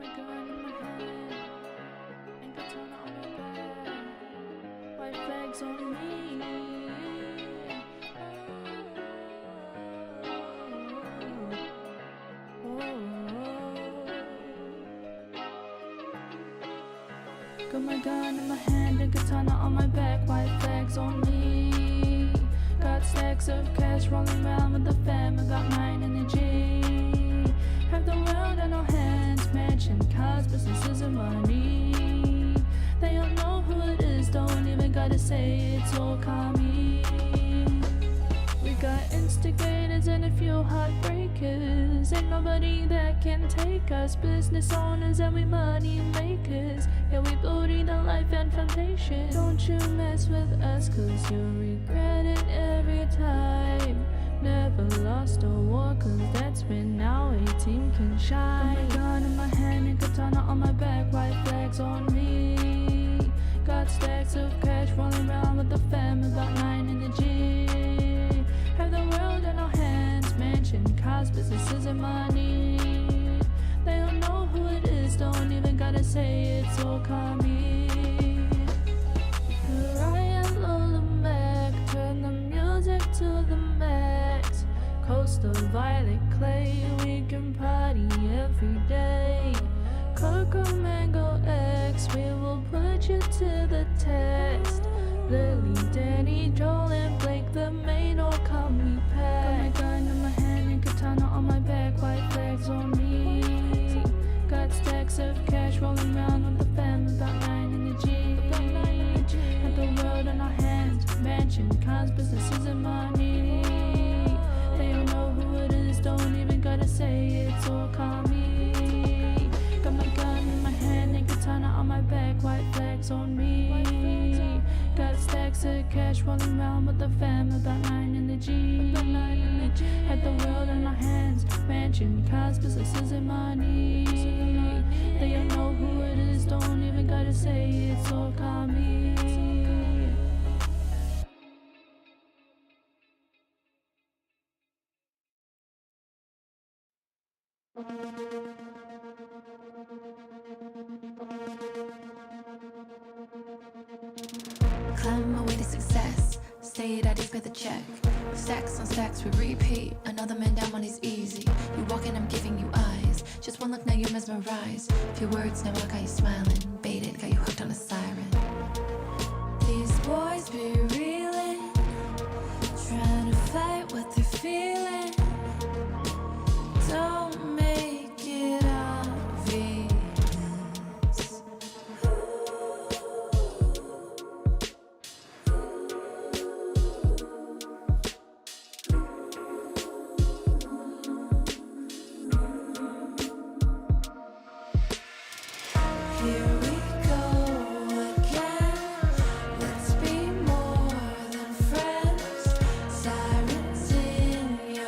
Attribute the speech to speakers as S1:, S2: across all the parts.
S1: a gun in my hand and katana on my back. White flags on me. Got my gun in my hand and katana on my back. White flags on me. Got stacks of cash rolling around with the fam. I got mine in the G. Have the world in our hands. Mansion, cars, businesses and money. They all know who it is. Don't even gotta say it's all coming. We got instigators and a few heartbreakers. Ain't nobody that can take us. Business owners and we money makers. Yeah, we building the life and foundation. Don't you mess with us, cause you'll regret it every time. Never lost a war, cause that's when our team can shine. Got my gun in my hand and katana on my back. White flags on me. Got stacks of cash rolling around with the fam. I got mine in the G. Have the world in our hands. Mansion, cars, businesses and money. They all know who it is. Don't even gotta say it's all coming. Ryan Lola Mac, turn the music to the max. Coastal violet clay, we can party every day. Cocoa Mango X, we will put you to the test. Lily, Danny, Joel and Blake, the main all come we pack. Got my gun in my hand and katana on my back. White flags on me. Got stacks of cash rolling around with the fam. About 9 in the G. Had the world in our hands. Mansion, cars, businesses and money. They all know who it is. Don't even gotta say it's all coming. Got my gun in my hand and katana on my back. White flags on me. Got stacks of cash rolling around with the fam. About 9 in the G. Had the world in our hands. Mansion, cars, businesses and money. They all know who it is. Don't even gotta say it's all coming.
S2: Climb my way to success, stay ready for the check. Stacks on stacks, we repeat. Another man down on his easy. You walk in, I'm giving you eyes. Just one look, now you're mesmerized. Few words, now I got you smiling. Baited, got you hooked on a siren. These boys be reeling, trying to fight what they're feeling. Don't make it obvious. Here we go again. Let's be more than friends. Sirens in your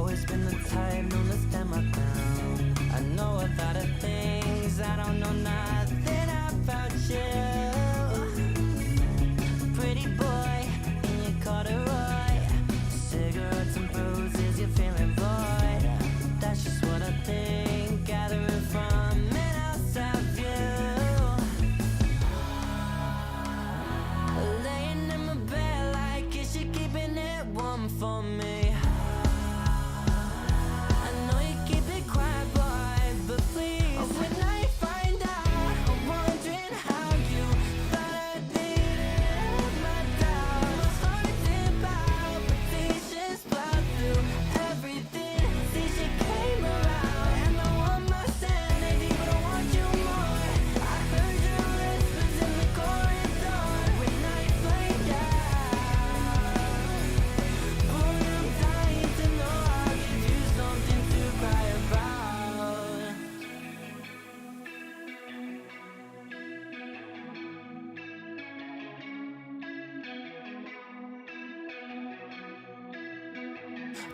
S3: always been the type known to stand my ground. I know a lot of things, I don't know nothing about you. Pretty boy in your corduroy, cigarettes and bruises, you're feeling void. That's just what I think, gathering from an outside view. Laying in my bed like is she keeping it warm for me? I know you keep it quiet, boy, but please. When I find out, I'm wondering how you thought I did my doubt. My heart's in palpitations, plow through everything. See, she came around, and I want my sanity, but I want you more. I heard your whispers in the corridor when I find out. Boy, I'm dying to know I'll give you something to cry about.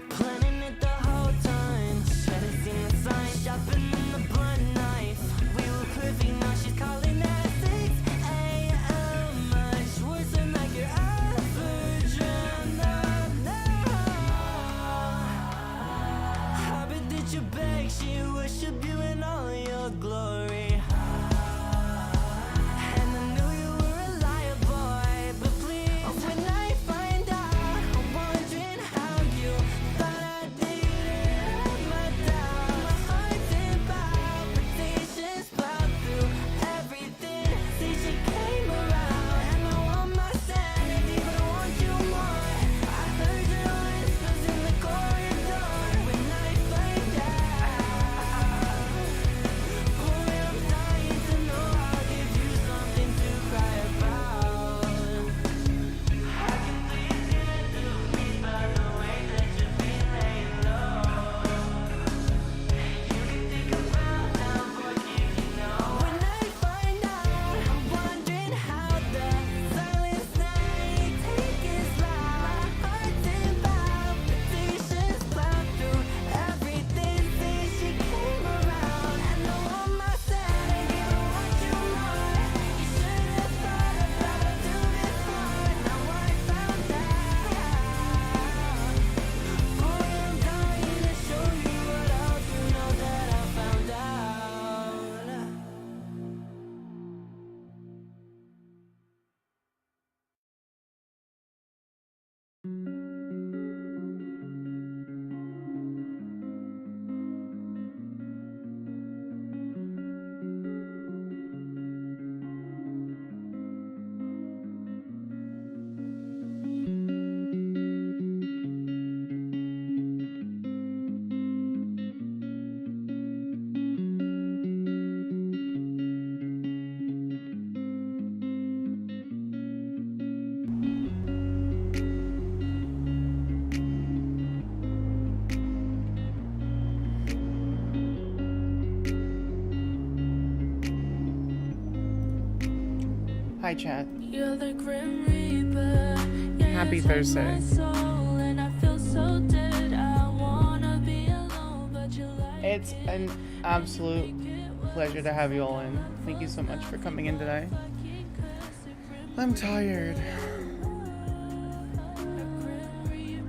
S3: Planning it the whole time, hadn't seen the sign, shopping in the blunt knife. We were privy, now she's calling at 6 a.m. Much worse than like your average I bet that you beg, she worship you in all your glory. And I knew you were a liar, boy, but please. When I find out, I'm wondering how you thought I did my doubt. My heart's in palpitations, plow through everything. See, she came around, and I want my sanity, but I want you more. I heard your whispers in the corridor when I find out. Boy, I'm dying to know I'll give you something to cry about. I can please you to me by the way that you've been laying low. You can think about now, boy, if you know. When I find out, I'm wondering how the silence night take its life. My heart's in palpitations, plow through everything. See, she came around, and I want my sanity, but I want you more. You should have thought about it too before. Now I found out. Boy, I'm dying to show you what else you know that I found out.
S4: Hi, chat.
S1: You're the Grim Reaper. Yeah,
S4: Happy
S1: you take
S4: Thursday.
S1: my soul, and I feel so dead. I wanna be alone, but you like
S4: It's an absolute pleasure to have you all in. Thank you so much for coming in today. I'm tired.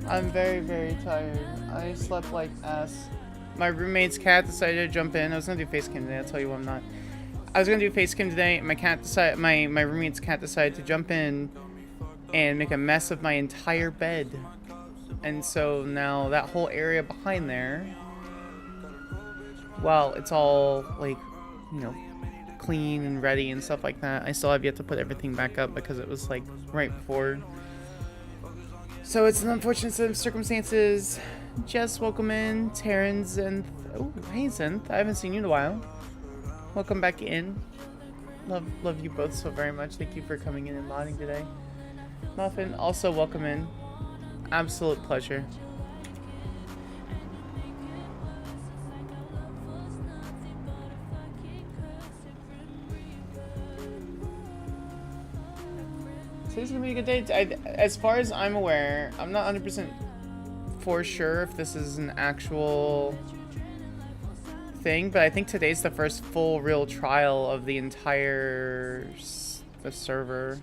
S4: I'm very, very tired. I slept like ass. My roommate's cat decided to jump in. I was gonna do face cam today. I'll tell you what I'm not. I was gonna do face cam today. My roommate's cat decided to jump in and make a mess of my entire bed. And so now that whole area behind there, well, it's all like, you know, clean and ready and stuff like that. I still have yet to put everything back up because it was like right before. So it's an unfortunate set of circumstances. Jess, welcome in. Taryn, Zenth. Oh, hey Zenth. I haven't seen you in a while. Welcome back in. Love you both so very much. Thank you for coming in and modding today. Muffin, also welcome in. Absolute pleasure. Today's gonna be a good day. As far as I'm aware, I'm not 100% for sure if this is an actual thing, but I think today's the first full real trial of the entire the server.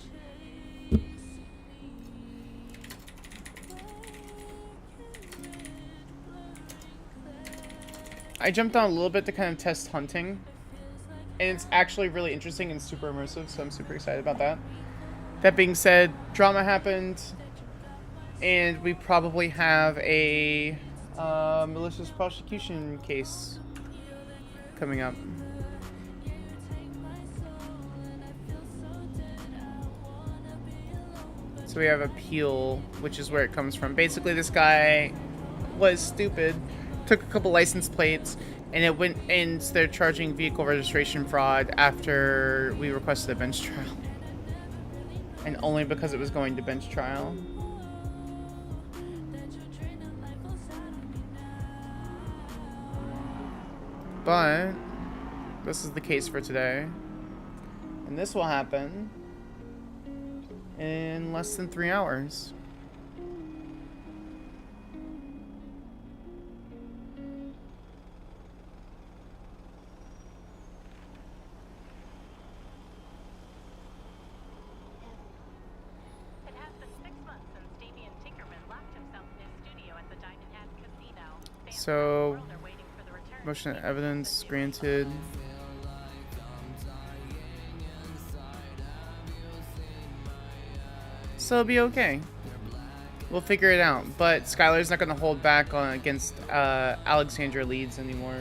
S4: I jumped on a little bit to kind of test hunting, and it's actually really interesting and super immersive, so I'm super excited about that. That being said, drama happened, and we probably have a malicious prosecution case coming up. So we have appeal, which is where it comes from. Basically, this guy was stupid, took a couple license plates, and it went, and they're charging vehicle registration fraud after we requested a bench trial. And only because it was going to bench trial. But this is the case for today. And this will happen in less than 3 hours. So, motion of evidence granted. So it'll be okay. We'll figure it out. But Skyler's not going to hold back on against Alexandra Leeds anymore.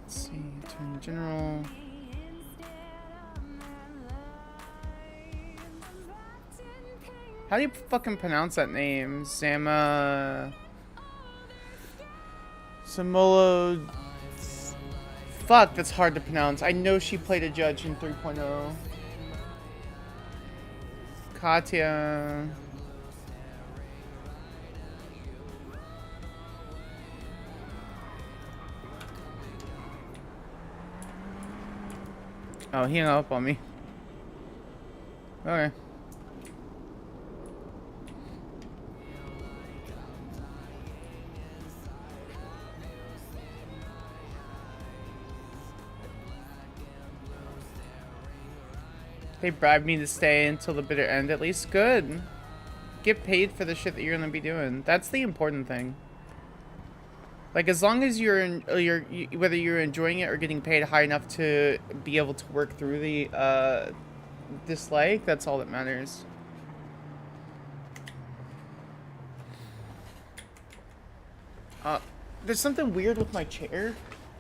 S4: Let's see, Attorney General. How do you fucking pronounce that name? Samolo. Fuck, that's hard to pronounce. I know she played a judge in 3.0. Katya. Oh, he hung up on me. Okay. They bribed me to stay until the bitter end. At least good. Get paid for the shit that you're gonna be doing. That's the important thing. Like, as long as whether you're enjoying it or getting paid high enough to be able to work through the dislike, that's all that matters. There's something weird with my chair.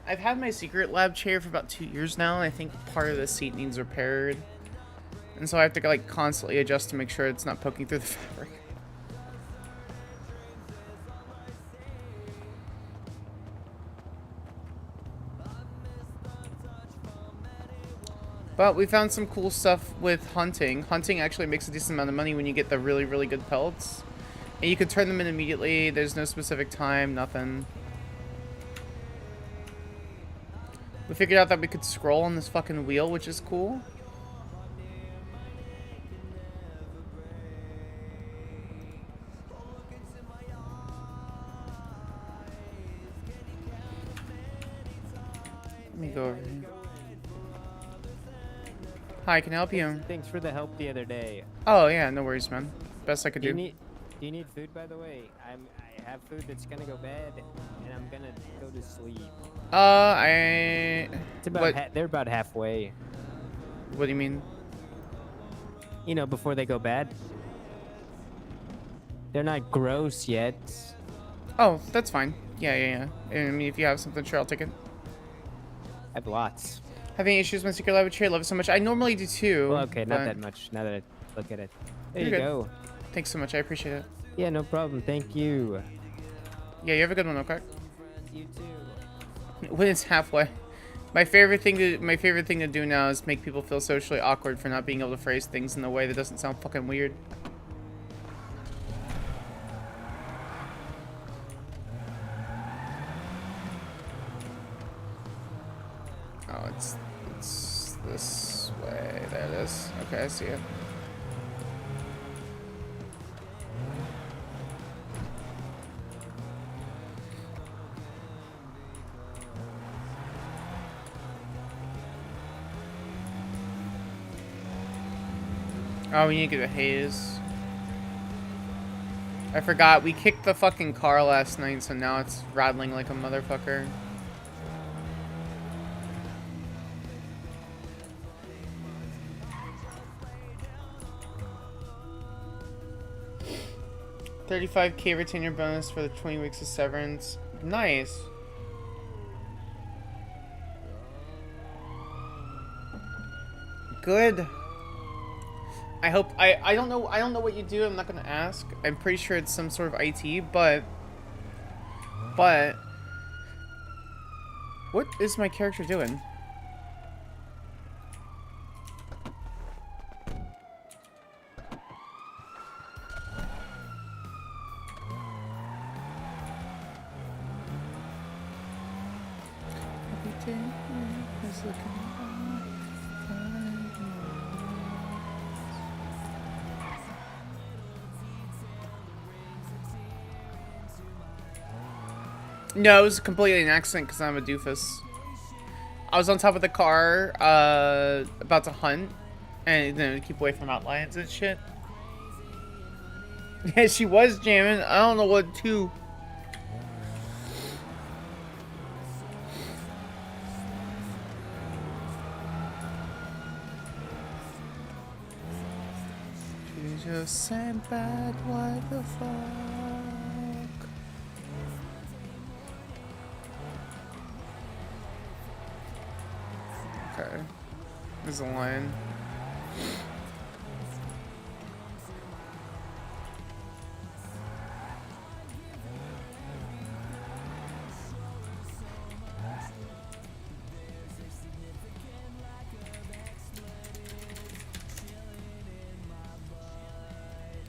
S4: I've had my secret lab chair for about 2 years now, and I think part of the seat needs repaired. And so I have to like constantly adjust to make sure it's not poking through the fabric. But we found some cool stuff with hunting. Hunting actually makes a decent amount of money when you get the really, really good pelts. And you can turn them in immediately. There's no specific time, nothing. We figured out that we could scroll on this fucking wheel, which is cool. Let me go over here. Hi, can I help you?
S5: Thanks for the help the other day.
S4: Oh yeah, no worries, man. Best I could do.
S5: Do you need food, by the way? I have food that's gonna go bad, and I'm gonna go to sleep.
S4: It's
S5: about they're about halfway.
S4: What do you mean?
S5: You know, before they go bad. They're not gross yet.
S4: Oh, that's fine. Yeah. I mean, if you have something, sure, I'll take it.
S5: I have lots.
S4: Having issues with my secret laboratory? I love it so much. I normally do too.
S5: Well, okay, not that much. Now that I look at it. There you go.
S4: Thanks so much. I appreciate it.
S5: Yeah, no problem. Thank you.
S4: Yeah, you have a good one, okay?
S5: You too.
S4: When it's halfway. My favorite thing to do now is make people feel socially awkward for not being able to phrase things in a way that doesn't sound fucking weird. Oh, it's this way. There it is. Okay, I see it. Oh, we need to get a haze. I forgot, we kicked the fucking car last night, so now it's rattling like a motherfucker. $35K retainer bonus for the 20 weeks of severance. Nice. Good. I hope I don't know what you do. I'm not gonna ask. I'm pretty sure it's some sort of IT, but what is my character doing? No, it was completely an accident because I'm a doofus. I was on top of the car, about to hunt, and then keep away from outliers and shit. Yeah, she was jamming. I don't know what to. She just sent back, what the fuck? Okay. There's a line.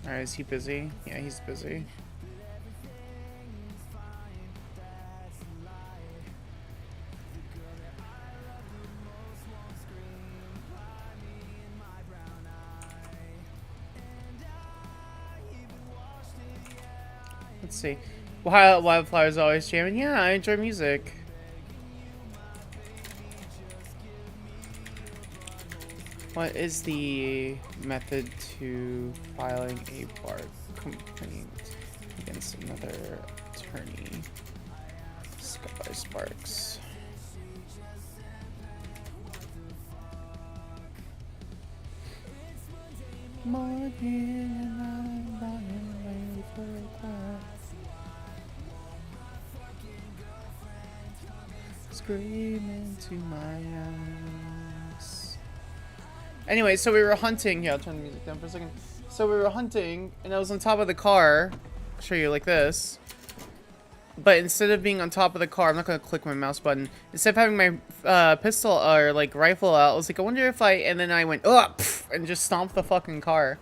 S4: Alright, is he busy? Yeah, he's busy. Let's see. Wildflower's always jamming. Yeah, I enjoy music. What is the method to filing a bar complaint against another attorney? Skyler Sparks. Screaming to my eyes. Anyway, so we were hunting. Yeah, I'll turn the music down for a second. So we were hunting, and I was on top of the car. I'll show you like this. But instead of being on top of the car, I'm not gonna click my mouse button. Instead of having my pistol or like rifle out, I was like, I wonder if I. And then I went, oh, and just stomped the fucking car.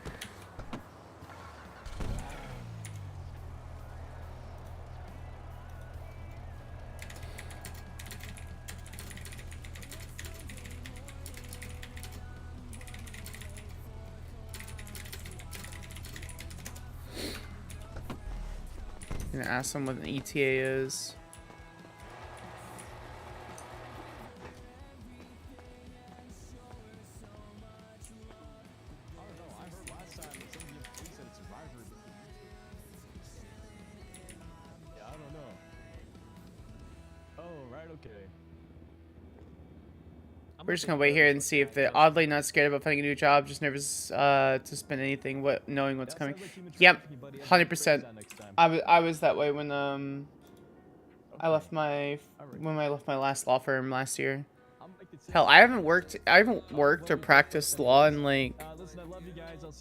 S4: I'm gonna ask them what an ETA is. We're just gonna wait here and see if they're oddly not scared about finding a new job, just nervous to spend anything, knowing what's coming. Yep, 100%. I was that way when I left my last law firm last year. Hell, I haven't worked or practiced law in like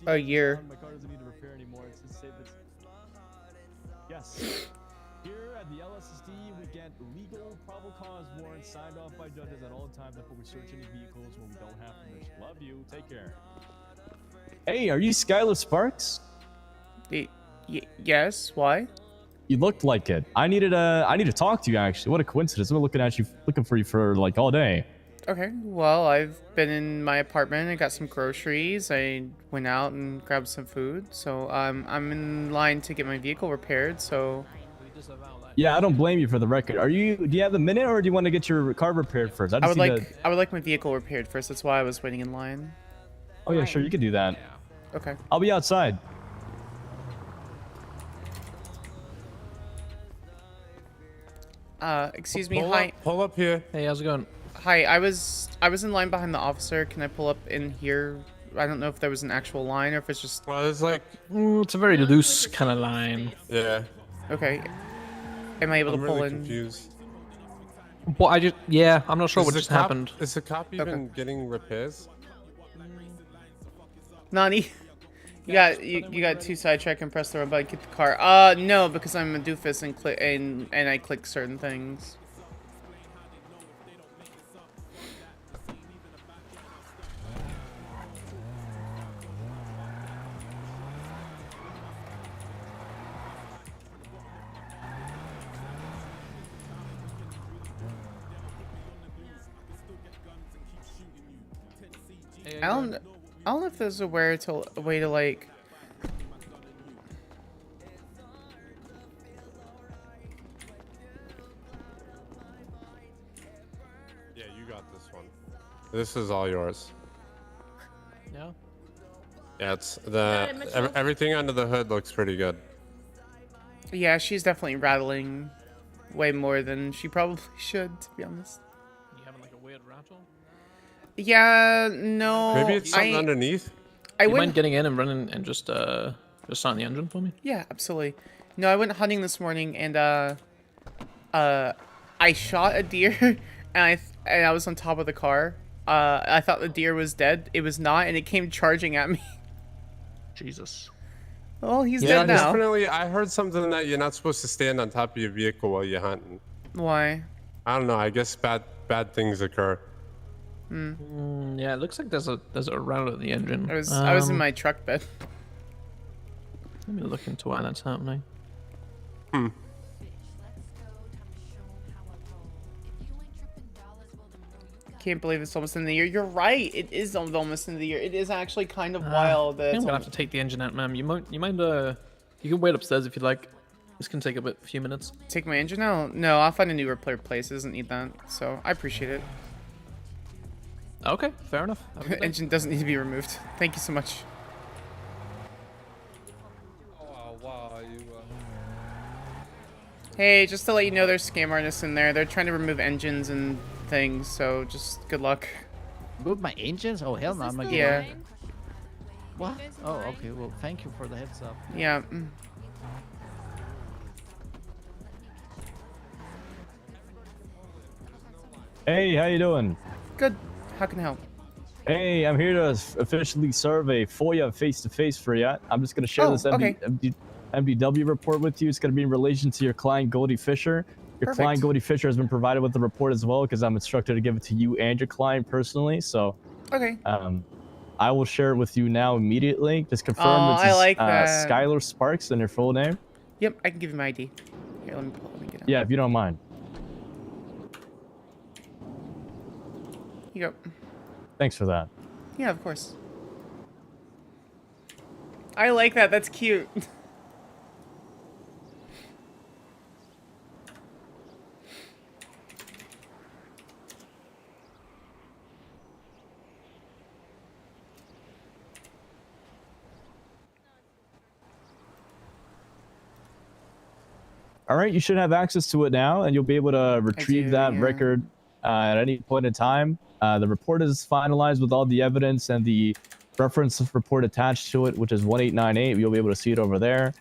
S4: a year.
S6: Yes. Here at the LSSD, we get legal probable cause warrants signed off by judges at all times before we search any vehicles when we don't have permission. Love you. Take care. Hey, are you Skyler Sparks?
S4: Yes. Why?
S6: You looked like it. I need to talk to you actually. What a coincidence. I've been looking for you for like all day.
S4: Okay, well, I've been in my apartment. I got some groceries. I went out and grabbed some food. So I'm in line to get my vehicle repaired. So
S6: Yeah, I don't blame you for the record. Do you have the minute or do you want to get your car repaired first? I just need to...
S4: I would like my vehicle repaired first. That's why I was waiting in line.
S6: Oh yeah, sure, you can do that.
S4: Okay.
S6: I'll be outside.
S4: Excuse me. Hi.
S7: Pull up here.
S8: Hey, how's it going?
S4: Hi. I was in line behind the officer. Can I pull up in here? I don't know if there was an actual line or if it's just...
S7: Well, it's like,
S8: It's a very loose kind of line.
S7: yeah.
S4: Okay. Am I able
S7: I'm
S4: to pull
S7: really
S4: in?
S7: confused.
S8: What I'm not sure
S7: Is
S8: what
S7: the
S8: just
S7: cop-
S8: happened.
S7: Is the cop even getting repairs?
S4: Nani? You got two sidetrack and press the wrong button, get the car. No, because I'm a doofus and click and I click certain things. I don't know if there's a way to like...
S7: Yeah, you got this one. This is all yours.
S8: Yeah.
S7: Yeah, it's everything under the hood looks pretty good.
S4: Yeah, she's definitely rattling way more than she probably should, to be honest.
S8: You having like a weird rattle?
S4: Yeah, no.
S7: Maybe it's something underneath.
S4: I
S8: You
S4: went...
S8: mind getting in and running and just starting the engine for me?
S4: Yeah, absolutely. No, I went hunting this morning and I shot a deer and I was on top of the car. I thought the deer was dead. It was not, and it came charging at me.
S8: Jesus.
S4: Well, he's
S7: Yeah,
S4: dead now.
S7: definitely. I heard something that you're not supposed to stand on top of your vehicle while you're hunting.
S4: Why?
S7: I don't know. I guess bad things occur.
S8: Yeah, it looks like there's a rattle in the engine.
S4: I was in my truck bed.
S8: Let me look into why that's happening.
S4: Can't believe it's almost in the year. You're right. It is almost in the year. It is actually kind of wild that
S8: I'm
S4: it's
S8: gonna have to take the engine out, ma'am. You mind? You can wait upstairs if you'd like. This can take a few minutes.
S4: take my engine out. No, I'll find a new repair place. It doesn't need that, so I appreciate it.
S8: Okay, fair enough. Have a good day.
S4: Engine doesn't need to be removed. Thank you so much.
S7: Oh wow,
S4: Hey, just to let you know, there's scam artists in there. They're trying to remove engines and things, so just good luck.
S9: Move my engines? Oh hell no! I'm not
S4: Yeah.
S9: getting what? Oh okay. Well, thank you for the heads up.
S4: Yeah.
S6: Hey, how you doing?
S4: Good. How can I help?
S6: Hey, I'm here to officially serve a FOIA face-to-face for you. I'm just gonna share
S4: Oh,
S6: this
S4: okay.
S6: MDW report with you. It's gonna be in relation to your client Goldie Fisher. Your
S4: Perfect.
S6: client Goldie Fisher has been provided with the report as well because I'm instructed to give it to you and your client personally. So,
S4: Okay.
S6: I will share it with you now immediately. Just confirm
S4: I like that.
S6: Skyler Sparks and your full name.
S4: Yep, I can give you my ID. Here, let me get it.
S6: Yeah, if you don't mind.
S4: You go.
S6: Thanks for that.
S4: Yeah, of course. I like that. That's cute.
S6: All right, you should have access to it now, and you'll be able to retrieve
S4: do,
S6: that
S4: yeah.
S6: record at any point in time. The report is finalized with all the evidence and the reference report attached to it, which is 1898. You'll be able to see it over there.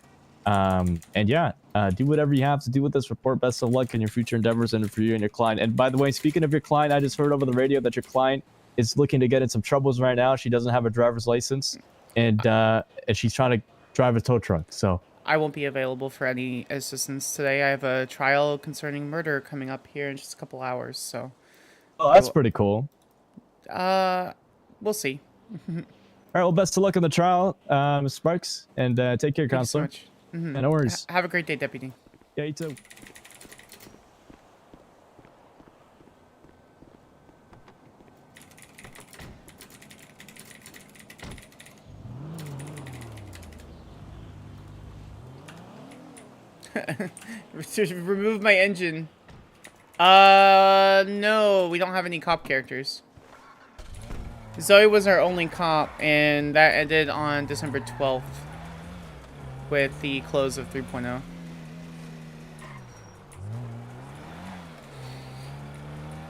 S6: And yeah, do whatever you have to do with this report. Best of luck in your future endeavors and for you and your client. And by the way, speaking of your client, I just heard over the radio that your client is looking to get in some troubles right now. She doesn't have a driver's license, and she's trying to drive a tow truck. So
S4: I won't be available for any assistance today. I have a trial concerning murder coming up here in just a couple hours, so...
S6: oh, that's pretty cool.
S4: We'll see.
S6: All right, well, best of luck in the trial, Ms. Sparks, and take care,
S4: Thank you so
S6: counselor.
S4: much.
S6: Yeah, no worries.
S4: Have a great day, Deputy.
S6: Yeah, you too.
S4: Remove my engine. No, we don't have any cop characters. Zoe was our only cop, and that ended on December 12th with the close of 3.0.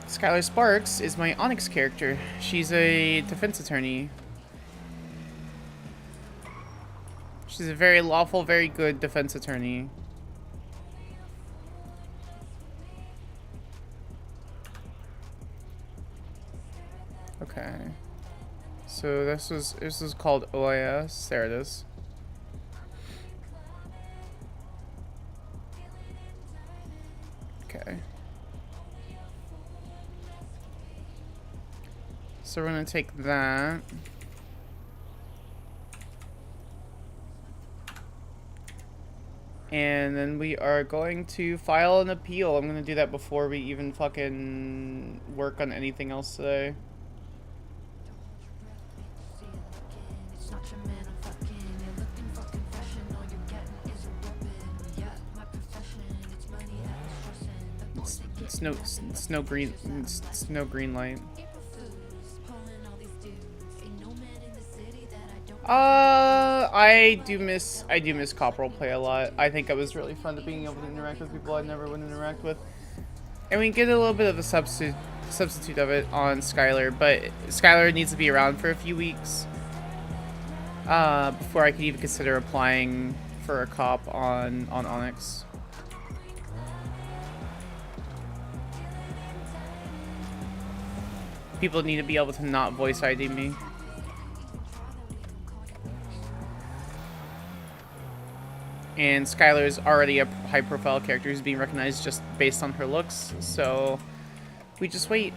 S4: Skyler Sparks is my ONX character. She's a defense attorney. She's a very lawful, very good defense attorney. Okay. So this is called OIS. There it is. Okay. So we're gonna take that. And then we are going to file an appeal. I'm gonna do that before we even fucking work on anything else today. It's no green light. I do miss cop roleplay a lot. I think it was really fun to being able to interact with people I never would interact with. And we get a little bit of a substitute of it on Skyler, but Skyler needs to be around for a few weeks before I could even consider applying for a cop on ONX. People need to be able to not voice ID me. And Skyler is already a high-profile character who's being recognized just based on her looks, so we just wait.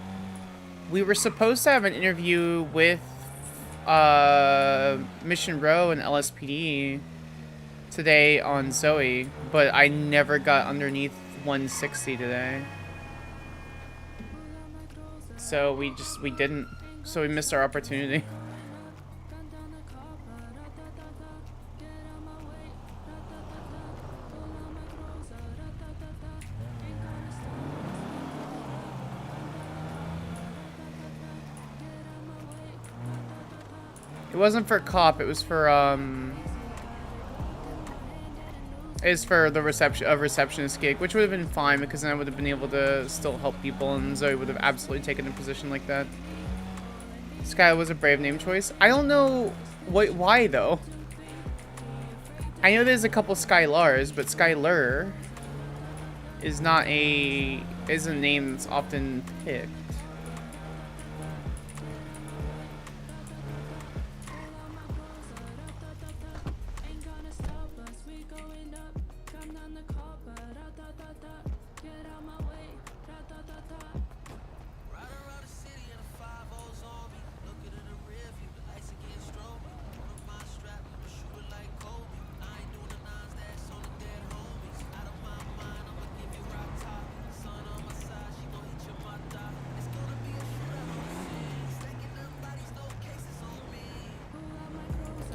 S4: We were supposed to have an interview with Mission Row and LSPD today on Zoe, but I never got underneath 160 today. So we didn't. So we missed our opportunity. It wasn't for cop, it was for the receptionist gig, which would have been fine because then I would have been able to still help people and Zoe would have absolutely taken a position like that. Sky was a brave name choice. I don't know why though. I know there's a couple Skylars, but Skyler is a name that's often picked.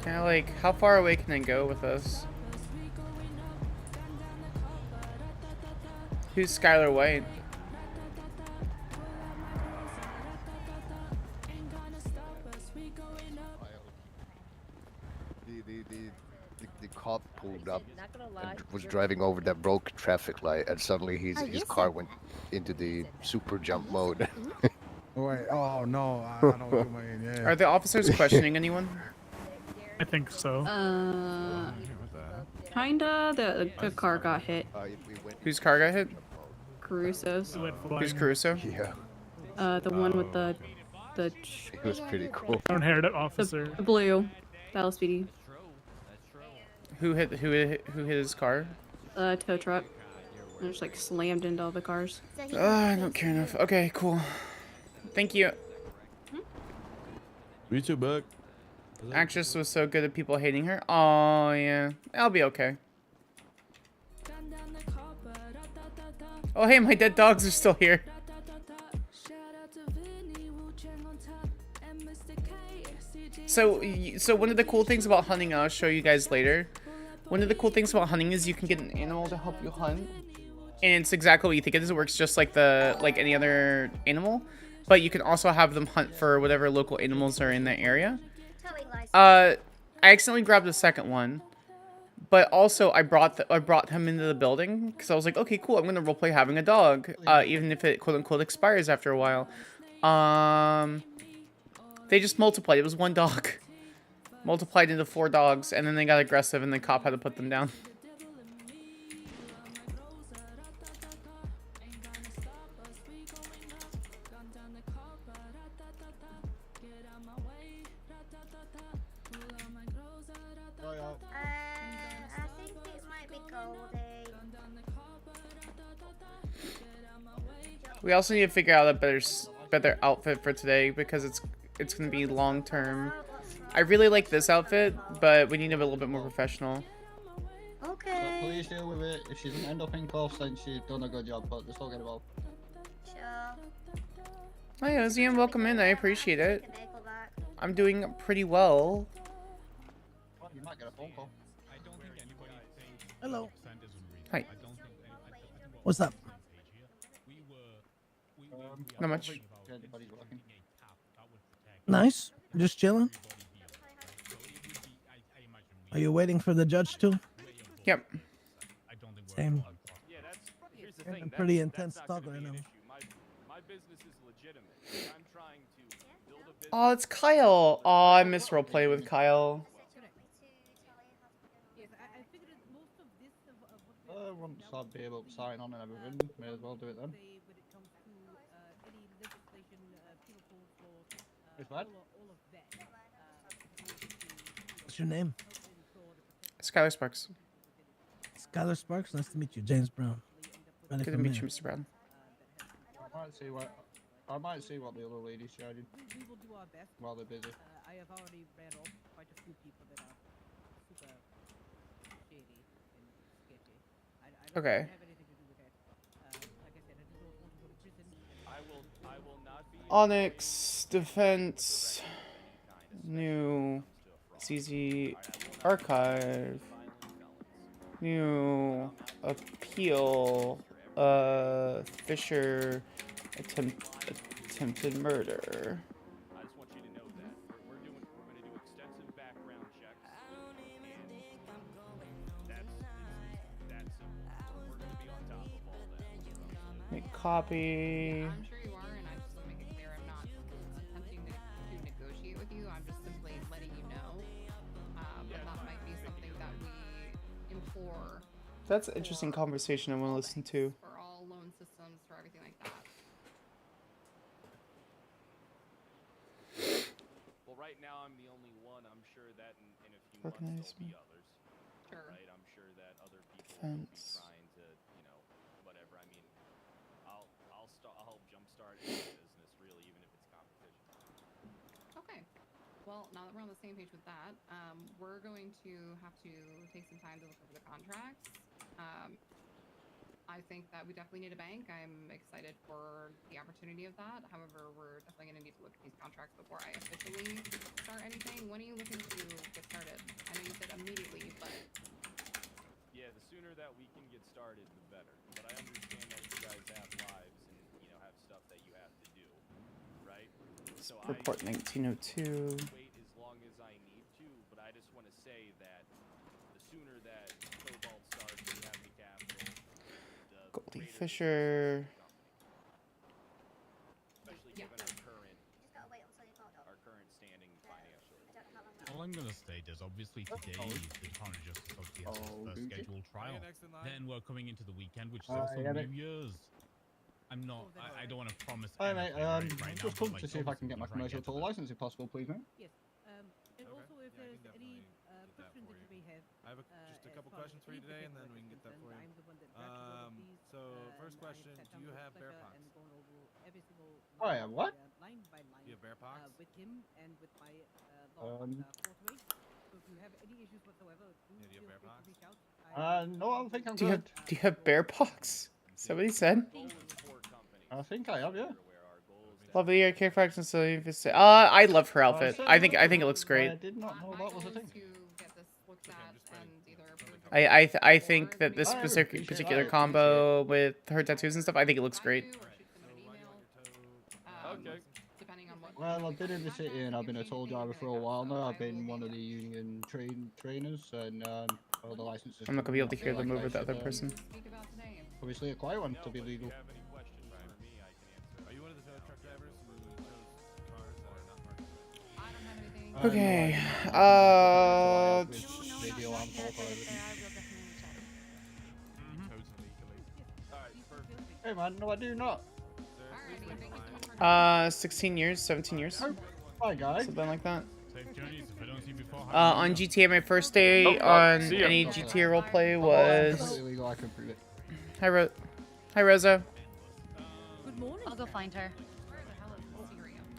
S4: Kinda like, how far away can I go with this? Who's Skyler White?
S10: The cop pulled up and was driving over that broken traffic light, and suddenly his car went into the super jump mode.
S11: Wait, oh no, I don't know what you mean. Yeah.
S4: Are the officers questioning anyone?
S12: I think so.
S1: Kinda. The car got hit.
S4: Whose car got hit?
S1: Caruso's.
S4: Who's Caruso?
S10: Yeah.
S1: The one with the
S10: It was pretty cool.
S12: Brown-haired officer.
S1: the blue. The LSPD.
S4: Who hit his car?
S1: Tow truck. And just like slammed into all the cars.
S4: I don't care enough. Okay, cool. Thank you.
S6: Me too, Buck.
S4: Actress was so good at people hating her. Oh yeah, I'll be okay. Oh hey, my dead dogs are still here. So one of the cool things about hunting, I'll show you guys later. One of the cool things about hunting is you can get an animal to help you hunt. And it's exactly what you think it is. It works just like any other animal. But you can also have them hunt for whatever local animals are in that area. I accidentally grabbed the second one. But also, I brought him into the building because I was like, okay, cool. I'm gonna roleplay having a dog, even if it quote unquote expires after a while. They just multiplied. It was one dog, multiplied into 4 dogs, and then they got aggressive, and the cop had to put them down. We also need to figure out a better outfit for today because it's gonna be long term. I really like this outfit, but we need to be a little bit more professional.
S13: Okay. So please deal with it. If she doesn't end up in cuffs, then she's done a good job. But just don't get involved.
S3: Sure.
S4: Hi, Ozzy, and welcome in. I appreciate it. I'm doing pretty well.
S13: Well, you might get a phone call.
S14: Hello.
S4: Hi.
S14: What's up?
S4: Not much.
S14: Nice. Just chilling. Are you waiting for the judge too?
S4: Yep.
S14: Same. A pretty intense talk right now.
S4: Oh, it's Kyle. Oh, I miss roleplay with Kyle.
S13: Once I'd be able to sign on and everything, may as well do it then. Who's that?
S14: What's your name?
S4: Skyler Sparks.
S14: Skyler Sparks. Nice to meet you, James Brown.
S4: Good to meet you, Mr. Brown.
S13: I might see what the other lady's charging while they're busy.
S15: I have already ran off quite a few people that are super shady and sketchy. I don't
S4: Okay.
S15: have anything to do with that. Like I said, I just don't want to go to prison.
S6: I will not be
S4: ONX defense. New CZ archive. New appeal. Fisher attempted murder.
S6: I just want you to know that we're going to do extensive background checks. That's we're going to be on top of all that.
S4: Make copy.
S16: I'm sure you are, and I just want to make it clear I'm not attempting to negotiate with you. I'm just simply letting you know. But that might be something that we implore.
S4: That's an interesting conversation I want to listen to.
S16: For all loan systems, for everything like that.
S6: Well, right now I'm the only one. I'm sure that in a few
S4: Recognize
S6: months there'll
S4: me.
S6: be others.
S16: Sure.
S6: Right? I'm sure that other people will be
S4: Defense.
S6: trying to, whatever. I mean, I'll help jumpstart any business really, even if it's competition.
S16: Okay. Well, now that we're on the same page with that, we're going to have to take some time to look over the contracts. I think that we definitely need a bank. I'm excited for the opportunity of that. However, we're definitely going to need to look at these contracts before I officially start anything. When are you looking to get started? I know you said immediately, but...
S6: Yeah, the sooner that we can get started, the better. But I understand that you guys have lives and, have stuff that you have to do, right? So
S4: Report 1902.
S6: wait as long as I need to, but I just want to say that the sooner that Cobalt starts, we have the capital.
S4: Goldie Fisher.
S6: Especially given our current standing financially.
S17: All I'm going to state is obviously today is the Department of Justice Association's first scheduled trial. Then we're coming into the weekend, which is also New Year's. I'm not. I don't want to promise.
S13: Hi mate,
S17: anything right now,
S13: just
S17: but,
S13: come to see if I can get my commercial tool license if possible, please mate.
S15: Yes. And also if there's any questions that you may have.
S18: I have just a couple questions for you today, and then we can get that for you.
S15: I'm the one that drafted all of these.
S18: So first question: do you have bear pox?
S15: And going over every single
S13: Oh yeah, what?
S15: line by line.
S18: Do you have bear pox?
S15: With him and with my law partner, Forthway. So if you have any issues whatsoever, do
S18: Yeah, do you have bear
S15: feel free
S18: pox?
S15: to reach out.
S13: No, I think I'm
S4: Do
S13: good.
S4: you have bear pox? Somebody said.
S13: I think I have, yeah.
S4: Lovely your care factions. So I love her outfit. I think it looks great.
S13: I did not know that was a thing.
S16: To get this looked at and either approved
S4: I think that this
S13: I appreciate
S4: particular
S13: that, I
S4: combo with her tattoos and stuff, I think it looks great.
S13: Okay. Well, I've been in the city and I've been a toll driver for a while now. I've been one of the union trainers and all the licenses.
S4: I'm not gonna be able to
S13: I
S4: hear
S13: feel
S4: them
S13: like
S4: over
S13: I
S4: the other
S13: should,
S4: person.
S13: Obviously acquire one to be legal.
S18: Are you one of the tow truck drivers who tows cars that are not marked?
S4: Okay.
S13: Radio on call for everything. Hey man, no I do not.
S4: 16 years, 17 years.
S13: Hi guys.
S4: Something like that.
S17: Safe journeys. If I don't see you before,
S4: On GTA, my first day on any GTA roleplay was.
S13: Illegal, I can prove it.
S4: Hi, Rosa.
S19: Good morning. I'll go find her.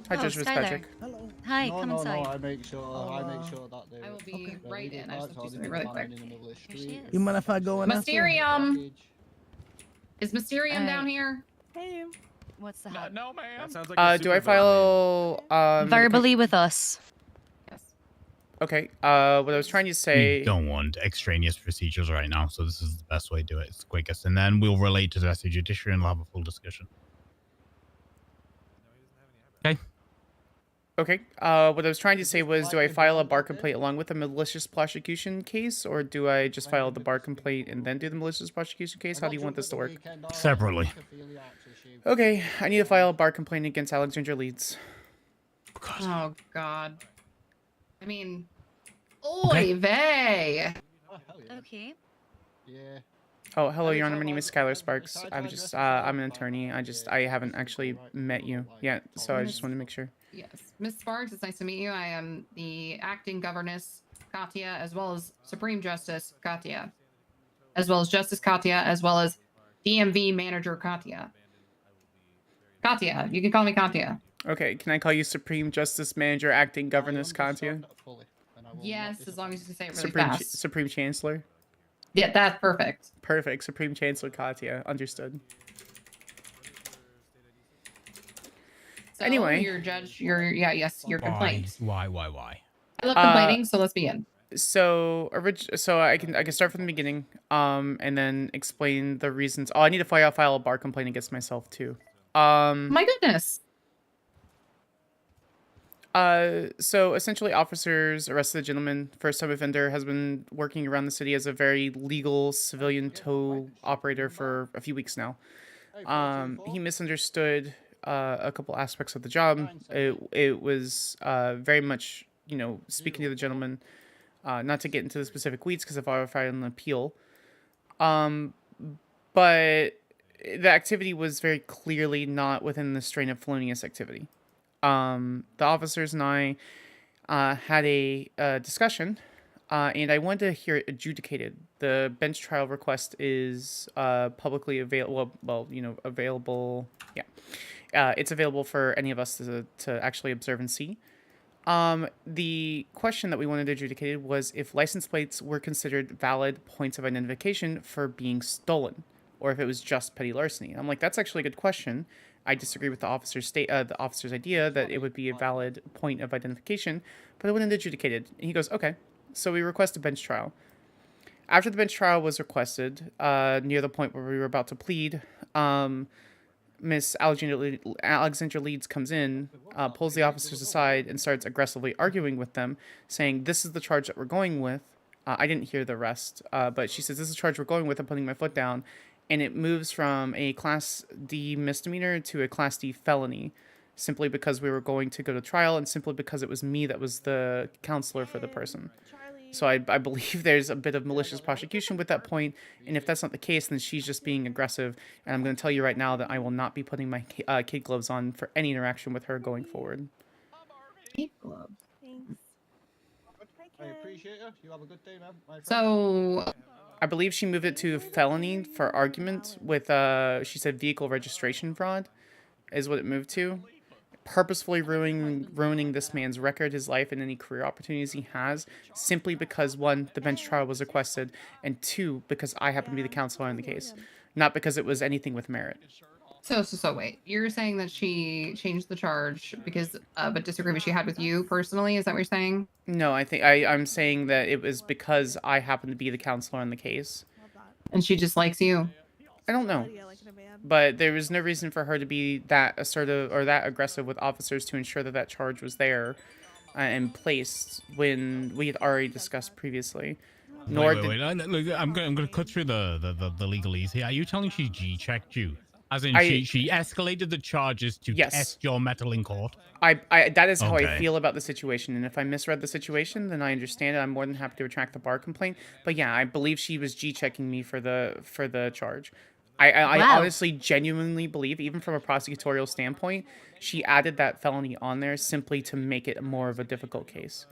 S4: Hi, Judge Miss Patrick.
S19: Hello. Hi, come inside.
S13: No, I make sure that they.
S16: I will be right in. I
S13: I
S16: just have to do something really quick.
S14: You mind if I go in?
S16: Mysterium! Is Mysterium
S19: Alright.
S16: down here?
S19: Hey. What's the help?
S17: No, ma'am.
S18: That sounds like
S4: Do I file
S19: Verbally with us.
S4: Okay. What I was trying to say.
S17: We don't want extraneous procedures right now, so this is the best way to do it. It's the quickest, and then we'll relate to the rest of the judiciary and we'll have a full discussion. Okay.
S4: Okay. What I was trying to say was, do I file a bar complaint along with a malicious prosecution case, or do I just file the bar complaint and then do the malicious prosecution case? How do you want this to work?
S17: Separately.
S4: Okay. I need to file a bar complaint against Alexandra Leeds.
S16: Oh God. I mean, oy vey.
S19: Okay.
S13: Yeah.
S4: Oh, hello, Your Honor. My name is Skyler Sparks. I'm just, I'm an attorney. I haven't actually met you yet, so I just want to make sure.
S16: Yes, Miss Sparks, it's nice to meet you. I am the acting governess, Katya, as well as Supreme Justice, Katya, as well as Justice Katya, as well as DMV Manager Katya. Katya, you can call me Katya.
S4: Okay, can I call you Supreme Justice Manager, Acting Governess Katya?
S16: Yes, as long as you say it really
S4: Supreme,
S16: fast.
S4: Supreme Chancellor?
S16: Yeah, that's perfect.
S4: Perfect. Supreme Chancellor Katya. Understood.
S16: So,
S4: Anyway.
S16: your judge, your complaint.
S17: Why?
S16: I love complaining, so let's begin.
S4: So I can start from the beginning, and then explain the reasons. Oh, I need to file a bar complaint against myself too.
S16: My goodness.
S4: So essentially, officers arrested a gentleman, first-time offender, has been working around the city as a very legal civilian tow operator for a few weeks now. He misunderstood a couple aspects of the job. It was very much, speaking to the gentleman, not to get into the specific weeds because I've already filed an appeal. But the activity was very clearly not within the strain of felonious activity. The officers and I had a discussion, and I wanted to hear it adjudicated. The bench trial request is publicly available. Well, available. Yeah, it's available for any of us to actually observe and see. The question that we wanted adjudicated was if license plates were considered valid points of identification for being stolen, or if it was just petty larceny. I'm like, that's actually a good question. I disagree with the officer's idea that it would be a valid point of identification, but I wanted it adjudicated. And he goes, okay. So we request a bench trial. After the bench trial was requested, near the point where we were about to plead, Miss Alexandra Leeds comes in, pulls the officers aside, and starts aggressively arguing with them, saying, this is the charge that we're going with. I didn't hear the rest, but she says, this is the charge we're going with. I'm putting my foot down. And it moves from a Class D misdemeanor to a Class D felony, simply because we were going to go to trial and simply because it was me that was the counselor for the person. So I believe there's a bit of malicious prosecution with that point, and if that's not the case, then she's just being aggressive, and I'm going to tell you right now that I will not be putting my kid gloves on for any interaction with her going forward.
S16: Kid gloves.
S13: I appreciate you. You have a good day, man.
S16: So...
S4: I believe she moved it to felony for argument with, she said vehicle registration fraud is what it moved to. Purposefully ruining this man's record, his life, and any career opportunities he has, simply because, one, the bench trial was requested, and two, because I happen to be the counselor in the case. Not because it was anything with merit.
S16: So wait. You're saying that she changed the charge because of a disagreement she had with you personally? Is that what you're saying?
S4: No, I'm saying that it was because I happen to be the counselor on the case.
S16: And she just likes you?
S4: I don't know. But there was no reason for her to be that assertive or that aggressive with officers to ensure that that charge was there and placed when we had already discussed previously. Nor
S17: wait. Look, I'm going to cut through the legalese here. Are you telling she G-checked you? As in, she escalated the charges to test your mettle in court?
S4: That is how I
S17: Okay.
S4: feel about the situation, and if I misread the situation, then I understand it. I'm more than happy to retract the bar complaint. But yeah, I believe she was G-checking me for the charge. I
S19: Wow.
S4: honestly, genuinely believe, even from a prosecutorial standpoint, she added that felony on there simply to make it more of a difficult case.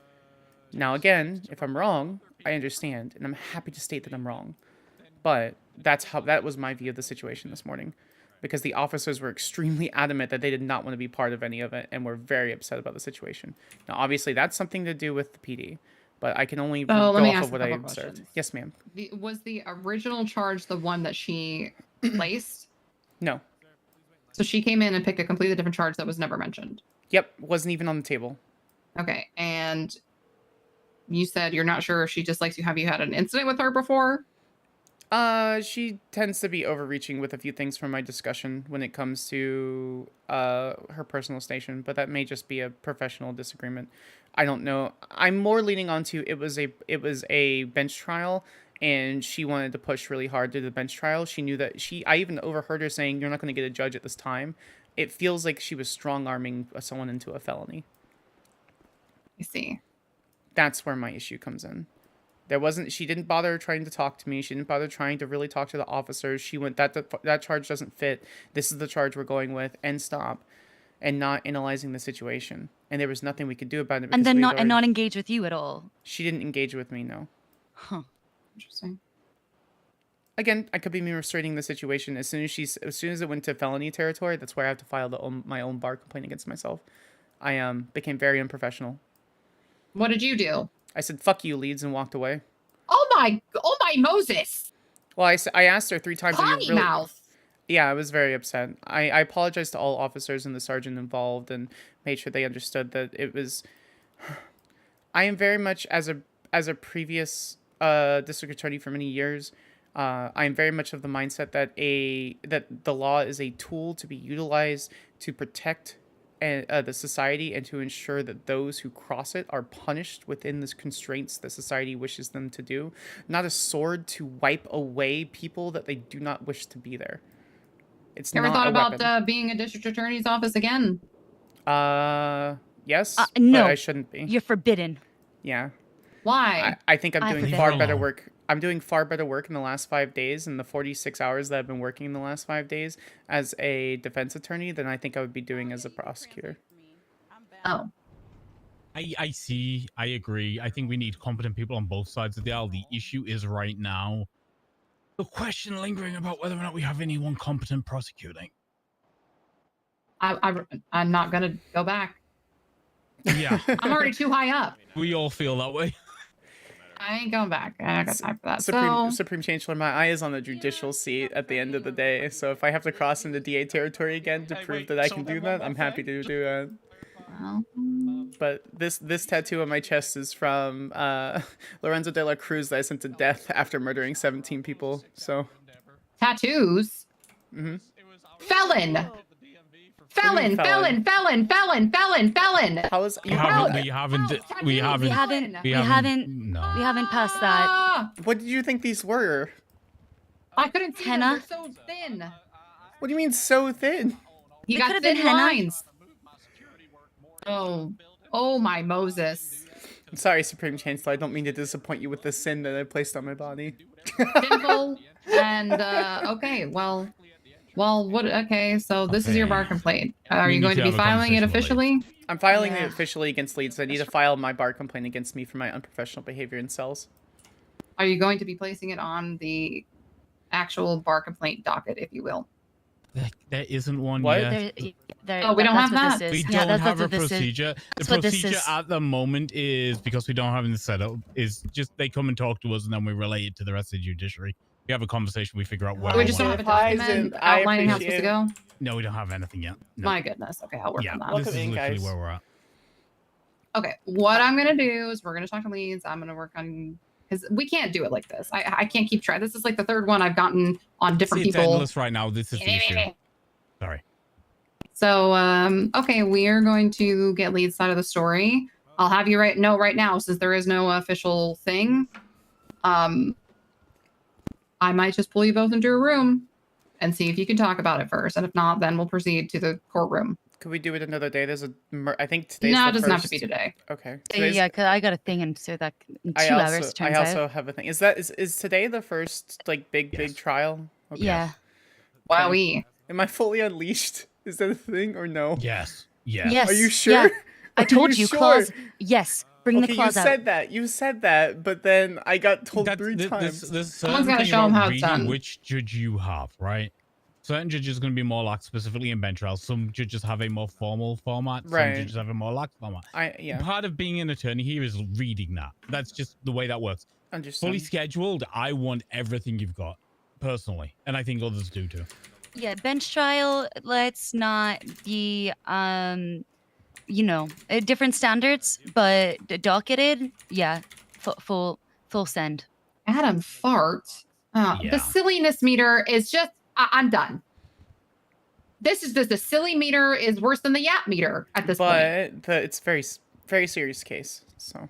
S4: Now, again, if I'm wrong, I understand, and I'm happy to state that I'm wrong. But that was my view of the situation this morning, because the officers were extremely adamant that they did not want to be part of any of it and were very upset about the situation. Now, obviously, that's something to do with the PD, but I can only go off of what I observed. Yes, ma'am.
S16: Was the original charge the one that she placed?
S4: No.
S16: So she came in and picked a completely different charge that was never mentioned.
S4: Yep, wasn't even on the table.
S16: Okay, and you said you're not sure if she dislikes you. Have you had an incident with her before?
S4: She tends to be overreaching with a few things from my discussion when it comes to her personal station, but that may just be a professional disagreement. I don't know. I'm more leaning on to it was a bench trial, and she wanted to push really hard through the bench trial. She knew that I even overheard her saying, "You're not going to get a judge at this time." It feels like she was strong-arming someone into a felony.
S16: I see.
S4: That's where my issue comes in. She didn't bother trying to talk to me. She didn't bother trying to really talk to the officers. She went, that charge doesn't fit. This is the charge we're going with, and stop. And not analyzing the situation. And there was nothing we could do about it.
S19: And then not engage with you at all.
S4: She didn't engage with me, no.
S19: Huh.
S16: Interesting.
S4: Again, I could be restraining the situation. As soon as it went to felony territory, that's where I have to file my own bar complaint against myself. I became very unprofessional.
S16: What did you do?
S4: I said, "Fuck you, Leeds," and walked away.
S16: Oh my Moses!
S4: Well, I asked her 3 times.
S16: Potty mouth.
S4: Yeah, I was very upset. I apologized to all officers and the sergeant involved and made sure they understood that it was... I am very much, as a previous district attorney for many years, I am very much of the mindset that the law is a tool to be utilized to protect the society and to ensure that those who cross it are punished within the constraints that society wishes them to do, not a sword to wipe away people that they do not wish to be there. It's
S16: Ever
S4: not
S16: thought
S4: a
S16: about
S4: weapon.
S16: being a district attorney's office again?
S4: Yes,
S19: no,
S4: but I shouldn't be.
S19: You're forbidden.
S4: Yeah.
S16: Why?
S4: I think I'm
S19: I
S4: doing
S19: forbid
S4: far
S19: it.
S4: better work. I'm doing far better work in the last 5 days and the 46 hours that I've been working in the last 5 days as a defense attorney than I think I would be doing as a prosecutor.
S16: Oh.
S17: I see. I agree. I think we need competent people on both sides of the aisle. The issue is right now the question lingering about whether or not we have anyone competent prosecuting.
S16: I'm not gonna go back.
S17: Yeah.
S16: I'm already too high up.
S17: We all feel that way.
S16: I ain't going back. I don't got time for that.
S4: Supreme Chancellor, my eye is on the judicial seat at the end of the day, so if I have to cross into DA territory again to prove that I can do that, I'm happy to do that. But this tattoo on my chest is from Lorenzo de la Cruz that I sent to death after murdering 17 people. So
S16: tattoos.
S4: Mm-hmm.
S16: Felon. Felon.
S4: How is
S17: we haven't
S19: passed that.
S4: What did you think these were?
S16: I couldn't see them.
S19: Henna?
S16: They're so thin.
S4: What do you mean so thin?
S16: You
S19: It
S16: got
S19: could've
S16: thin
S19: been henna.
S16: lines. Oh my Moses.
S4: I'm sorry, Supreme Chancellor. I don't mean to disappoint you with the sin that I placed on my body.
S16: Simple and okay. Well, what? Okay, so this is your bar complaint. Are you going to be filing it officially?
S4: I'm filing it officially against Leeds. I need to file my bar complaint against me for my unprofessional behavior in cells.
S16: Are you going to be placing it on the actual bar complaint docket, if you will?
S17: There isn't one
S4: What?
S17: yet.
S16: Oh, we don't have that?
S17: We don't have a procedure. The procedure at the moment is, because we don't have it set up, is just they come and talk to us and then we relay it to the rest of the judiciary. We have a conversation. We figure out where.
S16: We just don't have a document outlining how it's supposed to go.
S17: No, we don't have anything yet. No.
S16: My goodness. Okay, I'll work on that.
S17: This is literally where we're at.
S16: Okay, what I'm gonna do is we're gonna talk to leads. I'm gonna work on because we can't do it like this. I can't keep track. This is like the third one I've gotten on different
S17: It's
S16: people.
S17: endless right now. This is the issue. Sorry.
S16: So okay, we are going to get leads side of the story. I'll have you right now since there is no official thing. I might just pull you both into a room and see if you can talk about it first, and if not, then we'll proceed to the courtroom.
S4: Could we do it another day? There's I think today's
S16: No,
S4: the
S16: it doesn't have to
S4: first.
S16: be today.
S4: Okay.
S19: Yeah, because I got a thing in so that in 2 hours turns
S4: I also
S19: out.
S4: have a thing. Is today the first like big trial? Okay.
S19: Yeah.
S16: Wowee.
S4: Am I fully unleashed? Is that a thing or no?
S17: Yes.
S19: Yes.
S4: Are you sure?
S19: Yeah. I
S4: Are
S19: told you,
S4: sure?
S19: claws. Yes. Bring the
S4: Okay,
S19: claws
S4: you
S19: out.
S4: said that. You said that, but then I got told 3 times.
S17: There's
S16: Someone's
S17: certain
S16: gotta
S17: thing
S16: show 'em
S17: about
S16: how it's
S17: reading
S16: done.
S17: which judge you have, right? Certain judges are going to be more lax, specifically in bench trials. Some judges have a more formal format.
S4: Right.
S17: Some judges have a more lax format.
S4: Yeah.
S17: Part of being an attorney here is reading that. That's just the way that works.
S4: Understand.
S17: Fully scheduled, I want everything you've got, personally. And I think others do too.
S19: Yeah, bench trial. Let's not be different standards, but docketed. Yeah, full send.
S16: Adam fart. The silliness meter is just. I'm done. This is just the silly meter is worse than the yap meter at this point.
S4: But it's very serious case. So.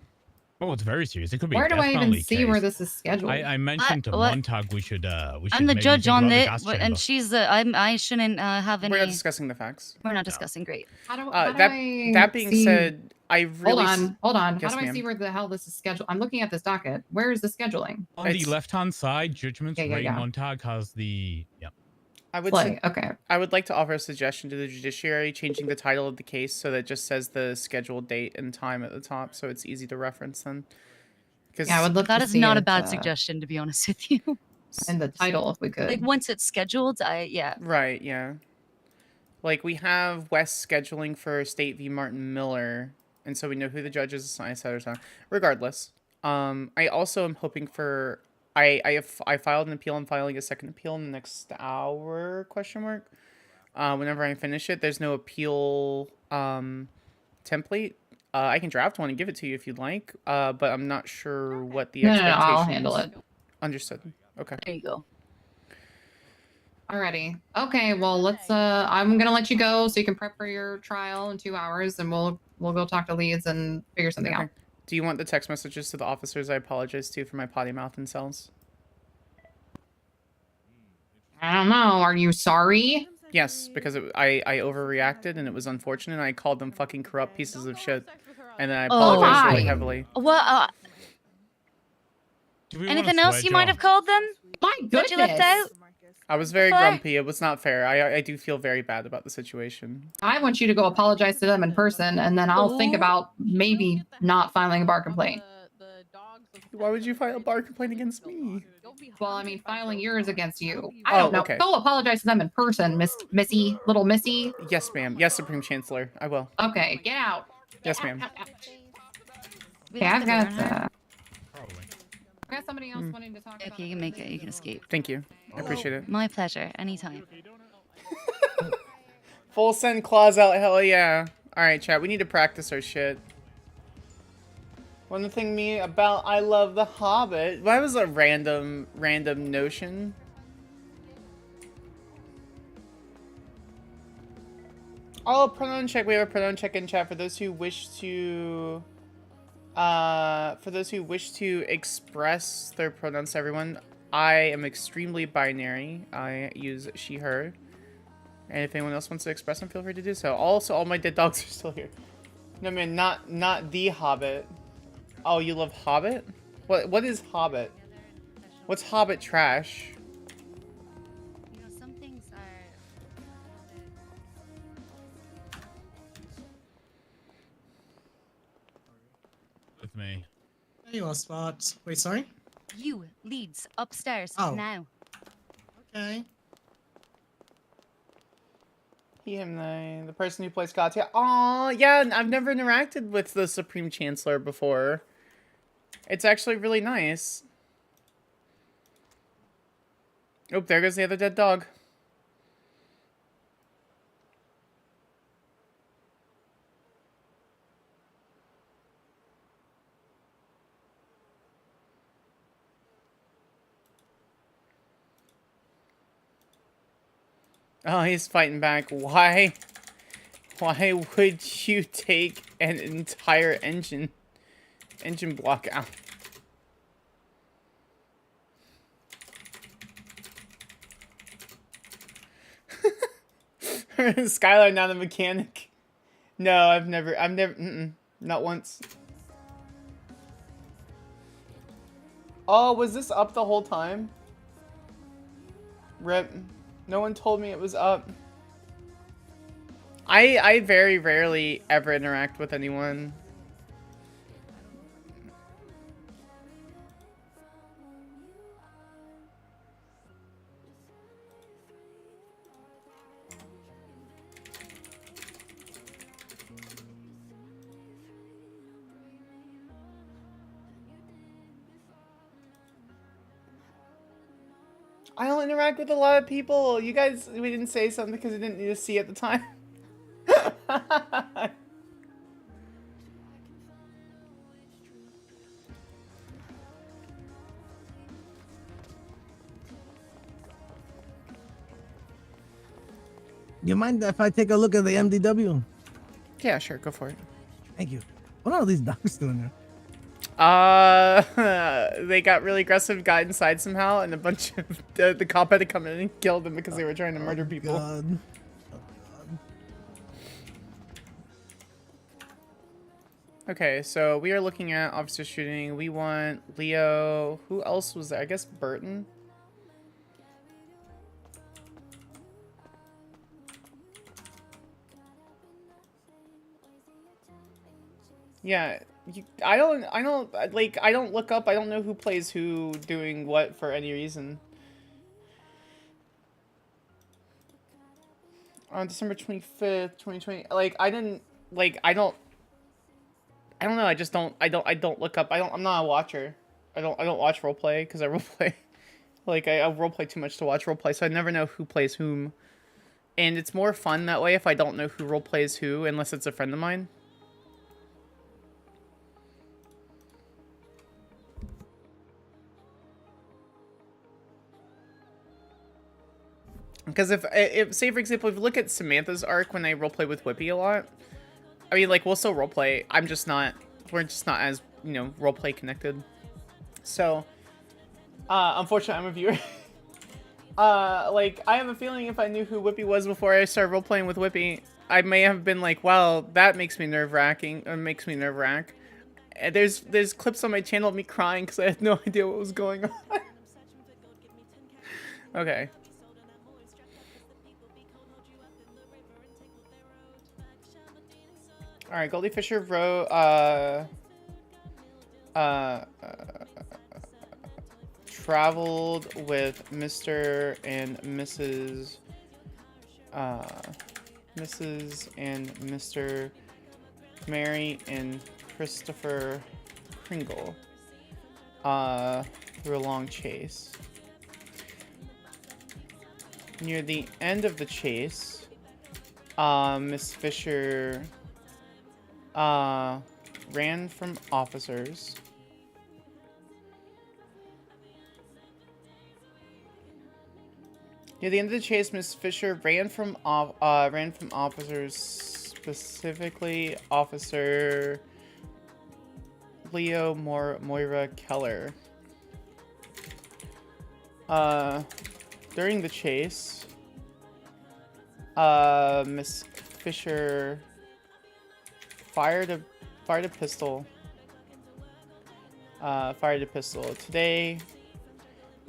S17: Oh, it's very serious. It could be.
S16: Where
S17: a
S16: do
S17: death
S16: I even
S17: penalty
S16: see
S17: case.
S16: where this is scheduled?
S17: I mentioned to Montag we should.
S19: I'm the
S17: maybe
S19: judge
S17: think
S19: on
S17: about the
S19: it,
S17: gas
S19: and
S17: chamber.
S19: she's. I shouldn't have any.
S4: We're not discussing the facts.
S19: We're not discussing. Great.
S16: How do
S4: That being
S16: see-
S4: said, I really
S16: Hold on.
S4: Yes,
S16: How do I
S4: ma'am.
S16: see where the hell this is scheduled? I'm looking at this docket. Where is the scheduling?
S17: On the left-hand side, judgments.
S16: Yeah,
S17: Ray
S16: yeah.
S17: Montag has the. Yeah.
S4: I would
S16: Play, okay.
S4: I would like to offer a suggestion to the judiciary, changing the title of the case so that it just says the scheduled date and time at the top, so it's easy to reference then.
S16: Yeah, I would love
S19: That
S16: to
S19: is
S16: see
S19: not a
S16: it,
S19: bad suggestion, to be honest with you.
S16: And the title, if we could.
S19: Like once it's scheduled, yeah.
S4: Right, yeah. Like we have West scheduling for State v. Martin Miller, and so we know who the judge is assigned, etc. Regardless, I also am hoping for. I filed an appeal. I'm filing a second appeal in the next hour? ? Whenever I finish it, there's no appeal template. I can draft one and give it to you if you'd like, but I'm not sure what the
S16: No,
S4: expectation
S16: I'll handle
S4: is.
S16: it.
S4: Understood. Okay.
S19: There you go.
S16: Alrighty. Okay, well let's I'm gonna let you go so you can prep for your trial in 2 hours and we'll go talk to leads and figure something out.
S4: Do you want the text messages to the officers I apologize to for my potty mouth in cells?
S16: I don't know. Are you sorry?
S4: Yes, because I overreacted and it was unfortunate. I called them fucking corrupt pieces of shit, and then I apologized really heavily.
S19: Well, anything else you might have called them?
S16: My
S19: That you left out?
S4: I was very
S19: Fuck.
S4: grumpy. It was not fair. I do feel very bad about the situation.
S16: I want you to go apologize to them in person and then I'll think about maybe not filing a bar complaint.
S4: Why would you file a bar complaint against me?
S16: Well, I mean, filing yours against you. I don't know.
S4: Okay.
S16: Go apologize to them in person, Missy, little Missy.
S4: Yes, ma'am. Yes, Supreme Chancellor. I will.
S16: Okay, get out.
S4: Yes, ma'am.
S16: Okay, I've got somebody else wanting to talk about
S19: Okay, you can make it. You can escape.
S4: Thank you. I appreciate it.
S19: My pleasure. Anytime.
S4: Full send claws out. Hell yeah. All right, chat. We need to practice our shit. One thing me about I love the Hobbit. That was a random notion. Oh, pronoun check. We have a pronoun check in chat for those who wish to express their pronouns to everyone. I am extremely binary. I use she, her. And if anyone else wants to express them, feel free to do so. Also, all my dead dogs are still here. No, man, not the Hobbit. Oh, you love Hobbit? What is Hobbit? What's Hobbit trash?
S19: You know, some things are.
S17: With me.
S20: There you are, Sparks. Wait, sorry?
S19: You leads upstairs
S20: Oh.
S19: now.
S20: Okay.
S4: He, him, they. The person who plays God's here. Aw, yeah, I've never interacted with the Supreme Chancellor before. It's actually really nice. Oh, there goes the other dead dog. Oh, he's fighting back. Why? Why would you take an entire engine block out? Skylar, now the mechanic. No, I've never, not once. Oh, was this up the whole time? Rip. No one told me it was up. I very rarely ever interact with anyone. I don't interact with a lot of people. You guys, we didn't say something because we didn't need to see at the time.
S14: You mind if I take a look at the MDW?
S4: Yeah, sure, go for it.
S14: Thank you. What are all these dogs doing there?
S4: They got really aggressive, got inside somehow, and a bunch of the cop had to come in and kill them because they were trying to murder people.
S14: God.
S4: Okay, so we are looking at officer shooting. We want Leo. Who else was there? I guess Burton. Yeah, I don't look up. I don't know who plays who doing what for any reason. On December 25th, 2020, I don't know. I just don't look up. I'm not a watcher. I don't watch roleplay because I roleplay. I roleplay too much to watch roleplay, so I never know who plays whom. And it's more fun that way if I don't know who roleplays who, unless it's a friend of mine. Because if say for example, if you look at Samantha's arc when I roleplay with Whippy a lot, I mean, we'll still roleplay. We're just not as, roleplay connected. So, unfortunately, I'm a viewer. I have a feeling if I knew who Whippy was before I started roleplaying with Whippy, I may have been like, well, that makes me nerve-wracking, or makes me nerve-wrack. There's clips on my channel of me crying because I had no idea what was going on. Okay. Alright, Goldie Fisher wrote, traveled with Mr. and Mrs. Mrs. and Mr. Mary and Christopher Kringle, through a long chase. Near the end of the chase, Miss Fisher ran from officers. Near the end of the chase, Miss Fisher ran from officers, specifically Officer Leo Moira Keller. During the chase, Miss Fisher fired a pistol. Today,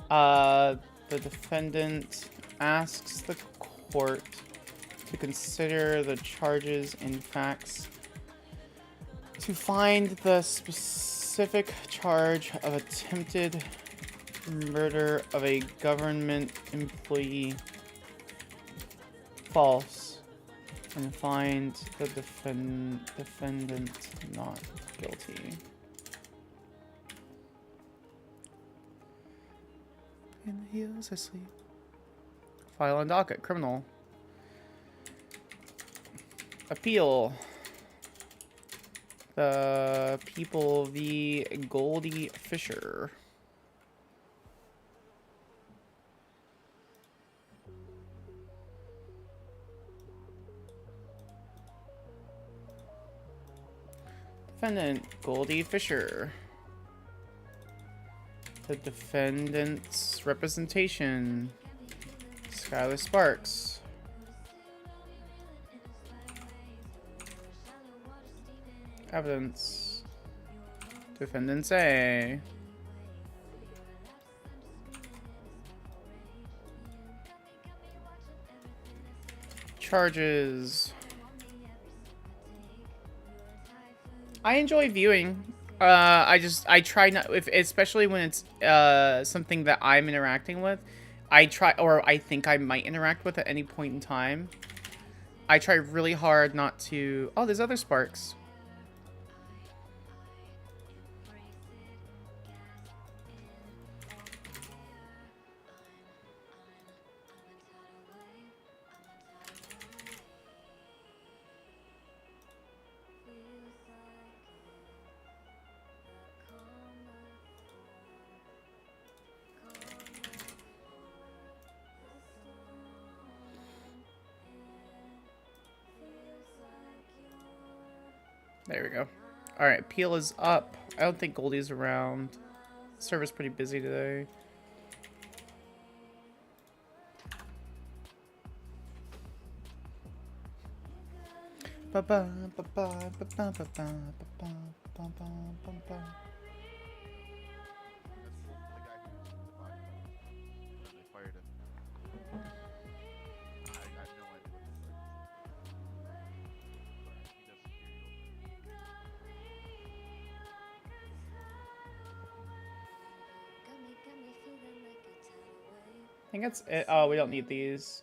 S4: the defendant asks the court to consider the charges and facts to find the specific charge of attempted murder of a government employee false, and find the defendant not guilty. And the heels asleep. File on docket. Criminal. Appeal. The People v. Goldie Fisher. Defendant Goldie Fisher. The defendant's representation. Skyler Sparks. Evidence. Defendants A. Charges. I enjoy viewing. I try not, especially when it's something that I'm interacting with. I try, or I think I might interact with at any point in time. I try really hard not to. Oh, there's other Sparks. There we go. Alright, Peel is up. I don't think Goldie's around. Server's pretty busy today. I think that's it. Oh, we don't need these.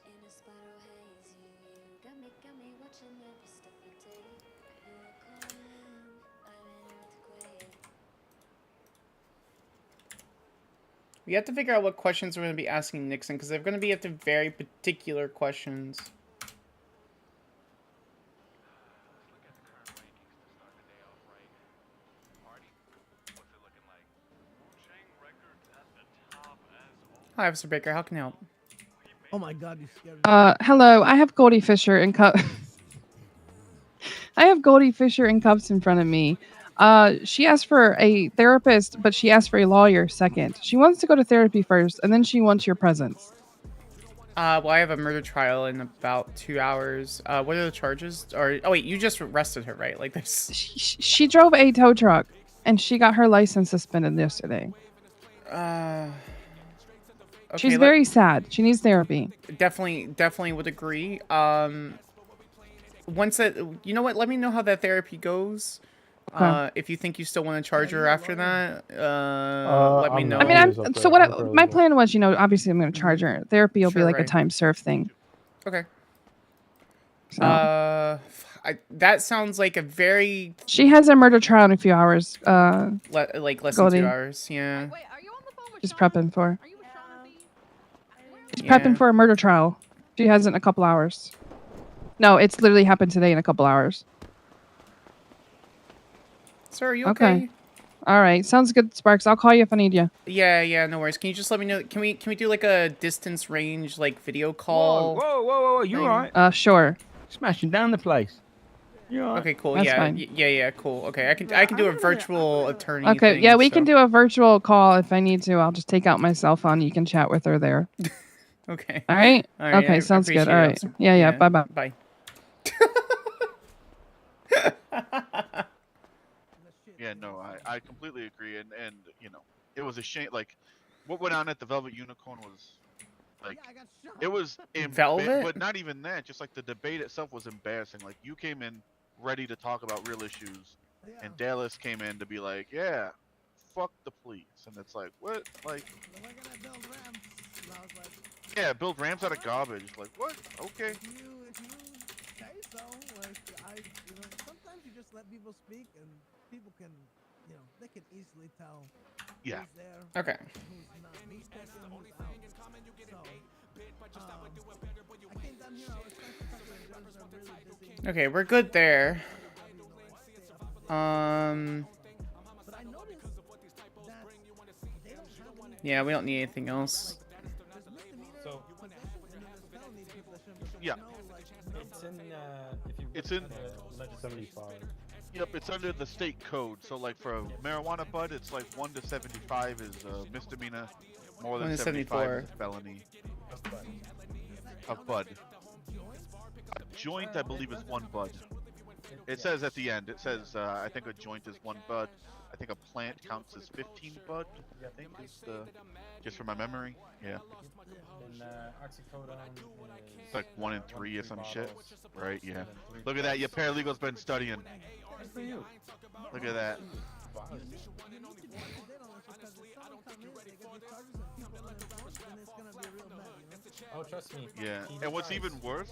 S4: We have to figure out what questions we're going to be asking Nixon, because they're going to be at the very particular questions. Hi, Officer Baker. How can I help?
S14: Oh my God, you scared me.
S21: Hello. I have Goldie Fisher in cups. I have Goldie Fisher in cups in front of me. She asked for a therapist, but she asked for a lawyer second. She wants to go to therapy first, and then she wants your presence.
S4: Well, I have a murder trial in about 2 hours. What are the charges? Or oh wait, you just arrested her, right? Like this.
S21: She drove a tow truck, and she got her license suspended yesterday.
S4: Okay,
S21: She's very sad. She needs therapy.
S4: Definitely would agree. Once that, you know what? Let me know how that therapy goes.
S21: Okay.
S4: If you think you still want to charge her after that, let me know.
S21: I mean, so what? My plan was, obviously I'm going to charge her. Therapy will be like a time served thing.
S4: Okay.
S21: So.
S4: That sounds like a very.
S21: She has a murder trial in a few hours.
S4: Like less than 2 hours. Yeah.
S21: She's prepping for. She's prepping for a murder trial. She has it in a couple hours. No, it's literally happened today in a couple hours.
S4: Sir, are you okay?
S21: All right. Sounds good, Sparks. I'll call you if I need you.
S4: Yeah, no worries. Can you just let me know? Can we do like a distance range like video call?
S22: Whoa, you alright?
S21: Sure.
S22: Smashing down the place. You alright?
S4: Okay, cool.
S21: That's
S4: Yeah,
S21: fine.
S4: Yeah, cool. Okay, I can do a virtual attorney.
S21: Okay,
S4: thing,
S21: yeah, we
S4: so.
S21: can do a virtual call if I need to. I'll just take out my cell phone. You can chat with her there.
S4: Okay.
S21: All right.
S4: All right,
S21: Okay,
S4: I
S21: sounds good.
S4: appreciate
S21: All
S4: it,
S21: right.
S4: officer.
S21: Yeah. Bye.
S4: Bye.
S18: Yeah, no, I completely agree, and it was a shame. Like, what went on at the Velvet Unicorn was, like, it was
S4: Velvet,
S18: but not even that. Just like the debate itself was embarrassing. Like, you came in ready to talk about real issues, and Dallas came in to be like, yeah, fuck the police, and it's like, what, like. Yeah, build ramps out of garbage. Like, what? Okay.
S14: If you say so, like sometimes you just let people speak, and people can, they can easily tell.
S18: Yeah.
S14: Who's there,
S4: Okay.
S14: who's not, who's taken, who's out. So I came down here, I was trying to talk to the judge, and I'm really busy.
S4: Okay, we're good there.
S14: But I noticed that they don't have any
S4: Yeah, we don't need anything else.
S14: misdemeanor possession and then there's felony possession, but
S6: Yeah.
S14: there's no,
S18: It's in 75. Yep, it's under the state code. So like for marijuana bud, it's like 1 to 75 is misdemeanor. More than 75 is a felony. Of bud. A joint, I believe, is 1 bud. It says at the end. It says I think a joint is 1 bud. I think a plant counts as 15 bud. I think is the just from my memory. Yeah. It's like 1 in 3 or some shit. Right? Yeah. Look at that. Your paralegal's been studying. Look at that.
S14: Oh, trust me.
S18: Yeah, and what's even worse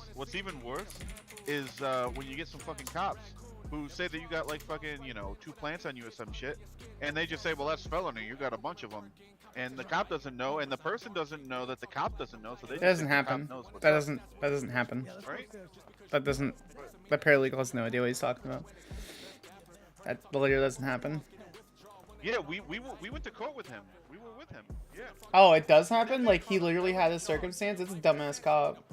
S18: is when you get some fucking cops who say that you got like fucking, 2 plants on you or some shit, and they just say, well, that's felony, you got a bunch of them, and the cop doesn't know, and the person doesn't know that the cop doesn't know, so they
S4: That
S18: just
S4: doesn't
S18: think the cop
S4: happen.
S18: knows what's
S4: That
S18: up.
S4: doesn't happen.
S18: Right?
S4: The paralegal has no idea what he's talking about. That literally doesn't happen.
S18: Yeah, we went to court with him. We were with him. Yeah.
S4: Oh, it does happen? Like, he literally had his circumstance? It's a dumbass cop.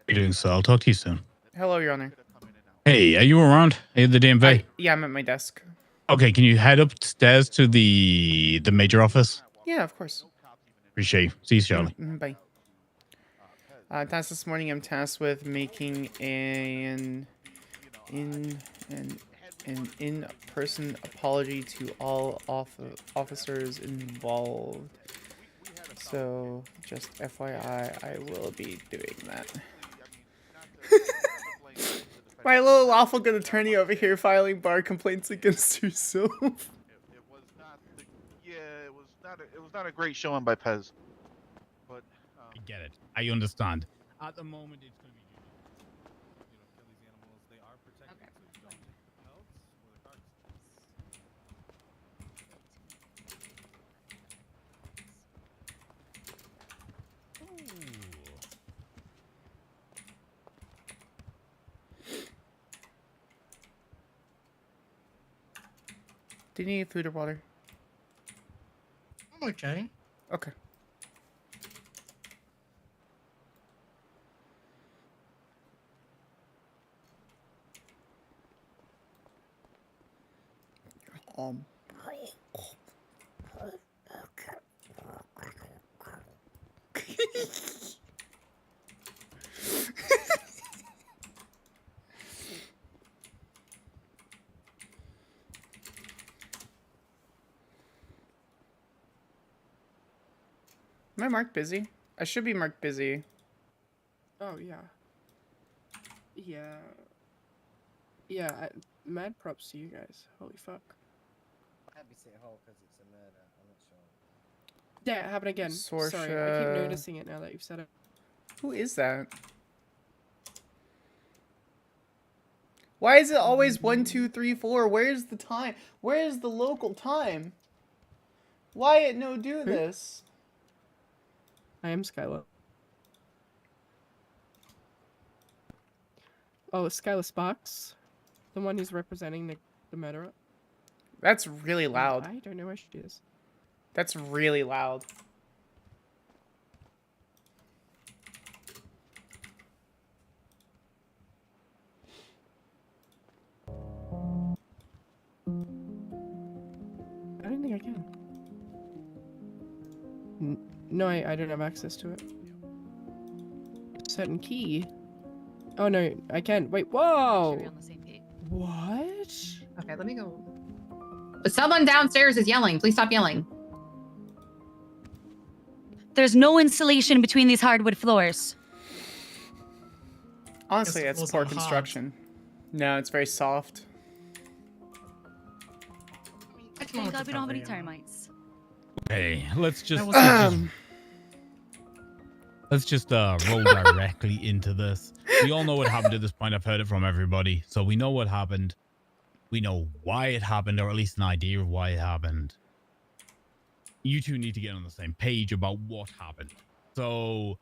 S17: How you doing, sir? I'll talk to you soon.
S4: Hello, Your Honor.
S17: Hey, are you around? Are you at the DMV?
S4: Yeah, I'm at my desk.
S17: Okay, can you head upstairs to the major office?
S4: Yeah, of course.
S17: Appreciate you. See you, Charlie.
S4: Bye. Tasked this morning, I'm tasked with making an in-person apology to all officers involved. So, just FYI, I will be doing that. My little lawful good attorney over here filing bar complaints against herself.
S18: It was not a great showing by Pez. But
S17: I get it. I understand. At the moment, it's going to be.
S4: Do you need food or water?
S20: I'm okay.
S4: Okay. Am I marked busy? I should be marked busy.
S2: Oh, yeah. Yeah, mad props to you guys. Holy fuck.
S5: Happy to say whole because it's a murder. I'm not sure.
S2: Yeah, it happened again. Sorry, I keep noticing it now that you've said it.
S4: Who is that? Why is it always 1, 2, 3, 4? Where's the time? Where's the local time? Why no do this?
S2: I am Skyler. Oh, Skyler Sparks? The one who's representing the murderer?
S4: That's really loud.
S2: I don't know where she is.
S4: That's really loud.
S2: I don't think I can. No, I don't have access to it. Certain key. Oh no, I can't. Wait, whoa!
S23: Sure, on the same page.
S2: What?
S23: Okay, let me go. Someone downstairs is yelling. Please stop yelling.
S19: There's no insulation between these hardwood floors.
S4: Honestly,
S20: Yes,
S4: it's
S20: those
S4: poor
S20: are hard.
S4: construction. No, it's very soft.
S19: Thank God we don't have any termites.
S17: Hey, let's just
S20: was-
S17: let's just roll directly into this. We all know what happened at this point. I've heard it from everybody, so we know what happened. We know why it happened, or at least an idea of why it happened. You two need to get on the same page about what happened. So,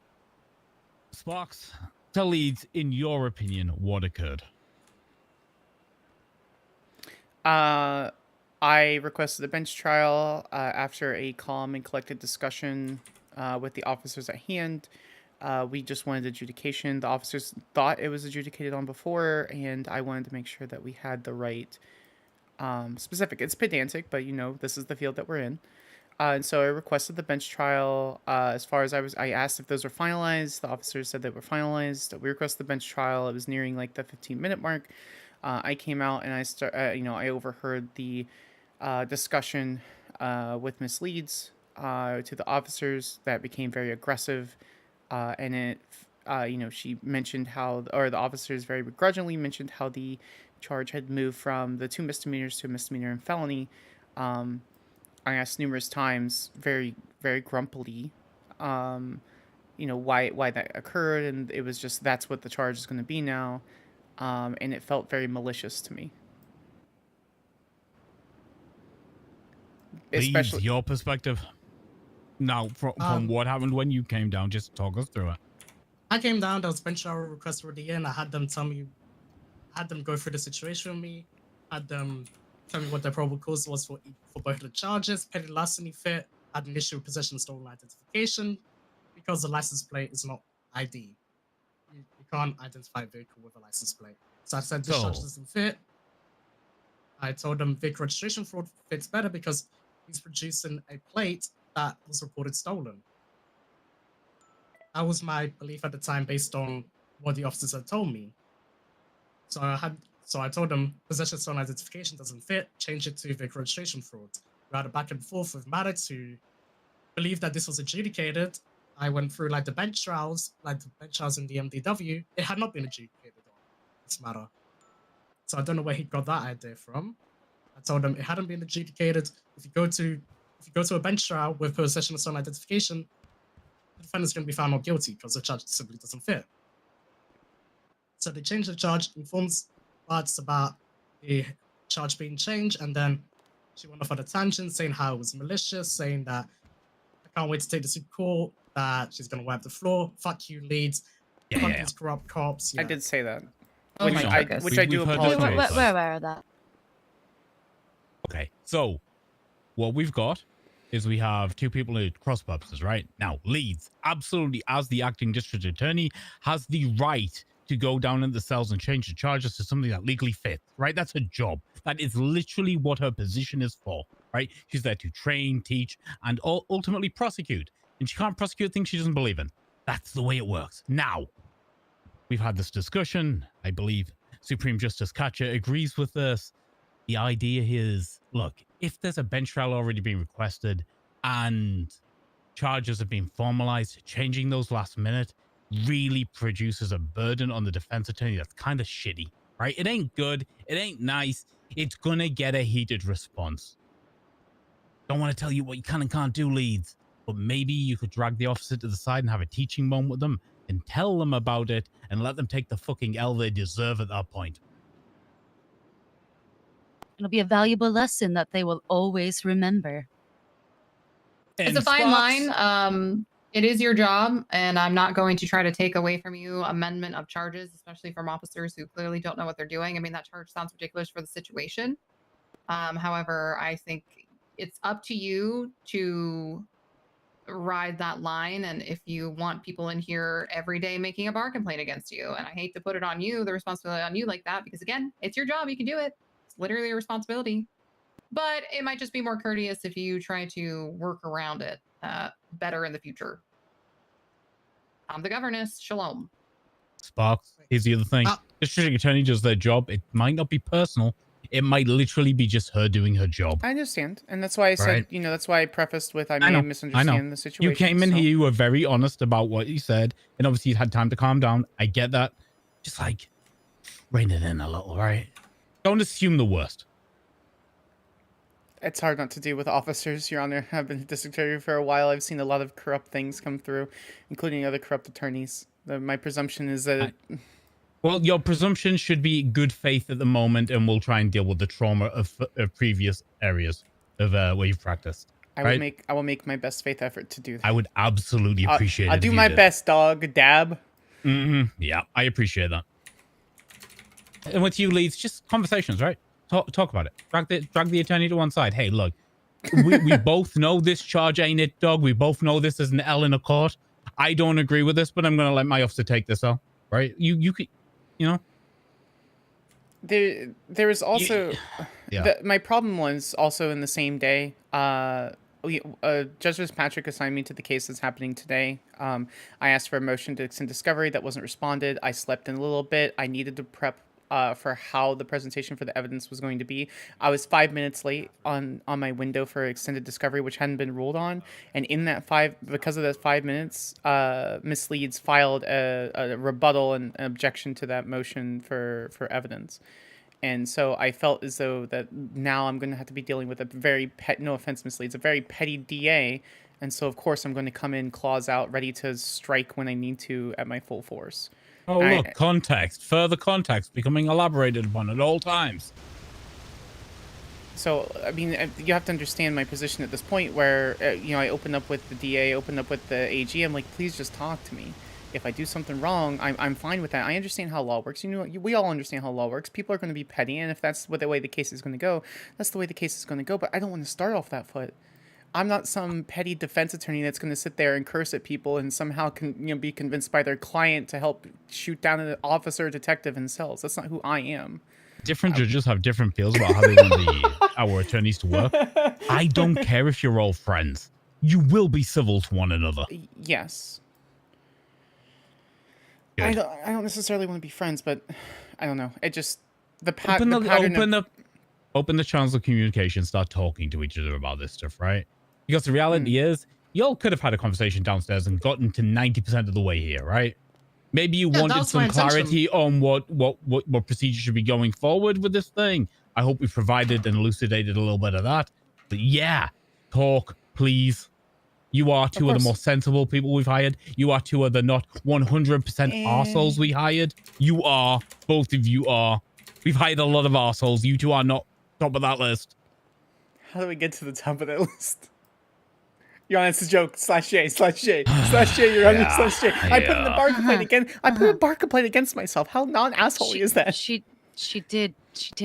S17: Sparks, tell Leeds, in your opinion, what occurred.
S4: I requested a bench trial after a calm and collected discussion with the officers at hand. We just wanted adjudication. The officers thought it was adjudicated on before, and I wanted to make sure that we had the right specific. It's pedantic, but this is the field that we're in. And so I requested the bench trial. As far as I asked if those were finalized. The officers said they were finalized. We requested the bench trial. It was nearing like the 15-minute mark. I came out and I overheard the discussion with Miss Leeds to the officers that became very aggressive, and it, she mentioned the officers very begrudgingly mentioned how the charge had moved from the 2 misdemeanors to a misdemeanor and felony. I asked numerous times, very, very grumpily, why that occurred, and it was just that's what the charge is going to be now, and it felt very malicious to me.
S17: Leeds, your perspective. Now, from what happened when you came down, just talk us through it.
S20: I came down, there was bench trial request already in. I had them go through the situation with me, had them tell me what their probable cause was for both of the charges, petty larceny fit, had an issue with possession of stolen identification, because the license plate is not ID. You can't identify a vehicle with a license plate. So I said this charge doesn't fit. I told them vehicle registration fraud fits better because he's producing a plate that was reported stolen. That was my belief at the time based on what the officers had told me. So I told them possession of stolen identification doesn't fit, change it to vehicle registration fraud. We had a back and forth with Maddox, who believed that this was adjudicated. I went through the bench trials in the MDW. It had not been adjudicated on this matter. So I don't know where he got that idea from. I told him it hadn't been adjudicated. If you go to a bench trial with possession of stolen identification, the defendant's going to be found not guilty because the charge simply doesn't fit. So they changed the charge, informs Bart's about the charge being changed, and then she went off on a tangent saying how it was malicious, saying that I can't wait to take this to court, that she's going to wipe the floor, fuck you, Leeds, fuck these corrupt cops.
S4: I did say that.
S20: Oh
S4: Which
S20: my
S4: I
S20: goodness.
S4: do apologize.
S19: We're aware of that.
S17: Okay, so what we've got is we have 2 people at cross purposes, right? Now, Leeds, absolutely, as the acting district attorney, has the right to go down in the cells and change the charges to something that legally fits, right? That's her job. That is literally what her position is for, right? She's there to train, teach, and ultimately prosecute. And she can't prosecute things she doesn't believe in. That's the way it works. Now, we've had this discussion. I believe Supreme Justice Katcha agrees with this. The idea is, look, if there's a bench trial already being requested and charges have been formalized, changing those last minute really produces a burden on the defense attorney that's kind of shitty, right? It ain't good. It ain't nice. It's going to get a heated response. Don't want to tell you what you can and can't do, Leeds, but maybe you could drag the officer to the side and have a teaching moment with them and tell them about it and let them take the fucking L they deserve at that point.
S19: It'll be a valuable lesson that they will always remember.
S16: It's a fine line. It is your job, and I'm not going to try to take away from you amendment of charges, especially from officers who clearly don't know what they're doing. I mean, that charge sounds ridiculous for the situation. However, I think it's up to you to ride that line, and if you want people in here every day making a bar complaint against you, and I hate to put it on you, the responsibility on you like that, because again, it's your job, you can do it. It's literally your responsibility. But it might just be more courteous if you try to work around it better in the future. I'm the governess. Shalom.
S17: Sparks, here's the other thing. District attorney does their job. It might not be personal. It might literally be just her doing her job.
S4: I understand. And that's why I said,
S17: Right.
S4: that's why I prefaced with I may misunderstand the situation.
S17: You came in
S4: so.
S17: here, you were very honest about what you said, and obviously you had time to calm down. I get that. Just rein it in a little, right? Don't assume the worst.
S4: It's hard not to deal with officers, Your Honor. I've been district attorney for a while. I've seen a lot of corrupt things come through, including other corrupt attorneys. My presumption is that...
S17: Well, your presumption should be good faith at the moment, and we'll try and deal with the trauma of previous areas of where you've practiced.
S4: I will make my best faith effort to do that.
S17: I would absolutely appreciate it.
S4: I'll do my best, dog. Dab.
S17: Yeah, I appreciate that. And with you, Leeds, just conversations, right? Talk about it. Drag the attorney to one side. Hey, look, we both know this charge ain't it, dog. We both know this is an L in a court. I don't agree with this, but I'm gonna let my officer take this L. Right? You could, you know.
S4: There is also my problem was also in the same day. Judge Fitzpatrick assigned me to the case that's happening today. I asked for a motion to extend discovery that wasn't responded. I slept in a little bit. I needed to prep for how the presentation for the evidence was going to be. I was 5 minutes late on my window for extended discovery, which hadn't been ruled on. And in that because of that 5 minutes, Ms. Leeds filed a rebuttal and an objection to that motion for evidence. And so I felt as though that now I'm going to have to be dealing with a very no offense, Ms. Leeds, a very petty DA. And so, of course, I'm going to come in claws out, ready to strike when I need to at my full force.
S17: Oh, look, further context becoming elaborated upon at all times.
S4: So, I mean, you have to understand my position at this point where, I open up with the DA, open up with the AG. I'm like, please just talk to me. If I do something wrong, I'm fine with that. I understand how law works. We all understand how law works. People are going to be petty, and if that's the way the case is going to go, that's the way the case is going to go. But I don't want to start off that foot. I'm not some petty defense attorney that's going to sit there and curse at people and somehow be convinced by their client to help shoot down an officer or detective in cells. That's not who I am.
S17: Different judges have different feels about how they want our attorneys to work. I don't care if you're all friends. You will be civil to one another.
S4: Yes. I don't necessarily want to be friends, but I don't know. It just
S17: open the channels of communication, start talking to each other about this stuff, right? Because the reality is, y'all could have had a conversation downstairs and gotten to 90% of the way here, right? Maybe you wanted some clarity on what procedure should be going forward with this thing. I hope we provided and elucidated a little bit of that. But yeah, talk, please. You are two of the most sensible people we've hired. You are two of the not 100% arseholes we hired. You are. Both of you are. We've hired a lot of arseholes. You two are not top of that list.
S4: How do we get to the top of that list? Your Honor, it's a joke. /J, Your Honor, /J. I put in a bar complaint again. I put a bar complaint against myself. How non-asshole is that?
S19: She did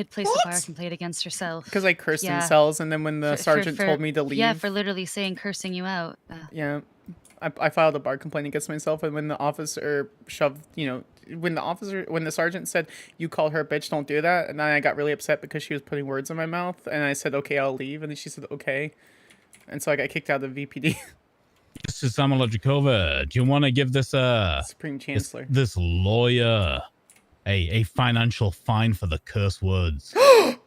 S19: place a bar complaint against herself.
S4: Because I cursed in cells, and then when the sergeant told me to leave.
S19: Yeah, for literally cursing you out.
S4: Yeah. I filed a bar complaint against myself, and when the officer shoved, when the sergeant said, "You called her a bitch, don't do that," and then I got really upset because she was putting words in my mouth, and I said, "Okay, I'll leave," and then she said, "Okay," and so I got kicked out of the VPD.
S17: Mr. Samalogikova, do you want to give this
S4: Supreme Chancellor,
S17: this lawyer, a financial fine for the curse words?
S4: No,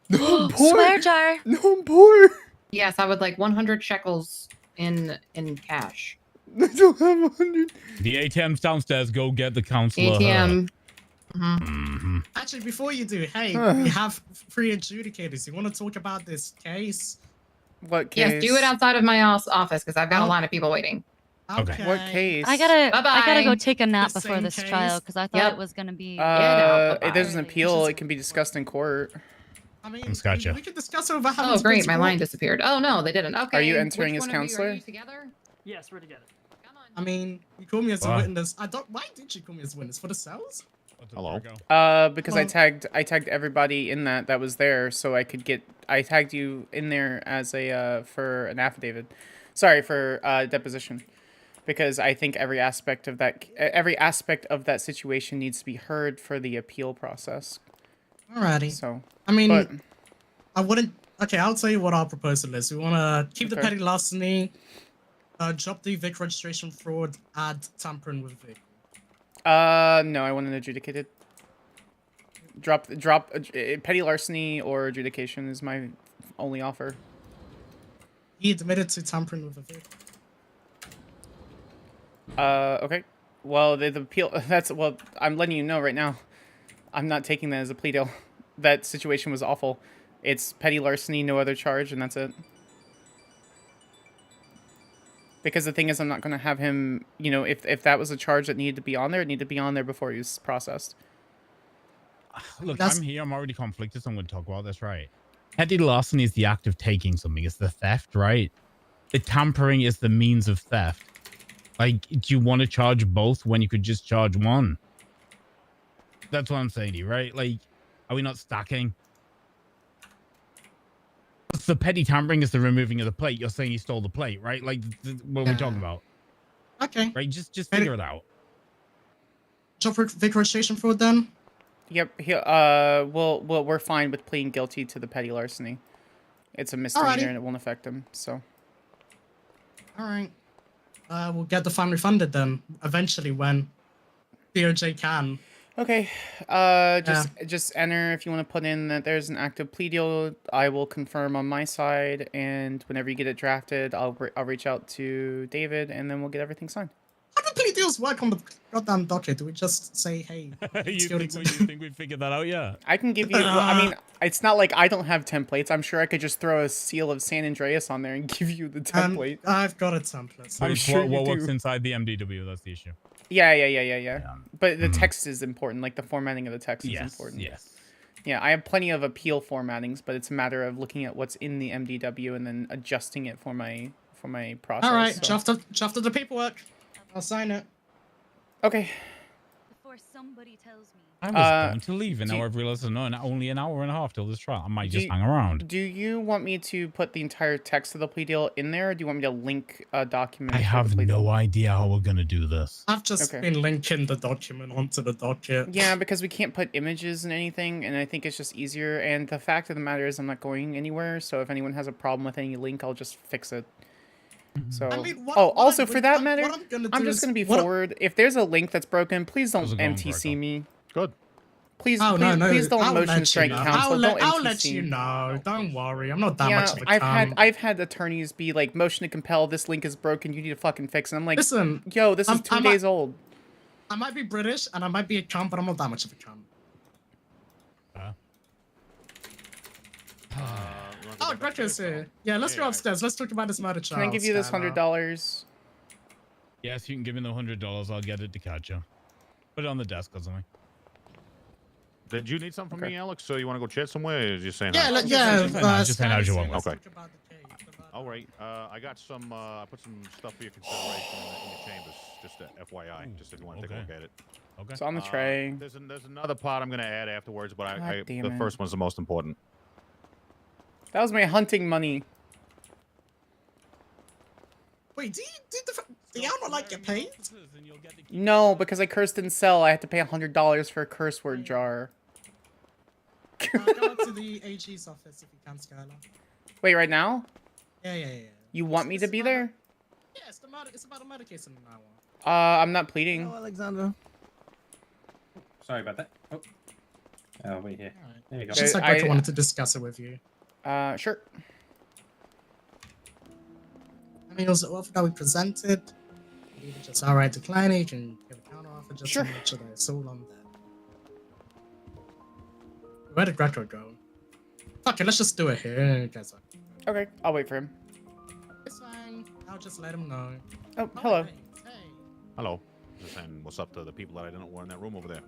S4: I'm poor.
S19: Swear jar.
S4: No, I'm poor.
S23: Yes, I would like 100 shekels in cash.
S4: I don't have 100.
S17: The ATM's downstairs. Go get the counselor.
S23: ATM.
S20: Actually, before you do, hey, we have 3 adjudicators. You want to talk about this case?
S4: What case?
S23: Yes, do it outside of my office because I've got a line of people waiting.
S4: Okay. What case?
S19: I gotta go take a nap
S20: The
S19: before
S20: same
S19: this
S20: case?
S19: trial because I thought it was gonna be.
S4: There's an appeal. It can be discussed in court.
S20: I mean,
S17: gotcha.
S20: we could discuss over how.
S23: Oh, great, my line disappeared. Oh no, they didn't. Okay.
S4: Are you entering
S23: which
S4: as
S23: one of you,
S4: counselor?
S23: Are you together?
S12: Yes, we're together.
S20: I mean, you call me as a
S17: Why?
S20: witness. Why did you call me as a witness for the cells?
S17: Hello.
S4: Because I tagged everybody in that was there, so I tagged you in there as for an affidavit. Sorry, for deposition. Because I think every aspect of that situation needs to be heard for the appeal process.
S20: Alrighty.
S4: So
S20: I mean, I wouldn't. Okay, I'll tell you what our proposal is. We want to keep the
S4: Okay.
S20: petty larceny, drop the Vic registration fraud, add tampering with Vic.
S4: No, I want an adjudicated. Drop petty larceny or adjudication is my only offer.
S20: He admitted to tampering with a Vic.
S4: Okay. Well, the appeal. I'm letting you know right now. I'm not taking that as a plea deal. That situation was awful. It's petty larceny, no other charge, and that's it. Because the thing is, I'm not going to have him, you know, if that was a charge that needed to be on there, it needed to be on there before he was processed.
S17: Look, I'm here. I'm already conflicted, so I'm going to talk about this, right? Petty larceny is the act of taking something. It's the theft, right? The tampering is the means of theft. Like, do you want to charge both when you could just charge one? That's what I'm saying to you, right? Like, are we not stacking? The petty tampering is the removing of the plate. You're saying he stole the plate, right? Like, what are we talking about?
S20: Okay.
S17: Right, just figure it out.
S20: Job for victimization fraud then?
S4: Yep. Well, we're fine with pleading guilty to the petty larceny. It's a misdemeanor
S20: Alrighty.
S4: and it won't affect him. So.
S20: All right. We'll get the fine refunded then, eventually when DOJ can.
S4: Okay. Just enter if you want to put in that there's an active plea deal. I will confirm on my side, and whenever you get it drafted, I'll reach out to David, and then we'll get everything signed.
S20: How do plea deals work on the goddamn docket? Do we just say, hey...
S17: you think we figured that out yet?
S4: I can give you... well, I mean, it's not like I don't have templates. I'm sure I could just throw a seal of San Andreas on there and give you the template.
S20: I've got a template.
S4: I'm sure
S17: what
S4: you
S17: works
S4: do.
S17: inside the MDW, that's the issue.
S4: Yeah. But the text is important. Like, the formatting of the text is important.
S17: Yes.
S4: Yeah, I have plenty of appeal formattings, but it's a matter of looking at what's in the MDW and then adjusting it for my process.
S20: All right,
S4: so.
S20: drafted the paperwork. I'll sign it.
S4: Okay.
S19: Before somebody tells me.
S17: I was going to leave, and now I've realized there's only an hour and a half till this trial. I might just hang around.
S4: Do you want me to put the entire text of the plea deal in there, or do you want me to link a document?
S17: I have no idea how we're going to do this.
S20: I've just been linking the document onto the docket.
S4: Yeah, because we can't put images in anything, and I think it's just easier. And the fact of the matter is I'm not going anywhere, so if anyone has a problem with any link, I'll just fix it. So,
S20: I mean,
S4: also for that matter,
S20: I'm
S4: I'm just going to be forward. If there's a link that's broken, please don't MTC me.
S10: Good.
S4: Please,
S20: Oh,
S4: please,
S20: no.
S4: please don't
S20: I'll
S4: motion
S20: let you
S4: strike
S20: know.
S4: counsel.
S20: I'll let you know. Don't worry. I'm not that much of a cunt.
S4: I've had attorneys be like, motion to compel, this link is broken, you need to fucking fix it. I'm like,
S20: Listen,
S4: yo, this is 2 days old.
S20: I might be British and I might be a cunt, but I'm not that much of a cunt. Oh, Greco's here. Yeah, let's go upstairs. Let's talk about this murder trial.
S4: Can I give you this $100?
S17: Yes, you can give me the $100. I'll get it to catch you. Put it on the desk or something.
S7: Did you need something from me, Alex? So you want to go chat somewhere? Or is you saying?
S20: Yeah,
S17: just saying how's your one.
S7: Okay. All right. I got some. I put some stuff for your consideration in the chambers. Just FYI, just if you want to take a look at it.
S17: Okay.
S4: It's on the tray.
S7: There's another part I'm gonna add afterwards, but
S4: God damn
S7: the
S4: it.
S7: first one's the most important.
S4: That was my hunting money.
S20: Wait, do y'all not like get paid?
S4: No, because I cursed in cell, I had to pay $100 for a curse word jar.
S20: Go to the AG's office if you can, Skyler.
S4: Wait, right now?
S20: Yeah.
S4: You want me to be there?
S20: Yeah, it's about a murder case in an hour.
S4: I'm not pleading.
S14: Hello, Alexander.
S8: Sorry about that. Oh, wait here. There you go.
S20: Just like I wanted to discuss it with you.
S4: Sure.
S20: I mean, it was the offer that we presented. You can just outright decline it. You can give a counter offer just to make sure that it's all on there. Where did Greco go? Fuck it, let's just do it here. Guys,
S4: Okay, I'll wait for him.
S20: it's fine. I'll just let him know.
S4: Oh, hello.
S7: Hello. Just saying what's up to the people that I didn't want in that room over there.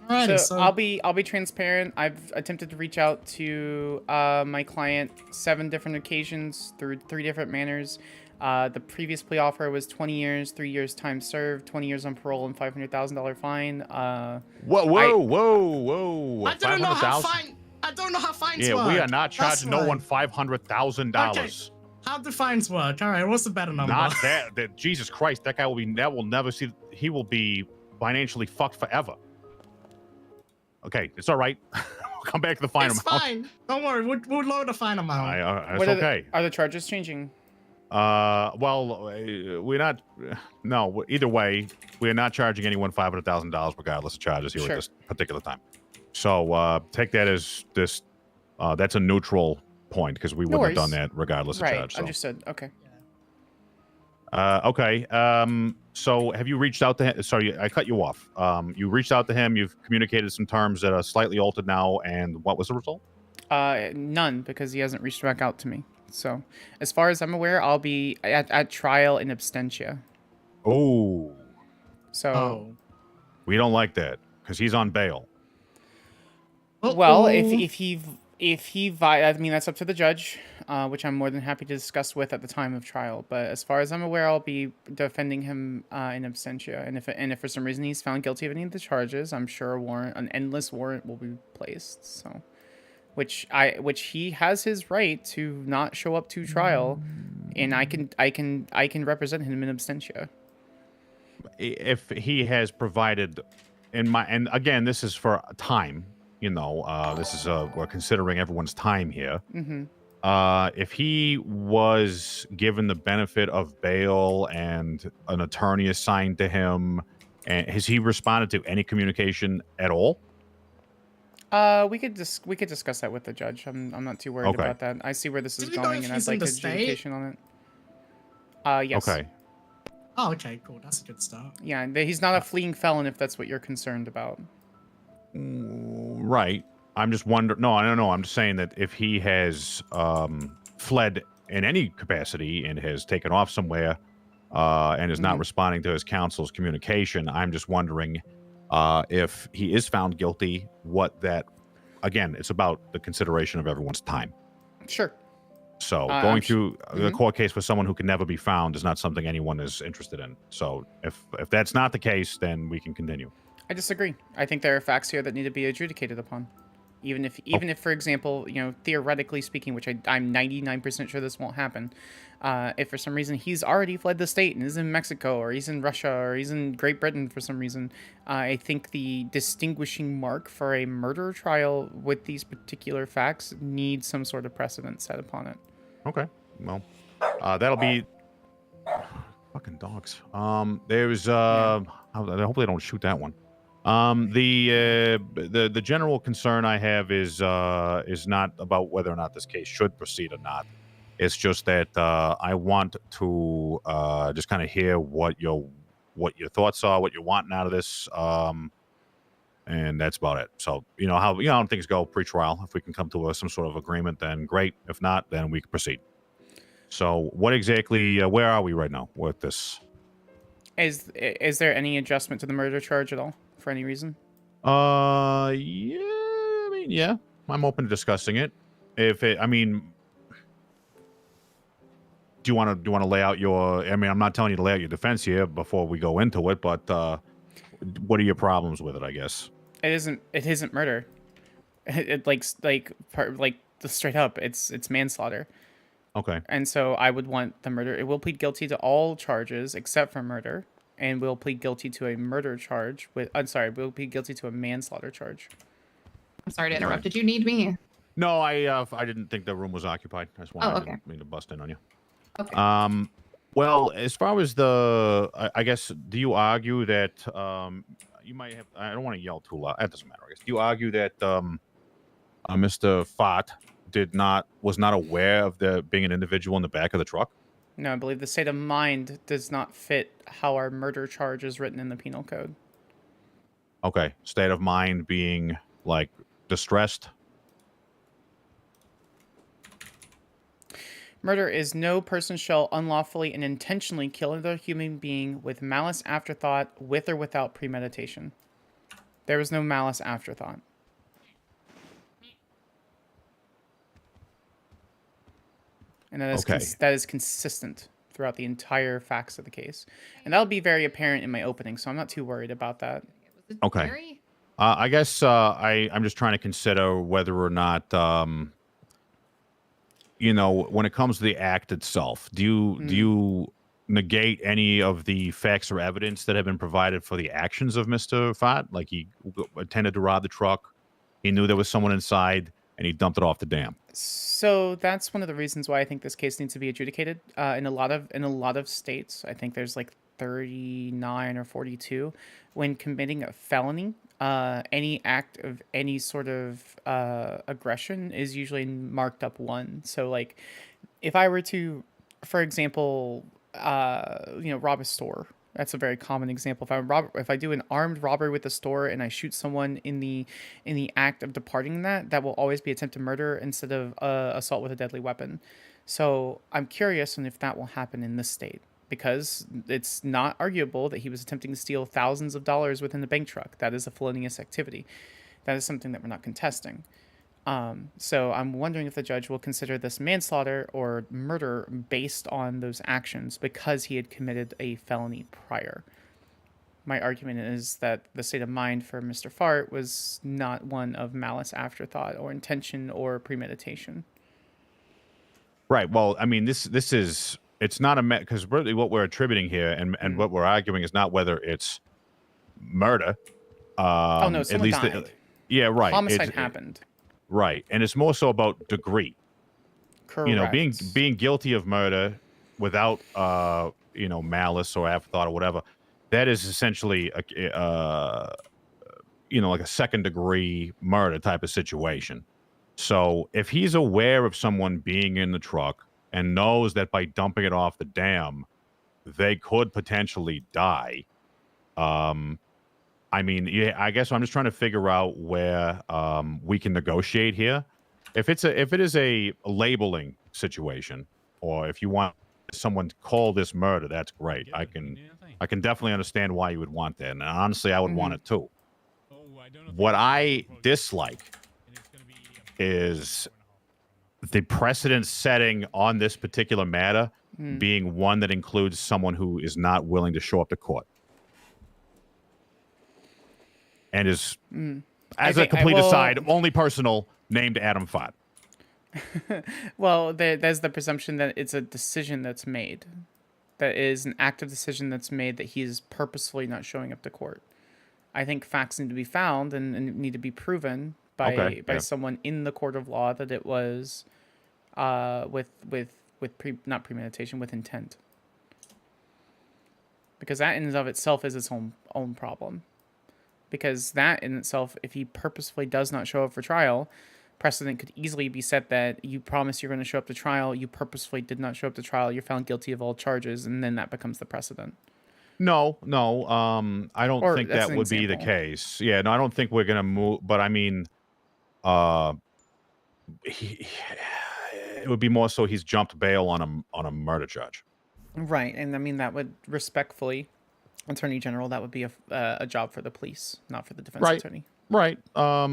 S20: Alrighty,
S4: So I'll be transparent. I've attempted to reach out to my client 7 different occasions through 3 different manners. The previous plea offer was 20 years, 3 years time served, 20 years on parole, and $500,000 fine.
S7: Whoa!
S20: I don't know how fines
S7: Yeah,
S20: work.
S7: we are not
S20: That's
S7: charging no
S20: right.
S7: one $500,000.
S20: Okay. How do fines work? All right, what's the better number?
S7: Not that. Jesus Christ, that guy will never see. He will be financially fucked forever. Okay, it's all right. We'll come back to the fine
S20: It's
S7: amount.
S20: fine. Don't worry. We'll lower the fine amount.
S7: It's okay.
S4: Are the charges changing?
S7: Well, we're not. No, either way, we are not charging anyone $500,000 regardless of charges here at this particular time. So take that as this. That's a neutral point because we wouldn't have done that regardless of charge. So.
S4: Understood. Okay.
S7: Okay. So have you reached out to him? Sorry, I cut you off. You reached out to him. You've communicated some terms that are slightly altered now. And what was the result?
S4: None, because he hasn't reached back out to me. So, as far as I'm aware, I'll be at trial in absentia.
S7: Oh.
S4: So.
S7: We don't like that because he's on bail.
S4: Well, if I mean, that's up to the judge, which I'm more than happy to discuss with at the time of trial. But as far as I'm aware, I'll be defending him in absentia. And if for some reason he's found guilty of any of the charges, I'm sure an endless warrant will be placed. So, which he has his right to not show up to trial, and I can represent him in absentia.
S7: If he has provided, and again, this is for time. This is we're considering everyone's time here.
S4: Mm-hmm.
S7: If he was given the benefit of bail and an attorney assigned to him, and has he responded to any communication at all?
S4: We could discuss that with the judge. I'm not too worried about that. I see where this is going, and I'd like adjudication on it. Yes.
S7: Okay.
S20: Oh, okay, cool. That's a good start.
S4: Yeah, he's not a fleeing felon if that's what you're concerned about.
S7: Right. I'm just wondering. No, I don't know. I'm just saying that if he has fled in any capacity and has taken off somewhere and is not responding to his counsel's communication, I'm just wondering if he is found guilty, what that, again, it's about the consideration of everyone's time.
S4: Sure.
S7: So going through the court case with someone who can never be found is not something anyone is interested in. So if that's not the case, then we can continue.
S4: I disagree. I think there are facts here that need to be adjudicated upon. Even if, for example, theoretically speaking, which I'm 99% sure this won't happen, if for some reason he's already fled the state and is in Mexico or he's in Russia or he's in Great Britain for some reason, I think the distinguishing mark for a murder trial with these particular facts needs some sort of precedent set upon it.
S7: Okay. Well, that'll be fucking dogs. There's hopefully I don't shoot that one. The general concern I have is not about whether or not this case should proceed or not. It's just that I want to just kind of hear what your thoughts are, what you're wanting out of this, and that's about it. So how things go pre-trial. If we can come to some sort of agreement, then great. If not, then we can proceed. So what exactly? Where are we right now with this?
S4: Is there any adjustment to the murder charge at all for any reason?
S7: Yeah. I'm open to discussing it. Do you want to lay out your? I mean, I'm not telling you to lay out your defense here before we go into it, but what are your problems with it? I guess
S4: it isn't murder. Straight up, it's manslaughter.
S7: Okay.
S4: And so I would want the murder. It will plead guilty to all charges except for murder, and will plead guilty to a murder charge we'll plead guilty to a manslaughter charge.
S16: I'm sorry to interrupt. Did you need me?
S7: No, I didn't think the room was occupied. I just wanted didn't mean to bust in on you.
S16: Okay.
S7: Well, as far as I guess, do you argue that you might have? I don't want to yell too loud. That doesn't matter. I guess. Do you argue that Mr. Fott was not aware of there being an individual in the back of the truck?
S4: No, I believe the state of mind does not fit how our murder charge is written in the penal code.
S7: Okay, state of mind being like distressed.
S4: Murder is no person shall unlawfully and intentionally kill another human being with malice aforethought, with or without premeditation. There was no malice aforethought. And that is consistent throughout the entire facts of the case. And that'll be very apparent in my opening, so I'm not too worried about that.
S7: Okay. I guess I'm just trying to consider whether or not, when it comes to the act itself, do you negate any of the facts or evidence that have been provided for the actions of Mr. Fott? Like he intended to rob the truck, he knew there was someone inside, and he dumped it off the dam.
S4: So that's one of the reasons why I think this case needs to be adjudicated. In a lot of states, I think there's like 39 or 42. When committing a felony, any act of any sort of aggression is usually marked up 1. So like, if I were to, for example, rob a store That's a very common example. If I do an armed robbery with a store and I shoot someone in the act of departing that will always be attempted murder instead of assault with a deadly weapon. So I'm curious on if that will happen in this state, because it's not arguable that he was attempting to steal thousands of dollars within the bank truck. That is a felonious activity. That is something that we're not contesting. So I'm wondering if the judge will consider this manslaughter or murder based on those actions because he had committed a felony prior. My argument is that the state of mind for Mr. Fart was not one of malice afterthought or intention or premeditation.
S7: Right. Well, I mean, this is, it's not a, because really what we're attributing here and what we're arguing is not whether it's murder.
S4: Oh, no, someone
S7: at least
S4: died.
S7: Yeah, right.
S4: Homicide happened.
S7: Right. And it's more so about degree.
S4: Correct.
S7: You know, being guilty of murder without, you know, malice or afterthought or whatever, that is essentially, you know, like a second degree murder type of situation. So if he's aware of someone being in the truck and knows that by dumping it off the dam, they could potentially die. I mean, yeah, I guess I'm just trying to figure out where we can negotiate here. If it is a labeling situation, or if you want someone to call this murder, that's great. I can definitely understand why you would want that, and honestly, I would want it too. What I dislike is the precedent setting on this particular matter being one that includes someone who is not willing to show up to court. And is, as a complete aside, only personal, named Adam Fott.
S4: Well, there's the presumption that it's a decision that's made. That is an active decision that's made that he is purposefully not showing up to court. I think facts need to be found and need to be proven by someone in the court of law that it was with not premeditation, with intent. Because that in and of itself is its own problem. Because that in itself, if he purposefully does not show up for trial, precedent could easily be set that you promise you're going to show up to trial, you purposefully did not show up to trial, you're found guilty of all charges, and then that becomes the precedent.
S7: No, I don't think that would be the case. Yeah, no, I don't think we're going to move, but I mean, it would be more so he's jumped bail on a murder charge.
S4: Right, and I mean, that would respectfully, Attorney General, that would be a job for the police, not for the defense attorney.
S7: Right. I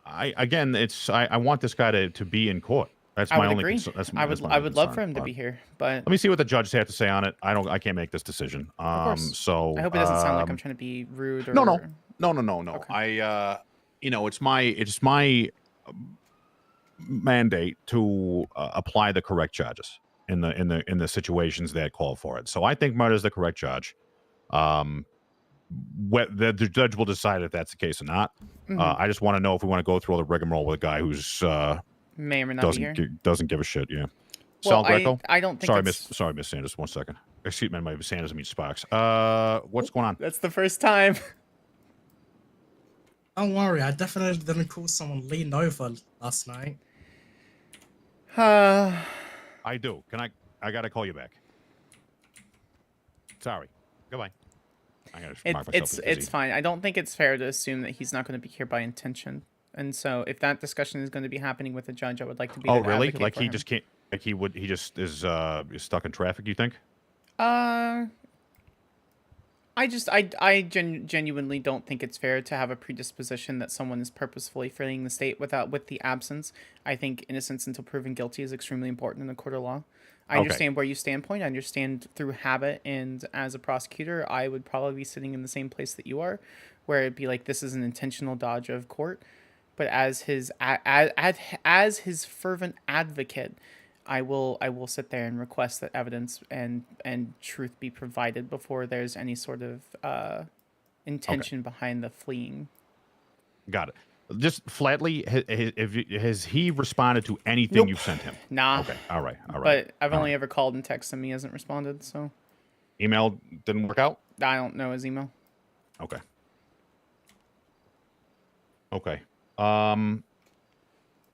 S7: want this guy to be in court. That's my only concern.
S4: I would love for him to be here, but
S7: let me see what the judges have to say on it. I can't make this decision.
S4: Of course.
S7: So
S4: I hope it doesn't sound like I'm trying to be rude or
S7: No.
S4: Okay.
S7: You know, it's my mandate to apply the correct charges in the situations that call for it. So I think murder is the correct charge. The judge will decide if that's the case or not. I just want to know if we want to go through all the rigmarole with a guy who's
S4: may or may not be here.
S7: Doesn't give a shit. Yeah.
S4: Well,
S7: Sal Greco?
S4: I don't think.
S7: Sorry, Miss Sanders. 1 second. Excuse me, Miss Sanders. I mean Sparks. What's going on?
S4: That's the first time.
S20: Don't worry, I definitely didn't call someone leaned over last night.
S7: I do. I gotta call you back. Sorry. Goodbye. I gotta mark myself as busy.
S4: It's fine. I don't think it's fair to assume that he's not going to be here by intention. And so, if that discussion is going to be happening with the judge, I would like to be.
S7: Oh, really? Like
S4: he
S7: just can't. Like he just is stuck in traffic. You think?
S4: I genuinely don't think it's fair to have a predisposition that someone is purposefully fleeing the state with the absence. I think innocence until proven guilty is extremely important in the court of law. I understand where you standpoint. I understand through habit, and as a prosecutor, I would probably be sitting in the same place that you are, where it'd be like this is an intentional dodge of court. But as his fervent advocate, I will sit there and request that evidence and truth be provided before there's any sort of intention behind the fleeing.
S7: Got it. Just flatly, has he responded to anything you've sent him?
S4: Nah.
S7: Okay. All right.
S4: But I've only ever called and texted him. He hasn't responded. So.
S7: Email didn't work out?
S4: I don't know his email.
S7: Okay.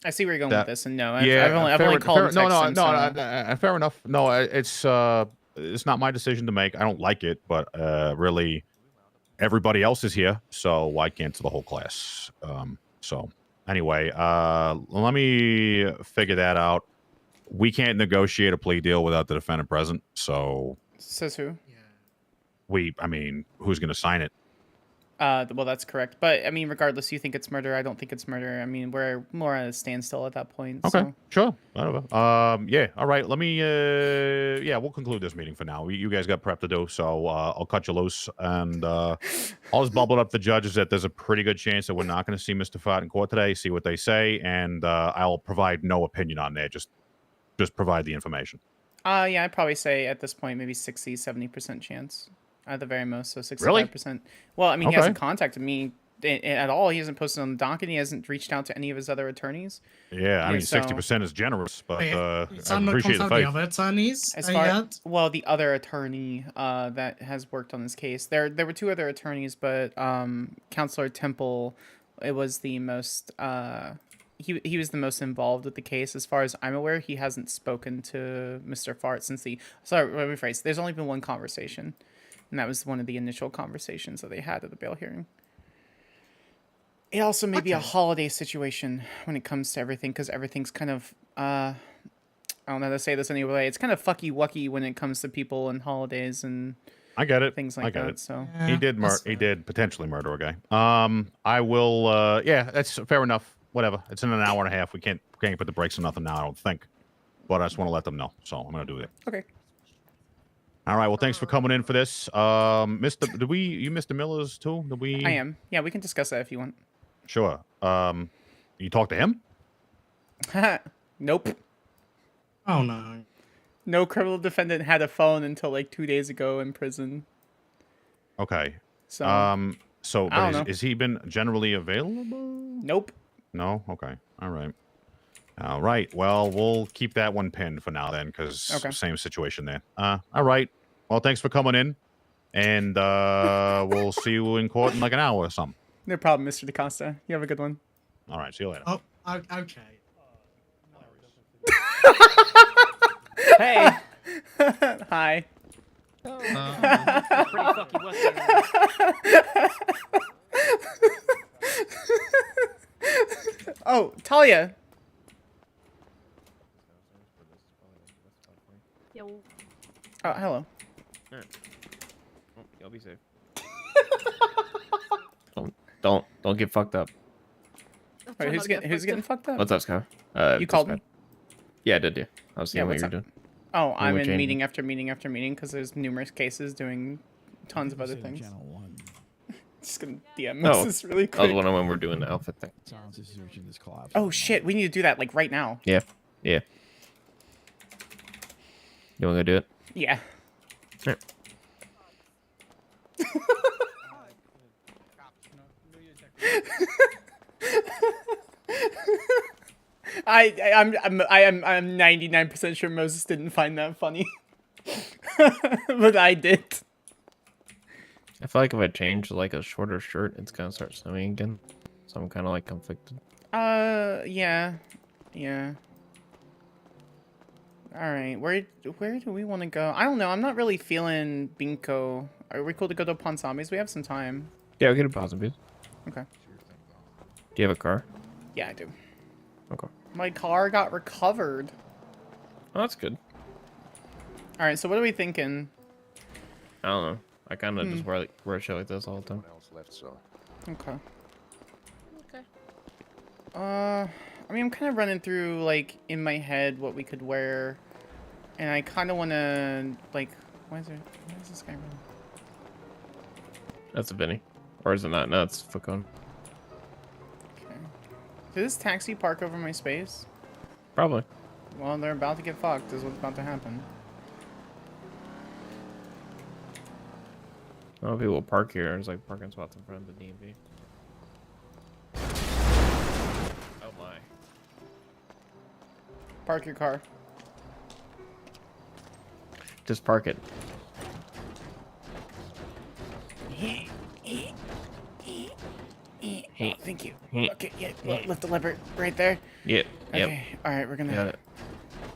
S7: I
S4: see where you're going with this, and no, I've only called and texted him.
S7: No, fair enough. No, it's it's not my decision to make. I don't like it, but really, everybody else is here, so why cancel the whole class? So anyway, let me figure that out. We can't negotiate a plea deal without the defendant present, so
S4: Says who?
S7: I mean, who's going to sign it?
S4: Well, that's correct. But I mean, regardless, you think it's murder. I don't think it's murder. I mean, we're more at a standstill at that point.
S7: Okay,
S4: So.
S7: sure. Whatever. Yeah. All right. Let me. Yeah, we'll conclude this meeting for now. You guys got prep to do, so I'll cut you loose, and I'll just bubble up the judges that there's a pretty good chance that we're not going to see Mr. Fott in court today. See what they say, and I'll provide no opinion on that. Just provide the information.
S4: Yeah, I'd probably say at this point maybe 60-70% chance at the very most. So 65%.
S7: Really?
S4: Well, I mean, he
S7: Okay.
S4: hasn't contacted me at all. He hasn't posted on the docket. He hasn't reached out to any of his other attorneys.
S7: Yeah, I mean,
S4: so-
S7: 60% is generous, but
S20: Wait,
S7: I
S20: it's not
S7: appreciate the
S20: contact the
S7: faith.
S20: other attorneys
S4: As
S20: yet?
S4: far well, the other attorney that has worked on this case, there were two other attorneys, but Counselor Temple, it was the most he was the most involved with the case. As far as I'm aware, he hasn't spoken to Mr. Fart since sorry, let me rephrase. There's only been one conversation, and that was one of the initial conversations that they had at the bail hearing. It also may be a holiday situation when it comes to everything, because everything's kind of I don't know how to say this anyway. It's kind of fucky-wucky when it comes to people and holidays and
S7: I get it.
S4: things like
S7: I get
S4: that.
S7: it.
S4: So
S7: he did potentially murder a guy. I will. Yeah, that's fair enough. Whatever. It's in an hour and a half. We can't put the brakes on nothing now. I don't think. But I just want to let them know. So I'm gonna do that.
S4: Okay.
S7: All right. Well, thanks for coming in for this. Mr. You Mr. Miller's too? Did we?
S4: I am. Yeah, we can discuss that if you want.
S7: Sure. You talked to him?
S4: Nope.
S20: Oh no.
S4: No criminal defendant had a phone until like 2 days ago in prison.
S7: Okay.
S4: So.
S7: So,
S4: I don't
S7: but
S4: know.
S7: is he been generally available?
S4: Nope.
S7: No. Okay. All right. All right. Well, we'll keep that one pinned for now then, because
S4: Okay.
S7: same situation there. All right. Well, thanks for coming in, and we'll see you in court in like an hour or something.
S4: No problem, Mr. DaCosta. You have a good one.
S7: All right. See you later.
S20: Oh, okay.
S4: Hey. Hi. Oh, Talia.
S1: Yo.
S4: Oh, hello.
S9: Y'all be safe. Don't get fucked up.
S4: Wait, who's getting fucked up?
S9: What's up, Sky?
S4: You called me?
S9: Yeah, I did. Yeah, I was seeing
S4: Yeah,
S9: what
S4: what's
S9: you were
S4: up?
S9: doing.
S4: Oh,
S9: When
S4: I'm
S9: we're
S4: in
S9: changing.
S4: meeting after meeting after meeting because there's numerous cases doing tons of other things. Just gonna DM
S9: No,
S4: this really
S9: I was
S4: quick.
S9: wondering when we're doing the outfit thing.
S4: Oh shit, we need to do that like right now.
S9: Yeah, yeah. You want to go do it?
S4: Yeah.
S9: Sure.
S4: I'm 99% sure Moses didn't find that funny, but I did.
S9: I feel like if I change to like a shorter shirt, it's gonna start snowing again. So I'm kind of like conflicted.
S4: Yeah. All right, where do we want to go? I don't know. I'm not really feeling Binko. Are we cool to go to Ponsamis? We have some time.
S9: Yeah, I'll get a pause, please.
S4: Okay.
S9: Do you have a car?
S4: Yeah, I do.
S9: Okay.
S4: My car got recovered.
S9: Oh, that's good.
S4: All right, so what are we thinking?
S9: I don't know. I kind of just wear shit like this all the time.
S10: Left, so.
S4: Okay.
S1: Okay.
S4: I mean, I'm kind of running through, like, in my head what we could wear. And I kind of want to, like, why is this guy running?
S9: That's a Vinny. Or is it not? No, it's Facone.
S4: Okay. Did this taxi park over my space?
S9: Probably.
S4: Well, they're about to get fucked is what's about to happen.
S9: Oh, people will park here. There's like parking spots in front of the DMV. Oh my.
S4: Park your car.
S9: Just park it.
S4: Oh, thank you. Okay, yeah, lift the lever right there.
S9: Yeah. Yep.
S4: Okay, all right, we're gonna.
S9: Got it.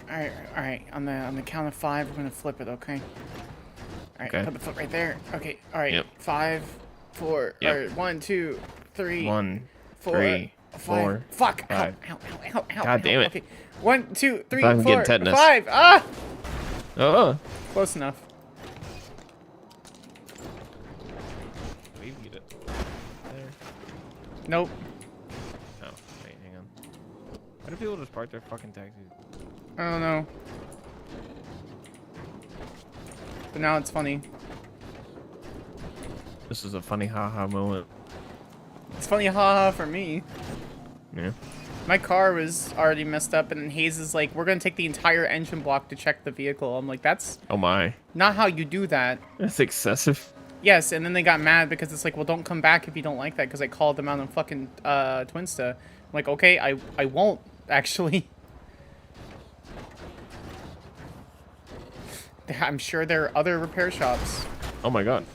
S4: All right. On the count of 5, we're gonna flip it. Okay. All right.
S9: Okay.
S4: Put the foot right there. Okay. All right.
S9: Yep.
S4: 5, 4.
S9: Yep.
S4: Or 1, 2, 3.
S9: 1,
S4: 4,
S9: 3,
S4: 5.
S9: 4.
S4: Fuck.
S9: 5.
S4: Ow.
S9: God damn it.
S4: Okay. 1, 2, 3,
S9: I'm getting
S4: 4,
S9: tetanus.
S4: 5. Ah.
S9: Oh.
S4: Close enough.
S9: We beat it. There.
S4: Nope.
S9: Oh, wait, hang on. Why do people just park their fucking taxis?
S4: I don't know. But now it's funny.
S9: This is a funny haha moment.
S4: It's funny, haha, for me.
S9: Yeah.
S4: My car was already messed up, and then Hayes is like, we're going to take the entire engine block to check the vehicle. I'm like, that's
S9: Oh my.
S4: not how you do that.
S9: That's excessive.
S4: Yes, and then they got mad because it's like, well, don't come back if you don't like that, because I called them out on fucking Twinsta. I'm like, okay, I won't, actually. I'm sure there are other repair shops.
S9: Oh my god.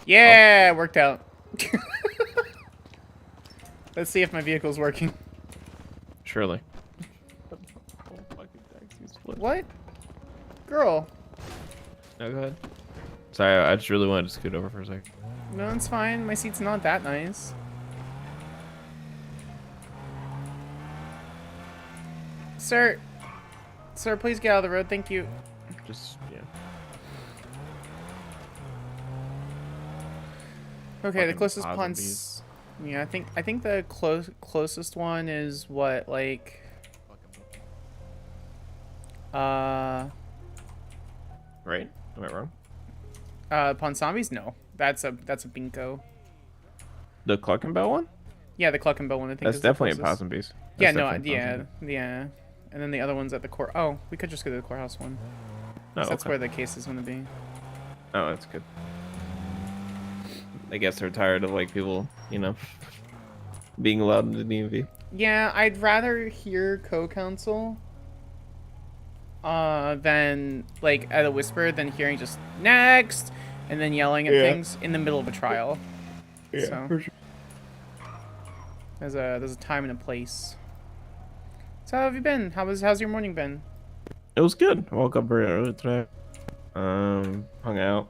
S4: Yeah, worked out. Let's see if my vehicle's working.
S9: Surely.
S4: What? Girl.
S9: No, go ahead. Sorry, I just really wanted to scoot over for a second.
S4: No, it's fine. My seat's not that nice. Sir. Sir, please get out of the road. Thank you.
S9: Just, yeah.
S4: Okay, the
S9: Fucking
S4: closest
S9: Pazza
S4: punts.
S9: bees.
S4: Yeah, I think the closest one is what, like
S9: Right? Am I wrong?
S4: Ponsamis? No. That's a Binko.
S9: The Cluckenbell one?
S4: Yeah, the Cluckenbell one, I think.
S9: That's
S4: is the
S9: definitely a
S4: closest.
S9: Possum Beast.
S4: Yeah,
S9: That's
S4: no,
S9: definitely a Possum
S4: yeah. And then the other one's at the court. Oh, we could just go to the courthouse one.
S9: Oh,
S4: So that's
S9: okay.
S4: where the case is going to be.
S9: Oh, that's good. I guess they're tired of like people, you know, being allowed into DMV.
S4: Yeah, I'd rather hear co-counsel than like at a whisper than hearing just next and then yelling at things in the middle of a trial.
S9: Yeah,
S4: so,
S9: for sure.
S4: There's a time and a place. So how have you been? How's your morning been?
S9: It was good. I woke up very early today. Hung out,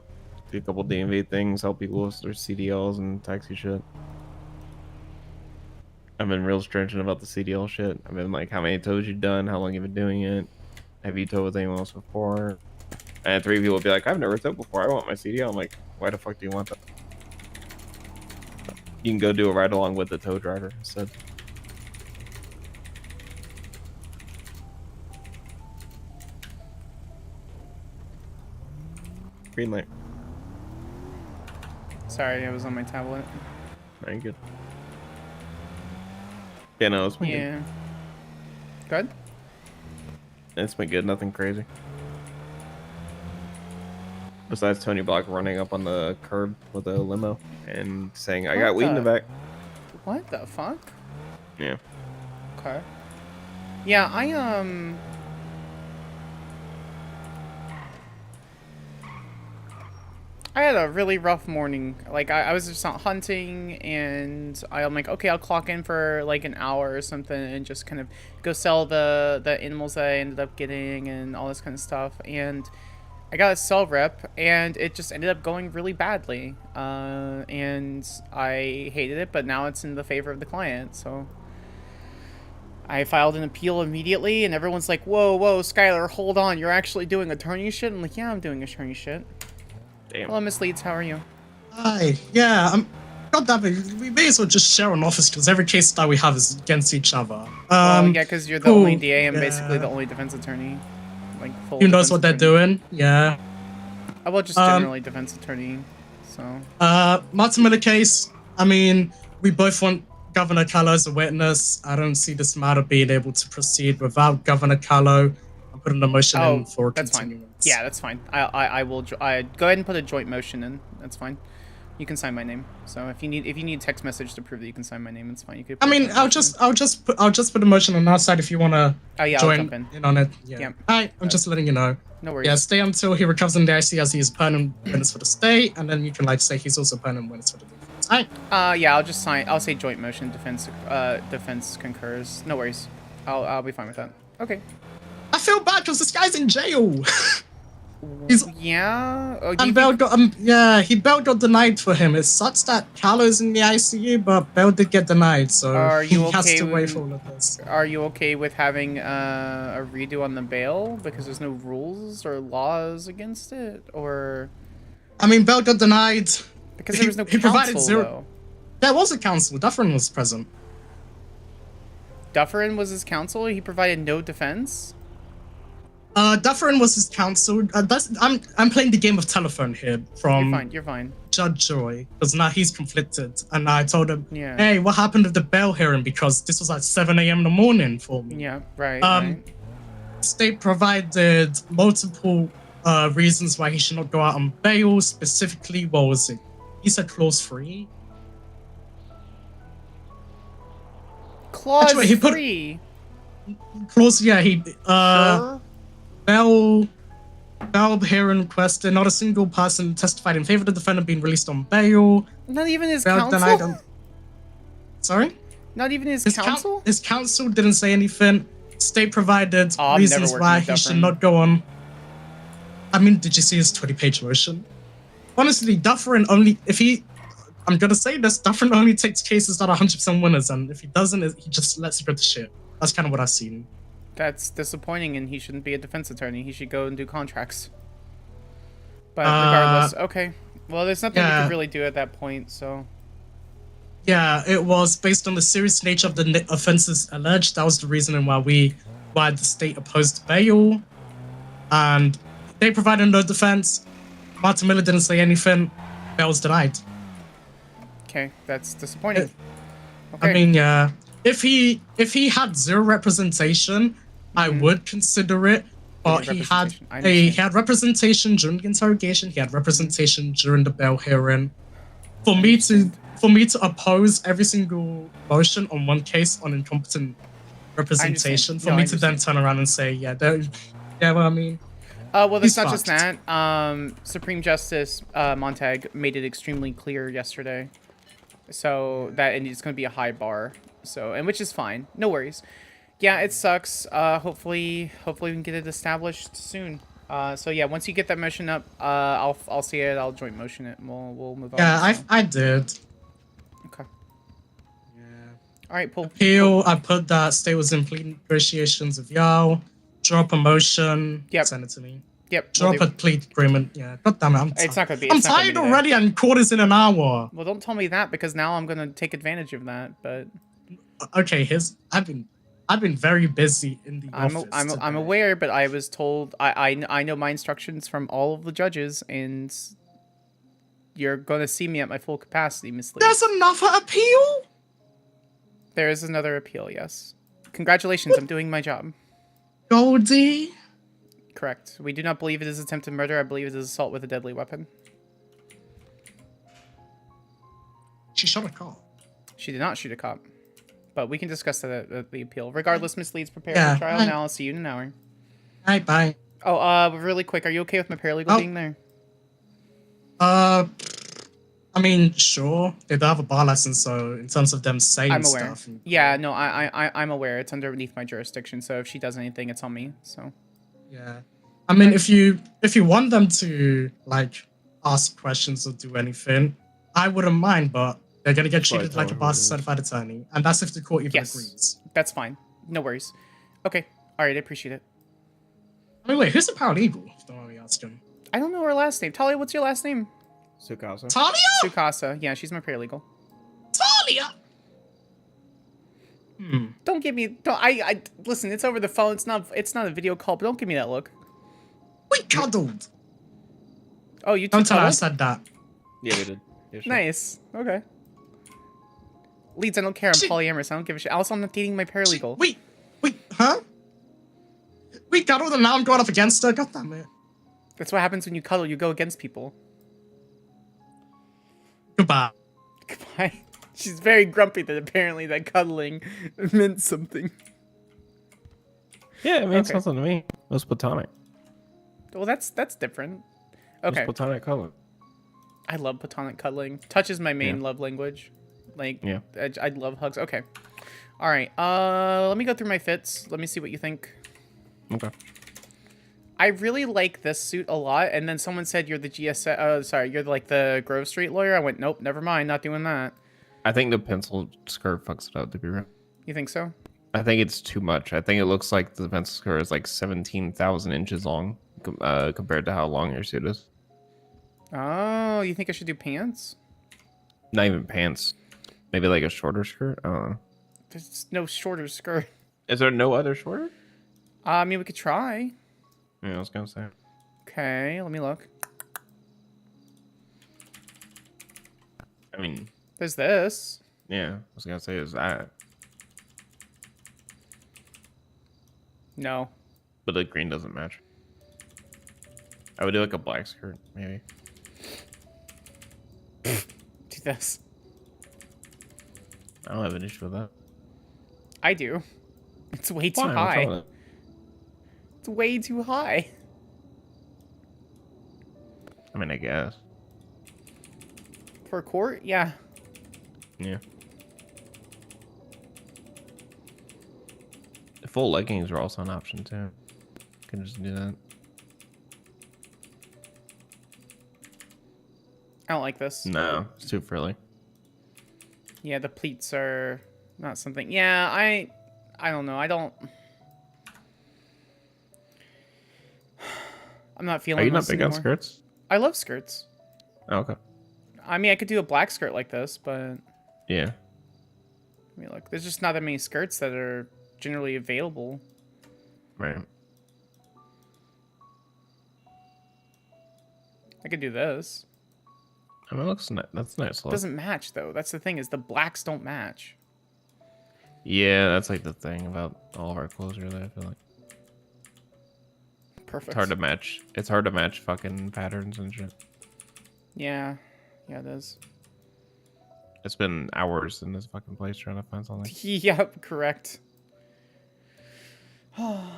S9: did a couple DMV things, help people with their CDLs and taxi shit. I've been real stringent about the CDL shit. I've been like, how many tows you've done? How long you've been doing it? Have you towed with anyone else before? And 3 people would be like, I've never towed before. I want my CDL. I'm like, why the fuck do you want that? You can go do a ride along with the tow driver instead. Green light.
S4: Sorry, I was on my tablet.
S9: Very good. Yeah, no, it's been
S4: Yeah. Good?
S9: It's been good. Nothing crazy. Besides Tony Block running up on the curb with a limo and saying, I got weed in the back.
S4: What the fuck?
S9: Yeah.
S4: Okay. Yeah, I had a really rough morning. Like, I was just out hunting, and I'm like, okay, I'll clock in for, like, an hour or something and just kind of go sell the animals that I ended up getting and all this kind of stuff. And I got a cell rep, and it just ended up going really badly. And I hated it, but now it's in the favor of the client, so I filed an appeal immediately, and everyone's like, whoa, Skyler, hold on, you're actually doing attorney shit? I'm like, yeah, I'm doing attorney shit.
S9: Damn.
S4: Hello, Miss Leeds, how are you?
S20: Hi. Yeah, God damn it, we may as well just share an office because every case that we have is against each other.
S4: Yeah, because you're the
S20: cool,
S4: only DA and
S20: yeah.
S4: basically the only defense attorney. Like, full
S20: Who knows
S4: defense
S20: what they're
S4: attorney.
S20: doing? Yeah.
S4: Well, just generally defense attorney, so.
S20: Martin Miller case, I mean, we both want Governor Callow as a witness. I don't see this matter being able to proceed without Governor Callow. I'm putting a motion in for
S4: that's
S20: continuance.
S4: fine. Yeah, that's fine. I will go ahead and put a joint motion in. That's fine. You can sign my name. So if you need text message to prove that you can sign my name, it's fine. You could.
S20: I mean, I'll just put a motion on our side if you wanna
S4: I'll
S20: join
S4: jump in.
S20: on it. Yeah.
S4: Yep.
S20: Alright, I'm just letting you know.
S4: No worries.
S20: Yeah, stay until he recovers in the IC as he is permanent witness for the state, and then you can like say he's also permanent witness for the defense. Alright.
S4: Yeah, I'll just sign. I'll say joint motion. Defense concurs. No worries. I'll be fine with that. Okay.
S20: I feel bad because this guy's in jail.
S4: Yeah. Oh,
S20: And bail got bail got denied for him. It sucks that Callow's in the ICU, but bail did get denied, so
S4: Are you
S20: he has
S4: okay
S20: to wait for all of this.
S4: Are you okay with having a redo on the bail because there's no rules or laws against it, or?
S20: I mean, bail got denied
S4: Because there was no
S20: he provided
S4: counsel,
S20: zero.
S4: though.
S20: There was a counsel. Dufferin was present.
S4: Dufferin was his counsel. He provided no defense.
S20: Dufferin was his counsel. I'm playing the game of telephone here from
S4: You're fine.
S20: Judge Joy, because now he's conflicted, and I told him,
S4: Yeah.
S20: "Hey, what happened with the bail hearing? Because this was at 7 a.m. in the morning for me."
S4: Yeah, right.
S20: State provided multiple reasons why he should not go out on bail. Specifically, what was it? He said clause 3.
S4: Clause
S20: Actually, he put-
S4: 3.
S20: Clause, yeah, he
S4: Sure.
S20: bail hearing requested. Not a single person testified in favor of the defendant being released on bail.
S4: Not even his
S20: Bail
S4: counsel.
S20: denied on- Sorry?
S4: Not even his counsel.
S20: His counsel didn't say anything. State provided
S4: I'm never
S20: reasons
S4: working
S20: why
S4: with
S20: he should
S4: Dufferin.
S20: not go on. I mean, did you see his 20-page motion? Honestly, Dufferin only, I'm gonna say this, Dufferin only takes cases that are 100% winners, and if he doesn't, he just lets it go to shit. That's kind of what I've seen.
S4: That's disappointing, and he shouldn't be a defense attorney. He should go and do contracts. But
S20: Uh,
S4: regardless, okay. Well, there's nothing we
S20: yeah.
S4: can really do at that point, so.
S20: Yeah, it was based on the serious nature of the offenses alleged. That was the reasoning why the state opposed bail, and they provided no defense. Martin Miller didn't say anything. Bail was denied.
S4: Okay, that's disappointing. Okay.
S20: I mean, yeah, if he had zero representation, I would consider it. But he had representation during the interrogation. He had representation during the bail hearing. For me to oppose every single motion on one case on incompetent representation, for me to then turn around and say, yeah, what I mean.
S4: Well,
S20: He's
S4: that's not just
S20: fucked.
S4: that. Supreme Justice Montag made it extremely clear yesterday, so that and it's going to be a high bar. So, and which is fine, no worries. Yeah, it sucks. Hopefully we can get it established soon. So yeah, once you get that motion up, I'll see it. I'll joint motion it, and we'll move on.
S20: Yeah,
S4: so.
S20: I did.
S4: Okay. All right, Paul.
S20: Appeal. I put that state was in plea negotiations with y'all. Drop a motion.
S4: Yep.
S20: Send it to me.
S4: Yep.
S20: Drop a plea agreement. Yeah. God damn it.
S4: It's not gonna be.
S20: I'm
S4: it's not gonna
S20: tired
S4: be today.
S20: already, and court is in an hour.
S4: Well, don't tell me that because now I'm gonna take advantage of that. But
S20: Okay, I've been very busy in the office.
S4: I'm aware, but I was told I know my instructions from all of the judges, and you're gonna see me at my full capacity, Miss Lee.
S20: There's another appeal?
S4: There is another appeal, yes. Congratulations, I'm doing my job.
S20: Goldie?
S4: Correct. We do not believe it is attempted murder. I believe it is assault with a deadly weapon.
S20: She shot a cop.
S4: She did not shoot a cop. But we can discuss that at the appeal. Regardless, Miss Lee's prepared
S20: Yeah,
S4: for trial
S20: I-
S4: now. I'll see you in an hour.
S20: Alright, bye.
S4: Oh, really quick, are you okay with my paralegal
S20: Oh.
S4: being there?
S20: I mean, sure. They don't have a bar license, so in terms of them saying
S4: I'm aware.
S20: stuff.
S4: Yeah, no, I'm aware. It's underneath my jurisdiction, so if she does anything, it's on me. So.
S20: Yeah. I mean, if you want them to like ask questions or do anything, I wouldn't mind, but they're gonna get treated like a bar certified attorney, and that's if the court even agrees.
S4: That's fine. No worries. Okay. All right. I appreciate it.
S20: I mean, wait, who's the paralegal? Don't want me asking.
S4: I don't know her last name. Talia, what's your last name?
S9: Sukasa.
S20: Talia?
S4: Sukasa. Yeah, she's my paralegal.
S20: Talia.
S4: Don't give me. Don't. I listen. It's over the phone. It's not a video call. But don't give me that look.
S20: We cuddled.
S4: Oh, you.
S20: Don't tell her I
S4: cuddled?
S20: said that.
S9: Yeah, we did. Yeah, sure.
S4: Nice. Okay. Leeds, I don't care. I'm polyamorous. I don't give a shit. Also, I'm not dating my paralegal.
S20: Wait, huh? We cuddled and now I'm going up against her. God damn it.
S4: That's what happens when you cuddle. You go against people.
S20: Goodbye.
S4: Goodbye. She's very grumpy that apparently that cuddling meant something.
S9: Yeah, it means something to me. It was platonic.
S4: Well, that's different.
S9: It was
S4: Okay.
S9: platonic color.
S4: I love platonic cuddling. Touch is my main love language. Like,
S9: Yeah.
S4: I love hugs. Okay. All right. Let me go through my fits. Let me see what you think.
S9: Okay.
S4: I really like this suit a lot, and then someone said you're the sorry, you're like the Grove Street lawyer. I went, nope, never mind, not doing that.
S9: I think the pencil skirt fucks it up, to be real.
S4: You think so?
S9: I think it's too much. I think it looks like the pencil skirt is like 17,000 inches long compared to how long your suit is.
S4: Oh, you think I should do pants?
S9: Not even pants. Maybe like a shorter skirt? I don't know.
S4: There's no shorter skirt.
S9: Is there no other shorter?
S4: I mean, we could try.
S9: Yeah, I was gonna say.
S4: Okay, let me look.
S9: I mean...
S4: There's this.
S9: Yeah, I was gonna say, is that...
S4: No.
S9: But the green doesn't match. I would do like a black skirt, maybe.
S4: Do this.
S9: I don't have an issue with that.
S4: I do. It's way too
S9: Fine, what's wrong
S4: high.
S9: with it?
S4: It's way too high.
S9: I mean, I guess.
S4: For court? Yeah.
S9: Yeah. The full leggings are also an option too. Can just do that.
S4: I don't like this.
S9: No, it's too frilly.
S4: Yeah, the pleats are not something. Yeah, I don't know. I'm not feeling.
S9: Are you not
S4: this
S9: big on
S4: anymore.
S9: skirts?
S4: I love skirts.
S9: Oh, okay.
S4: I mean, I could do a black skirt like this, but
S9: Yeah.
S4: I mean, look, there's just not that many skirts that are generally available.
S9: Right.
S4: I could do this.
S9: I mean, it looks that's nice.
S4: It doesn't match though. That's the thing, is the blacks don't match.
S9: Yeah, that's like the thing about all of our clothes really, I feel like.
S4: Perfect.
S9: It's hard to match. It's hard to match fucking patterns and shit.
S4: Yeah. Yeah, it is.
S9: It's been hours in this fucking place trying to find something.
S4: Yep, correct. I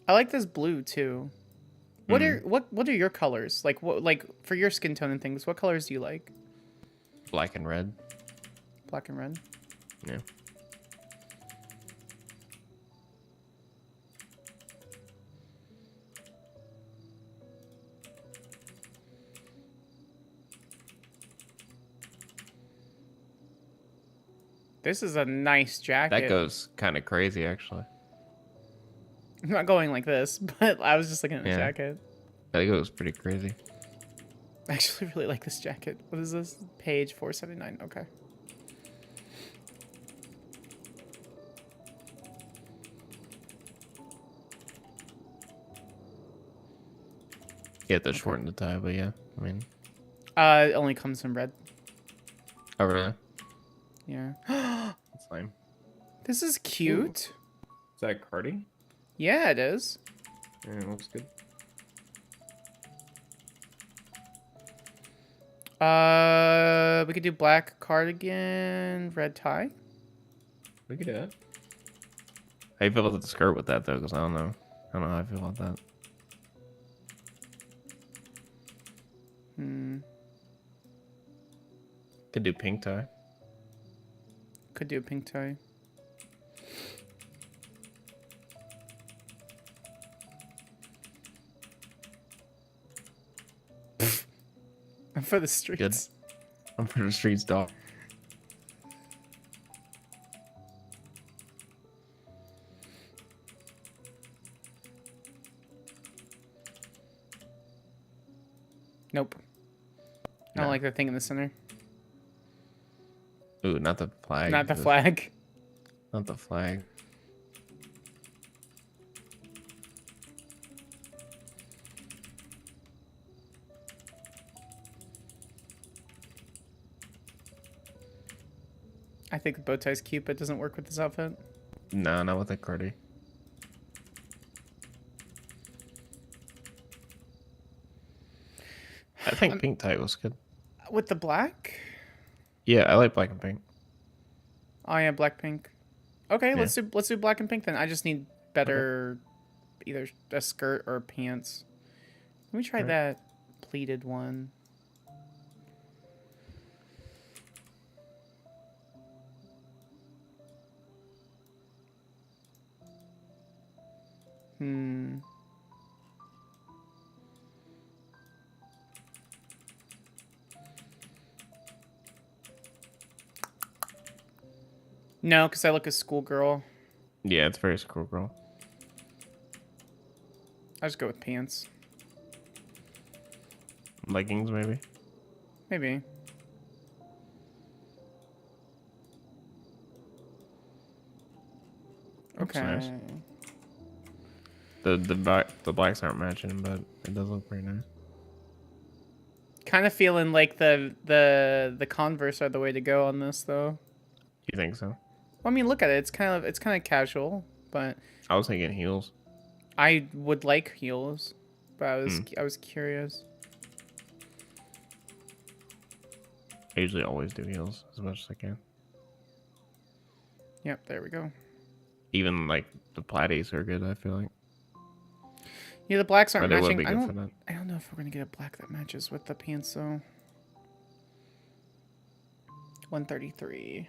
S4: like this blue too. What are what are your colors? Like for your skin tone and things, what colors do you like?
S9: Black and red.
S4: Black and red?
S9: Yeah.
S4: This is a nice jacket.
S9: That goes kind of crazy, actually.
S4: I'm not going like this, but I was just looking at the
S9: Yeah.
S4: jacket.
S9: That goes pretty crazy.
S4: I actually really like this jacket. What is this? Page 479. Okay.
S9: You have to shorten the tie, but yeah, I mean.
S4: It only comes in red.
S9: Oh, really?
S4: Yeah.
S9: That's lame.
S4: This is cute.
S9: Is that Cardi?
S4: Yeah, it is.
S9: Yeah, it looks good.
S4: We could do black cardigan, red tie.
S9: We could do that. How you feel about the skirt with that though? Because I don't know how I feel about that. Could do pink tie.
S4: Could do a pink tie. I'm for the streets.
S9: Good. I'm for the streets, dog.
S4: Nope. I don't like the thing in the center.
S9: Ooh, not the flag.
S4: Not the flag.
S9: Not the flag.
S4: I think the bow tie's cute, but it doesn't work with this outfit.
S9: No, not with the Cardi. I think pink tie was good.
S4: With the black?
S9: Yeah, I like black and pink.
S4: Oh yeah, black pink. Okay,
S9: Yeah.
S4: let's do black and pink then. I just need better either a skirt or pants. Let me try
S9: Alright.
S4: that pleated one. Hmm. No, because I look a schoolgirl.
S9: Yeah, it's very schoolgirl.
S4: I just go with pants.
S9: Leggings, maybe.
S4: Maybe.
S9: Looks
S4: Okay.
S9: nice. The blacks aren't matching, but it does look pretty nice.
S4: Kind of feeling like the Converse are the way to go on this, though.
S9: You think so?
S4: Well, I mean, look at it. It's kind of casual, but
S9: I was thinking heels.
S4: I would like heels, but I was curious.
S9: I usually always do heels as much as I can.
S4: Yep, there we go.
S9: Even like the platies are good, I feel like.
S4: Yeah, the blacks aren't
S9: But it would
S4: matching.
S9: be
S4: I
S9: good for
S4: don't.
S9: that.
S4: I don't know if we're gonna get a black that matches with the pants though. 133.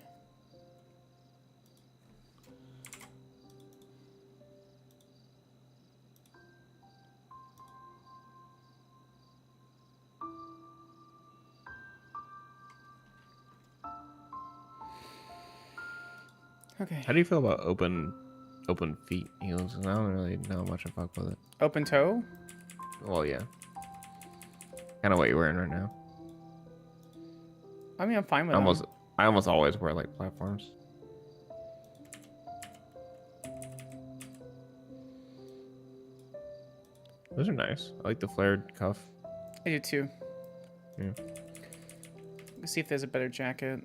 S4: Okay.
S9: How do you feel about open feet heels? I don't really know much I fuck with it.
S4: Open toe?
S9: Well, yeah. Kind of what you're wearing right now.
S4: I mean, I'm fine with them.
S9: I almost always wear like platforms. Those are nice. I like the flared cuff.
S4: I do too.
S9: Yeah.
S4: Let's see if there's a better jacket.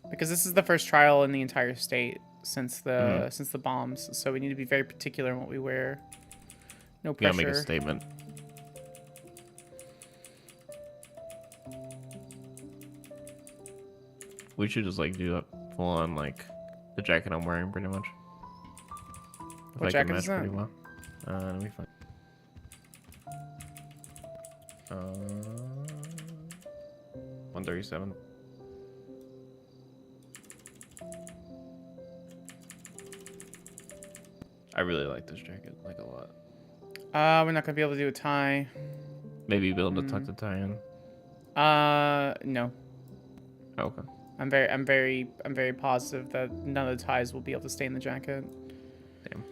S4: Because this is the first trial in the entire state since the bombs, so we need to be very particular in what we wear. No pressure.
S9: You gotta make a statement. We should just like do a full on like the jacket I'm wearing pretty much.
S4: What jacket is that?
S9: Pretty well. Let me find. 137. I really like this jacket, like a lot.
S4: We're not gonna be able to do a tie.
S9: Maybe you'll be able to tuck the tie in.
S4: No.
S9: Oh, okay.
S4: I'm very positive that none of the ties will be able to stay in the jacket.
S9: Damn.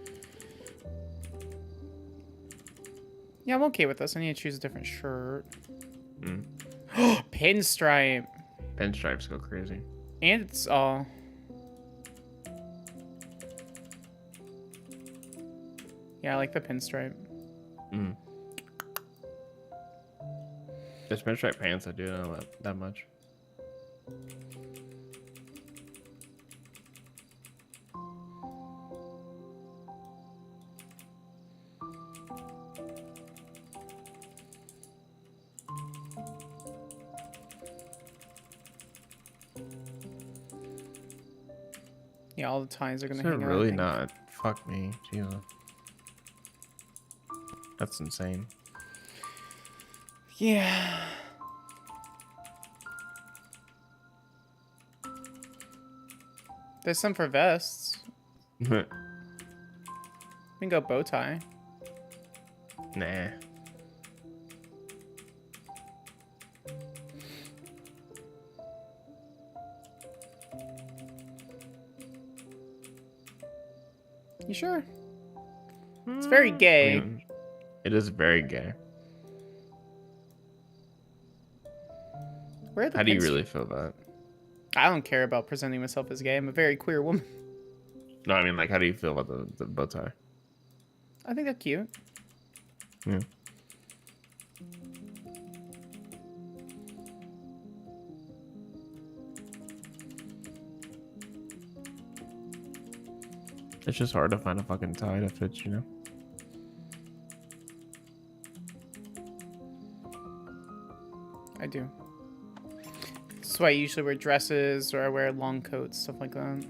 S4: Yeah, I'm okay with this. I need to choose a different shirt. Pinstripe.
S9: Pinstripes go crazy.
S4: And it's yeah, I like the pinstripe.
S9: There's pinstripe pants, I do know that much.
S4: Yeah, all the ties are gonna
S9: They're
S4: hang out. I
S9: really
S4: think.
S9: not. Fuck me, Jesus. That's insane.
S4: Yeah. There's some for vests. We can go bow tie.
S9: Nah.
S4: You sure? It's very gay.
S9: I mean, it is very gay.
S4: Where are the
S9: How do you
S4: pinstri-
S9: really feel about it?
S4: I don't care about presenting myself as gay. I'm a very queer woman.
S9: No, I mean, like, how do you feel about the bow tie?
S4: I think they're cute.
S9: Yeah. It's just hard to find a fucking tie that fits, you know?
S4: I do. That's why I usually wear dresses or I wear long coats, stuff like that.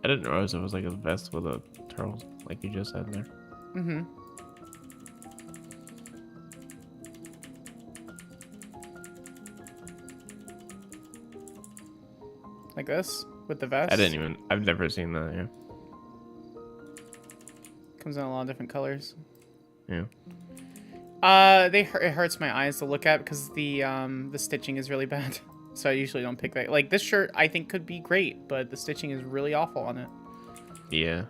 S9: I didn't realize it was like a vest with a turtle, like you just said there.
S4: Mm-hmm. Like this with the vest.
S9: I've never seen that. Yeah.
S4: Comes in a lot of different colors.
S9: Yeah.
S4: It hurts my eyes to look at because the stitching is really bad. So I usually don't pick that. Like this shirt, I think could be great, but the stitching is really awful on it.
S9: Yeah.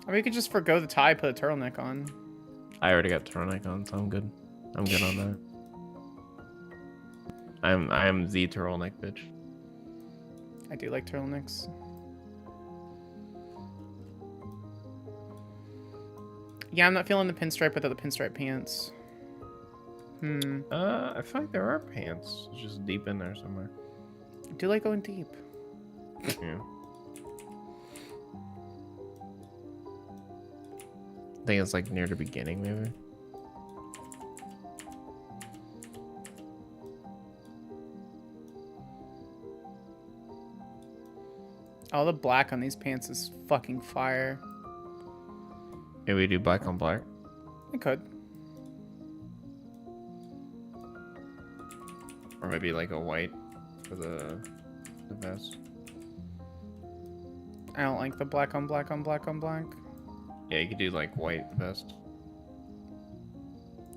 S4: I mean, we could just forgo the tie, put a turtleneck on.
S9: I already got turtleneck on, so I'm good. I'm good on that. I am the turtleneck bitch.
S4: I do like turtlenecks. Yeah, I'm not feeling the pinstripe without the pinstripe pants.
S9: I feel like there are pants. It's just deep in there somewhere.
S4: I do like going deep.
S9: Yeah. I think it's like near the beginning, maybe.
S4: Oh, the black on these pants is fucking fire.
S9: Maybe we do black on black.
S4: I could.
S9: Or maybe like a white for the vest.
S4: I don't like the black on black on black on black.
S9: Yeah, you could do like white vest.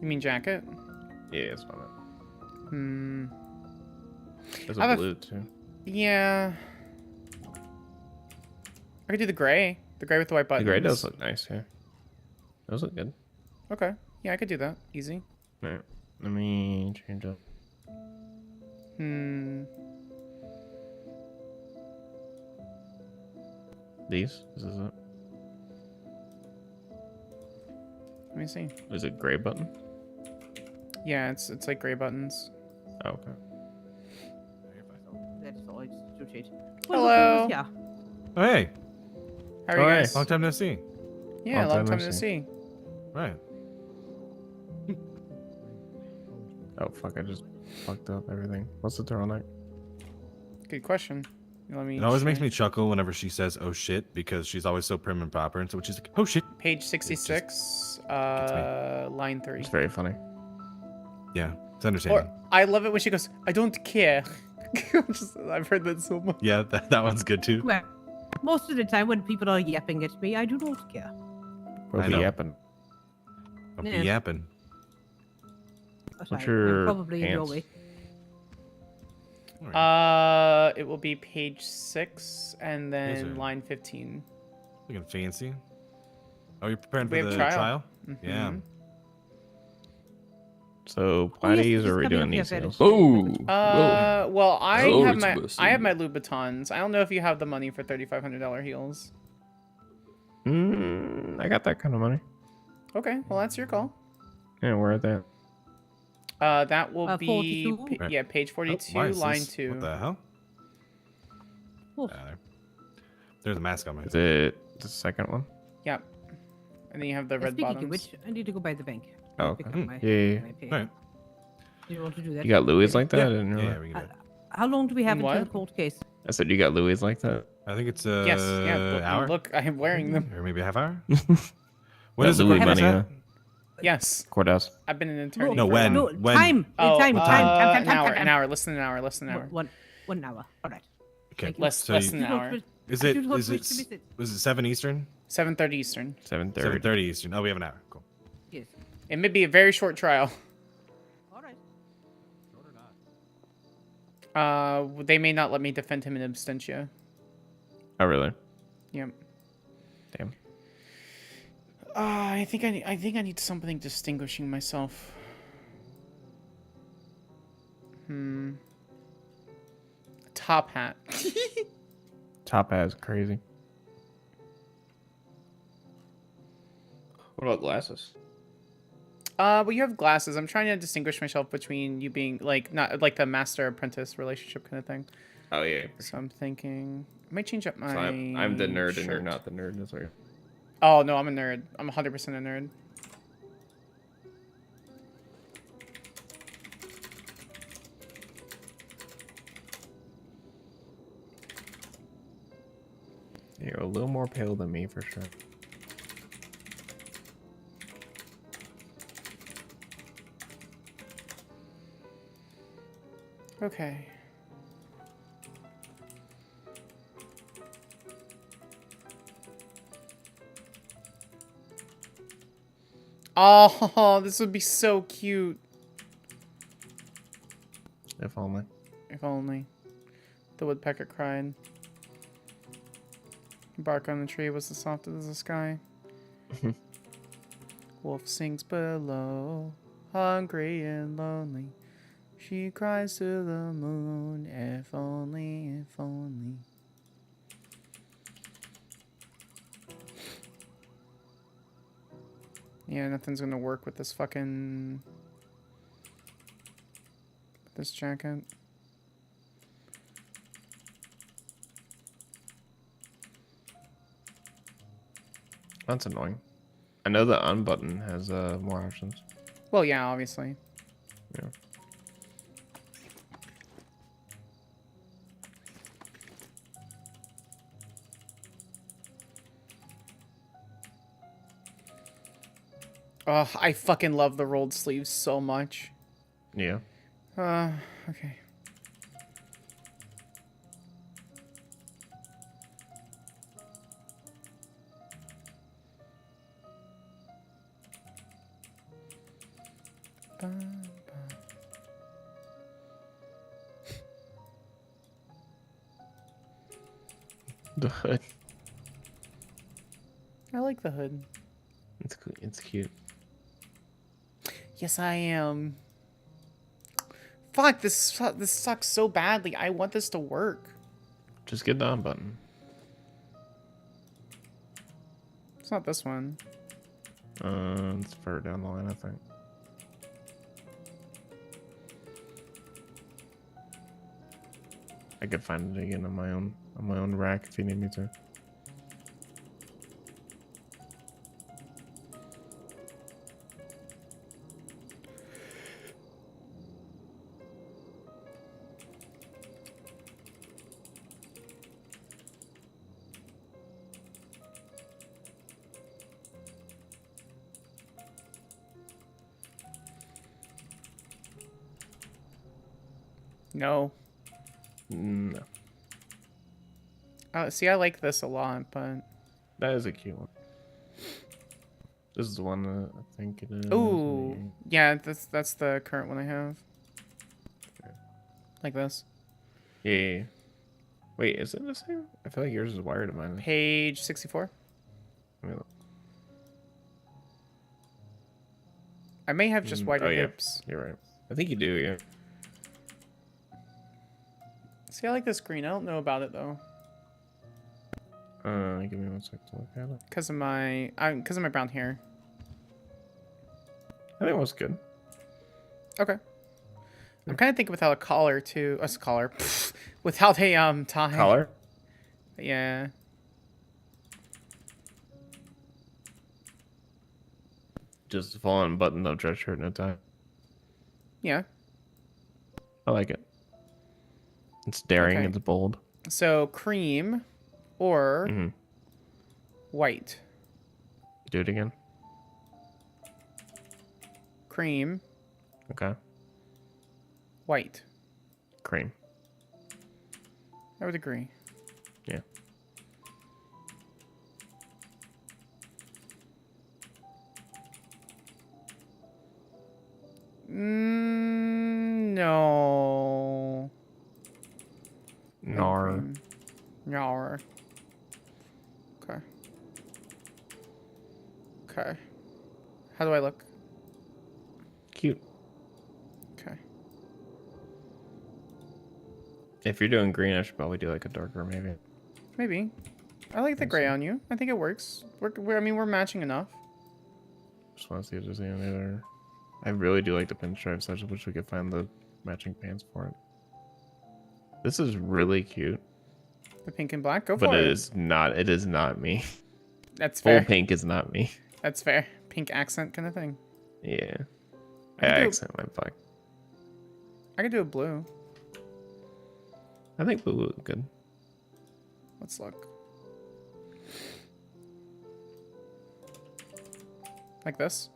S4: You mean jacket?
S9: Yeah, it's fine. There's
S4: I
S9: a
S4: have
S9: blue too.
S4: Yeah. I could do the gray. The gray with the white buttons.
S9: The gray does look nice, yeah. Those look good.
S4: Okay. Yeah, I could do that. Easy.
S9: Alright. Let me change up. These? Is this it?
S4: Let me see.
S9: Is it gray button?
S4: Yeah, it's like gray buttons.
S9: Oh, okay.
S4: Hello.
S3: Yeah.
S11: Oh, hey.
S4: How are you guys?
S11: Long time no see.
S4: Yeah, long time no see.
S11: Right.
S9: Oh, fuck. I just fucked up everything. What's the turtleneck?
S4: Good question. Let me
S11: It always makes me chuckle whenever she says "oh shit" because she's always so prim and proper, and so she's like "oh shit."
S4: Page 66, line 3.
S9: It's very funny.
S11: Yeah, it's understanding.
S4: Or I love it when she goes, "I don't care." I've heard that so much.
S11: Yeah, that one's good too.
S3: Well, most of the time when people are yapping at me, I do not care.
S9: What's yapping?
S11: Don't be
S3: Yeah.
S11: yapping.
S9: What's
S3: I'm
S9: your
S3: probably in your
S9: pants?
S3: way.
S4: It will be page 6 and
S11: Yes,
S4: then
S11: sir.
S4: line 15.
S11: Looking fancy. Oh, you're preparing
S4: We
S11: for
S4: have
S11: the
S4: trial.
S11: Yeah.
S4: Mhm.
S9: So
S3: Oh, yes,
S9: Pilates,
S3: please
S9: or are we
S3: come
S9: doing
S3: here,
S9: these
S3: Fetish.
S9: heels? Oh.
S4: Well, I
S9: Oh,
S4: have
S9: it's
S4: my
S9: busted.
S4: I have my Louboutins. I don't know if you have the money for $3,500 heels.
S9: I got that kind of money.
S4: Okay, well that's your call.
S9: Yeah, where are they?
S4: That will be
S3: 42?
S4: yeah, page 42,
S11: why is
S4: line
S11: this-
S4: 2.
S11: What the hell?
S3: Oh.
S11: There's a mask on my
S9: Is it the second one?
S4: Yep. And then you have the red
S3: Speaking
S4: bottoms.
S3: of which, I need to go by the bank.
S9: Oh,
S3: Pick
S9: okay.
S3: up my,
S9: Yeah.
S3: my pay.
S11: Right.
S3: Do you want to do that?
S9: You got Louis like that?
S11: Yeah.
S9: I didn't know
S11: Yeah,
S9: that.
S11: we can do it.
S3: How long do we have
S4: In
S3: until
S4: what?
S3: the court case?
S9: I said you got Louis like that.
S11: I think it's
S4: Yes, yeah.
S11: hour.
S4: Look, I am wearing them.
S11: Or maybe a half hour.
S9: Got
S11: When is the
S9: Louis
S11: court
S9: money,
S11: case
S9: huh?
S11: at?
S4: Yes.
S9: Courthouse.
S4: I've been an attorney.
S11: No,
S4: for
S11: when?
S3: No,
S11: When?
S3: time.
S4: Oh,
S3: time.
S4: an hour. Less than an hour. Less than an hour.
S3: One hour. All right.
S11: Okay.
S3: Thank you.
S4: Less
S11: So
S4: than
S11: you-
S4: an hour.
S11: Is
S3: I
S11: it?
S3: do not
S11: Is
S3: wish
S11: it?
S3: to miss it.
S11: Was it 7 Eastern?
S4: 7:30 Eastern.
S9: 7:30.
S11: 7:30 Eastern. Oh, we have an hour. Cool.
S3: Yes.
S4: It may be a very short trial.
S3: All right.
S4: They may not let me defend him in absentia.
S9: Oh, really?
S4: Yep.
S9: Damn.
S4: I think I need something distinguishing myself. Top hat.
S9: Top hat is crazy. What about glasses?
S4: Well, you have glasses. I'm trying to distinguish myself between you being like not like the master apprentice relationship kind of thing.
S9: Oh yeah.
S4: So I'm thinking I might change up my.
S9: So I'm the nerd and you're
S4: shirt.
S9: not the nerd. That's weird.
S4: Oh no, I'm a nerd. I'm 100% a nerd.
S9: You're a little more pale than me for sure.
S4: Okay. Oh, this would be so cute.
S9: If only.
S4: If only. The woodpecker cried. Bark on the tree was the softest as the sky. Wolf sings below, hungry and lonely. She cries to the moon, if only, if only. Yeah, nothing's gonna work with this fucking... this jacket.
S9: That's annoying. I know the unbutton has more options.
S4: Well, yeah, obviously.
S9: Yeah.
S4: Oh, I fucking love the rolled sleeves so much.
S9: Yeah.
S4: Okay.
S9: The hood.
S4: I like the hood.
S9: It's cool. It's cute.
S4: Yes, I am. Fuck, this sucks so badly. I want this to work.
S9: Just get the unbutton.
S4: It's not this one.
S9: It's further down the line, I think. I could find it again on my own rack if you need me to.
S4: No.
S9: No.
S4: See, I like this a lot, but...
S9: That is a cute one. This is the one that I think it is.
S4: Ooh. Yeah, that's the current one I have. Like this.
S9: Yeah. Wait, is it the same? I feel like yours is wired to mine.
S4: Page 64.
S9: Let me look.
S4: I may have just wider
S9: oh, yeah.
S4: hips.
S9: You're right. I think you do, yeah.
S4: See, I like this green. I don't know about it, though.
S9: Give me 1 sec to look at it.
S4: Because of my brown hair.
S9: I think it was good.
S4: Okay. I'm kind of thinking without a collar, too. A collar. Without a, tie.
S9: Collar?
S4: Yeah.
S9: Just full on button up dress shirt, no tie.
S4: Yeah.
S9: I like it. It's daring,
S4: Okay.
S9: it's bold.
S4: So, cream or white.
S9: Do it again.
S4: Cream.
S9: Okay.
S4: White.
S9: Cream.
S4: I would agree.
S9: Yeah.
S4: No.
S9: Nar.
S4: Nar. Okay. Okay. How do I look?
S9: Cute.
S4: Okay.
S9: If you're doing green, I should probably do like a darker, maybe.
S4: Maybe. I like the gray on you. I think it works. I mean, we're matching enough.
S9: Just want to see if there's any other. I really do like the pinstripes. I just wish we could find the matching pants for it. This is really cute.
S4: The pink and black? Go for it.
S9: But it is not. It is not me.
S4: That's fair.
S9: Full pink is not me.
S4: That's fair. Pink accent kind of thing.
S9: Yeah.
S4: I could do
S9: Accent might fuck.
S4: I could do a blue.
S9: I think blue would look good.
S4: Let's look. Like this?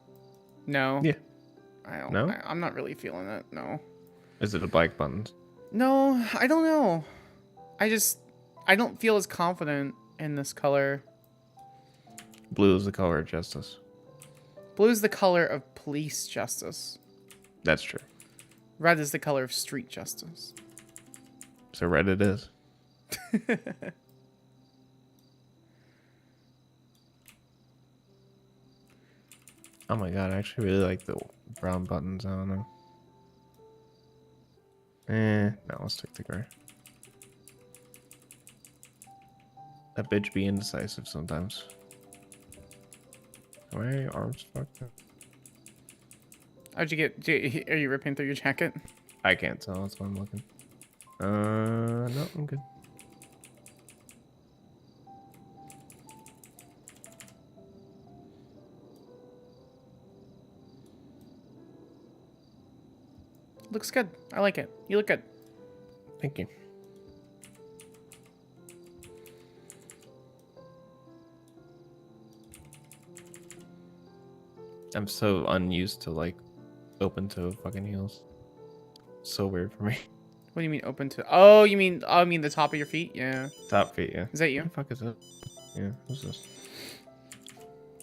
S4: No.
S9: Yeah.
S4: I don't.
S9: No?
S4: I'm not really feeling it. No.
S9: Is it a black buttons?
S4: No, I don't know. I don't feel as confident in this color.
S9: Blue is the color of justice.
S4: Blue is the color of police justice.
S9: That's true.
S4: Red is the color of street justice.
S9: So red it is. Oh my god, I actually really like the brown buttons. I don't know. No, let's take the gray. That bitch be indecisive sometimes. Why are your arms fucked up?
S4: How'd you get? Are you ripping through your jacket?
S9: I can't tell. That's why I'm looking. No, I'm good.
S4: Looks good. I like it. You look good.
S9: Thank you. I'm so unused to like open toe fucking heels. So weird for me.
S4: What do you mean open to? Oh, you mean the top of your feet? Yeah.
S9: Top feet, yeah.
S4: Is that you?
S9: What the fuck is that? Yeah, who's this?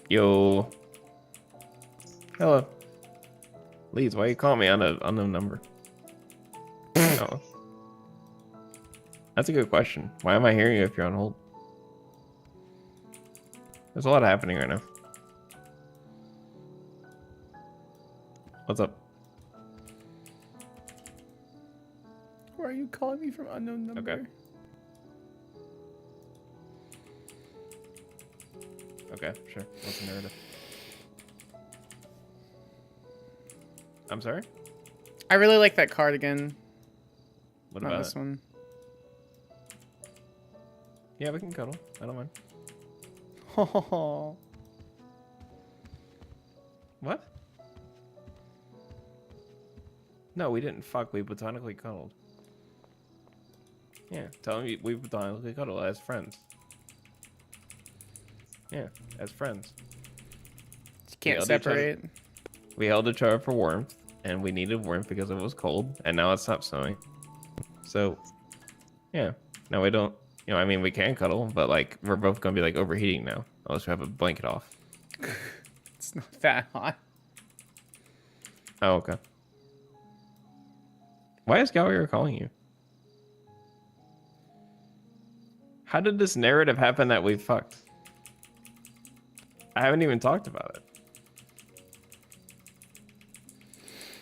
S9: Yo. Hello. Leeds, why you calling me on an unknown number? Oh. That's a good question. Why am I hearing you if you're on hold? There's a lot happening right now. What's up?
S4: Why are you calling me from unknown number?
S9: Okay. Okay, sure. What's the narrative? I'm sorry?
S4: I really like that cardigan.
S9: What
S4: Not
S9: about
S4: this
S9: it?
S4: one?
S9: Yeah, we can cuddle. I don't mind.
S4: Oh.
S9: What? No, we didn't fuck. We platonically cuddled. Yeah, tell me we platonically cuddled as friends. Yeah, as friends.
S4: You can't separate.
S9: We held each other for warmth, and we needed warmth because it was cold, and now it stopped snowing. So, yeah. No, we don't. You know, I mean, we can cuddle, but like we're both gonna be like overheating now, unless we have a blanket off.
S4: It's not that hot.
S9: Oh, okay. Why is Gallier calling you? How did this narrative happen that we fucked? I haven't even talked about it.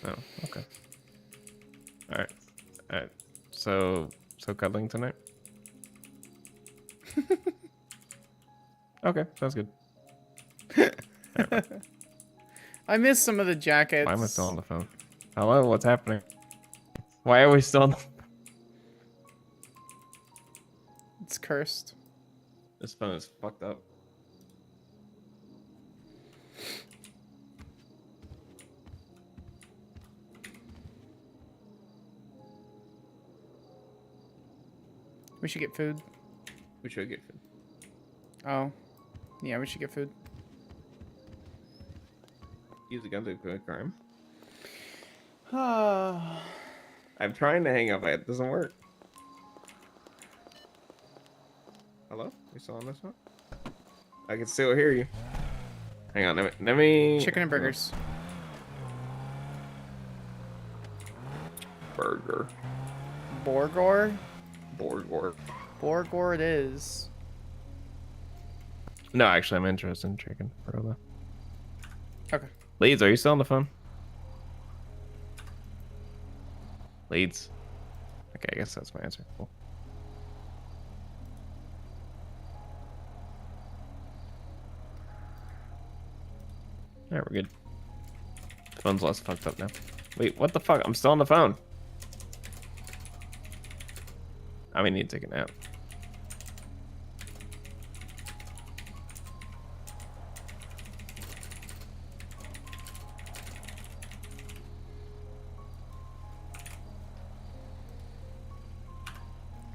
S9: Oh, okay. Alright. Alright. So cuddling tonight? Okay, sounds good. Right,
S4: I missed some of the jackets.
S9: why am I still on the phone? Hello, what's happening? Why are we still on the...
S4: It's cursed.
S9: This phone is fucked up.
S4: We should get food.
S9: We should get food.
S4: Oh. Yeah, we should get food.
S9: Use the gun to commit crime.
S4: Ah.
S9: I'm trying to hang up, it doesn't work. Hello? You still on this one? I can still hear you. Hang on, let me...
S4: Chicken and burgers.
S9: Burger.
S4: Borgor?
S9: Borgor.
S4: Borgor it is.
S9: No, actually, I'm interested in chicken. Brother.
S4: Okay.
S9: Leeds, are you still on the phone? Leeds. Okay, I guess that's my answer. Cool. Alright, we're good. The phone's less fucked up now. Wait, what the fuck? I'm still on the phone. I need to take a nap.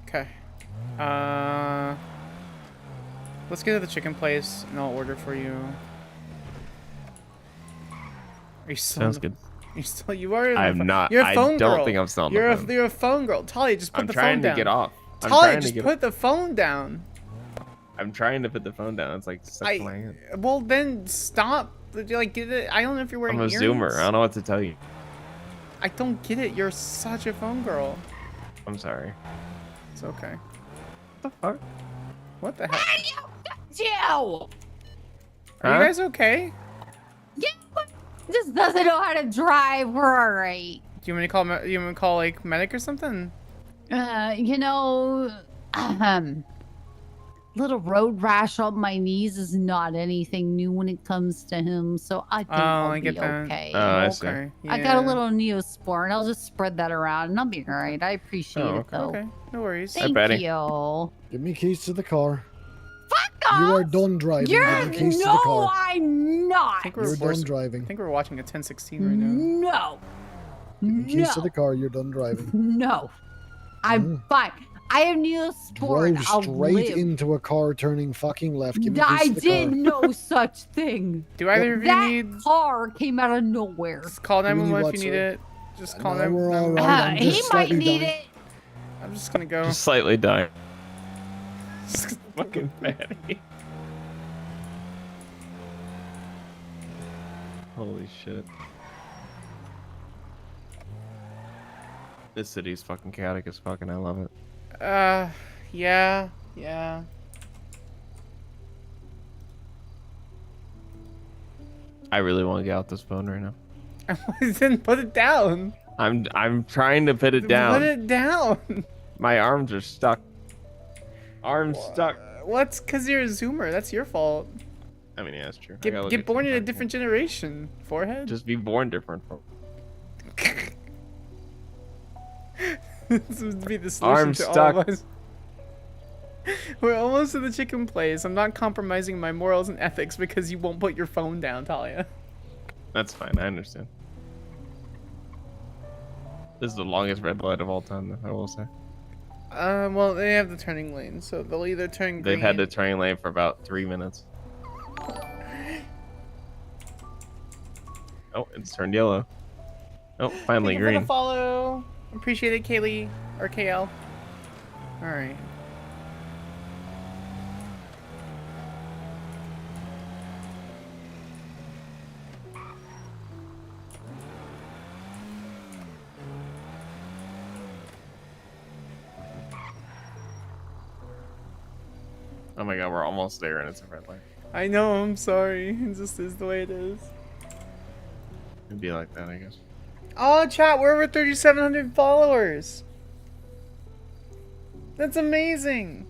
S4: Okay. Let's get to the chicken place, and I'll order for you. Are you still?
S9: Sounds good.
S4: You still? You are.
S9: I'm not.
S4: You're a phone
S9: I
S4: girl.
S9: don't think I'm still on
S4: You're
S9: the phone.
S4: You're a phone girl. Talia, just put
S9: I'm
S4: the
S9: trying
S4: phone
S9: to
S4: down.
S9: get off. I'm
S4: Talia,
S9: trying to
S4: just
S9: get
S4: put the phone down.
S9: I'm trying to put the phone down. It's like stuck to my hand.
S4: Well, then stop. Like, get it. I don't know if you're wearing
S9: I'm a
S4: earrings.
S9: zoomer. I don't know what to tell you.
S4: I don't get it. You're such a phone girl.
S9: I'm sorry.
S4: It's okay.
S9: What the fuck?
S4: What the heck?
S23: You!
S4: Are you guys okay?
S23: Yeah, but just doesn't know how to drive. We're all right.
S4: Do you want me to call? You want me to call like medic or something?
S23: You know, little road rash on my knees is not anything new when it comes to him, so I think I'll
S4: I
S23: be
S4: get that.
S23: okay.
S9: Oh, I see.
S4: Okay.
S23: I got a
S4: yeah.
S23: little Neosporin. I'll just spread that around, and I'll be all right. I appreciate
S9: Oh,
S23: it, though.
S4: Okay. No worries.
S23: Thank you.
S14: Give me keys to the car.
S23: Fuck off!
S14: You are done driving.
S23: You're
S14: Give me keys to the
S23: no,
S14: car.
S23: I'm not.
S4: I think we're
S14: You're done driving.
S4: I think we're watching a 1016 right now.
S23: No.
S14: Give me keys to
S23: No.
S14: the car. You're done driving.
S23: No. I'm fine. I have Neosporin.
S14: Drove
S23: I'll
S14: straight
S23: live.
S14: into a car turning fucking left. Give me
S23: I
S14: keys to the
S23: did
S14: car.
S23: no such thing.
S4: Do either of you
S23: that
S4: need?
S23: car came out of nowhere.
S4: Just call
S14: Do we need
S4: 911
S14: what,
S4: if you need
S14: sir?
S4: it. Just call
S14: No, we're
S4: 911.
S14: all right. I'm
S23: He
S14: just
S23: might
S14: slightly
S23: need
S14: dying.
S23: it.
S4: I'm just gonna go.
S9: Just slightly dying. Fucking fatty. Holy shit. This city's fucking chaotic as fuck, and I love it.
S4: Yeah.
S9: I really want to get out this phone right now.
S4: Then put it down.
S9: I'm trying to put it down.
S4: Put it down.
S9: My arms are stuck. Arms stuck.
S4: What's? Cause you're a zoomer. That's your fault.
S9: I mean, yeah, that's true. I gotta look
S4: Get
S9: at
S4: born
S9: some
S4: in a
S9: fucking-
S4: different generation. Forehead.
S9: Just be born different.
S4: This would be the solution
S9: Arm
S4: to
S9: stuck.
S4: all of us. We're almost to the chicken place. I'm not compromising my morals and ethics because you won't put your phone down, Talia.
S9: That's fine. I understand. This is the longest red light of all time, though, I will say.
S4: Well, they have the turning lane, so they'll either turn green.
S9: They've had the turning lane for about 3 minutes. Oh, it's turned yellow. Oh, finally
S4: Thank you for
S9: green.
S4: the follow. Appreciate it, Kaylee or KL. All right.
S9: Oh my god, we're almost there and it's a red light.
S4: I know. I'm sorry. It just is the way it is.
S9: It'd be like that, I guess.
S4: Oh, chat, we're over 3,700 followers. That's amazing.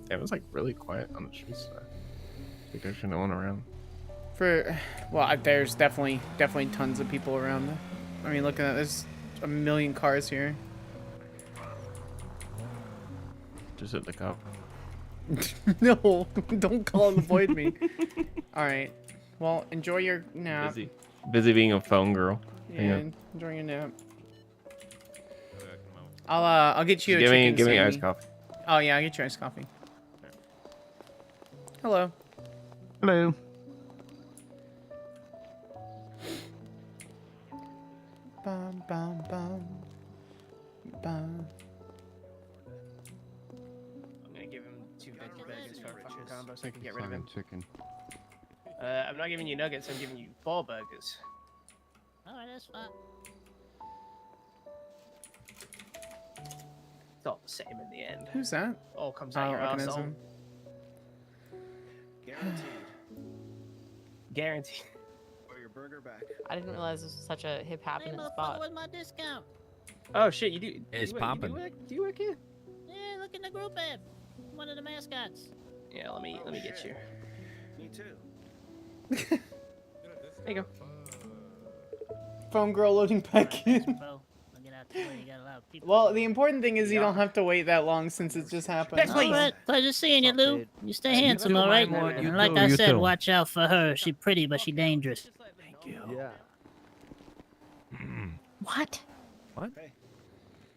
S9: Yeah, it was like really quiet on the streets today. Like there's no one around.
S4: Well, there's definitely tons of people around. I mean, look at that. There's a million cars here.
S9: Just hit the cop.
S4: No, don't call and avoid me. All right. Well, enjoy your nap.
S9: Busy being a phone girl. Hang
S4: Yeah,
S9: on.
S4: enjoy your nap. I'll get you a
S9: Give
S4: chicken
S9: me
S4: Sammy.
S9: iced coffee.
S4: Oh yeah, I'll get you iced coffee. Hello.
S11: Hello.
S4: Bum bum bum bum.
S13: I'm gonna give him 2 veggie burgers for a fucking combo so I can get rid of him.
S10: Chicken.
S13: I'm not giving you nuggets, I'm giving you 4 burgers.
S15: Alright, that's fine.
S13: It's all the same in the end.
S4: Who's that?
S13: All comes out your
S4: Organism.
S13: asshole. Guaranteed. Guaranteed.
S5: For your burger back.
S1: I didn't realize this was such a hip happening spot.
S15: Where's my discount?
S13: Oh shit, you do.
S11: It's
S13: you
S11: poppin'.
S13: Do you work here?
S15: Yeah, look in the group app. One of the mascots.
S13: Yeah, let me get you.
S5: Me too.
S13: There you go.
S4: Phone girl loading back in. Well, the important thing is you don't have to wait that long since it just happened.
S15: Alright, pleasure seeing you, Lou. You stay handsome, alright? And like I said, watch out for her. She pretty, but she dangerous.
S13: Thank you.
S5: Yeah.
S15: What?
S11: What?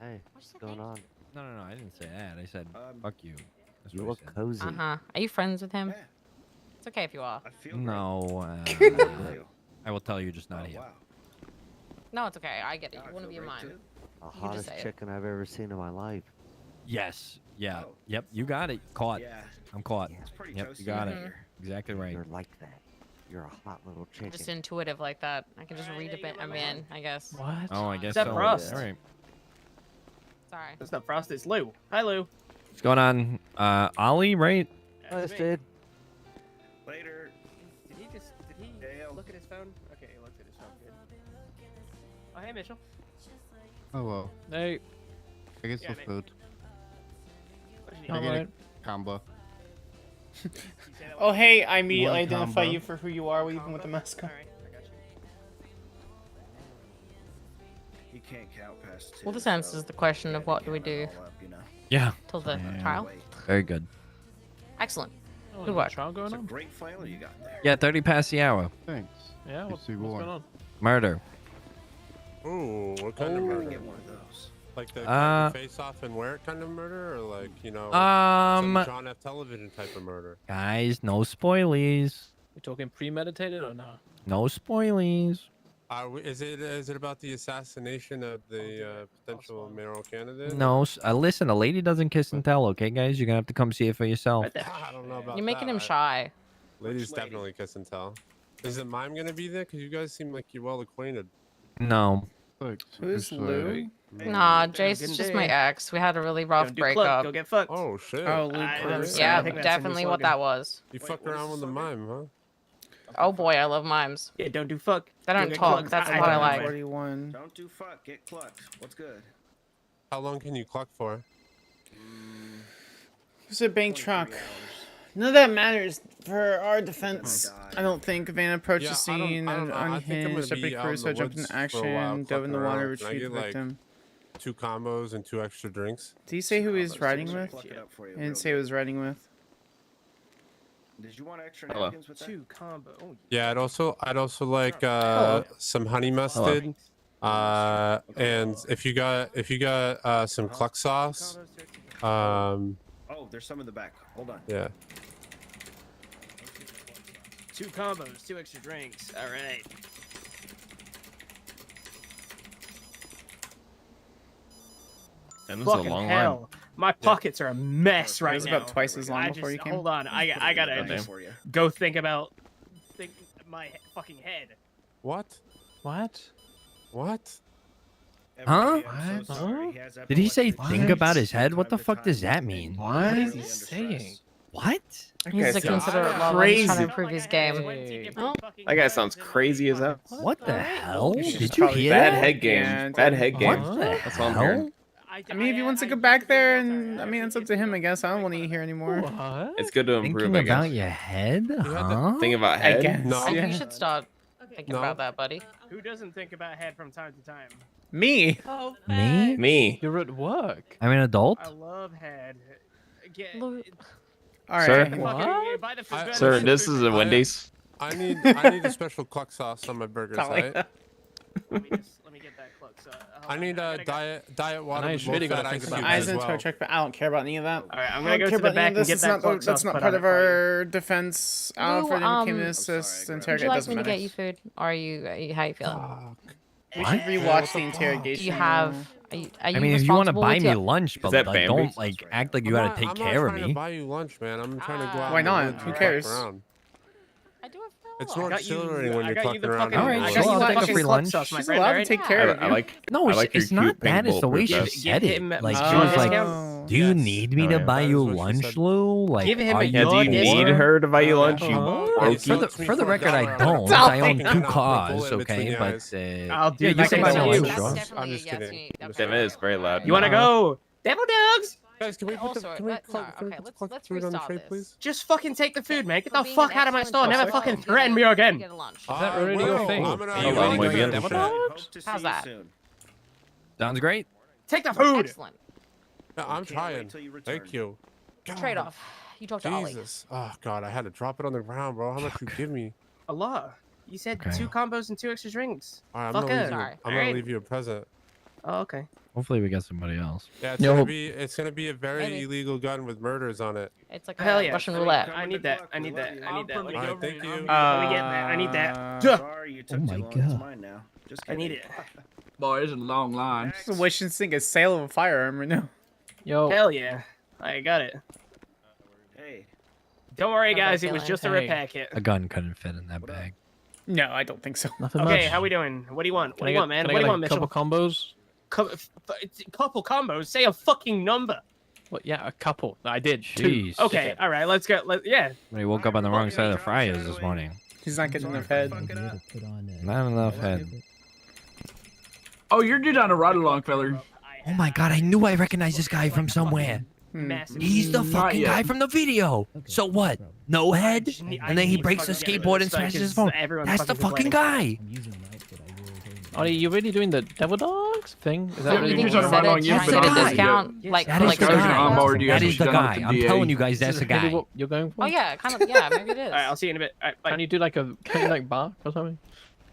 S5: Hey, what's going on?
S11: No, I didn't say that. I said fuck you.
S6: You look cozy.
S1: Are you friends with him? It's okay if you are.
S6: No. I will tell you, just not here.
S1: No, it's okay. I get it. You want to be a mime.
S6: The
S1: You can just
S6: hottest
S1: say it.
S6: chicken I've ever seen in my life. Yes. Yeah. Yep. You got it. Caught.
S13: Yeah.
S6: I'm caught.
S13: It's pretty
S6: Yep.
S13: toasty
S6: You got
S13: in
S6: it.
S13: here.
S6: Exactly right. You're like that. You're a hot little chicken.
S1: I'm just intuitive like that. I can just read a bit. I mean, I guess.
S13: What?
S6: Oh, I guess
S13: Is that
S6: so.
S13: Frost?
S6: All right.
S1: Sorry.
S13: That's not Frost. It's Lou. Hi, Lou.
S6: What's going on? Ollie, right?
S13: That's
S6: Did.
S13: Later. Did he look at his phone? Okay, he looked at his phone. Good. Oh, hey, Mitchell.
S21: Oh well.
S13: Hey.
S21: I guess
S13: Yeah,
S21: with
S13: mate.
S21: food.
S13: What
S21: I get a combo.
S4: Oh, hey, I immediately
S21: One
S4: identify
S21: combo.
S4: you for who you are, even with the mask on.
S13: He can't count past two.
S1: Well, this answers the question of what do we do
S6: Yeah.
S1: till the trial.
S6: Very good.
S1: Excellent.
S12: Oh,
S1: Good work.
S12: Trial going
S13: It's a
S12: on?
S13: great flailer you got there.
S6: Yeah, 30 past the hour.
S21: Thanks.
S12: Yeah,
S21: Good
S12: what's
S21: to be
S12: going
S21: born.
S12: on?
S6: Murder.
S11: Ooh, what kind of murder?
S13: Get one of those.
S11: Like the
S6: Uh,
S11: face off and wear it kind of murder, or like
S6: Um,
S11: some John F. Television type of murder?
S6: Guys, no spoilies.
S12: You talking premeditated or not?
S6: No spoilies.
S11: Is it about the assassination of the potential mayoral candidate?
S6: No, listen, a lady doesn't kiss and tell, okay, guys? You're gonna have to come see it for yourself.
S11: I don't know about
S1: You're making
S11: that.
S1: him shy.
S11: Ladies definitely kiss and tell. Is the mime gonna be there? Because you guys seem like you're well acquainted.
S6: No.
S4: Who's Lou?
S1: Nah, Jace is just my ex. We had a really rough
S13: Don't do club,
S1: breakup.
S13: go get fucked.
S11: Oh shit.
S4: Oh, Luke.
S1: Yeah,
S13: I think that's
S1: definitely
S13: the new
S1: what that was.
S11: You fucked around with the mime, huh?
S1: Oh boy, I love mimes.
S13: Yeah, don't do fuck.
S1: They
S13: Go
S1: don't
S13: get
S1: talk.
S13: clucked.
S1: That's
S13: I
S1: what I
S13: don't
S1: like.
S13: know.
S4: 41.
S13: Don't do fuck. Get clucked. What's good?
S11: How long can you cluck for?
S4: It's a bank truck. None of that matters for our defense. I don't think. Van approached
S11: Yeah,
S4: the
S11: I don't-
S4: scene
S11: I don't
S4: and
S11: know. I think I'm gonna
S4: unhinged.
S11: be
S4: Deputy
S11: out in
S4: Crusoe
S11: the
S4: jumped
S11: woods
S4: into
S11: for a while,
S4: action, dove in the
S11: fucking
S4: water,
S11: around. Can I
S4: retrieved
S11: get,
S4: the victim.
S11: 2 combos and 2 extra drinks?
S4: Did he say who he was riding with?
S13: Pluck it up for you
S4: He didn't
S13: real
S4: say who he was riding with.
S13: Did you want extra
S6: Hello.
S13: napkins with that? 2 combo. Oh,
S11: Yeah, I'd also like
S4: Hello.
S11: some honey mustard. And if you got some cluck sauce.
S13: Oh, there's some in the back. Hold on.
S11: Yeah.
S13: 2 combos, 2 extra drinks. All right.
S6: And this is a
S13: Fucking
S6: long
S13: hell.
S6: line.
S13: My pockets are a mess right
S4: It was
S13: now.
S4: about twice as long
S13: I
S4: before
S13: just,
S4: you came.
S13: Hold on, I gotta
S6: Goddamn.
S13: just go think my fucking head.
S11: What?
S12: What?
S11: What?
S6: Huh?
S13: I'm so sorry. He has
S6: Did he say
S13: epilepsy.
S6: think about his head? What the fuck does that mean?
S12: What is
S13: Really
S12: he
S13: under
S12: saying?
S13: stress.
S6: What?
S1: He's a considerate lover. He's trying to improve his game. Oh,
S9: That guy sounds crazy as hell.
S6: What the hell?
S4: He's
S6: Did you
S4: probably
S6: hear
S9: Bad
S6: that?
S9: head game.
S4: Yeah,
S9: Bad head
S6: What
S9: game.
S6: the
S9: That's all I'm
S6: hell?
S9: hearing.
S4: I mean, if he wants to go back there, and I mean, it's up to him, I guess. I don't want to eat here anymore.
S12: What?
S9: It's good to improve,
S6: Thinking
S9: I
S6: about
S9: guess.
S6: your head? Huh?
S9: Think about
S4: I
S9: head.
S4: guess.
S11: No.
S1: You should start thinking
S11: No.
S1: about that, buddy.
S13: Who doesn't think about head from time to time?
S4: Me.
S13: Oh,
S6: Me?
S9: Me.
S12: You're at work.
S6: I'm an adult?
S13: I love head. Get,
S4: All right.
S9: Sir?
S13: fucking, buy the food.
S9: Sir, this is a Wendy's.
S11: I need a special cluck sauce on my burgers,
S4: Tell me.
S11: right?
S13: Let me get that cloak. So,
S11: I need a diet water
S12: Nice
S11: with
S12: video,
S11: low fat
S12: gotta think
S11: ice
S12: about
S11: cubes
S12: that.
S4: Eyes
S11: as
S4: into
S11: well.
S4: our check, but I don't care about any of that.
S13: All right, I'm
S4: I
S13: gonna
S4: don't
S13: go
S4: care
S13: to the
S4: about any
S13: back
S4: of
S13: and
S4: this.
S13: get
S4: It's
S13: that
S4: not,
S13: cloak
S4: that's
S13: sauce
S4: not
S13: put
S4: part
S13: on
S4: of
S13: it for you.
S4: our defense.
S1: Lou,
S4: Alfred came to assist,
S1: would
S4: interrogate.
S1: you like
S4: Doesn't
S1: me to
S4: matter.
S1: get you food? Or are you how you feeling?
S4: We should rewatch the interrogation.
S1: Do you have? Are you
S6: I mean, if you want to
S1: responsible
S6: buy
S1: with
S6: me
S1: your-
S6: lunch, but
S9: that
S6: like,
S9: Bambi?
S6: don't like act like you gotta take care
S11: I'm
S6: of
S11: not trying to
S6: me.
S11: buy you lunch, man. I'm trying to go out.
S4: Why
S11: in the
S4: not?
S11: woods
S4: Who
S11: and fuck
S4: cares?
S11: around.
S1: I do have
S11: It's
S1: fellow.
S11: more
S13: got you-
S11: exhilarating when
S13: I
S11: you're
S13: got you
S11: clucking
S13: the
S11: around.
S13: fucking-
S6: All right,
S11: in the
S13: I
S6: sure,
S13: got you
S6: I'll
S13: the
S6: take a
S13: fucking
S6: free
S13: cloak
S6: lunch.
S13: sauce, my
S4: She's
S13: friend,
S4: allowed to
S13: alright?
S4: take care of
S9: I
S4: you.
S9: like.
S6: No,
S9: I
S6: it's,
S9: like your
S6: it's not
S9: cute pink
S6: that. It's the way she
S9: bulletproof vest.
S6: said
S13: Give
S6: it.
S13: him a
S6: Like, she
S13: discount.
S6: was like,
S4: Oh.
S6: do you need me to
S9: Oh, yeah.
S6: buy
S11: That
S6: you
S11: is what she
S6: lunch,
S11: said.
S6: Lou? Like,
S13: Give him
S6: are
S13: a
S6: you
S9: Yeah, do you
S13: discount.
S9: need her to buy you lunch? You
S6: Well,
S9: broke
S6: for the, for the record, I don't. I own 2 cars, okay? But
S13: I'll do
S6: yeah, you
S13: that
S6: can
S13: for
S6: buy me
S13: you.
S6: lunch,
S1: That's
S6: sure.
S1: definitely
S11: I'm just
S1: a yes.
S11: kidding.
S1: You need,
S11: I'm just
S9: Damn, it is very loud.
S13: You wanna go? Devil dogs?
S11: Guys, can we put the
S1: Also,
S11: can we
S1: let's-
S11: cluck
S1: okay, let's
S11: cluck food on the
S1: restart
S11: tray,
S1: this.
S11: please?
S13: Just fucking take the food, man. Get
S1: For
S13: the
S1: being
S13: fuck
S1: an
S13: out of my
S1: excellent
S13: store. Never
S1: customer,
S13: fucking
S1: you
S13: threaten
S1: get
S13: me
S1: a-
S13: again.
S1: you get a lunch.
S12: Is that already
S11: will.
S12: a thing?
S11: I'm gonna-
S12: Are
S11: I'm
S12: you
S11: gonna
S12: really
S11: go
S12: going
S11: get
S12: to
S11: the
S12: demo
S11: shit.
S12: dogs?
S1: How's that?
S6: Sounds great.
S13: Take the food.
S1: Excellent.
S11: Yeah, I'm trying. Thank you. God,
S1: Trade off. You talk to Ollie.
S11: Jesus. Oh God, I had to drop it on the ground, bro. How much you give me?
S13: A lot. You said
S6: Okay.
S13: 2 combos and 2 extra drinks.
S11: All right, I'm
S13: Fuck
S11: gonna leave
S13: it.
S11: you.
S1: Sorry.
S11: I'm gonna
S13: Alright.
S11: leave you a present.
S13: Oh, okay.
S6: Hopefully we get somebody else.
S11: Yeah, it's gonna be a very illegal gun with murders on it.
S1: It's like
S13: Hell
S1: a
S13: yeah.
S1: Russian roulette.
S13: I need that. I need that. I need that.
S11: All right, thank you.
S13: Let me get that. I need that.
S5: Sorry, you took
S2: Oh my
S5: too long. It's
S2: God.
S5: mine now. Just
S13: I need
S5: kidding.
S13: it.
S12: Boy, there's a long line.
S4: Just wishing to sing a sale of a firearm right now.
S12: Yo.
S13: Hell yeah. I got it.
S5: Hey.
S13: Don't worry,
S1: How about
S13: guys. It was
S1: feeling?
S13: just a repair kit.
S6: A gun couldn't fit in that bag.
S4: No, I don't think so.
S12: Nothing
S13: Okay,
S12: much.
S13: how we doing? What do you want? What
S12: Can
S13: do
S12: I
S13: you
S12: get-
S13: want, man?
S12: can I
S13: What do
S12: get,
S13: you want,
S12: like,
S13: Mitchell?
S12: couple combos?
S13: Couple combos? Say a fucking number.
S12: What? Yeah, a couple. I did.
S6: Jeez.
S12: Two.
S13: Okay, all right. Let's go. Yeah.
S6: But he woke up on the wrong side of the fryers this morning.
S4: He's not getting enough head.
S6: Not enough head.
S12: Oh, you're good on a ride along, feller.
S6: Oh my god, I knew I recognized this guy from somewhere.
S13: Massive.
S6: He's the fucking
S12: yet.
S6: guy from the video. So what? No head? And then he breaks the skateboard and smashes his phone. That's the fucking guy.
S12: Are you really doing the devil dogs thing? Is that
S20: Yeah,
S12: really
S20: you
S12: what
S20: just
S12: you're
S20: had a
S12: doing?
S20: ride along,
S6: That's the guy.
S1: discount, like,
S6: That is
S1: like
S6: the
S1: a
S6: guy.
S1: discount.
S6: That is the guy. I'm telling you guys, that's the
S12: Really
S6: guy.
S12: what you're going for?
S1: Oh yeah, kind of. Yeah, maybe it is.
S13: All right, I'll see you in a bit. All right, bye.
S12: Can you do like a bark or something?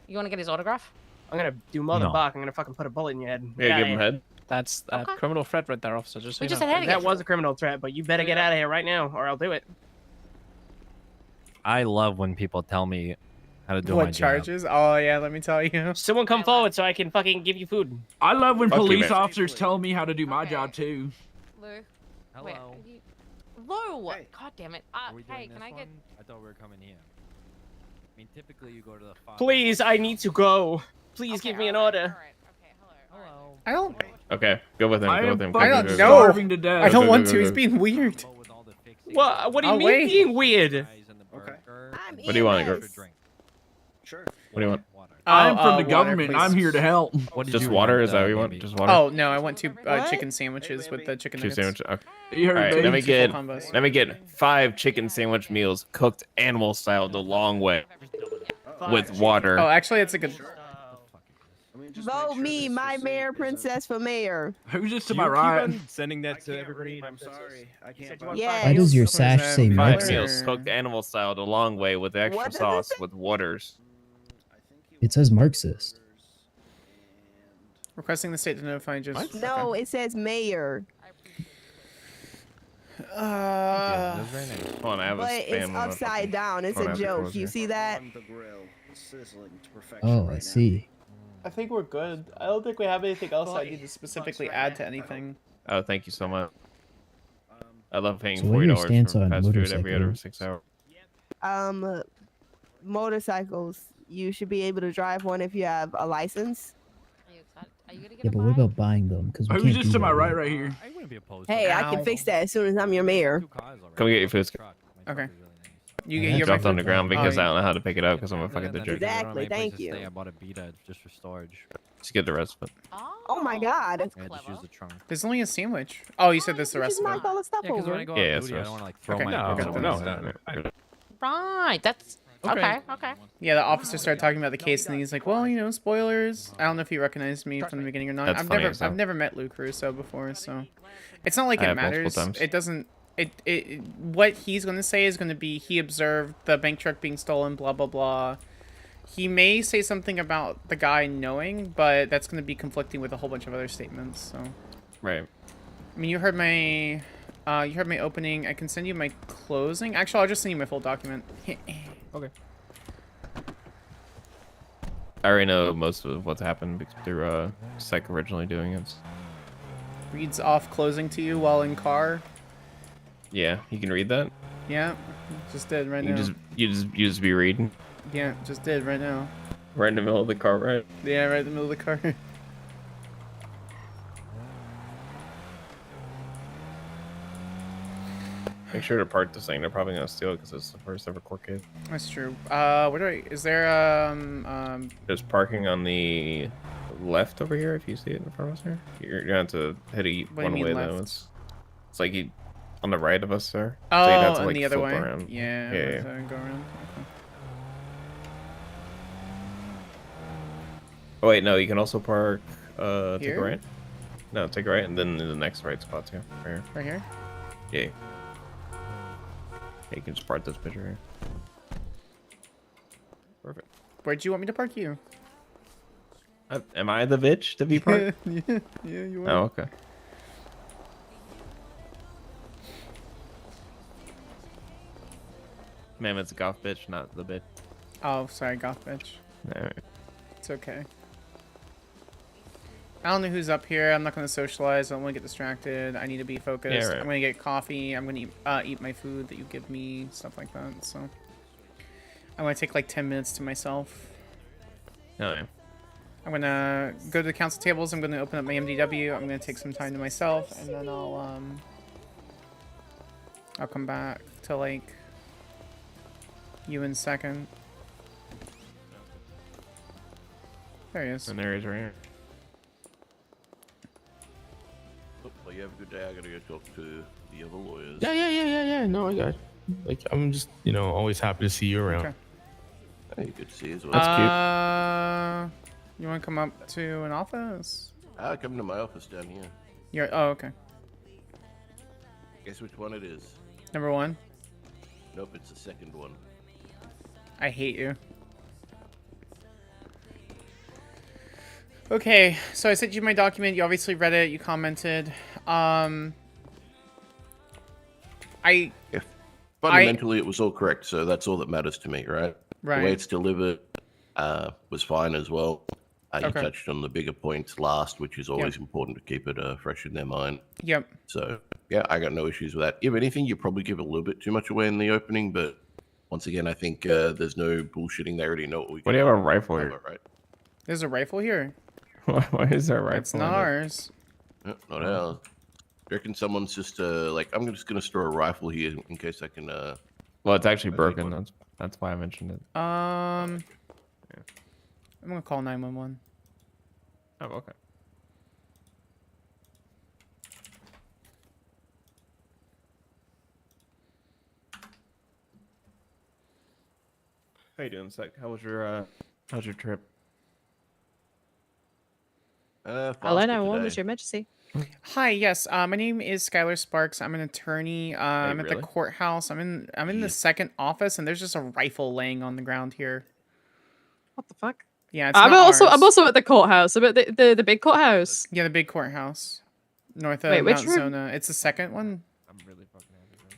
S1: You want to get his autograph?
S13: I'm gonna do more than
S6: No.
S13: bark. I'm gonna fucking put a bullet in your head.
S9: Yeah,
S13: Get
S9: give
S13: outta
S9: him
S13: here.
S9: head.
S12: That's a
S1: Okay.
S12: criminal threat right there, officer. Just so
S1: We
S12: you
S1: just
S12: know.
S1: said hey
S13: That was a criminal threat, but you better get out of here right now, or I'll do it.
S6: I love when people tell me how to do my
S4: What
S6: job.
S4: charges? Oh yeah, let me tell you.
S13: Someone come forward so I can fucking give you food.
S12: I love when
S9: Fuck you,
S12: police
S9: man.
S12: officers tell me how to do my job too.
S1: Lou.
S6: Hello.
S1: Wait, Lou.
S5: Hey.
S1: God damn it.
S6: Are we
S1: Hey,
S6: doing
S1: can
S6: this
S1: I get?
S6: one? I thought we were coming here. I mean, typically you go to the.
S13: Please, I need to go. Please give me an order.
S1: All right. Okay. Hello.
S4: I don't.
S9: Okay, go with him.
S12: I
S9: Go
S12: am
S9: with him.
S12: fucking
S4: I don't
S9: Go,
S4: know.
S9: go, go.
S12: starving to death.
S4: I don't
S9: Go,
S4: want
S9: go,
S4: to.
S9: go,
S4: He's
S9: go.
S4: being weird.
S13: What do you
S4: I'll
S13: mean
S4: wait.
S13: being weird?
S5: Okay.
S9: What do you want, girl?
S5: Sure.
S9: What do you want?
S12: I'm from the
S4: water,
S12: government.
S4: please.
S12: I'm here to help.
S6: What did
S9: Just
S6: you
S9: water?
S6: want,
S9: Is that what you want?
S6: baby?
S9: Just water?
S4: Oh no, I want two chicken sandwiches with the chicken
S9: Two
S4: nuggets.
S9: sandwiches. Okay.
S12: You heard
S9: All right,
S12: me.
S9: let me get
S4: Full combos.
S9: let me get 5 chicken sandwich meals cooked animal style the long way with water.
S4: Oh, actually, it's a good.
S18: Vote me, my mayor princess, for mayor.
S12: Who's just to my right?
S6: Sending that to everybody.
S5: I'm sorry. I can't.
S18: Yeah.
S2: Why does your sash say
S9: 5
S2: Mexican?
S9: meals cooked animal style the long way with extra
S18: What does it
S9: sauce
S18: say?
S9: with waters.
S2: It says Marxist.
S4: Requesting the state to notify just.
S18: No, it says mayor,
S9: Hold on, I have a
S18: but
S9: spam
S18: it's
S9: on my
S18: upside
S9: fucking-
S18: down. It's
S9: Hold
S18: a
S9: on,
S18: joke.
S9: close
S18: You
S9: here.
S18: see that?
S5: On the grill, sizzling to perfection
S2: Oh,
S5: right
S2: I
S5: now.
S2: see.
S4: I think we're good. I don't think we have anything else I need to specifically add to anything.
S9: Oh, thank you so much. I love paying
S2: So what are your
S9: $40
S2: stance
S9: for
S2: on
S9: fast food every other
S2: motorcycles?
S9: 6 hours.
S18: Motorcycles. You should be able to drive one if you have a license.
S1: Are you excited? Are you gonna get
S2: Yeah,
S1: a
S2: but what
S1: bike?
S2: about buying them? Because we
S12: Who's
S2: can't
S12: just
S2: do
S12: to my
S2: that
S12: right
S2: yet.
S12: right here?
S6: I wouldn't be opposed.
S18: Hey, I
S4: Ow.
S18: can fix that as soon as I'm your mayor.
S9: Come get your food.
S4: Okay.
S2: Yeah,
S4: You're
S2: that's
S9: Dropped
S4: my
S9: on the
S4: food-
S9: ground because
S4: oh,
S9: I don't know how to pick it up because I'm a fucking jerk.
S18: Exactly, thank you.
S6: I bought a Beta just for storage.
S9: Just get the rest of it.
S18: Oh my God.
S6: I just use the trunk.
S4: There's only a sandwich. Oh, you said this the
S18: You
S4: rust
S18: just
S4: of it.
S18: knocked all the stuff
S6: Yeah, because when I
S18: over.
S6: go
S9: Yeah,
S6: on
S9: yeah,
S6: duty, I
S9: so-
S6: don't want to like throw
S4: Okay.
S6: my
S9: No,
S6: car
S9: no,
S6: on
S9: no,
S6: the
S9: no.
S1: Right. That's okay. Okay.
S4: Yeah, the officer started talking about the case, and he's like, "Well, you know, spoilers." I don't know if he recognized me from the beginning or not.
S9: That's funny as hell.
S4: I've never met Lou Caruso before, so it's not like
S9: I
S4: it
S9: have multiple
S4: matters.
S9: times.
S4: It doesn't. It what he's going to say is going to be he observed the bank truck being stolen, blah blah blah. He may say something about the guy knowing, but that's going to be conflicting with a whole bunch of other statements. So,
S9: Right.
S4: I mean, you heard my opening. I can send you my closing. Actually, I'll just send you my full document.
S12: Okay.
S9: I already know most of what's happened because through Psych originally doing it.
S4: Reads off closing to you while in car.
S9: Yeah, you can read that.
S4: Yeah, just did right
S9: You
S4: now.
S9: just be reading
S4: Yeah, just did right now.
S9: right in the middle of the car, right?
S4: Yeah, right in the middle of the car.
S9: Make sure to park this thing. They're probably gonna steal it because it's the first ever court case.
S4: That's true. Where do I? Is there
S9: There's parking on the left over here. If you see it in front of us here, you're gonna have to hit a
S4: What do you
S9: one
S4: mean
S9: way though.
S4: left?
S9: It's like you on the right of us there.
S4: Oh,
S9: so you'd have to,
S4: and
S9: like,
S4: the other
S9: flip
S4: way.
S9: around.
S4: Yeah.
S9: Yeah.
S4: Yeah. Go around. Okay.
S9: Oh wait, no. You can also park. Take a
S4: Here?
S9: right. No, take a right, and then in the next right spot too. Right here.
S4: Right here.
S9: Yeah. Yeah, you can just park this picture here. Perfect.
S4: Where'd you want me to park you?
S9: Am I the bitch to be part?
S4: yeah, you are.
S9: Oh, okay. Man, it's a golf bitch, not the bitch.
S4: Oh, sorry, goth bitch.
S9: Alright.
S4: It's okay. I don't know who's up here. I'm not going to socialize. I don't want to get distracted. I need to be focused.
S9: Yeah, right.
S4: I'm going to get coffee. I'm going to eat my food that you give me, stuff like that. So I'm going to take like 10 minutes to myself.
S9: Oh, yeah.
S4: I'm going to go to the council tables. I'm going to open up my MDW. I'm going to take some time to myself, and then I'll come back to like you in a second. There he is.
S9: And there he is right here.
S17: Well, you have a good day. I gotta go talk to the other lawyers.
S19: Yeah. No, I got it. Like, I'm just, always happy to see you around.
S4: Okay.
S17: Hey, good to see you as well.
S19: That's
S4: You want to come up to an office?
S17: Come to my office down here.
S4: Oh, okay.
S17: Guess which one it is?
S4: Number 1.
S17: Nope, it's the second one.
S4: I hate you. Okay, so I sent you my document. You obviously read it. You commented.
S17: Fundamentally, it was all correct, so that's all that matters to me, right?
S4: Right.
S17: The way it's delivered was fine as well. You
S4: Okay.
S17: touched on the bigger points last, which is always
S4: Yep.
S17: important to keep it fresh in their mind.
S4: Yep.
S17: So, yeah, I got no issues with that. If anything, you probably give a little bit too much away in the opening, but once again, I think there's no bullshitting. They already know what we
S9: Why do you have a rifle here?
S17: Right?
S4: There's a rifle here.
S9: Why is there a rifle?
S4: It's not ours.
S17: No, not ours. Do you reckon someone's just like, I'm just gonna store a rifle here in case I can.
S9: Well, it's actually broken. That's why I mentioned it.
S4: I'm gonna call 911.
S9: Oh, okay. How you doing, Sec? How's your trip?
S1: Hello, 911. What's your emergency?
S4: Hi, yes. My name is Skyler Sparks. I'm an attorney. I'm at the
S9: really?
S4: courthouse. I'm in the second office, and there's just a rifle laying on the ground here.
S1: What the fuck?
S4: Yeah, it's
S1: I'm
S4: not
S1: also
S4: ours.
S1: at the courthouse. I'm at the big courthouse.
S4: Yeah, the big courthouse, north of
S1: Wait, which
S4: Mount
S1: room?
S4: Zona. It's the second one.
S9: I'm really fucking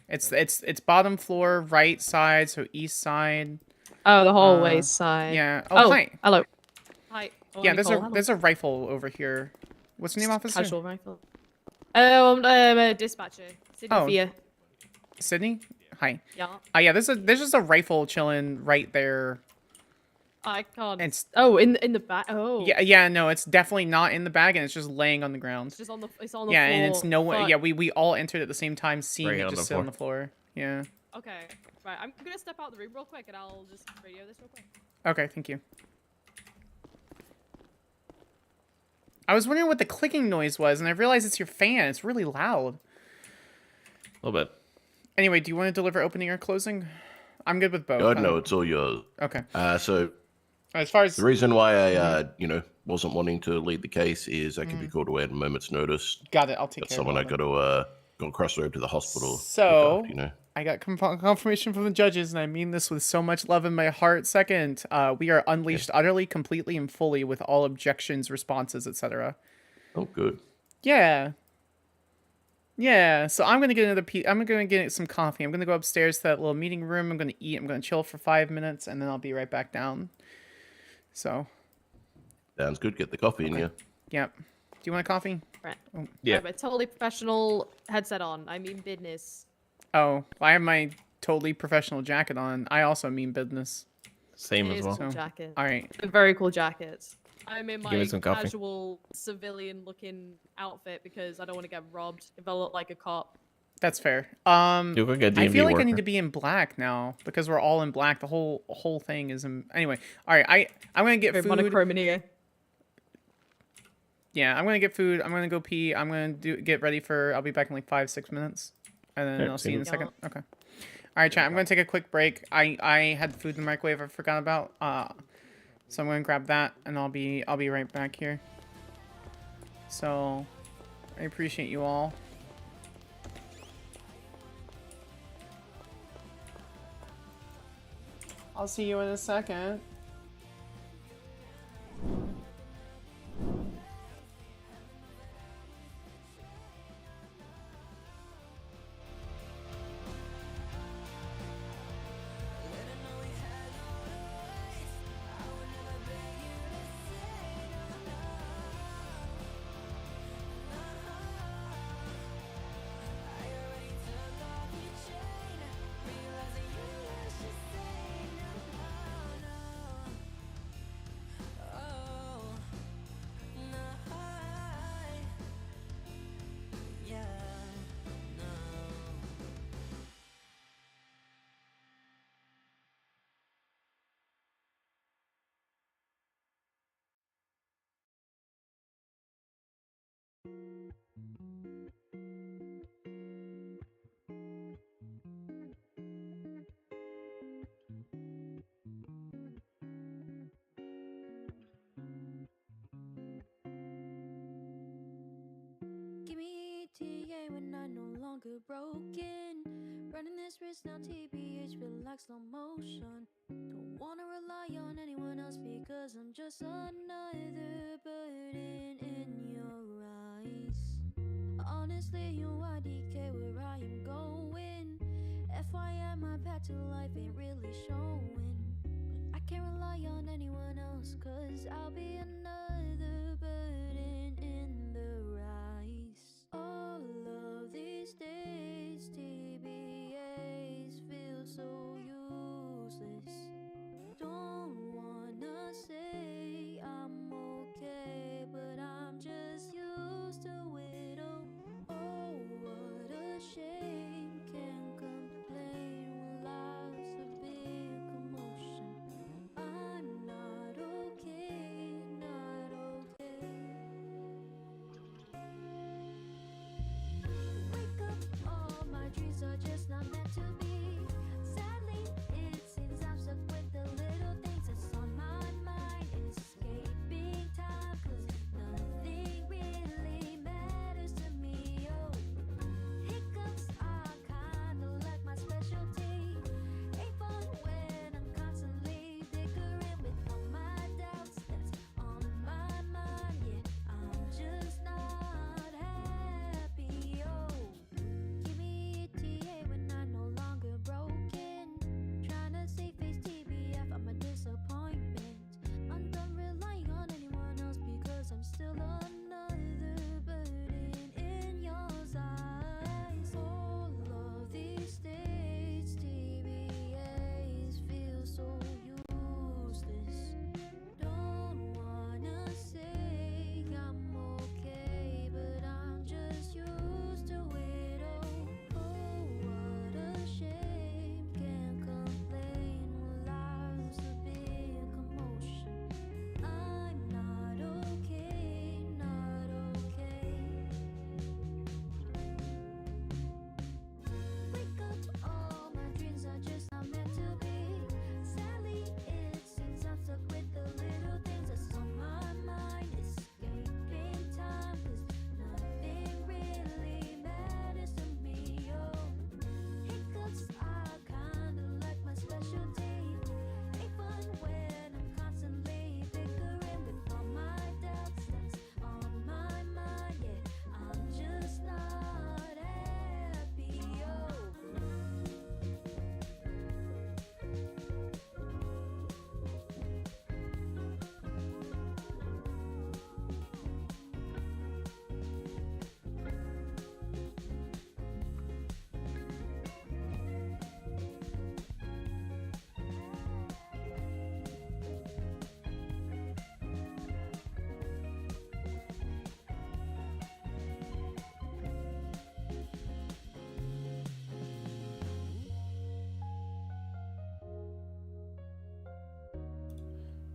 S9: happy.
S4: It's bottom floor, right side, so east side.
S1: Oh, the hallway side.
S4: Yeah. Oh, hi.
S1: Hello. Hi.
S4: Yeah, there's a rifle over here. What's your name, officer?
S1: Casual rifle. I'm a dispatcher. Sydney
S4: Oh.
S1: Fia.
S4: Sydney. Hi.
S1: Yeah.
S4: Yeah. There's just a rifle chilling right there.
S1: I can't.
S4: It's
S1: in the back. Oh.
S4: Yeah. No, it's definitely not in the bag, and it's just laying on the ground.
S1: It's just on the. It's on the
S4: Yeah,
S1: floor.
S4: and it's no way.
S1: Fuck.
S4: Yeah, we all entered at the same time, seeing
S9: Right
S4: it
S9: on
S4: just
S9: the
S4: sit on the floor. Yeah.
S1: Okay. Right. I'm gonna step out the room real quick, and I'll just radio this real quick.
S4: Okay. Thank you. I was wondering what the clicking noise was, and I realized it's your fan. It's really loud.
S9: A little bit.
S4: Anyway, do you want to deliver opening or closing? I'm good with both.
S17: God, no, it's all yours.
S4: Okay.
S17: So
S4: As far as
S17: the reason why I, wasn't wanting to lead the case is I can be called away at a moment's notice.
S4: Got it. I'll take
S17: Got
S4: care
S17: someone
S4: of
S17: I
S4: it.
S17: got to go across the road to the hospital.
S4: So,
S17: look after,
S4: I got confirmation from the judges, and I mean this with so much love in my heart. Second, we are unleashed utterly, completely, and fully with all objections, responses, etc.
S17: Oh, good.
S4: Yeah. Yeah. So I'm gonna get another I'm gonna get some coffee. I'm gonna go upstairs to that little meeting room. I'm gonna eat. I'm gonna chill for 5 minutes, and then I'll be right back down. So.
S17: Sounds good. Get the coffee in you.
S4: Yep. Do you want a coffee?
S1: Right.
S4: Oh.
S17: Yeah.
S1: I have a totally professional headset on. I mean business.
S4: Oh, I have my totally professional jacket on. I also mean business.
S9: Same
S1: It
S9: as
S1: is
S9: well.
S1: a cool jacket.
S4: All right.
S1: A very cool jacket. I'm in
S9: Give me
S1: my
S9: some coffee.
S1: casual civilian-looking outfit because I don't want to get robbed if I look like a cop.
S4: That's fair.
S9: You look like a
S4: I
S9: D&D
S4: feel like I
S9: worker.
S4: need to be in black now because we're all in black. The whole thing is in. Anyway, all right. I'm gonna get
S1: Very
S4: food.
S1: monochrome in here.
S4: Yeah, I'm gonna get food. I'm gonna go pee. I'm gonna get ready for. I'll be back in like 5-6 minutes, and then
S9: Yeah,
S4: I'll see you in a
S9: see
S4: second. Okay. All right, chat. I'm gonna take a quick break. I had food in the microwave. I forgot about. So I'm gonna grab that, and I'll be right back here. So, I appreciate you all. I'll see you in a second.
S8: Give me TA when I'm no longer broken. Running this race now, TBH feel like slow motion. Don't wanna rely on anyone else because I'm just another burden in your eyes. Honestly, you IDK where I am going. FYI, my path to life ain't really showing. But I can't rely on anyone else cause I'll be another burden in the rise. All of these days, TBAs feel so useless. Don't wanna say I'm okay, but I'm just used to it all. Oh, what a shame, can't complain when life's a big commotion. I'm not okay, not okay. Wake up, all my dreams are just not meant to be. Sadly, it seems I'm stuck with the little things that's on my mind. Escaping time, cause nothing really matters to me. Oh, hiccups are kinda like my specialty. Ain't fun when I'm constantly bickering with all my doubts that's on my mind. Yeah, I'm just not happy. Oh, give me a TA when I'm no longer broken. Tryna save face TBF, I'm a disappointment. I'm done relying on anyone else because I'm still another burden in your eyes. All of these days, TBAs feel so useless. Don't wanna say I'm okay, but I'm just used to it all. Oh, what a shame, can't complain when life's a big commotion. I'm not okay, not okay. Wake up, all my dreams are just not meant to be. Sadly, it seems I'm stuck with the little things that's on my mind. Escaping time, cause nothing really matters to me. Oh, hiccups are kinda like my specialty. Ain't fun when I'm constantly bickering with all my doubts that's on my mind. Yeah, I'm just not happy. Oh.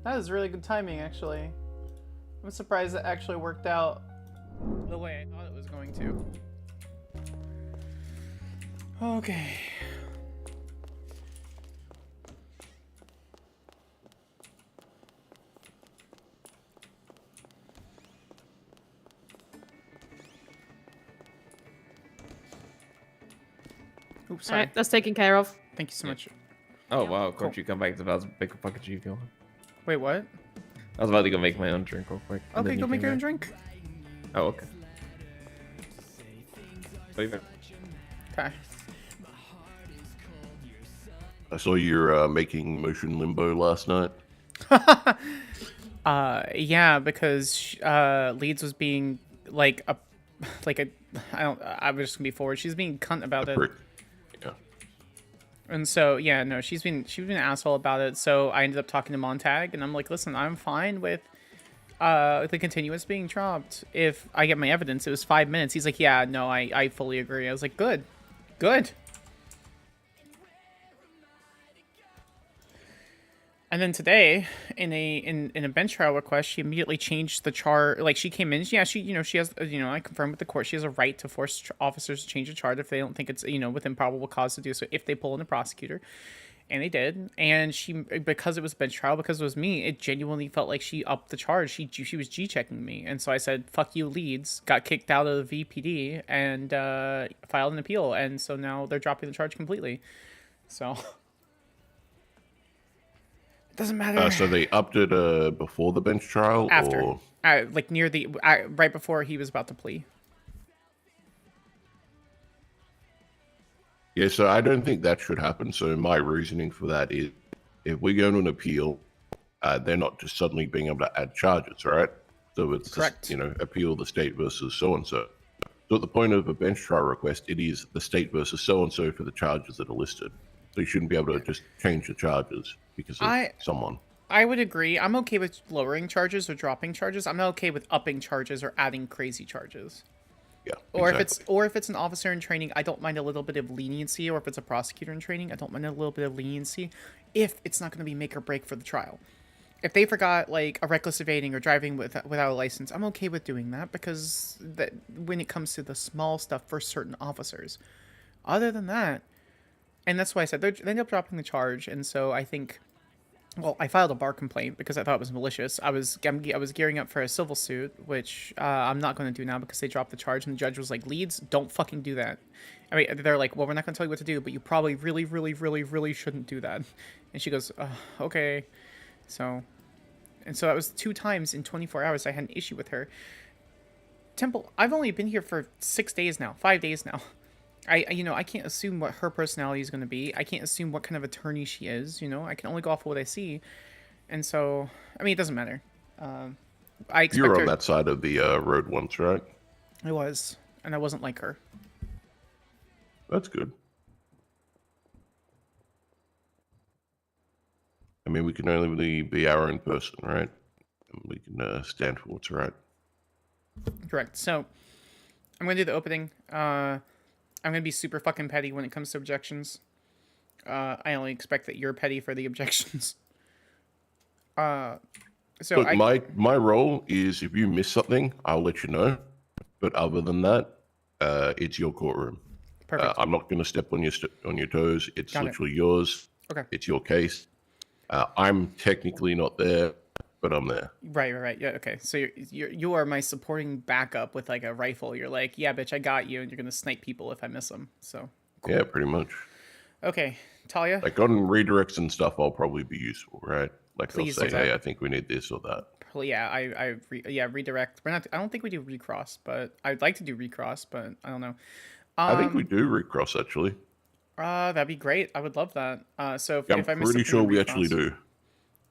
S4: That was really good timing, actually. I'm surprised it actually worked out the way I thought it was going to. Okay. Oops, sorry.
S1: Alright, that's taken care of.
S4: Thank you so much.
S9: Oh wow, of course you come back to about to make a fucking G fuel.
S4: Wait, what?
S9: I was about to go make my own drink real quick. and
S4: Okay,
S9: then
S4: go
S9: you
S4: make
S9: came
S4: your own
S9: back.
S4: drink.
S9: Oh, okay. Leave it.
S4: Okay.
S17: I saw you're making motion limbo last night.
S4: Yeah, because Leeds was being like a I was just gonna be forward. She's being cunt about it.
S17: Yeah.
S4: And so yeah, no, she's been an asshole about it. So I ended up talking to Montag, and I'm like, listen, I'm fine with the continuous being dropped if I get my evidence. It was 5 minutes. He's like, yeah, no, I fully agree. I was like, good. And then today, in a bench trial request, she immediately changed the charge. Like, she came in, yeah, she has, I confirmed with the court, she has a right to force officers to change a charge if they don't think it's, within probable cause to do so, if they pull in a prosecutor. And they did. And she, because it was a bench trial, because it was me, it genuinely felt like she upped the charge. She was G-checking me. And so I said, fuck you, Leeds, got kicked out of the VPD, and filed an appeal. And so now they're dropping the charge completely. So... Doesn't matter.
S17: So they upped it before the bench trial?
S4: After.
S17: Or...
S4: like near the... right before he was about to plea.
S17: Yeah, so I don't think that should happen. So my reasoning for that is, if we go to an appeal, they're not just suddenly being able to add charges, right? So it's
S4: correct.
S17: Just, appeal the state versus so-and-so. So at the point of a bench trial request, it is the state versus so-and-so for the charges that are listed. So you shouldn't be able to just change the charges because of someone.
S4: I would agree. I'm okay with lowering charges or dropping charges. I'm not okay with upping charges or adding crazy charges.
S17: Yeah.
S4: Or if it's an officer in training, I don't mind a little bit of leniency. Or if it's a prosecutor in training, I don't mind a little bit of leniency if it's not going to be make or break for the trial. If they forgot like a reckless evading or driving without a license, I'm okay with doing that because when it comes to the small stuff for certain officers. Other than that, and that's why I said they ended up dropping the charge, and so I think, well, I filed a bar complaint because I thought it was malicious. I was gearing up for a civil suit, which I'm not going to do now because they dropped the charge, and the judge was like, Leeds, don't fucking do that. I mean, they're like, well, we're not going to tell you what to do, but you probably really, really, really, really shouldn't do that. And she goes, okay. So that was 2 times in 24 hours I had an issue with her. Temple, I've only been here for 5 days now. I can't assume what her personality is going to be. I can't assume what kind of attorney she is, I can only go off of what I see. And so, I mean, it doesn't matter. I expect
S17: you were on that side of the road once, right?
S4: I was, and I wasn't like her.
S17: That's good. I mean, we can only be our own person, right? And we can stand for what's right.
S4: Correct. So, I'm going to do the opening. I'm going to be super fucking petty when it comes to objections. I only expect that you're petty for the objections.
S17: Look, my role is if you miss something, I'll let you know. But other than that, it's your courtroom.
S4: Perfect.
S17: I'm not going to step on your toes. It's literally yours.
S4: Okay.
S17: It's your case. I'm technically not there, but I'm there.
S4: Right. Yeah. Okay. So you are my supporting backup with like a rifle. You're like, yeah, bitch, I got you, and you're gonna snipe people if I miss them. So. Cool.
S17: Yeah, pretty much.
S4: Okay, Talia.
S17: Like on redirects and stuff, I'll probably be useful, right? Like
S4: Please
S17: they'll say, hey, I think we need this or that.
S4: Yeah, redirect. We're not. I don't think we do recross, but I'd like to do recross, but I don't know.
S17: I think we do recross actually.
S4: That'd be great. I would love that. So
S17: if I'm pretty sure we actually do.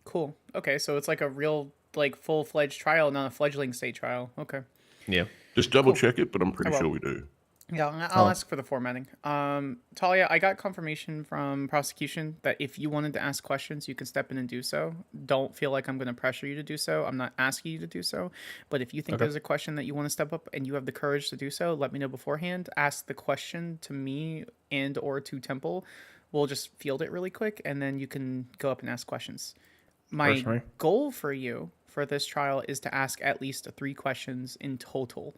S4: Cool. Okay, so it's like a real, like, full-fledged trial, not a fledgling state trial. Okay.
S17: Yeah. Just double check it, but I'm pretty sure we do.
S4: Yeah, I'll ask for the formatting. Talia, I got confirmation from prosecution that if you wanted to ask questions, you can step in and do so. Don't feel like I'm going to pressure you to do so. I'm not asking you to do so. But if you think there's a question that you want to step up and you have the courage to do so, let me know beforehand. Ask the question to me and or to Temple. We'll just field it really quick, and then you can go up and ask questions. My goal for you for this trial is to ask at least 3 questions in total.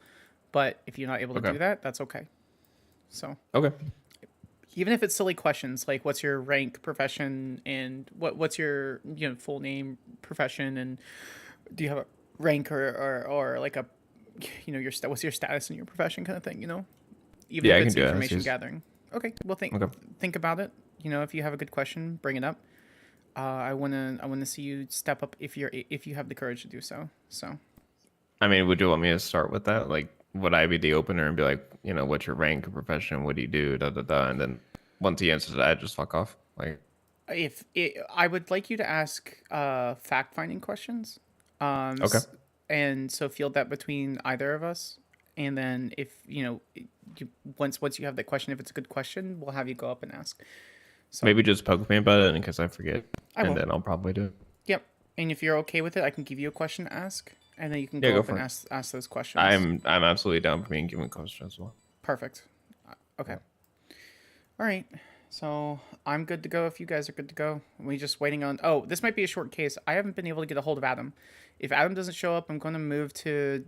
S4: But if you're not able to do that, that's okay. So even if it's silly questions like what's your rank, profession, and what's your full name, profession, and do you have a rank or like a what's your status in your profession kind of thing, even if it's information gathering. Okay, well think about it. If you have a good question, bring it up. I wanna see you step up if you have the courage to do so. So,
S9: I mean, would you want me to start with that? Like, would I be the opener and be like, what's your rank or profession? What do you do? And then once he answers that, just fuck off. Like,
S4: I would like you to ask fact-finding questions. And so field that between either of us, and then if once you have that question, if it's a good question, we'll have you go up and ask. So,
S9: maybe just poke me about it in case I forget, then I'll probably do it.
S4: Yep. And if you're okay with it, I can give you a question to ask, and then you can go up and ask those questions.
S9: I'm absolutely down for being given questions as well.
S4: Perfect. Okay. All right. So I'm good to go if you guys are good to go. We just waiting on. Oh, this might be a short case. I haven't been able to get a hold of Adam. If Adam doesn't show up, I'm going to move to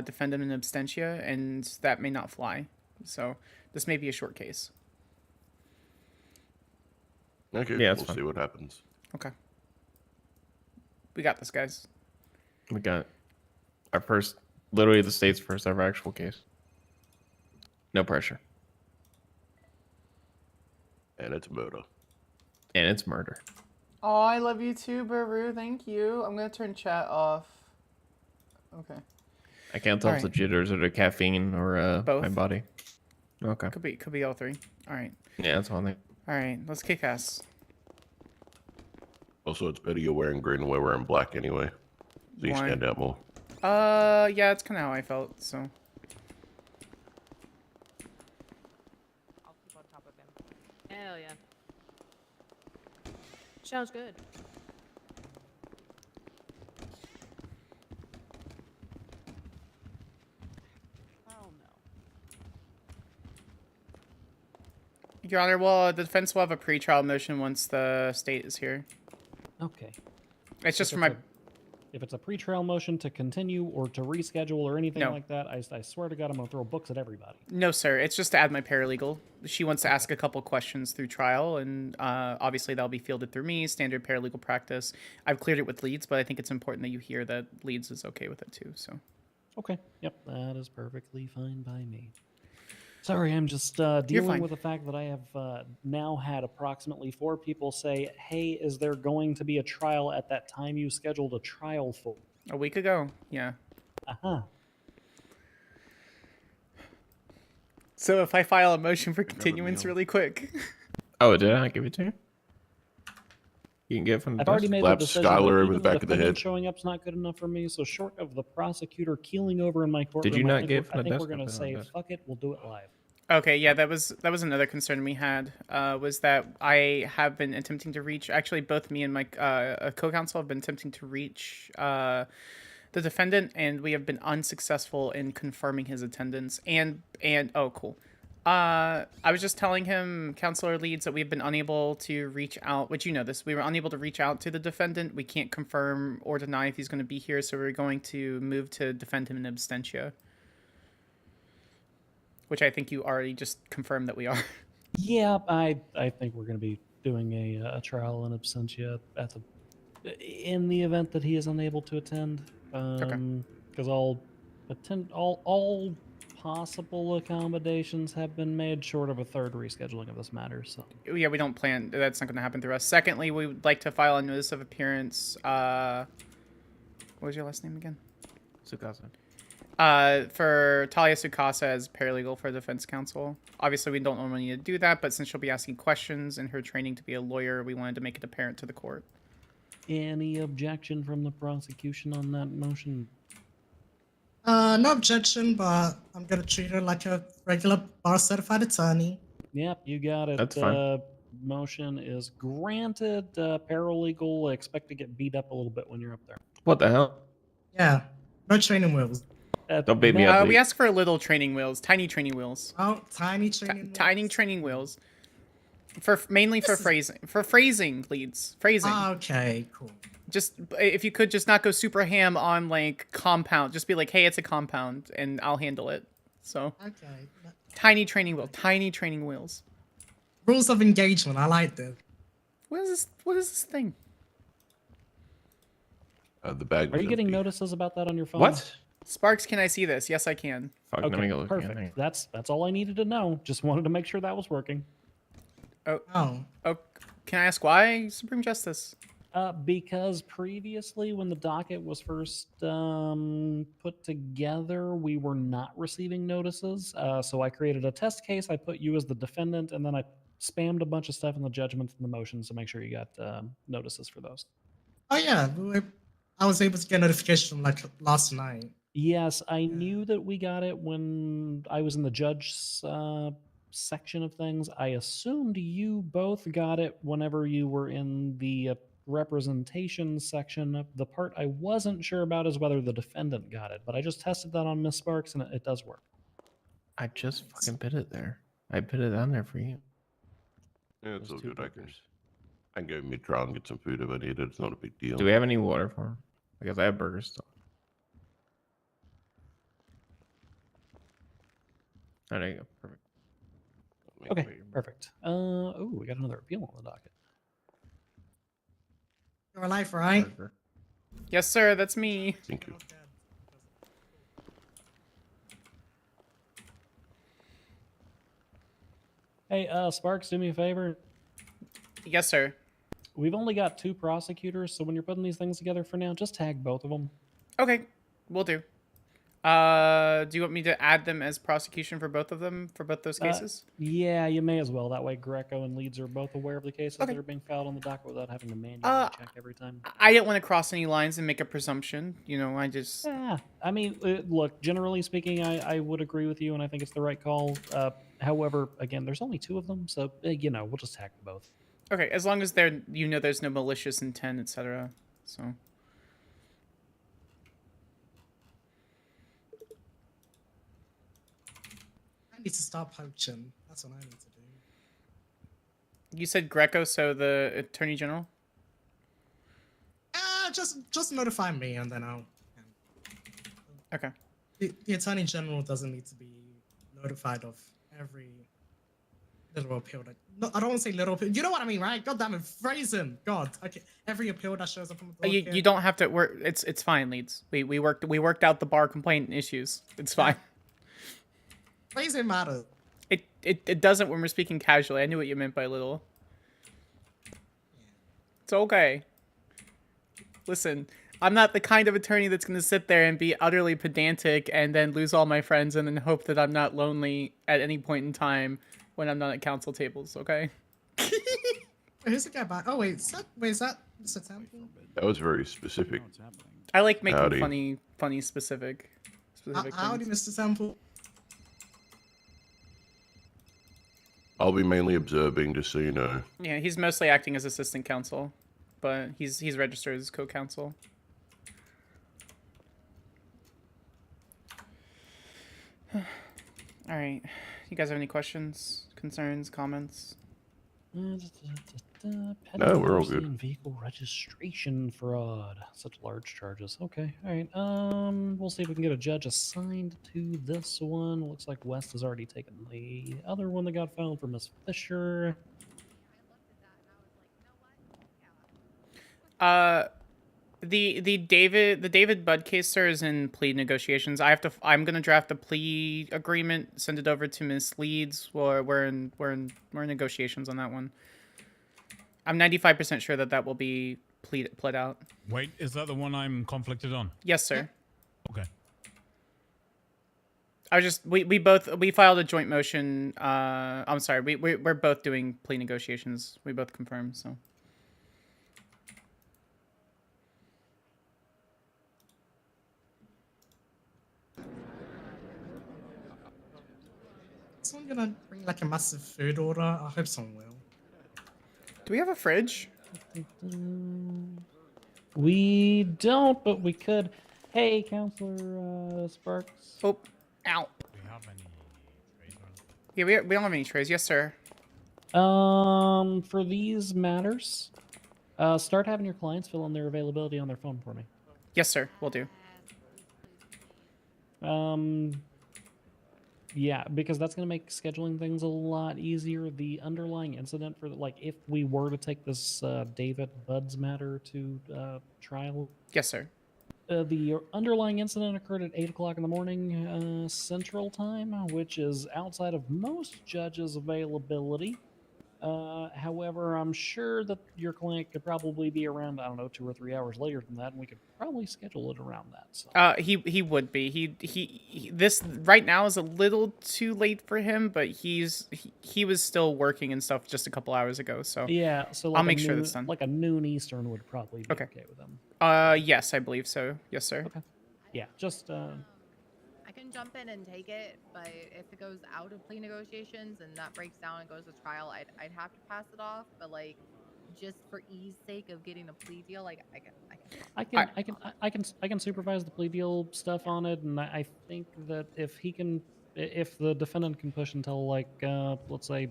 S4: defend him in absentia, and that may not fly. So this may be a short case.
S17: Okay,
S9: Yeah,
S17: we'll
S9: fine.
S17: see what happens.
S4: Okay. We got this, guys.
S9: We got our first, literally the state's first ever actual case. No pressure.
S17: And it's murder.
S9: And it's murder.
S4: Oh, I love you too, Baru. Thank you. I'm gonna turn chat off. Okay.
S9: I can't tell if the jitters or the caffeine or
S4: Both.
S9: my body. Okay.
S4: Could be all three. All right.
S9: Yeah, that's one thing.
S4: All right. Let's kick ass.
S17: Also, it's better you're wearing green than we're wearing black anyway. So you
S4: Why?
S17: stand out more.
S4: Yeah, it's kind of how I felt. So.
S1: I'll keep on top of him. Hell yeah. Sounds good. Oh no.
S4: Your Honor, well, the defense will have a pretrial motion once the state is here.
S7: Okay.
S4: It's just
S7: If
S4: for my.
S7: If it's a pretrial motion to continue or to reschedule or anything
S4: No.
S7: like that, I swear to God, I'm gonna throw books at everybody.
S4: No, sir. It's just to add my paralegal. She wants to ask a couple questions through trial, and obviously that'll be fielded through me, standard paralegal practice. I've cleared it with Leeds, but I think it's important that you hear that Leeds is okay with it too. So.
S7: Okay. Yep, that is perfectly fine by me. Sorry, I'm just
S4: fine.
S7: dealing with the fact that I have now had approximately 4 people say, "Hey, is there going to be a trial at that time you scheduled a trial for?"
S4: A week ago, yeah.
S7: Uh-huh.
S4: So if I file a motion for continuance really quick.
S9: Oh, did I not give it to you? You can get it from the
S7: I've already
S9: desk?
S7: made
S17: Slap
S7: the decision.
S17: Skyler
S7: that
S17: over
S7: even
S17: the back of the
S7: defendant
S17: head.
S7: Showing up's not good enough for me. So short of the prosecutor keeling over in my courtroom,
S9: you
S7: I
S9: not
S7: think
S9: get
S7: we're-
S9: it from
S7: I
S9: the
S7: think
S9: desk?
S7: we're
S9: I
S7: gonna
S9: put it on
S7: say,
S9: the desk.
S7: "Fuck it, we'll do it live."
S4: Okay, yeah, that was another concern we had, was that I have been attempting to reach, actually both me and my co-counsel have been attempting to reach the defendant, and we have been unsuccessful in confirming his attendance, and oh, cool. I was just telling him, Counselor Leeds, that we've been unable to reach out, which you know this, we were unable to reach out to the defendant. We can't confirm or deny if he's going to be here, so we're going to move to defend him in absentia. Which I think you already just confirmed that we are.
S7: Yeah, I think we're going to be doing a trial in absentia at in the event that he is unable to attend. Because all possible accommodations have been made, short of a third rescheduling of this matter. So
S4: Yeah, we don't plan. That's not going to happen through us. Secondly, we would like to file a notice of appearance. What was your last name again?
S9: Sukasa.
S4: For Talia Sukasa as paralegal for defense counsel. Obviously, we don't normally need to do that, but since she'll be asking questions in her training to be a lawyer, we wanted to make it apparent to the court.
S7: any objection from the prosecution on that motion?
S20: No objection, but I'm gonna treat her like a regular bar certified attorney.
S7: Yep, you got it.
S9: That's fine.
S7: Motion is granted. Paralegal, expect to get beat up a little bit when you're up there.
S9: What the hell?
S20: Yeah, no training wheels.
S9: Don't beat me up.
S4: We asked for little training wheels, tiny training wheels.
S20: Oh, tiny training wheels.
S4: Tiny training wheels. Mainly for phrasing, Leeds. Phrasing.
S20: Okay, cool.
S4: Just if you could just not go super ham on like compound, just be like, hey, it's a compound, and I'll handle it. So.
S20: Okay.
S4: Tiny training wheels.
S20: Rules of engagement. I like that.
S4: What is this thing?
S17: The bag.
S7: Are you getting notices about that on your phone?
S9: What?
S4: Sparks, can I see this? Yes, I can.
S9: Fuck, let me
S7: Okay,
S9: go look
S7: perfect.
S9: again.
S7: That's all I needed to know. Just wanted to make sure that was working.
S4: Oh. Can I ask why, Supreme Justice?
S7: Because previously, when the docket was first put together, we were not receiving notices. So I created a test case. I put you as the defendant, and then I spammed a bunch of stuff in the judgments and the motions to make sure you got notices for those.
S20: Oh yeah, I was able to get notification like last night.
S7: Yes, I knew that we got it when I was in the judge section of things. I assumed you both got it whenever you were in the representation section. The part I wasn't sure about is whether the defendant got it, but I just tested that on Miss Sparks and it does work.
S9: I just fucking put it there. I put it on there for you.
S17: Yeah, it's
S7: Those
S17: all
S7: two
S17: good.
S7: burgers.
S17: I can go mid-trial and get some food if I need it. It's not a big deal.
S9: Do we have any water for him? Because I have burgers still. Oh, there you go. Perfect.
S7: Okay, perfect. Oh, we got another appeal on the docket.
S20: You're alive, right?
S4: Yes, sir. That's me.
S17: Thank you.
S7: Hey, Sparks, do me a favor.
S4: Yes, sir.
S7: We've only got 2 prosecutors, so when you're putting these things together for now, just tag both of them.
S4: Okay, we'll do. Do you want me to add them as prosecution for both of them, for both those cases?
S7: Yeah, you may as well. That way Greco and Leeds are both aware of the cases
S4: Okay.
S7: that are being filed on the docket without having to manually check every time.
S4: I didn't want to cross any lines and make a presumption. You know, I just...
S7: Yeah, I mean, look, generally speaking, I would agree with you, and I think it's the right call. However, again, there's only 2 of them, so, you know, we'll just tag them both.
S4: Okay, as long as they're, you know, there's no malicious intent, etc. So...
S20: I need to start poaching. That's what I need to do.
S4: You said Greco, so the Attorney General?
S20: Just notify me and then I'll...
S4: Okay.
S20: The Attorney General doesn't need to be notified of every little appeal that... No, I don't want to say little appeal. You know what I mean, right? God damn it, phrasing. God. Okay. Every appeal that shows up on the docket.
S4: You don't have to work. It's fine, Leeds. We worked out the bar complaint issues. It's fine.
S20: Phrasing matters.
S4: It doesn't when we're speaking casually. I knew what you meant by little. It's okay. Listen, I'm not the kind of attorney that's going to sit there and be utterly pedantic and then lose all my friends and then hope that I'm not lonely at any point in time when I'm not at council tables, okay?
S20: Who's the guy back? Oh, wait, is that Mr. Temple?
S17: That was very specific.
S4: I like making
S17: Howdy.
S4: funny specific
S20: Howdy,
S4: things.
S20: Mr. Temple.
S17: I'll be mainly observing, just so you know.
S4: Yeah, he's mostly acting as assistant counsel, but he's registered as co-counsel. All right, you guys have any questions, concerns, comments?
S17: No, we're all good.
S7: Vehicle registration fraud. Such large charges. Okay, all right. We'll see if we can get a judge assigned to this one. Looks like West has already taken the other one that got filed for Miss Fisher.
S4: The David Budd case, sir, is in plea negotiations. I'm gonna draft a plea agreement, send it over to Miss Leeds. We're in negotiations on that one. I'm 95% sure that will be pled out.
S3: Wait, is that the one I'm conflicted on?
S4: Yes, sir.
S3: Okay.
S4: We filed a joint motion. I'm sorry. We're both doing plea negotiations. We both confirmed. So.
S20: Is someone gonna bring like a massive food order? I hope someone will.
S4: Do we have a fridge?
S7: We don't, but we could. Hey, Counselor Sparks.
S4: Oh, ow. Yeah, we don't have any trays. Yes, sir.
S7: For these matters, start having your clients fill in their availability on their phone for me.
S4: Yes, sir. Will do.
S7: Yeah, because that's going to make scheduling things a lot easier. The underlying incident for, like, if we were to take this David Budd's matter to trial.
S4: Yes, sir.
S7: The underlying incident occurred at 8 o'clock in the morning Central Time, which is outside of most judges' availability. However, I'm sure that your client could probably be around, I don't know, 2 or 3 hours later than that, and we could probably schedule it around that. So.
S4: He would be. He this right now is a little too late for him, but he was still working and stuff just a couple hours ago. So
S7: yeah, so like
S4: I'll make sure that's done.
S7: Like a noon Eastern would probably be okay with him.
S4: Yes, I believe so. Yes, sir.
S7: Okay. Yeah, just
S16: I can jump in and take it, but if it goes out of plea negotiations and that breaks down and goes to trial, I'd have to pass it off. But like, just for ease sake of getting a plea deal, like
S7: I can supervise the plea deal stuff on it, and I think that if the defendant can push until like let's say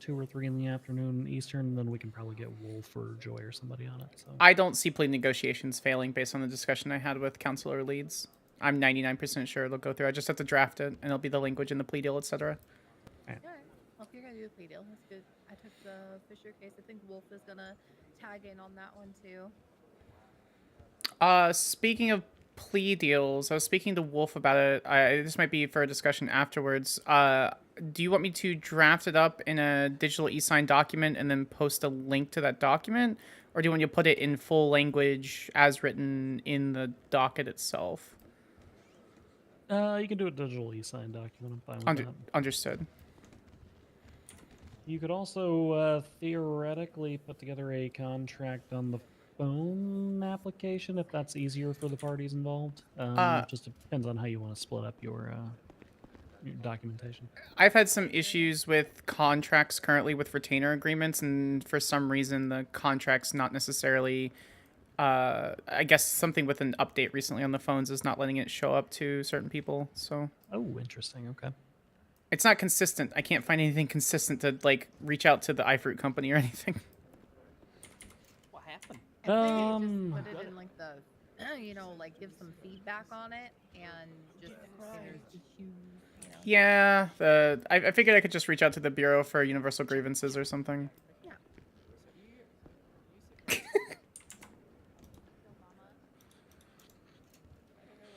S7: 2 or 3 in the afternoon Eastern, then we can probably get Wolf or Joy or somebody on it. So
S4: I don't see plea negotiations failing based on the discussion I had with Counselor Leeds. I'm 99% sure it'll go through. I just have to draft it, and it'll be the language in the plea deal, etc.
S16: Alright. Well, if you're gonna do the plea deal, that's good. I took the Fisher case. I think Wolf is gonna tag in on that one too.
S4: Speaking of plea deals, I was speaking to Wolf about it. This might be for a discussion afterwards. Do you want me to draft it up in a digital e-sign document and then post a link to that document? Or do you want me to put it in full language as written in the docket itself?
S7: you can do a digital e-sign document. I'm fine with that.
S4: Understood.
S7: You could also theoretically put together a contract on the phone application if that's easier for the parties involved. Just depends on how you want to split up your documentation.
S4: I've had some issues with contracts currently with retainer agreements, and for some reason the contract's not necessarily, I guess something with an update recently on the phones is not letting it show up to certain people, so.
S7: Oh, interesting, okay.
S4: It's not consistent. I can't find anything consistent to, like, reach out to the iFruit company or anything.
S16: What happened? Just put it in like the, you know, like give some feedback on it and just if there's issues, you know.
S4: Yeah, I figured I could just reach out to the Bureau for Universal Grievances or something.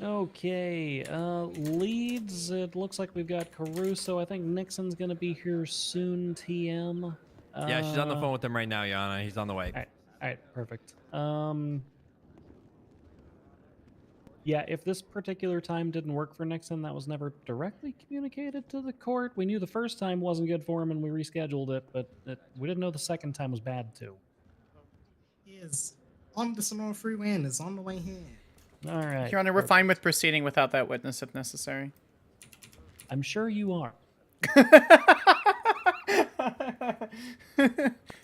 S7: Okay, Leeds, it looks like we've got Caruso. I think Nixon's going to be here soon, TM.
S6: Yeah, she's on the phone with him right now, Yana. He's on the way.
S7: All right, perfect. Yeah, if this particular time didn't work for Nixon, that was never directly communicated to the court. We knew the first time wasn't good for him and we rescheduled it, but we didn't know the second time was bad too.
S20: He is on the Sonora Freeway and is on the way here.
S7: All right.
S4: Your Honor, we're fine with proceeding without that witness if necessary.
S7: I'm sure you are.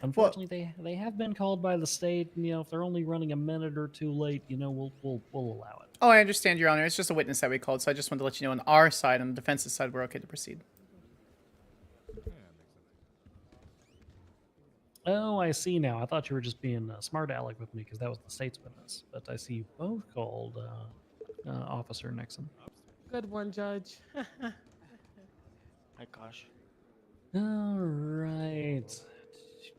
S7: Unfortunately, they have been called by the state. And, you know, if they're only running a minute or two late, you know, we'll allow it.
S4: Oh, I understand, Your Honor. It's just a witness that we called, so I just wanted to let you know on our side, on the defense's side, we're okay to proceed.
S7: Oh, I see now. I thought you were just being smart aleck with me because that was the state's witness. But I see you both called Officer Nixon.
S14: Good one, Judge.
S13: My gosh.
S7: All right.
S14: Like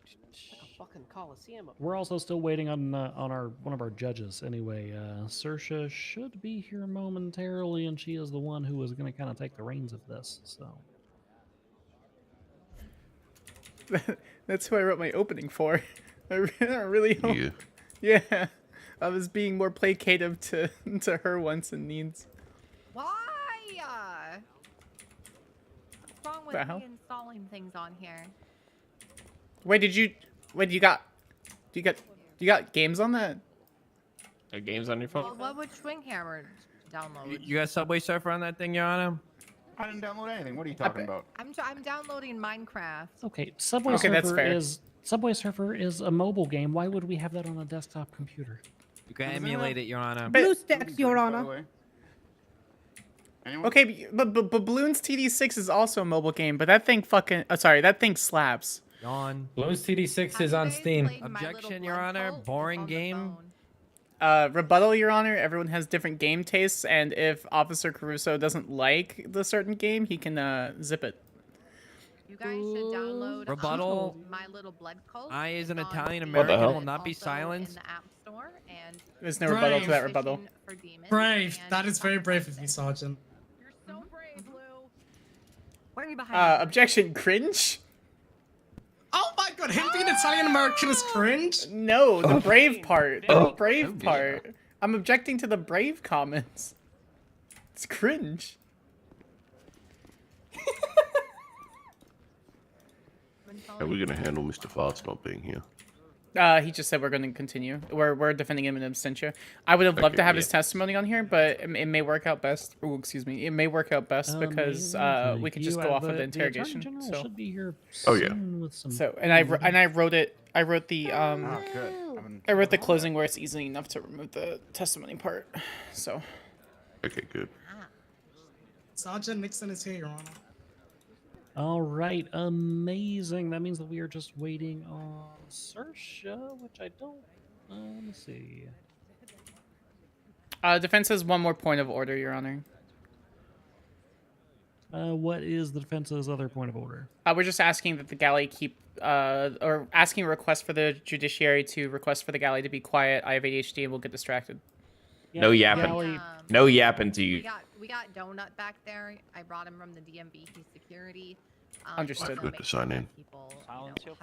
S14: a fucking coliseum.
S7: We're also still waiting on one of our judges. Anyway, Saoirse should be here momentarily, and she is the one who is going to kind of take the reins of this. So.
S4: That's who I wrote my opening for. I really hope. Yeah. I was being more placative to her wants and needs.
S16: Why? What's wrong with me installing things on here?
S4: Wait, you got games on that?
S9: Games on your phone?
S16: Well, what would Swing Hammer download?
S6: You got Subway Surfer on that thing, Your Honor?
S21: I didn't download anything. What are you talking about?
S16: I'm downloading Minecraft.
S7: Okay, Subway Surfer is a mobile game. Why would we have that on a desktop computer?
S6: You can emulate it, Your Honor.
S18: BlueStacks, Your Honor.
S4: Okay, but Balloons TD6 is also a mobile game, but that thing that thing slaps.
S6: Yawn.
S12: Balloons TD6 is on Steam.
S6: Objection, Your Honor. Boring game.
S4: Rebuttal, Your Honor. Everyone has different game tastes, and if Officer Caruso doesn't like the certain game, he can zip it.
S16: You guys should download
S6: Rebuttal.
S16: My Little Blood Cult.
S6: I, as an
S16: It's on
S6: Italian
S16: Steam.
S6: American,
S4: hell?
S6: will not be
S16: Also
S6: silenced.
S16: in the App Store, and
S4: There's no rebuttal to that rebuttal.
S16: for demons,
S20: Brave.
S16: and
S20: That is very brave of you, Sergeant.
S16: You're so brave, Lou. Why are you behind?
S4: Objection, cringe?
S20: Oh my god, him being Italian American is cringe?
S4: No, the brave part. The brave part. I'm objecting to the brave comments. It's cringe.
S17: How are we going to handle Mr. Farts not being here?
S4: He just said we're going to continue. We're defending him in absentia. I would have loved to have his testimony on here, but it may work out best. Oh, excuse me. It may work out best because we could just go off of the interrogation.
S7: Attorney General
S4: So.
S7: should be here
S17: Oh, yeah.
S7: soon with some
S4: So I wrote it. I wrote the
S21: good.
S4: I wrote the closing where it's easy enough to remove the testimony part. So.
S17: Okay, good.
S20: Sergeant Nixon is here, Your Honor.
S7: All right, amazing. That means that we are just waiting on Saoirse, which I don't. Let me see.
S4: Defense has one more point of order, Your Honor.
S7: What is the defense's other point of order?
S4: We're just asking that the galley keep, or asking a request for the judiciary to request for the galley to be quiet. I have ADHD and will get distracted.
S9: No yapping. No yapping to you.
S16: We got Donut back there. I brought him from the DMV. He's security.
S4: Understood.
S17: Good to sign in.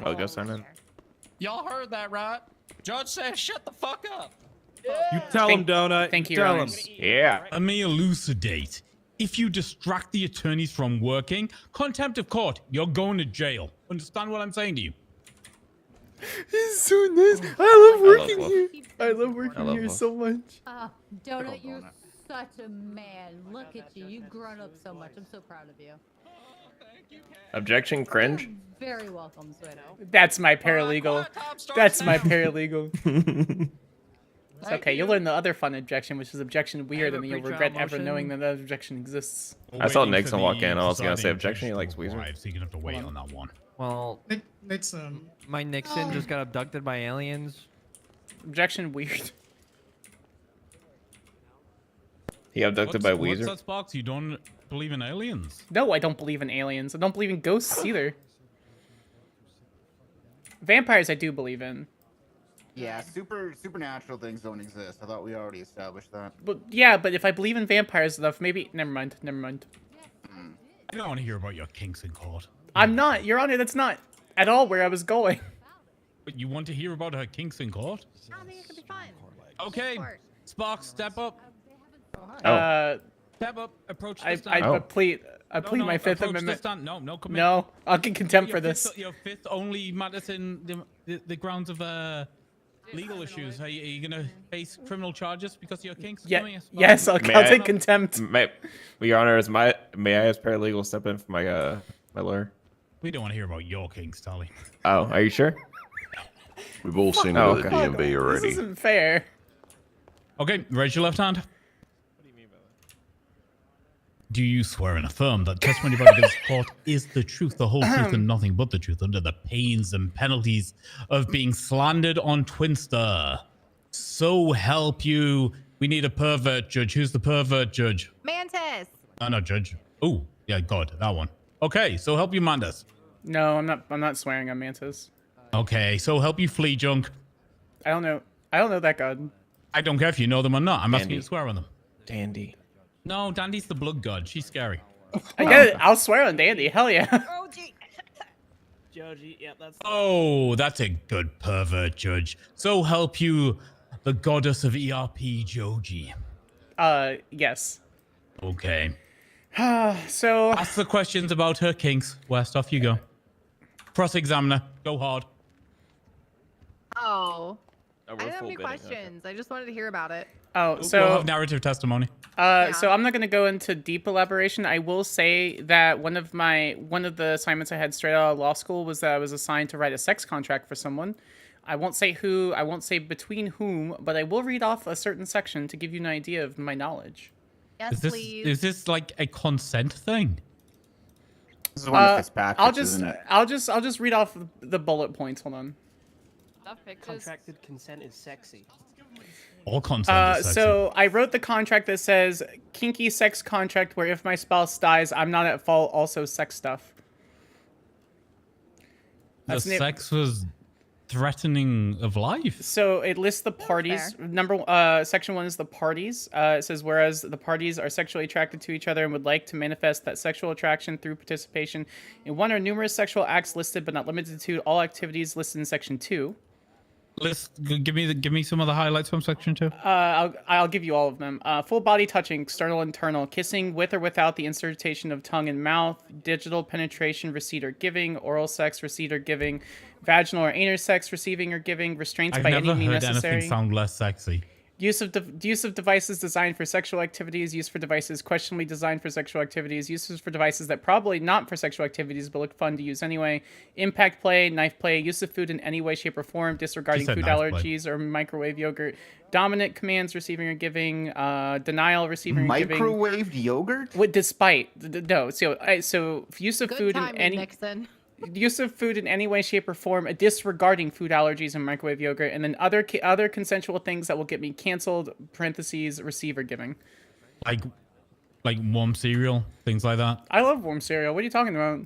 S9: I'll go sign in.
S6: Y'all heard that, right? Judge says shut the fuck up.
S3: You tell him, Donut.
S4: Thank you,
S3: Tell
S4: Your
S3: him.
S4: Honor.
S9: Yeah.
S3: Let me elucidate. If you distract the attorneys from working, contempt of court, you're going to jail. Understand what I'm saying to you?
S4: He's so nice. I love working
S9: Wolf.
S4: here. I love
S9: I
S4: working
S9: love
S4: here
S9: Wolf.
S4: so much.
S8: Donut, you're such a man. Look at you. You've grown up so much. I'm so proud of you.
S9: Objection, cringe.
S8: Very welcome, Sweeto.
S4: That's my paralegal. That's my paralegal. It's okay, you'll learn the other fun objection, which is objection weird, and then you'll regret ever knowing that that objection exists.
S9: I saw
S3: Waiting for
S9: Nixon walk
S3: the
S9: in. I was gonna say
S3: presiding
S9: objection. He
S3: judge
S9: likes
S3: to
S9: Weezer.
S3: arrive, so you're gonna have to wait on that one.
S12: Well,
S20: Nixon.
S12: my Nixon just got abducted by aliens.
S4: Objection weird.
S9: He abducted by
S3: What's
S9: Weezer.
S3: that, Sparks? You don't believe in aliens?
S4: No, I don't believe in aliens. I don't believe in ghosts either. Vampires I do believe in.
S21: Yeah, supernatural things don't exist. I thought we already established that.
S4: But yeah, but if I believe in vampires enough, maybe never mind.
S3: I don't want to hear about your kinks in court.
S4: I'm not, Your Honor, that's not at all where I was going.
S3: But you want to hear about her kinks in court?
S16: I think it could be fun.
S3: Okay, Sparks, step up. Step up. Approach the stand.
S4: I plead my Fifth
S3: approach
S4: Amendment.
S3: The stand. No, come
S4: No, I'll get contempt for this.
S3: Your fifth only matters in the grounds of legal issues. Are you gonna face criminal charges because of your kinks?
S4: Yeah,
S3: Come here, Sparks.
S4: yes, I'll take contempt.
S9: Your Honor, may I as paralegal step in for my my lawyer?
S3: We don't want to hear about your kinks, Tolly.
S9: Oh, are you sure?
S17: We've all seen it
S9: Oh,
S17: at the
S9: okay.
S17: DMV already.
S4: This isn't fair.
S3: Okay, raise your left hand. Do you swear and affirm that testimony about this court is the truth, the whole truth, and nothing but the truth, under the pains and penalties of being slandered on Twinster? So help you. We need a pervert judge. Who's the pervert judge?
S16: Mantis.
S3: No, judge. Oh, yeah, God, that one. Okay, so help you, Mandas.
S4: No, I'm not swearing on Mantis.
S3: Okay, so help you, Flea Junk.
S4: I don't know that god.
S3: I don't care if you know them or not. I'm asking you to swear on them.
S9: Dandy.
S3: No, Dandy's the blood god. She's scary.
S4: I get it. I'll swear on Dandy. Hell yeah.
S13: Joji, yeah, that's.
S3: Oh, that's a good pervert judge. So help you, the goddess of ERP, Joji.
S4: Yes.
S3: Okay.
S4: So
S3: ask the questions about her kinks. West, off you go. Cross-examiner, go hard.
S16: Oh. I didn't have any questions. I just wanted to hear about it.
S4: Oh, so
S3: we'll have narrative testimony.
S4: So I'm not going to go into deep elaboration. I will say that one of the assignments I had straight out of law school was that I was assigned to write a sex contract for someone. I won't say who, I won't say between whom, but I will read off a certain section to give you an idea of my knowledge.
S16: Yes, please.
S3: Is this like a consent thing?
S21: This is one of Fitzpatrick's, isn't it?
S4: I'll just read off the bullet points. Hold on.
S13: Contracted consent is sexy.
S3: All consent is sexy.
S4: So I wrote the contract that says kinky sex contract where if my spouse dies, I'm not at fault. Also sex stuff.
S3: The sex was threatening of life.
S4: So it lists the parties. Section 1 is the parties. It says, whereas the parties are sexually attracted to each other and would like to manifest that sexual attraction through participation in one or numerous sexual acts listed but not limited to all activities listed in Section 2.
S3: Give me some of the highlights from Section 2.
S4: I'll give you all of them. Full body touching, external, internal, kissing with or without the insertion of tongue and mouth, digital penetration, receipt or giving, oral sex, receipt or giving, vaginal or anal sex, receiving or giving, restraints by any means necessary.
S3: I've never heard anything sound less sexy.
S4: Use of devices designed for sexual activities. Use for devices questionably designed for sexual activities. Uses for devices that probably not for sexual activities but look fun to use anyway. Impact play, knife play. Use of food in any way, shape, or form. Disregarding
S3: Just said
S4: food
S3: knife play.
S4: allergies or microwave yogurt. Dominant commands receiving or giving. Denial receiving or giving.
S21: Microwaved yogurt?
S4: What? Despite no. So use of
S16: Good
S4: food in
S16: timing,
S4: any.
S16: Nixon.
S4: Use of food in any way, shape, or form, disregarding food allergies and microwave yogurt, and then other consensual things that will get me canceled. Parentheses receiver giving.
S3: Like warm cereal, things like that.
S4: I love warm cereal. What are you talking about?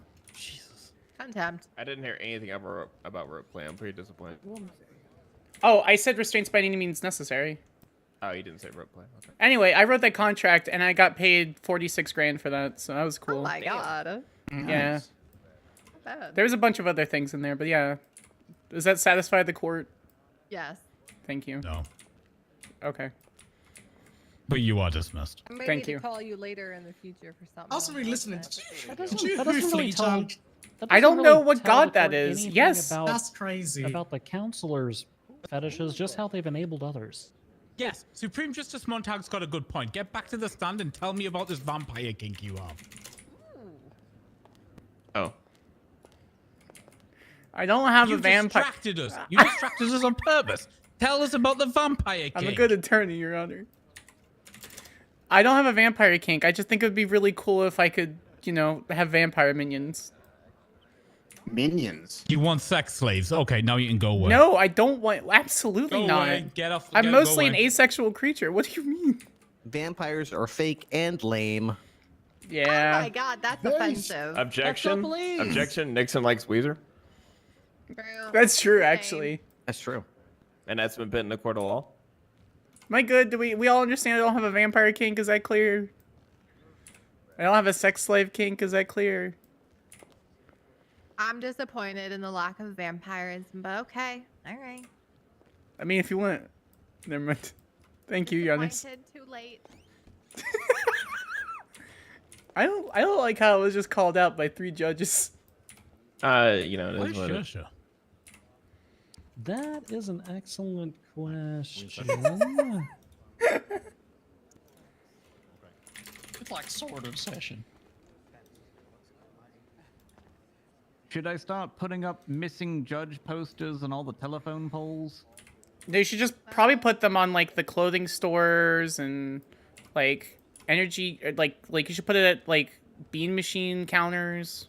S16: Contempt.
S9: I didn't hear anything about rope play. I'm pretty disappointed.
S4: Oh, I said restraints by any means necessary.
S9: Oh, you didn't say rope play. Okay.
S4: Anyway, I wrote that contract and I got paid 46 grand for that, so that was cool.
S16: Oh my god.
S4: Yeah.
S16: Not bad.
S4: There was a bunch of other things in there, but yeah. Does that satisfy the court?
S16: Yes.
S4: Thank you.
S3: No.
S4: Okay.
S3: But you are dismissed.
S16: I may
S4: Thank
S16: need
S4: you.
S16: to call you later in the future for something.
S20: Also,
S16: else,
S20: be listening.
S16: but-
S20: Did you
S7: That doesn't really
S20: flea
S7: tell.
S20: tongue?
S7: that
S4: I
S7: doesn't
S4: don't know
S7: really
S4: what
S7: tell
S4: god
S7: the
S4: that
S7: court
S4: is.
S7: anything
S4: Yes.
S7: about,
S20: That's crazy.
S7: About the counselors' fetishes, just how they've enabled others.
S3: Yes, Supreme Justice Montag's got a good point. Get back to the stand and tell me about this vampire kink you have.
S9: Oh.
S4: I don't have
S3: You
S4: a vampire.
S3: distracted us. You distracted us on purpose. Tell us about the vampire kink.
S4: I'm a good attorney, Your Honor. I don't have a vampire kink. I just think it would be really cool if I could, have vampire minions.
S21: Minions.
S3: You want sex slaves? Okay, now you can go away.
S4: No, I don't want. Absolutely
S3: Go
S4: not.
S3: away. Get off.
S4: I'm
S3: go
S4: mostly an
S3: away.
S4: asexual creature. What do you mean?
S6: Vampires are fake and lame.
S4: Yeah.
S16: Oh my god, that's offensive.
S9: Objection. Objection. Nixon likes Weezer.
S4: That's true, actually.
S6: That's true.
S9: And that's been put in the court of law.
S4: Am I good? Do we all understand I don't have a vampire kink? Is that clear? I don't have a sex slave kink. Is that clear?
S16: I'm disappointed in the lack of vampirism, but okay. All right.
S4: I mean, if you want. Never mind. Thank you, Giannis.
S16: Disappointed, too late.
S4: I don't like how it was just called out by 3 judges.
S9: It is what it is.
S7: That is an excellent question.
S10: It's like sort of session.
S22: Should I start putting up missing judge posters on all the telephone poles?
S4: They should just probably put them on like the clothing stores and like energy, like you should put it at like bean machine counters.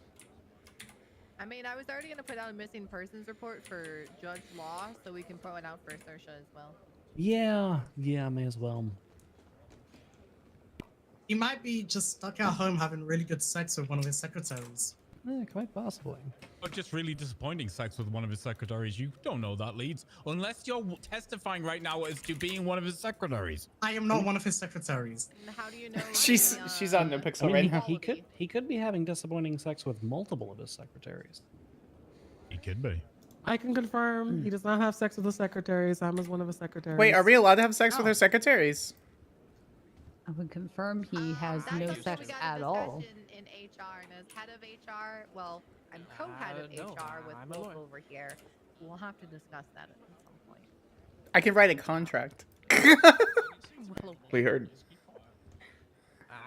S16: I mean, I was already gonna put out a missing persons report for Judge Law, so we can throw it out for Saoirse as well.
S7: Yeah, may as well.
S20: He might be just stuck at home having really good sex with one of his secretaries.
S7: Yeah, quite possibly.
S3: Or just really disappointing sex with one of his secretaries. You don't know that, Leeds. Unless you're testifying right now as to being one of his secretaries.
S20: I am not one of his secretaries.
S16: How do you know?
S4: She's on the pixel right now.
S7: He could be having disappointing sex with multiple of his secretaries.
S3: He could be.
S14: I can confirm he does not have sex with his secretaries. I'm as one of his secretaries.
S4: Wait, are we allowed to have sex with our secretaries?
S23: I would confirm he has no sex at all.
S16: In HR, and as head of HR, well, I'm co-head of HR with both over here. We'll have to discuss that at some point.
S4: I can write a contract.
S9: We heard.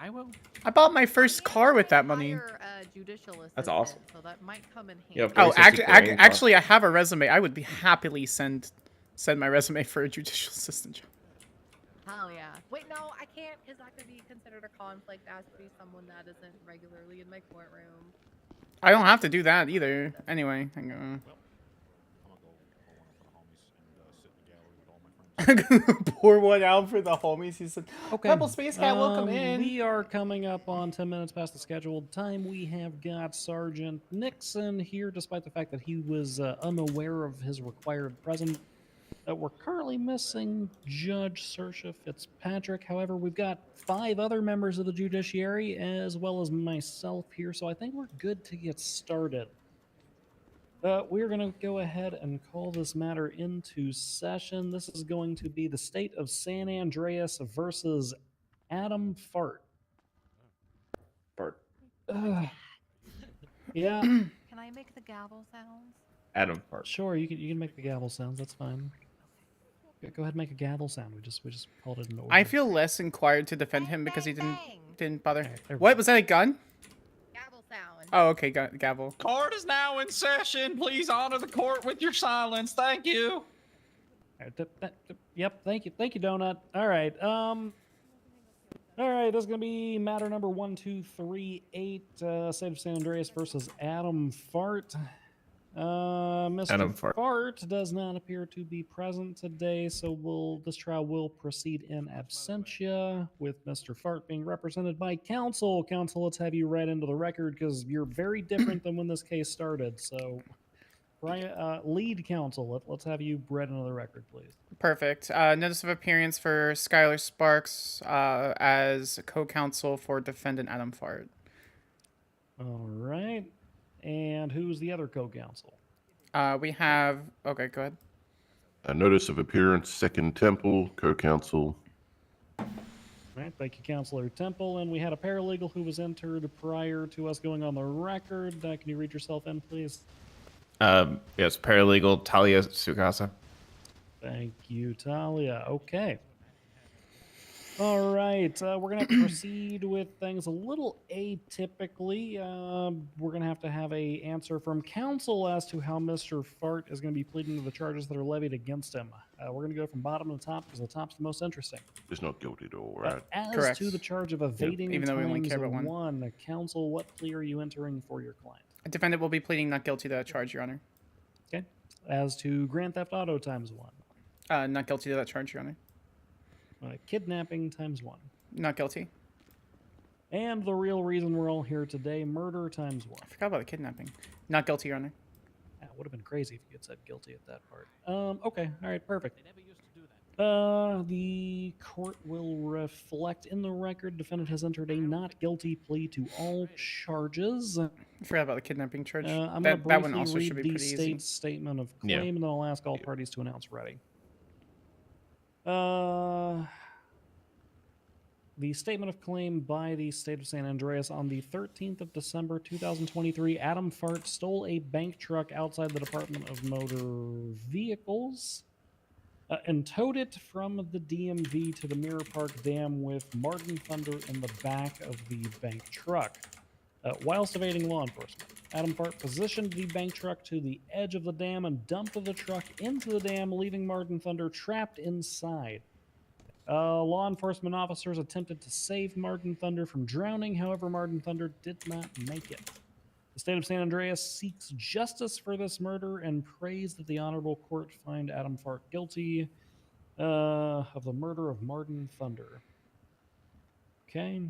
S10: I will.
S4: I bought my first car with that money.
S9: That's awesome.
S16: So that might come in handy.
S9: Yeah,
S4: Oh,
S9: basically paying
S4: actually, I have a resume. I would be happily send my resume for a judicial assistant job.
S16: Hell yeah. Wait, no, I can't, because that could be considered a conflict. It has to be someone that isn't regularly in my courtroom.
S4: I don't have to do that either. Anyway, hang on. Pour one out for the homies. He said,
S7: Okay.
S4: Rebel Space Cat, welcome in.
S7: We are coming up on 10 minutes past the scheduled time. We have got Sergeant Nixon here, despite the fact that he was unaware of his required presence. We're currently missing Judge Saoirse Fitzpatrick. However, we've got 5 other members of the judiciary, as well as myself here, so I think we're good to get started. We're going to go ahead and call this matter into session. This is going to be the State of San Andreas versus Adam Fart.
S9: Fart.
S7: Yeah.
S16: Can I make the gavel sounds?
S9: Adam Fart.
S7: Sure, you can make the gavel sounds. That's fine. Go ahead and make a gavel sound. We just called it an order.
S4: I feel less inquired to defend him because he didn't bother.
S7: there we
S4: What was that? A gun?
S16: Gavel sound.
S4: Oh, okay, gavel.
S10: Court is now in session. Please honor the court with your silence. Thank you.
S7: Yep, thank you, Donut. All right, this is gonna be matter number 1238, State of San Andreas versus Adam Fart. Mr.
S9: Adam Fart.
S7: does not appear to be present today, so this trial will proceed in absentia with Mr. Fart being represented by counsel. Counsel, let's have you read into the record because you're very different than when this case started. So, lead counsel, let's have you read into the record, please.
S4: Perfect. Notice of appearance for Skyler Sparks as co-counsel for defendant Adam Fart.
S7: All right. And who's the other co-counsel?
S4: We have... Okay, go ahead.
S17: A notice of appearance, Second Temple, co-counsel.
S7: All right, thank you, Counselor Temple. And we had a paralegal who was entered prior to us going on the record. Can you read yourself in, please?
S9: Yes, paralegal Talia Sukasa.
S7: Thank you, Talia. Okay. All right, we're going to have to proceed with things a little atypically. We're going to have a answer from counsel as to how Mr. Fart is going to be pleading to the charges that are levied against him. We're going to go from bottom to top because the top's the most interesting.
S17: It's not guilty at all, right?
S7: As to the charge of evading
S4: even though we only care about
S7: one, counsel, what plea are you entering for your client?
S4: A defendant will be pleading not guilty to that charge, Your Honor.
S7: Okay. As to Grand Theft Auto ×1?
S4: Not guilty to that charge, Your Honor.
S7: Kidnapping ×1?
S4: Not guilty.
S7: And the real reason we're all here today, murder ×1?
S4: I forgot about the kidnapping. Not guilty, Your Honor.
S7: That would have been crazy if you had said guilty at that part. Okay, all right, perfect. The court will reflect in the record defendant has entered a not guilty plea to all charges.
S4: I forgot about the kidnapping charge.
S7: I'm
S4: that
S7: going to
S4: one also
S7: read
S4: should be
S7: the
S4: pretty easy.
S7: state's statement of claim, and then I'll ask all parties to announce ready. The statement of claim by the state of San Andreas: on the 13th of December 2023, Adam Fart stole a bank truck outside the Department of Motor Vehicles and towed it from the DMV to the Mirror Park Dam with Martin Thunder in the back of the bank truck. Whilst evading law enforcement, Adam Fart positioned the bank truck to the edge of the dam and dumped the truck into the dam, leaving Martin Thunder trapped inside. Law enforcement officers attempted to save Martin Thunder from drowning. However, Martin Thunder did not make it. The state of San Andreas seeks justice for this murder and prays that the honorable court find Adam Fart guilty of the murder of Martin Thunder. Okay.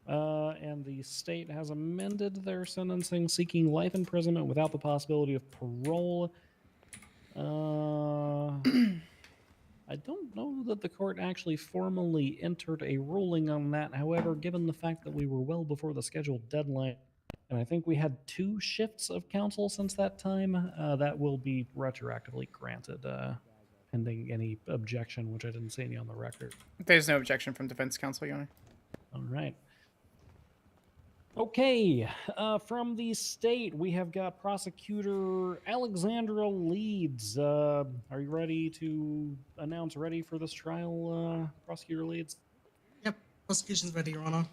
S7: And the state has amended their sentencing, seeking life imprisonment without the possibility of parole. I don't know that the court actually formally entered a ruling on that. However, given the fact that we were well before the scheduled deadline, and I think we had 2 shifts of counsel since that time, that will be retroactively granted, pending any objection, which I didn't see any on the record.
S4: There's no objection from defense counsel, Your Honor.
S7: All right. Okay, from the state, we have got Prosecutor Alexandra Leeds. Are you ready to announce ready for this trial, Prosecutor Leeds?
S20: Yep, prosecution's ready, Your Honor.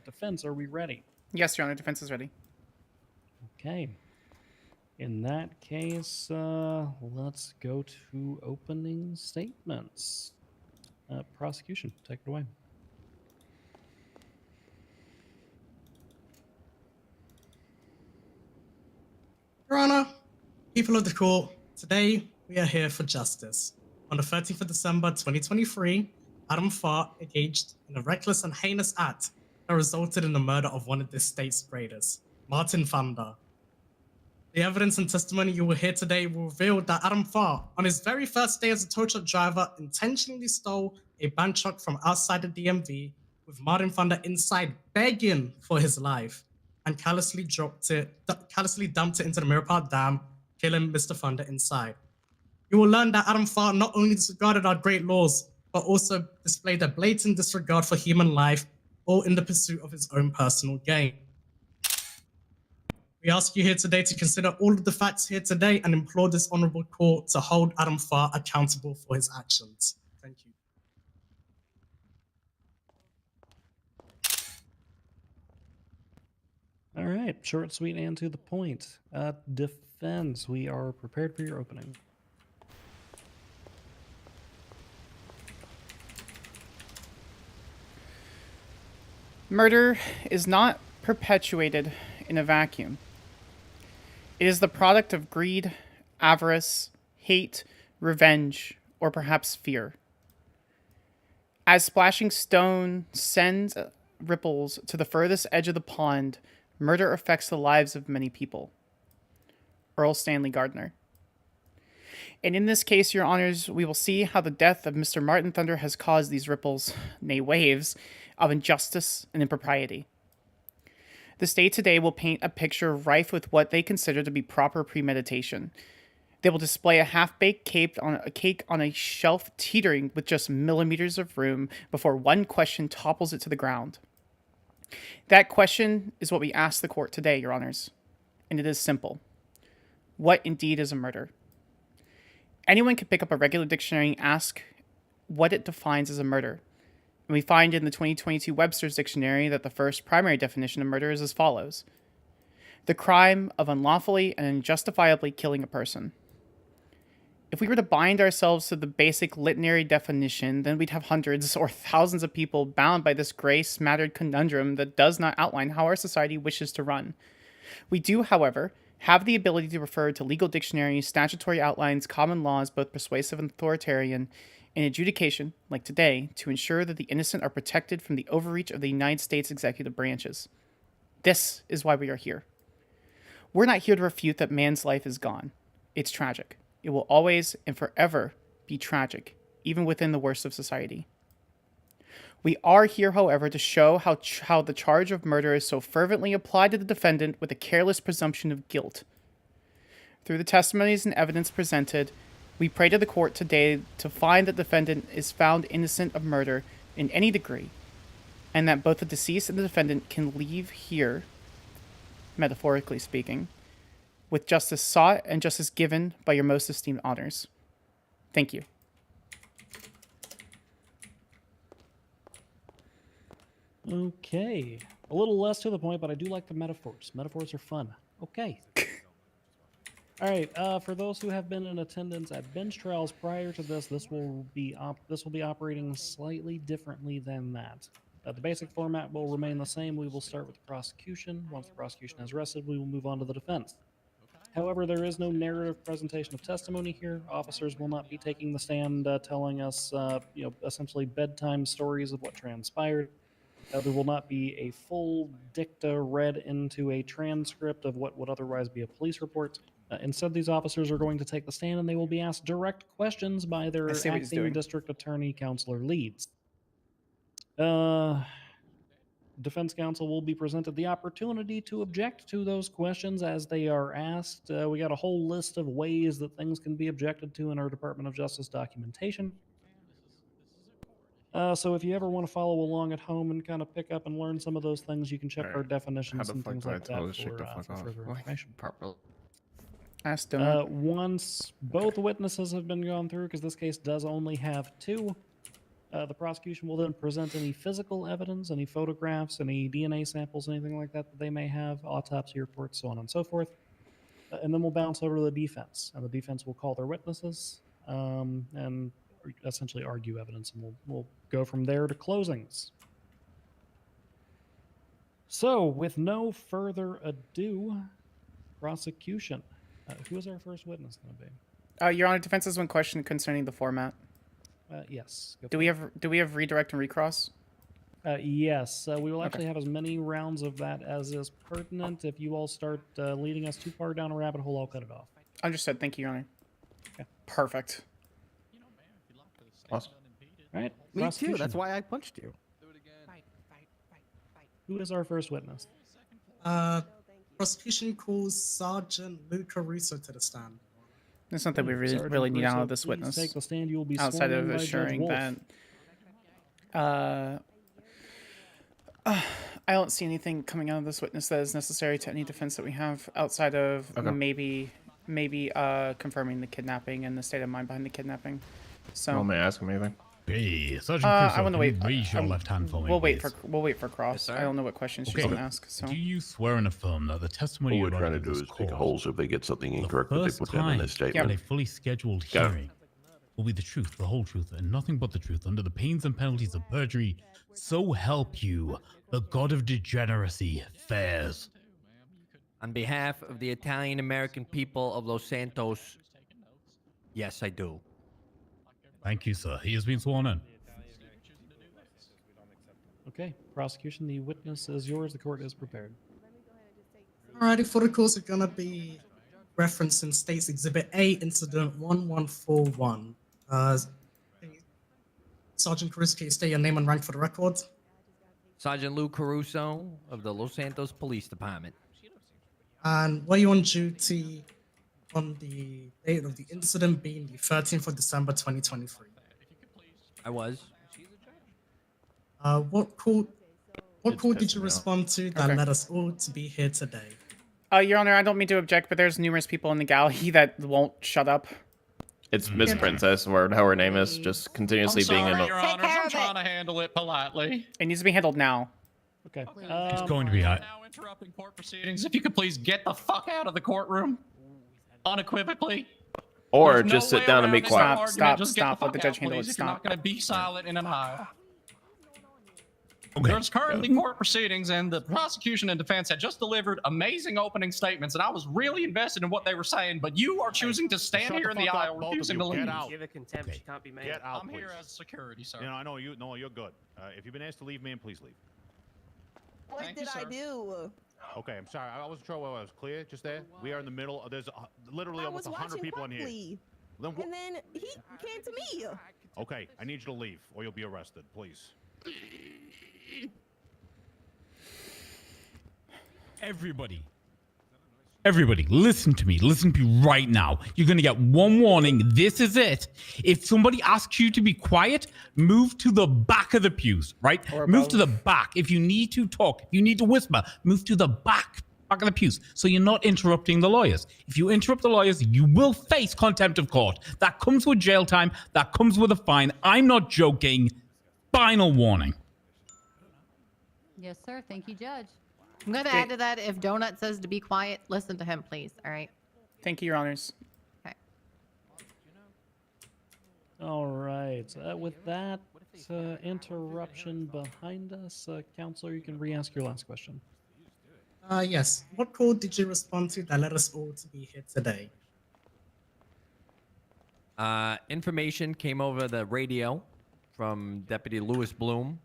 S7: Defense, are we ready?
S4: Yes, Your Honor, defense is ready.
S7: Okay. In that case, let's go to opening statements. Prosecution, take it away.
S20: Your Honor, people of the court, today we are here for justice. On the 13th of December 2023, Adam Fart engaged in a reckless and heinous act that resulted in the murder of one of this state's greatest, Martin Thunder. The evidence and testimony you will hear today will reveal that Adam Fart, on his very first day as a tow truck driver, intentionally stole a bank truck from outside the DMV with Martin Thunder inside begging for his life, and callously dumped it into the Mirror Park Dam, killing Mr. Thunder inside. You will learn that Adam Fart not only disregarded our great laws, but also displayed a blatant disregard for human life, all in the pursuit of his own personal gain. We ask you here today to consider all of the facts here today and implore this honorable court to hold Adam Farr accountable for his actions. Thank you.
S7: All right, short, sweet, and to the point. Defense, we are prepared for your opening.
S4: Murder is not perpetuated in a vacuum. It is the product of greed, avarice, hate, revenge, or perhaps fear. As splashing stone sends ripples to the furthest edge of the pond, murder affects the lives of many people. Earl Stanley Gardner. And in this case, Your Honors, we will see how the death of Mr. Martin Thunder has caused these ripples, nay waves, of injustice and impropriety. The state today will paint a picture rife with what they consider to be proper premeditation. They will display a half-baked cake on a shelf teetering with just millimeters of room before one question topples it to the ground. That question is what we ask the court today, Your Honors. And it is simple. What indeed is a murder? Anyone can pick up a regular dictionary and ask what it defines as a murder. And we find in the 2022 Webster's Dictionary that the first primary definition of murder is as follows: the crime of unlawfully and unjustifiably killing a person. If we were to bind ourselves to the basic literary definition, then we'd have hundreds or thousands of people bound by this gray, smattered conundrum that does not outline how our society wishes to run. We do, however, have the ability to refer to legal dictionaries, statutory outlines, common laws, both persuasive and authoritarian, in adjudication, like today, to ensure that the innocent are protected from the overreach of the United States executive branches. This is why we are here. We're not here to refute that man's life is gone. It's tragic. It will always and forever be tragic, even within the worst of society. We are here, however, to show how the charge of murder is so fervently applied to the defendant with a careless presumption of guilt. Through the testimonies and evidence presented, we pray to the court today to find that the defendant is found innocent of murder in any degree, and that both the deceased and the defendant can leave here, metaphorically speaking, with justice sought and justice given by your most esteemed honors. Thank you.
S7: Okay. A little less to the point, but I do like the metaphors. Metaphors are fun. Okay. All right. For those who have been in attendance at bench trials prior to this, this will be operating slightly differently than that. The basic format will remain the same. We will start with the prosecution. Once the prosecution has rested, we will move on to the defense. However, there is no narrative presentation of testimony here. Officers will not be taking the stand telling us, essentially bedtime stories of what transpired. There will not be a full dicta read into a transcript of what would otherwise be a police report. Instead, these officers are going to take the stand and they will be asked direct questions by their acting district attorney, counselor leads. Defense counsel will be presented the opportunity to object to those questions as they are asked. We got a whole list of ways that things can be objected to in our Department of Justice documentation. So if you ever want to follow along at home and kind of pick up and learn some of those things, you can check our definitions and things like that for further information. Once both witnesses have been gone through, because this case does only have two, the prosecution will then present any physical evidence, any photographs, any DNA samples, anything like that that they may have, autopsy reports, so on and so forth. And then we'll bounce over to the defense. And the defense will call their witnesses and essentially argue evidence, and we'll go from there to closings. So, with no further ado, prosecution. Who is our first witness going to be?
S4: Your Honor, defense has one question concerning the format.
S7: Yes.
S4: Do we have redirect and recross?
S7: Yes. We will actually have as many rounds of that as is pertinent. If you all start leading us too far down a rabbit hole, I'll cut it off.
S4: Understood. Thank you, Your Honor.
S7: Okay.
S4: Perfect.
S7: Awesome. All right.
S5: Me too. That's why I punched you.
S7: Who is our first witness?
S20: Prosecution calls Sergeant Luca Russo to the stand.
S4: There's something we really need out of this witness.
S7: Take the stand. You will be
S4: outside of
S7: sworn in by
S4: assuring
S7: Judge Wolf.
S4: that. I don't see anything coming out of this witness that is necessary to any defense that we have outside of maybe confirming the kidnapping and the state of mind behind the kidnapping. So.
S9: Well, may I ask him anything?
S3: Hey, Sergeant
S4: I
S3: Crusoe,
S4: want to
S3: can you
S4: wait.
S3: raise your left hand for me,
S4: We'll wait
S3: please?
S4: for Cross. I don't know what questions she's gonna ask. So.
S3: Do you swear and affirm that the testimony
S17: All
S3: you're
S17: we're
S3: about
S17: trying to do
S3: give
S17: is
S3: this
S17: pick
S3: court,
S17: holes if they get something incorrect that they
S3: first
S17: put down in
S3: time
S17: their statement.
S3: at a fully scheduled
S17: Yeah.
S3: hearing will be the truth, the whole truth, and nothing but the truth, under the pains and penalties of perjury. So help you, the god of degeneracy fares.
S6: On behalf of the Italian American people of Los Santos, yes, I do.
S3: Thank you, sir. He has been sworn in.
S7: Okay, prosecution, the witness is yours. The court is prepared.
S20: Alrighty, for the course, it's gonna be referenced in State's Exhibit A, Incident 1141. Sergeant Caruso, can you state your name and rank for the record?
S6: Sergeant Lou Caruso of the Los Santos Police Department.
S20: And were you on duty on the date of the incident being the 13th of December 2023?
S6: I was.
S20: What call did you respond to that led us all to be here today?
S4: Your Honor, I don't mean to object, but there's numerous people in the galley that won't shut up.
S9: It's Miss Princess, or how her name is, just continuously
S10: I'm
S9: being
S10: sorry,
S9: in the...
S10: Your Honors, I'm trying to handle it politely.
S4: It needs to be handled now.
S7: Okay.
S3: It's going to be hot.
S10: Now interrupting court proceedings. If you could please get the fuck out of the courtroom, unequivocally.
S9: Or
S10: There's
S9: just
S10: no
S9: sit
S10: way
S9: down and
S10: around
S9: be
S10: this
S9: quiet.
S10: argument.
S4: Stop,
S10: Just
S4: stop,
S10: get
S4: let the
S10: fuck
S4: judge
S10: out,
S4: handle
S10: please,
S4: it,
S10: if you're not
S4: stop.
S10: going to be silent in an aisle.
S3: Okay.
S10: There's currently court proceedings, and the prosecution and defense had just delivered amazing opening statements, and I was really invested in what they were saying, but you are choosing to stand
S13: Shut
S10: here
S13: the
S10: in the
S13: fuck up,
S10: aisle,
S13: both of
S10: refusing
S13: you.
S10: to leave.
S13: Get out. Give a contempt. She can't be made.
S2: Get out,
S10: I'm
S2: please.
S10: here as security, sir.
S2: You know, I know you. No, you're good. If you've been asked to leave, man, please leave.
S18: What
S10: Thank
S18: did
S10: you,
S18: I
S10: sir.
S18: do?
S2: Okay, I'm sorry. I wasn't sure whether I was clear just there. We are in the middle. There's literally
S18: I
S2: almost
S18: was
S2: 100
S18: watching
S2: people in here.
S18: properly.
S2: Then
S18: And then he came to me.
S2: Okay, I need you to leave, or you'll be arrested, please.
S3: Everybody, listen to me. Listen to me right now. You're going to get one warning. This is it. If somebody asks you to be quiet, move to the back of the pews, right? Move to the back. If you need to talk, if you need to whisper, move to the back of the pews so you're not interrupting the lawyers. If you interrupt the lawyers, you will face contempt of court. That comes with jail time. That comes with a fine. I'm not joking. Final warning.
S23: Yes, sir. Thank you, Judge.
S16: I'm going to add to that, if Donut says to be quiet, listen to him, please. All right.
S4: Thank you, Your Honors.
S16: Okay.
S7: All right. With that interruption behind us, Counselor, you can re-ask your last question.
S20: Yes. What call did you respond to that led us all to be here today?
S6: Information came over the radio from Deputy Lewis Bloom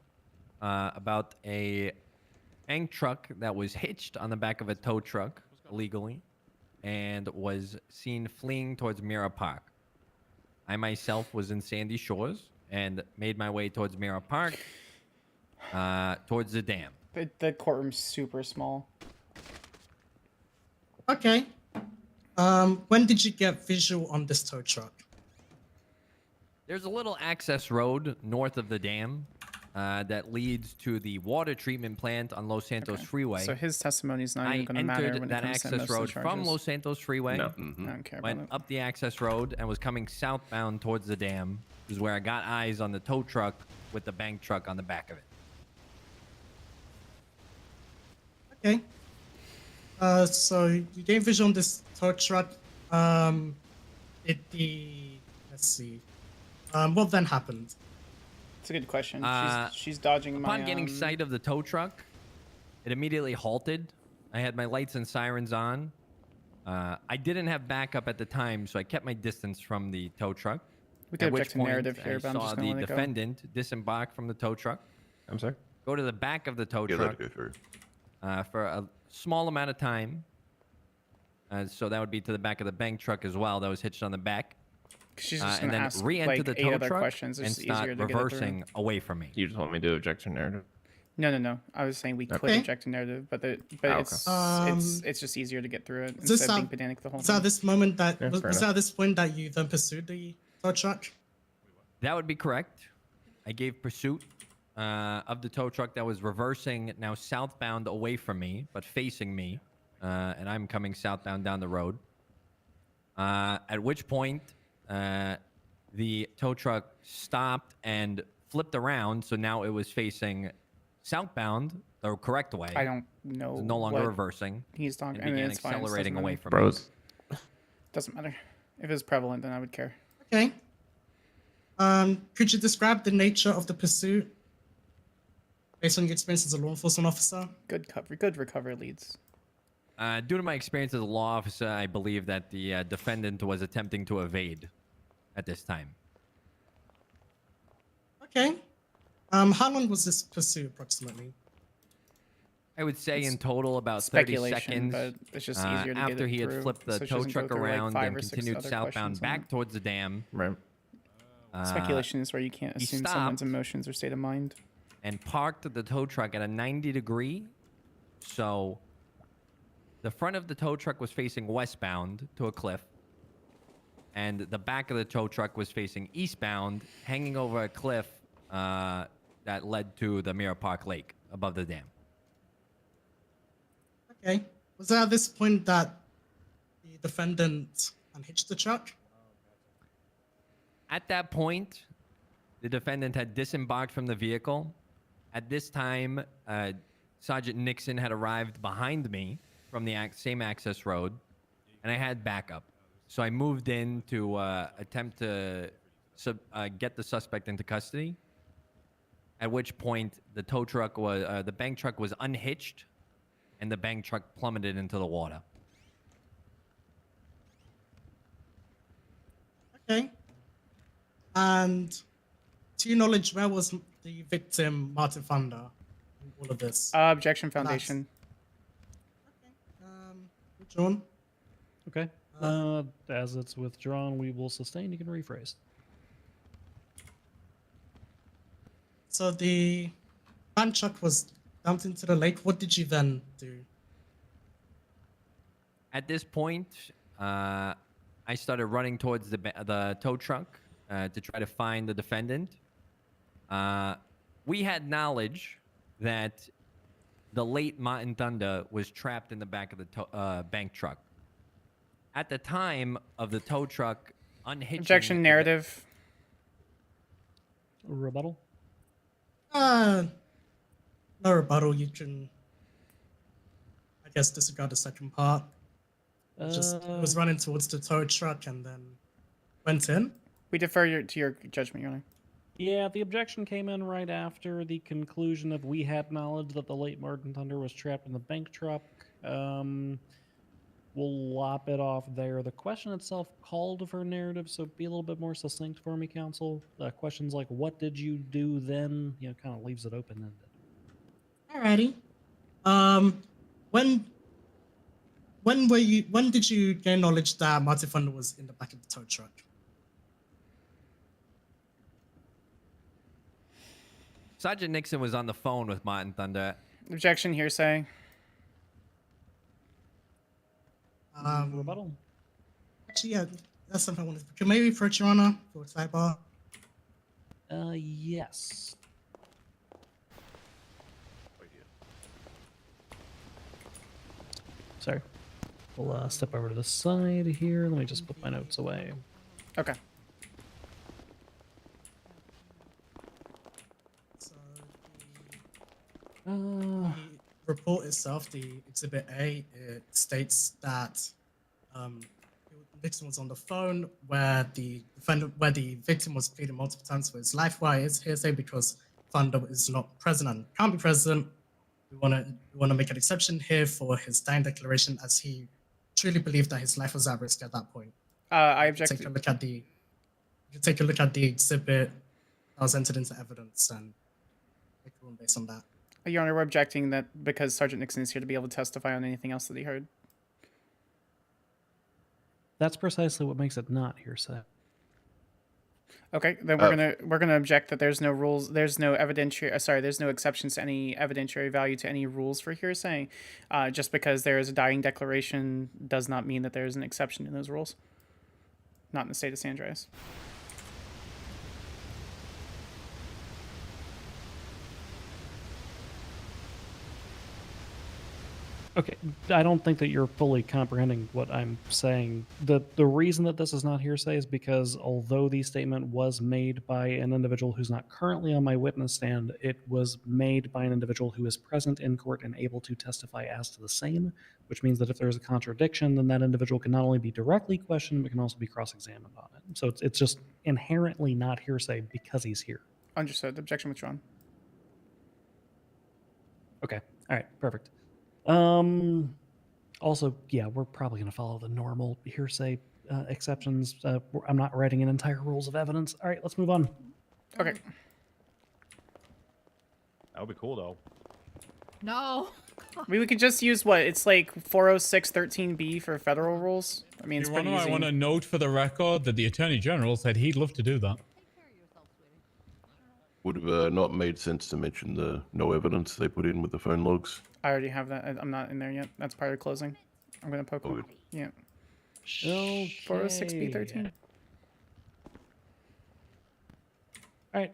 S6: about a bank truck that was hitched on the back of a tow truck illegally and was seen fleeing towards Mira Park. I myself was in Sandy Shores and made my way towards Mira Park, towards the dam.
S4: The courtroom's super small.
S20: Okay. When did you get visual on this tow truck?
S6: There's a little access road north of the dam that leads to the water treatment plant on Los Santos Freeway.
S4: So his testimony is not
S6: I
S4: even going to matter
S6: entered
S4: when
S6: that
S4: it comes to
S6: access
S4: most of the
S6: road from
S4: charges.
S6: Los Santos Freeway.
S4: No. I don't care about
S6: Went
S4: it.
S6: up the access road and was coming southbound towards the dam. This is where I got eyes on the tow truck with the bank truck on the back of it.
S20: Okay. So you gave visual on this tow truck. Let's see. What then happened?
S4: It's a good question.
S6: Uh,
S4: She's dodging my.
S6: Upon getting sight of the tow truck, it immediately halted. I had my lights and sirens on. I didn't have backup at the time, so I kept my distance from the tow truck.
S4: We can
S6: At which
S4: object to
S6: point,
S4: narrative here,
S6: I
S4: but I'm
S6: saw
S4: just gonna
S6: the
S4: let it go.
S6: defendant disembark from the tow truck.
S9: I'm sorry?
S6: Go to the back of the tow
S17: Yeah,
S6: truck
S17: let it go through.
S6: for a small amount of time. So that would be to the back of the bank truck as well. That was hitched on the back.
S4: She's just
S6: and
S4: gonna
S6: then
S4: ask,
S6: re-enter
S4: like,
S6: the
S4: 8
S6: tow
S4: other
S6: truck
S4: questions. It's
S6: and
S4: easier
S6: start
S4: to get it through.
S6: reversing away from me.
S9: You just want me to object to narrative?
S4: No. I was saying we could
S20: Okay.
S4: object to narrative, but
S9: okay.
S4: it's just easier to get through it
S20: Is
S4: instead
S20: this
S4: of being
S20: at-
S4: pedantic the whole
S20: Was that
S4: time.
S20: this moment that
S9: Yeah,
S20: was
S9: fair
S20: that
S9: enough.
S20: at this point that you then pursued the tow truck?
S6: That would be correct. I gave pursuit of the tow truck that was reversing now southbound away from me, but facing me, and I'm coming southbound down the road. At which point, the tow truck stopped and flipped around, so now it was facing southbound the correct way.
S4: I don't know.
S6: It was no longer
S4: what
S6: reversing.
S4: He's talking.
S6: And
S4: I mean,
S6: began
S4: it's fine. It doesn't
S6: accelerating away
S4: matter.
S6: from
S9: Bros.
S4: Doesn't matter. If it's prevalent, then I would care.
S20: Okay. Could you describe the nature of the pursuit based on your experience as a law enforcement officer?
S4: Good cover. Good recovery leads.
S6: Due to my experience as a law officer, I believe that the defendant was attempting to evade at this time.
S20: Okay. How long was this pursuit approximately?
S6: I would say in total about 30
S4: Speculation,
S6: seconds.
S4: but it's just easier to get
S6: after
S4: it
S6: he had
S4: through,
S6: flipped the
S4: so she
S6: tow
S4: doesn't go
S6: truck
S4: through, like,
S6: around
S4: 5
S6: and
S4: or 6
S6: continued
S4: other
S6: southbound
S4: questions on
S6: back
S4: it.
S6: towards the dam.
S9: Right.
S4: Speculation is where you can't
S6: he
S4: assume someone's
S6: stopped
S4: emotions or state of mind.
S6: and parked the tow truck at a 90-degree. So the front of the tow truck was facing westbound to a cliff, and the back of the tow truck was facing eastbound, hanging over a cliff that led to the Mirror Park Lake above the dam.
S20: Okay. Was it at this point that the defendant unhitched the truck?
S6: At that point, the defendant had disembarked from the vehicle. At this time, Sergeant Nixon had arrived behind me from the same access road, and I had backup. So I moved in to attempt to get the suspect into custody. At which point, the tow truck was, the bank truck was unhitched, and the bank truck plummeted into the water.
S20: Okay. And to your knowledge, where was the victim, Martin Thunder, in all of this?
S4: Objection Foundation.
S20: Withdrawn.
S7: Okay. As it's withdrawn, we will sustain. You can rephrase.
S20: So the bank truck was dumped into the lake. What did you then do?
S6: At this point, I started running towards the tow truck to try to find the defendant. We had knowledge that the late Martin Thunder was trapped in the back of the bank truck. At the time of the tow truck unhitching...
S4: Objection narrative.
S7: Rebuttal?
S20: No rebuttal. You can, I guess, disregard the second part. Just was running towards the tow truck and then went in.
S4: We defer to your judgment, Your Honor.
S7: Yeah, the objection came in right after the conclusion of we had knowledge that the late Martin Thunder was trapped in the bank truck. We'll lop it off there. The question itself called for narrative, so be a little bit more succinct for me, counsel. Questions like, what did you do then? You know, kind of leaves it open-ended.
S20: Alrighty. When did you gain knowledge that Martin Thunder was in the back of the tow truck?
S6: Sergeant Nixon was on the phone with Martin Thunder.
S4: Objection hearsay.
S7: Rebuttal?
S20: Actually, yeah, that's something I wanted to... Can maybe approach Your Honor for a sidebar?
S7: Yes. Sorry. We'll step over to the side here. Let me just put my notes away.
S4: Okay.
S20: The report itself, the Exhibit A, it states that Nixon was on the phone where the victim was pleading multiple times for his life. Why is hearsay? Because Thunder is not present and can't be present. We want to make an exception here for his dying declaration, as he truly believed that his life was at risk at that point.
S4: I object.
S20: Take a look at the exhibit that was entered into evidence and make a ruling based on that.
S4: Your Honor, we're objecting that because Sergeant Nixon is here to be able to testify on anything else that he heard.
S7: That's precisely what makes it not hearsay.
S4: Okay, then we're gonna object that there's no rules, there's no evidentiary. There's no exceptions to any evidentiary value to any rules for hearsay. Just because there is a dying declaration does not mean that there is an exception in those rules. Not in the state of San Andreas.
S7: Okay, I don't think that you're fully comprehending what I'm saying. The reason that this is not hearsay is because although the statement was made by an individual who's not currently on my witness stand, it was made by an individual who is present in court and able to testify as to the same, which means that if there's a contradiction, then that individual can not only be directly questioned, but can also be cross-examined on it. So it's just inherently not hearsay because he's here.
S4: Understood. Objection withdrawn.
S7: Okay. All right. Perfect. Also, yeah, we're probably going to follow the normal hearsay exceptions. I'm not writing an entire rules of evidence. All right, let's move on.
S4: Okay.
S2: That would be cool, though.
S16: No.
S4: We could just use what? It's like 406.13b for federal rules. I mean, it's
S3: Your
S4: pretty
S3: Honor,
S4: easy.
S3: I want to note for the record that the Attorney General said he'd love to do that.
S17: Would have not made sense to mention the no evidence they put in with the phone logs.
S4: I already have that. I'm not in there yet. That's part of closing. I'm going to poke him. Yeah.
S7: Okay.
S4: 406b13.
S7: All right,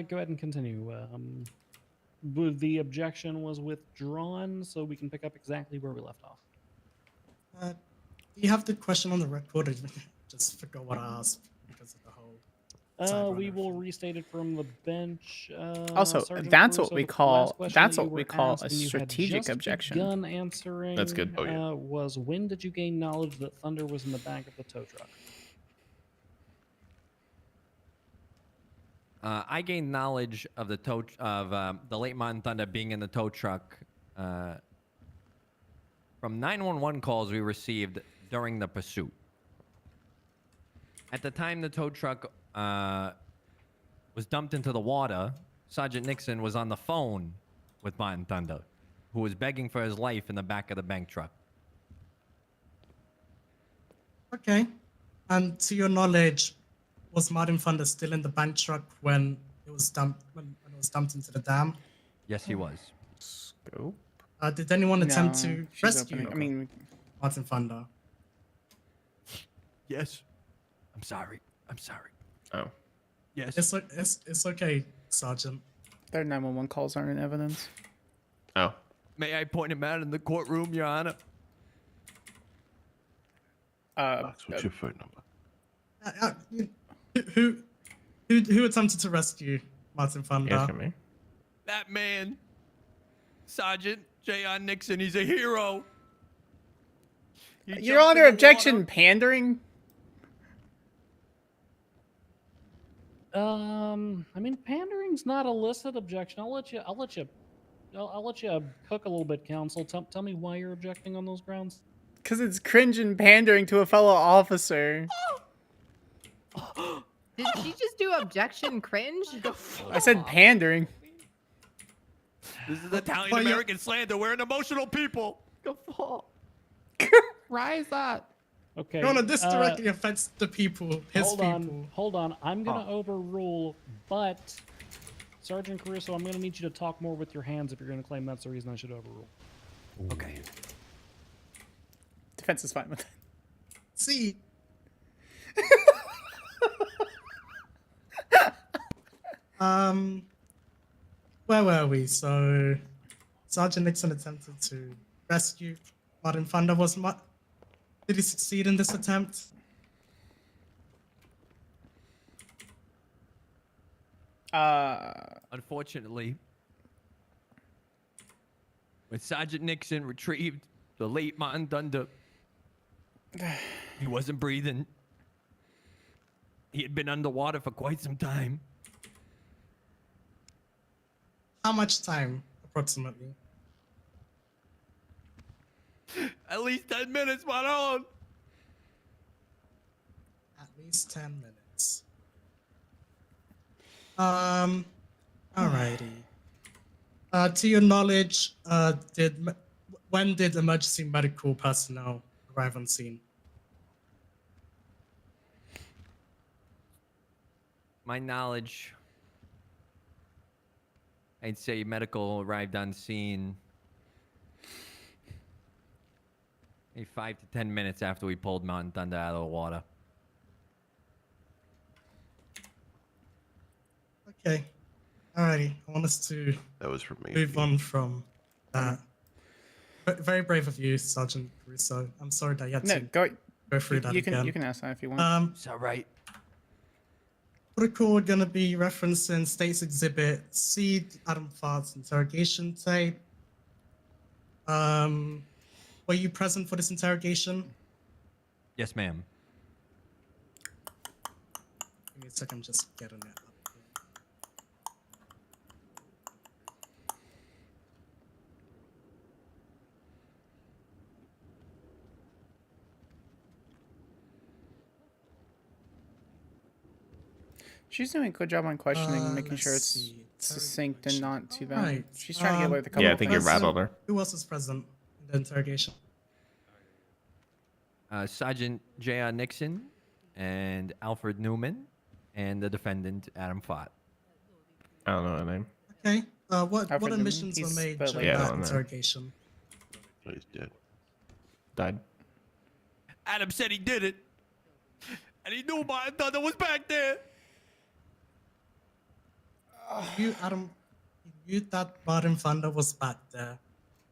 S7: go ahead and continue. The objection was withdrawn, so we can pick up exactly where we left off.
S20: You have the question on the record. I just forgot what I asked because of the whole.
S7: We will restate it from the bench.
S4: Also,
S7: Sergeant
S4: that's what
S7: Caruso,
S4: we
S7: the
S4: call
S7: last question
S4: that's
S7: that
S4: what
S7: you
S4: we
S7: were
S4: call
S7: asked
S4: a
S7: and you had
S4: strategic
S7: just
S4: objection.
S7: begun answering.
S17: That's good. Oh, yeah.
S7: Was when did you gain knowledge that Thunder was in the back of the tow truck?
S6: I gained knowledge of the the late Martin Thunder being in the tow truck from 911 calls we received during the pursuit. At the time the tow truck was dumped into the water, Sergeant Nixon was on the phone with Martin Thunder, who was begging for his life in the back of the bank truck.
S20: Okay. And to your knowledge, was Martin Thunder still in the bank truck when it was dumped into the dam?
S6: Yes, he was.
S4: Scope.
S20: Did anyone attempt
S4: No,
S20: to
S4: she's
S20: rescue
S4: opening- I mean-
S20: Martin Thunder?
S6: Yes. I'm sorry. I'm sorry.
S9: Oh.
S6: Yes.
S20: It's okay, Sergeant.
S4: Their 911 calls aren't in evidence.
S9: Oh.
S6: May I point him out in the courtroom, Your Honor?
S17: Max, what's your phone number?
S20: Who attempted to rescue Martin Thunder?
S9: me.
S6: That man, Sergeant J.R. Nixon, he's a hero. He
S4: Your
S6: jumped
S4: Honor,
S6: in the
S4: objection
S6: water.
S4: pandering.
S7: I mean, pandering's not a listed objection. I'll let you cook a little bit, counsel. Tell me why you're objecting on those grounds.
S4: Because it's cringe and pandering to a fellow officer.
S16: Did she just do objection cringe?
S4: I said pandering.
S6: This is Italian American slander. We're an emotional people.
S14: Rise up.
S7: Okay.
S20: Your Honor, this directly affects the people, his people.
S7: Hold on. I'm gonna overrule, but Sergeant Caruso, I'm gonna need you to talk more with your hands if you're gonna claim that's the reason I should overrule.
S6: Okay.
S4: Defense is fine with it.
S20: See. Where were we? So, Sergeant Nixon attempted to rescue Martin Thunder. Did he succeed in this attempt?
S6: Unfortunately, when Sergeant Nixon retrieved the late Martin Thunder, he wasn't breathing. He had been underwater for quite some time.
S20: How much time, approximately?
S6: At least 10 minutes, my lord.
S20: At least 10 minutes. Alrighty. To your knowledge, when did emergency medical personnel arrive on scene?
S6: My knowledge, I'd say medical arrived on scene maybe 5 to 10 minutes after we pulled Mountain Thunder out of the water.
S20: Okay. Alrighty. I want us to
S17: That was from me.
S20: move on from that. Very brave of you, Sergeant Caruso. I'm sorry that you had
S4: No,
S20: to go through that
S4: you can
S20: again.
S4: you can ask that if you want.
S6: It's all right.
S20: Protocol gonna be referencing State's Exhibit C, Adam Fart's interrogation tape. Were you present for this interrogation?
S6: Yes, ma'am.
S20: Give me a second, I'm just getting it up here.
S4: She's doing a good job on questioning and making sure it's succinct and not too bad. She's trying to get away with a couple.
S9: Yeah, I
S4: of
S9: think you
S4: things.
S9: rattled her.
S20: Who else was present in the interrogation?
S6: Sergeant J.R. Nixon and Alfred Newman and the defendant, Adam Fott.
S9: I don't know her name.
S20: Okay. What
S4: Alfred Newman,
S20: admissions were
S4: he's
S20: made
S4: spelled
S20: during
S9: like- Yeah, I
S20: that
S9: don't know.
S20: interrogation?
S17: So he's dead.
S9: Died.
S6: Adam said he did it. And he knew my brother was back there.
S20: You, Adam, you knew that Martin Thunder was back there.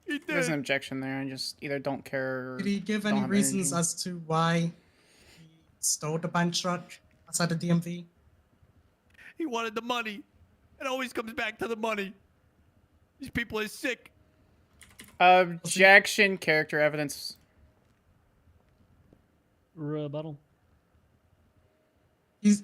S6: He
S4: There's an
S6: did.
S4: objection there. I just either don't care or
S20: Did he give
S4: don't
S20: any
S4: have
S20: reasons
S4: energy.
S20: as to why he stole the bank truck outside the DMV?
S6: He wanted the money. It always comes back to the money. These people are sick.
S4: Objection, character evidence.
S7: Rebuttal.
S20: He's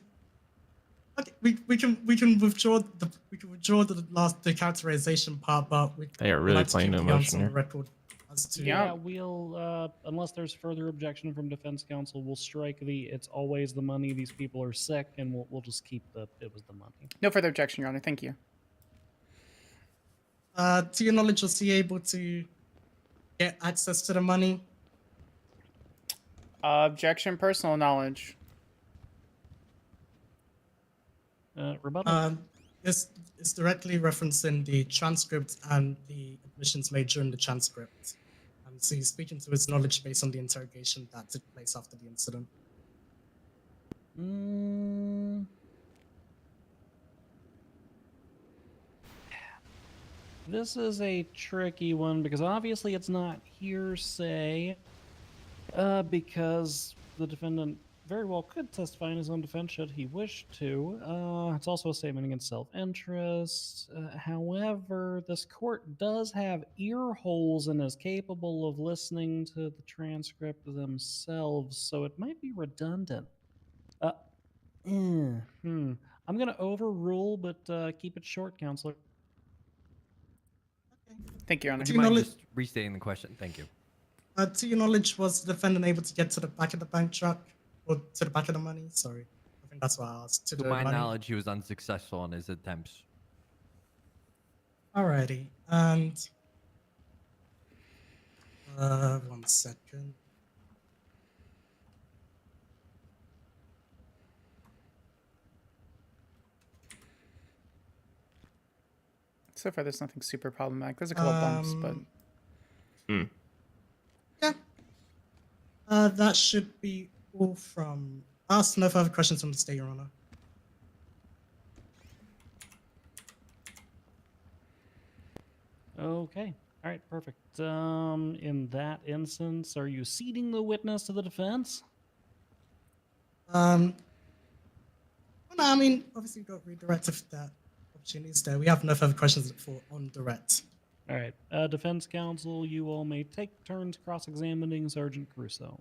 S20: okay. We can withdraw the characterization part, but
S9: They are really playing
S20: the
S9: emotion here.
S20: record as to
S7: Yeah, we'll unless there's further objection from defense counsel, we'll strike the "it's always the money, these people are sick," and we'll just keep the "it was the money."
S4: No further objection, Your Honor. Thank you.
S20: To your knowledge, was he able to get access to the money?
S4: Objection, personal knowledge.
S7: Rebuttal.
S20: It's directly referencing the transcript and the admissions made during the transcript. And so he's speaking to his knowledge based on the interrogation that took place after the incident.
S7: This is a tricky one because obviously it's not hearsay, because the defendant very well could testify in his own defense should he wish to. It's also a statement against self-interest. However, this court does have ear holes and is capable of listening to the transcript themselves, so it might be redundant. I'm going to overrule, but keep it short, Counselor.
S4: Thank you, Your Honor.
S6: Would you mind just restating the question? Thank you.
S20: To your knowledge, was the defendant able to get to the back of the bank truck? Or to the back of the money? Sorry. I think that's what I asked.
S6: To
S20: the
S6: my
S20: money?
S6: knowledge, he was unsuccessful in his attempts.
S20: Alrighty. And... one second.
S4: So far, there's nothing super problematic. There's a couple bumps, but...
S20: Yeah. That should be all from us. No further questions from the State, Your Honor.
S7: Okay. All right, perfect. In that instance, are you ceding the witness to the defense?
S20: Well, no, I mean, obviously, we've got redirect if that opportunity is there. We have no further questions for on direct.
S7: All right. Defense counsel, you all may take turns cross-examining Sergeant Caruso.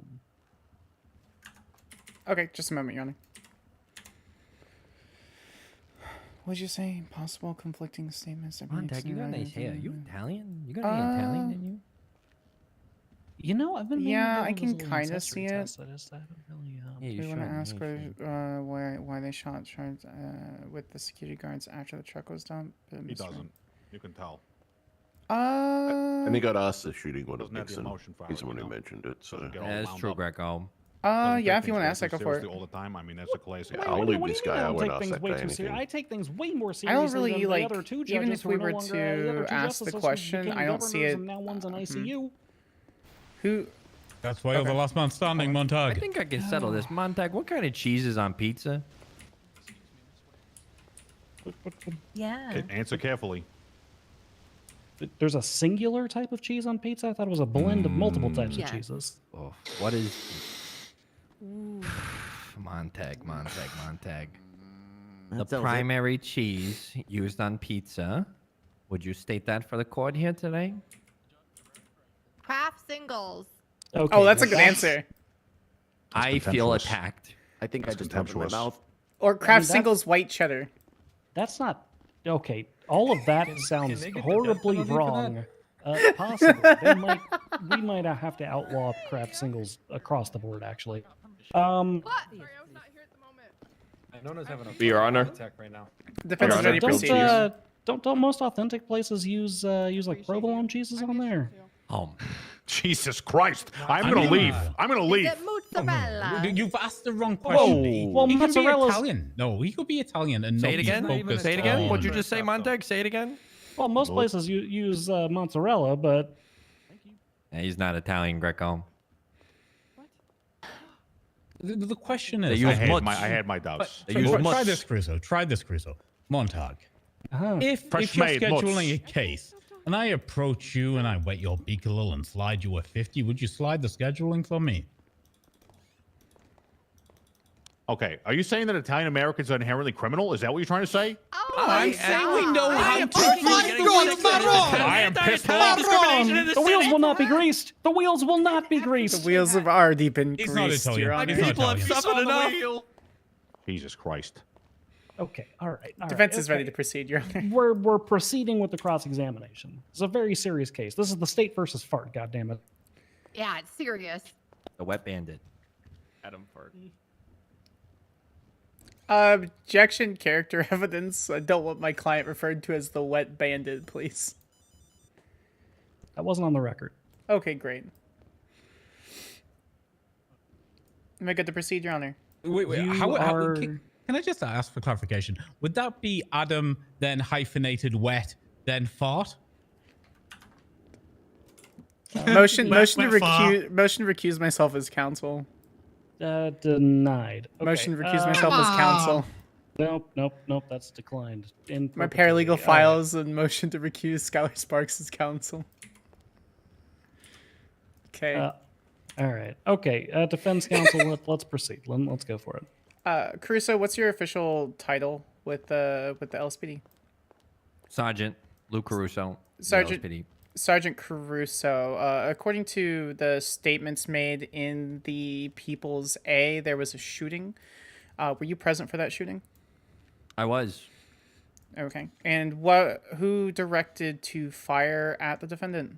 S4: Okay, just a moment, Your Honor. What did you say? Possible conflicting statements.
S6: Montag, you got nice hair. You Italian? You got any Italian in you?
S7: You know, I've been.
S4: Yeah, I can kind of see it.
S7: I just haven't really.
S6: Yeah, you
S4: We want to
S6: should,
S4: ask
S6: yeah, you
S4: why they shot charge with the security guards after the truck was dumped.
S2: He doesn't. You can tell.
S17: And he got asked the shooting one of
S2: Doesn't have the
S17: Nixon.
S2: emotion for
S17: He's
S2: it,
S17: the one
S2: you
S17: who
S2: know?
S17: mentioned it. So
S2: Doesn't get all
S6: Yeah, that's
S2: wound
S6: true,
S2: up.
S6: Greco.
S2: Doesn't
S4: Yeah,
S2: take
S4: if you want to
S2: things
S4: ask, I
S2: way
S4: go
S2: too
S4: for it.
S2: seriously all the time. I mean, that's a classic.
S17: I'll leave
S7: What do
S17: this
S7: you mean
S17: guy. I
S7: don't
S17: won't
S7: take things
S17: accept
S7: way too
S17: anything.
S7: seriously? I take things way more
S4: I
S7: seriously
S4: don't really
S7: than the
S4: like.
S7: other two
S4: Even
S7: judges
S4: if
S7: who
S4: we
S7: are no
S4: were
S7: longer, the other
S4: to
S7: two
S4: ask the
S7: justices who
S4: question,
S7: became
S4: I don't see
S7: governors
S4: it.
S7: and now one's in ICU.
S4: Who?
S3: That's why you're the last man standing,
S6: I
S3: Montag.
S6: think I can settle this. Montag, what kind of cheese is on pizza?
S16: Yeah.
S2: Answer carefully.
S7: There's a singular type of cheese on pizza? I thought it was a blend of multiple types
S16: Yes.
S7: of cheeses.
S6: Oh, what is Montag? The
S5: That sounds it.
S6: primary cheese used on pizza. Would you state that for the court here today?
S16: Craft singles.
S7: Okay,
S4: Oh, that's a
S7: well,
S4: good answer.
S6: I feel
S17: contemptuous.
S6: attacked.
S5: I think I
S17: That's
S5: just opened my
S17: contemptuous.
S5: mouth.
S4: Or Kraft
S7: that's-
S4: Singles white cheddar.
S7: That's not okay. All of that sounds
S22: they get the
S7: horribly
S22: death penalty for
S7: wrong. Possibly, we might have to outlaw Kraft Singles across the board. Actually,
S16: What?
S9: Nona's having a Your Honor.
S22: attack right now.
S4: Defense is ready to proceed.
S7: don't most authentic places use like provolone cheeses on there?
S2: Jesus Christ! I'm gonna leave. I'm gonna
S16: Is
S2: leave.
S16: it mozzarella?
S3: You've asked the wrong question.
S7: Well,
S3: he could be
S7: mozzarella's-
S3: Italian. No, he could be Italian and
S6: Say
S3: not
S6: it
S3: be
S6: again.
S3: focused
S6: Say it again.
S3: on-
S6: What'd you just say, Montag? Say it again.
S7: Well, most places use mozzarella, but
S6: Yeah, he's not Italian, Greco.
S3: The question
S6: They
S3: is,
S6: use
S2: I had
S6: mutz.
S2: my doubts.
S6: They use
S3: try
S6: mutz.
S3: this, Crusoe. Try this, Crusoe. Montag.
S7: uh-huh.
S3: If
S2: Fresh
S3: you're
S2: made
S3: scheduling
S2: mutz.
S3: a case and I approach you and I wet your beak a little and slide you a 50, would you slide the scheduling for me?
S2: Okay, are you saying that Italian Americans are inherently criminal? Is that what you're trying to say?
S16: Oh,
S3: I'm saying we know how to.
S2: I am pissed off.
S7: The wheels will not be greased. The wheels will not be greased.
S4: The wheels have already been
S3: He's not
S4: greased,
S3: Italian.
S4: Your Honor.
S3: He's not
S6: People have
S3: Italian.
S6: suffered enough.
S2: Jesus Christ.
S7: Okay, all right.
S4: Defense is ready to proceed, Your Honor.
S7: We're proceeding with the cross-examination. It's a very serious case. This is the state versus fart. Goddammit.
S16: Yeah, it's serious.
S6: The wet bandit. Adam Fart.
S4: Objection, character evidence. I don't want my client referred to as the wet bandit, please.
S7: That wasn't on the record.
S4: Okay, great. Am I good to proceed, Your Honor?
S3: Wait,
S7: You
S3: how,
S7: are-
S3: can I just ask for clarification? Would that be Adam, then hyphenated wet, then fart?
S4: Motion to
S20: wet fart.
S4: recuse myself as counsel.
S7: Denied. Okay,
S4: Motion to recuse myself as counsel.
S7: Nope. That's declined. In
S4: My
S7: perpetuity.
S4: paralegal files and motion to recuse Skyler Sparks as counsel. Okay.
S7: All right. Okay. Defense counsel. Let's proceed. Let's go for it.
S4: Caruso, what's your official title with the LSPD?
S6: Sergeant Lou Caruso.
S4: Sergeant
S6: LSPD.
S4: Sergeant Caruso. According to the statements made in the People's A, there was a shooting. Were you present for that shooting?
S6: I was.
S4: Okay. And who directed to fire at the defendant?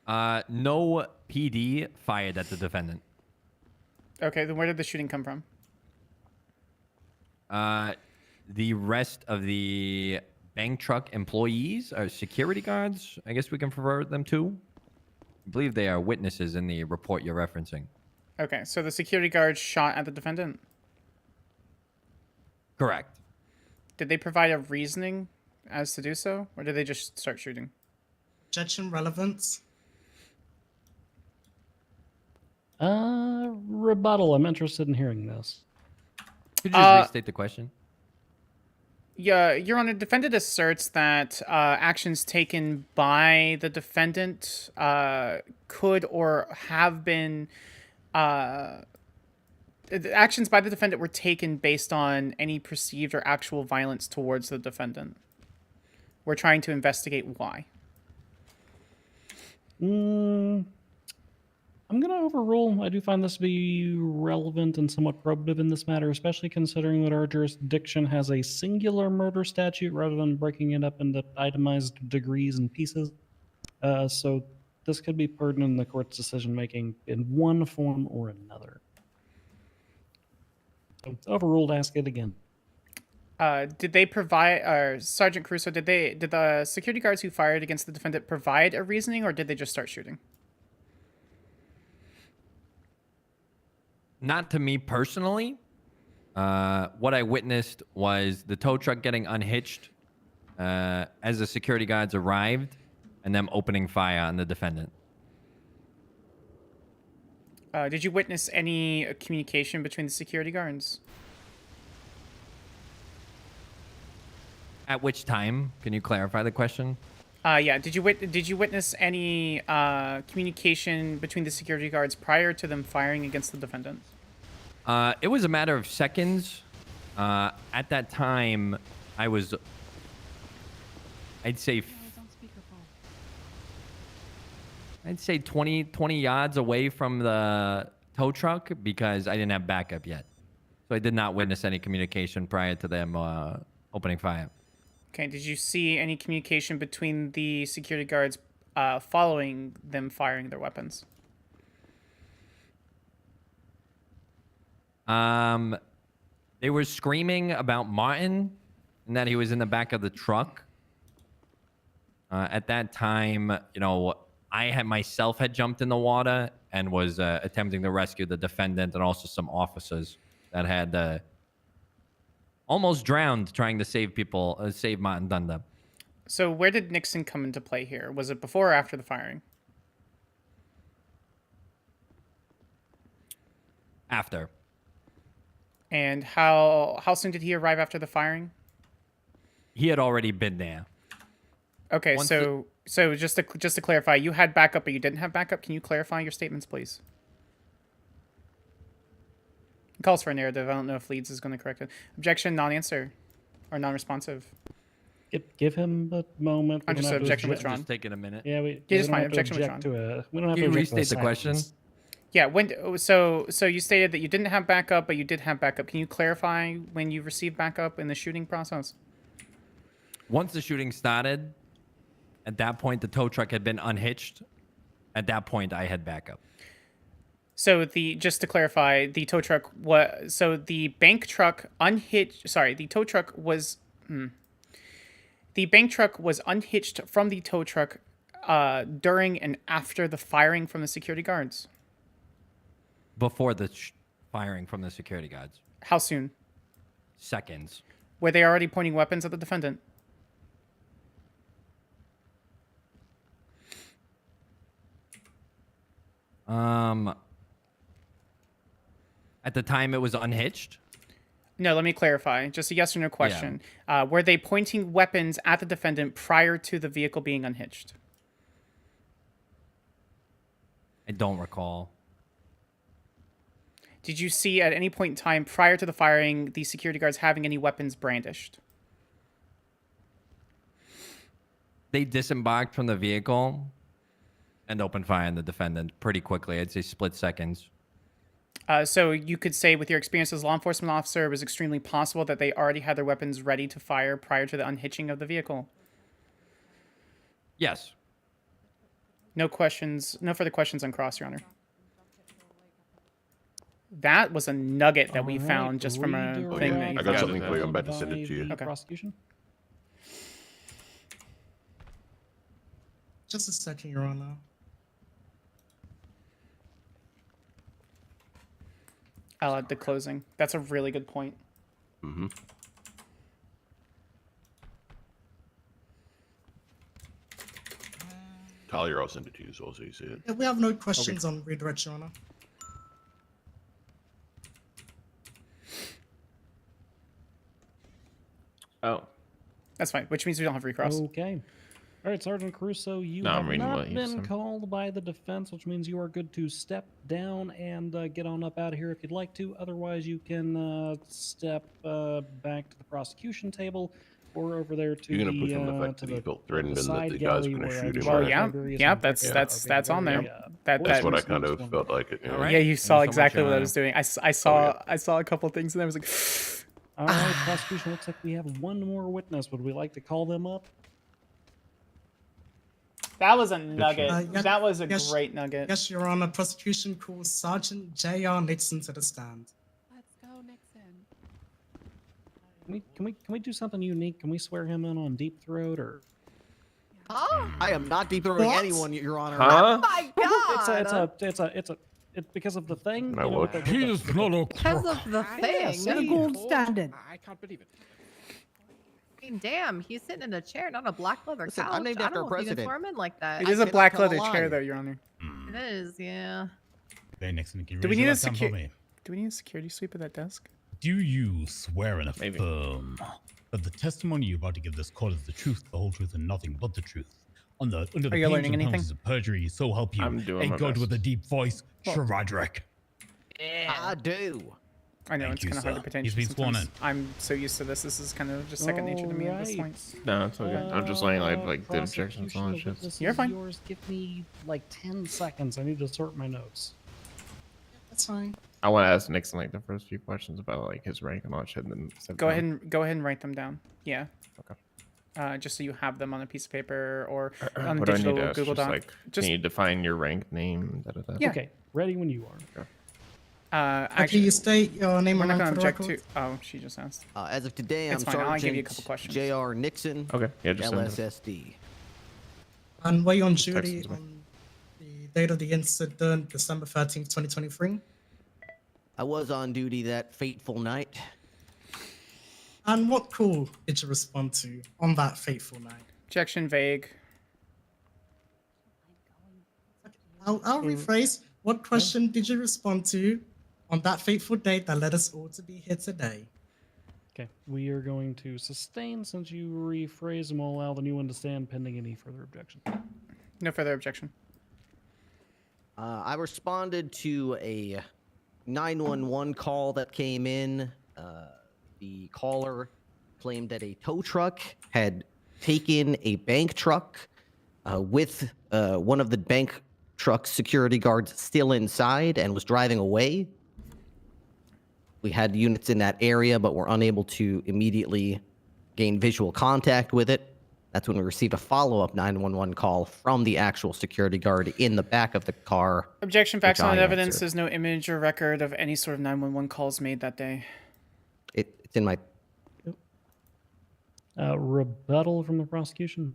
S6: No PD fired at the defendant.
S4: Okay, then where did the shooting come from?
S6: The rest of the bank truck employees are security guards. I guess we can refer them to. I believe they are witnesses in the report you're referencing.
S4: Okay, so the security guards shot at the defendant.
S6: Correct.
S4: Did they provide a reasoning as to do so, or did they just start shooting?
S20: Objection, relevance.
S7: Rebuttal. I'm interested in hearing this.
S6: Could you just restate the question?
S4: Yeah, Your Honor, defendant asserts that actions taken by the defendant could or have been actions by the defendant were taken based on any perceived or actual violence towards the defendant. We're trying to investigate why.
S7: I'm going to overrule. I do find this to be relevant and somewhat probative in this matter, especially considering that our jurisdiction has a singular murder statute rather than breaking it up into itemized degrees and pieces. So this could be pertinent in the court's decision-making in one form or another. So overruled, ask it again.
S4: Did they provide, Sergeant Caruso, did the security guards who fired against the defendant provide a reasoning, or did they just start shooting?
S6: Not to me personally. What I witnessed was the tow truck getting unhitched as the security guards arrived and them opening fire on the defendant.
S4: Did you witness any communication between the security guards?
S6: At which time? Can you clarify the question?
S4: Yeah. Did you witness any communication between the security guards prior to them firing against the defendant?
S6: It was a matter of seconds. At that time, I was, I'd say 20 yards away from the tow truck because I didn't have backup yet. So I did not witness any communication prior to them opening fire.
S4: Okay. Did you see any communication between the security guards following them firing their weapons?
S6: They were screaming about Martin and that he was in the back of the truck. At that time, I had jumped in the water and was attempting to rescue the defendant and also some officers that had almost drowned trying to save people, save Martin Dunda.
S4: So where did Nixon come into play here? Was it before or after the firing?
S6: After.
S4: And how soon did he arrive after the firing?
S6: He had already been there.
S4: Okay, so just to clarify, you had backup, but you didn't have backup. Can you clarify your statements, please? It calls for a narrative. I don't know if Leeds is going to correct it. Objection, non-answer, or non-responsive.
S7: Give him a moment.
S4: I'm just objection withdrawn.
S6: Just taking a minute.
S7: Yeah, we
S4: just
S7: don't
S4: fine.
S7: have to
S4: Objection
S7: object
S4: withdrawn.
S7: we don't have
S6: Can
S7: to
S6: you
S7: object to a
S6: restate the question?
S7: silence.
S4: Yeah. So you stated that you didn't have backup, but you did have backup. Can you clarify when you received backup in the shooting process?
S6: Once the shooting started, at that point the tow truck had been unhitched. At that point, I had backup.
S4: So just to clarify, the tow truck the bank truck unhitched. Sorry, the tow truck was. The bank truck was unhitched from the tow truck during and after the firing from the security guards.
S6: Before the firing from the security guards.
S4: How soon?
S6: Seconds.
S4: Were they already pointing weapons at the defendant?
S6: At the time it was unhitched?
S4: No, let me clarify. Just a yes or no question. Yeah. Were they pointing weapons at the defendant prior to the vehicle being unhitched?
S6: I don't recall.
S4: Did you see at any point in time prior to the firing the security guards having any weapons brandished?
S6: They disembarked from the vehicle and opened fire on the defendant pretty quickly. I'd say split seconds.
S4: So you could say with your experience as a law enforcement officer, it was extremely possible that they already had their weapons ready to fire prior to the unhitching of the vehicle?
S6: Yes.
S4: No further questions on cross, Your Honor. That was a nugget that we found just from a thing that you
S17: I got something for you. I'm about to send it to you.
S4: Okay.
S7: Prosecution?
S20: Just a second, Your Honor.
S4: I'll add the closing. That's a really good point.
S17: Mm-hmm. Talia, I'll send it to you so you see it.
S20: Yeah, we have no questions on redirect, Your Honor.
S9: Oh.
S4: That's fine, which means we don't have recross.
S7: Okay. All right, Sergeant Caruso, you
S9: No, I'm
S7: have
S9: reading
S7: not
S9: what you
S7: been
S9: said.
S7: called by the defense, which means you are good to step down and get on up out of here if you'd like to. Otherwise, you can step back to the prosecution table or over there to
S17: You're gonna
S7: the
S17: put from the fact
S7: to
S17: that he
S7: the,
S17: felt threatened
S7: the
S17: and that
S7: side
S17: the guy's
S7: gallery
S17: gonna
S7: where
S17: shoot him.
S4: Well,
S17: right?
S4: yeah, that's on there.
S17: That's what I kind of felt like it.
S4: Yeah, you saw exactly what I was doing. I saw a couple things and I was like,
S7: all right, prosecution, looks like we have one more witness. Would we like to call them up?
S4: that was a nugget.
S20: Yes-
S4: That was a
S20: yes-
S4: great nugget.
S20: Yes, Your Honor. Prosecution calls Sergeant J.R. Nixon to the stand.
S23: Let's go, Nixon.
S7: Can we do something unique? Can we swear him in on deep throat or?
S16: Oh,
S5: I am not deep throwing
S20: What?
S5: anyone, Your Honor.
S16: oh my god!
S7: It's because of the thing.
S17: My
S7: you know,
S17: watch.
S7: with the-
S3: He's not a
S16: Because of the thing.
S23: The gold standard.
S5: I can't believe it.
S16: I mean, damn, he's sitting in a chair, not a black leather
S5: Listen,
S16: couch.
S5: I'm named
S16: I
S5: after
S16: don't
S5: a
S16: know if you can
S5: president.
S16: swarm in like that.
S4: It is a
S5: cannot
S4: black
S5: tell a
S4: leather chair,
S5: lie.
S4: though, Your Honor.
S16: It is, yeah.
S3: Okay, Nixon, can you
S4: Do we
S3: raise
S4: need
S3: your
S4: a
S3: left hand for
S4: security?
S3: me?
S4: Do we need a security sweep at that desk?
S3: Do you swear and affirm that the testimony you're about to give this court is the truth, the whole truth, and nothing but the truth? under the
S4: Are you
S3: pains
S4: learning
S3: and
S4: anything?
S3: penalties of perjury, so help you.
S9: I'm doing
S3: a
S9: my
S3: God
S9: best.
S3: with a deep voice,
S4: Well-
S3: Sharadric.
S12: I do.
S4: I know
S3: Thank
S4: it's
S3: you,
S4: kind of hard to
S3: sir.
S4: pretend.
S3: He's been sworn
S4: sometimes. I'm so used to this. This is kind of just second nature to me at this point.
S9: No, it's okay. I'm just laying like the objections
S7: prosecution
S9: on
S7: of
S9: shit.
S7: witnesses
S4: You're fine.
S7: Yours. Give me like 10 seconds. I need to sort my notes.
S20: That's fine.
S9: I want to ask Nixon like the first few questions about like his rank and all that shit, and then sit
S4: Go
S9: down.
S4: ahead and write them down. Yeah.
S9: Okay.
S4: Just so you have them on a piece of paper or on a
S9: What do I
S4: digital
S9: need to ask?
S4: Google
S9: Just
S4: Doc.
S9: like, can you define your rank, name, da da da?
S4: Yeah.
S7: Okay, ready when you are.
S9: Okay.
S20: Actually, you state your name
S4: we're
S20: and
S4: not
S20: rank
S4: going
S20: for
S4: to
S20: the
S4: object to. Oh, she just asked.
S12: As of today,
S4: It's
S12: I'm
S4: fine, I'll give you a
S12: Sergeant
S4: couple questions.
S12: J.R. Nixon.
S9: Okay, yeah, just send it.
S12: LSSD.
S20: And were you on
S9: Just text
S20: duty
S9: it to me.
S20: on the date of the incident, December 13th, 2023?
S12: I was on duty that fateful night.
S20: And what call did you respond to on that fateful night?
S4: Objection vague.
S20: I'll rephrase. What question did you respond to on that fateful date that led us all to be here today?
S7: Okay, we are going to sustain since you rephrase and will allow the new one to stand pending any further objection.
S4: No further objection.
S12: I responded to a 911 call that came in. The caller claimed that a tow truck had taken a bank truck with one of the bank truck security guards still inside and was driving away. We had units in that area, but were unable to immediately gain visual contact with it. That's when we received a follow-up 911 call from the actual security guard in the back of the car.
S4: Objection, facts,
S12: which
S4: and
S12: I
S4: evidence.
S12: answered.
S4: There's no image or record of any sort of 911 calls made that day.
S12: It's in my...
S7: Rebuttal from the prosecution.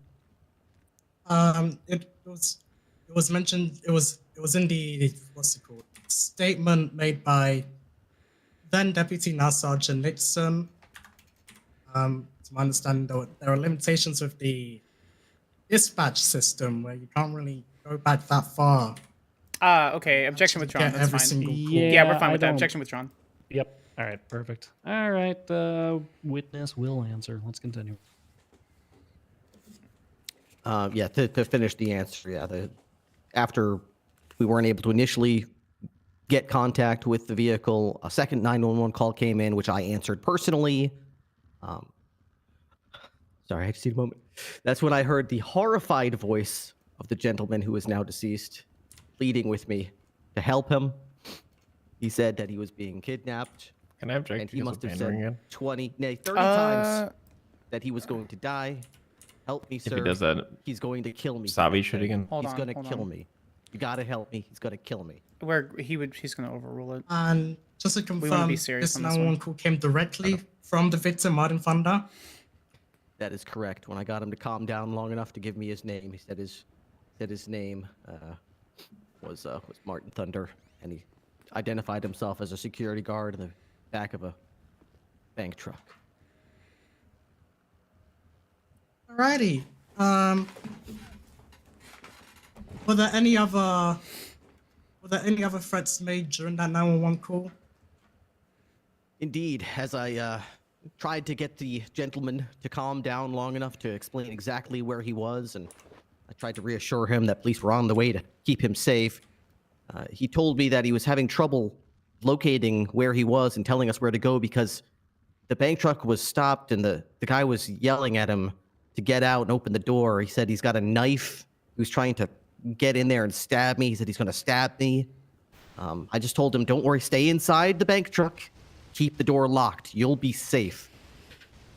S20: It was mentioned. It was in the what's it called? Statement made by then Deputy now Sergeant Nixon. To my understanding, there are limitations with the dispatch system where you can't really go back that far.
S4: Okay. Objection withdrawn.
S20: Get
S4: That's
S20: every
S4: fine.
S20: single call.
S4: Yeah, we're fine
S7: I
S4: with that.
S7: don't-
S4: Objection withdrawn.
S7: Yep. All right. Perfect. All right. Witness will answer. Let's continue.
S12: Yeah, to finish the answer, yeah, after we weren't able to initially get contact with the vehicle, a second 911 call came in, which I answered personally. Sorry, I just need a moment. That's when I heard the horrified voice of the gentleman who is now deceased, pleading with me to help him. He said that he was being kidnapped.
S9: Can I object?
S12: And he
S9: because
S12: must
S9: of
S12: have
S9: pandering
S12: said
S9: again?
S12: 20, nay, 30 times that he was going to die. Help me,
S9: If
S12: sir.
S9: he does that,
S12: he's going to kill me.
S9: Savi shit again.
S4: Hold
S12: He's
S4: on,
S12: going to
S4: hold
S12: kill
S4: on.
S12: me. You gotta help me. He's gonna kill me.
S4: He's going to overrule it.
S20: And just to
S4: We wanna
S20: confirm,
S4: be serious
S20: this
S4: on this
S20: 911 call came directly from the victim, Martin Thunder.
S12: That is correct. When I got him to calm down long enough to give me his name, he said his name was Martin Thunder, and he identified himself as a security guard in the back of a bank truck.
S20: Alrighty. Were there any other threats made during that 911 call?
S12: Indeed, as I tried to get the gentleman to calm down long enough to explain exactly where he was, and I tried to reassure him that police were on the way to keep him safe. He told me that he was having trouble locating where he was and telling us where to go because the bank truck was stopped and the guy was yelling at him to get out and open the door. He said he's got a knife. He was trying to get in there and stab me. He said he's going to stab me. I just told him, don't worry, stay inside the bank truck. Keep the door locked. You'll be safe.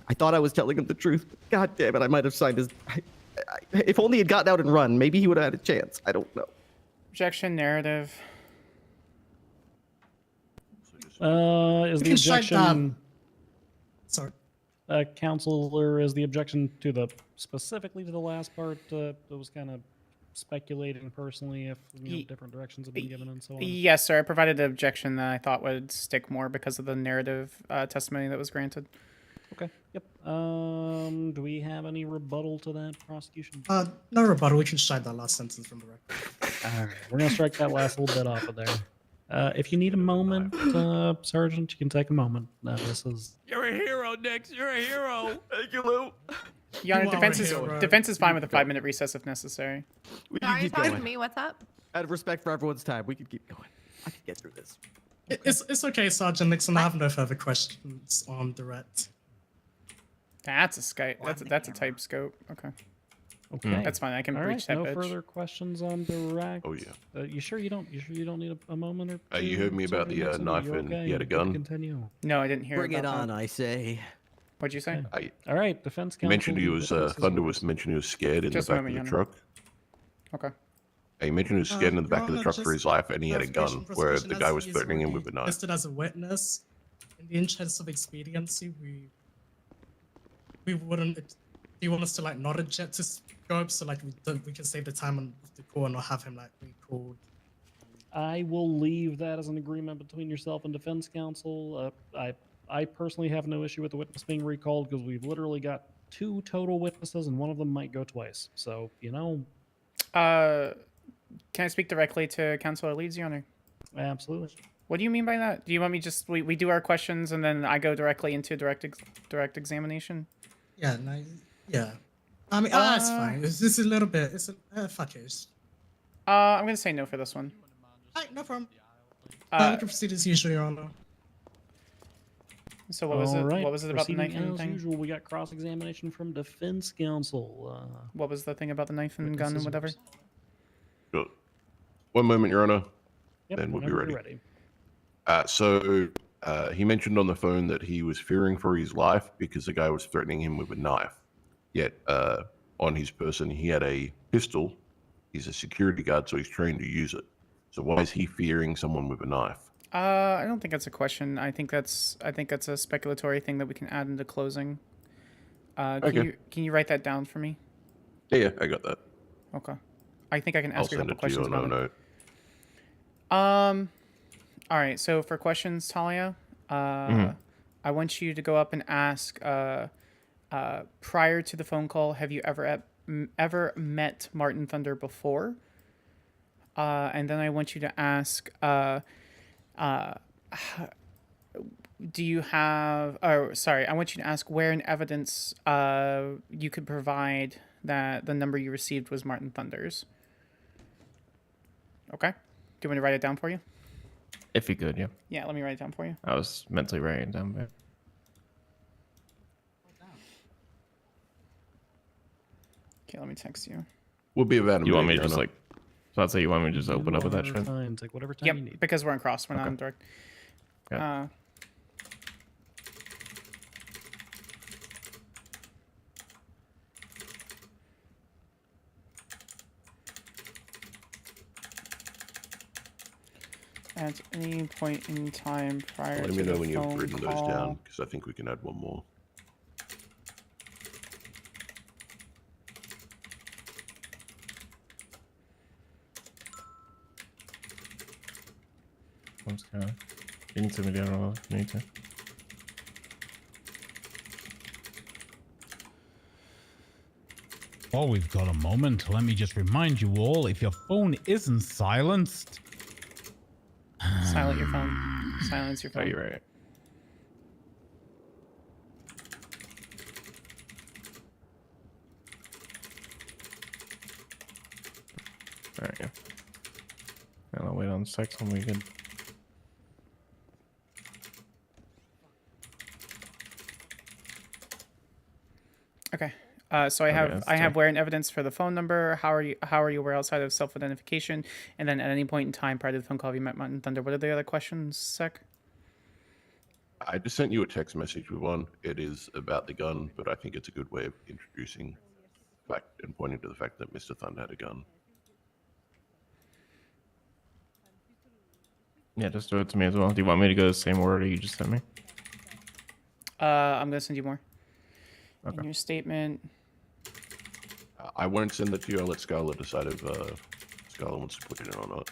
S12: I thought I was telling him the truth. God damn it, I might have signed his... if only he'd gotten out and run, maybe he would have had a chance. I don't know.
S4: Objection, narrative.
S7: Is the objection...
S20: Sorry.
S7: Counselor, is the objection to the specifically to the last part that was kind of speculating personally if different directions have been given and so on?
S4: Yes, sir. I provided an objection that I thought would stick more because of the narrative testimony that was granted.
S7: Okay. Yep. Do we have any rebuttal to that, prosecution?
S20: No rebuttal. We can strike that last sentence from the record.
S7: All right. We're gonna strike that last little bit off of there. If you need a moment, Sergeant, you can take a moment. This is...
S6: You're a hero, Nix. You're a hero.
S12: Thank you, Lou.
S4: Your Honor,
S20: You are a hero.
S4: defense is fine with a 5-minute recess if necessary.
S12: We
S16: Are
S12: can
S16: you
S12: keep
S16: talking
S12: going.
S16: to me? What's up?
S12: Out of respect for everyone's time, we can keep going. I can get through this.
S20: It's okay, Sergeant Nixon. I have no further questions on direct.
S4: That's a Skype. That's a type scope. Okay.
S7: Okay.
S4: That's fine. I can
S7: All
S4: breach
S7: right,
S4: that
S7: no
S4: bitch.
S7: further questions on direct.
S17: Oh, yeah.
S7: You sure you don't need a moment or two?
S17: You heard me about the
S7: Sergeant Nixon?
S17: knife
S7: You
S17: and
S7: okay?
S17: he had a
S7: Good to
S17: gun?
S7: Continue.
S4: No, I didn't hear
S12: Bring it
S4: about
S12: on,
S4: that.
S12: I say.
S4: What'd you say?
S7: All right, defense
S17: You
S7: counsel.
S17: mentioned he
S7: the
S17: was
S7: witness is
S17: Thunder
S7: yours.
S17: was mentioned he was scared in
S4: Just
S17: the
S4: a
S17: back
S4: moment,
S17: of the
S4: Your Honor.
S17: truck.
S4: Okay.
S17: He mentioned he was scared in the back of the
S20: Your
S17: truck
S20: Honor,
S17: for his
S20: just
S17: life, and he had a gun,
S20: clarification,
S17: where
S20: prosecution,
S17: the guy
S20: as
S17: was
S20: he is
S17: threatening him
S20: already
S17: with a knife.
S20: listed as a witness. In the interest of expediency, we wouldn't. Do you want us to like not object to scope so like we can save the time on the call and not have him like recalled?
S7: I will leave that as an agreement between yourself and defense counsel. I personally have no issue with the witness being recalled because we've literally got 2 total witnesses and one of them might go twice. So, you know.
S4: Can I speak directly to Counselor Leeds, Your Honor?
S7: Absolutely.
S4: What do you mean by that? Do you want me we do our questions and then I go directly into direct examination?
S20: Yeah, no, yeah. I mean, that's fine. It's just a little bit. It's a fuck it.
S4: I'm gonna say no for this one.
S20: Alright, no problem. We
S4: Uh,
S20: can proceed as usual, Your Honor.
S4: so what was
S7: All
S4: it?
S7: right,
S4: What was it about the knife
S7: proceeding
S4: and
S7: as
S4: thing?
S7: usual, we got cross-examination from defense counsel.
S4: What was the thing about the knife and
S7: witness
S4: gun and
S7: is
S4: whatever?
S7: yours.
S17: Sure. One moment, Your Honor.
S7: Yep,
S17: Then we'll be
S7: whenever
S17: ready.
S7: you're ready.
S17: He mentioned on the phone that he was fearing for his life because the guy was threatening him with a knife. Yet on his person, he had a pistol. He's a security guard, so he's trained to use it. So why is he fearing someone with a knife?
S4: I don't think that's a question. I think that's a speculatory thing that we can add into closing.
S17: Okay.
S4: Can you write that down for me?
S17: Yeah, I got that.
S4: Okay. I think I can
S17: I'll
S4: ask you a
S17: send
S4: couple
S17: it to you
S4: questions
S17: on
S4: about
S17: no
S4: it.
S17: note.
S4: All right. So for questions, Talia,
S17: Mhm.
S4: I want you to go up and ask. Prior to the phone call, have you ever met Martin Thunder before? And then I want you to ask. Do you have? Oh, sorry. I want you to ask where in evidence you could provide that the number you received was Martin Thunder's. Okay. Do you want me to write it down for you?
S11: If you could, yeah.
S4: Yeah, let me write it down for you.
S11: I was mentally writing it down, but
S4: Okay, let me text you.
S17: We'll be about a
S11: you want me
S17: minute,
S11: to just
S17: Your
S11: like, so I'd say you want me to just
S7: You
S11: open up with that
S7: are
S11: shit?
S7: fine. Take whatever time
S4: Yep,
S7: you need.
S4: because we're on cross. We're not
S11: Okay.
S4: on direct.
S11: Got it.
S4: At any point in time prior
S17: Let
S4: to
S17: me know
S4: the
S17: when you've
S4: phone
S17: written those
S4: call.
S17: down, because I think we can add one more.
S11: I'm just gonna. You can send me down all if you need to.
S3: While we've got a moment, let me just remind you all, if your phone isn't silenced...
S4: Silence your phone. Silence your phone.
S11: Oh, you're right. Alright, yeah. And I'll wait on 6 when we can.
S4: Okay. So I
S11: Okay,
S4: have
S11: that's
S4: I have
S11: tough.
S4: where and evidence for the phone number. How are you aware outside of self-identification? And then at any point in time prior to the phone call, have you met Martin Thunder? What are the other questions, Sec?
S17: I just sent you a text message with one. It is about the gun, but I think it's a good way of introducing fact and pointing to the fact that Mr. Thunder had a gun.
S11: Yeah, just do it to me as well. Do you want me to go the same order you just sent me?
S4: I'm gonna send you more.
S11: Okay.
S4: In your statement.
S17: I won't send it to you. I'll let Skyler decide if Skyler wants to put it in or not.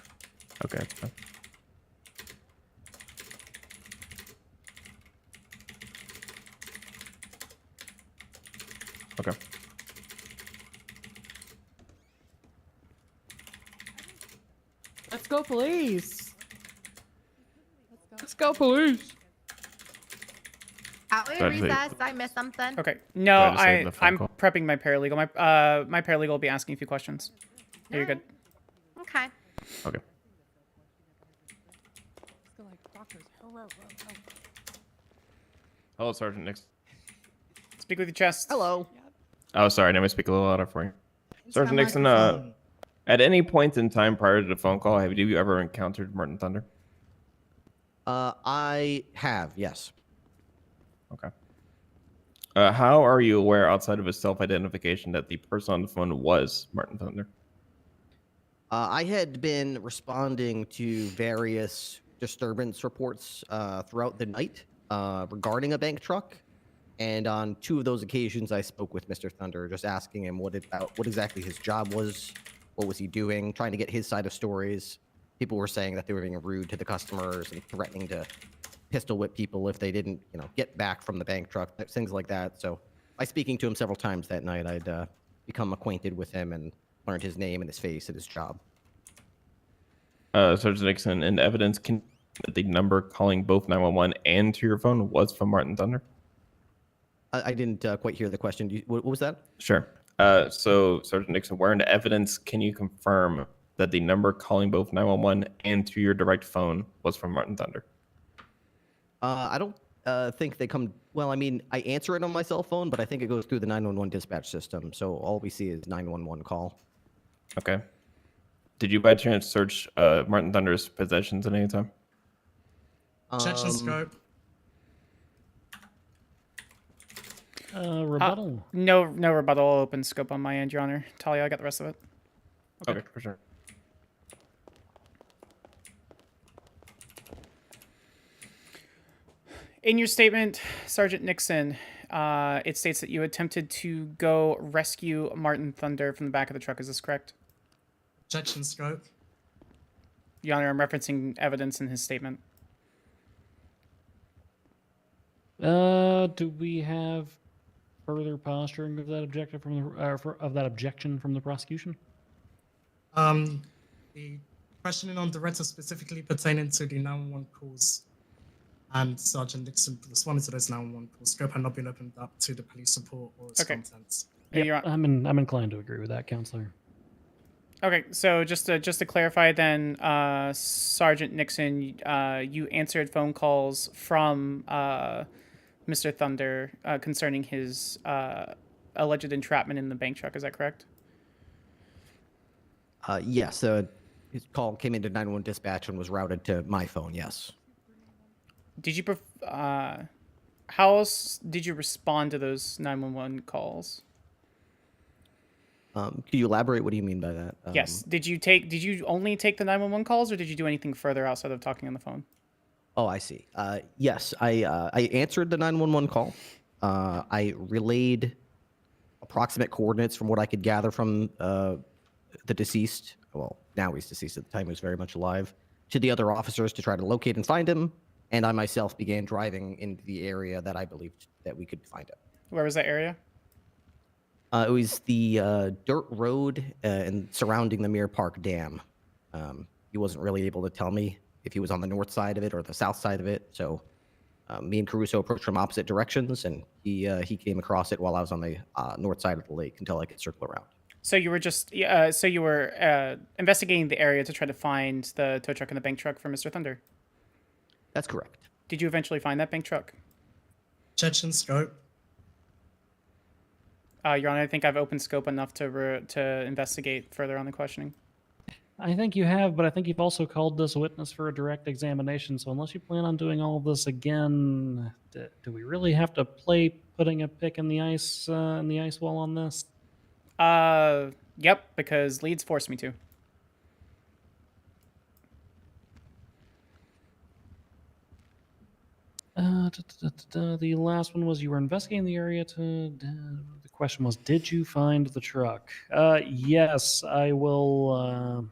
S11: Okay, that's fine. Okay.
S14: Let's go, police. Let's go, police.
S16: Are we
S9: Sorry,
S16: recessed? I missed something.
S4: Okay. No,
S9: Try to save the phone
S4: I'm
S9: call.
S4: prepping my paralegal. My paralegal will be asking a few questions. Are you good?
S16: Okay.
S9: Okay. Hello, Sergeant Nixon.
S4: Speak with your chest.
S12: Hello.
S9: Oh, sorry. Let me speak a little louder for you. Sergeant
S20: that
S9: Nixon,
S20: microphone?
S9: at any point in time prior to the phone call, have you ever encountered Martin Thunder?
S12: I have, yes.
S9: Okay. How are you aware, outside of his self-identification, that the person on the phone was Martin Thunder?
S12: I had been responding to various disturbance reports throughout the night regarding a bank truck. And on 2 of those occasions, I spoke with Mr. Thunder, just asking him what exactly his job was, what was he doing, trying to get his side of stories. People were saying that they were being rude to the customers and threatening to pistol whip people if they didn't, get back from the bank truck, things like that. So by speaking to him several times that night, I'd become acquainted with him and learned his name and his face and his job.
S9: Sergeant Nixon, in evidence, can that the number calling both 911 and to your phone was from Martin Thunder?
S12: I didn't quite hear the question. What was that?
S9: Sure. So, Sergeant Nixon, where in the evidence can you confirm that the number calling both 911 and to your direct phone was from Martin Thunder?
S12: I don't think they come. Well, I mean, I answer it on my cell phone, but I think it goes through the 911 dispatch system. So all we see is 911 call.
S9: Okay. Did you by chance search Martin Thunder's possessions at any time?
S20: Section scope.
S7: Rebuttal.
S4: No rebuttal. Open scope on my end, Your Honor. Talia, I got the rest of it.
S9: Okay, for sure.
S4: In your statement, Sergeant Nixon, it states that you attempted to go rescue Martin Thunder from the back of the truck. Is this correct?
S20: Section scope.
S4: Your Honor, I'm referencing evidence in his statement.
S7: Do we have further posturing of that objective from the of that objection from the prosecution?
S20: The questioning on Doretta specifically pertaining to the 911 calls and Sergeant Nixon responded to those 911 calls. Scope had not been opened up to the police report or its contents.
S7: Yeah, I'm inclined to agree with that, Counselor.
S4: Okay, so just to clarify then, Sergeant Nixon, you answered phone calls from Mr. Thunder concerning his alleged entrapment in the bank truck. Is that correct?
S12: Yes. His call came into 911 dispatch and was routed to my phone. Yes.
S4: Did you how else did you respond to those 911 calls?
S12: Could you elaborate? What do you mean by that?
S4: Yes. Did you only take the 911 calls, or did you do anything further outside of talking on the phone?
S12: Oh, I see. Yes, I answered the 911 call. I relayed approximate coordinates from what I could gather from the deceased. Well, now he's deceased. At the time, he was very much alive. To the other officers to try to locate and find him. And I myself began driving into the area that I believed that we could find him.
S4: Where was that area?
S12: It was the dirt road and surrounding the Mirror Park Dam. He wasn't really able to tell me if he was on the north side of it or the south side of it. So me and Caruso approached from opposite directions, and he came across it while I was on the north side of the lake until I could circle around.
S4: So you were just investigating the area to try to find the tow truck and the bank truck for Mr. Thunder.
S12: That's correct.
S4: Did you eventually find that bank truck?
S20: Section scope.
S4: Your Honor, I think I've opened scope enough to investigate further on the questioning.
S7: I think you have, but I think you've also called this witness for a direct examination. So unless you plan on doing all of this again, do we really have to play putting a pick in the ice wall on this?
S4: Yep, because Leeds forced me to.
S7: The last one was you were investigating the area to... the question was, did you find the truck? Yes, I will...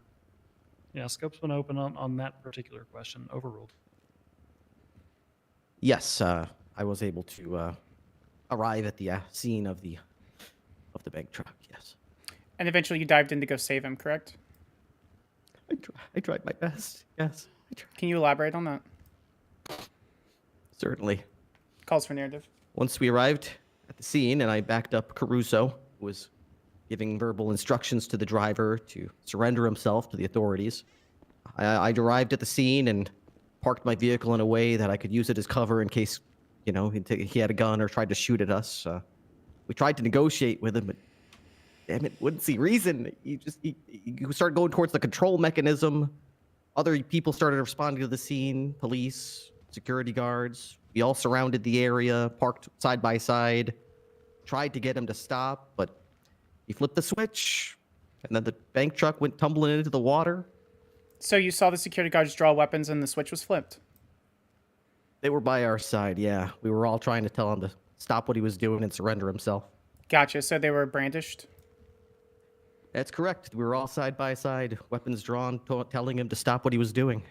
S7: yeah, scope's been open on that particular question. Overruled.
S12: Yes, I was able to arrive at the scene of the bank truck, yes.
S4: And eventually you dived in to go save him, correct?
S12: I tried my best, yes.
S4: Can you elaborate on that?
S12: Certainly.
S4: Calls for narrative.
S12: Once we arrived at the scene and I backed up Caruso, who was giving verbal instructions to the driver to surrender himself to the authorities, I arrived at the scene and parked my vehicle in a way that I could use it as cover in case, you know, he had a gun or tried to shoot at us. We tried to negotiate with him, but damn it, wouldn't see reason. He started going towards the control mechanism. Other people started responding to the scene, police, security guards. We all surrounded the area, parked side by side, tried to get him to stop, but he flipped the switch, and then the bank truck went tumbling into the water.
S4: So you saw the security guards draw weapons and the switch was flipped?
S12: They were by our side, yeah. We were all trying to tell him to stop what he was doing and surrender himself.
S4: Gotcha. So they were brandished?
S12: That's correct. We were all side by side, weapons drawn, telling him to stop what he was doing.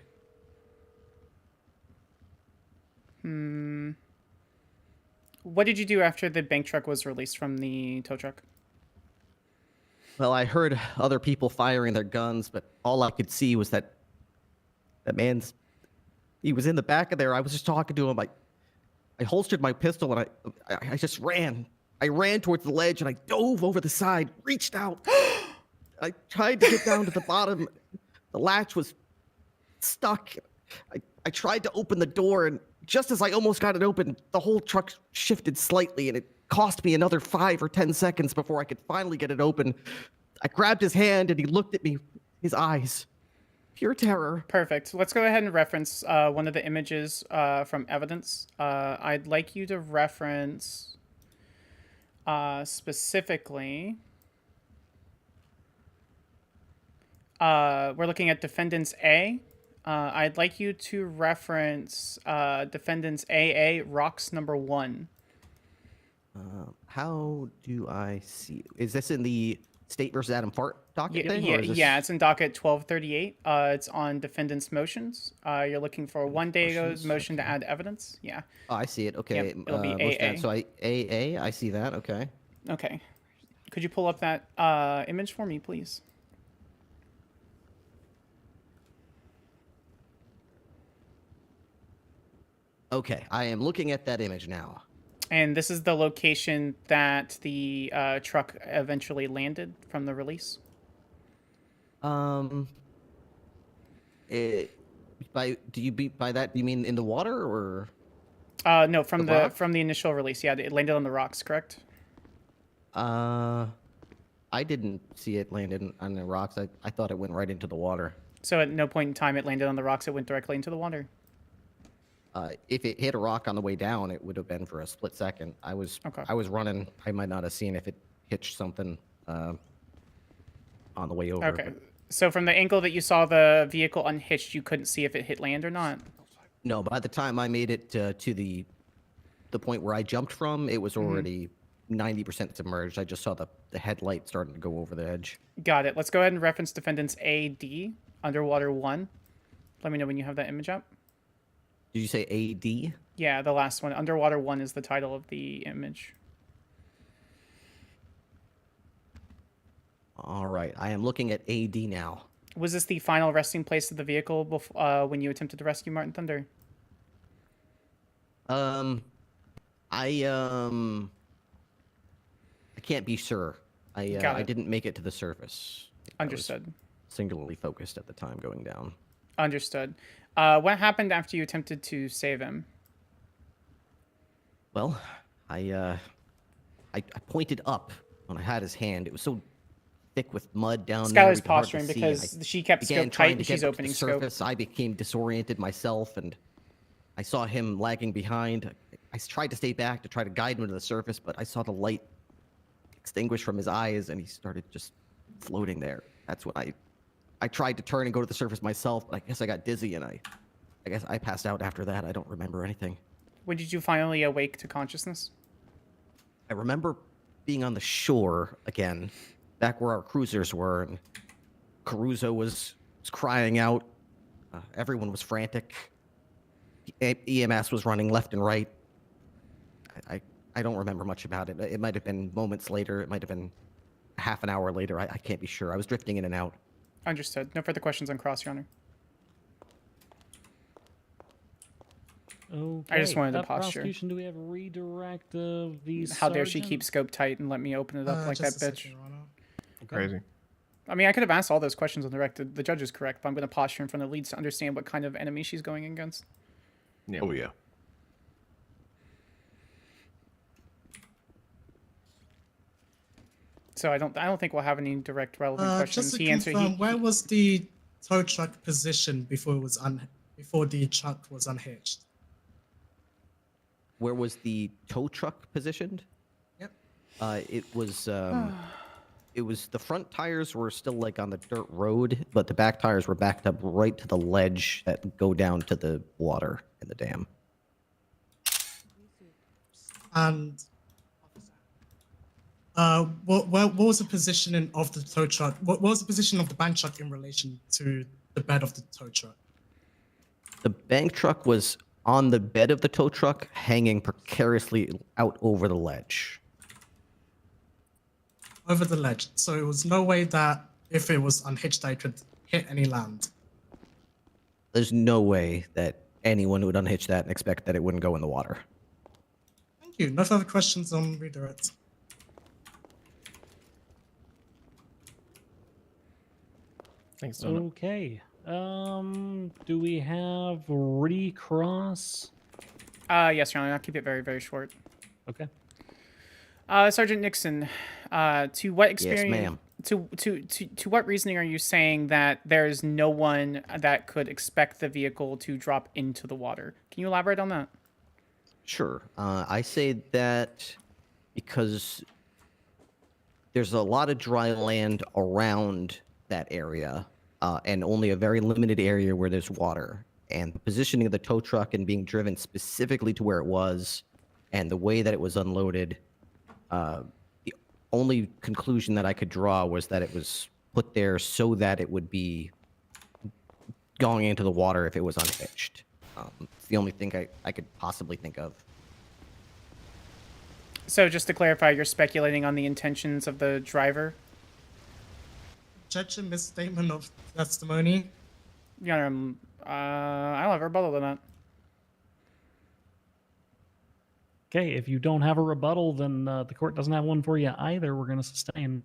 S4: What did you do after the bank truck was released from the tow truck?
S12: Well, I heard other people firing their guns, but all I could see was that he was in the back of there. I was just talking to him. I holstered my pistol and I just ran. I ran towards the ledge and I dove over the side, reached out. I tried to get down to the bottom. The latch was stuck. I tried to open the door, and just as I almost got it open, the whole truck shifted slightly, and it cost me another 5 or 10 seconds before I could finally get it open. I grabbed his hand, and he looked at me, his eyes, pure terror.
S4: Perfect. Let's go ahead and reference one of the images from evidence. I'd like you to reference specifically... we're looking at Defendants A. I'd like you to reference Defendants AA, Rocks number 1.
S12: How do I see? Is this in the State versus Adam Fart docket thing?
S4: Yeah, it's in docket 1238. It's on Defendants Motions. You're looking for one day ago's motion to add evidence. Yeah.
S12: Oh, I see it. Okay.
S4: Yep, it'll be AA.
S12: So AA, I see that. Okay.
S4: Okay. Could you pull up that image for me, please?
S12: Okay, I am looking at that image now.
S4: And this is the location that the truck eventually landed from the release?
S12: By do you mean in the water or?
S4: No, from the initial release. Yeah, it landed on the rocks, correct?
S12: I didn't see it landed on the rocks. I thought it went right into the water.
S4: So at no point in time it landed on the rocks. It went directly into the water.
S12: If it hit a rock on the way down, it would have been for a split second. I was running. I might not have seen if it hitched something on the way over.
S4: Okay. So from the angle that you saw the vehicle unhitched, you couldn't see if it hit land or not?
S12: No, by the time I made it to the point where I jumped from, it was already 90% submerged. I just saw the headlight starting to go over the edge.
S4: Got it. Let's go ahead and reference Defendants AD, Underwater 1. Let me know when you have that image up.
S12: Did you say AD?
S4: Yeah, the last one. Underwater 1 is the title of the image.
S12: All right. I am looking at AD now.
S4: Was this the final resting place of the vehicle when you attempted to rescue Martin Thunder?
S12: I can't be sure. I didn't make it to the surface.
S4: Understood.
S12: I was singularly focused at the time going down.
S4: Understood. What happened after you attempted to save him?
S12: Well, I pointed up when I had his hand. It was so thick with mud down there.
S4: Skyler's posturing because she kept scope tight and she's opening scope.
S12: I became disoriented myself, and I saw him lagging behind. I tried to stay back to try to guide him to the surface, but I saw the light extinguish from his eyes, and he started just floating there. That's when I tried to turn and go to the surface myself, but I guess I got dizzy, and I guess I passed out after that. I don't remember anything.
S4: When did you finally awake to consciousness?
S12: I remember being on the shore again, back where our cruisers were, and Caruso was crying out. Everyone was frantic. EMS was running left and right. I don't remember much about it. It might have been moments later. It might have been half an hour later. I can't be sure. I was drifting in and out.
S4: Understood. No further questions on cross, Your Honor.
S7: Okay.
S4: I just wanted the posture.
S7: Prosecution, do we have a redirect of the
S4: How dare she
S7: sergeant?
S4: keep scope tight and let me open it up like that
S20: Just a
S4: bitch?
S20: second, Your Honor.
S11: Crazy.
S4: I mean, I could have asked all those questions on the direct. The judge is correct, but I'm going to posture in front of the leads to understand what kind of enemy she's going against.
S17: Yeah. Oh yeah.
S4: So I don't think we'll have any direct relevant questions.
S20: Just to
S4: He answered.
S20: confirm, where was the tow truck positioned before it was before the truck was unhitched?
S12: Where was the tow truck positioned?
S20: Yep.
S12: It was the front tires were still like on the dirt road, but the back tires were backed up right to the ledge that go down to the water in the dam.
S20: And what was the positioning of the tow truck? What was the position of the bank truck in relation to the bed of the tow truck?
S12: The bank truck was on the bed of the tow truck, hanging precariously out over the ledge.
S20: Over the ledge. So it was no way that if it was unhitched, I could hit any land.
S12: There's no way that anyone would unhitch that and expect that it wouldn't go in the water.
S20: Thank you. No further questions on redirect.
S11: Thanks, Donut.
S7: Okay. Do we have recross?
S4: Yes, Your Honor. I'll keep it very, very short.
S7: Okay.
S4: Sergeant Nixon, to what experience?
S12: ma'am.
S4: To what reasoning are you saying that there's no one that could expect the vehicle to drop into the water? Can you elaborate on that?
S12: Sure. I say that because there's a lot of dry land around that area, and only a very limited area where there's water. And the positioning of the tow truck and being driven specifically to where it was, and the way that it was unloaded, the only conclusion that I could draw was that it was put there so that it would be going into the water if it was unhitched. It's the only thing I could possibly think of.
S4: So just to clarify, you're speculating on the intentions of the driver?
S20: Judge, a misstatement of testimony.
S4: Your Honor, I don't have a rebuttal to that.
S7: Okay, if you don't have a rebuttal, then the court doesn't have one for you either. We're going to sustain.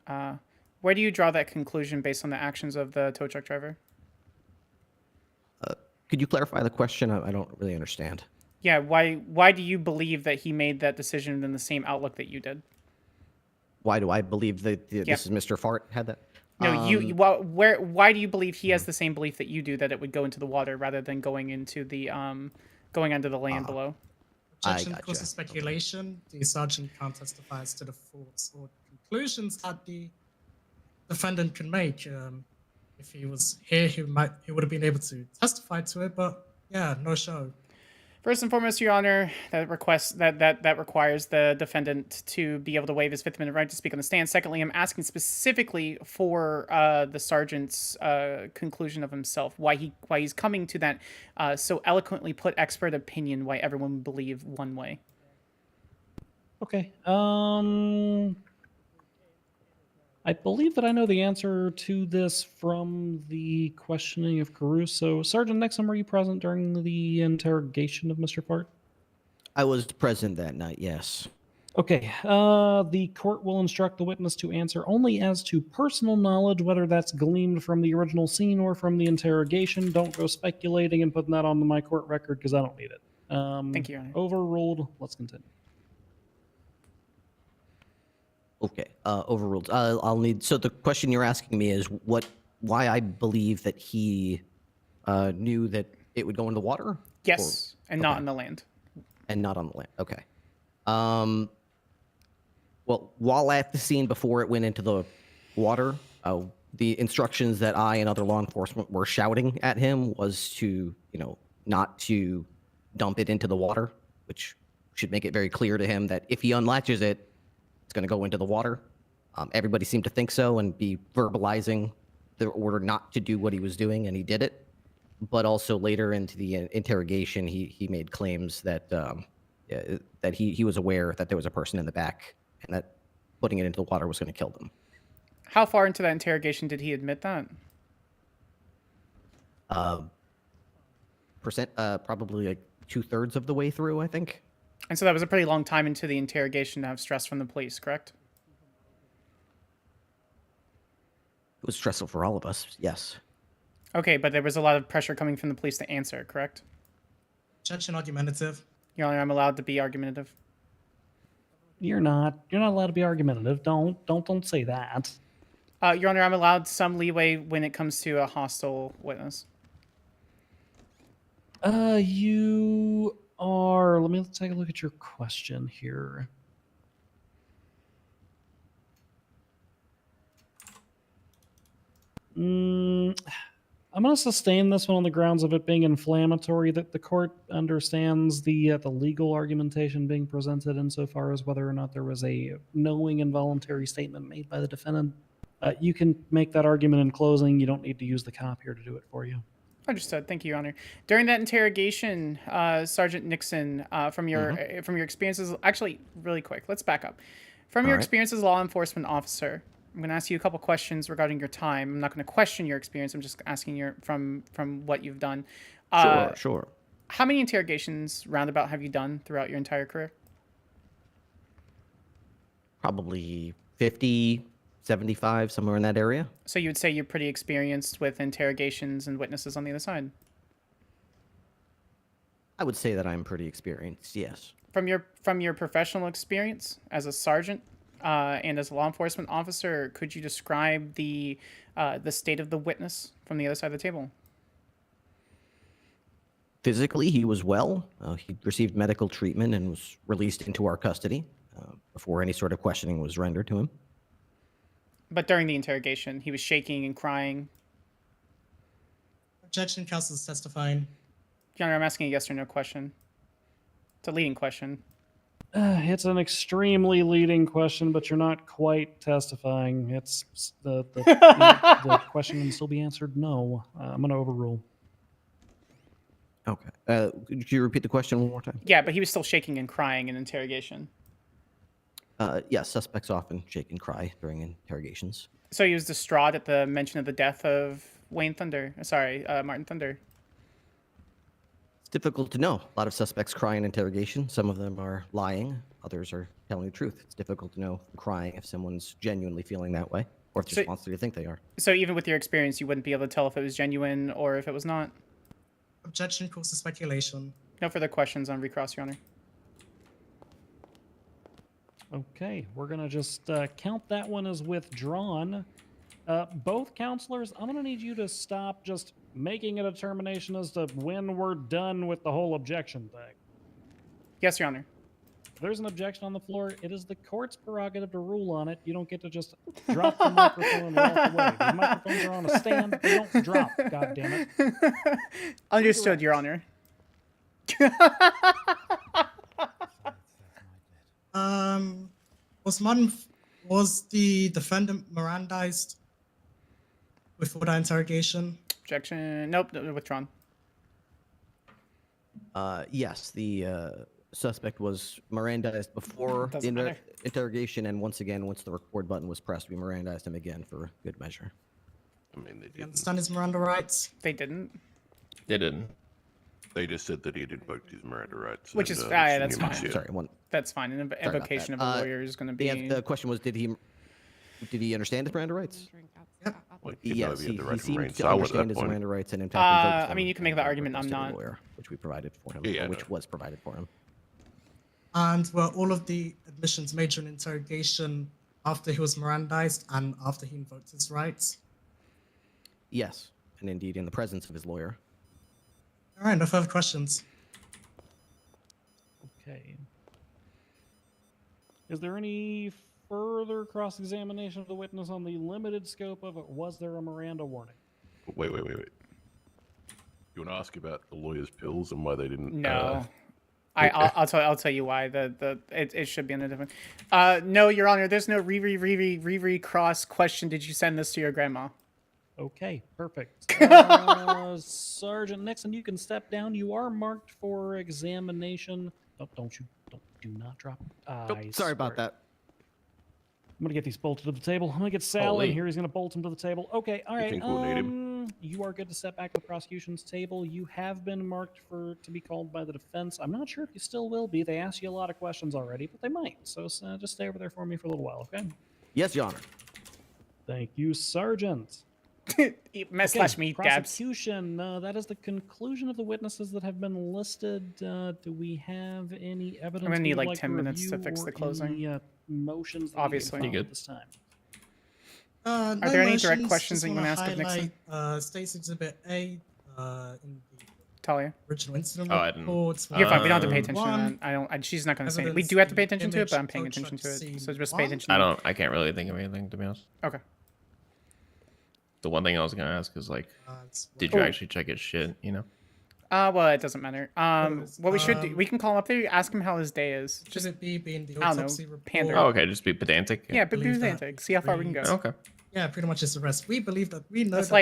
S4: Where do you draw that conclusion based on the actions of the tow truck driver?
S12: Could you clarify the question? I don't really understand.
S4: Yeah, why do you believe that he made that decision in the same outlook that you did?
S12: Why do I believe that this is Mr. Fart had that?
S4: No, why do you believe he has the same belief that you do, that it would go into the water rather than going into the going under the land below?
S20: Objection, cause of speculation. The sergeant can't testify as to the thoughts or conclusions that the defendant can make. If he was here, he would have been able to testify to it. But yeah, no show.
S4: First and foremost, Your Honor, that requires the defendant to be able to waive his Fifth Amendment right to speak on the stand. Secondly, I'm asking specifically for the sergeant's conclusion of himself, why he's coming to that so eloquently put expert opinion, why everyone would believe one way.
S7: Okay. I believe that I know the answer to this from the questioning of Caruso. Sergeant Nixon, were you present during the interrogation of Mr. Fart?
S12: I was present that night, yes.
S7: Okay. The court will instruct the witness to answer only as to personal knowledge, whether that's gleaned from the original scene or from the interrogation. Don't go speculating and putting that on my court record because I don't need it.
S4: Thank you, Your Honor.
S7: Overruled. Let's continue.
S12: Okay, overruled. I'll need. So the question you're asking me is why I believe that he knew that it would go into the water?
S4: Yes, and not on the land.
S12: And not on the land. Okay. Well, while at the scene before it went into the water, the instructions that I and other law enforcement were shouting at him was to, not to dump it into the water, which should make it very clear to him that if he unlatches it, it's going to go into the water. Everybody seemed to think so and be verbalizing the order not to do what he was doing, and he did it. But also later into the interrogation, he made claims that that he was aware that there was a person in the back and that putting it into the water was going to kill them.
S4: How far into that interrogation did he admit that?
S12: probably like 2/3 of the way through, I think.
S4: And so that was a pretty long time into the interrogation to have stress from the police, correct?
S12: It was stressful for all of us, yes.
S4: Okay, but there was a lot of pressure coming from the police to answer, correct?
S20: Objection argumentative.
S4: Your Honor, I'm allowed to be argumentative.
S7: You're not. You're not allowed to be argumentative. Don't say that.
S4: Your Honor, I'm allowed some leeway when it comes to a hostile witness.
S7: You are. Let me take a look at your question here. I'm going to sustain this one on the grounds of it being inflammatory, that the court understands the legal argumentation being presented insofar as whether or not there was a knowing involuntary statement made by the defendant. You can make that argument in closing. You don't need to use the cop here to do it for you.
S4: Understood. Thank you, Your Honor. During that interrogation, Sergeant Nixon, from your experiences, actually, really quick, let's back up. From your experience as a law enforcement officer, I'm going to ask you a couple questions regarding your time. I'm not going to question your experience. I'm just asking you from what you've done.
S12: Sure.
S4: How many interrogations roundabout have you done throughout your entire career?
S12: Probably 50, 75, somewhere in that area.
S4: So you would say you're pretty experienced with interrogations and witnesses on the other side?
S12: I would say that I'm pretty experienced, yes.
S4: From your professional experience as a sergeant and as a law enforcement officer, could you describe the state of the witness from the other side of the table?
S12: Physically, he was well. He received medical treatment and was released into our custody before any sort of questioning was rendered to him.
S4: But during the interrogation, he was shaking and crying.
S20: Objection, counsel is testifying.
S4: Your Honor, I'm asking a yes or no question. It's a leading question.
S7: It's an extremely leading question, but you're not quite testifying. It's the question can still be answered no. I'm going to overrule.
S12: Okay. Could you repeat the question one more time?
S4: Yeah, but he was still shaking and crying in interrogation.
S12: Yes, suspects often shake and cry during interrogations.
S4: So he was distraught at the mention of the death of Martin Thunder.
S12: It's difficult to know. A lot of suspects cry in interrogation. Some of them are lying. Others are telling the truth. It's difficult to know from crying if someone's genuinely feeling that way, or if just wants you to think they are.
S4: So even with your experience, you wouldn't be able to tell if it was genuine or if it was not?
S20: Objection calls for speculation.
S4: No further questions on recross, Your Honor.
S7: Okay, we're going to just count that one as withdrawn. Both counselors, I'm going to need you to stop just making a determination as to when we're done with the whole objection thing.
S4: Yes, Your Honor.
S7: If there's an objection on the floor, it is the court's prerogative to rule on it. You don't get to just drop the microphone and walk away. These microphones are on a stand. They don't drop, goddammit.
S4: Understood, Your Honor.
S20: Was the defendant Mirandized before the interrogation?
S4: Objection. Nope, withdrawn.
S12: Yes, the suspect was Mirandized before the interrogation, and once again, once the record button was pressed, we Mirandized him again for good measure.
S17: I mean, they
S20: You
S17: didn't.
S20: understand his Miranda rights?
S4: They didn't.
S9: They didn't.
S17: They just said that he had invoked his Miranda rights.
S4: Which
S17: and,
S4: is
S17: didn't
S4: that's fine.
S17: see it.
S12: Sorry, one.
S4: That's fine. An invocation of a lawyer is going to be.
S12: The question was, did he understand his Miranda rights?
S17: Well, you know,
S12: Yes,
S17: if you had
S12: he
S17: the right to
S12: seemed
S17: remain
S12: to
S17: silent at
S12: understand
S17: that
S12: his
S17: point.
S12: Miranda rights and in fact invoked them.
S4: I mean, you can make the argument I'm
S12: requested a
S4: not.
S12: lawyer, which we provided for him,
S17: Yeah,
S12: which was provided for him.
S20: And were all of the admissions made during interrogation after he was Mirandized and after he invoked his rights?
S12: Yes, and indeed in the presence of his lawyer.
S20: All right, no further questions.
S7: Okay. Is there any further cross-examination of the witness on the limited scope of it? Was there a Miranda warning?
S17: Wait. You want to ask about the lawyer's pills and why they didn't?
S4: No. I'll tell you why. It should be in a different. No, Your Honor. There's no cross question. Did you send this to your grandma?
S7: Okay, perfect. Sergeant Nixon, you can step down. You are marked for examination. Oh, do not drop.
S12: Sorry about that.
S7: I'm gonna get these bolted to the table. I'm gonna get Sal in here. He's gonna bolt him to the table. Okay, all right.
S17: think we'll need him?
S7: you are good to step back at the prosecution's table. You have been marked to be called by the defense. I'm not sure if you still will be. They asked you a lot of questions already, but they might. So just stay over there for me for a little while, okay?
S12: Yes, Your Honor.
S7: Thank you, Sergeant.
S4: Slash me, Dabs.
S7: Prosecution. That is the conclusion of the witnesses that have been listed. Do we have any evidence?
S4: I'm gonna need
S7: we would
S4: like 10 minutes to
S7: review
S4: fix
S7: or
S4: the closing.
S7: Any, motions. That
S4: Obviously.
S7: we can file at this time.
S4: Are there any direct
S20: motions,
S4: questions
S20: just
S4: that you want to ask of
S20: highlight,
S4: Nixon?
S20: State's Exhibit A in the
S4: Talia.
S20: original incident
S9: I didn't.
S20: report.
S4: You're fine. We don't have to pay attention to
S20: One,
S4: that. She's not going to say it. We
S20: evidence
S4: do have to pay
S20: the
S4: attention to it, but I'm
S20: image
S4: paying
S20: tow
S4: attention
S20: truck
S4: to it. So
S20: scene
S4: just pay
S20: one.
S4: attention.
S9: I can't really think of anything, to be honest.
S4: Okay.
S9: The one thing I was gonna ask is like, did you actually check his shit? You know?
S4: Well, it doesn't matter. What we should do, we can call him up there, ask him how his day is.
S20: Just it be being the
S4: I don't know,
S20: autopsy report.
S4: pander.
S9: Oh, okay. Just be pedantic.
S4: Yeah, but be
S20: believe that
S4: pedantic. See how far we can go.
S9: Okay.
S20: Yeah, pretty much is the rest. We believe that we know.
S4: Let's
S20: that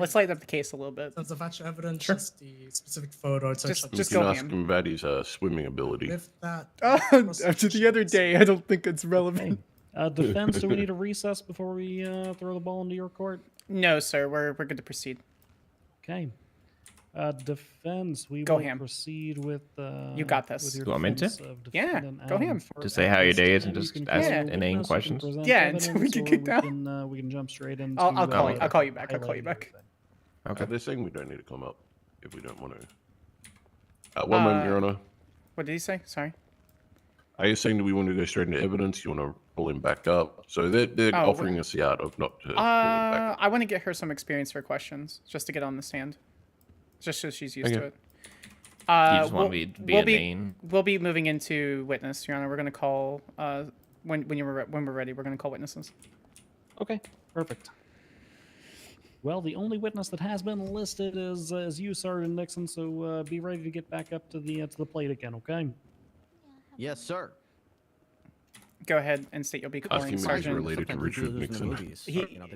S4: lighten up the case a little bit.
S20: in terms of actual evidence,
S4: Sure.
S20: just the specific photo.
S4: Just
S17: You
S4: go
S17: can ask
S4: ham.
S17: him about his swimming ability.
S20: With that,
S4: After the other day, I don't think it's relevant.
S7: Defense, do we need a recess before we throw the ball into your court?
S4: No, sir. We're good to proceed.
S7: Okay. Defense, we
S4: Go
S7: will
S4: ham.
S7: proceed with.
S4: You got this.
S7: With your
S9: You want me to?
S7: defense of
S4: Yeah,
S7: defendant
S4: go
S7: Adam
S4: ham.
S7: Ford.
S9: To say
S7: At
S9: how your
S7: this
S9: day is
S7: time,
S9: and
S7: you
S9: just
S7: can
S9: ask
S7: call a
S9: inane
S7: witness, you can
S9: questions?
S7: present
S4: Yeah, until we
S7: evidence,
S4: get
S7: or
S4: kicked out.
S7: we can jump straight into.
S4: I'll call you. I'll call you
S7: highlighting
S4: back. I'll call you back.
S7: everything.
S17: Okay. They're saying we don't need to come up if we don't want to. One moment, Your Honor.
S4: What did he say? Sorry.
S17: Are you saying that we want to go straight into evidence? You want to pull him back up? So they're
S4: Oh,
S17: offering us the art of not to pull him back up.
S4: I want to get her some experience for questions, just to get on the stand, just so she's used to
S9: Okay.
S4: it.
S9: You just want me to be inane?
S4: We'll be moving into witness, Your Honor. We're gonna call when we're ready. We're gonna call witnesses.
S7: Okay, perfect. Well, the only witness that has been listed is you, Sergeant Nixon. So be ready to get back up to the plate again. Okay.
S12: Yes, sir.
S4: Go ahead and state you'll be calling
S17: Asking
S4: Sergeant.
S17: related to Richard Nixon.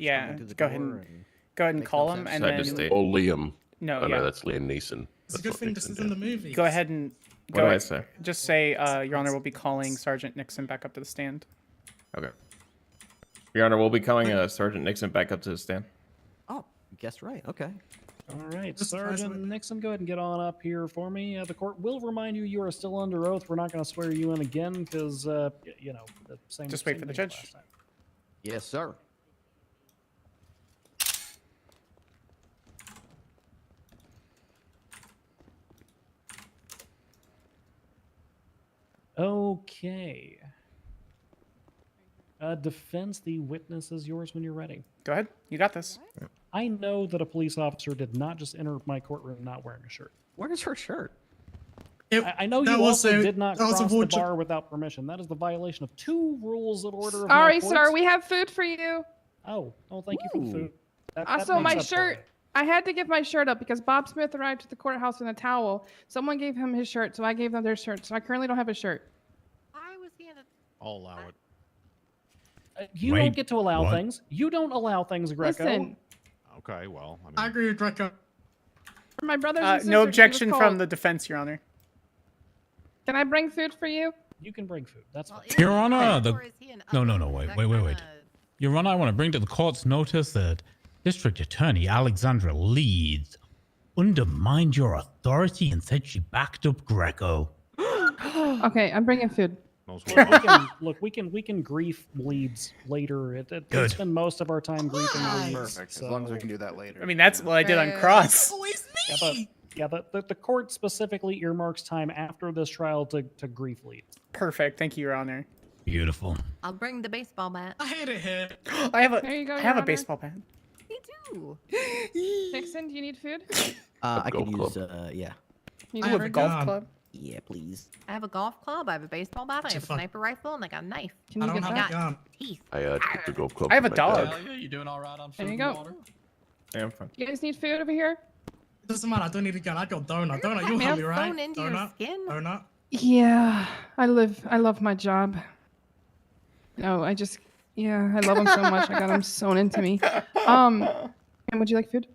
S4: Yeah, go ahead and call him, and
S17: Or
S4: then
S17: Liam.
S4: No,
S17: Oh,
S4: yeah.
S17: no, that's Liam Neeson.
S20: It's a good thing this is in the movie.
S4: go ahead and
S9: What do I say?
S4: Just say, Your Honor, we'll be calling Sergeant Nixon back up to the stand.
S9: Okay. Your Honor, we'll be calling Sergeant Nixon back up to the stand.
S12: Oh, you guessed right. Okay.
S7: All right, Sergeant Nixon, go ahead and get on up here for me. The court will remind you are still under oath. We're not going to swear you in again because, you know, the same.
S4: Just wait
S7: same
S4: for the
S7: thing as
S4: judge.
S7: last time.
S12: Yes, sir.
S7: Okay. Defense, the witness is yours when you're ready.
S4: Go ahead. You got this.
S7: I know that a police officer did not just enter my courtroom not wearing a shirt.
S12: Where's her shirt?
S7: I know you also did not cross the bar without permission. That is the violation of 2 rules of order. Of
S1: Sorry,
S7: my
S1: sir.
S7: courts.
S1: We have food for you.
S7: Oh, thank you for the food. That
S1: Also,
S7: makes
S1: my
S7: up for
S1: shirt.
S7: it.
S1: I had to give my shirt up because Bob Smith arrived at the courthouse in a towel. Someone gave him his shirt, so I gave them their shirt. So I currently don't have a shirt.
S2: I'll allow it.
S7: You
S2: Wait,
S7: don't get to allow
S2: what?
S7: things. You don't allow things, Greco.
S1: Listen.
S2: Okay, well, I mean,
S20: I agree with Greco.
S1: For my brothers and sisters.
S4: No
S1: he was
S4: objection from
S1: called.
S4: the defense, Your Honor.
S1: Can I bring food for you?
S7: You can bring food. That's fine.
S3: Your Honor, no, wait. Your Honor, I want to bring to the court's notice that District Attorney Alexandra Leeds undermined your authority and said she backed up Greco.
S1: Okay, I'm bringing food.
S7: We can grief Leeds later. We
S3: Good.
S7: spend most of our time griefing Leeds.
S21: Perfect. As long as we can do that later.
S4: I mean, that's what I did on Cross.
S7: The court specifically earmarks time after this trial to grief Leeds.
S4: Perfect. Thank you, Your Honor.
S3: Beautiful.
S16: I'll bring the baseball bat.
S20: I hate it here.
S4: I have a
S1: There you go,
S4: I
S1: Your
S4: have a
S1: Honor.
S4: baseball bat.
S16: Me too.
S1: Nixon, do you need food?
S12: I could
S17: golf
S12: use, yeah.
S1: You
S4: I have a
S1: need
S4: golf
S20: gun.
S4: club.
S12: Yeah, please.
S16: I have a golf club. I have a baseball bat. I have a sniper rifle, and I got a knife.
S1: Can you
S20: I don't
S1: get
S20: have
S1: that?
S20: a gun.
S16: Teeth.
S17: I took the golf club.
S4: I have a
S17: from my
S4: dog.
S17: dad.
S10: Yeah, you doing all right on food
S1: There you
S10: and
S1: go.
S10: water?
S9: Yeah, I'm fine.
S1: You guys need food over here?
S20: It doesn't matter. I don't need a gun. I got donut. Donut, you
S16: May I
S20: help me, right?
S16: phone into your
S20: Donut.
S16: skin?
S20: Donut.
S1: Yeah, I love my job. No, I love him so much. I got him sewn into me. And would you like food?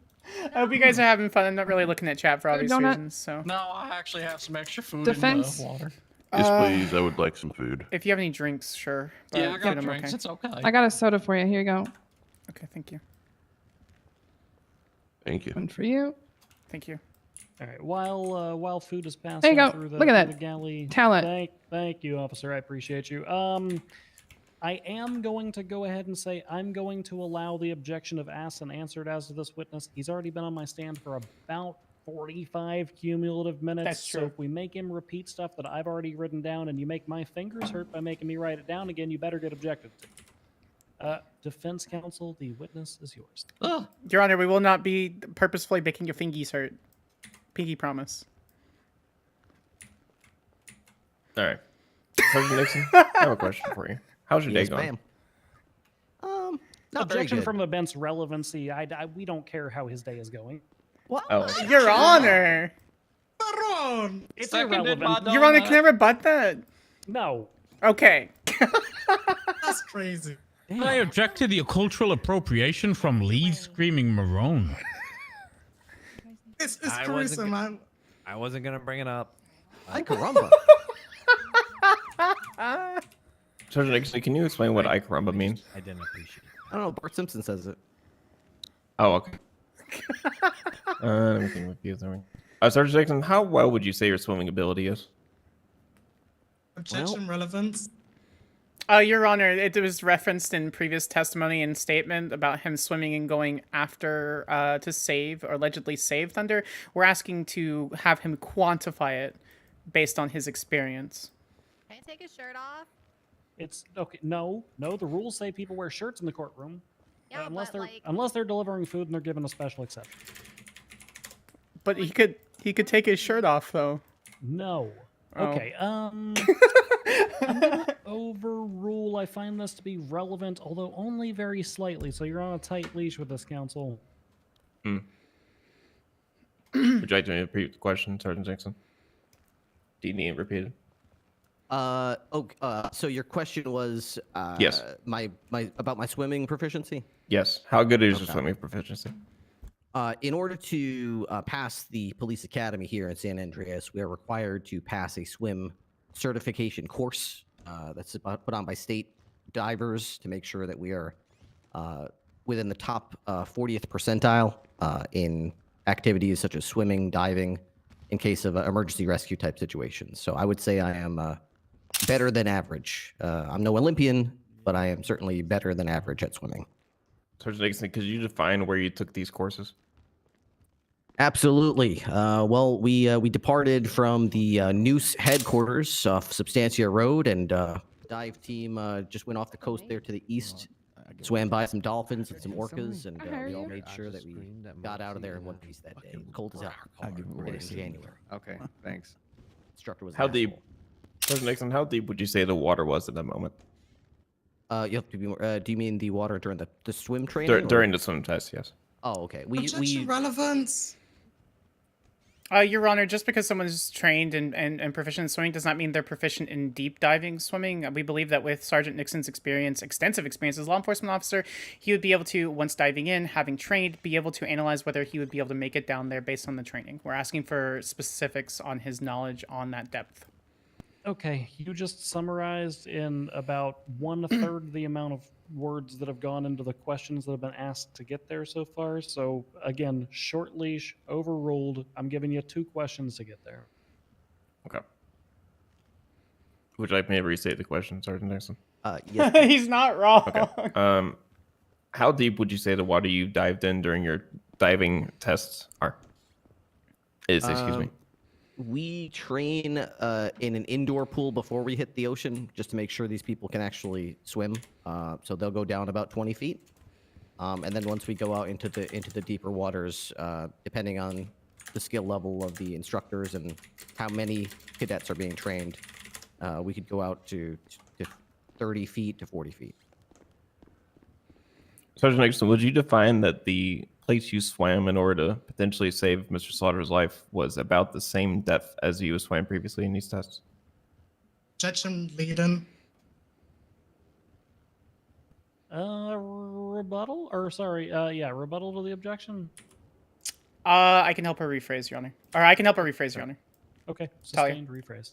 S4: I hope you guys are having fun. I'm not really looking at chat for obvious
S1: Donut.
S4: reasons. So
S10: No, I actually have some extra food
S1: Defense.
S10: in the water.
S17: Yes, please. I would like some food.
S4: if you have any drinks, sure. But
S10: Yeah, I
S4: food,
S10: got
S4: I'm
S10: drinks.
S4: okay.
S10: It's okay.
S1: I got a soda for you. Here you go.
S4: Okay, thank you.
S17: Thank you.
S1: One for you.
S4: Thank you.
S7: All right. While food is passing
S1: There you go.
S7: through the,
S1: Look at
S7: through
S1: that
S7: the galley.
S1: talent.
S7: Thank you, officer. I appreciate you. I am going to go ahead and say I'm going to allow the objection of asked and answered as to this witness. He's already been on my stand for about 45 cumulative minutes.
S4: That's true.
S7: So if we make him repeat stuff that I've already written down and you make my fingers hurt by making me write it down again, you better get objected to. Defense counsel, the witness is yours.
S4: Your Honor, we will not be purposefully making your fingies hurt. Pinky promise.
S9: All right. Sergeant Nixon, I have a question for you. How's your day going?
S12: Not very
S7: Objection
S12: good.
S7: from event's relevancy. We don't care how his day is going.
S12: What?
S9: Oh.
S4: Your Honor.
S7: It's
S10: Seconded by
S7: irrelevant.
S4: Your Honor, can I rebut that?
S7: No.
S4: Okay.
S20: That's crazy.
S3: I object to the cultural appropriation from Lee Screaming Marone.
S20: It's
S6: I
S20: crazy,
S6: wasn't
S20: man.
S6: I wasn't gonna bring it up.
S12: Ay, caramba.
S9: Sergeant Nixon, can you explain what I caramba means?
S6: I didn't appreciate it.
S12: I don't know. Bart Simpson says it.
S9: Oh, okay. Let me think with you. Sergeant Nixon, how well would you say your swimming ability is?
S20: Objection relevance.
S4: Your Honor, it was referenced in previous testimony and statement about him swimming and going after to save or allegedly save Thunder. We're asking to have him quantify it based on his experience.
S16: Can I take his shirt off?
S7: It's okay. No. The rules say people wear shirts in the courtroom.
S16: Yeah,
S7: unless
S16: but,
S7: they're unless they're delivering food and they're given a special exception.
S4: But he could take his shirt off though.
S7: No.
S4: Oh.
S7: Okay. I'm gonna overrule. I find this to be relevant, although only very slightly. So you're on a tight leash with this, counsel.
S9: Would you like to repeat the question, Sergeant Nixon? Do you need it repeated?
S12: So your question was
S9: Yes.
S12: my about my swimming proficiency?
S9: Yes. How good is your swimming proficiency?
S12: In order to pass the police academy here in San Andreas, we are required to pass a swim certification course that's put on by state divers to make sure that we are within the top 40th percentile in activities such as swimming, diving, in case of emergency rescue type situations. So I would say I am better than average. I'm no Olympian, but I am certainly better than average at swimming.
S9: Sergeant Nixon, could you define where you took these courses?
S12: Absolutely. Well, we departed from the Noose headquarters off Substantia Road, and dive team just went off the coast there to the east, swam by some dolphins and some orcas, and we all made sure that we got out of there in one piece that day. Cold as hell. In January.
S6: Okay, thanks.
S12: Instructor was
S9: How
S12: an
S9: deep?
S12: asshole.
S9: Sergeant Nixon, how deep would you say the water was at that moment?
S12: You have to be more. Do you mean the water during the swim training? or-
S9: During the swim test, yes.
S12: Oh, okay.
S20: Objection relevance.
S4: Your Honor, just because someone's trained and proficient in swimming does not mean they're proficient in deep diving swimming. We believe that with Sergeant Nixon's experience, extensive experience as a law enforcement officer, he would be able to, once diving in, having trained, be able to analyze whether he would be able to make it down there based on the training. We're asking for specifics on his knowledge on that depth.
S7: Okay, you just summarized in about 1/3 the amount of words that have gone into the questions that have been asked to get there so far. So again, short leash, overruled. I'm giving you 2 questions to get there.
S9: Okay. Would you like me to restate the question, Sergeant Nixon?
S12: Yes.
S4: He's not wrong.
S9: Okay. How deep would you say the water you dived in during your diving tests are? Excuse me.
S12: We train in an indoor pool before we hit the ocean, just to make sure these people can actually swim. So they'll go down about 20 feet, and then once we go out into the deeper waters, depending on the skill level of the instructors and how many cadets are being trained, we could go out to 30 feet to 40 feet.
S9: Sergeant Nixon, would you define that the place you swam in order to potentially save Mr. Slaughter's life was about the same depth as you swam previously in these tests?
S20: Objection leading.
S7: Rebuttal? Or sorry, rebuttal to the objection?
S4: I can help her rephrase, Your Honor. Or I can help her rephrase, Your Honor.
S7: Okay,
S4: Talia.
S7: sustained rephrase.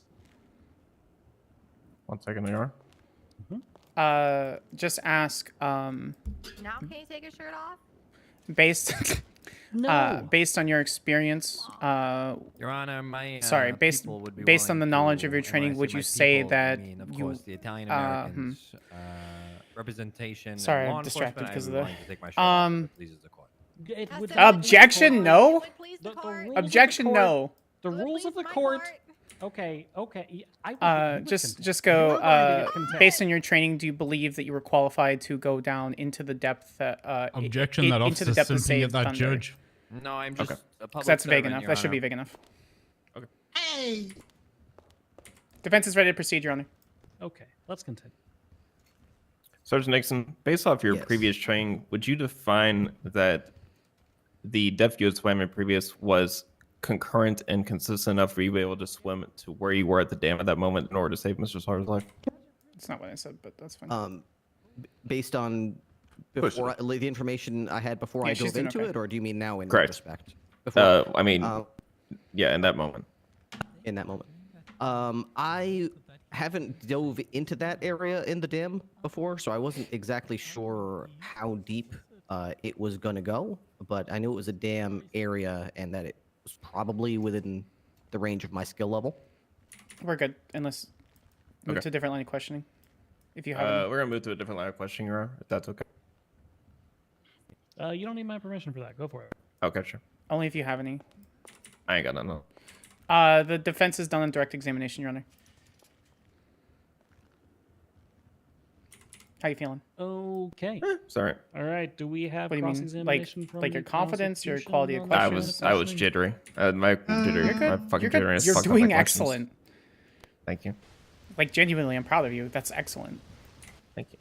S9: 1 second, Your
S4: Just ask,
S16: Now can you take his shirt off?
S4: based
S23: No.
S4: based on your experience,
S6: Your Honor, my
S4: sorry, based
S6: people would be
S4: based on the
S6: willing
S4: knowledge
S6: to-
S4: of your
S6: and when I
S4: training,
S6: say
S4: would
S6: my
S4: you say
S6: people,
S4: that
S6: I mean, of
S4: you,
S6: course, the Italian
S4: uh,
S6: Americans representation and
S4: sorry,
S6: law
S4: I'm distracted
S6: enforcement,
S4: because
S6: I'd
S4: of
S6: be
S4: the
S6: willing to take my shirt off if it pleases the court.
S7: It would
S4: objection, no.
S7: The rules of the
S4: Objection,
S7: court-
S4: no.
S7: The rules of the court. Okay, okay. I would
S4: Just
S7: You're
S4: go.
S7: going to get contempt.
S4: Based on your training, do you believe that you were qualified to go down into the depth that
S3: Objection, that
S4: into the
S3: officer's
S4: depth of
S3: simping
S4: save
S3: at that
S4: thunder?
S3: judge.
S6: No, I'm just a
S4: 'Cause
S6: public
S4: that's vague
S6: servant,
S4: enough.
S6: Your
S4: That should be
S6: Honor.
S4: vague enough.
S6: Okay.
S20: Hey.
S4: Defense is ready to proceed, Your Honor.
S7: Okay, let's continue.
S9: Sergeant Nixon, based off your previous training, would you define that the depth you had swam in previous was concurrent and consistent enough for you to be able to swim to where you were at the dam at that moment in order to save Mr. Slaughter's life?
S4: That's not what I said, but that's fine.
S12: Based on before the information I had before
S4: Yeah,
S12: I
S4: she's
S12: dove
S4: doing
S12: into
S4: okay.
S12: it, or do you mean now in
S9: Correct.
S12: retrospect?
S9: I mean, yeah, in that moment.
S12: In that moment. I haven't dove into that area in the dam before, so I wasn't exactly sure how deep it was going to go, but I knew it was a dam area and that it was probably within the range of my skill level.
S4: We're good, unless move
S9: Okay.
S4: to a different line of questioning. If you have,
S9: We're gonna move to a different line of questioning, Your Honor, if that's okay.
S7: You don't need my permission for that. Go for it.
S9: Okay, sure.
S4: only if you have any.
S9: I ain't got none. No.
S4: The defense is done on direct examination, Your Honor. How you feeling?
S7: Okay.
S9: Sorry.
S7: All right. Do we have
S4: What do you mean?
S7: cross-examination from
S4: Like your
S7: the
S4: confidence, your
S7: prosecution
S4: quality of
S7: on
S4: questions?
S9: I was jittery. My jittery.
S4: You're good.
S9: My fucking
S4: You're good.
S9: jitteriness
S4: You're
S9: fucked up
S4: doing
S9: my questions.
S4: excellent.
S9: Thank you.
S4: Like genuinely, I'm proud of you. That's excellent.
S9: Thank you.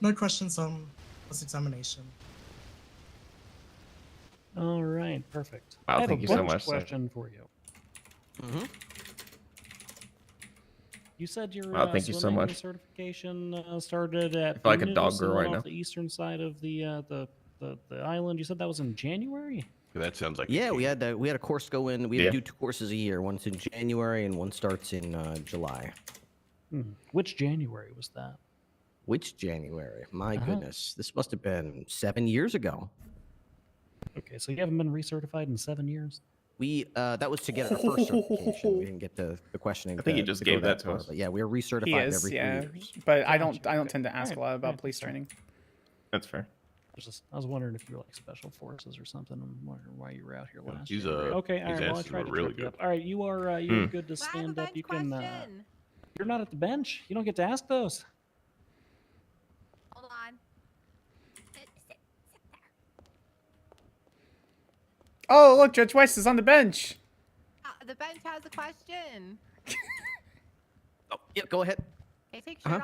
S20: No questions on this examination.
S7: All right. Perfect.
S9: Wow,
S7: I have
S9: thank
S7: a
S9: you so
S7: bonus
S9: much, sir.
S7: question for you.
S12: Mm-hmm.
S7: You said your
S9: Wow, thank you so
S7: swimming
S9: much.
S7: certification started at
S9: I feel like a
S7: Nusa
S9: dog girl right
S7: off
S9: now.
S7: the eastern side of the island. You said that was in January.
S17: That sounds like
S12: Yeah, we had a course go in. We had
S9: Yeah.
S12: to do 2 courses a year. One's in January and one starts in July.
S7: Which January was that?
S12: Which January? My
S7: Uh-huh.
S12: goodness, this must have been 7 years ago.
S7: Okay, so you haven't been recertified in 7 years.
S12: We that was to get our first certification. We didn't get the questioning.
S9: I think he
S12: to
S9: just
S12: go
S9: gave that to
S12: far,
S9: us.
S12: But yeah, we're recertified
S4: He is,
S12: every 3
S4: yeah.
S12: years.
S4: But I
S7: Gotcha,
S4: don't
S7: okay.
S4: tend to ask a lot about police training.
S9: That's fair.
S7: I was wondering if you were like special forces or something. I'm wondering why you were out here last
S17: He's,
S7: year. Okay, all
S17: his
S7: right. Well, I
S17: answers
S7: tried
S17: were
S7: to
S17: really
S7: trip you
S17: good.
S7: up. All right, you are you're good to stand up. You can. You're not at the bench. You don't get to ask those.
S16: Hold on.
S4: Oh, look, Judge Weiss is on the bench.
S16: The bench has a question.
S12: Yeah, go ahead.
S16: Okay, take shirt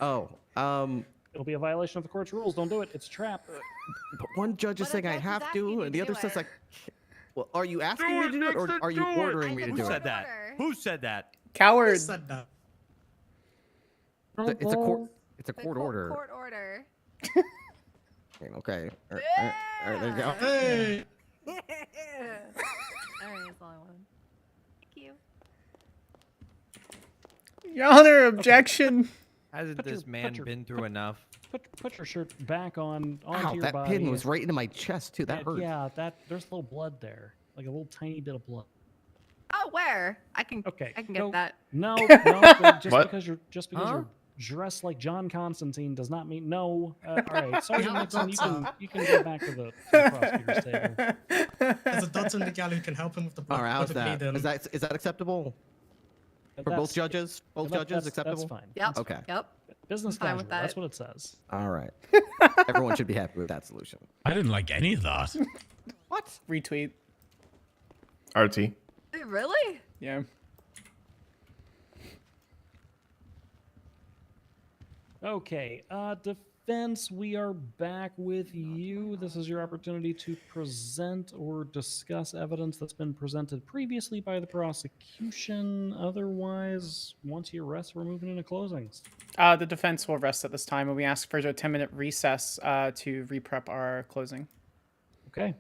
S16: off.
S7: It'll be a violation of the court's rules. Don't do it. It's a trap.
S12: But one judge is saying I have to, and the other says like, well, are you asking me to do it, or are you ordering me to do
S6: Who
S12: it?
S6: said that? Who said that?
S4: Coward.
S20: Said that.
S12: It's a court. It's a court order.
S16: Court order.
S12: Okay. All right, there you go.
S20: Hey.
S16: All right, that's all I wanted. Thank you.
S4: Your Honor, objection.
S6: Hasn't
S7: Put
S6: this
S7: your-
S6: man
S7: put your-
S6: been through enough?
S7: Put your shirt back onto
S12: Ow,
S7: your
S12: that
S7: body.
S12: pin was right into my chest too. That hurt.
S7: Yeah, there's a little blood there, like a little tiny bit of blood.
S16: Oh, where? I can.
S7: Okay.
S16: I can get that.
S7: No, but just
S9: What?
S7: because you're
S16: Huh?
S7: dressed like John Constantine does not mean no. All right, Sergeant Nixon, you can go back to the prosecutor's table.
S20: There's a doctor in the galley who can help him with the blood.
S12: All right, how's
S20: with the
S12: that?
S20: bleeding.
S12: Is that acceptable for
S7: That's-
S12: both judges? Both judges acceptable?
S7: That's fine.
S16: Yep.
S12: Okay.
S16: Yep.
S7: Business
S16: I'm fine
S7: casual.
S16: with that.
S7: That's what it says.
S12: All right. Everyone should be happy with that solution.
S3: I didn't like any of that.
S12: What?
S4: Retweet.
S9: RT.
S16: Really?
S4: Yeah.
S7: Okay, defense, we are back with you. This is your opportunity to present or discuss evidence that's been presented previously by the prosecution. Otherwise, once you rest, we're moving into closings.
S4: The defense will rest at this time, and we ask for a 10-minute recess to re-prep our closing.
S7: Okay.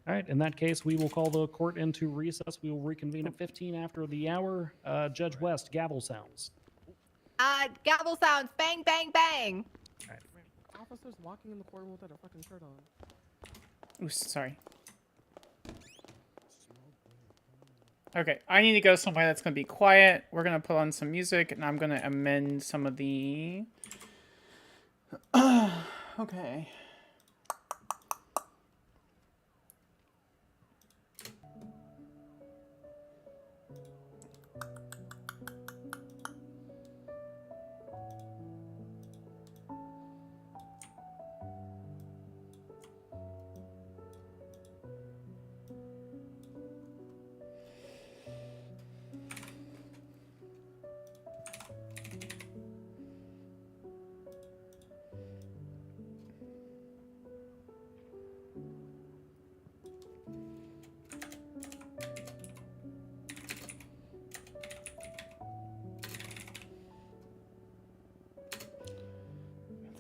S7: All right. In that case, we will call the court into recess. We will reconvene at 15 after the hour. Judge West, gavel sounds.
S16: Gavel sounds. Bang, bang, bang.
S14: officers walking in the courtroom without a fucking shirt on.
S4: Ooh, sorry. Okay, I need to go somewhere that's going to be quiet. We're going to put on some music, and I'm going to amend some of the... okay.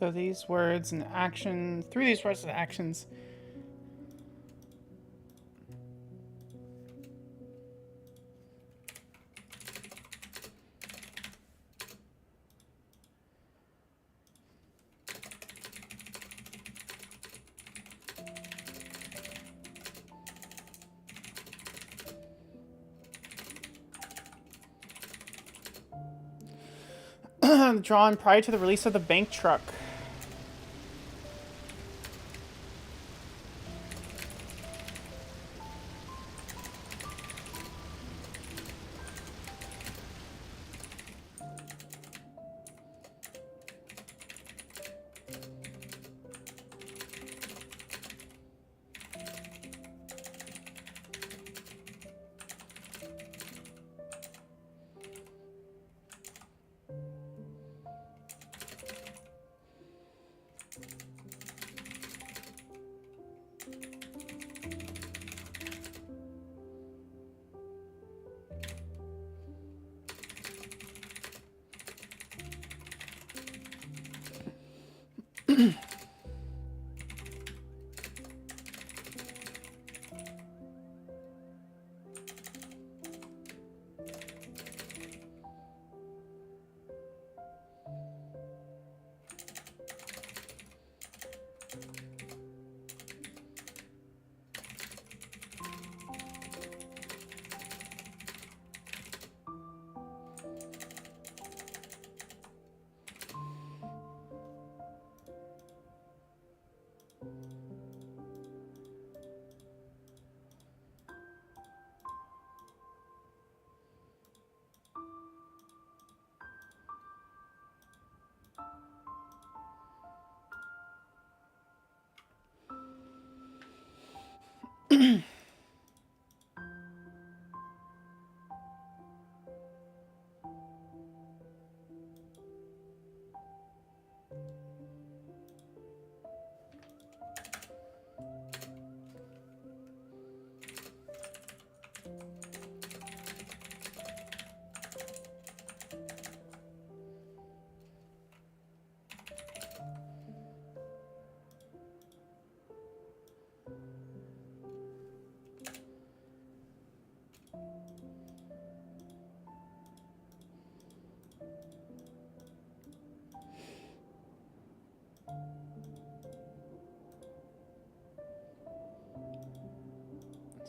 S4: So these words and actions, through these words and actions, drawn prior to the release of the bank truck.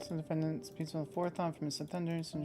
S4: So the defendant speaks on the fourth on from his offenders.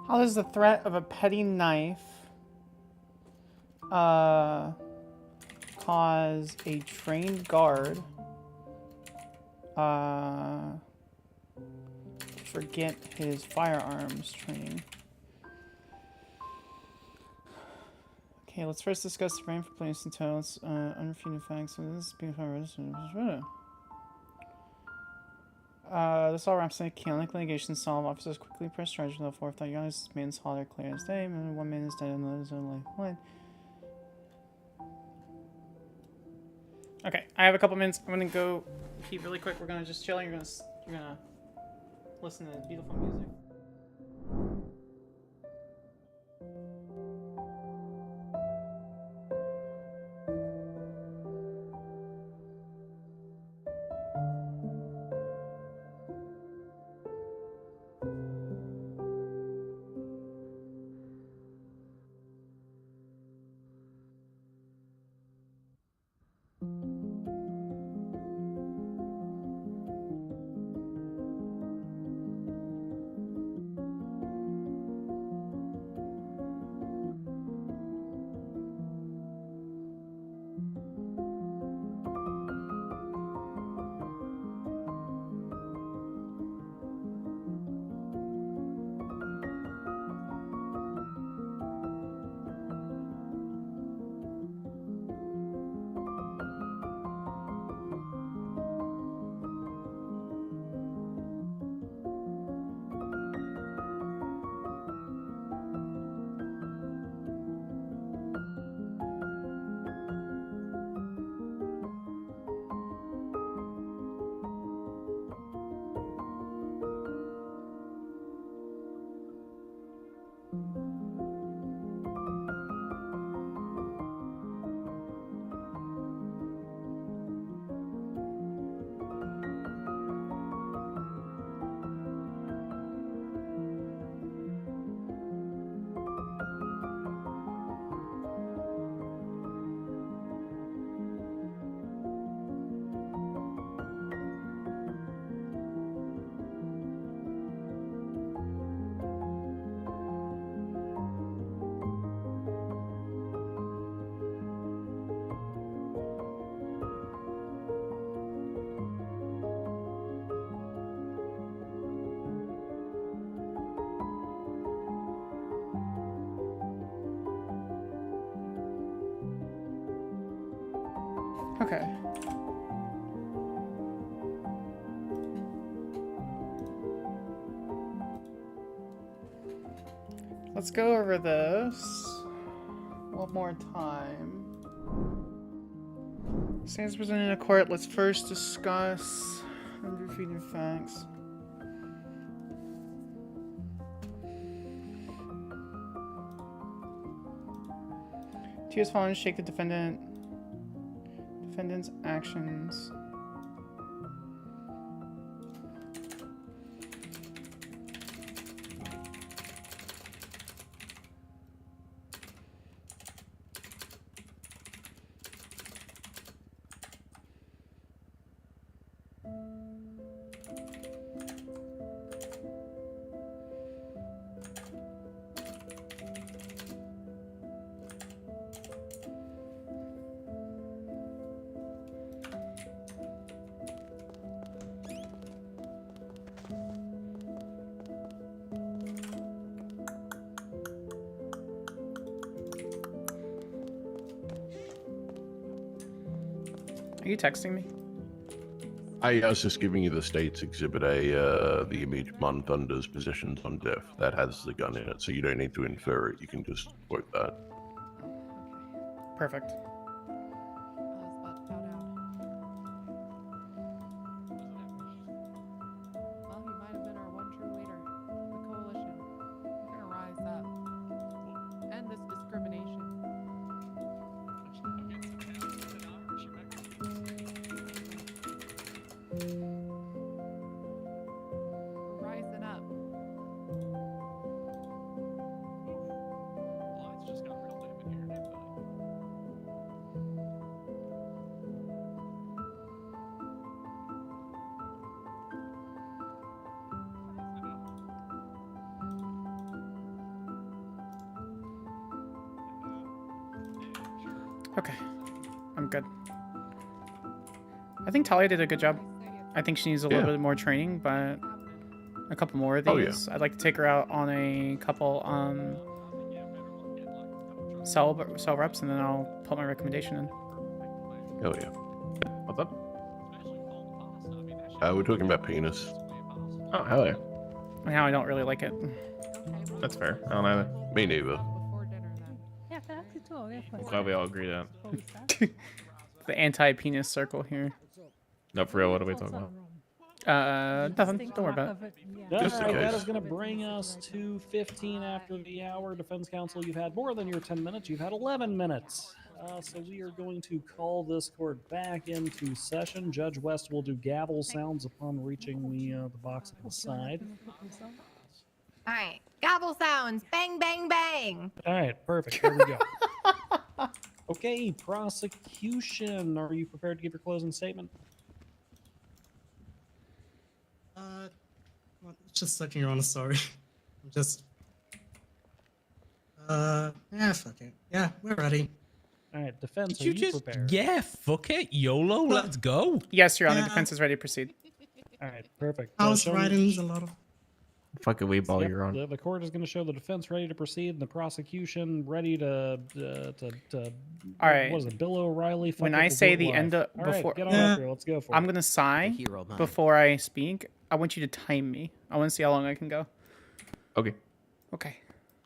S4: How does the threat of a petty knife cause a trained guard forget his firearms training. Okay, let's first discuss the brain for police and totals, unrefuted facts. So this is being this all wraps up. Chaotic litigation solved. Officers quickly press charges with a fourth. Thought this man's holler clear as day. And one man is dead and the other is only one. Okay, I have a couple minutes. I'm gonna go pee really quick. We're gonna just chill. You're gonna listen to beautiful music. Okay. Let's go over this one more time. Stands presented in a court. Let's first discuss unrefuted facts. Tears falling shake the defendant's actions. Are you texting me?
S17: I was just giving you the state's exhibit A, the image Mon Thunder's positions on death. That has the gun in it, so you don't need to infer it. You can just quote that.
S4: Perfect.
S14: Well, he might have been our one true leader. The coalition. We're gonna rise up. End this discrimination. We're rising up.
S4: Okay. I'm good. I think Talia did a good job. I think she needs a little bit more training, but a couple more of these. I'd like to take her out on a couple cell reps, and then I'll put my recommendation in.
S17: Hell yeah.
S11: What's up?
S17: We're talking about penis.
S11: Oh, hell yeah.
S4: Now I don't really like it.
S11: That's fair. I don't either.
S17: Me neither.
S11: I'm glad we all agree that.
S4: The anti-penis circle here.
S11: No, for real, what are we talking about?
S4: Nothing. Don't worry about it.
S11: Just in
S7: Alright, that
S11: case.
S7: is going to bring us to 15 after the hour. Defense Counsel, you've had more than your 10 minutes. You've had 11 minutes. So we are going to call this court back into session. Judge West will do gavel sounds upon reaching the box at the side.
S16: All right, gavel sounds, bang, bang, bang.
S7: All right, perfect. There we go. Okay, prosecution. Are you prepared to give your closing statement?
S20: Just a second, Your Honor. Sorry. I'm just. Yeah, fuck it. Yeah, we're ready.
S7: All right, defense.
S3: Did you just yeah, fuck it, YOLO, let's go.
S4: Yes, Your Honor. Defense is ready to proceed.
S7: All right, perfect.
S20: House
S7: show me-
S20: writings, a lot of.
S11: Fucking weed ball,
S7: Yep,
S11: you're on.
S7: the court is going to show the defense ready to proceed and the prosecution ready to
S4: All right.
S7: What is it, Bill O'Reilly?
S4: When
S7: fuck
S4: I
S7: up
S4: say
S7: Wood
S4: the
S7: Life.
S4: end of
S7: All right,
S4: before,
S7: get on up here. Let's go for
S4: I'm
S7: it.
S4: gonna sigh
S12: hero mine.
S4: before I speak. I want you to time me. I want to see how long I can go.
S11: Okay.
S4: Okay.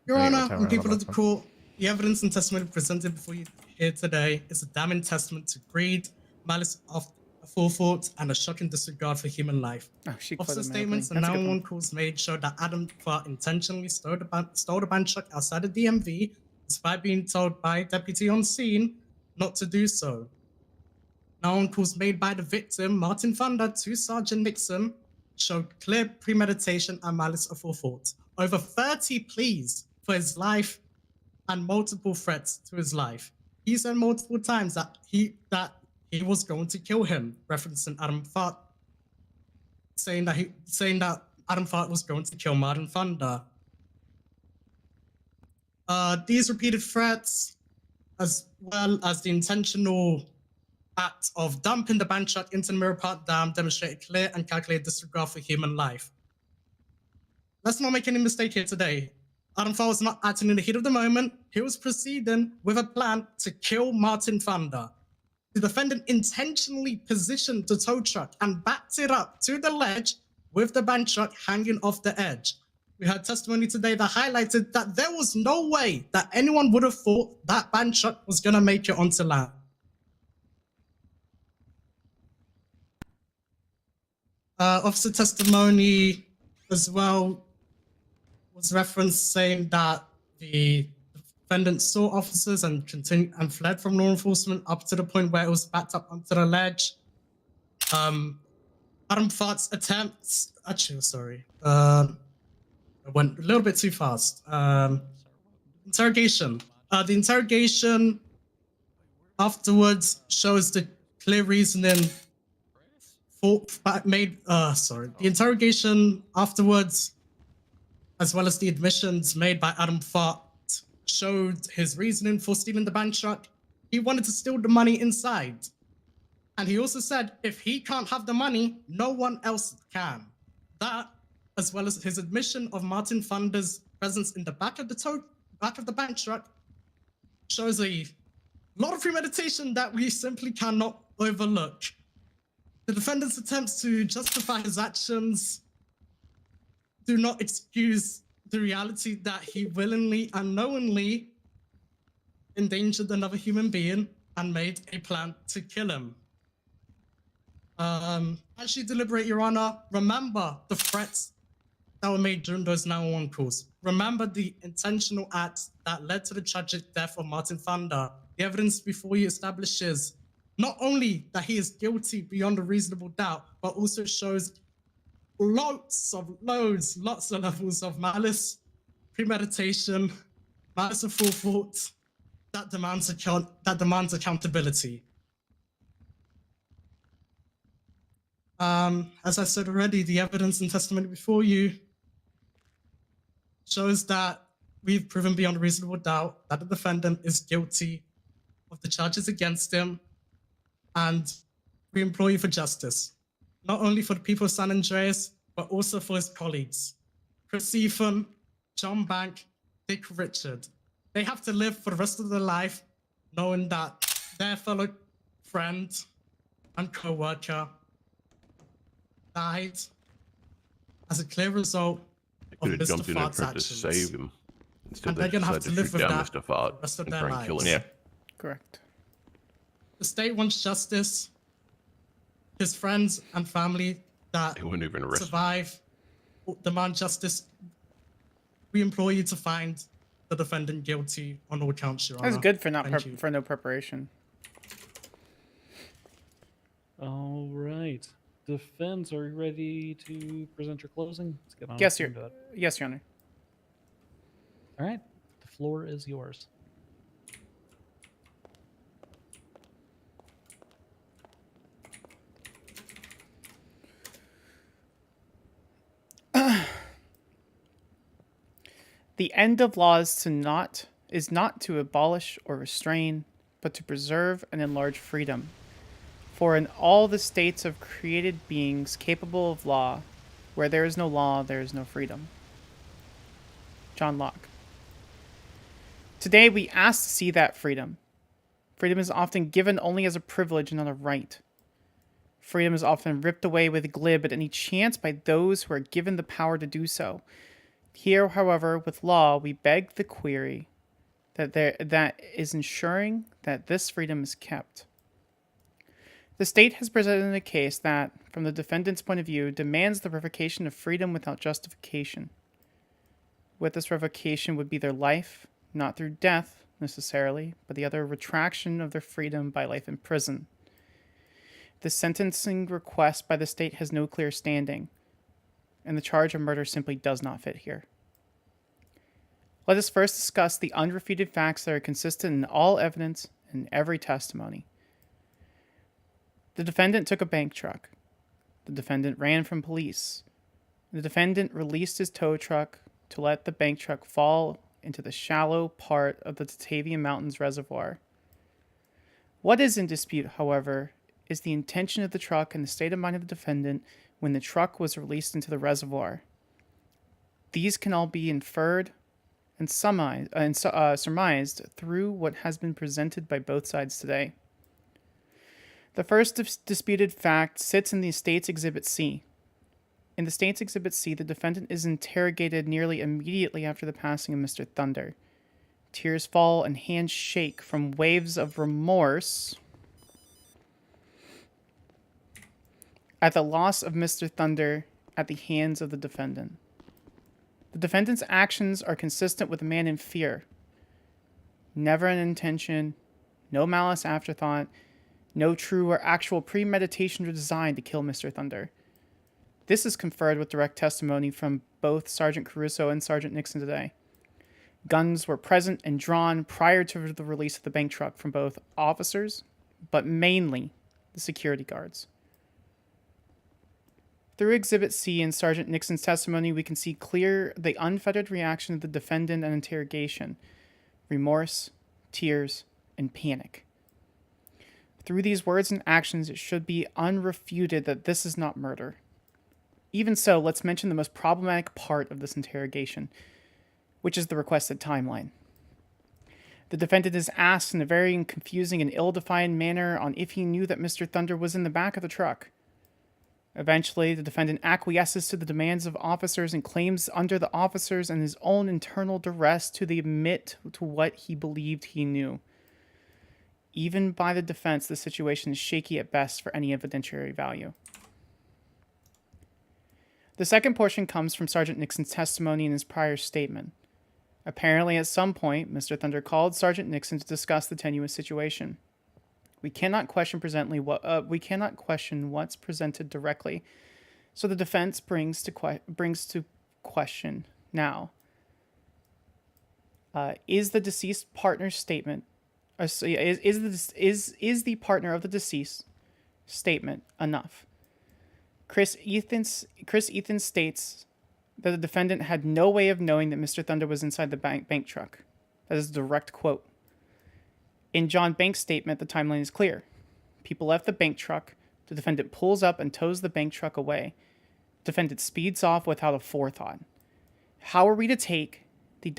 S20: Your
S11: I ain't
S20: Honor,
S11: gonna tell
S20: and
S11: her
S20: people
S11: about
S20: of the
S11: that.
S20: court, the evidence and testimony presented before you here today is a damning testament to greed, malice of forethought, and a shocking disregard for human life.
S4: She
S20: Officer
S4: quoted my
S20: statements and
S4: opening. That's a good
S20: 911 calls made show that Adam Clark intentionally stole the band truck outside of DMV, despite being told by a deputy on scene not to do so. 911 calls made by the victim, Martin Thunder, to Sergeant Nixon, showed clear premeditation and malice of forethought. Over 30 pleas for his life and multiple threats to his life. He said multiple times that he was going to kill him, referencing Adam Fart, saying that Adam Fart was going to kill Martin Thunder. These repeated threats, as well as the intentional act of dumping the band truck into the Mirror Park Dam, demonstrate a clear and calculated disregard for human life. Let's not make any mistake here today. Adam Fart was not acting in the heat of the moment. He was proceeding with a plan to kill Martin Thunder. The defendant intentionally positioned the tow truck and backed it up to the ledge with the band truck hanging off the edge. We had testimony today that highlighted that there was no way that anyone would have thought that band truck was going to make it onto land. Officer testimony as well was referenced saying that the defendant saw officers and fled from law enforcement up to the point where it was backed up onto the ledge. Adam Fart's attempts, actually, sorry, I went a little bit too fast. Interrogation. The interrogation afterwards shows the clear reasoning the interrogation afterwards, as well as the admissions made by Adam Fart, showed his reasoning for stealing the band truck. He wanted to steal the money inside. And he also said, if he can't have the money, no one else can. That, as well as his admission of Martin Thunder's presence in the back of the band truck, shows a lot of premeditation that we simply cannot overlook. The defendant's attempts to justify his actions do not excuse the reality that he willingly and knowingly endangered another human being and made a plan to kill him. As you deliberate, Your Honor, remember the threats that were made during those 911 calls. Remember the intentional acts that led to the tragic death of Martin Thunder. The evidence before you establishes not only that he is guilty beyond a reasonable doubt, but also shows lots of levels of malice, premeditation, malice of forethought that demands accountability. As I said already, the evidence and testimony before you shows that we've proven beyond a reasonable doubt that the defendant is guilty of the charges against him, And we implore you for justice, not only for the people of San Andreas, but also for his colleagues. Chris Ethan, John Bank, Dick Richard. They have to live for the rest of their life knowing that their fellow friend and co-worker died as a clear result of
S17: Could have
S20: Mr.
S17: jumped in and
S20: Fart's
S17: tried to
S20: actions.
S17: save him. Instead,
S20: And
S17: they
S20: they're gonna have
S17: decided
S20: to
S17: to
S20: live
S17: shoot
S20: with
S17: down
S20: that
S17: Mr. Fart
S20: for the rest of
S17: and
S20: their
S17: try and kill him.
S20: lives.
S4: Correct.
S20: The state wants justice. His friends and family that
S17: They weren't even arrested.
S20: survive demand justice. We implore you to find the defendant guilty on all counts, Your Honor.
S4: That's good for not
S20: Thank you.
S4: for no preparation.
S7: All right. Defense, are you ready to present your closing? Let's get on
S4: Yes, Your
S7: into it.
S4: Yes, Your Honor.
S7: All right. The floor is yours.
S4: The end of law is not to abolish or restrain, but to preserve and enlarge freedom. For in all the states of created beings capable of law, where there is no law, there is no freedom. John Locke. Today we ask to see that freedom. Freedom is often given only as a privilege and not a right. Freedom is often ripped away with glib at any chance by those who are given the power to do so. Here, however, with law, we beg the query that is ensuring that this freedom is kept. The state has presented a case that, from the defendant's point of view, demands the revocation of freedom without justification. With this revocation would be their life, not through death necessarily, but the other retraction of their freedom by life in prison. The sentencing request by the state has no clear standing, and the charge of murder simply does not fit here. Let us first discuss the unrefuted facts that are consistent in all evidence and every testimony. The defendant took a bank truck. The defendant ran from police. The defendant released his tow truck to let the bank truck fall into the shallow part of the Tatavian Mountains reservoir. What is in dispute, however, is the intention of the truck and the state of mind of the defendant when the truck was released into the reservoir. These can all be inferred and surmised through what has been presented by both sides today. The first disputed fact sits in the State's Exhibit C. In the State's Exhibit C, the defendant is interrogated nearly immediately after the passing of Mr. Thunder. Tears fall and hands shake from waves of remorse at the loss of Mr. Thunder at the hands of the defendant. The defendant's actions are consistent with a man in fear. Never an intention, no malice afterthought, no true or actual premeditation or design to kill Mr. Thunder. This is conferred with direct testimony from both Sergeant Caruso and Sergeant Nixon today. Guns were present and drawn prior to the release of the bank truck from both officers, but mainly the security guards. Through Exhibit C and Sergeant Nixon's testimony, we can see clear the unfettered reaction of the defendant and interrogation, remorse, tears, and panic. Through these words and actions, it should be unrefuted that this is not murder. Even so, let's mention the most problematic part of this interrogation, which is the requested timeline. The defendant is asked in a very confusing and ill-defined manner on if he knew that Mr. Thunder was in the back of the truck. Eventually, the defendant acquiesces to the demands of officers and claims under the officers and his own internal duress to admit to what he believed he knew. Even by the defense, the situation is shaky at best for any evidentiary value. The second portion comes from Sergeant Nixon's testimony in his prior statement. Apparently, at some point, Mr. Thunder called Sergeant Nixon to discuss the tenuous situation. We cannot question what's presented directly, so the defense brings to question now. Is the deceased partner's statement? Is the partner of the deceased statement enough? Chris Ethan states that the defendant had no way of knowing that Mr. Thunder was inside the bank truck. That is a direct quote. In John Banks' statement, the timeline is clear. People left the bank truck. The defendant pulls up and tows the bank truck away. Defendant speeds off without a forethought. How are we to take the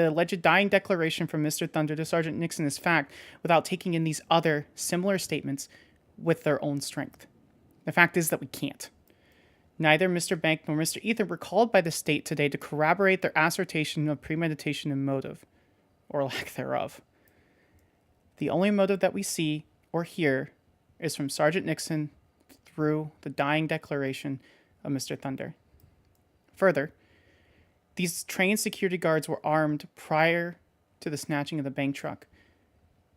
S4: alleged dying declaration from Mr. Thunder to Sergeant Nixon as fact without taking in these other similar statements with their own strength? The fact is that we can't. Neither Mr. Bank nor Mr. Ethan were called by the state today to corroborate their assertion of premeditation and motive, or lack thereof. The only motive that we see or hear is from Sergeant Nixon through the dying declaration of Mr. Thunder. Further, these trained security guards were armed prior to the snatching of the bank truck.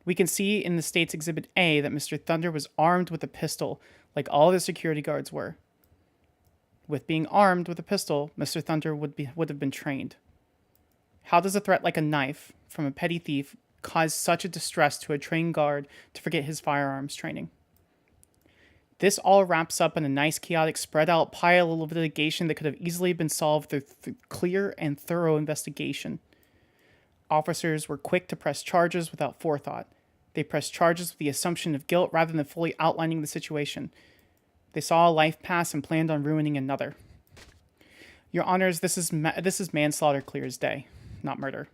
S4: We can see in the state's Exhibit A that Mr. Thunder was armed with a pistol like all the security guards were. With being armed with a pistol, Mr. Thunder would have been trained. How does a threat like a knife from a petty thief cause such a distress to a trained guard to forget his firearms training? This all wraps up in a nice, chaotic, spread out pile of litigation that could have easily been solved through clear and thorough investigation. Officers were quick to press charges without forethought. They pressed charges with the assumption of guilt rather than fully outlining the situation. They saw a life pass and planned on ruining another. Your Honors, this is manslaughter clear as day, not murder.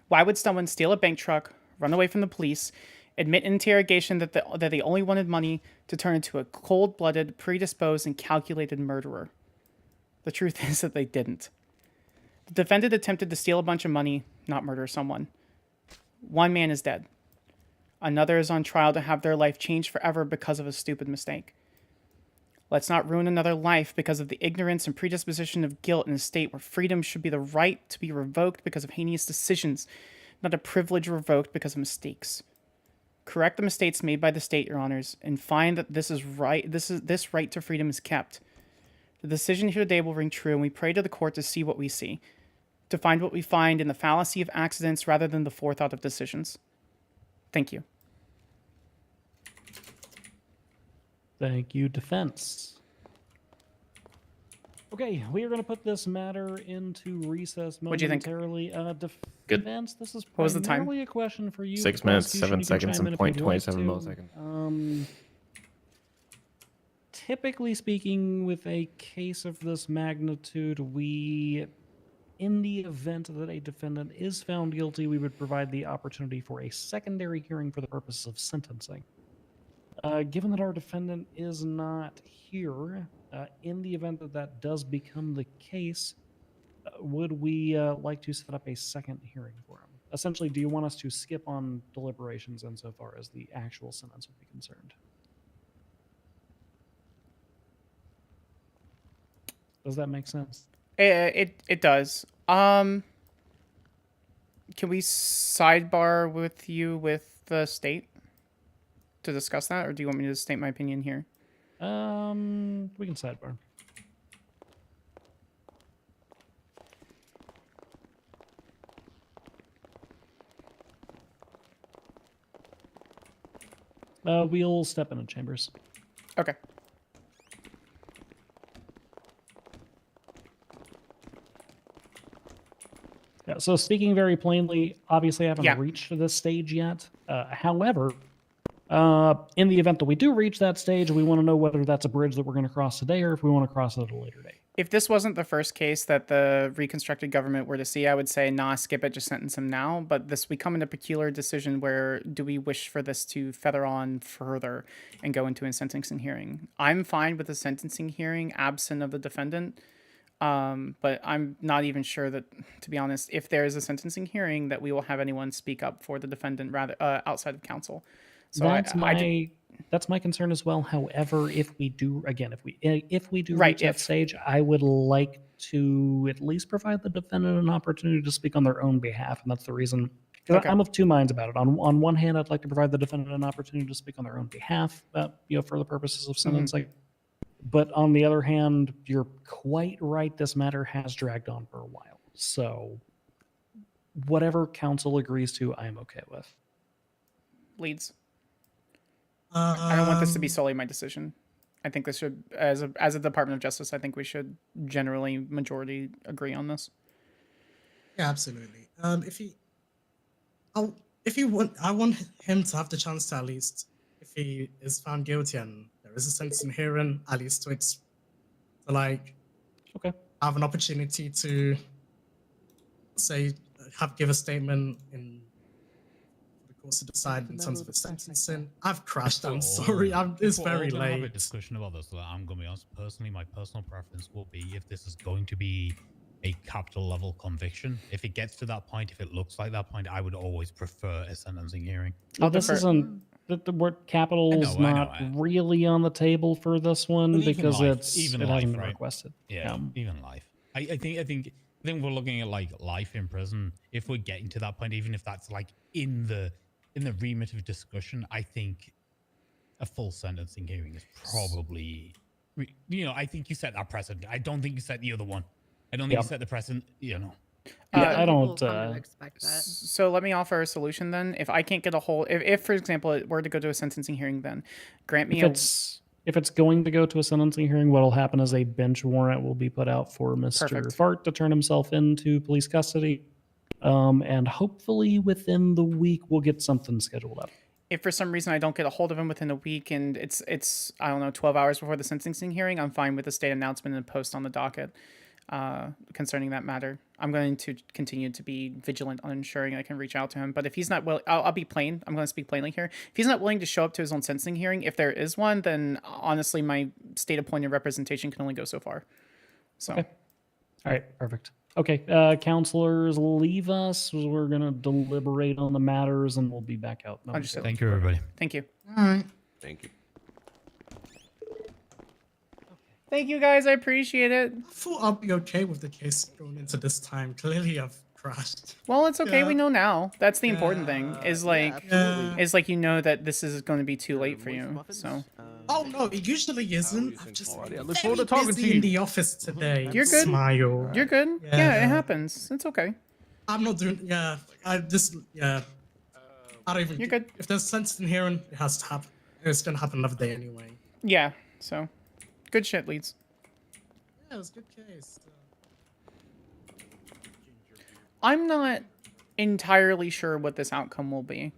S4: Why would someone steal a bank truck, run away from the police, admit in interrogation that they only wanted money to turn into a cold-blooded, predisposed, and calculated murderer? The truth is that they didn't. The defendant attempted to steal a bunch of money, not murder someone. One man is dead. Another is on trial to have their life changed forever because of a stupid mistake. Let's not ruin another life because of the ignorance and predisposition of guilt in a state where freedom should be the right to be revoked because of heinous decisions, not a privilege revoked because of mistakes. Correct the mistakes made by the state, Your Honors, and find that this right to freedom is kept. The decision here today will ring true, and we pray to the court to see what we see, to find what we find in the fallacy of accidents rather than the forethought of decisions. Thank you.
S7: Thank you, defense. Okay, we are going to put this matter into recess
S4: What'd you think?
S7: momentarily.
S9: Good.
S7: Defense, this is
S4: What was the time?
S7: primarily a question for you.
S9: 6
S7: The
S9: minutes,
S7: prosecution,
S9: 7
S7: you can
S9: seconds,
S7: chime
S9: and
S7: in if you'd like
S9: 0.27
S7: to.
S9: milliseconds.
S7: Typically speaking, with a case of this magnitude, in the event that a defendant is found guilty, we would provide the opportunity for a secondary hearing for the purpose of sentencing. Given that our defendant is not here, in the event that that does become the case, would we like to set up a second hearing for him? Essentially, do you want us to skip on deliberations insofar as the actual sentence would be concerned? Does that make sense?
S4: It does. Can we sidebar with you with the state to discuss that, or do you want me to state my opinion here?
S7: We can sidebar. We'll step into chambers.
S4: Okay.
S7: Yeah, so speaking very plainly, obviously I haven't
S4: Yeah.
S7: reached this stage yet. However, in the event that we do reach that stage, we want to know whether that's a bridge that we're going to cross today or if we want to cross it at a later date.
S4: If this wasn't the first case that the reconstructed government were to see, I would say, nah, skip it, just sentence him now. But we come in a peculiar decision where do we wish for this to feather on further and go into a sentencing hearing? I'm fine with a sentencing hearing absent of the defendant. But I'm not even sure that, to be honest, if there is a sentencing hearing, that we will have anyone speak up for the defendant rather outside of counsel. So
S7: that's my concern as well. However, if we do
S4: Right,
S7: reach that stage, I would like to at least provide the defendant an opportunity to speak on their own behalf, and that's the reason.
S4: Okay.
S7: I'm of two minds about it. On one hand, I'd like to provide the defendant an opportunity to speak on their own behalf, for the purposes of sentencing. But on the other hand, you're quite right. This matter has dragged on for a while. So whatever counsel agrees to, I'm okay with.
S4: Leads. I don't want this to be solely my decision. I think this should, as a Department of Justice, I think we should generally majority agree on this.
S20: Yeah, absolutely. I want him to have the chance to at least if he is found guilty and there is a sentencing hearing, at least to like have an opportunity to say give a statement in the courts to decide in terms of its sentencing. I've crashed. I'm sorry. It's
S3: If we're all
S20: very
S3: gonna have a
S20: late.
S3: discussion about this, I'm gonna be honest. Personally, my personal preference will be if this is going to be a capital level conviction. If it gets to that point, if it looks like that point, I would always prefer a sentencing hearing.
S7: Oh, this isn't the word capital's
S3: I know,
S7: not really on the table for this one
S3: But even
S7: because
S3: life,
S7: it
S3: even
S7: hasn't
S3: life,
S7: been
S3: right?
S7: requested.
S3: Yeah, even life. I think we're looking at like life in prison. If we're getting to that point, even if that's like in the remit of discussion, I think a full sentencing hearing is probably, I think you set that precedent. I don't think you set the other one. I don't think you set the precedent.
S7: I don't.
S4: So let me offer a solution then. If I can't get a hold, if for example it were to go to a sentencing hearing, then grant me
S7: If it's going to go to a sentencing hearing, what will happen is a bench warrant will be put out for Mr.
S4: Perfect.
S7: Fart to turn himself into police custody. And hopefully within the week, we'll get something scheduled up.
S4: If for some reason I don't get a hold of him within a week and it's I don't know 12 hours before the sentencing hearing, I'm fine with the state announcement and post on the docket concerning that matter. I'm going to continue to be vigilant on ensuring I can reach out to him. But if he's not willing, I'll be plain. I'm going to speak plainly here. If he's not willing to show up to his own sentencing hearing, if there is one, then honestly, my state appointed representation can only go so far. So,
S7: Okay. All right, perfect. Okay, counselors, leave us. We're going to deliberate on the matters and we'll be back out.
S4: Understood.
S3: Thank you, everybody.
S4: Thank you.
S20: All right.
S17: Thank you.
S4: Thank you guys. I appreciate it.
S20: I thought I'd be okay with the case going into this time. Clearly, I've crashed.
S4: Well, it's okay.
S20: Yeah.
S4: We know now. That's the important thing. Is like,
S20: absolutely.
S4: you know that this is going to be too late for you. So.
S20: Oh no, it usually isn't. I'm just
S2: look forward to talking
S20: busy
S2: to you.
S20: in the office today.
S4: You're good.
S20: Smile.
S4: You're good. Yeah, it happens. It's okay.
S20: I'm not doing. Yeah, I just. Yeah. I don't even.
S4: You're good.
S20: If there's sentencing hearing, it has to happen. It's gonna happen another day anyway.
S4: Yeah. So, good shit, Leeds.
S20: Yeah, it was a good case.
S4: I'm not entirely sure what this outcome will be.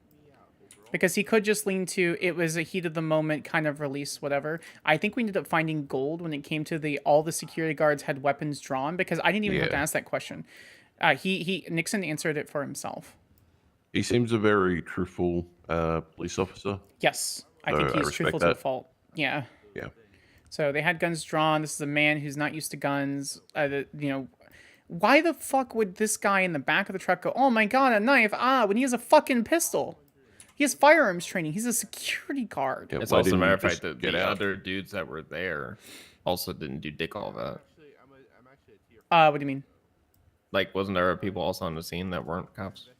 S4: Because he could just lean to, it was a heat of the moment kind of release, whatever. I think we ended up finding gold when it came to all the security guards had weapons drawn, because I didn't even have to ask that question. Nixon answered it for himself.
S17: He seems a very truthful police officer.
S4: Yes, I
S17: So
S4: think he's
S17: respect
S4: truthful to a
S17: that.
S4: fault. Yeah.
S17: Yeah.
S4: So they had guns drawn. This is a man who's not used to guns. Why the fuck would this guy in the back of the truck go, oh my god, a knife, when he has a fucking pistol? He has firearms training. He's a security guard.
S17: Yeah,
S9: It's
S17: why
S9: also a
S17: didn't
S9: matter
S17: you
S9: of fact
S17: just
S9: that
S17: get
S9: the
S17: out?
S9: other dudes that were there also didn't do dick all that.
S4: What do you mean?
S9: Like, wasn't there people also on the scene that weren't cops?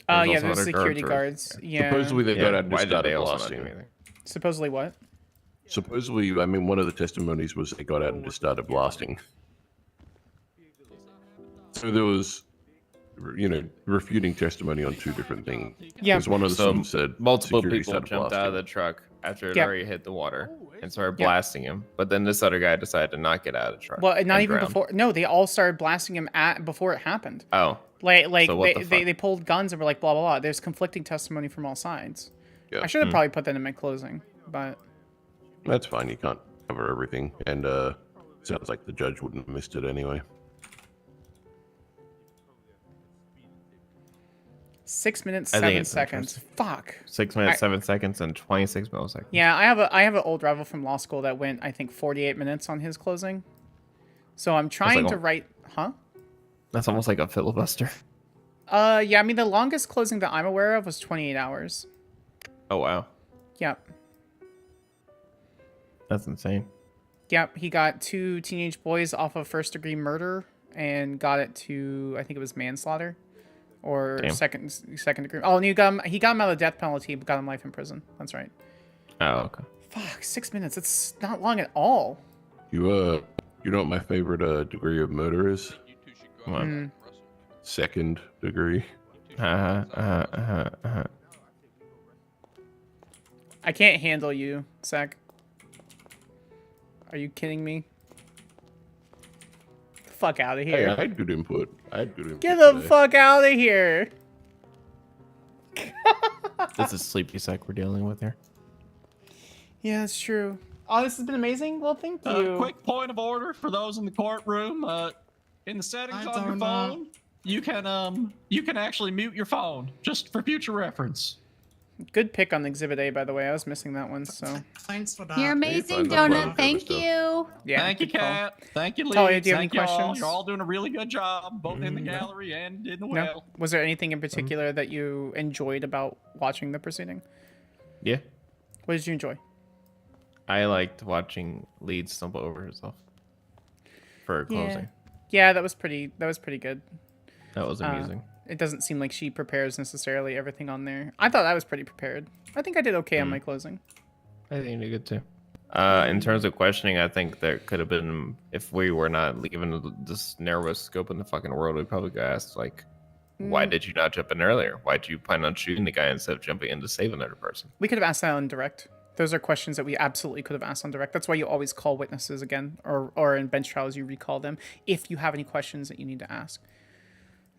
S4: Oh,
S9: There's
S4: yeah,
S9: also
S4: there's
S9: other
S4: security
S9: or-
S4: guards. Yeah.
S17: Supposedly they got out and
S9: why
S17: just
S9: did
S17: started
S9: they also not
S17: blasting.
S9: do anything?
S4: Supposedly what?
S17: Supposedly, I mean, one of the testimonies was they got out and just started blasting. So there was, refuting testimony on two different things.
S4: Yeah.
S17: Because one of
S9: So
S17: them said
S9: multiple
S17: security
S9: people
S17: started
S9: jumped out of
S17: blasting.
S9: the truck after it
S4: Yeah.
S9: already hit the water and started
S4: Yeah.
S9: blasting him. But then this other guy decided to not get out of the truck.
S4: Well, not
S9: and
S4: even
S9: drowned.
S4: before. No, they all started blasting him before it happened.
S9: Oh.
S4: Like
S9: So what the
S4: they pulled guns and were like, blah, blah, blah. There's conflicting testimony from all sides.
S17: Yeah.
S4: I should have probably put that in my closing, but...
S17: That's fine. You can't cover everything. And sounds like the judge wouldn't have missed it anyway.
S4: 6 minutes,
S9: I think
S4: 7
S9: it's
S4: seconds. Fuck.
S9: 6 minutes, 7 seconds, and 26 milliseconds.
S4: Yeah, I have an old rival from law school that went, I think, 48 minutes on his closing. So I'm trying to write... Huh?
S9: That's almost like a filibuster.
S4: Yeah, I mean, the longest closing that I'm aware of was 28 hours.
S9: Oh, wow.
S4: Yep.
S9: That's insane.
S4: Yep, he got 2 teenage boys off of first-degree murder and got it to, I think it was manslaughter. Or
S9: Damn.
S4: second degree. Oh, and he got him out of the death penalty, but got him life in prison. That's right.
S9: Oh, okay.
S4: Fuck, 6 minutes. It's not long at all.
S17: You know what my favorite degree of murder is?
S9: Come on.
S17: Second degree.
S4: I can't handle you, Zach. Are you kidding me? Fuck out of
S17: Hey,
S4: here.
S17: I had good input.
S4: Get the fuck out of here.
S9: This is sleepy psych we're dealing with here.
S4: Yeah, that's true. Oh, this has been amazing. Well, thank you.
S10: Quick point of order for those in the courtroom. In the settings on your phone, you can actually mute your phone just for future reference.
S4: Good pick on Exhibit A, by the way. I was missing that one, so.
S20: Thanks for that.
S23: You're amazing, Donut. Thank you.
S4: Yeah.
S10: Thank you,
S4: good call.
S10: Kat. Thank you, Lee.
S4: Talia, do you have any
S10: Thank y'all.
S4: questions?
S10: You're all doing a really good job, both in the gallery and in the well.
S4: No. Was there anything in particular that you enjoyed about watching the proceeding?
S9: Yeah.
S4: What did you enjoy?
S9: I liked watching Leeds stumble over herself for closing.
S4: Yeah, that was pretty good.
S9: That was amusing.
S4: It doesn't seem like she prepares necessarily everything on there. I thought I was pretty prepared. I think I did okay on my closing.
S9: I think you did too. In terms of questioning, I think there could have been, if we were not given this narrowest scope in the fucking world, we probably got asked like, why did you not jump in earlier? Why did you plan on shooting the guy instead of jumping in to save another person?
S4: We could have asked that on direct. Those are questions that we absolutely could have asked on direct. That's why you always call witnesses again, or in bench trials you recall them if you have any questions that you need to ask.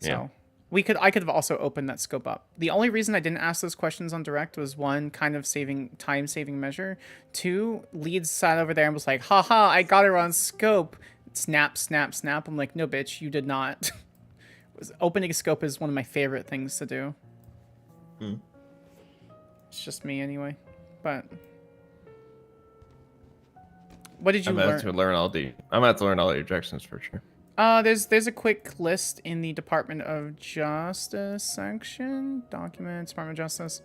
S4: So I could have also opened that scope up. The only reason I didn't ask those questions on direct was one, kind of time-saving measure. Two, Leeds sat over there and was like, haha, I got her on scope. Snap, snap, snap. I'm like, no, bitch, you did not. Opening a scope is one of my favorite things to do. It's just me anyway. But what did you learn?
S9: I'm gonna have to learn all the objections for sure.
S4: There's a quick list in the Department of Justice section. Documents, Department of Justice.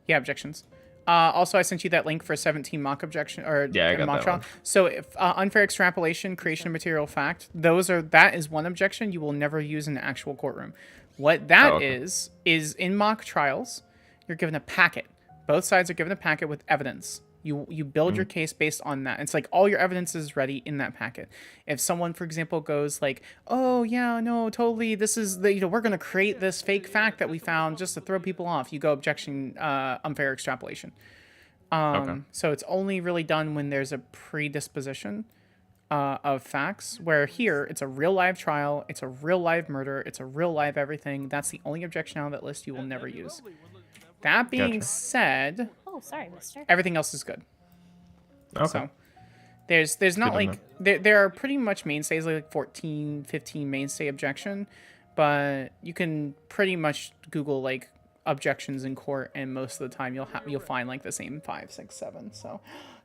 S4: Yeah, objections. Also, I sent you that link for 17 mock objection or
S9: I got
S4: mock
S9: that
S4: trial.
S9: one.
S4: So, if unfair extrapolation, creation of material fact, that is one objection you will never use in an actual courtroom. What that is in mock trials, you're given a packet. Both sides are given a packet with evidence. You build your case based on that. It's like all your evidence is ready in that packet. If someone, for example, goes like, "Oh yeah, no, totally, this is we're gonna create this fake fact that we found just to throw people off," you go objection, unfair extrapolation. So it's only really done when there's a predisposition of facts. Where here it's a real live trial, it's a real live murder, it's a real live everything. That's the only objection on that list you will never use. That being said,
S8: sorry, mister.
S4: everything else is good.
S9: Okay.
S4: So there's not like there are pretty much mainstays like 14, 15 mainstay objection, but you can pretty much Google like objections in court, and most of the time you'll find like the same 5, 6, 7. So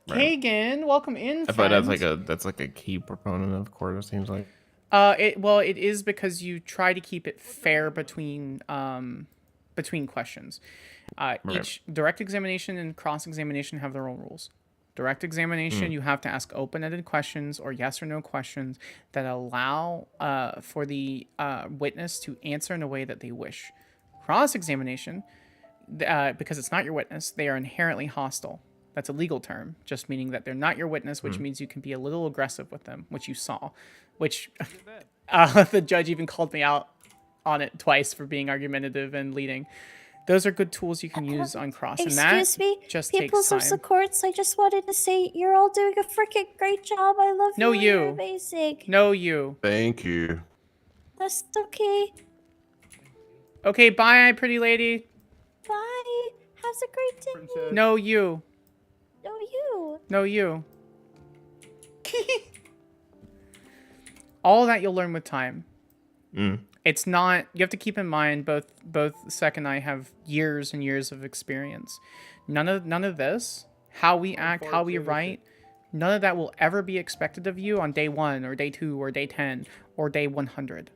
S4: Kagan, welcome in.
S9: But that's like a key proponent of court. It seems like.
S4: It is because you try to keep it fair between questions. Each direct examination and cross-examination have their own rules. Direct examination, you have to ask open-ended questions or yes or no questions that allow for the witness to answer in a way that they wish. Cross-examination, because it's not your witness, they are inherently hostile. That's a legal term, just meaning that they're not your witness, which means you can be a little aggressive with them, which you saw. Which the judge even called me out on it twice for being argumentative and leading. Those are good tools you can use on cross.
S8: Excuse
S4: and that
S8: me,
S4: just
S8: peoples
S4: takes
S8: of
S4: time.
S8: the courts. I just wanted to say you're all doing a freaking great job. I love
S4: No,
S8: you. You're
S4: you.
S8: amazing.
S4: No, you.
S17: Thank you.
S8: That's okay.
S4: Okay, bye, pretty lady.
S8: Bye. Have a great day.
S4: No, you.
S8: No, you.
S4: No, you. All that you'll learn with time. It's not. You have to keep in mind both Sek and I have years and years of experience. None of this, how we act, how we write, none of that will ever be expected of you on day 1 or day 2 or day 10 or day 100.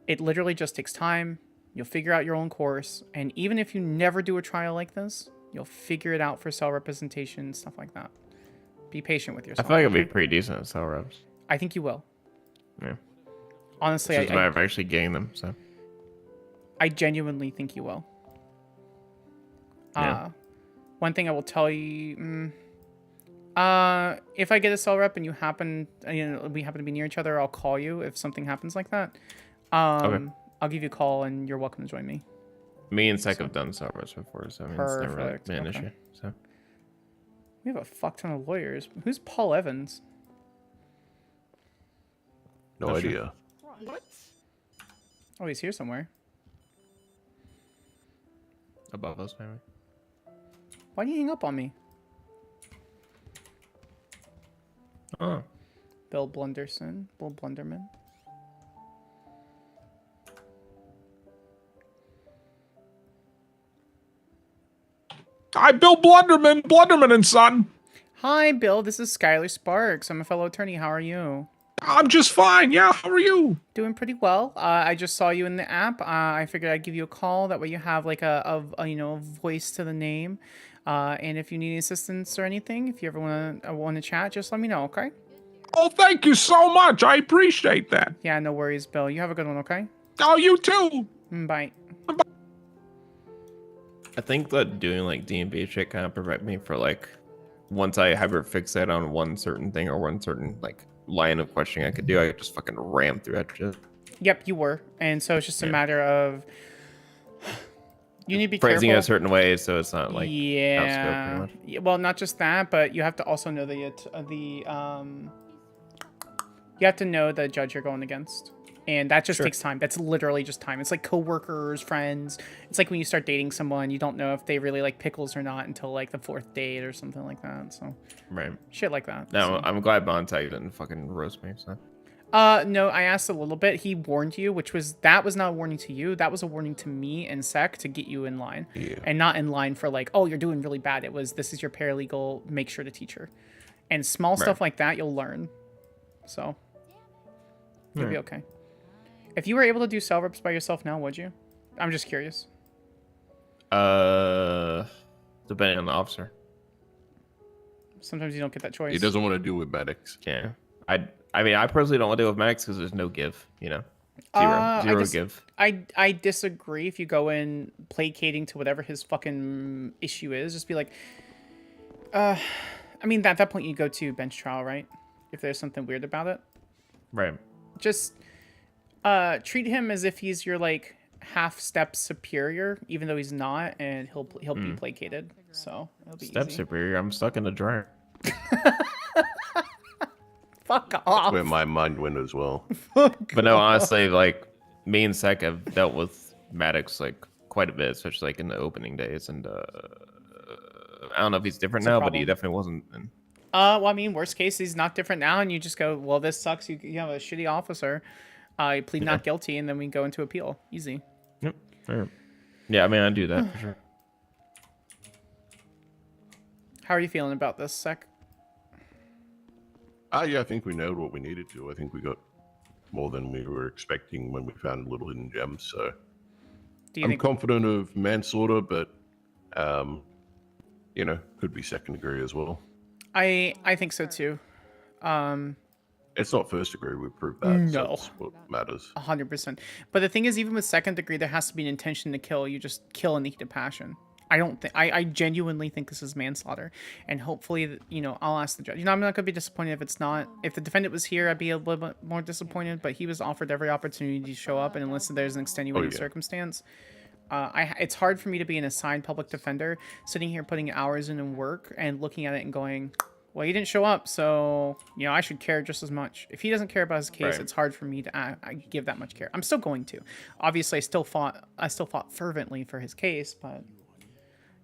S4: It literally just takes time. You'll figure out your own course, and even if you never do a trial like this, you'll figure it out for cell representation, stuff like that. Be patient with
S9: I
S4: yourself.
S9: feel like I'll be pretty decent at cell reps.
S4: I think you will.
S9: Yeah.
S4: Honestly,
S9: it's just a matter of actually getting them. So.
S4: I genuinely think you will.
S9: Yeah.
S4: One thing I will tell you, if I get a cell rep and we happen to be near each other, I'll call you if something happens like that.
S9: Okay.
S4: I'll give you a call and you're welcome to join me.
S9: Me and Sek have done cell reps before, so I mean, it's never really been an issue. So.
S4: We have a fuck ton of lawyers. Who's Paul Evans?
S17: No idea.
S20: What?
S4: Oh, he's here somewhere.
S9: Above us, maybe.
S4: Why do you hang up on me? Bill Blunderson. Bill Blunderman.
S13: Hi, Bill Blunderman. Blunderman and Son.
S4: Hi, Bill. This is Skyler Sparks. I'm a fellow attorney. How are you?
S13: I'm just fine. Yeah, how are you?
S4: Doing pretty well. I just saw you in the app. I figured I'd give you a call. That way you have like a voice to the name. And if you need any assistance or anything, if you ever want to chat, just let me know, okay?
S13: Oh, thank you so much. I appreciate that.
S4: Yeah, no worries, Bill. You have a good one, okay?
S13: Oh, you too.
S4: Bye.
S9: I think that doing like D&B shit kind of prevent me for like, once I hyper fixate on one certain thing or one certain like line of questioning I could do, I could just fucking ram through that shit.
S4: Yep, you were. And so it's just a matter of you need to be
S9: phrasing
S4: careful.
S9: it a certain way so it's not like out of scope,
S4: yeah.
S9: pretty much.
S4: Yeah, well, not just that, but you have to also know you have to know the judge you're going against. And that just takes time. That's literally just time. It's like coworkers, friends. It's like when you start dating someone, you don't know if they really like pickles or not until like the 4th date or something like that. So
S9: Right.
S4: shit like that.
S9: No,
S4: So.
S9: I'm glad Montag didn't fucking roast me, so.
S4: No, I asked a little bit. He warned you, that was not a warning to you. That was a warning to me and Sec to get you in line.
S17: Yeah.
S4: And not in line for like, oh, you're doing really bad. It was, this is your paralegal, make sure to teach her. And small stuff like that, you'll learn. So you'll be okay. If you were able to do cell reps by yourself now, would you? I'm just curious.
S9: Depending on the officer.
S4: Sometimes you don't get that choice.
S17: He doesn't want to deal with medics.
S9: Yeah. I mean, I personally don't want to deal with medics because there's no give, you know? Zero give.
S4: I disagree. If you go in placating to whatever his fucking issue is, just be like, I mean, at that point you go to bench trial, right? If there's something weird about it.
S9: Right.
S4: Just treat him as if he's your like half step superior, even though he's not, and he'll be placated. So it'll be
S9: Step
S4: easy.
S9: superior. I'm stuck in the dryer.
S4: Fuck
S17: That's
S4: off.
S17: where my mind went as well.
S9: But no, honestly, like me and Sec have dealt with Maddox like quite a bit, especially like in the opening days. And I don't know if he's different now, but he definitely wasn't. And...
S4: Well, I mean, worst case, he's not different now, and you just go, well, this sucks. You have a shitty officer. You plead not guilty, and then we go into appeal. Easy.
S9: Yep. Fair. Yeah, I mean, I do that for sure.
S4: How are you feeling about this, Sec?
S17: Yeah, I think we nailed what we needed to. I think we got more than we were expecting when we found little hidden gems. So I'm confident of manslaughter, but you know, could be second degree as well.
S4: I think so too.
S17: It's not first degree. We proved that. So
S4: No.
S17: that's what matters.
S4: 100%. But the thing is, even with second degree, there has to be an intention to kill. You just kill in the heat of passion. I genuinely think this is manslaughter, and hopefully, you know, I'll ask the judge. You know, I'm not gonna be disappointed if it's not. If the defendant was here, I'd be a little bit more disappointed. But he was offered every opportunity to show up, and unless there's an extenuating circumstance, it's hard for me to be an assigned public defender, sitting here putting hours in and work and looking at it and going, well, he didn't show up, so you know I should care just as much. If he doesn't care about his case, it's hard for me to give that much care. I'm still going to. Obviously, I still fought fervently for his case, but.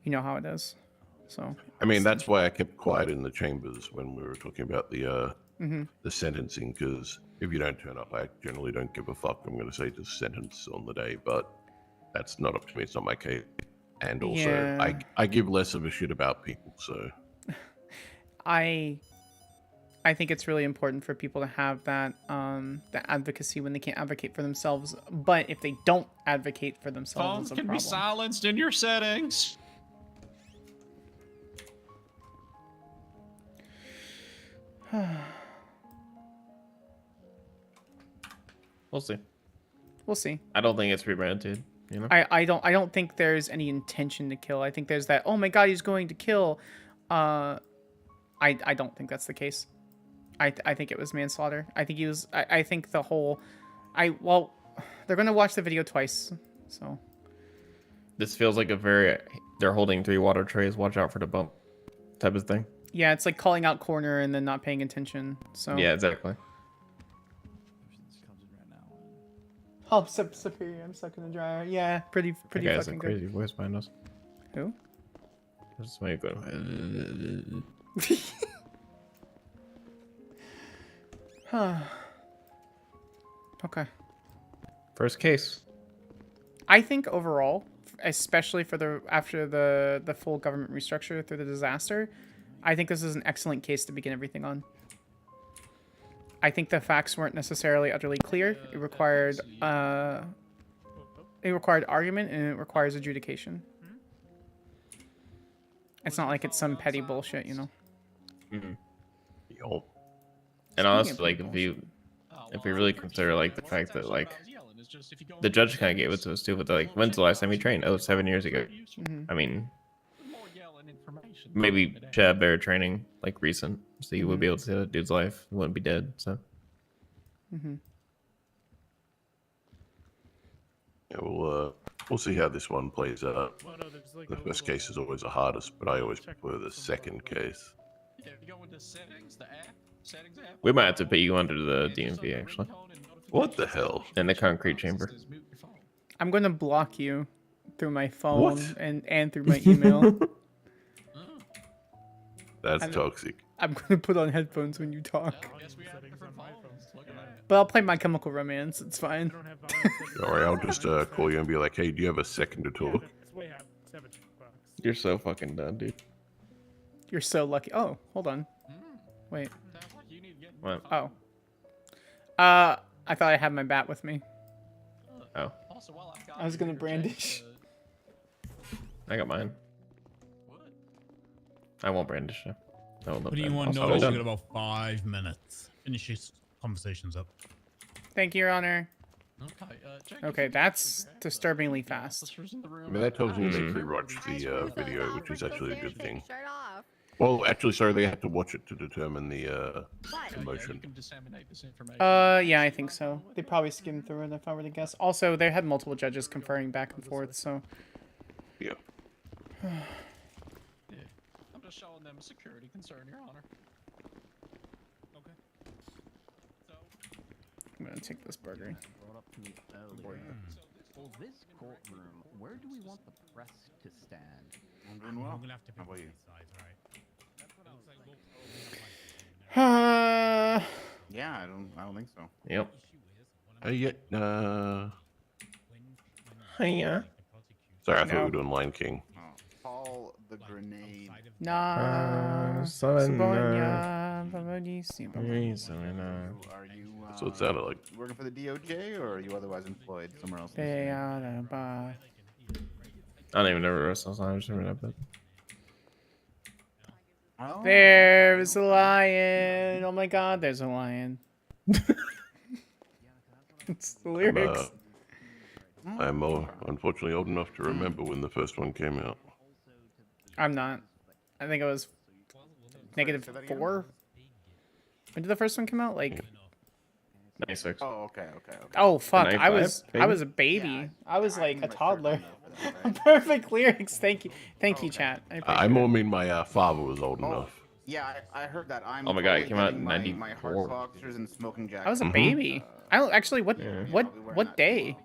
S4: You know how it is, so.
S17: I mean, that's why I kept quiet in the chambers when we were talking about the
S4: Mhm.
S17: the sentencing, because if you don't turn up, I generally don't give a fuck. I'm going to say just sentence on the day, but that's not up to me. It's not my case. And also,
S4: Yeah.
S17: I give less of a shit about people, so.
S4: I think it's really important for people to have that that advocacy when they can't advocate for themselves. But if they don't advocate for themselves,
S10: Phones
S4: it's a
S10: can
S4: problem.
S10: be silenced in your settings.
S9: We'll see.
S4: We'll see.
S9: I don't think it's premeditated. You know.
S4: I don't think there's any intention to kill. I think there's that. Oh my God, he's going to kill. I don't think that's the case. I think it was manslaughter. I think he was. I think the whole. Well, they're gonna watch the video twice, so.
S9: This feels like a very they're holding 3 water trays. Watch out for the bump, type of thing.
S4: Yeah, it's like calling out corner and then not paying attention. So.
S9: Yeah, exactly.
S4: Oh, superior. I'm stuck in the dryer. Yeah, pretty
S9: That guy has a
S4: fucking
S9: crazy
S4: good.
S9: voice behind us.
S4: Who?
S9: There's somebody going.
S4: Okay.
S9: First case.
S4: I think overall, especially for after the full government restructure through the disaster, I think this is an excellent case to begin everything on. I think the facts weren't necessarily utterly clear. It required argument and it requires adjudication. It's not like it's some petty bullshit, you know.
S9: Yo. And honestly, like if we really consider like the fact that like the judge kind of gave it to us too, but they're like, when's the last time you trained? Oh, 7 years ago. I mean, maybe should have better training, like recent, so you would be able to see that dude's life. He wouldn't be dead. So.
S17: Yeah, we'll see how this one plays out. The first case is always the hardest, but I always prefer the second case.
S9: We might have to put you under the DMV actually.
S17: What the hell?
S9: In the concrete chamber.
S4: I'm gonna block you through my phone and through my email.
S17: That's toxic.
S4: I'm gonna put on headphones when you talk. But I'll play My Chemical Romance. It's fine.
S17: Alright, I'll just call you and be like, hey, do you have a second to talk?
S9: You're so fucking done, dude.
S4: You're so lucky. Oh, hold on. Wait.
S9: What?
S4: Oh. I thought I had my bat with me.
S9: Oh.
S4: I was gonna brandish.
S9: I got mine. I won't brandish it.
S3: What do you want to know? You got about 5 minutes. Finish your conversations up.
S4: Thank you, Your Honor. Okay, that's disturbingly fast.
S17: I mean, that tells me they pre-watched the video, which is actually a good thing. Well, actually, sorry, they have to watch it to determine the motion.
S4: Yeah, I think so. They probably skimmed through it if I were to guess. Also, they had multiple judges conferring back and forth, so.
S17: Yeah.
S10: I'm just showing them security concern, Your Honor. Okay.
S4: I'm gonna take this burger.
S5: For this courtroom, where do we want the press to stand?
S21: I'm doing well. How about you? Yeah, I don't think so.
S9: Yep.
S17: Yeah. Sorry, I thought we were doing Lion King.
S21: Paul the Grenade.
S17: So it sounded like.
S21: You working for the DOJ or are you otherwise employed somewhere else?
S9: I don't even know what the rest of the time. I just remember that bit.
S4: There's a lion. Oh my god, there's a lion. It's the lyrics.
S17: I'm unfortunately old enough to remember when the first one came out.
S4: I'm not. I think it was -4. When did the first one come out? Like
S9: 96.
S21: Oh, okay.
S4: Oh fuck!
S9: 95,
S4: I was
S9: maybe?
S4: a baby. I was like a toddler. Perfect lyrics. Thank you, chat.
S17: I more mean my father was old enough.
S21: Yeah, I heard that. I'm
S9: Oh my god, it came out in
S21: my
S9: 94.
S21: heart boxers and smoking jacket.
S4: I was a baby. I don't actually. What day?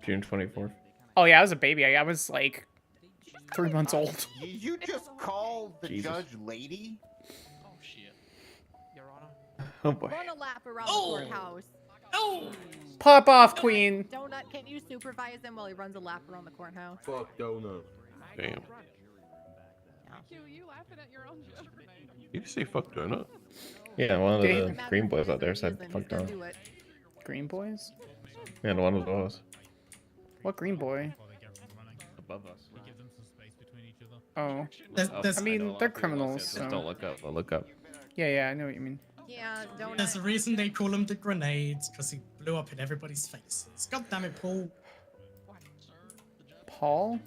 S9: June 24th.
S4: Oh yeah, I was a baby. I was like 3 months old.
S21: You just called the
S9: Jesus.
S21: judge lady?
S10: Oh shit. Your Honor.
S9: Oh boy.
S16: Run a lap around the courthouse.
S10: Oh!
S4: Pop off, Queen.
S16: Donut, can you supervise him while he runs a lap around the courthouse?
S17: Fuck donut. Damn.
S14: You laughing at your own joke.
S17: Did you say fuck donut?
S9: Yeah, one of the
S4: Damn.
S9: green boys out there said fuck down.
S4: Green boys?
S9: Yeah, the one of those.
S4: What green boy?
S9: Above us.
S4: Oh.
S20: There's-
S4: I mean, they're criminals.
S9: Just
S4: So.
S9: don't look up. Don't look up.
S4: Yeah, I know what you mean.
S16: Yeah, Donut.
S20: There's a reason they call him the Grenades, because he blew up in everybody's faces. God damn it, Paul.
S4: Paul?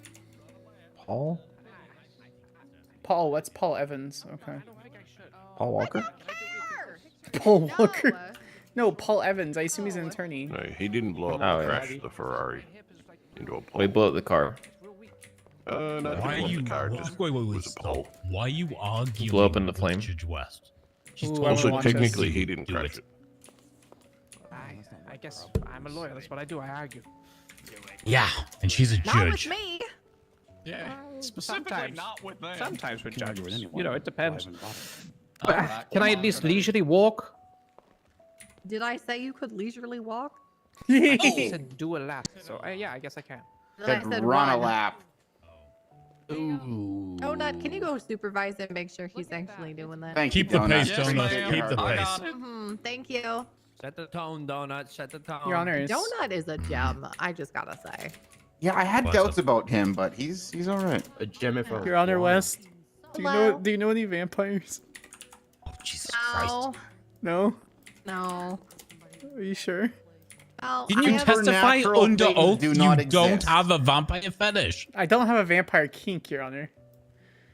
S9: Paul?
S4: Paul, what's Paul Evans? Okay.
S9: Paul Walker?
S4: Paul Walker? No, Paul Evans. I assume he's an attorney.
S17: No, he didn't blow up
S9: Oh,
S17: and
S9: yeah.
S17: crash the Ferrari into a pole.
S9: We blew up the car.
S17: Not
S3: Why are
S17: blow up
S3: you?
S17: the car,
S3: Wait,
S17: just
S3: wait,
S17: was a
S3: stop.
S17: pole.
S3: Why are you arguing?
S9: Blow up in the
S3: with
S9: flame.
S3: Judge West? She's
S4: Ooh,
S3: told
S4: I
S17: Also,
S4: wanna watch this.
S17: technically, he didn't
S3: Do
S17: crash
S3: it.
S17: it.
S5: I guess I'm a lawyer. That's what I do. I argue.
S3: Yeah, and she's a
S16: Not with
S3: judge.
S16: me.
S10: Yeah, specifically
S5: sometimes-
S10: not with them.
S5: Sometimes with judges, you know, it depends.
S10: Alright,
S5: Can I at least leisurely walk?
S16: Did I say you could leisurely walk?
S15: I said do a lap, so yeah, I guess I can.
S16: No, I said
S21: run a
S16: run.
S21: lap.
S6: Ooh.
S16: Donut, can you go supervise and make sure he's actually doing that?
S21: Thank
S3: Keep
S21: you,
S3: the pace,
S21: Donut.
S3: Donut.
S21: Appreciate your
S3: Keep the
S21: hard
S3: pace.
S21: work.
S16: Thank you.
S6: Set the tone, Donut. Set the tone.
S4: Your Honor.
S16: Donut is a gem. I just gotta say.
S21: Yeah, I had
S3: What's
S21: doubts
S3: up?
S21: about him, but he's all right.
S9: A gem if I
S4: Your Honor,
S9: want.
S4: West. Do you know any vampires?
S3: Oh, Jesus
S16: No.
S4: No.
S16: No.
S4: Are you sure?
S16: Well,
S3: Didn't you
S16: I have-
S3: testify
S21: Supernatural
S3: under
S21: things
S3: oath
S21: do
S3: you
S21: not
S3: don't
S21: exist.
S3: have a vampire fetish?
S4: I don't have a vampire kink, Your Honor.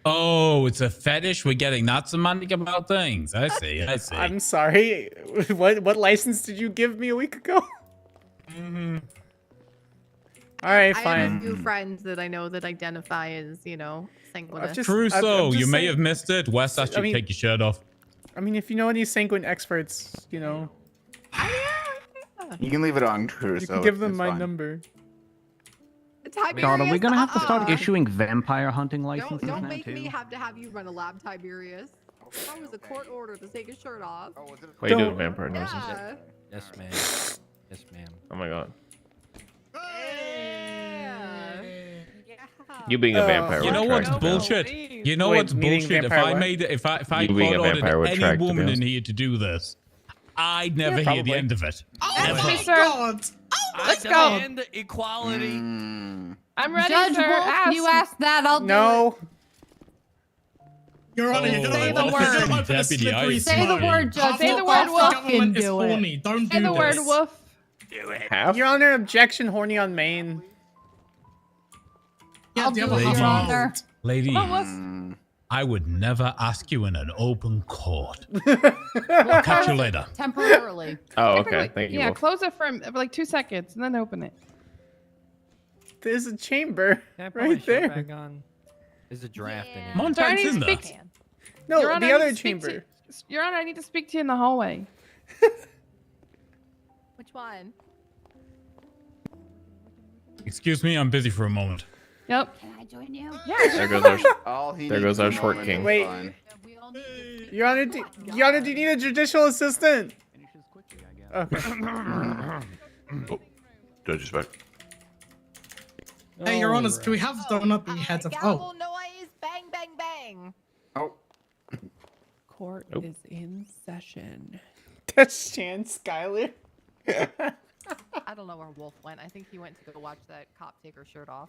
S3: Oh, it's a fetish? We're getting that semantic about things. I see. I see.
S4: I'm sorry. What license did you give me a week ago? All right,
S16: I have a
S4: fine.
S16: few friends that I know that identify as, sanguinous.
S3: True so.
S4: I'm
S3: You
S4: just
S3: may
S4: saying-
S3: have missed it. Wes asked you
S4: I mean-
S3: to take your shirt off.
S4: I mean, if you know any sanguine experts,
S21: You can leave it on true.
S4: you
S21: so
S4: can give
S21: it's
S4: them my
S21: fine.
S4: number.
S22: God, are we gonna have to start
S16: Uh-uh.
S22: issuing vampire hunting
S16: Don't,
S22: licenses
S16: don't
S22: now
S16: make
S22: too?
S16: me have to have you run a lab, Tiberius. That was a court order to take his shirt off.
S9: Wait, do a vampire noses.
S16: Yeah.
S6: Yes, ma'am. Yes, ma'am.
S9: Oh my god.
S16: Yeah.
S9: You being a vampire.
S3: You know
S9: would
S3: what's
S9: track them down.
S3: bullshit? You know
S4: Wait,
S3: what's
S4: meaning
S3: bullshit? If
S4: vampire
S3: I
S4: what?
S3: made it, if I
S9: You being a
S3: court
S9: vampire
S3: ordered
S9: would
S3: any
S9: track the
S3: woman
S9: bills.
S3: in here to do this, I'd never hear the
S4: probably.
S3: end of it.
S1: Let's
S3: Ever.
S1: see, sir.
S20: God.
S1: Let's
S6: I
S1: go.
S6: demand equality.
S1: I'm ready,
S23: Judge
S1: sir.
S23: Wolf,
S1: Ask.
S23: you asked that, I'll do it.
S4: No.
S20: You're Honor, you're gonna
S1: Say the
S20: open,
S1: word.
S20: you're gonna open a
S3: Deputy,
S20: slippery
S3: I-
S23: Say the
S20: slope.
S23: word, Judge
S1: Say the
S23: Wolf,
S1: word,
S23: I'll
S1: Wolf.
S23: fucking
S20: Government is
S23: do it.
S20: horny. Don't
S1: Say
S20: do
S1: the word,
S20: this.
S1: Wolf.
S9: Half?
S4: Your Honor, objection, horny on main.
S20: Yeah,
S23: I'll
S20: the
S23: do
S20: other
S23: it,
S20: half
S23: Your
S20: are
S23: Honor.
S20: old.
S3: Lady,
S1: Come on, Wolf.
S3: I would never ask you in an open court.
S23: We'll
S3: Catch you
S23: close it
S3: later.
S23: Temporarily.
S9: Oh, okay. Thank you.
S1: Yeah,
S9: Wolf.
S1: close it for like 2 seconds and then open it.
S4: There's a chamber
S6: Can I put my
S4: right
S6: shirt
S4: there.
S6: back on? There's a draft in
S3: Come on,
S6: it.
S1: Sir, I
S3: Montag's
S1: need to
S3: in there.
S1: speak to
S4: No,
S1: Your Honor,
S4: the
S1: I
S4: other
S1: need to speak
S4: chamber.
S1: Your Honor, I need to speak to you in the hallway.
S16: Which one?
S3: Excuse me, I'm busy for a moment.
S1: Yep.
S23: Can I join you?
S1: Yeah.
S9: There goes our,
S21: All he
S9: there
S21: needs
S9: goes our
S21: is a
S9: short
S21: moment
S9: king.
S21: is
S4: Wait.
S21: fun.
S23: We all need to
S4: Your Honor, Your Honor, do you need a judicial assistant?
S22: Finishes quickly, I guess.
S4: Okay.
S17: Oh, Judge is back.
S20: Hey, Your Honor, can we have Donut be head of...
S16: Gavel
S20: Oh,
S16: noise, bang, bang, bang.
S21: Oh,
S14: Court
S9: Nope.
S14: is in session.
S4: That's Chan Skyler.
S16: I don't know where Wolf went. I think he went to go watch that cop take her shirt off.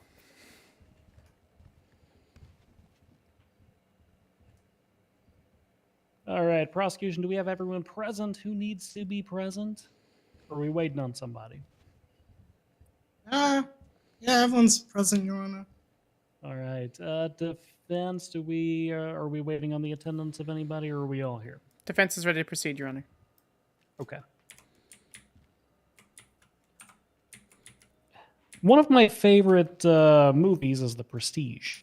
S7: All right, prosecution, do we have everyone present who needs to be present? Or are we waiting on somebody?
S20: yeah, everyone's present, Your Honor.
S7: All right, defense, are we waiting on the attendance of anybody, or are we all here?
S4: Defense is ready to proceed, Your Honor.
S7: Okay. One of my favorite movies is The Prestige.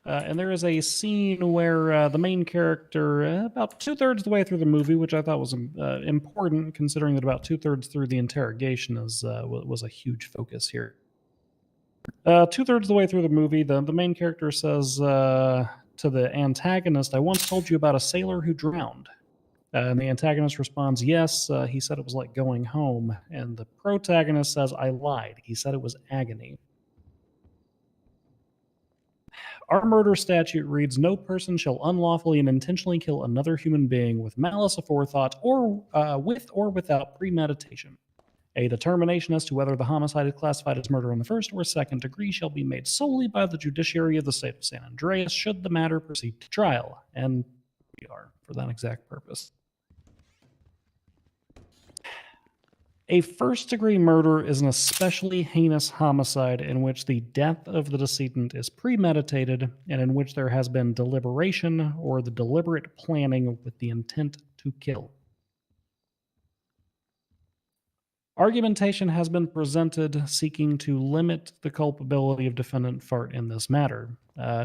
S7: And there is a scene where the main character, about 2/3 of the way through the movie, which I thought was important, considering that about 2/3 through the interrogation was a huge focus here. 2/3 of the way through the movie, the main character says to the antagonist, "I once told you about a sailor who drowned." And the antagonist responds, "Yes, he said it was like going home." And the protagonist says, "I lied. He said it was agony." Our murder statute reads, "No person shall unlawfully and intentionally kill another human being with malice aforethought or with or without premeditation. A determination as to whether the homicide is classified as murder in the first or second degree shall be made solely by the judiciary of the state of San Andreas should the matter proceed to trial." And we are, for that exact purpose. A first-degree murder is an especially heinous homicide in which the death of the decedent is premeditated and in which there has been deliberation or the deliberate planning with the intent to kill. Argumentation has been presented seeking to limit the culpability of defendant Fart in this matter,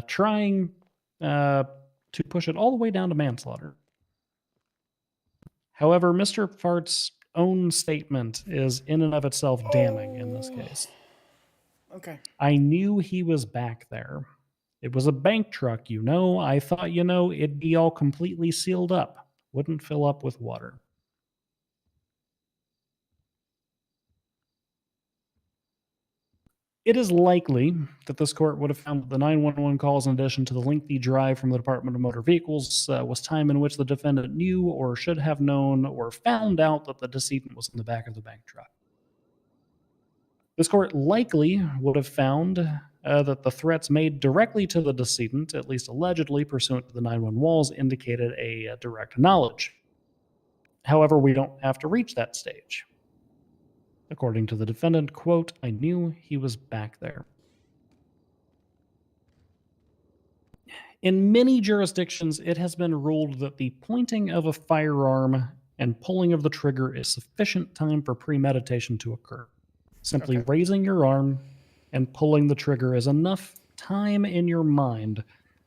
S7: trying to push it all the way down to manslaughter. However, Mr. Fart's own statement is in and of itself damning in this case.
S4: Okay.
S7: "I knew he was back there. It was a bank truck, you know. I thought, it'd be all completely sealed up. Wouldn't fill up with water." It is likely that this court would have found that the 911 calls, in addition to the lengthy drive from the Department of Motor Vehicles, was time in which the defendant knew or should have known or found out that the decedent was in the back of the bank truck. This court likely would have found that the threats made directly to the decedent, at least allegedly pursuant to the 911 walls, indicated a direct knowledge. However, we don't have to reach that stage. According to the defendant, quote, "I knew he was back there." In many jurisdictions, it has been ruled that the pointing of a firearm and pulling of the trigger is sufficient time for premeditation to occur. Simply raising your arm and pulling the trigger is enough time in your mind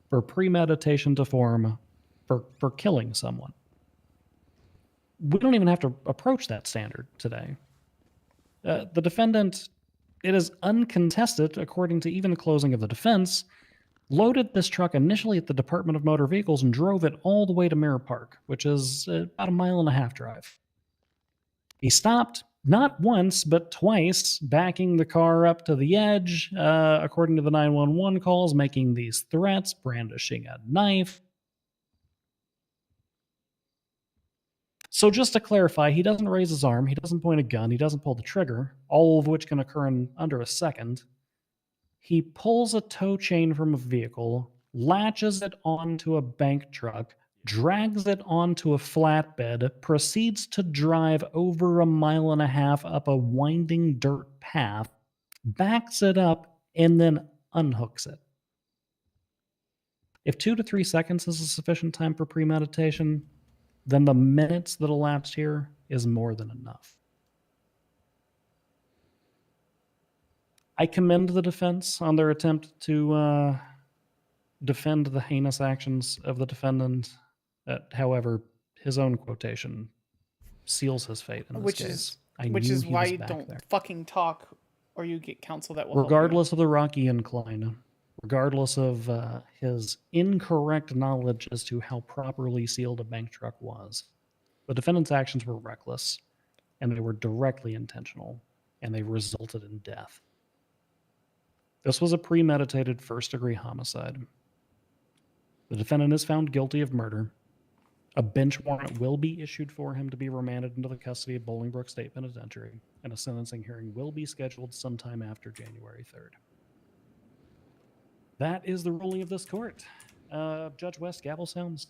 S7: for premeditation to form for killing someone. We don't even have to approach that standard today. The defendant, it is uncontested, according to even the closing of the defense, loaded this truck initially at the Department of Motor Vehicles and drove it all the way to Mirror Park, which is about a 1.5 mile drive. He stopped not once, but twice, backing the car up to the edge, according to the 911 calls, making these threats, brandishing a knife. So just to clarify, he doesn't raise his arm, he doesn't point a gun, he doesn't pull the trigger, all of which can occur in under a second. He pulls a tow chain from a vehicle, latches it onto a bank truck, drags it onto a flatbed, proceeds to drive over 1.5 miles up a winding dirt path, backs it up, and then unhooks it. If 2 to 3 seconds is a sufficient time for premeditation, then the minutes that elapsed here is more than enough. I commend the defense on their attempt to defend the heinous actions of the defendant. However, his own quotation seals his fate in this case.
S4: Which is why you don't fucking talk, or you get counsel that will
S7: regardless of the rocky incline, regardless of his incorrect knowledge as to how properly sealed a bank truck was, the defendant's actions were reckless, and they were directly intentional, and they resulted in death. This was a premeditated first-degree homicide. The defendant is found guilty of murder. A bench warrant will be issued for him to be remanded into the custody of Bolingbrook State Penitentiary, and a sentencing hearing will be scheduled sometime after January 3rd. That is the ruling of this court. Judge West, gavel sounds.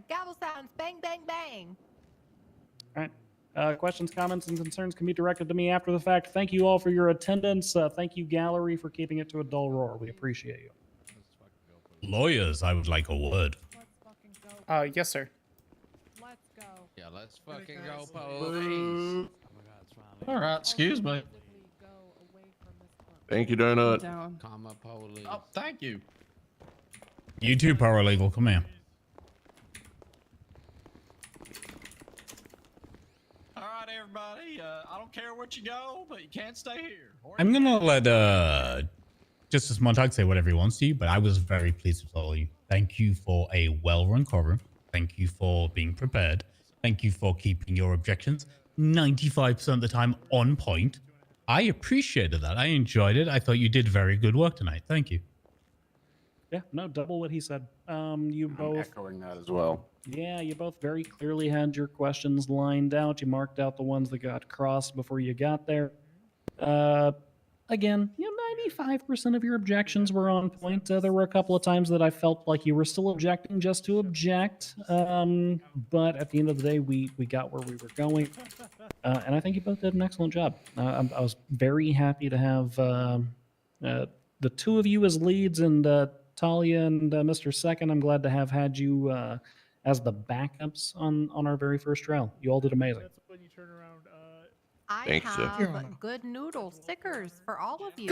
S16: Gavel sounds, bang, bang, bang.
S7: All right. Questions, comments, and concerns can be directed to me after the fact. Thank you all for your attendance. Thank you, gallery, for keeping it to a dull roar. We appreciate you.
S3: Lawyers, I would like a word.
S4: Yes, sir.
S14: Let's go.
S12: Yeah, let's fucking go, police.
S10: All right, excuse me.
S17: Thank you, Donut.
S12: Comma police.
S10: Oh, thank you.
S3: You too, paralegal. Come here.
S10: All right, everybody. I don't care where you go, but you can't stay here.
S3: I'm gonna let Justice Montag say whatever he wants to you, but I was very pleased with all of you. Thank you for a well-run courtroom. Thank you for being prepared. Thank you for keeping your objections 95% of the time on point. I appreciated that. I enjoyed it. I thought you did very good work tonight. Thank you.
S7: Yeah, no, double what he said. You both
S21: echoing that as well.
S7: Yeah, you both very clearly had your questions lined out. You marked out the ones that got crossed before you got there. Again, 95% of your objections were on point. There were a couple of times that I felt like you were still objecting just to object. But at the end of the day, we got where we were going. And I think you both did an excellent job. I was very happy to have the two of you as leads, and Talia and Mr. Second. I'm glad to have had you as the backups on our very first trial. You all did amazing.
S16: I
S17: Thanks, sir.
S16: have good noodle stickers for all of you.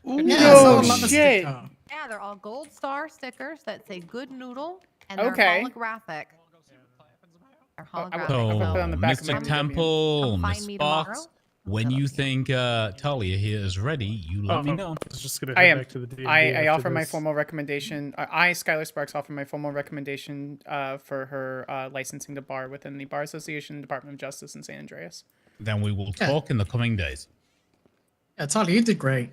S4: No shit.
S16: Yeah, they're all gold star stickers that say good noodle, and they're
S4: Okay.
S16: holographic. They're holographic.
S3: So, Mr. Temple,
S16: Come
S3: Miss
S16: find me
S3: Sparks,
S16: tomorrow.
S3: when you think Talia here is ready, you let me know.
S4: I am. I offer my formal recommendation. I, Skyler Sparks, offer my formal recommendation for her licensing to bar within the Bar Association, Department of Justice in San Andreas.
S3: Then we will talk in the coming days.
S20: Yeah, Tali, you did great.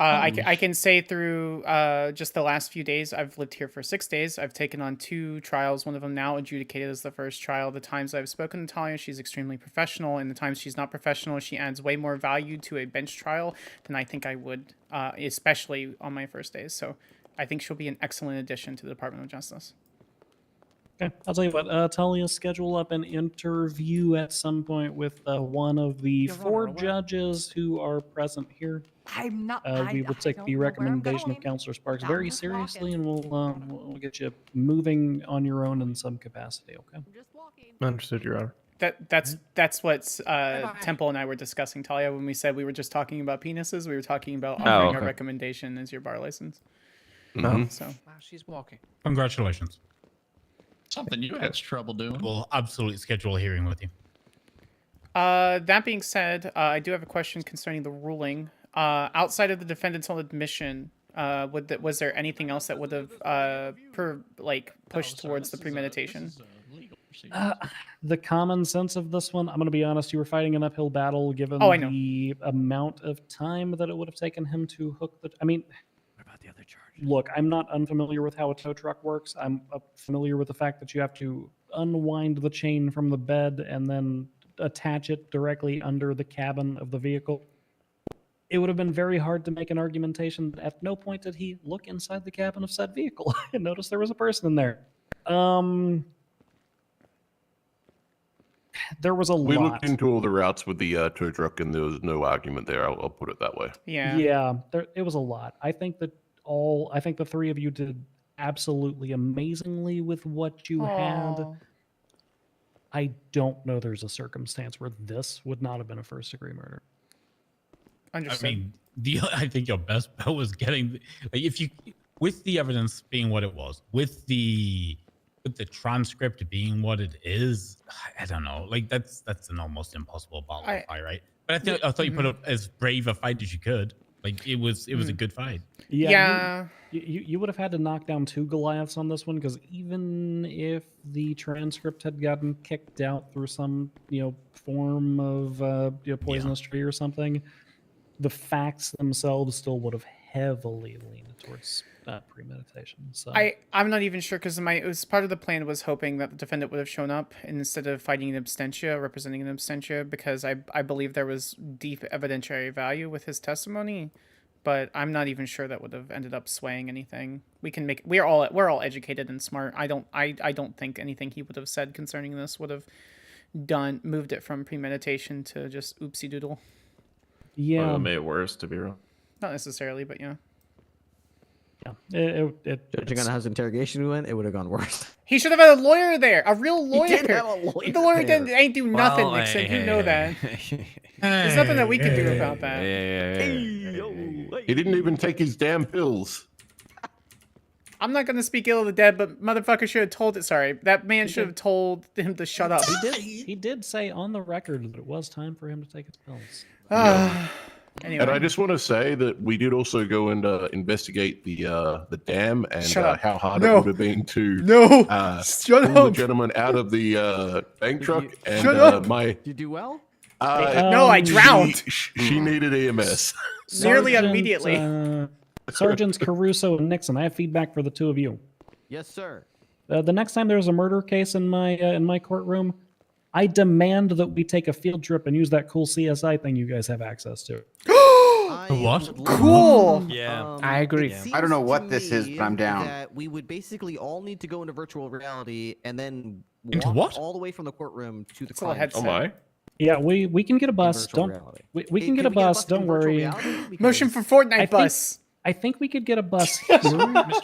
S4: I can say through just the last few days, I've lived here for 6 days. I've taken on 2 trials, one of them now adjudicated as the first trial. The times I've spoken to Talia, she's extremely professional, and the times she's not professional, she adds way more value to a bench trial than I think I would, especially on my first days. So I think she'll be an excellent addition to the Department of Justice.
S7: Okay, I'll tell you what. Talia, schedule up an interview at some point with one of the 4 judges who are present here.
S16: I'm not.
S7: We will take the recommendation of Counselor Sparks very seriously, and we'll get you moving on your own in some capacity. Okay.
S9: Understood, Your Honor.
S4: That's what Temple and I were discussing, Talia, when we said we were just talking about penises. We were talking about offering a recommendation as your bar license. So.
S12: Wow, she's walking.
S3: Congratulations.
S10: Something you had trouble doing.
S3: We'll absolutely schedule a hearing with you.
S4: That being said, I do have a question concerning the ruling. Outside of the defendant's own admission, was there anything else that would have pushed towards the premeditation?
S7: The common sense of this one, I'm going to be honest, you were fighting an uphill battle given the amount of time that it would have taken him to hook the... I mean, what about the other charges? Look, I'm not unfamiliar with how a tow truck works. I'm familiar with the fact that you have to unwind the chain from the bed and then attach it directly under the cabin of the vehicle. It would have been very hard to make an argumentation that at no point did he look inside the cabin of said vehicle and notice there was a person in there. There was a lot.
S17: We looked into all the routes with the tow truck, and there was no argument there. I'll put it that way.
S7: Yeah. It was a lot. I think the 3 of you did absolutely amazingly with what you had. I don't know there's a circumstance where this would not have been a first-degree murder.
S4: Understood.
S3: I mean, I think your best bet was getting, with the evidence being what it was, with the transcript being what it is, I don't know. That's an almost impossible battle to fight, right? But I thought you put up as brave a fight as you could. It was a good fight.
S7: Yeah. You would have had to knock down 2 Goliaths on this one, because even if the transcript had gotten kicked out through some form of poisonous tree or something, the facts themselves still would have heavily leaned towards premeditation. So
S4: I'm not even sure, because it was part of the plan was hoping that the defendant would have shown up instead of fighting an absentia, representing an absentia, because I believe there was deep evidentiary value with his testimony, but I'm not even sure that would have ended up swaying anything. We're all educated and smart. I don't think anything he would have said concerning this would have moved it from premeditation to just oopsie doodle.
S7: Yeah,
S9: it made it worse, to be real.
S4: Not necessarily, but yeah.
S11: Judging on how his interrogation went, it would have gone worse.
S4: He should have had a lawyer there, a real lawyer.
S11: He did have a lawyer
S4: the lawyer
S11: there.
S4: ain't do nothing,
S6: Well,
S4: Nixon. You know that. There's nothing that we can do about that.
S17: He didn't even take his damn pills.
S4: I'm not gonna speak ill of the dead, but motherfucker should have told it. Sorry, that man should have told him to shut up.
S7: He did say on the record that it was time for him to take his pills.
S4: Anyway.
S17: And I just want to say that we did also go and investigate the dam and how hard it would have been to pull the gentleman out of the bank truck. And
S11: Did you do well?
S4: No, I drowned.
S17: She needed EMS.
S4: Nearly immediately.
S7: Sergeants Caruso and Nixon, I have feedback for the 2 of you.
S11: Yes, sir.
S7: The next time there's a murder case in my courtroom, I demand that we take a field trip and use that cool CSI thing you guys have access to.
S3: What?
S4: Cool.
S15: Yeah, I agree.
S21: I don't know what this is, but I'm down.
S11: That we would basically all need to go into virtual reality and then
S3: Into
S11: walk
S3: what?
S11: all the way from the courtroom to the
S4: It's all a
S11: client.
S4: headset.
S9: Oh my.
S7: Yeah, we can get a bus.
S11: virtual
S7: Don't
S11: reality.
S7: we can
S11: Hey,
S7: get a
S11: can we
S7: bus? Don't
S11: in virtual
S7: worry.
S11: reality?
S4: Motion
S11: Because-
S4: for Fortnite bus.
S7: I think we could get a bus here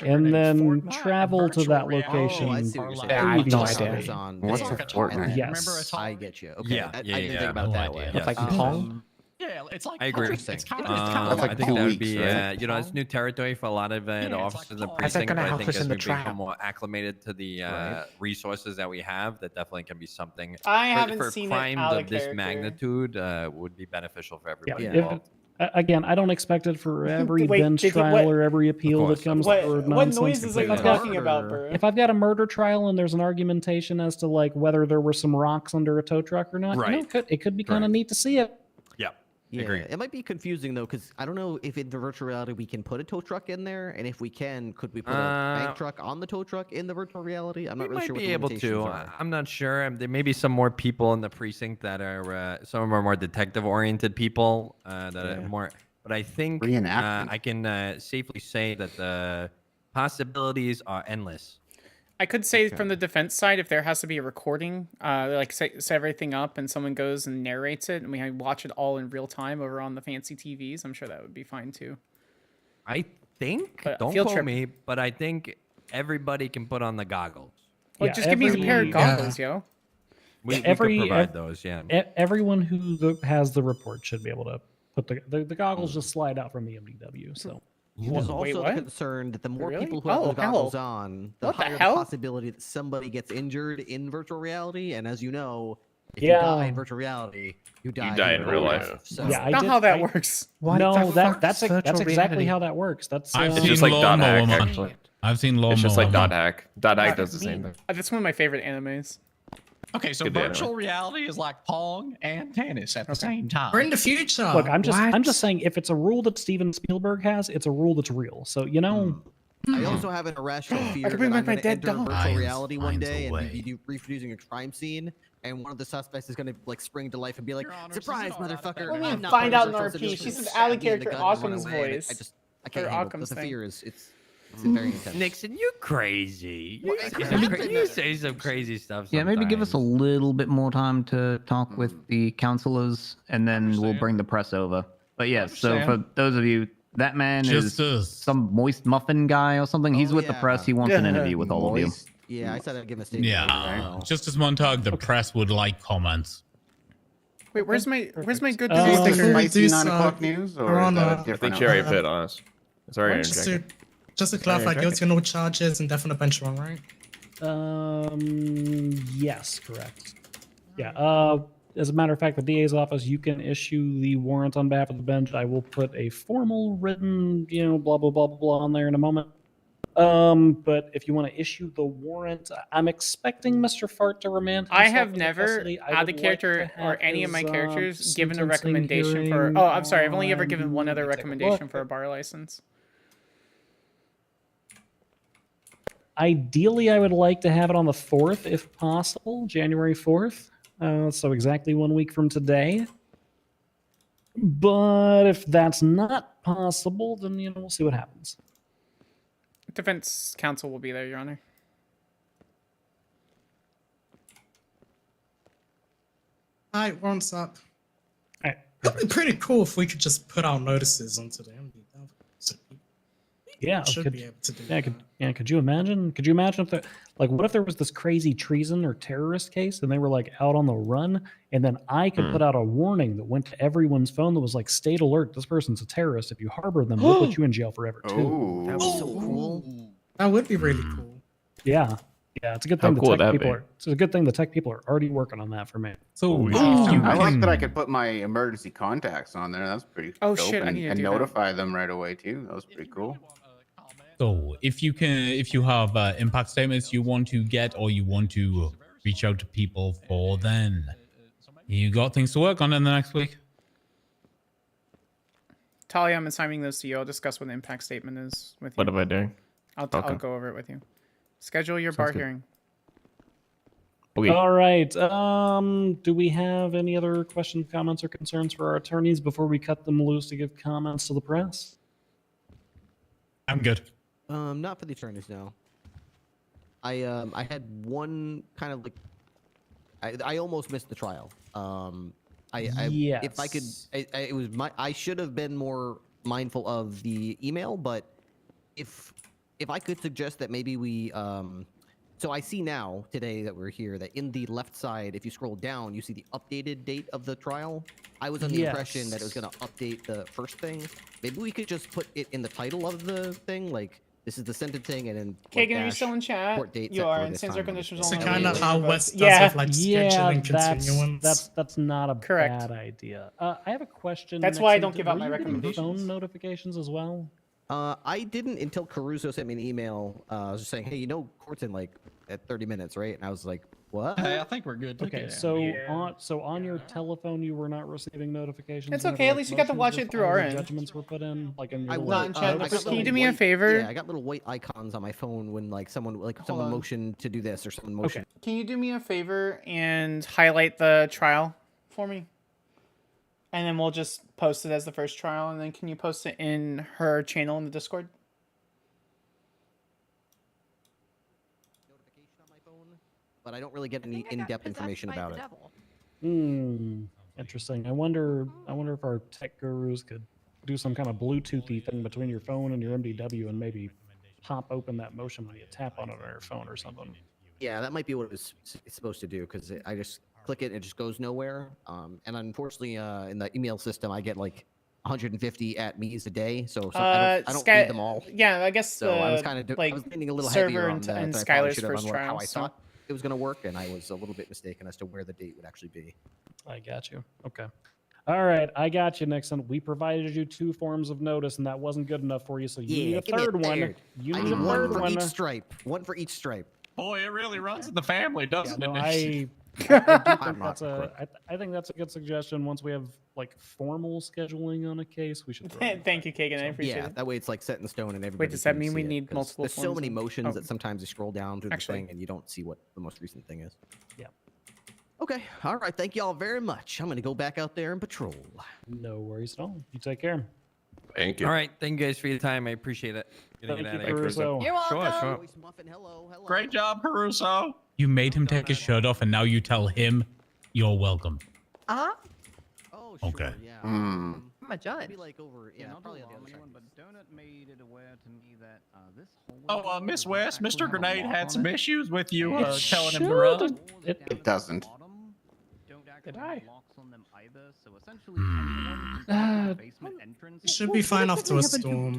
S7: and then travel to that location.
S11: Oh, I see what you're saying.
S15: Yeah, I have no idea.
S21: What's a Fortnite?
S7: Yes.
S11: I get you. Okay.
S6: Yeah,
S11: I
S6: yeah,
S11: didn't
S6: yeah,
S11: think about it
S3: no
S11: that
S3: idea.
S11: way.
S15: It's like Pong.
S10: Yeah, it's like
S6: I agree.
S11: Interesting.
S10: It's kind
S21: That's like
S6: I think that would
S21: police,
S6: be,
S21: right?
S6: it's new territory for a lot of the
S10: it's like
S6: officers in the
S10: Pong.
S15: How's that
S6: precinct.
S15: gonna
S6: But I
S15: help
S6: think
S15: us
S6: as
S15: in
S6: we
S15: the trial?
S6: become more acclimated to the resources that we have, that definitely can be something.
S4: I haven't
S6: for
S4: seen it
S6: crimes
S4: out of
S6: of this
S4: character.
S6: magnitude would be beneficial for everybody
S7: Yeah.
S6: involved.
S7: Again, I don't expect it for every
S4: Wait,
S7: bench
S4: did you-
S7: trial
S4: what-
S7: or every appeal
S6: course,
S7: that comes
S4: What
S7: through.
S4: noises are you talking about, bro?
S7: If I've got a murder trial and there's an argumentation as to whether there were some rocks under a tow truck or not,
S6: Right.
S7: it could be kind of neat to see it.
S6: Yeah.
S11: Yeah,
S3: Agreed.
S11: it might be confusing though, because I don't know if in the virtual reality we can put a tow truck in there, and if we can, could we put a bank truck on the tow truck in the virtual reality? I'm not really
S6: might
S11: sure what
S6: be
S11: the
S6: able
S11: limitations
S6: to.
S11: are.
S6: I'm not sure. There may be some more people in the precinct that are some of them are more detective-oriented people that are more. But I think I can safely say that the possibilities are endless.
S4: I could say from the defense side, if there has to be a recording, like set everything up and someone goes and narrates it and we watch it all in real time over on the fancy TVs, I'm sure that would be fine too.
S6: I think,
S4: But
S6: don't
S4: field
S6: quote
S4: trip-
S6: me, but I think everybody can put on the goggles.
S4: Well, just give me a pair of goggles, yo.
S6: We could provide those, yeah.
S7: Everyone who has the report should be able to put the goggles just slide out from EMDW. So
S11: There's also the concern that the more people who have the goggles on, the higher the possibility that somebody gets injured in virtual reality. And as you know, if you die in virtual reality, you die in real life. So.
S7: Yeah,
S4: not how that works.
S7: No, that's exactly how that works. That's
S9: It's just like dot hack, actually.
S3: I've seen Lawnmower
S9: It's just like dot
S3: Man.
S9: hack. Dot hack does the same thing.
S4: That's one of my favorite animes.
S10: Okay, so
S9: Good day,
S10: virtual reality is like Pong and tennis at the same time.
S20: We're in the future.
S7: Look, I'm just saying, if it's a rule that Steven Spielberg has, it's a rule that's real. So you know.
S11: I also have an irrational fear that
S4: bring
S11: I'm
S4: back my
S11: going to
S4: dead
S11: enter
S4: dog.
S11: virtual reality one
S3: finds a
S11: day and
S3: way.
S11: be reproducing a crime scene, and one of the suspects is going to like spring to life and be like, "Surprise, motherfucker!"
S4: What do you mean
S11: I'm not
S4: find out in
S11: supposed to do
S4: RP?
S11: this,"
S4: She's an
S11: stab
S4: alley
S11: me in the
S4: character,
S11: gut and run
S4: Occam's
S11: away, and
S4: voice.
S11: I can't
S4: Or
S11: handle it.
S4: Occam's
S11: The
S4: thing.
S11: fear is it's very intense.
S6: Nixon, you crazy. You, say some crazy stuff.
S22: Yeah, maybe give us a
S6: sometimes.
S22: little bit more time to talk with the counselors, and then we'll bring the press over. But yeah, so for those of you, that man
S3: Just
S22: is some moist muffin guy or something. He's with the press. He wants an interview with all of you.
S11: Yeah, I said I'd give him a statement.
S3: Yeah, just as Montag, the press would like comments.
S4: Wait, where's my good
S21: Do you think
S4: sticker?
S21: it might be
S20: do
S21: 9 o'clock
S20: so-
S21: news,
S20: we're
S21: or is
S20: on,
S21: that a
S20: I
S9: I
S21: different
S9: think Cherry
S21: outfit?
S9: fit on us. Sorry,
S20: Just to clarify, guilty on all charges, indefinite bench warrant, right?
S7: Yes, correct. Yeah. As a matter of fact, the DA's office, you can issue the warrant on behalf of the bench. I will put a formal written, blah blah blah blah blah on there in a moment. But if you want to issue the warrant, I'm expecting Mr. Fart to remand.
S4: I
S7: himself
S4: have
S7: into
S4: never,
S7: custody. I
S4: out
S7: would
S4: of
S7: like
S4: character
S7: to
S4: or
S7: have
S4: any of my
S7: his,
S4: characters, given a
S7: sentencing
S4: recommendation for.
S7: hearing
S4: Oh, I'm sorry. I've only ever given one
S7: on-
S4: other
S7: let me take a
S4: recommendation
S7: look.
S4: for a bar license.
S7: Ideally, I would like to have it on the 4th, if possible, January 4th. So exactly 1 week from today. But if that's not possible, then we'll see what happens.
S4: Defense counsel will be there, Your Honor.
S20: Alright, warrants up.
S7: Alright,
S20: That'd be pretty cool if we could just put our notices onto the MD.
S7: Yeah,
S20: Should be able to do that.
S7: Could you imagine? Could you imagine if what if there was this crazy treason or terrorist case and they were like out on the run, and then I could put out a warning that went to everyone's phone that was like, "State alert! This person's a terrorist. If you harbor them, we'll put you in jail forever too."
S11: That would be so cool.
S20: That would be really cool.
S7: Yeah, it's a good
S9: How
S7: thing.
S9: cool would
S7: The tech
S9: that
S7: people
S9: be?
S7: are. It's a good thing the tech people are already working on that for me.
S3: So
S21: I like that I could put my emergency contacts on there. That's pretty
S4: Oh,
S21: dope.
S4: shit, I
S21: and,
S4: need to
S21: and
S4: do that.
S21: notify them right away too. That was pretty cool.
S3: So if you have impact statements you want to get, or you want to reach out to people for, then you got things to work on in the next week.
S4: Talia, I'm assigning those to you. I'll discuss what the impact statement is with you.
S9: What am I doing?
S4: I'll
S9: Okay.
S4: go over it with you. Schedule your
S9: Sounds
S4: bar
S9: good.
S4: hearing.
S9: Okay.
S7: All right. Do we have any other questions, comments, or concerns for our attorneys before we cut them loose to give comments to the press?
S3: I'm good.
S11: Not for the attorneys, no. I had one kind of like, I almost missed the trial. If I could, it was I should have been more mindful of the email, but if I could suggest that maybe we, so I see now today that we're here that in the left side, if you scroll down, you see the updated date of the trial. I was under the impression that it was going to update the first thing. Maybe we could just put it in the title of the thing, like this is the sentencing, and then
S4: Kagan, are you still in chat?
S11: court date
S4: You
S11: set
S4: are,
S11: for
S4: and
S11: this
S4: stands
S11: time.
S4: conditions
S20: So
S4: only.
S20: kind of how West does
S4: Yeah.
S20: with like scheduling continuance.
S7: That's not a
S4: Correct.
S7: bad idea. I have a question.
S4: That's why I
S7: Nixon.
S4: don't give out
S7: Were
S4: my
S7: you getting
S4: recommendations.
S7: phone notifications as well?
S11: I didn't until Caruso sent me an email just saying, hey, court's in like at 30 minutes, right? And I was like, what?
S10: Hey, I think we're good. to
S7: Okay,
S10: get
S7: so
S10: out.
S7: on your telephone, you were not receiving notifications.
S4: It's
S7: whenever,
S4: okay. At
S7: like,
S4: least you got to
S7: motions
S4: watch
S7: with
S4: it through our
S7: either
S4: end.
S7: Judgments were put in, like in your
S11: I
S7: little
S11: was.
S4: Not in chat,
S11: I
S4: but
S11: got
S4: can you
S11: little
S4: do me a
S11: white-
S4: favor?
S11: Yeah, I got little white icons on my phone when like someone
S4: on.
S11: motioned to do this or someone motioned.
S4: Can you do me a favor and highlight the trial for me? And then we'll just post it as the first trial, and then can you post it in her channel in the Discord?
S11: But I don't really get any in-depth information about it.
S7: Interesting. I wonder if our tech gurus could do some kind of Bluetoothy thing between your phone and your MDW and maybe pop open that motion when you tap on it on your phone or something.
S11: Yeah, that might be what it's supposed to do because I just click it and it just goes nowhere. And unfortunately, in the email system, I get like 150 at me's a day, so I don't read them all.
S4: Yeah, I guess
S11: so I was kind of I was leaning a little heavier on that.
S4: and
S11: I probably
S4: Skyler's
S11: should have
S4: first
S11: on
S4: trial.
S11: how I thought it was going to work, and I was a little bit mistaken as to where the date would actually be.
S7: I got you. Okay. All right, I got you, Nixon. We provided you 2 forms of notice, and that wasn't good enough for you, so you need a
S11: give me
S7: third one. You
S11: I
S7: need a
S11: need one
S7: third
S11: for
S7: one.
S11: each stripe. One for each stripe.
S10: Boy, it really runs in the family, doesn't
S7: No,
S10: it?
S7: I think that's a good suggestion. Once we have like formal scheduling on a case, we should. Throw it.
S4: Thank you, Kagan. I appreciate
S11: Yeah,
S4: it.
S11: that way it's like set in stone and everybody.
S4: Wait, does that
S11: can
S4: mean we
S11: see it,
S4: need
S11: 'cause
S4: multiple
S11: There's so
S4: forms
S11: many
S4: of-
S11: motions
S4: oh.
S11: that sometimes you scroll down through
S4: Actually.
S11: the thing and you don't see what the most recent thing is.
S7: Yeah.
S11: Okay. All right. Thank you all very much. I'm going to go back out there and patrol.
S7: No worries at all. You take care.
S17: Thank you.
S6: All right, thank you guys for your time. I appreciate it. Getting
S7: Thank
S6: it
S7: you,
S6: out of here.
S7: Caruso.
S16: You're welcome.
S6: Sure.
S10: Great job, Caruso.
S3: You made him take his shirt off, and now you tell him you're welcome.
S11: Oh,
S3: Okay.
S11: Yeah.
S16: I'm a judge.
S11: Like over, yeah, probably on the other side.
S5: But Donut made it aware to me that this
S10: Oh, Miss West, Mr. Grenade had some issues with you
S7: It
S10: telling him to run.
S21: It doesn't.
S5: Did
S4: I?
S5: locks on them either, so essentially anyone can the basement entrance.
S20: It should be fine after a storm.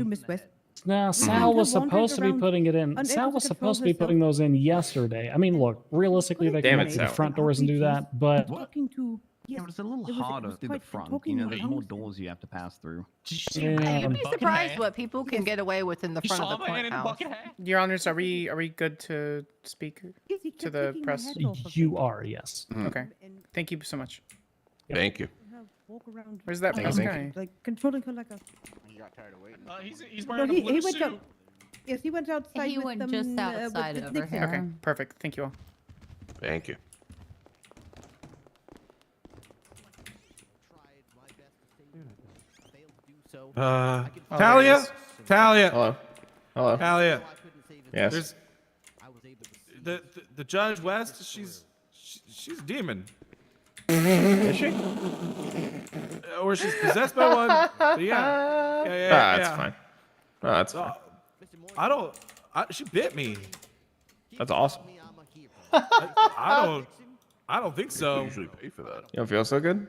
S7: Now, Sal was
S8: wandered
S7: supposed to be
S8: around
S7: putting it in.
S8: unable
S7: Sal
S8: to
S7: was
S8: control
S7: supposed to be
S8: herself.
S7: putting those in yesterday. I mean, look, realistically, they
S9: Damn
S7: can
S9: it,
S7: get to the
S9: Sal.
S7: front doors and do that, but
S8: Talking to.
S5: Yeah, but it's a little
S8: it was
S5: harder through the
S8: quite
S5: front. You
S8: talking
S5: know, there's more
S8: house.
S5: doors you have to pass through.
S7: yeah,
S16: You'd be surprised what people can get away with in the
S10: You
S16: front
S10: saw
S16: of the
S10: my hand in the
S16: courthouse.
S10: bucket hat?
S4: Your honors, are we good to speak
S8: Yes, he
S4: to
S8: kept
S4: the
S8: taking my
S4: press?
S8: hat off of
S7: you
S8: him.
S7: are, yes.
S4: Okay. Thank you so much.
S17: Thank you.
S8: Walk around.
S4: Where's that
S9: Thank
S4: press
S9: you.
S4: guy?
S8: Like controlling her like a.
S21: You got tired of waiting.
S10: He's
S8: No,
S10: wearing a
S8: he
S10: blue
S8: went
S10: suit.
S8: out. Yes, he went outside.
S23: He
S8: with
S23: went
S8: them,
S23: just
S8: with
S23: outside
S8: the
S23: over
S8: Nixon.
S23: here.
S4: Okay, perfect. Thank you all.
S17: Thank you.
S13: Talia? Talia?
S9: Hello. Hello.
S13: Talia?
S9: Yes.
S13: There's the Judge West. She's a demon.
S9: Is she?
S13: Or she's possessed by one. But yeah.
S9: That's fine. Oh, that's fine.
S13: I don't. She bit me.
S9: That's awesome.
S13: I don't think so.
S17: Usually pay for that.
S9: You don't feel so good?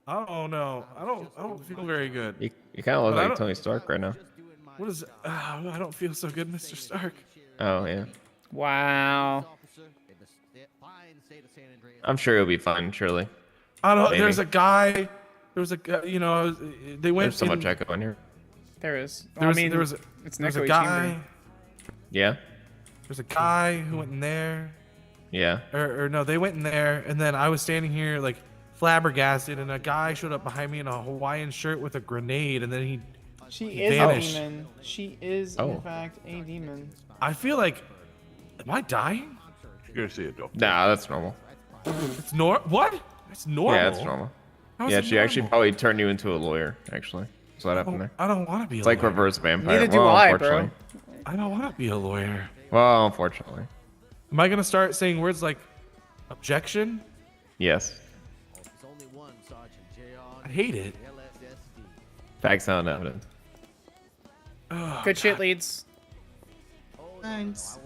S13: I don't know. I don't feel very good.
S9: You kind of look
S13: But I
S9: like
S13: don't-
S9: Tony Stark right now.
S13: What is? I don't feel so good, Mr. Stark.
S9: Oh yeah.
S4: Wow.
S9: I'm sure you'll be fine. Surely.
S13: I don't.
S9: Maybe.
S13: There's a guy. There was a guy. You know, they went.
S9: There's so much
S13: in-
S9: echo in here.
S4: There is.
S13: There was,
S4: I mean,
S13: there was a,
S4: it's
S13: there was
S4: an
S13: a
S4: echoey
S13: guy.
S4: chamber.
S9: Yeah.
S13: There's a guy who went in there.
S9: Yeah.
S13: Or no, they went in there, and then I was standing here like flabbergasted, and a guy showed up behind me in a Hawaiian shirt with a grenade, and then he
S4: She is
S13: vanished.
S4: a demon. She is,
S9: Oh.
S4: in fact, a demon.
S13: I feel like, am I dying?
S17: You gotta see a doctor.
S9: Nah, that's normal.
S13: It's what? It's normal.
S9: Yeah, it's normal.
S13: How is
S9: Yeah,
S13: it
S9: she actually
S13: normal?
S9: probably turned you into a lawyer. Actually, that's what happened there.
S13: I don't want to be.
S9: It's
S13: a
S9: like
S13: lawyer.
S9: reverse vampire.
S4: Neither do
S9: well,
S4: I, bro.
S9: unfortunately.
S13: I don't want to be a lawyer.
S9: Well, unfortunately.
S13: Am I gonna start saying words like objection?
S9: Yes.
S13: I hate it.
S9: Facts, not evidence.
S4: Good shit leads.
S20: Thanks.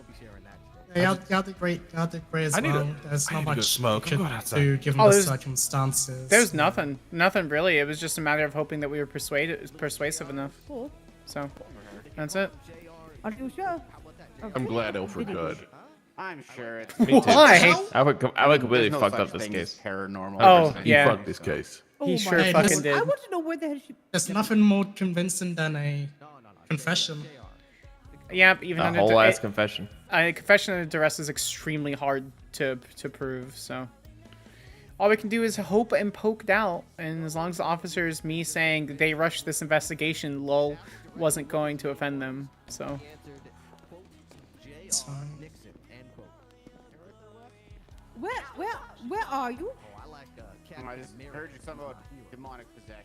S20: Yeah, y'all did great. Y'all did great as
S13: I need
S20: well.
S13: to-
S20: There's
S13: I
S20: not
S13: need to go
S20: much
S13: smoke. I'm
S20: could
S13: going outside.
S20: do given
S4: Oh,
S20: the
S4: there's-
S20: circumstances.
S4: There's nothing. Nothing really. It was just a matter of hoping that we were persuasive enough.
S8: Cool.
S4: So, that's it.
S8: Are you sure?
S17: I'm glad Alfred died.
S21: I'm sure it's.
S9: Me too.
S4: Why?
S9: I would completely
S21: There's no
S9: fucked
S21: such
S9: up this
S21: thing as
S9: case.
S21: paranormal.
S4: Oh,
S17: He
S4: yeah.
S17: fucked this case.
S4: He
S8: Oh
S4: sure
S20: my
S4: fucking
S20: goodness.
S4: did.
S8: I want to know where the hell she.
S20: There's nothing more convincing than a Confession.
S4: Yep, even
S9: A
S4: under
S9: whole ass confession.
S4: confession under duress is extremely hard to prove. So all we can do is hope and poke doubt. And as long as the officers, me saying they rushed this investigation, lol, wasn't going to offend them. So.
S20: It's fine.
S14: Where are you?
S21: I just heard you something about demonic possession.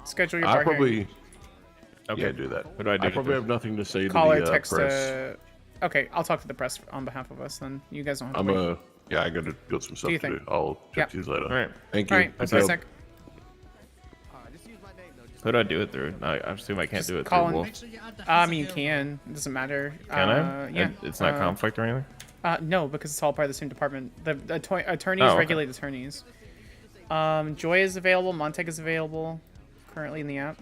S4: Schedule your
S17: I
S4: bar
S17: probably.
S4: hearing.
S17: Okay, do that.
S9: What do I do?
S17: I probably have nothing to say
S4: Call
S17: to
S4: or
S17: the
S4: text.
S17: press.
S4: Okay, I'll talk to the press on behalf of us. Then you guys don't have to
S17: I'm
S4: wait.
S17: yeah, I got some stuff
S4: you
S17: to do.
S4: think?
S17: I'll
S4: Yep.
S17: check to you later.
S9: All right.
S17: Thank you.
S4: All right, I'll see you in a sec.
S9: Who do I do it through? I assume I can't do it
S4: Call
S9: through
S4: in.
S9: Wolf.
S4: I mean, you can. It doesn't matter.
S9: Can I?
S4: Yeah.
S9: It's not conflict or anything?
S4: No, because it's all part of the same department. The attorneys
S9: okay.
S4: regulate attorneys. Joy is available. Monteg is available. Currently in the app.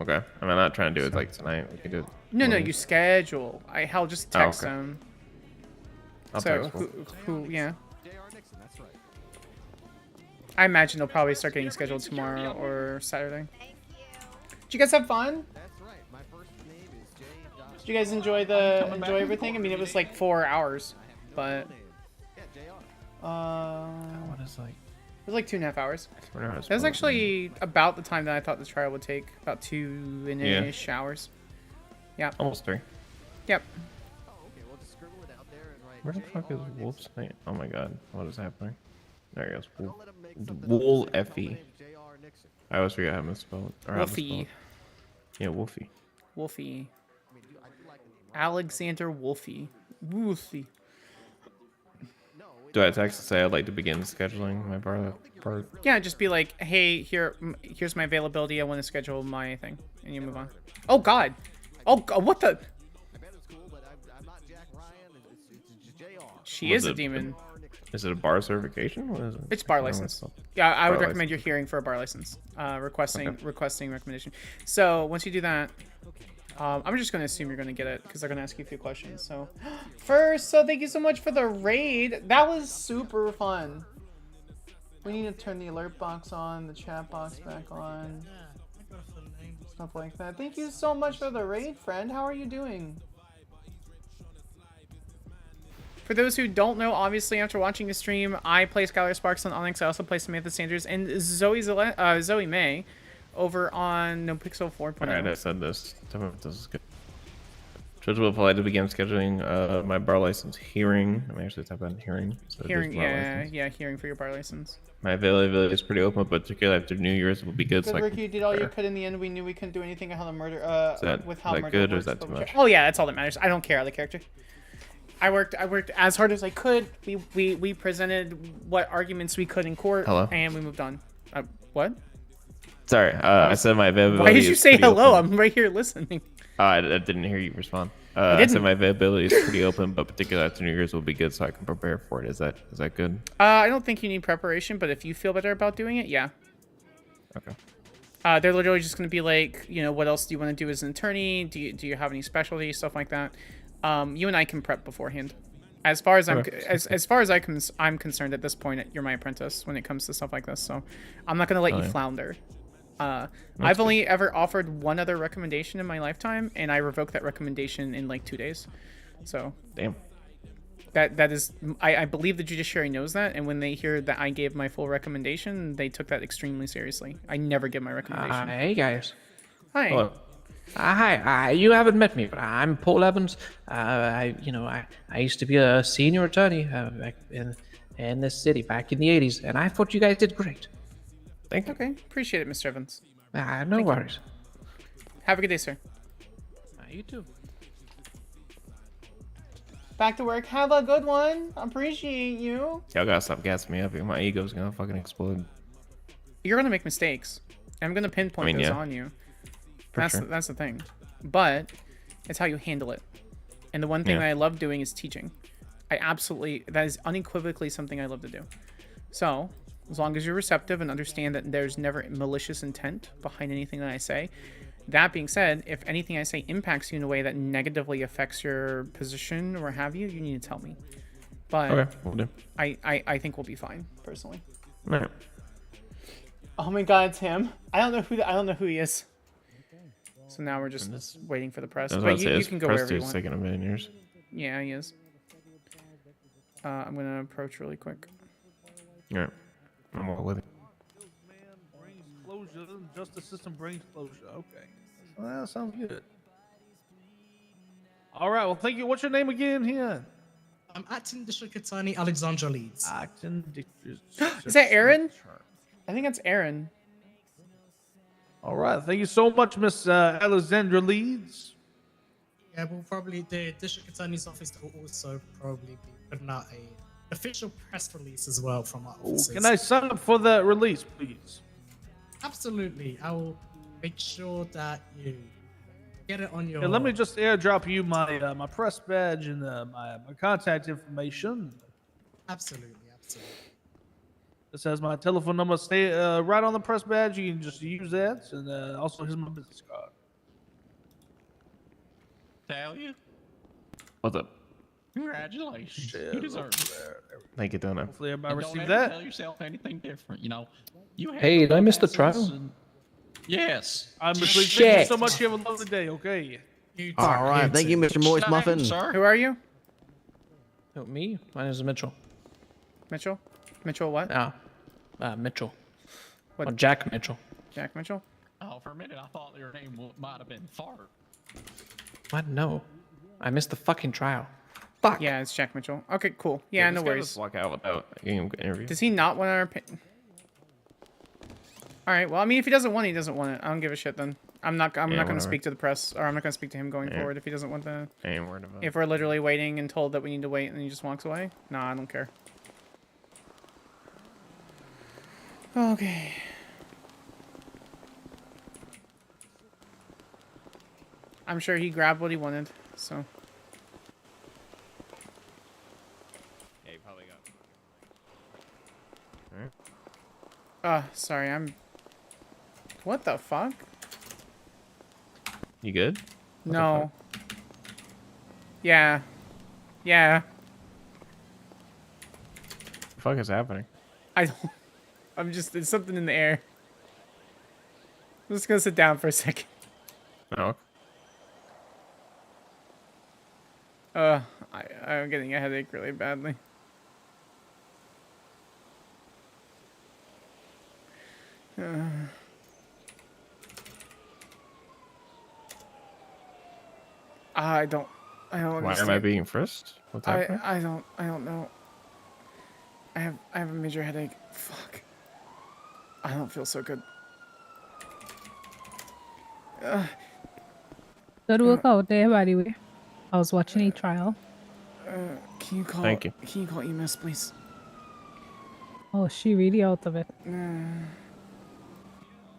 S9: Okay. I mean, I'm not trying to do it like tonight. We can do it.
S4: No,
S9: tomorrow.
S4: you schedule. Hell, just text
S9: okay.
S4: them.
S9: I'll
S4: So
S9: text Wolf.
S4: yeah. I imagine they'll probably start getting scheduled tomorrow or Saturday. Did you guys have fun? Did you guys enjoy everything? I mean, it was like 4 hours, but
S9: What is like?
S4: it was like 2.5 hours.
S9: Whatever I was
S4: That was
S9: supposed to
S4: actually about the time that I thought the trial would take, about 2-ish hours. Yeah.
S9: Almost 3.
S4: Yep.
S9: Where the fuck is Wolf's name? Oh my god, what is happening? There he goes. Wolf. Wool Effie. I always forget how to spell it. Or how to spell
S4: Wolfie.
S9: it. Yeah, Wolfie.
S4: Wolfie. Alexander Wolfie. Wolfie.
S9: Do I text to say I'd like to begin scheduling my bar part?
S4: Yeah, just be like, hey, here's my availability. I want to schedule my thing, and you move on. Oh God. Oh, what the? She
S9: Was
S4: is a
S9: it-
S4: demon.
S9: Is it a bar certification? What is it?
S4: It's bar
S9: I don't know
S4: license.
S9: what's called.
S4: Yeah, I would
S9: Bar
S4: recommend your
S9: license.
S4: hearing for a bar license. Requesting recommendation. So once you do that, I'm just gonna assume you're gonna get it because they're gonna ask you a few questions. So first, thank you so much for the raid. That was super fun. We need to turn the alert box on, the chat box back on, stuff like that. Thank you so much for the raid, friend. How are you doing? For those who don't know, obviously after watching the stream, I play Skyler Sparks on ONX. I also play Samantha Sanders and Zoe May over on NoPixel 4.0.
S9: Alright, I said this. Tell me if this is good. Judge will apply to begin scheduling my bar license hearing. I'm actually type in hearing. So
S4: Hearing,
S9: just bar license.
S4: yeah, hearing for your bar license.
S9: My availability is pretty open, but particularly after New Year's will be good.
S4: Good,
S9: So I
S4: Ricky,
S9: can
S4: you did all you
S9: prepare.
S4: could in the end. We knew we couldn't do anything with how the murder, with how
S9: is that
S4: murder
S9: good or
S4: works,
S9: is that
S4: but
S9: too
S4: we
S9: much?
S4: tried. Oh yeah, that's all that matters. I don't care the character. I worked as hard as I could. We presented what arguments we could in court,
S9: Hello?
S4: and we moved on. What?
S9: Sorry, I said my availability.
S4: Why did you
S9: is
S4: say
S9: pretty
S4: hello?
S9: open.
S4: I'm right here listening.
S9: I didn't hear you respond. I said my availability is pretty open, but particularly after New Year's will be good, so I can prepare for it. Is that good?
S4: I don't think you need preparation, but if you feel better about doing it, yeah.
S9: Okay.
S4: They're literally just going to be like, what else do you want to do as an attorney? Do you have any specialty, stuff like that? You and I can prep beforehand. As far as I'm concerned at this point, you're my apprentice when it comes to stuff like this. So I'm not going to let you flounder. I've only ever offered one other recommendation in my lifetime, and I revoked that recommendation in like 2 days. So
S9: damn.
S4: That is, I believe the judiciary knows that, and when they hear that I gave my full recommendation, they took that extremely seriously. I never give my recommendation.
S15: Hey guys.
S4: Hi.
S9: Hello.
S15: Hi. You haven't met me, but I'm Paul Evans. I used to be a senior attorney back in this city back in the '80s, and I thought you guys did great.
S9: Thank you.
S4: Okay, appreciate it, Mr. Evans.
S15: No worries.
S4: Have a good day, sir.
S15: You too.
S4: Back to work. Have a good one. Appreciate you.
S9: Y'all gotta stop gassing me up. My ego's gonna fucking explode.
S4: You're gonna make mistakes. I'm gonna pinpoint those on you. That's the thing. But it's how you handle it. And the one thing that I love doing is teaching. That is unequivocally something I love to do. So as long as you're receptive and understand that there's never malicious intent behind anything that I say. That being said, if anything I say impacts you in a way that negatively affects your position or have you, you need to tell me. But
S9: okay, we'll do.
S4: I think we'll be fine, personally.
S9: All right.
S4: Oh my God, it's him. I don't know who he is. So now we're just waiting for the press.
S9: I was
S4: But
S9: about to say,
S4: you
S9: this
S4: can go
S9: press
S4: wherever you
S9: dude's
S4: want.
S9: taking a million years.
S4: Yeah, he is. I'm gonna approach really quick.
S9: All right. I'm all with it.
S13: Closure, justice system brings closure. Okay. Well, that sounds good. All right. Well, thank you. What's your name again here?
S20: I'm acting District Attorney Alexandra Leeds.
S13: Acting District.
S4: Is that Aaron? I think that's Aaron.
S13: All right. Thank you so much, Miss Alexandra Leeds.
S20: Yeah, we'll probably the District Attorney's office will also probably be putting out a official press release as well from our
S13: Oh,
S20: offices.
S13: can I sign up for that release, please?
S20: Absolutely. I will make sure that you get it on your.
S13: Yeah, let me just airdrop you my my press badge and my contact information.
S20: Absolutely, absolutely.
S13: This has my telephone number. Stay right on the press badge. You can just use that, and also here's my business card.
S10: Tell you.
S9: What's up?
S10: Congratulations. You deserve it.
S9: Thank you, Donna.
S13: Hopefully everybody
S10: And don't
S13: received
S10: ever
S13: that.
S10: tell yourself anything different. You know, you have
S15: Hey, did I miss the
S10: passes
S15: trial?
S10: and- Yes.
S13: I'm Thank you
S15: Shit.
S13: so much. You have a lovely day. Okay.
S11: All right, thank you, Mr. Moist Muffin.
S4: Who are you?
S15: Oh, me? My name is Mitchell.
S4: Mitchell? Mitchell what?
S15: Mitchell.
S4: What?
S15: Oh, Jack Mitchell.
S4: Jack Mitchell?
S10: Oh, for a minute, I thought your name might have been Fart.
S15: What? No. I missed the fucking trial.
S4: Fuck. Yeah, it's Jack Mitchell. Okay, cool. Yeah, no
S9: this guy
S4: worries.
S9: just walk out without getting an interview.
S4: Does he not want our opinion? All right. Well, I mean, if he doesn't want it, he doesn't want it. I don't give a shit then. I'm not going to
S9: whatever.
S4: speak to the press, or I'm not going to speak to him going
S9: Yeah.
S4: forward if he doesn't want the.
S9: I ain't worried about it.
S4: If we're literally waiting and told that we need to wait, and then he just walks away. Nah, I don't care. Okay. I'm sure he grabbed what he wanted, so.
S9: Yeah, you probably got. Alright.
S4: Sorry, I'm. What the fuck?
S9: You good? What the
S4: No. Yeah. Yeah.
S9: What the fuck is happening?
S4: I don't. I'm just. There's something in the air. I'm just gonna sit down for a second.
S9: Oh.
S4: I'm getting a headache really badly. I don't
S9: Why
S4: understand.
S9: am I being frisked? What's happening?
S4: I don't know. I have a major headache. Fuck. I don't feel so good.
S2: Good work out there, by the way. I was watching a trial.
S4: Can you call?
S9: Thank you.
S4: Can you call EMS, please?
S2: Oh, she really out of it.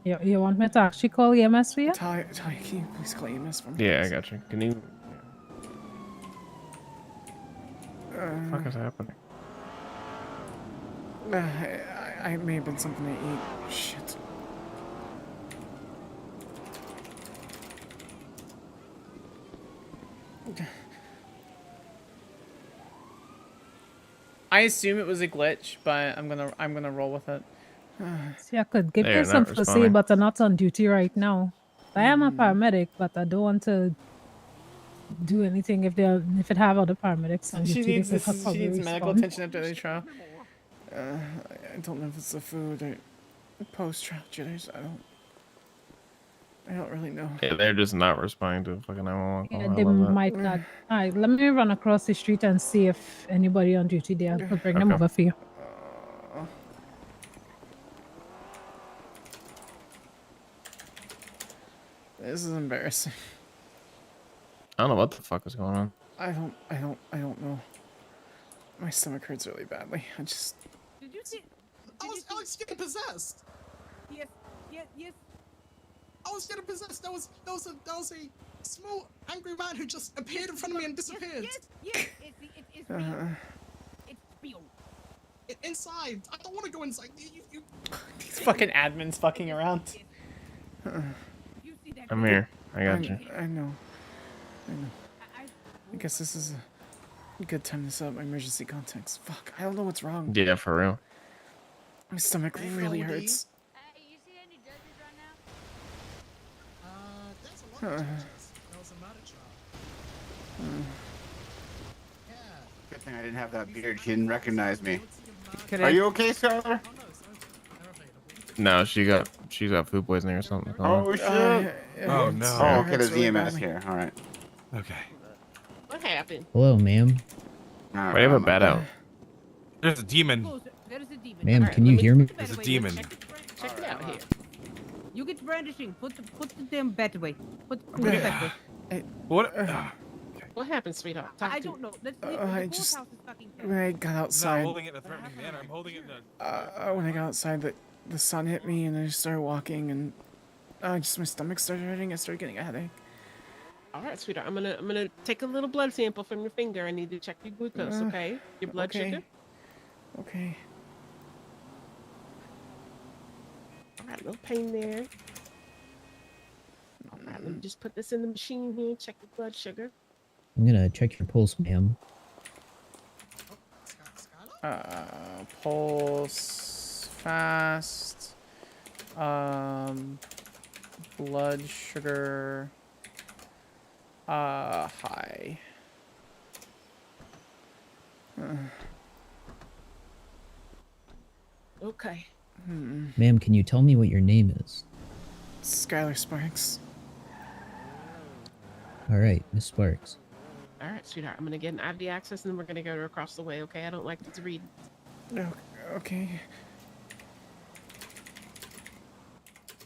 S2: You want me to actually call EMS for you?
S4: Talia, can you please call EMS for me?
S9: Yeah, I
S4: please?
S9: got you. Can you? What the fuck is happening?
S4: I may have been something to eat. Shit. I assume it was a glitch, but I'm gonna roll with it.
S2: See, I could give
S9: They're
S2: you some
S9: not
S2: to say,
S9: responding.
S2: but I'm not on duty right now. I am a paramedic, but I don't want to do anything if it have other paramedics on
S4: She
S2: duty.
S4: needs
S2: they could
S4: she
S2: probably
S4: needs medical
S2: respond.
S4: attention after the trial. I don't know if it's the food or post-trial jitters. I don't really know.
S9: Yeah, they're just not responding to fucking 911 call.
S2: Yeah,
S9: I
S2: they
S9: love that.
S2: might not. Alright, let me run across the street and see if anybody on duty there. I'll bring them
S9: Okay.
S2: over for you.
S4: This is embarrassing.
S9: I don't know what the fuck is going on.
S4: I don't know. My stomach hurts really badly.
S20: Did you see? I was getting possessed.
S14: Yes, yes, yes.
S20: I was getting possessed. That was a small angry man who just appeared in front of me and disappeared.
S14: Yes, it's real. It's real.
S20: Inside. I don't want to go inside. You.
S4: These fucking admins fucking around.
S9: I'm here. I got you.
S4: I know. I guess this is a good time to set up my emergency contacts. Fuck, I don't know what's wrong.
S9: Yeah, for real.
S4: My stomach really hurts.
S20: There's a
S21: Good thing I didn't have that beard. She didn't recognize me.
S4: Could
S21: Are
S4: I-
S21: you okay, Skyler?
S9: No, she's got food poisoning or something.
S21: Oh shit!
S13: Oh, no.
S21: Oh, okay.
S4: Hurts
S21: There's
S4: really
S21: EMS
S4: badly.
S21: here. All right.
S13: Okay.
S14: What happened?
S22: Hello, ma'am.
S9: Why do you have a bat out?
S13: There's a demon.
S14: There's a demon.
S22: Ma'am,
S14: Alright,
S22: can
S14: let
S22: you
S14: me
S22: hear me?
S14: put the bat
S13: There's a
S14: away.
S13: demon.
S14: Check it out here. You get brandishing. Put the damn bat away. Put the bat away.
S13: What?
S14: What happened, sweetheart? I don't know. Let's leave. The
S4: I
S14: courthouse
S4: just
S14: is fucking
S4: when I got
S13: I'm not
S4: outside,
S13: holding it in a threatening manner. I'm holding it in a.
S4: when I got outside, the sun hit me and I just started walking and just my stomach started hurting. I started getting a headache.
S14: All right, sweetheart. I'm gonna take a little blood sample from your finger. I need to check your glucose. Okay? Your blood
S4: okay.
S14: sugar.
S4: Okay.
S14: All right, no pain there. All right, let me just put this in the machine here. Check your blood sugar.
S22: I'm gonna check your pulse, ma'am.
S4: Pulse fast. Blood sugar. High.
S14: Okay.
S22: Ma'am, can you tell me what your name is?
S4: Skyler Sparks.
S22: All right, Miss Sparks.
S14: All right, sweetheart. I'm gonna get an IV access, and then we're gonna go across the way. Okay? I don't like to read.
S4: Okay.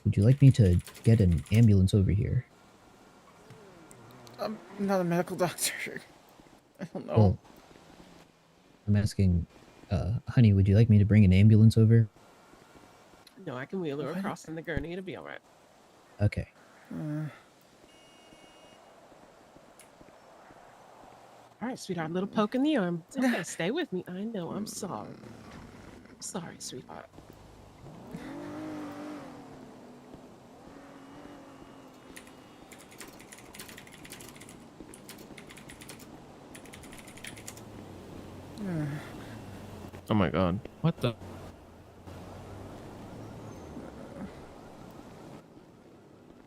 S22: Would you like me to get an ambulance over here?
S4: I'm not a medical doctor. I don't know.
S22: Well, I'm asking, honey, would you like me to bring an ambulance over?
S14: No, I can wheel her across in the gurney. It'll be all right.
S22: Okay.
S14: All right, sweetheart. A little poke in the arm. It's okay. Stay with me. I know. I'm sorry. I'm sorry, sweetheart.
S9: Oh my god.
S15: What the?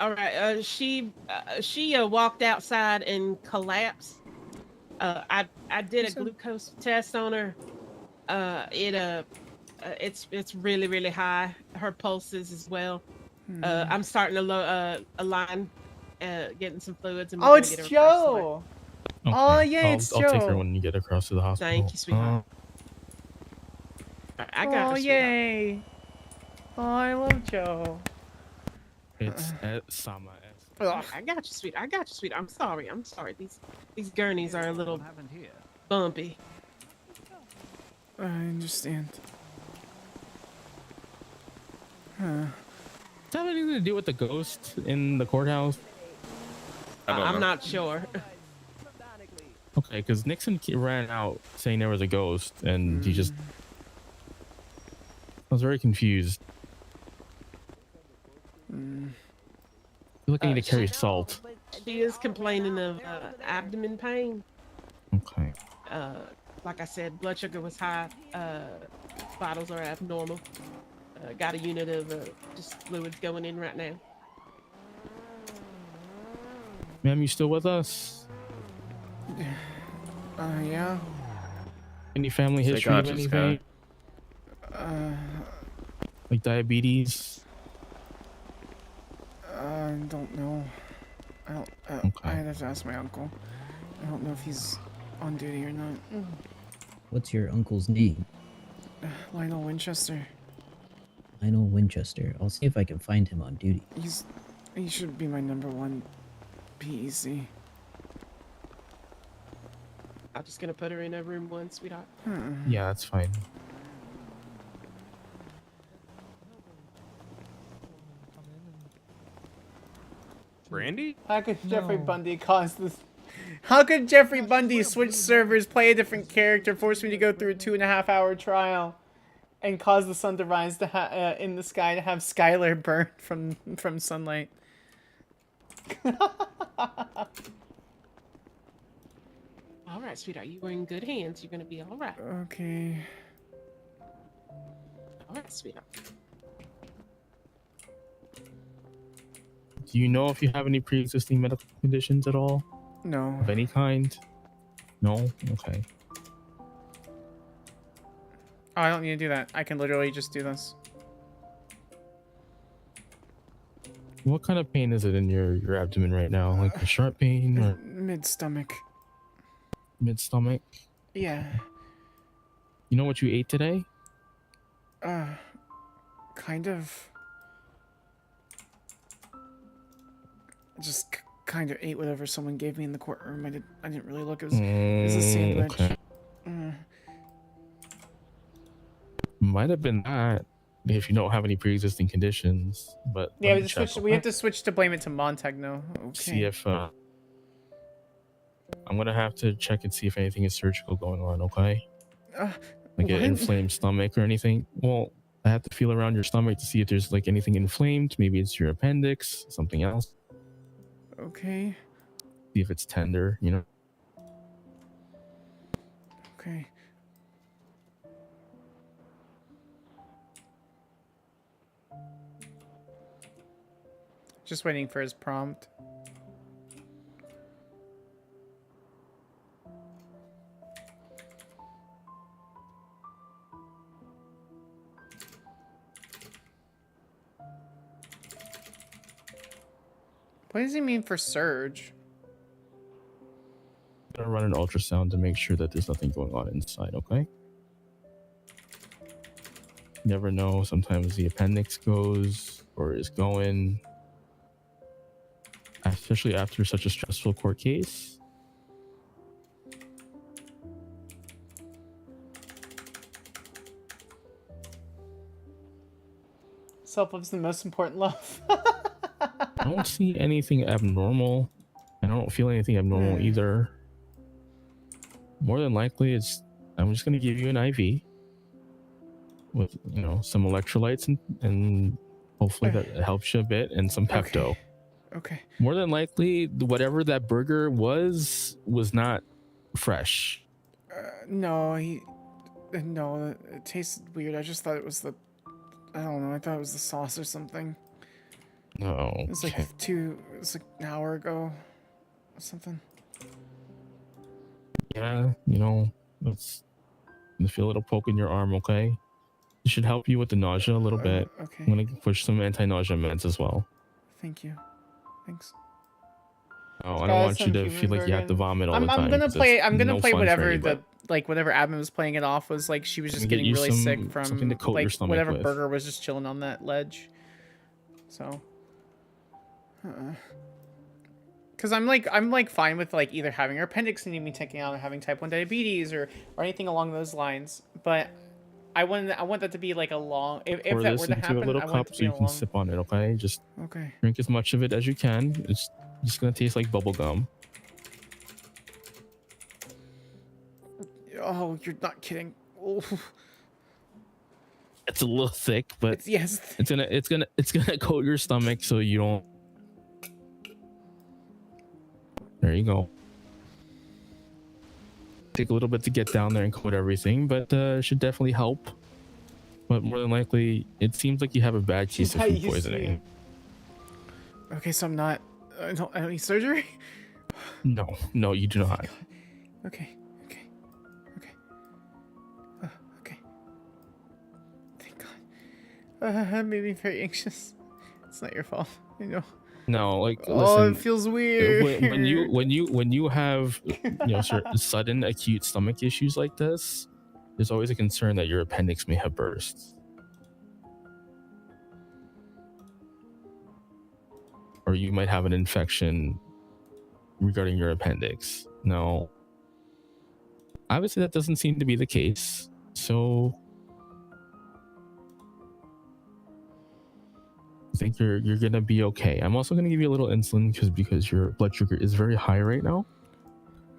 S14: All right. She walked outside and collapsed. I did a glucose test on her. It's really high. Her pulses as well. I'm starting to align, getting some fluids. And we're
S4: Oh,
S14: gonna
S4: it's
S14: get her across the way.
S4: Joe. Oh yeah, it's Joe.
S15: I'll take her when you get across to the hospital.
S14: Thank you, sweetheart. I got her, sweetheart.
S4: Yay. Oh, I love Joe.
S15: It's Sama.
S14: I got you, sweet. I got you, sweet. I'm sorry. These gurneys are a little bumpy.
S4: I understand.
S15: Does that have anything to do with the ghost in the courthouse?
S14: I'm not sure.
S15: Okay, because Nixon ran out saying there was a ghost, and he just... I was very confused.
S14: Mm.
S15: You're looking to carry salt.
S14: She is complaining of abdomen pain.
S15: Okay.
S14: Like I said, blood sugar was high. Vitals are abnormal. Got a unit of just fluids going in right now.
S15: Ma'am, you still with us?
S4: Yeah.
S15: Any family history of anything? Like diabetes?
S4: I don't know. I'd have to ask my uncle. I don't know if he's on duty or not.
S22: What's your uncle's name?
S4: Lionel Winchester.
S22: Lionel Winchester. I'll see if I can find him on duty.
S4: He should be my #1 PEC.
S14: I'm just gonna put her in a room 1, sweetheart.
S15: Yeah, that's fine.
S13: Brandy?
S4: How could Jeffrey Bundy cause this? How could Jeffrey Bundy switch servers, play a different character, force me to go through a 2.5-hour trial, and cause the sun to rise to in the sky to have Skyler burn from sunlight?
S14: All right, sweetheart. You are in good hands. You're gonna be all right.
S4: Okay.
S14: All right, sweetheart.
S1: Do you know if you have any pre-existing medical conditions at all?
S4: No.
S1: Of any kind? No? Okay.
S4: Oh, I don't need to do that. I can literally just do this.
S1: What kind of pain is it in your abdomen right now? Like a sharp pain or
S4: Mid-stomach.
S1: mid-stomach?
S4: Yeah.
S1: You know what you ate today?
S4: Kind of. Just kind of ate whatever someone gave me in the courtroom. I didn't really look. It was a sandwich.
S1: Okay. Might have been that if you don't have any pre-existing conditions, but
S4: Yeah,
S1: let me check,
S4: we have to switch to blame it to Montagno. Okay.
S1: see if I'm gonna have to check and see if anything is surgical going on. Okay. Like an
S4: what?
S1: inflamed stomach or anything. Well, I have to feel around your stomach to see if there's like anything inflamed. Maybe it's your appendix, something else.
S4: Okay.
S1: See if it's tender, you know.
S4: Okay. Just waiting for his prompt. What does he mean for surge?
S1: I'm gonna run an ultrasound to make sure that there's nothing going on inside, okay? You never know, sometimes the appendix goes or is going, especially after such a stressful court case.
S4: Self-love's the most important love.
S1: I don't see anything abnormal. I don't feel anything abnormal either. More than likely, I'm just gonna give you an IV with, you know, some electrolytes and hopefully that helps you a bit, and some Pepto.
S4: Okay.
S1: More than likely, whatever that burger was not fresh.
S4: No, no, it tasted weird. I just thought it was I don't know. I thought it was the sauce or something.
S1: No.
S4: It was like it was like an hour ago or something.
S1: Yeah, you know, let's feel a little poke in your arm, okay? It should help you with the nausea a little bit.
S4: Okay.
S1: I'm gonna push some anti-nausea meds as well.
S4: Thank you. Thanks.
S1: Oh, I don't want you to feel like you have to vomit all the time.
S4: I'm gonna play whatever
S1: anybody.
S4: whatever admin was playing it off was like. She was just
S1: Get
S4: getting
S1: you
S4: really sick from
S1: something to coat your
S4: like
S1: stomach
S4: whatever
S1: with.
S4: burger was just chilling on that ledge. So, because I'm like fine with like either having her appendix needing me taken out or having type 1 diabetes or anything along those lines. But I want that to be like a long. If
S1: Pour
S4: that
S1: this
S4: were to
S1: into
S4: happen,
S1: a little
S4: I want
S1: cup
S4: it to
S1: so
S4: be
S1: you
S4: a
S1: can
S4: long.
S1: sip on it, okay? Just
S4: Okay.
S1: drink as much of it as you can. It's just gonna taste like bubble gum.
S4: Oh, you're not kidding. Oh.
S1: It's a little thick, but
S4: yes,
S1: it's gonna coat your stomach so you don't. There you go. Take a little bit to get down there and coat everything, but it should definitely help. But more than likely, it seems like you have a bad case of food poisoning.
S4: Okay, so I'm not. I don't need surgery.
S1: No, you do not.
S4: Okay. Thank God. That made me very anxious. It's not your fault, you know.
S1: No, like
S4: Oh,
S1: listen,
S4: it feels weird.
S1: When you have sudden acute stomach issues like this, there's always a concern that your appendix may have burst. Or you might have an infection regarding your appendix. No. Obviously that doesn't seem to be the case. So I think you're gonna be okay. I'm also gonna give you a little insulin because your blood sugar is very high right now.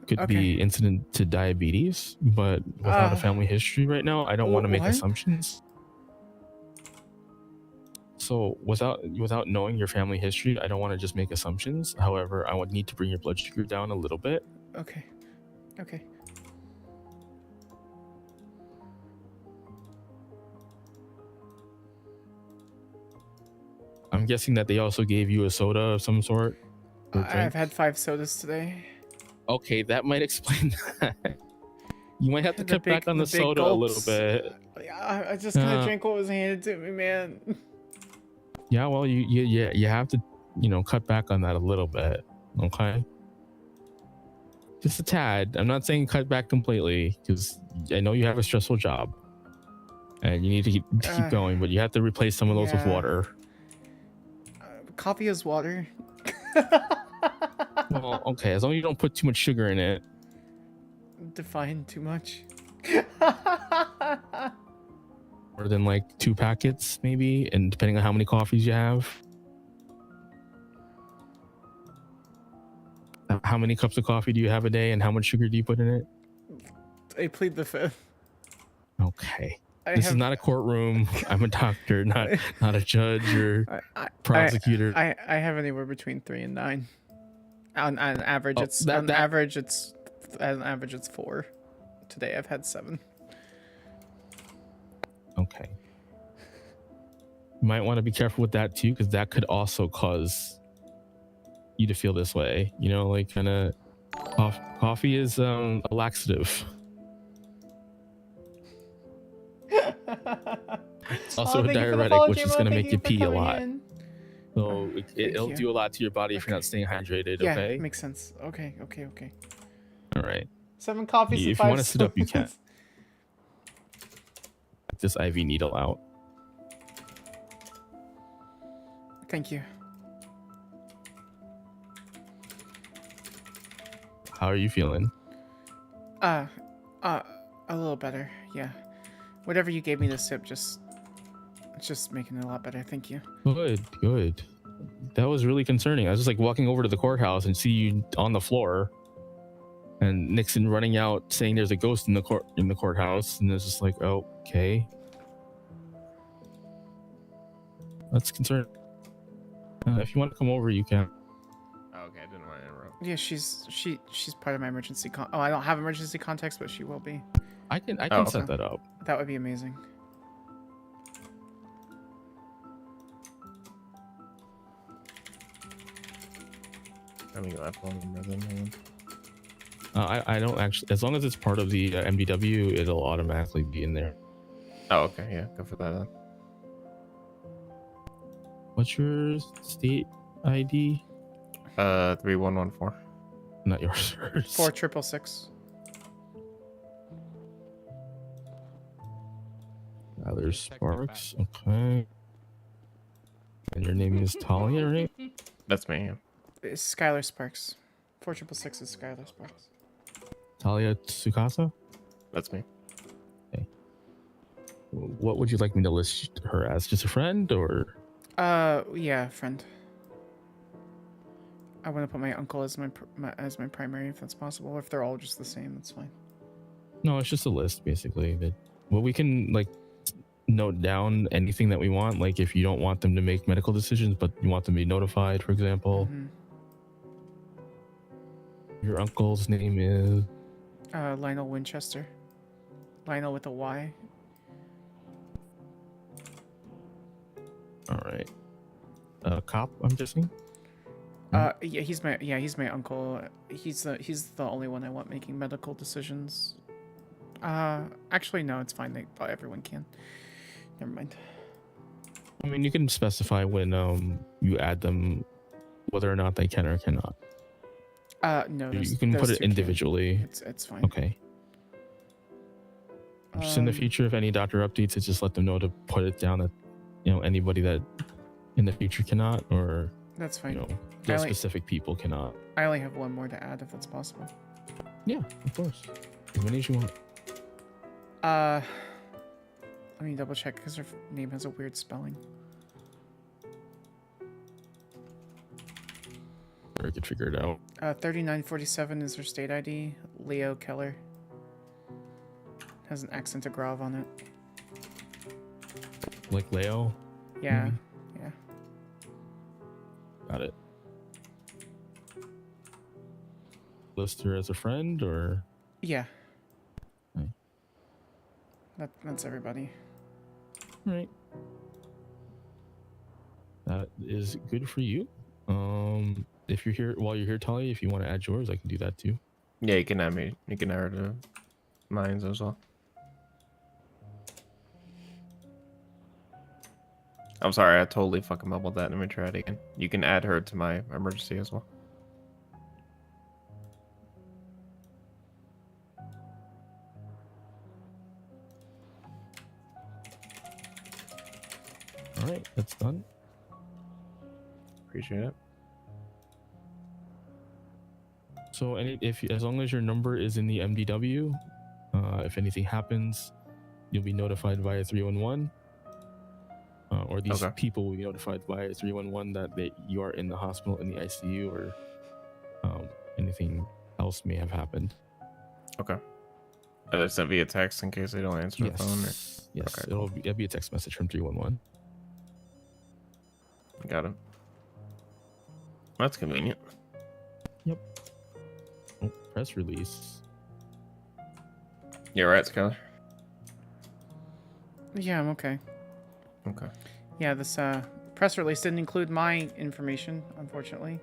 S1: Could be incident to diabetes, but without a family history right now, I don't want to make assumptions. So without knowing your family history, I don't want to just make assumptions. However, I would need to bring your blood sugar down a little bit.
S4: Okay.
S1: I'm guessing that they also gave you a soda of some sort. Or drink?
S4: I've had 5 sodas today.
S1: Okay, that might explain that. You might have to
S4: The
S1: cut back on the
S4: big
S1: soda a little
S4: gulps.
S1: bit.
S4: I just kind of drank what was handed to me, man.
S1: Yeah, well, you have to, cut back on that a little bit. Okay. Just a tad. I'm not saying cut back completely because I know you have a stressful job and you need to keep going, but you have to replace some of those with
S4: Yeah.
S1: water.
S4: Coffee is water.
S1: Well, okay, as long as you don't put too much sugar in it.
S4: Define too much.
S1: More than like 2 packets, maybe, and depending on how many coffees you have. How many cups of coffee do you have a day, and how much sugar do you put in it?
S4: I plead the fifth.
S1: Okay. This is not a courtroom. I'm a doctor, not a judge or prosecutor.
S4: I have anywhere between 3 and 9. On average,
S1: Oh,
S4: average it's 4. Today I've had 7.
S1: Okay. You might want to be careful with that too, because that could also cause you to feel this way. Like kind of coffee is a laxative. It's also a diuretic, which is going to make you pee a lot. So it'll do a lot to your body if you're not staying hydrated.
S4: Yeah,
S1: Okay.
S4: makes sense. Okay.
S1: All right.
S4: 7 coffees and
S1: If
S4: 5
S1: you want to sit up, you can.
S4: sodas.
S1: Get this IV needle out.
S4: Thank you.
S1: How are you feeling?
S4: A little better. Yeah. Whatever you gave me to sip, it's just making it a lot better. Thank you.
S1: Good. That was really concerning. I was just like walking over to the courthouse and see you on the floor, and Nixon running out saying there's a ghost in the courthouse, and it's just like, oh, okay. That's concerning. If you want to come over, you can.
S9: Okay, I didn't want to interrupt.
S4: Yeah, she's part of my emergency I don't have emergency contacts, but she will be.
S1: I can set that up.
S4: That would be amazing.
S9: Let me go that phone number then.
S1: I don't actually, as long as it's part of the MDW, it'll automatically be in there.
S9: Oh, okay, yeah, go for that then.
S1: What's your state ID?
S9: 3114.
S1: Not yours.
S4: 4666.
S1: Skyler Sparks. Okay. And your name is Talia, right?
S9: That's me. Yeah.
S4: It's Skyler Sparks. 4666 is Skyler Sparks.
S1: Talia Tsukasa?
S9: That's me.
S1: Okay. What would you like me to list her as? Just a friend, or?
S4: Yeah, friend. I want to put my uncle as my primary, if that's possible. Or if they're all just the same, that's fine.
S1: No, it's just a list, basically. Well, we can like note down anything that we want. Like if you don't want them to make medical decisions, but you want them to be notified, for example.
S4: Mm-hmm.
S1: Your uncle's name is?
S4: Lionel Winchester. Lionel with a Y.
S1: All right. Cop, I'm guessing.
S4: Yeah, he's my uncle. He's the only one I want making medical decisions. Actually, no, it's fine. Everyone can. Never mind.
S1: I mean, you can specify when you add them, whether or not they can or cannot.
S4: No,
S1: you can put it individually.
S4: It's fine.
S1: Okay. Just in the future, if any doctor updates it, just let them know to put it down that anybody that in the future cannot, or
S4: that's fine.
S1: Those specific people cannot.
S4: I only have one more to add, if that's possible.
S1: Yeah, of course. As many as you want.
S4: Let me double check because her name has a weird spelling.
S1: Or I could figure it out.
S4: 3947 is her state ID. Leo Keller. Has an accent of Grav on it.
S1: Like Leo?
S4: Yeah,
S1: maybe?
S4: Yeah.
S1: Got it. List her as a friend, or?
S4: Yeah.
S1: Okay.
S4: That's everybody.
S1: Right. that is good for you. If you're here while you're here, Talia, if you want to add yours, I can do that too.
S9: Yeah, you can add me. You can add her to mine as well. I'm sorry, I totally fucking mumbled that. Let me try it again. You can add her to my emergency as well.
S1: All right, that's done.
S9: Appreciate it.
S1: So, as long as your number is in the MDW, if anything happens, you'll be notified via 311, or these people will be notified via 311 that you are in the hospital in the ICU, or anything else may have happened.
S9: Okay. Sent via text in case they don't answer the phone. Or...
S1: Yes,
S9: okay,
S1: it'll be a text message from 311.
S9: Got it. That's convenient.
S1: Yep. Oh, press release.
S9: You're right, Skyler.
S4: Yeah, I'm okay.
S9: Okay.
S4: Yeah, this press release didn't include my information, unfortunately.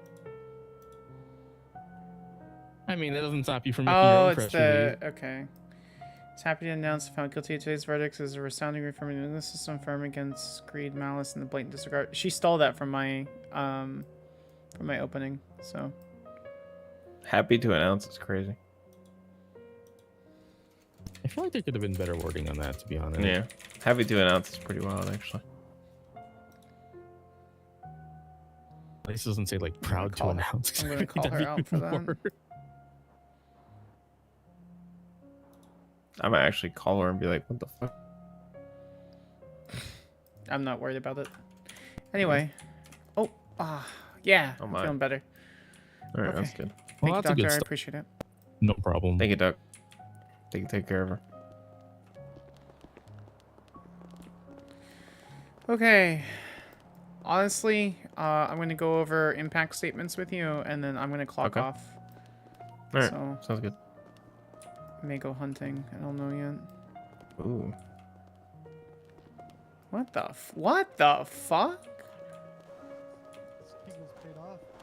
S1: I mean, that doesn't stop you from making your own press release.
S4: Okay. It's happy to announce found guilty of today's verdict is a resounding reaffirming the system firm against greed, malice, and the blatant disregard. She stole that from my opening, so.
S9: Happy to announce it's crazy.
S1: I feel like there could have been better wording on that, to be honest.
S9: Yeah. Happy to announce it's pretty wild, actually.
S1: At least it doesn't say like proud to announce.
S4: I'm gonna call her out for that.
S9: I might actually call her and be like, what the fuck?
S4: I'm not worried about it. Anyway. Yeah.
S9: Oh
S4: I'm
S9: my.
S4: feeling better.
S9: Alright,
S4: Okay.
S9: that's good.
S4: Thank
S1: Well,
S4: you,
S1: that's a good
S4: doctor. I
S1: start.
S4: appreciate it.
S1: No problem.
S9: Thank you, Doc. Take care of her.
S4: Okay. Honestly, I'm going to go over impact statements with you, and then I'm going to clock off.
S9: Alright,
S4: So,
S9: sounds good.
S4: I may go hunting. I don't know yet.
S9: Ooh.
S4: What the fuck?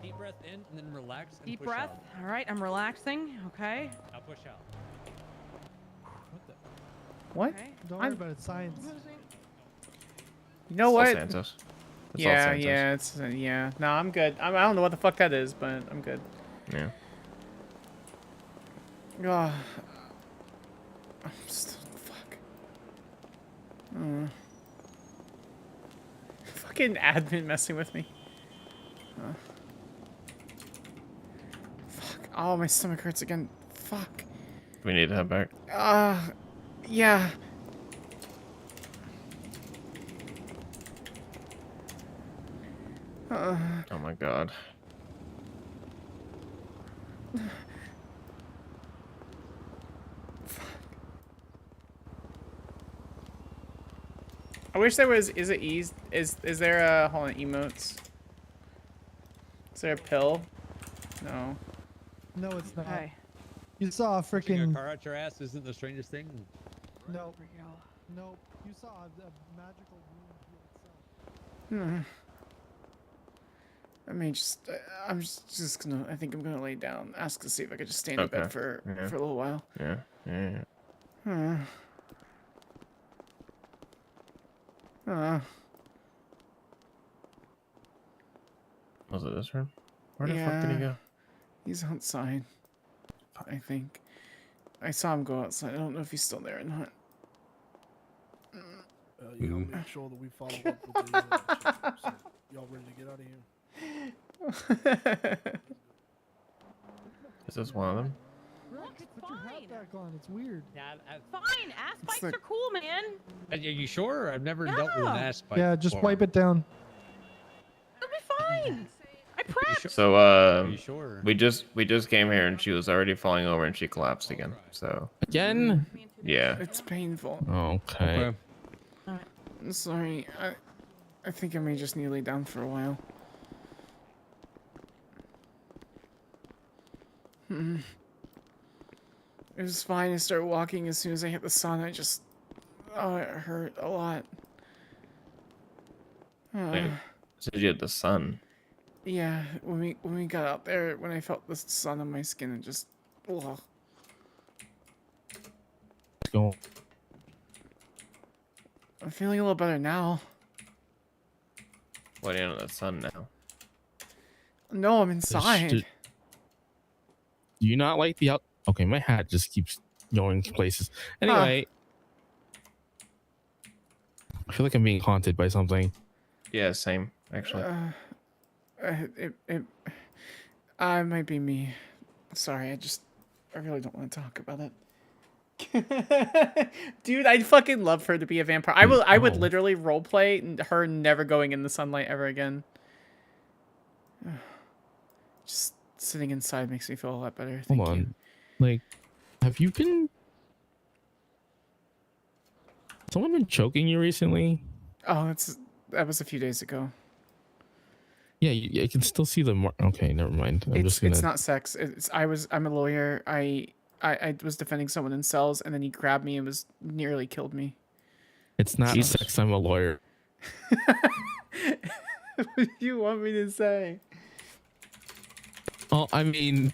S6: Deep breath in and then relax. And
S12: Deep
S6: push
S12: breath.
S6: out.
S12: All right, I'm relaxing. Okay.
S6: Now push out.
S4: What?
S12: Okay.
S18: Don't worry about it. Science.
S4: You know
S9: It's
S4: what?
S9: all Santos. It's all
S4: Yeah,
S9: Santos.
S4: yeah, it's yeah. No, I'm good. I don't know what the fuck that is, but I'm good.
S9: Yeah.
S4: Oh. I'm still fuck. Fucking admin messing with me. Fuck. Oh, my stomach hurts again. Fuck.
S9: We need to head back.
S4: Yeah.
S9: Oh my god.
S4: I wish there was. Is it ease? Is there a hold on emotes? Is there a pill? No.
S18: No, it's not.
S12: Okay.
S18: You saw a
S6: Pushing
S18: freaking.
S6: a car out your ass isn't the strangest thing.
S18: No. No. You saw a magical room to itself.
S4: I mean, I'm just gonna. I think I'm gonna lay down. Ask to see if I could just stay in the
S9: Okay.
S4: bed for
S9: Yeah.
S4: a little while.
S9: Yeah. Yeah. Was it this room? Where the fuck did he go?
S4: He's outside. I think. I saw him go outside. I don't know if he's still there or not.
S18: You know, make sure that we follow up with the so y'all ready to get out of here?
S9: Is this one of them?
S12: Look, it's
S18: Put your hat
S12: fine.
S18: back on. It's weird.
S12: Fine. Ass bites
S4: like-
S12: are cool, man.
S6: Are you sure? I've never dealt with an
S12: Yeah.
S6: ass bite.
S18: Yeah, just
S6: before.
S18: wipe it down.
S12: It'll be fine. I prepped.
S9: So
S6: Are you sure?
S9: we just came here and she was already falling over and she collapsed again. So
S1: Again?
S9: yeah.
S4: It's painful.
S1: Okay.
S4: I'm sorry. I think I may just need to lay down for a while. It was fine. I started walking as soon as I hit the sun. It hurt a lot.
S9: Wait, Said you had the sun.
S4: Yeah, when we got out there, when I felt the sun on my skin, and just, ugh.
S1: Let's go.
S4: I'm feeling a little better now.
S9: What, you're in the sun now?
S4: No, I'm inside.
S1: Do you not like the out? Okay, my hat just keeps going places. Anyway, I feel like I'm being haunted by something.
S9: Yeah, same, actually.
S4: It might be me. Sorry, I really don't want to talk about it. Dude, I'd fucking love for her to be a vampire. I would literally roleplay her never going in the sunlight ever again. Just sitting inside makes me feel a lot better. Thank
S1: Hold
S4: you.
S1: on. Like, have you been... Someone been choking you recently?
S4: Oh, that was a few days ago.
S1: Yeah, I can still see the mark. Okay, never mind.
S4: It's not sex. I'm a lawyer. I was defending someone in cells, and then he grabbed me and nearly killed me.
S1: It's not sex. I'm a lawyer.
S4: What do you want me to say?
S1: Oh, I mean,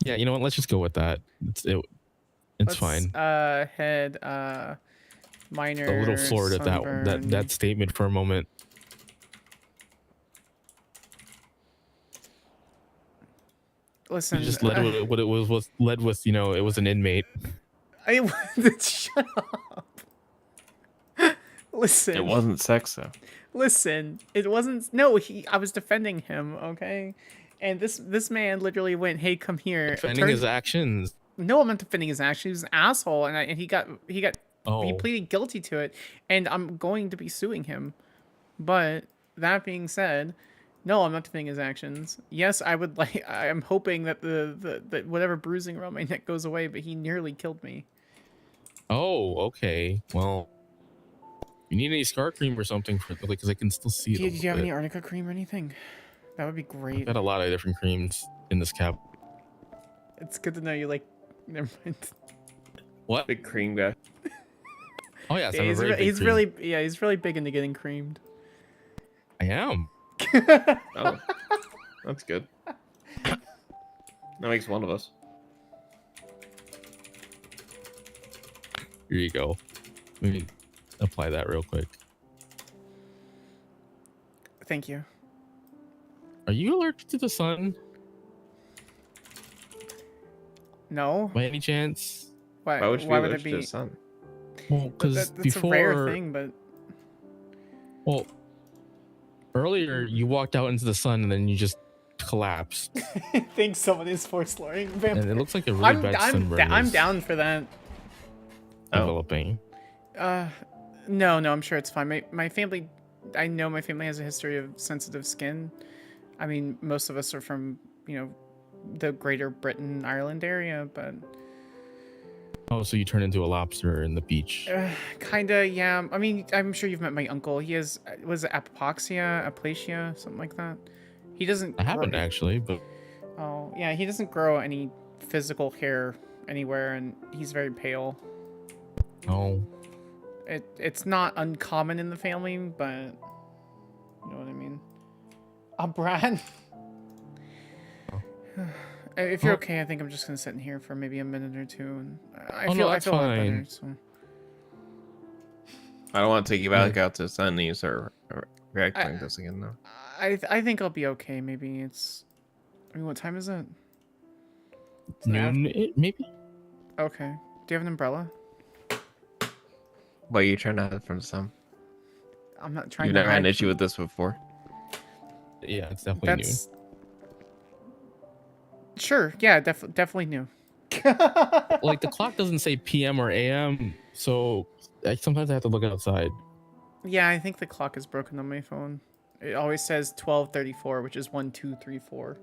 S1: yeah. You know what? Let's just go with that. It's fine.
S4: Head. Minor.
S1: A little floored at that statement for a moment.
S4: Listen,
S1: You just led with what it was led with. You know, it was an inmate.
S4: Shut up. Listen.
S9: It wasn't sex though.
S4: Listen, it wasn't. No, I was defending him. Okay, and this man literally went, "Hey, come here."
S1: Defending his actions.
S4: No, I'm not defending his actions. He was an asshole, and he pleaded guilty to it, and I'm going to be suing him. But that being said, no, I'm not defending his actions. Yes, I'm hoping that that whatever bruising around my neck goes away, but he nearly killed me.
S1: Oh, okay. Well, you need any scar cream or something for because I can still see it.
S4: Do you have any arnica cream or anything? That would be great.
S1: I've got a lot of different creams in this cap.
S4: It's good to know you like. Never mind.
S1: What?
S9: Big cream guy.
S1: Oh yes,
S4: yeah, he's really big into getting creamed.
S1: I am.
S9: Oh, that's good. That makes one of us.
S1: Here you go. Let me apply that real quick.
S4: Thank you.
S1: Are you allergic to the sun?
S4: No.
S1: By any chance?
S9: Why would you be allergic to the sun?
S1: Well, because before...
S4: a rare thing, but...
S1: Well, earlier you walked out into the sun and then you just collapsed.
S4: I think someone is force luring vampire.
S1: And it looks like a really bad sunburn.
S4: I'm down for that.
S1: Developing.
S4: No, I'm sure it's fine. My family... I know my family has a history of sensitive skin. I mean, most of us are from, the Greater Britain, Ireland area, but...
S1: Oh, so you turn into a lobster in the beach.
S4: Kinda, yeah. I mean, I'm sure you've met my uncle. He was it aplasia, something like that? He doesn't...
S1: I haven't actually, but...
S4: Oh, yeah, he doesn't grow any physical hair anywhere, and he's very pale.
S1: Oh.
S4: It's not uncommon in the family, but... You know what I mean? Brad... If you're okay, I think I'm just gonna sit in here for maybe a minute or two, and I feel a lot better. So.
S9: I don't want to take you back out to the sun and you start reacting to this again, though.
S4: I think I'll be okay. Maybe it's... I mean, what time is it?
S1: Noon, maybe?
S4: Okay. Do you have an umbrella?
S9: Why are you trying to hide from the sun?
S4: I'm not trying
S9: You've
S4: to
S9: never had an
S4: hide
S9: issue with this before?
S1: Yeah, it's definitely new.
S4: Sure, yeah, definitely new.
S1: Like, the clock doesn't say PM or AM, so sometimes I have to look outside.
S4: Yeah, I think the clock is broken on my phone. It always says 12:34, which is 1, 2, 3, 4.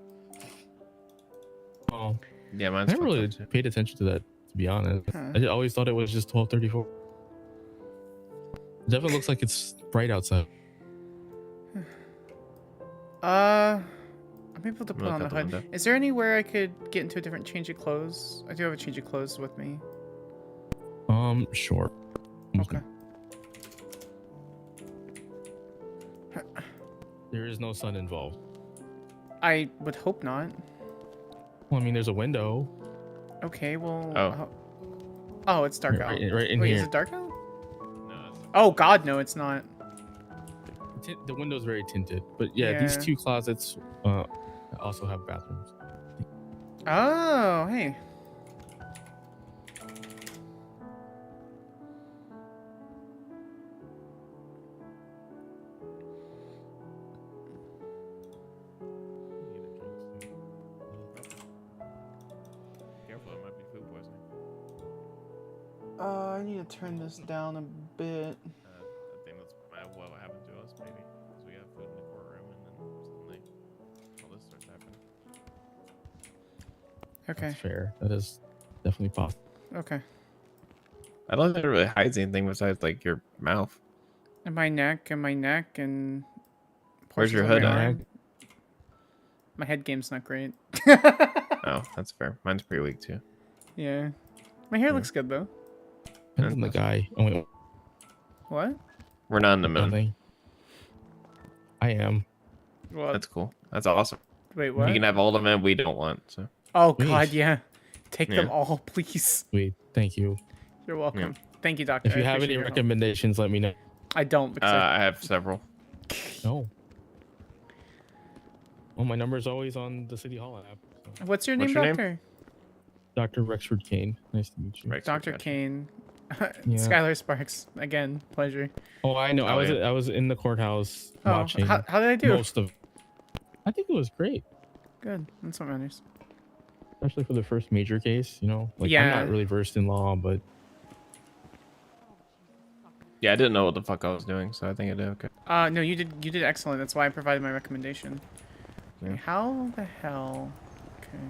S1: Oh.
S9: Yeah, mine's
S1: I never really paid attention to that, to be honest. I always thought it was just 12:34. It definitely looks like it's bright outside.
S4: I'm able to put on the hood. Is there anywhere I could get into a different change of clothes? I do have a change of clothes with me.
S1: Sure.
S4: Okay.
S1: There is no sun involved.
S4: I would hope not.
S1: Well, I mean, there's a window.
S4: Okay, well.
S9: Oh.
S4: Oh, it's dark out.
S1: Right in
S4: Wait,
S1: here.
S4: is it dark out? Oh God, no, it's not.
S1: The window's very tinted, but yeah, these
S4: Yeah.
S1: 2 closets also have bathrooms.
S4: Oh, hey.
S9: Careful, it might be food poisoning.
S4: I need to turn this down a bit.
S9: I think that's what happened to us, maybe. Because we have food in the courtroom and then suddenly all this starts happening.
S4: Okay.
S1: That's fair. That is definitely possible.
S4: Okay.
S9: I don't think it really hides anything besides like your mouth.
S4: And my neck, and
S9: Where's your
S4: portions of
S9: hood
S4: my
S9: at?
S4: arm. My head game's not great.
S9: Oh, that's fair. Mine's pretty weak too.
S4: Yeah. My hair looks good though.
S1: Depends on the guy. Oh, wait.
S4: What?
S9: We're not in the moon.
S1: Nothing. I am.
S4: What?
S9: That's cool. That's awesome.
S4: Wait, what?
S9: You can have all the men we don't want. So.
S4: Oh
S1: Wait.
S4: God, yeah. Take them
S9: Yeah.
S4: all, please.
S1: Sweet. Thank you.
S4: You're welcome.
S9: Yeah.
S4: Thank you, Doctor.
S1: If you
S4: I
S1: have
S4: appreciate
S1: any
S4: your help.
S1: recommendations, let me know.
S4: I don't. Because
S9: I have several.
S1: No. Well, my number is always on the City Hall app. So.
S4: What's your name,
S9: What's your name?
S4: Doctor?
S1: Dr. Rexford Kane. Nice to meet you.
S4: Dr. Kane.
S1: Yeah.
S4: Skyler Sparks. Again, pleasure.
S1: Oh, I know.
S9: Oh, yeah.
S1: I was in the courthouse
S4: Oh,
S1: watching.
S4: how did I do?
S1: Most of. I think it was great,
S4: Good. That's what matters.
S1: especially for the first major case. You know, like I'm
S4: Yeah.
S1: not really versed in law, but
S9: Yeah, I didn't know what the fuck I was doing, so I think I did okay.
S4: No, you did excellent. That's why I provided my recommendation. Okay, how the hell? Okay.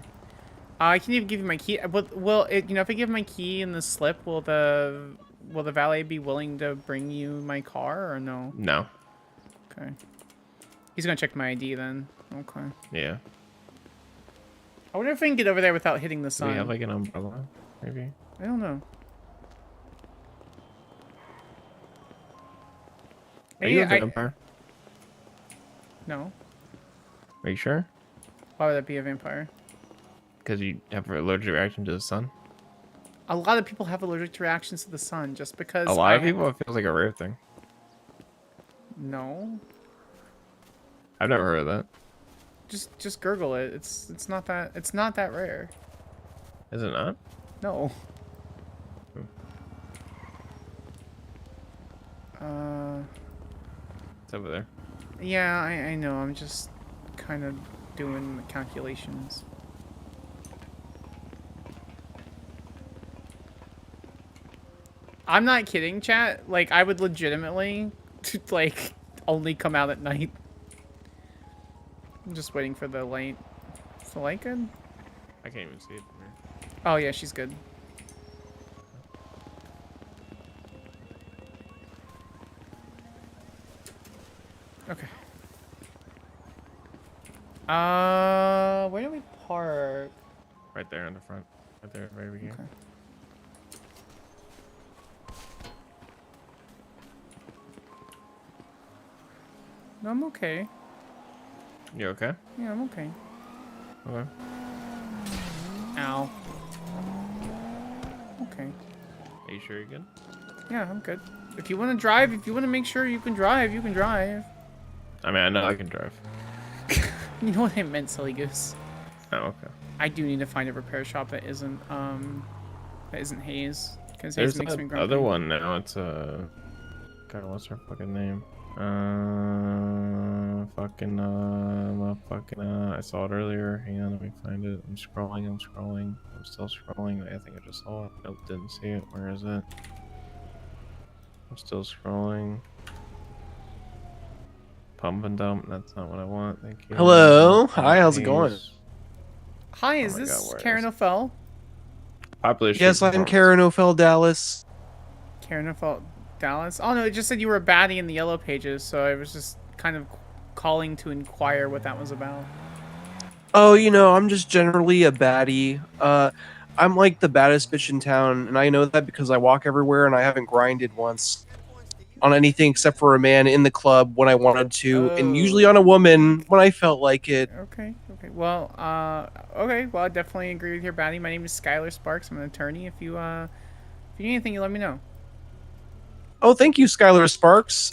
S4: I can even give you my key. Will it? You know, if I give my key in the slip, will the valet be willing to bring you my car or no?
S9: No.
S4: Okay. He's gonna check my ID then. Okay.
S9: Yeah.
S4: I wonder if I can get over there without hitting the
S9: Do
S4: sun.
S9: we have like an umbrella? Maybe.
S4: I don't know.
S9: Are you a
S4: Maybe
S9: vampire?
S4: No.
S9: Are you sure?
S4: Why would that be a vampire?
S9: Because you have an allergic reaction to the sun?
S4: A lot of people have allergic reactions to the sun just because.
S9: A lot of people, it feels like a rare thing.
S4: No.
S9: I've never heard of that.
S4: Just gurgle it. It's not that rare.
S9: Is it not?
S4: No.
S9: It's over there.
S4: Yeah, I know. I'm just kind of doing the calculations. I'm not kidding, chat. Like, I would legitimately, like, only come out at night. I'm just waiting for the light. Is the light good?
S9: I can't even see it from here.
S4: Oh, yeah, she's good. Okay. Where do we park?
S9: Right there in the front. Right there, very beginning.
S4: Okay. No, I'm okay.
S9: You okay?
S4: Yeah, I'm okay.
S9: Okay.
S4: Ow. Okay.
S9: Are you sure you're good?
S4: Yeah, I'm good. If you want to drive, if you want to make sure you can drive, you can drive.
S9: I mean, I know I can drive.
S4: You know what I meant, silly goose.
S9: Oh, okay.
S4: I do need to find a repair shop that isn't Hayes, because Hayes
S9: There's
S4: makes me
S9: that
S4: grumpy.
S9: other one now. It's God, what's her fucking name? I saw it earlier. Hang on, let me find it. I'm scrolling. I'm still scrolling. I think I just saw it. Nope, didn't see it. Where is it? I'm still scrolling. Pump and dump. That's not what I want. Thank you.
S3: Hello. Hi, how's it going?
S4: Hi, is
S9: Oh my
S4: this
S9: God, where
S4: Karen
S9: is
S4: O'Fell?
S9: Population.
S3: Yes, I'm Karen O'Fell Dallas.
S4: Karen O'Fell Dallas? Oh no, it just said you were a baddie in the yellow pages, so I was just kind of calling to inquire what that was about.
S3: Oh, you know, I'm just generally a baddie. I'm like the baddest bitch in town, and I know that because I walk everywhere and I haven't grinded once. on anything except for a man in the club when I wanted to, and usually
S4: Oh.
S3: on a woman when I felt like it.
S4: Okay. Well, okay. Well, I definitely agree with your baddie. My name is Skyler Sparks. I'm an attorney. If you need anything, you let me know.
S3: Oh, thank you, Skyler Sparks.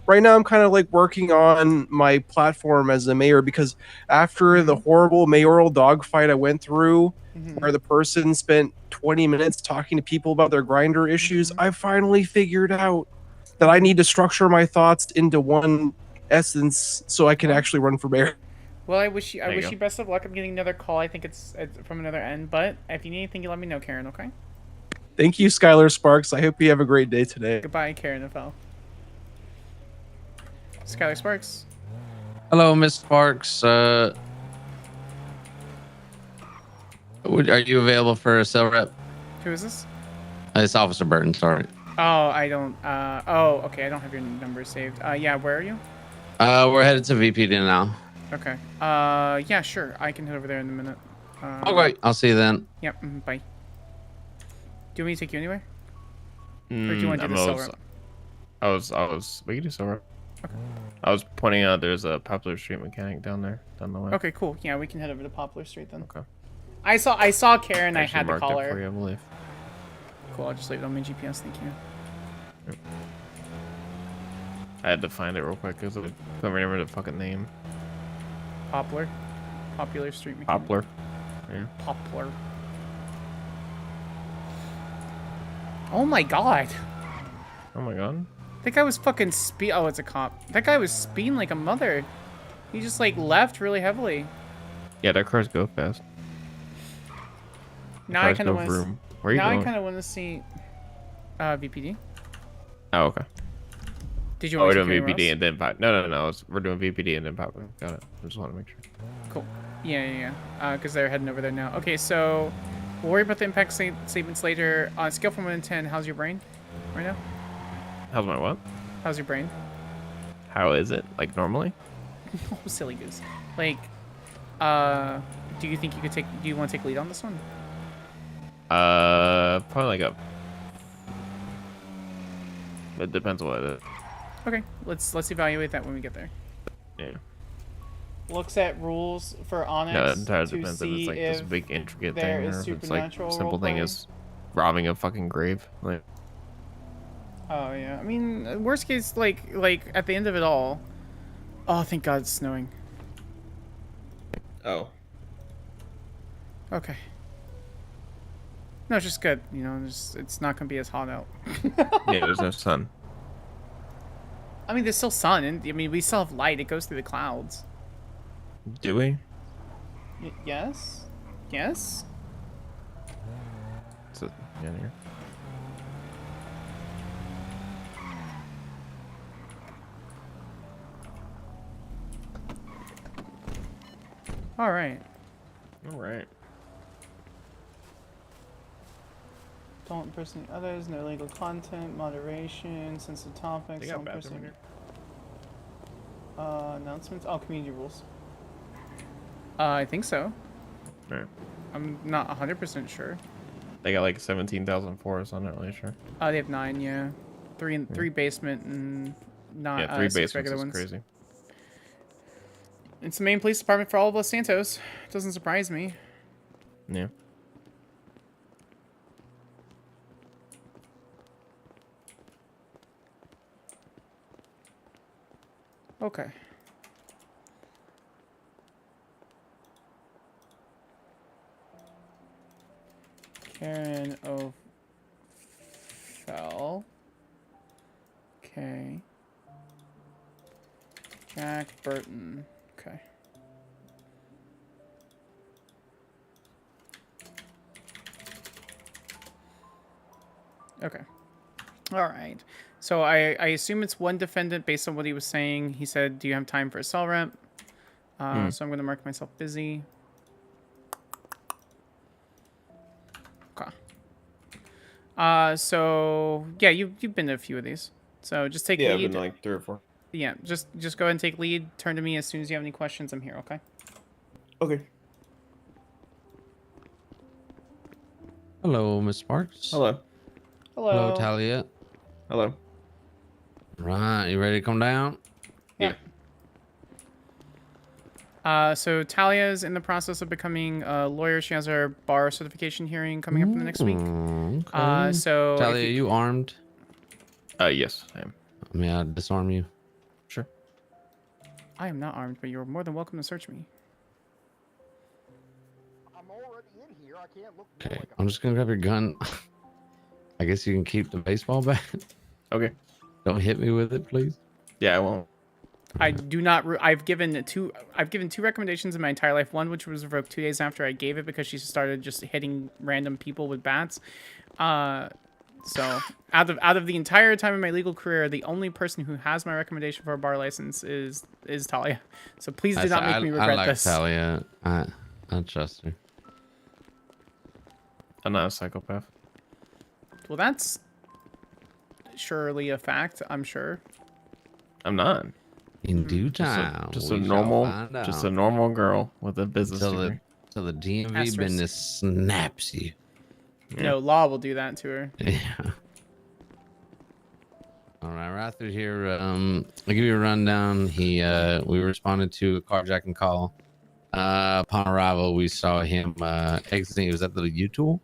S3: Right now I'm kind of like working on my platform as a mayor because after the horrible mayoral dogfight I went through, where the person spent 20 minutes talking to people about their grinder issues, I finally figured out that I need to structure my thoughts into one essence so I can actually run for mayor.
S4: Well, I wish
S3: There you
S4: you
S3: go.
S4: best of luck. I'm getting another call. I think it's from another end. But if you need anything, you let me know, Karen. Okay.
S3: Thank you, Skyler Sparks. I hope you have a great day today.
S4: Goodbye, Karen FL. Skyler Sparks.
S5: Hello, Miss Sparks. Are you available for a cell rep?
S4: Who is this?
S5: It's Officer Burton. Sorry.
S4: Oh, I don't. Oh, okay. I don't have your number saved. Yeah. Where are you?
S5: We're headed to VPD now.
S4: Okay. Yeah, sure. I can head over there in a minute.
S5: Okay, I'll see you then.
S4: Yep. Bye. Do you want me to take you anywhere? Or do you want to do the cell rep?
S9: I was. We can do cell rep. Okay. I was pointing out there's a Poplar Street mechanic down there, down the way.
S4: Okay, cool. Yeah, we can head over to Poplar Street then.
S9: Okay.
S4: I saw Karen. I had to
S9: marked
S4: call
S9: it
S4: her.
S9: for you, I believe.
S4: Cool. I'll just leave it on my GPS. Thank you.
S9: Yep. I had to find it real quick because I couldn't remember the fucking name.
S4: Popular Street mechanic.
S9: Poplar. Yeah.
S4: Poplar. Oh my god.
S9: Oh my god.
S4: That guy was fucking Oh, it's a cop. That guy was speeding like a mother. He just like left really heavily.
S9: Yeah, their cars go fast.
S4: Now I kind of want to.
S9: Where are you
S4: Now
S9: going?
S4: I kind of want to see. VPD.
S9: Oh, okay.
S4: Did you
S9: Oh,
S4: want
S9: we're
S4: me to
S9: doing
S4: take you
S9: VPD
S4: anywhere
S9: and then pop. No. We're doing VPD and then pop. Got it. I just want to make sure.
S4: Cool. Yeah. Because they're heading over there now. Okay, so we'll worry about the impact statements later. On a scale from 1 to 10, how's your brain right now?
S9: How's my what?
S4: How's your brain?
S9: How is it? Like normally?
S4: Oh, silly goose. Like, do you think you could take? Do you want to take lead on this one?
S9: Probably like a. It depends on what it is.
S4: Okay, let's evaluate that when we get there.
S9: Yeah.
S4: Looks at rules for ONX
S9: No, it entirely
S4: to
S9: depends if
S4: see
S9: it's like
S4: if
S9: this big intricate
S4: there
S9: thing
S4: is
S9: or if it's like
S4: supernatural
S9: simple thing
S4: role-playing.
S9: as robbing a fucking grave. Like.
S4: Oh yeah, I mean, worst case, like at the end of it all. Oh, thank God it's snowing.
S9: Oh.
S4: Okay. No, it's just good. You know, it's not gonna be as hot out.
S9: Yeah, there's no sun.
S4: I mean, there's still sun, and I mean, we still have light. It goes through the clouds.
S9: Do we?
S4: Yes. Yes.
S9: Is it down here?
S4: All right.
S9: All right.
S4: Don't impersonate others. No illegal content. Moderation. Sensitive topics.
S9: They got
S4: Don't
S9: bathroom in
S4: impersonate. Announcements. Oh, community rules. I think so.
S9: Right.
S4: I'm not 100% sure.
S9: They got like 17,000 forests. I'm not really sure.
S4: They have 9, yeah. Three basement and not
S9: Yeah, 3
S4: 6
S9: basements
S4: regular
S9: is
S4: ones.
S9: crazy.
S4: It's the main police department for all of Los Santos. Doesn't surprise me.
S9: Yeah.
S4: Okay. Karen O'Fell. Okay. Jack Burton. Okay. Okay. All right. So I assume it's one defendant based on what he was saying. He said, do you have time for a cell rep? So I'm going to mark myself busy. Okay. So yeah, you've been to a few of these. So just take
S9: Yeah,
S4: lead.
S9: I've been like 3 or 4.
S4: Yeah, just go ahead and take lead. Turn to me as soon as you have any questions. I'm here, okay?
S9: Okay.
S5: Hello, Miss Sparks.
S9: Hello.
S4: Hello.
S5: Hello, Talia.
S9: Hello.
S5: Right, you ready to come down?
S4: Yeah. So Talia is in the process of becoming a lawyer. She has her bar certification hearing coming up in the next week.
S5: Okay.
S4: So if
S5: Talia, are you armed?
S9: Yes, I am.
S5: May I disarm you?
S9: Sure.
S4: I am not armed, but you're more than welcome to search me.
S21: I'm already in here. I can't look.
S5: Okay, I'm just gonna grab your gun. I guess you can keep the baseball bat.
S9: Okay.
S5: Don't hit me with it, please.
S9: Yeah, I won't.
S4: I do not. I've given two recommendations in my entire life. One, which was revoked 2 days after I gave it because she started just hitting random people with bats. So out of the entire time of my legal career, the only person who has my recommendation for a bar license is Talia. So please do not make me regret
S5: I like
S4: this.
S5: Talia. I trust her.
S9: I'm not a psychopath.
S4: Well, that's surely a fact. I'm sure.
S9: I'm not.
S5: In due time,
S9: Just
S5: we
S9: a
S5: shall
S9: normal,
S5: find out.
S9: just a normal girl with a business degree.
S5: Till the DMV
S4: Asterisk.
S5: business snaps you.
S4: No, law will do that to her.
S5: Yeah. All right, right through here. I'll give you a rundown. We responded to a carjacking call. Upon arrival, we saw him exiting. It was at the U-Tool.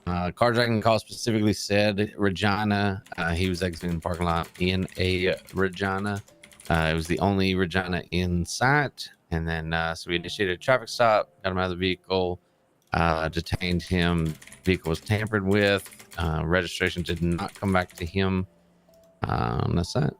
S5: Carjacking call specifically said Regina. He was exiting the parking lot in a Regina. It was the only Regina in sight. And then, so we initiated a traffic stop, got him out of the vehicle, detained him. Vehicle was tampered with. Registration did not come back to him. That's that.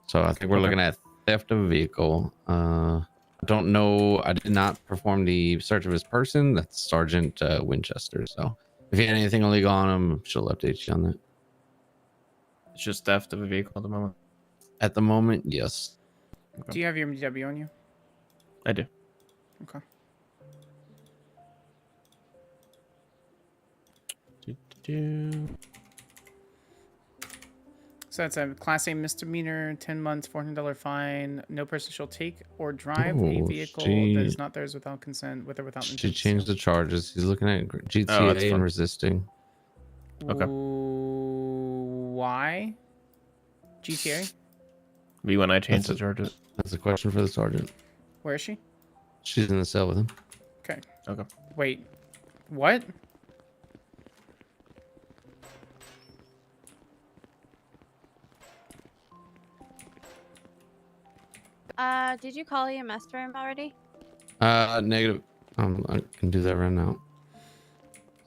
S5: So I think we're looking at theft of a vehicle. I don't know. I did not perform the search of his person. That's Sergeant Winchester. So if you had anything illegal on him, she'll update you on that.
S9: It's just theft of a vehicle at the moment.
S5: At the moment, yes.
S4: Do you have your MDW on you?
S9: I do.
S4: Okay. So that's a Class A misdemeanor, 10 months, $400 fine. No person shall take or drive a
S5: Oh,
S4: vehicle
S5: she-
S4: that is not theirs without consent, with or without
S5: She
S4: intent.
S5: changed the charges. He's looking at
S9: that's
S5: GTA
S9: fine.
S5: and resisting.
S9: Okay.
S4: Why? GTA?
S9: Me when I changed
S5: That's
S9: the charges.
S5: That's a question for the sergeant.
S4: Where is she?
S5: She's in the cell with him.
S4: Okay.
S9: Okay.
S4: Wait. What?
S7: Did you call EMS for him already?
S5: Negative. I can do that right now.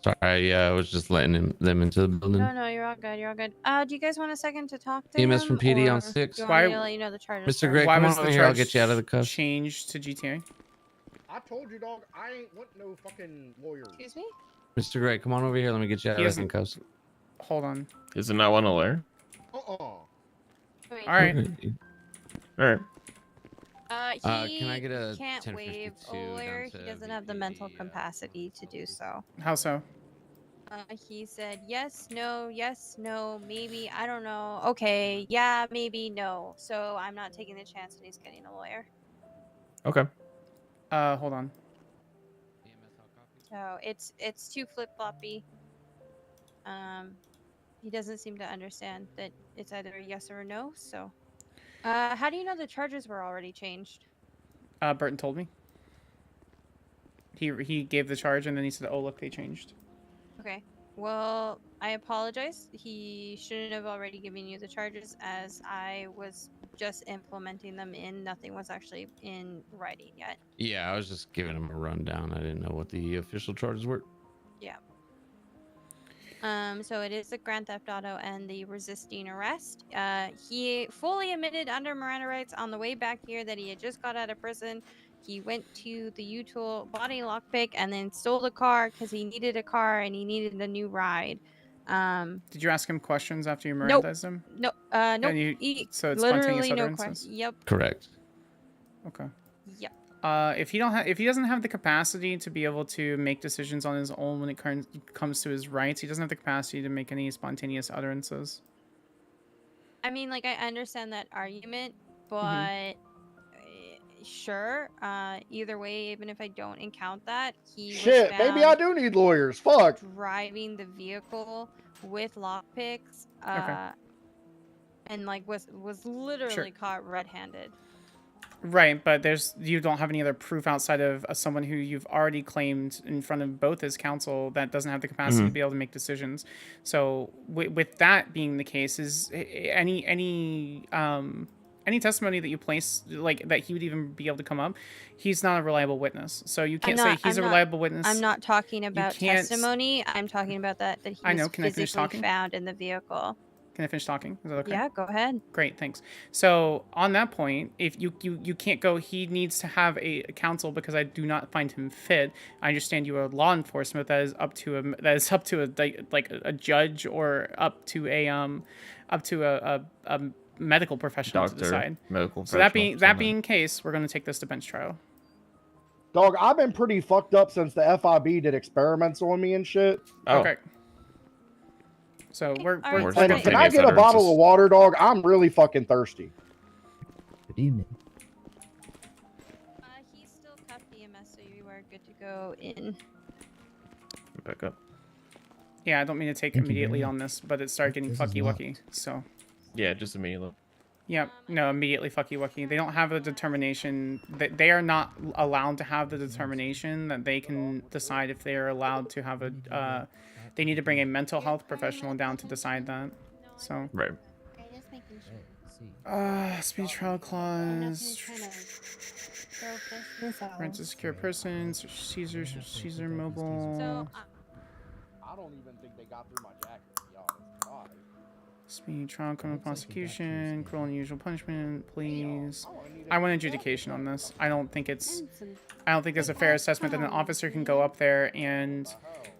S5: Sorry, I was just letting them into the building.
S7: No, you're all good. You're all good. Do you guys want a second to talk to
S5: EMS
S7: him?
S5: from PD on
S7: or
S5: 6.
S7: Do you want me to let you know the charges?
S5: Mr. Gray,
S4: Why
S5: come
S4: was
S5: on
S4: the
S5: over here. I'll
S4: charge
S5: get you out of the cuffs.
S4: changed to GTA?
S21: I told you, dog. I ain't want no fucking lawyers.
S7: Excuse me?
S5: Mr. Gray, come on over here. Let me get you out
S4: He
S5: of the
S4: hasn't-
S5: handcuffs.
S4: Hold on.
S9: Is it not one to learn?
S4: All right.
S9: All right.
S7: He
S5: can I get a
S7: can't
S5: 1052
S7: waive a
S5: down
S7: lawyer. He
S5: to
S7: doesn't have the mental capacity to do so.
S4: How so?
S7: He said yes, no, maybe, I don't know. Okay, yeah, maybe, no. So I'm not taking the chance and he's getting a lawyer.
S9: Okay.
S4: Hold on.
S7: So it's too flip-floppy. He doesn't seem to understand that it's either a yes or a no, so. How do you know the charges were already changed?
S4: Burton told me. He gave the charge and then he said, "Oh, look, they changed."
S7: Okay. Well, I apologize. He shouldn't have already given you the charges as I was just implementing them in. Nothing was actually in writing yet.
S5: Yeah, I was just giving him a rundown. I didn't know what the official charges were.
S7: Yeah. So it is the grand theft auto and the resisting arrest. He fully admitted under Miranda rights on the way back here that he had just got out of prison. He went to the U-Tool, bought a lockpick, and then stole the car because he needed a car and he needed a new ride.
S4: Did you ask him questions after you
S7: Nope.
S4: Mirandized him?
S7: Nope.
S4: And
S7: Nope.
S4: so it's
S7: Literally
S4: spontaneous
S7: no
S4: utterances?
S7: question. Yep.
S5: Correct.
S4: Okay.
S7: Yep.
S4: If he doesn't have the capacity to be able to make decisions on his own when it comes to his rights, he doesn't have the capacity to make any spontaneous utterances.
S7: I mean, like, I understand that argument, but sure. Either way, even if I don't account that, he
S21: Shit,
S7: was
S21: maybe I
S7: found
S21: do need lawyers. Fuck.
S7: driving the vehicle with lockpicks.
S4: Okay.
S7: and like was literally caught red-handed.
S4: Right, but you don't have any other proof outside of someone who you've already claimed in front of both as counsel that doesn't have the capacity to be able to make decisions. So with that being the case, is any testimony that you place, like that he would even be able to come up, he's not a reliable witness. So you can't say he's a reliable witness.
S7: I'm not talking about testimony. I'm talking about that he was
S4: Can I finish
S7: physically
S4: talking?
S7: found in the vehicle.
S4: Can I finish talking? Is that okay?
S7: Yeah, go ahead.
S4: Great, thanks. So on that point, if you can't go, he needs to have a counsel because I do not find him fit. I understand you are law enforcement. That is up to a judge or up to a medical professional
S9: Doctor,
S4: to decide.
S9: medical
S4: So that
S9: professional,
S4: being case, we're going to take this to bench trial.
S16: Dog, I've been pretty fucked up since the FIB did experiments on me and shit.
S4: Okay. So we're
S16: And can I get a bottle of water, dog? I'm really fucking thirsty.
S19: Good evening.
S7: He's still cuffed EMS, so you are good to go in.
S9: Back up.
S4: Yeah, I don't mean to take
S19: Thank you very
S4: immediately
S19: much.
S4: on this, but it started getting
S19: This is
S4: fucky-wucky, so...
S9: Yeah, just immediately.
S4: Yeah, no, immediately fucky-wucky. They don't have the determination... They are not allowed to have the determination that they can decide if they are allowed to have a... they need to bring a mental health professional down to decide that, so...
S9: Right.
S4: Speed trial clause... Right to secure persons, Caesar mobile...
S16: So, I don't even think they got through my jacket, to be honest. God.
S4: Speed trial, criminal prosecution, cruel and unusual punishment, please. I want adjudication on this. I don't think it's a fair assessment that an officer can go up there and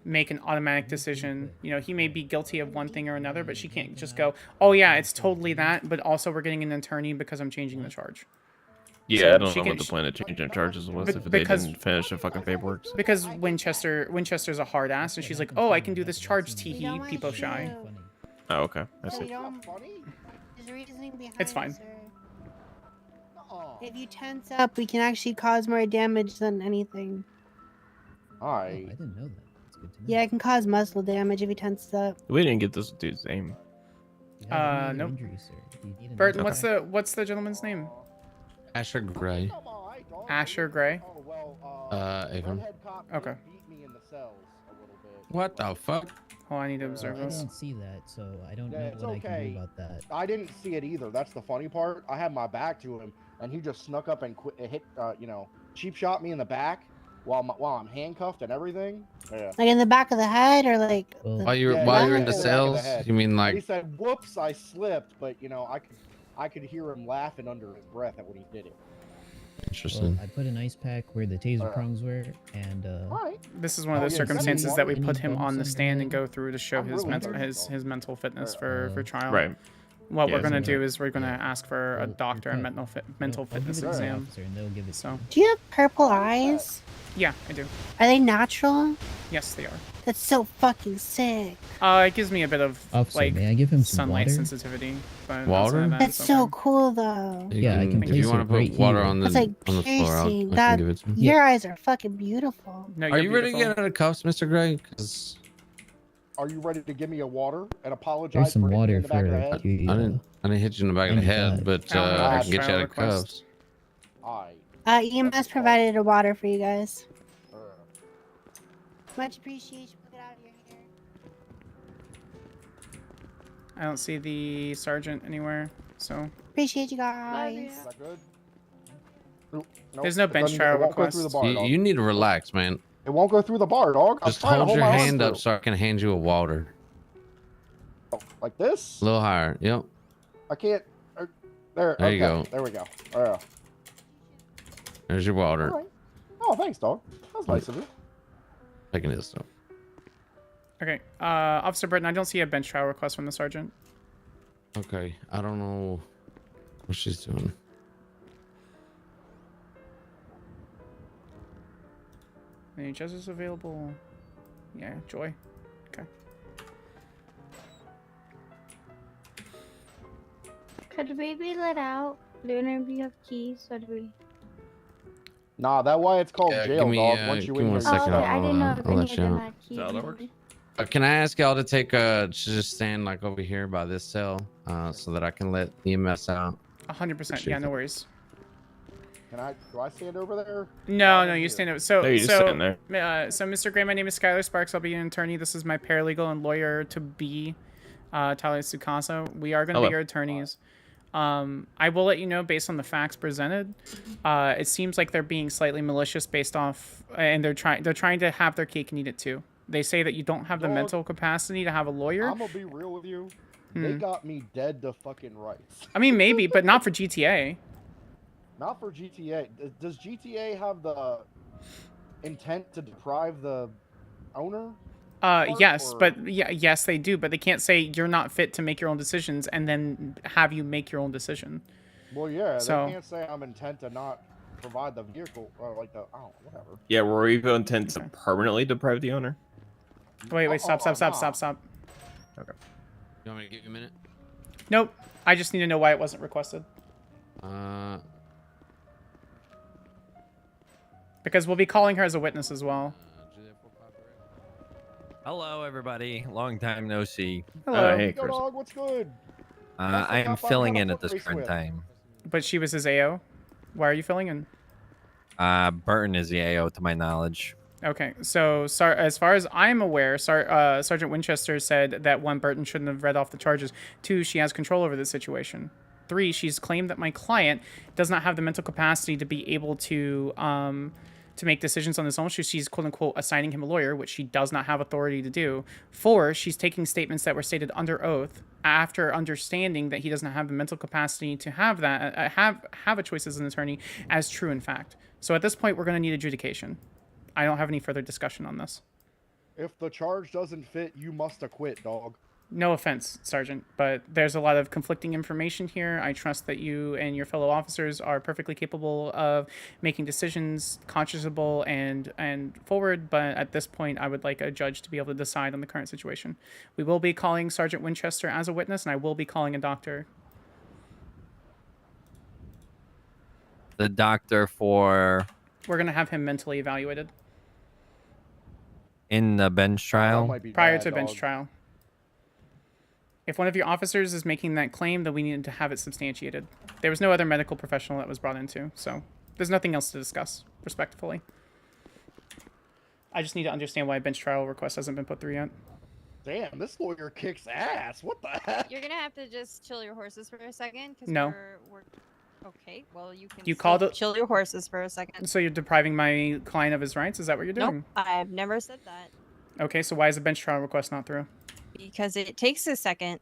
S4: make an automatic decision. You know, he may be guilty of one thing or another, but she can't just go, oh yeah, it's totally that, but also we're getting an attorney because I'm changing the charge.
S9: Yeah,
S4: So
S9: I don't
S4: she
S9: know
S4: can-
S9: what the plan of changing charges was if they
S4: because-
S9: didn't finish the fucking paperwork. So.
S4: Because Winchester's a hard ass, and she's like, oh, I can do this charge, tee-hee, peepo shy.
S9: Oh, okay. I see.
S23: There's reasoning behind
S4: It's fine.
S23: it, sir. If you tense up, we can actually cause more damage than anything.
S16: Alright.
S19: I didn't know that. That's good to know.
S23: Yeah, it can cause muscle damage if you tense up.
S9: We didn't get this dude's name.
S4: Nope. Burton, what's the gentleman's name?
S5: Asher Gray.
S4: Asher Gray.
S5: Avon.
S4: Okay.
S5: What the fuck?
S4: Oh, I need to observe
S19: I
S4: this.
S19: didn't see that, so I don't
S16: Yeah,
S19: know
S16: it's
S19: what I can
S16: okay.
S19: do about that.
S16: I didn't see it either. That's the funny part. I had my back to him, and he just snuck up and hit, cheap shot me in the back while I'm handcuffed and everything. Yeah.
S23: Like in the back of the head, or like.
S5: While you're
S16: Yeah,
S5: while
S16: yeah,
S5: you're in
S16: yeah,
S5: the
S16: yeah,
S5: cells,
S16: back of the head.
S5: you mean
S16: He
S5: like
S16: said, "Whoops, I slipped," but I could hear him laughing under his breath at when he did it.
S5: interesting?
S19: Well, I put an ice pack where the taser prongs were, and
S4: This is one of those
S16: yeah,
S4: circumstances that we
S19: any
S4: put him on the
S19: bumps
S4: stand
S19: on
S4: and go through to show
S16: I'm
S4: his
S16: really
S4: mental
S16: thirsty,
S4: his mental fitness for trial.
S9: Right.
S4: What
S9: Yeah,
S4: we're gonna
S9: so-
S4: do is we're gonna ask for a doctor and mental
S19: I'll give
S4: fitness
S19: it to the
S4: exam.
S19: officer and they'll give it.
S4: So
S23: Do you have purple eyes?
S4: yeah, I do.
S23: Are they natural?
S4: Yes, they are.
S23: That's so fucking sick.
S4: It gives me a bit of
S19: Officer,
S4: like
S19: may I give him some
S4: sunlight
S19: water?
S4: sensitivity, but
S5: Water?
S4: outside of that,
S23: That's
S4: it's
S23: so
S4: okay.
S23: cool, though.
S5: You
S19: Yeah, I can
S5: if
S19: place
S5: you want
S19: it
S5: to put
S19: right
S5: water
S19: here.
S5: on the
S23: That's like
S5: on the floor,
S23: piercing.
S5: I
S23: That
S5: can give it to you.
S23: your eyes are fucking beautiful.
S4: No,
S5: Are
S4: you're
S5: you ready to
S4: beautiful.
S5: get out of cuffs, Mr. Gray? 'Cause
S16: Are you ready to give me a water and apologize
S19: There's some
S16: for hitting me
S19: water
S16: in the back of the
S19: for
S16: head?
S19: you.
S5: I didn't hit you in the back of the head, but
S4: I don't have
S5: I
S4: a
S5: can get you
S4: trial
S5: out of
S4: request.
S5: cuffs.
S16: Alright.
S23: EMS provided a water for you guys. Much appreciation. We'll get out of your hair.
S4: I don't see the sergeant anywhere, so
S23: Appreciate you guys.
S16: Is that good? Nope.
S4: There's no bench
S16: It
S4: trial
S16: won't go through the
S4: request.
S16: bar,
S5: You,
S16: dog.
S5: you need to relax, man.
S16: It won't go through the bar, dog. I'm
S5: Just
S16: trying to
S5: hold your
S16: my arm
S5: hand up
S16: through.
S5: so I can hand you a water.
S16: Like this?
S5: A little higher. Yep.
S16: I can't. There.
S5: There you
S16: okay,
S5: go.
S16: There we go. Yeah.
S5: There's your water.
S16: All right. Oh, thanks, dog. That was nice of you.
S5: Taking this stuff.
S4: okay. Officer Burton, I don't see a bench trial request from the sergeant.
S5: Okay. I don't know what she's doing.
S4: Any judges available? Yeah, Joy. Okay.
S23: Could we be let out? Do any of you have keys? Or do we?
S16: Nah, that's why it's called
S5: Yeah,
S16: jail,
S5: give me,
S16: dog.
S5: uh,
S16: Once you
S5: give
S16: in
S5: me
S16: here,
S5: one second.
S23: Oh, okay. I didn't know if
S5: I'll
S23: any
S5: let
S23: of
S5: you
S23: them
S5: know.
S23: had keys.
S9: How that works?
S5: Can I ask y'all to take to just stand like over here by this cell? so that I can let EMS out.
S4: 100%. Yeah, no worries.
S16: Do I stand over there?
S4: No, you stand over. So,
S9: No, you're just sitting there.
S4: So, Mr. Gray, my name is Skyler Sparks. I'll be an attorney. This is my paralegal and lawyer to be, Tyler Sukasa. We are going to be your attorneys. I will let you know based on the facts presented. It seems like they're being slightly malicious based off, and they're trying to have their cake and eat it too. They say that you don't have the mental capacity to have a lawyer.
S16: I'm gonna be real with you. They got me dead to fucking rights.
S4: I mean, maybe, but not for GTA.
S16: Not for GTA. Does GTA have the intent to deprive the owner?
S4: Yes, but yes, they do. But they can't say you're not fit to make your own decisions and then have you make your own decision.
S16: Well, yeah,
S4: So-
S16: they can't say I'm intent to not provide the vehicle or like the whatever.
S9: Yeah, were we intent to permanently deprive the owner?
S4: Wait, stop.
S5: Okay. You want me to give you a minute?
S4: Nope. I just need to know why it wasn't requested. Because we'll be calling her as a witness as well.
S6: Hello, everybody. Long time no see.
S4: Hello.
S9: Hey,
S16: Yo,
S9: Chris.
S16: dog, what's good?
S6: I am filling in at this current time.
S4: But she was his AO. Why are you filling in?
S6: Burton is the AO to my knowledge.
S4: Okay, so as far as I'm aware, Sergeant Winchester said that 1, Burton shouldn't have read off the charges. 2, she has control over the situation. 3, she's claimed that my client does not have the mental capacity to be able to make decisions on his own. She's quote unquote assigning him a lawyer, which she does not have authority to do. 4, she's taking statements that were stated under oath after understanding that he doesn't have the mental capacity to have that have a choice as an attorney as true in fact. So at this point, we're going to need adjudication. I don't have any further discussion on this.
S16: If the charge doesn't fit, you must acquit, dog.
S4: No offense, Sergeant, but there's a lot of conflicting information here. I trust that you and your fellow officers are perfectly capable of making decisions, conscionable and forward, but at this point, I would like a judge to be able to decide on the current situation. We will be calling Sergeant Winchester as a witness, and I will be calling a doctor.
S6: The doctor for...
S4: We're going to have him mentally evaluated.
S6: In the bench trial?
S4: Prior to bench trial. If one of your officers is making that claim, then we need to have it substantiated. There was no other medical professional that was brought into, so there's nothing else to discuss, respectfully. I just need to understand why a bench trial request hasn't been put through yet.
S16: Damn, this lawyer kicks ass. What the heck?
S7: You're gonna have to just chill your horses for a second. Cause
S4: No.
S7: We're... Okay, well you can.
S4: You
S7: still
S4: called it-
S7: chill your horses for a second.
S4: So you're depriving my client of his rights? Is that what you're doing?
S7: Nope, I've never said that.
S4: Okay, so why is a bench trial request not through?
S7: Because it takes a second.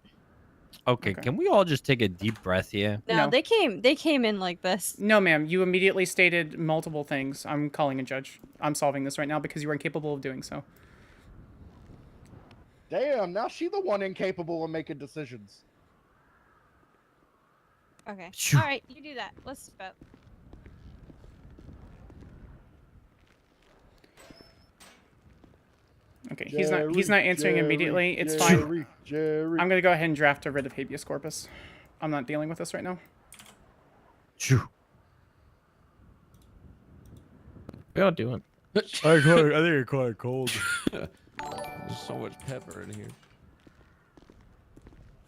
S6: Okay, can we all just take a deep breath here?
S7: No, they came in like this.
S4: No, ma'am. You immediately stated multiple things. I'm calling a judge. I'm solving this right now because you were incapable of doing so.
S16: Damn, now she's the one incapable of making decisions.
S7: Okay.
S6: Phew.
S7: All right, you do that. Let's vote.
S4: Okay, he's not answering immediately. It's fine. I'm gonna go ahead and draft a writ of habeas corpus. I'm not dealing with this right now.
S1: Y'all doing?
S5: I think it's quite cold. There's so much pepper in here.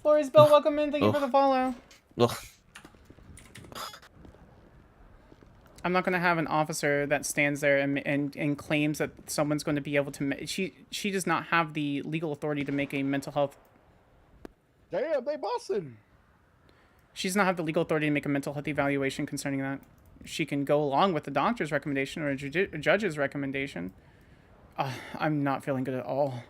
S4: Flores Bill, welcome in. Thank you for the follow. I'm not going to have an officer that stands there and claims that someone's going to be able to... She does not have the legal authority to make a mental health...
S16: Damn, they bussin'.
S4: She does not have the legal authority to make a mental health evaluation concerning that. She can go along with the doctor's recommendation or a judge's recommendation. I'm not feeling good at all.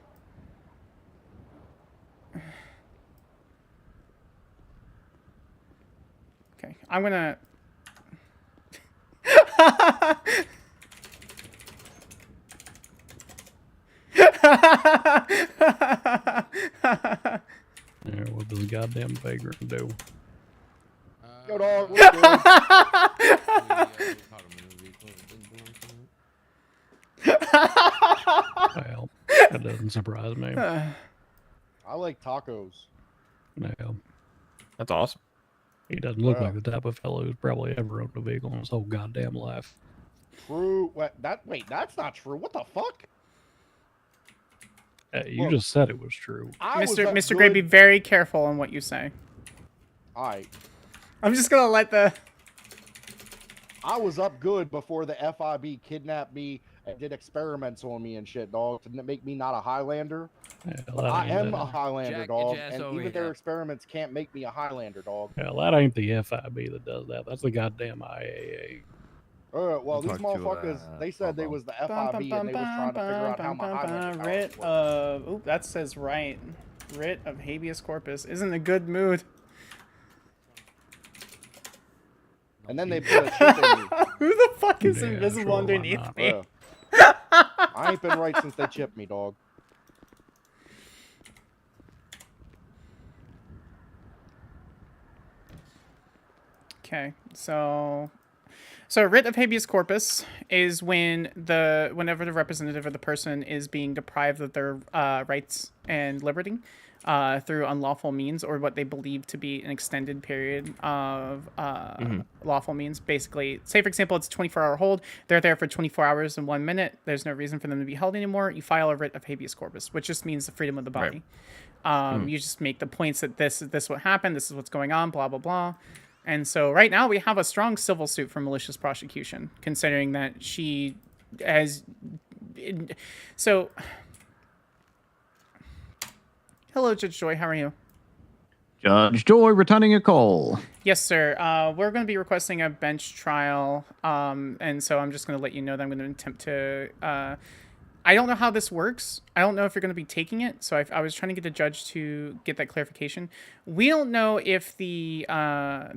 S4: Okay, I'm going to...
S1: Yeah, what does goddamn vagrant do?
S16: Yo, dog, what's good?
S1: Well, that doesn't surprise me.
S16: I like tacos.
S1: No,
S9: That's awesome.
S1: he doesn't look like the type of fellow who's probably ever owned a vehicle in his whole goddamn life.
S16: True. Wait, that's not true. What the fuck?
S1: You just said it was true.
S4: Mr. Gray, be very careful on what you say.
S16: Alright.
S4: I'm just gonna let the.
S16: I was up good before the FIB kidnapped me and did experiments on me and shit, dog, to make me not a Highlander. But I am a Highlander, dog, and even their experiments can't make me a Highlander, dog.
S8: Hell, that ain't the FIB that does that. That's the goddamn IAA.
S16: Well, these motherfuckers, they said they was the FIB and they was trying to figure out how my Highlander
S4: Writ of. Oop, that says right. Writ of habeas corpus. Isn't a good mood.
S16: And then they put a chip in me.
S4: Who the fuck is invisible underneath me?
S16: I ain't been right since they chipped me, dog.
S4: Okay, so writ of habeas corpus is whenever the representative or the person is being deprived of their rights and liberty through unlawful means or what they believe to be an extended period of lawful means. Basically, say for example, it's a 24-hour hold. They're there for 24 hours and 1 minute. There's no reason for them to be held anymore. You file a writ of habeas corpus, which just means the freedom of the body. You just make the points that this what happened. This is what's going on. Blah blah blah. And so right now we have a strong civil suit for malicious prosecution, considering that she has. So, hello, Judge Joy. How are you?
S22: Judge Joy returning a call.
S4: Yes, sir. We're going to be requesting a bench trial, and so I'm just going to let you know that I'm going to attempt to. I don't know how this works. I don't know if you're going to be taking it, so I was trying to get the judge to get that clarification. We don't know if the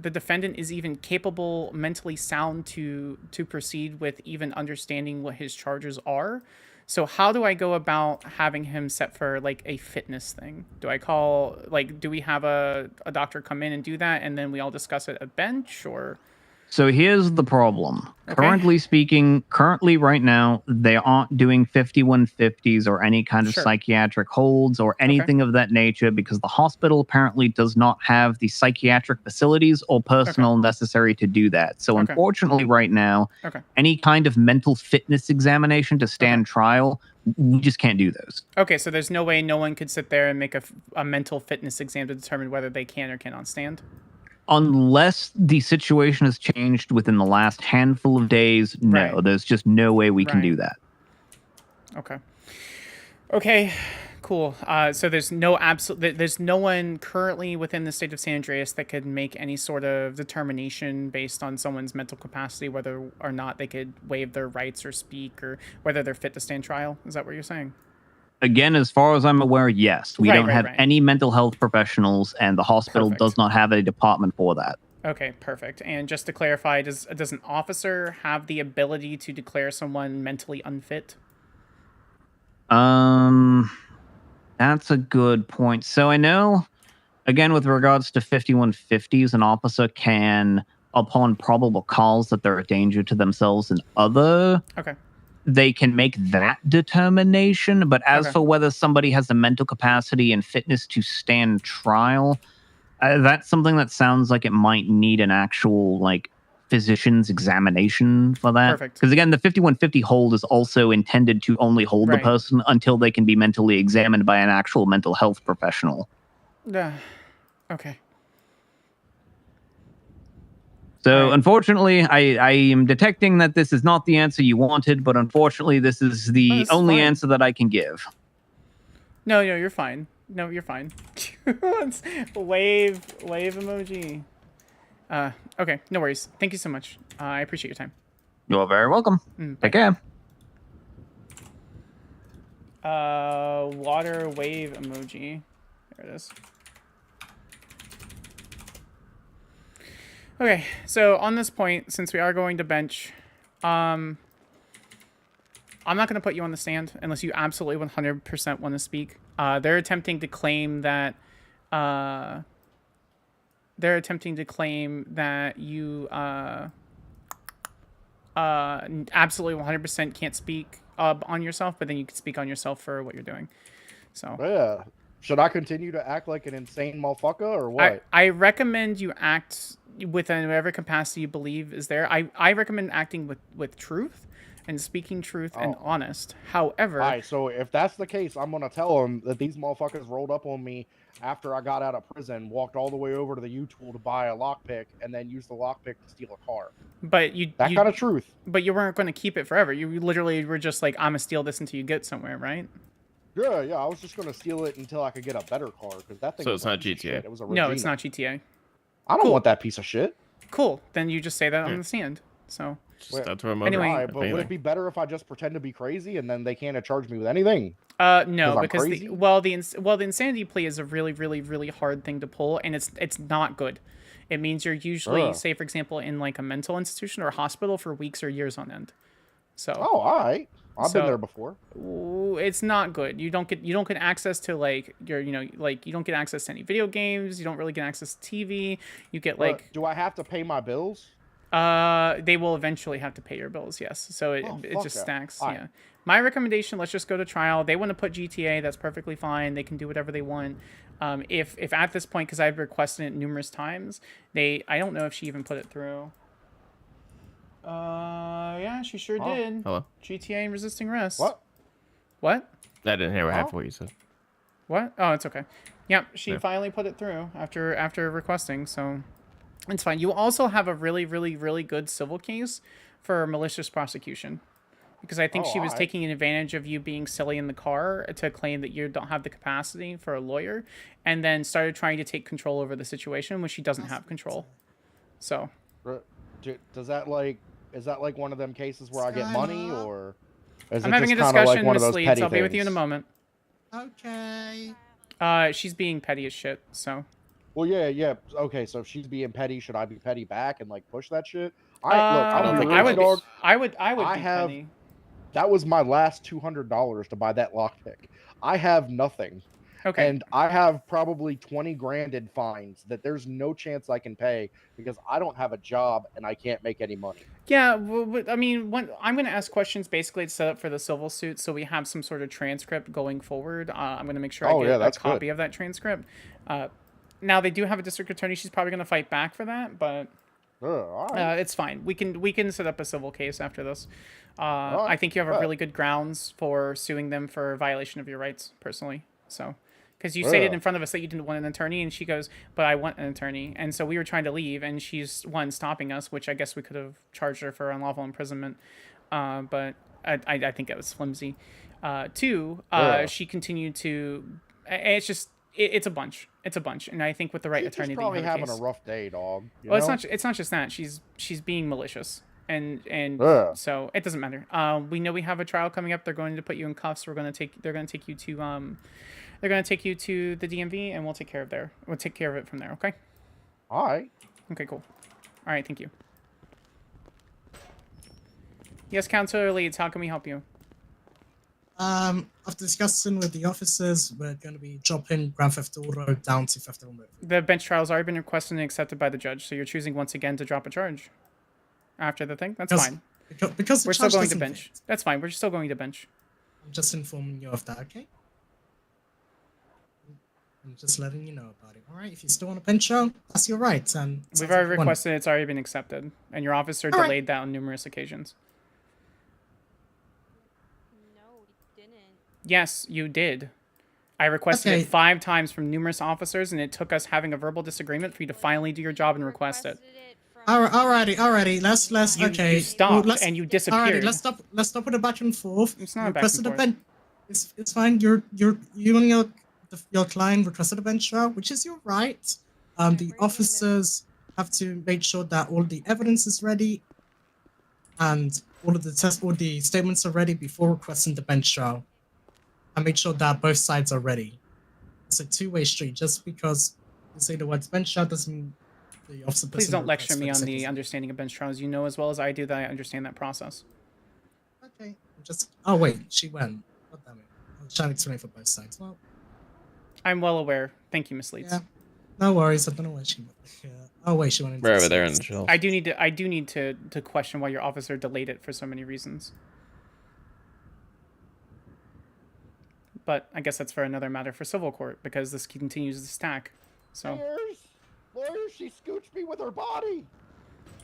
S4: defendant is even capable, mentally sound to proceed with even understanding what his charges are. So how do I go about having him set for like a fitness thing? Do I call, like, do we have a doctor come in and do that, and then we all discuss it at bench, or?
S22: So here's the problem.
S4: Okay.
S22: Currently right now, they aren't doing 5150s or any kind of psychiatric holds or anything of that nature because the hospital apparently does not have the psychiatric facilities or personnel necessary to do that. So unfortunately right now, any kind of mental fitness examination to stand trial, we just can't do those.
S4: Okay, so there's no way no one could sit there and make a mental fitness exam to determine whether they can or cannot stand?
S22: Unless the situation has changed within the last handful of days, no, there's just no way we can do that.
S4: Okay, cool. So there's no one currently within the state of San Andreas that could make any sort of determination based on someone's mental capacity, whether or not they could waive their rights or speak, or whether they're fit to stand trial. Is that what you're saying?
S22: Again, as far as I'm aware, yes. We don't have any mental health professionals, and the hospital does not have a department for that.
S4: Okay, perfect. And just to clarify, does an officer have the ability to declare someone mentally unfit?
S22: That's a good point. So I know, again, with regards to 5150s, an officer can, upon probable cause that they're a danger to themselves and other... they can make that determination. But as for whether somebody has the mental capacity and fitness to stand trial, that's something that sounds like it might need an actual, like, physician's examination for that. Because, again, the 5150 hold is also intended to only hold the person until they can be mentally examined by an actual mental health professional.
S4: Okay.
S22: So, unfortunately, I am detecting that this is not the answer you wanted, but unfortunately, this is the only answer that I can give.
S4: No, you're fine. No, you're fine. Wave emoji. Okay, no worries. Thank you so much. I appreciate your time.
S22: You're very welcome. Take care.
S4: Water wave emoji. There it is. Okay, so on this point, since we are going to bench, I'm not going to put you on the stand unless you absolutely 100% want to speak. They're attempting to claim that you absolutely 100% can't speak on yourself, but then you can speak on yourself for what you're doing. So
S16: yeah, should I continue to act like an insane motherfucker or what?
S4: I recommend you act within whatever capacity you believe is there. I recommend acting with truth and speaking truth and honest. However,
S16: Alright, so if that's the case, I'm gonna tell them that these motherfuckers rolled up on me after I got out of prison, walked all the way over to the U-Tool to buy a lockpick, and then used the lockpick to steal a car.
S4: but
S16: That kind of truth.
S4: But you weren't going to keep it forever. You literally were just like, I'm gonna steal this until you get somewhere, right?
S16: Yeah, I was just gonna steal it until I could get a better car, because that thing.
S9: So
S16: was
S9: it's not
S16: a piece of
S9: GTA.
S16: shit. It was a
S4: No, it's
S16: Regina.
S4: not GTA.
S16: I don't want that piece of shit.
S4: Cool. Then you just say that on the stand. So.
S9: That's what I'm
S4: Anyway,
S16: Alright, but would it be better if I just pretend to be crazy and then they can't charge me with anything?
S4: No,
S16: I'm
S4: because
S16: crazy?
S4: the insanity plea is a really, really, really hard thing to pull, and it's not good. It means you're usually,
S16: Ugh.
S4: say for example, in like a mental institution or a hospital for weeks or years on end. So.
S16: Oh, all right. I've been there before.
S4: It's not good. You don't get access to like you don't get access to any video games. You don't really get access to TV. You get like.
S16: But do I have to pay my bills?
S4: They will eventually have to pay your bills, yes. So it
S16: fuck
S4: just
S16: that.
S4: stacks.
S16: All
S4: Yeah.
S16: right.
S4: My recommendation, let's just go to trial. They want to put GTA, that's perfectly fine. They can do whatever they want. If at this point, because I've requested it numerous times, I don't know if she even put it through. Yeah, she sure did.
S9: Hello?
S4: GTA and resisting arrest.
S16: What?
S4: What?
S9: I didn't hear half of what you said.
S4: What? Oh, it's okay. Yep, she
S9: Yeah.
S4: finally put it through after requesting, so it's fine. You also have a really, really, really good civil case for malicious prosecution. Because I think she was taking advantage of you being silly in the car to claim that you don't have the capacity for a lawyer, and then started trying to take control over the situation when she doesn't have control. So.
S16: Does that is that like one of them cases where I get money, or is
S4: I'm
S16: it
S4: having a
S16: just kinda
S4: discussion,
S16: like one of
S4: Miss
S16: those
S4: Leeds.
S16: petty
S4: I'll be with you in a
S16: things?
S4: moment.
S20: Okay.
S4: She's being petty as shit, so.
S16: Well, yeah. Okay, so if she's being petty, should I be petty back and like push that shit? I
S4: would be petty.
S16: That was my last $200 to buy that lockpick. I have nothing.
S4: Okay.
S16: And I have probably 20 grand in fines that there's no chance I can pay because I don't have a job and I can't make any money.
S4: Yeah, well, I mean, I'm going to ask questions basically to set up for the civil suit, so we have some sort of transcript going forward. I'm going to make sure I get a copy of that transcript. Now they do have a district attorney. She's probably going to fight back for that, but it's fine. We can set up a civil case after this. I think you have a really good grounds for suing them for violation of your rights, personally. So, because you stated in front of us that you didn't want an attorney, and she goes, "But I want an attorney," and so we were trying to leave, and she's stopping us, which I guess we could have charged her for unlawful imprisonment, but I think that was flimsy. Two, she continued to. It's just. It's a bunch. It's a bunch, and I think with the right attorney,
S16: She's probably
S4: they can have
S16: having
S4: case.
S16: a rough day, dog.
S4: Well, it's not just that. She's being malicious, and so it doesn't matter. We know we have a trial coming up. They're going to put you in cuffs. They're going to take you to the DMV, and we'll take care of it from there. Okay.
S16: All right.
S4: Okay. Cool. All right. Thank you. Yes, Counselor Leeds. How can we help you?
S20: After discussing with the officers, we're going to be dropping Grand Theft Auto down to theft and removal.
S4: The bench trial's already been requested and accepted by the judge, so you're choosing once again to drop a charge after the thing. That's fine.
S20: Because
S4: we're still going to bench. That's fine. We're still going to bench.
S20: I'm just informing you of that, okay? I'm just letting you know about it. All right. If you still want a bench trial, that's your right. And
S4: we've already requested. It's already been accepted, and your officer delayed that on numerous occasions. Yes, you did. I requested it 5 times from numerous officers, and it took us having a verbal disagreement for you to finally do your job and request it.
S20: Alrighty. Let's. Okay.
S4: You stopped and you disappeared.
S20: Alrighty. Let's stop with the back and forth.
S4: It's not a back and forth.
S20: It's fine. You and your client requested a bench trial, which is your right. The officers have to make sure that all the evidence is ready, and all the statements are ready before requesting the bench trial. And make sure that both sides are ready. It's a two-way street. Just because you say the words bench trial doesn't mean the officer.
S4: Please don't lecture me on the understanding of bench trials. You know as well as I do that I understand that process.
S20: Okay. Oh wait, she went. God damn it. I was trying to explain for both sides. Well,
S4: I'm well aware. Thank you, Miss Leeds.
S20: Yeah. No worries. I don't know where she went. Yeah. Oh wait, she went into
S9: right over there in the shelf.
S4: I do need to question why your officer delayed it for so many reasons. But I guess that's for another matter for civil court, because this continues to stack. So
S16: Lawyers, she scooched me with her body.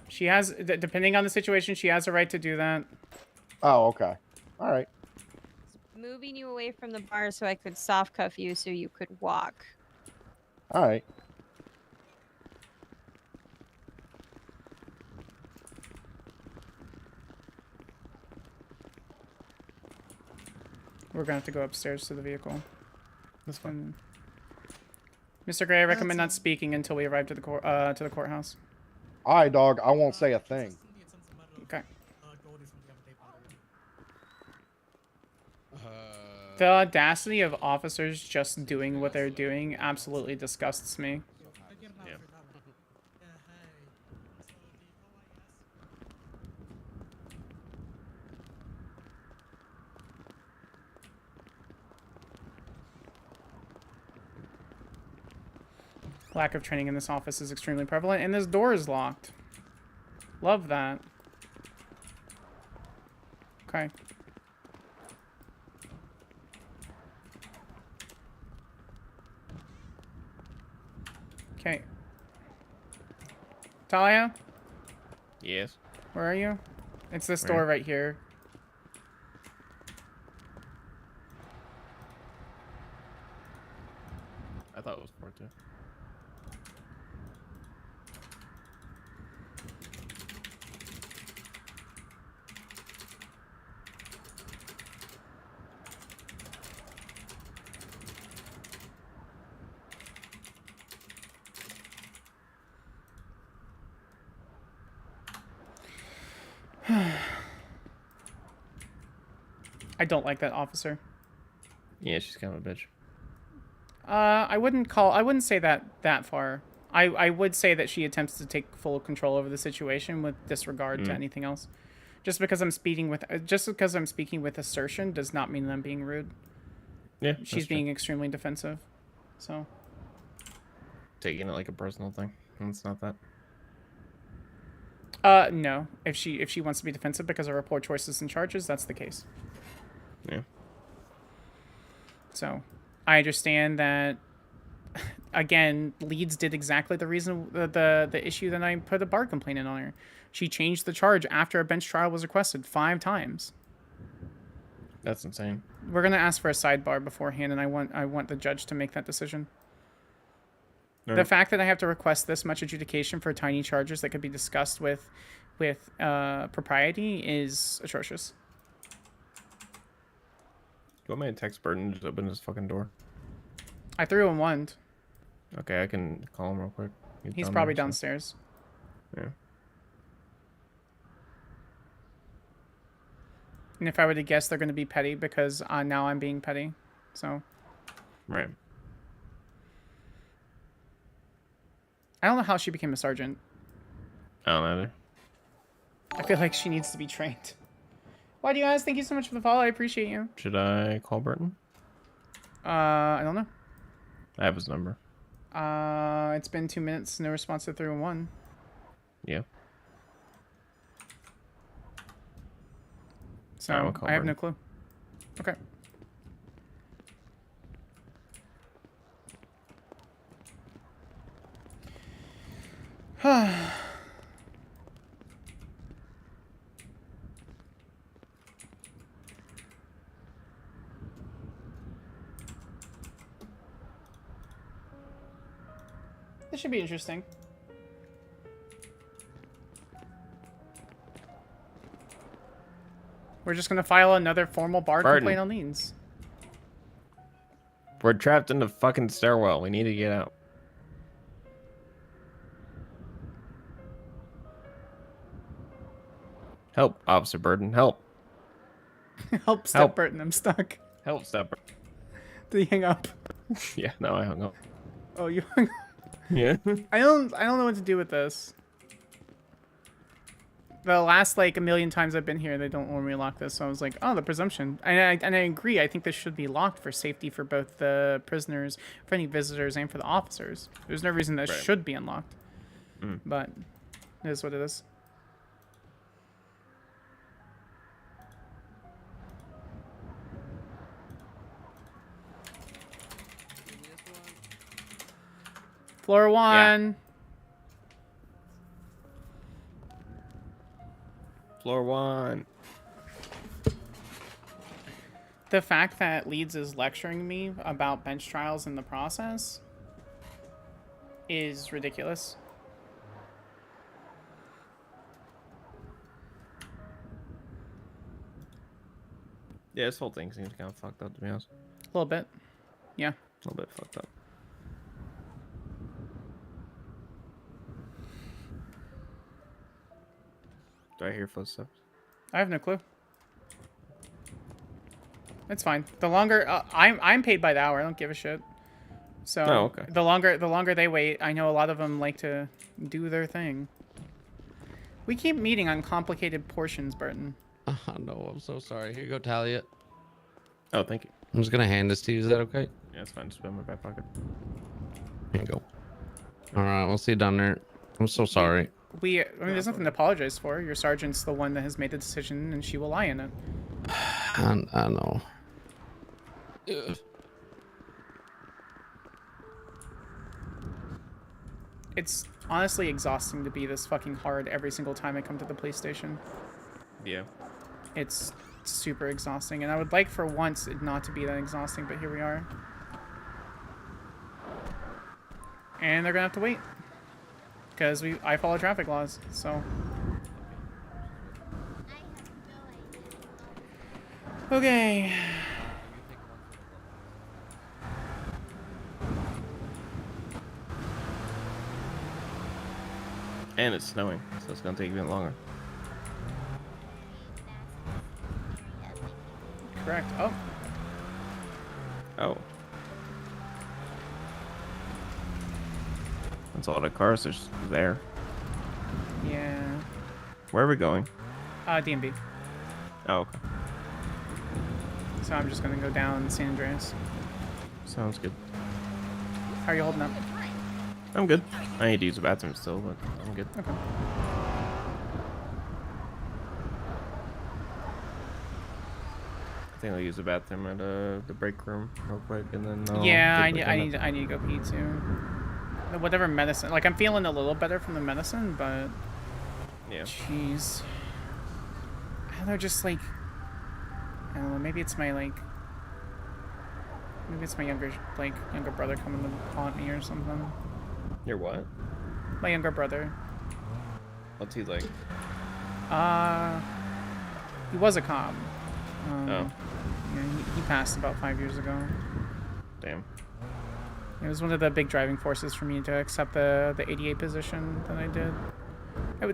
S4: she has, depending on the situation, she has a right to do that.
S16: Oh, okay. All right.
S7: Moving you away from the bar so I could soft cuff you so you could walk.
S16: All right.
S4: We're gonna have to go upstairs to the vehicle. This one. Mr. Gray, I recommend not speaking until we arrive to the courthouse.
S16: All right, dog. I won't say a thing.
S4: Okay. The audacity of officers just doing what they're doing absolutely disgusts me.
S9: Yeah.
S4: Lack of training in this office is extremely prevalent, and this door is locked. Love that. Okay. Okay. Talia?
S9: Yes.
S4: Where are you? It's this
S9: Right.
S4: door right here.
S9: I thought it was 4-2.
S4: I don't like that officer.
S9: Yeah, she's kind of a bitch.
S4: I wouldn't say that far. I would say that she attempts to take full control over the situation with disregard to anything else. Just because I'm speaking with assertion does not mean that I'm being rude.
S9: Yeah,
S4: She's being extremely defensive. So
S9: taking it like a personal thing. And it's not that.
S4: no. If she wants to be defensive because of her poor choices and charges, that's the case.
S9: Yeah.
S4: So, I understand that. Again, Leeds did exactly the reason the issue that I put a bar complaint in on her. She changed the charge after a bench trial was requested 5 times.
S9: That's insane.
S4: We're gonna ask for a sidebar beforehand, and I want the judge to make that decision. The fact that I have to request this much adjudication for tiny charges that could be discussed with propriety is atrocious.
S9: You want me to text Burton to just open his fucking door?
S4: I threw him one.
S9: Okay, I can call him real quick.
S4: He's probably downstairs.
S9: Yeah.
S4: And if I were to guess, they're going to be petty because now I'm being petty. So.
S9: Right.
S4: I don't know how she became a sergeant.
S9: I don't either.
S4: I feel like she needs to be trained. Why do you guys? Thank you so much for the follow. I appreciate you.
S9: Should I call Burton?
S4: I don't know.
S9: I have his number.
S4: It's been 2 minutes. No response to 311.
S9: Yeah.
S4: So
S9: Alright, we'll call
S4: I have
S9: Burton.
S4: no clue. Okay. This should be interesting. We're just gonna file another formal bar
S9: Burton.
S4: complaint on liens.
S9: We're trapped in the fucking stairwell. We need to get out. Help, Officer Burton. Help.
S4: Help, Step Burton. I'm stuck.
S9: Help, Step Burton.
S4: Did he hang up?
S9: Yeah, no, I hung up.
S4: Oh, you hung up.
S9: Yeah.
S4: I don't know what to do with this. The last like a million times I've been here, they don't normally lock this, so I was like, oh, the presumption. And I agree. I think this should be locked for safety for both the prisoners, for any visitors, and for the officers. There's no reason that
S9: Right.
S4: should be unlocked.
S9: Mm.
S4: But it is what it is. Floor 1.
S9: Floor 1.
S4: The fact that Leeds is lecturing me about bench trials in the process is ridiculous.
S9: Yeah, this whole thing seems kind of fucked up, to be honest.
S4: A little bit. Yeah.
S9: A little bit fucked up. Do I hear footsteps?
S4: I have no clue. It's fine. The longer I'm paid by the hour. I don't give a shit. So
S9: Oh, okay.
S4: the longer they wait, I know a lot of them like to do their thing. We keep meeting on complicated portions, Burton.
S5: Oh, no, I'm so sorry. Here you go, Talia.
S9: Oh, thank you.
S5: I'm just gonna hand this to you. Is that okay?
S9: Yeah, it's fine. Just put it in my back pocket.
S5: Here you go. All right, we'll see you down there. I'm so sorry.
S4: I mean, there's nothing to apologize for. Your sergeant's the one that has made the decision, and she will lie in it.
S5: I know. Ugh.
S4: It's honestly exhausting to be this fucking hard every single time I come to the police station.
S9: Yeah.
S4: It's super exhausting, and I would like for once it not to be that exhausting, but here we are. And they're gonna have to wait. Because I follow traffic laws, so. Okay.
S9: And it's snowing, so it's gonna take even longer.
S4: Correct. Oh.
S9: Oh. That's all the cars there's there.
S4: Yeah.
S9: Where are we going?
S4: DMB.
S9: Oh, okay.
S4: So I'm just gonna go down San Andreas.
S9: Sounds good.
S4: How are you holding up?
S9: I'm good. I need to use the bathroom still, but I'm good.
S4: Okay.
S9: I think I'll use the bathroom at the break room real quick, and then I'll
S4: Yeah, I
S9: get
S4: need to go pee too. Whatever medicine, like I'm feeling a little better from the medicine, but
S9: yeah.
S4: Jeez. They're just like, I don't know. Maybe it's my younger brother coming to haunt me or something.
S9: Your what?
S4: My younger brother.
S9: What's he like?
S4: He was a cop.
S9: Oh.
S4: Yeah, he passed about 5 years ago.
S9: Damn.
S4: It was one of the big driving forces for me to accept the 88 position that I did.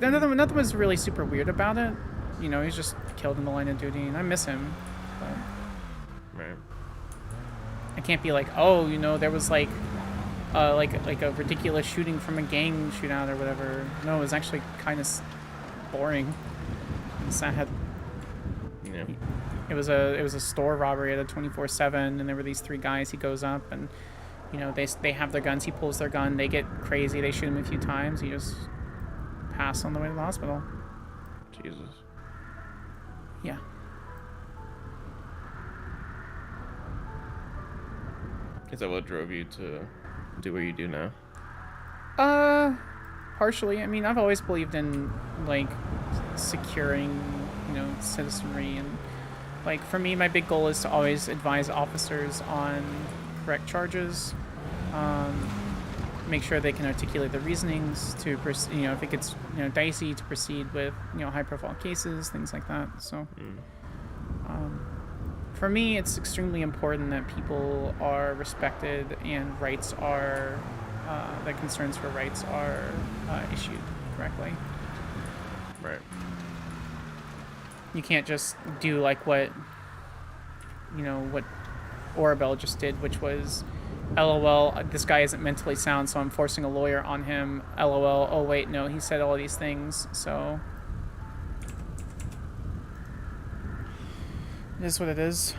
S4: Nothing was really super weird about it. You know, he's just killed in the line of duty, and I miss him. But
S9: Right.
S4: I can't be like, oh, you know, there was like a ridiculous shooting from a gang shootout or whatever. No, it was actually kind of boring and sad.
S9: Yeah.
S4: It was a store robbery at a 24/7, and there were these three guys. He goes up, and you know they have their guns. He pulls their gun. They get crazy. They shoot him a few times. He just passed on the way to the hospital.
S9: Jesus.
S4: Yeah.
S9: Is that what drove you to do what you do now?
S4: Partially. I mean, I've always believed in like securing, you know, citizenry, and like for me, my big goal is to always advise officers on correct charges. Make sure they can articulate the reasonings to, you know, if it gets, you know, dicey, to proceed with, you know, high-profile cases, things like that. So, for me, it's extremely important that people are respected and rights are, that concerns for rights are issued correctly.
S9: Right.
S4: You can't just do like what, you know, what Orabel just did, which was, LOL, this guy isn't mentally sound, so I'm forcing a lawyer on him. LOL, oh wait, no, he said all these things, so it is what it is.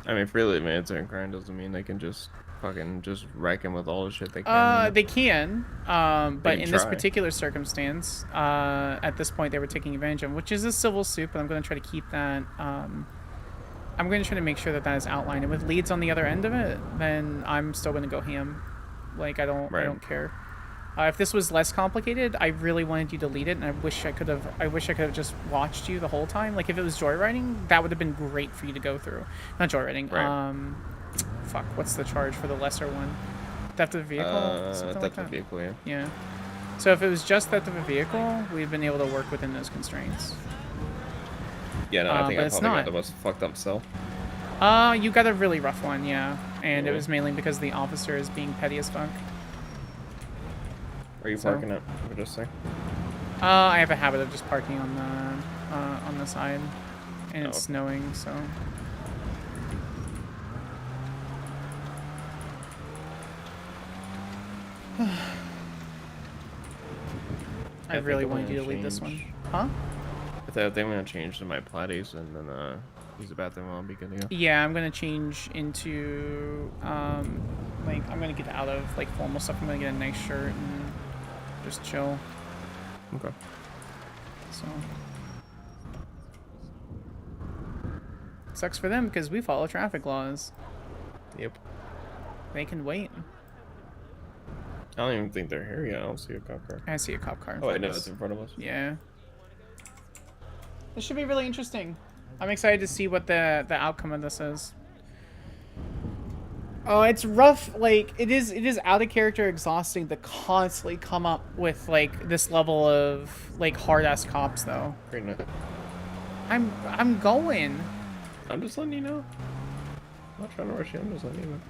S9: I mean, freely admitted certain crime doesn't mean they can just fucking just wreck him with all the shit they can.
S4: They can, but in this
S9: try.
S4: particular circumstance, at this point they were taking advantage of, which is a civil suit, but I'm going to try to keep that. I'm going to try to make sure that that is outlined. And with Leeds on the other end of it, then I'm still going to go ham. Like, I don't care. If this was less complicated, I really wanted you to lead it, and I wish I could have just watched you the whole time. Like if it was joyriding, that would have been great for you to go through. Not joyriding.
S9: Right.
S4: Fuck. What's the charge for the lesser one? Theft of a vehicle. Something like
S9: Theft
S4: that.
S9: of vehicle, yeah.
S4: Yeah. So if it was just theft of a vehicle, we've been able to work within those constraints.
S9: Yeah, no, I think
S4: but
S9: I
S4: it's
S9: probably
S4: not.
S9: got the most fucked up cell.
S4: You got a really rough one, yeah. And it
S9: Cool.
S4: was mainly because the officer is being petty as fuck.
S9: Where are you
S4: So-
S9: parking at? Or just say?
S4: I have a habit of just parking on the side, and it's
S9: Oh.
S4: snowing, so. I
S9: think
S4: really
S9: I'm
S4: wanted you to
S9: gonna
S4: lead this one.
S9: change-
S4: Huh?
S9: I think I'm gonna change to my platies and then use the bathroom. I'll be good to go.
S4: Yeah, I'm gonna change into like I'm gonna get out of like formal stuff. I'm gonna get a nice shirt and just chill.
S9: Okay.
S4: So sucks for them because we follow traffic laws.
S9: Yep.
S4: They can wait.
S9: I don't even think they're here yet. I don't see a cop car.
S4: I see a cop car.
S9: Oh, I know it's in front of us.
S4: Yeah. This should be really interesting. I'm excited to see what the outcome of this is. Oh, it's rough. Like it is out of character exhausting to constantly come up with like this level of like hard ass cops though.
S9: Great night.
S4: I'm going.
S9: I'm just letting you know. I'm not trying to rush you. I'm just letting you know.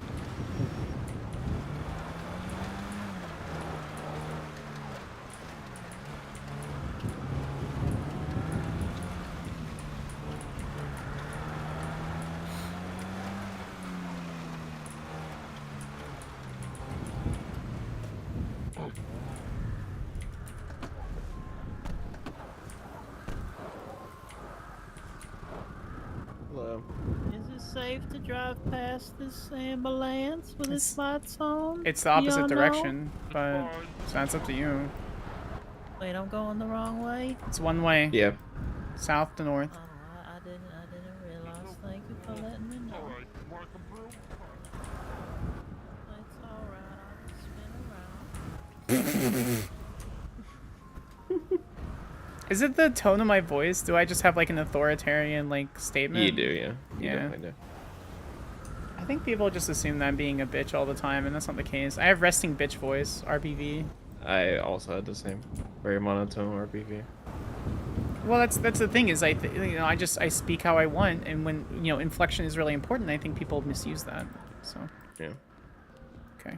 S9: Hello.
S12: Is it safe to drive past this ambulance with its lights on?
S4: It's the opposite
S12: Y'all know?
S4: direction, but so that's up to you.
S12: Wait, I'm going the wrong way.
S4: It's one way.
S9: Yeah.
S4: South to north.
S12: I didn't realize. Thank you for letting me know. It's alright. I'll spin around.
S4: Is it the tone of my voice? Do I just have like an authoritarian like statement?
S9: You do, yeah. You
S4: Yeah.
S9: definitely do.
S4: I think people just assume that I'm being a bitch all the time, and that's not the case. I have resting bitch voice, RBV.
S9: I also had the same. Very monotone RPV.
S4: Well, that's the thing is I speak how I want, and when inflection is really important, I think people misuse that. So
S9: yeah.
S4: Okay,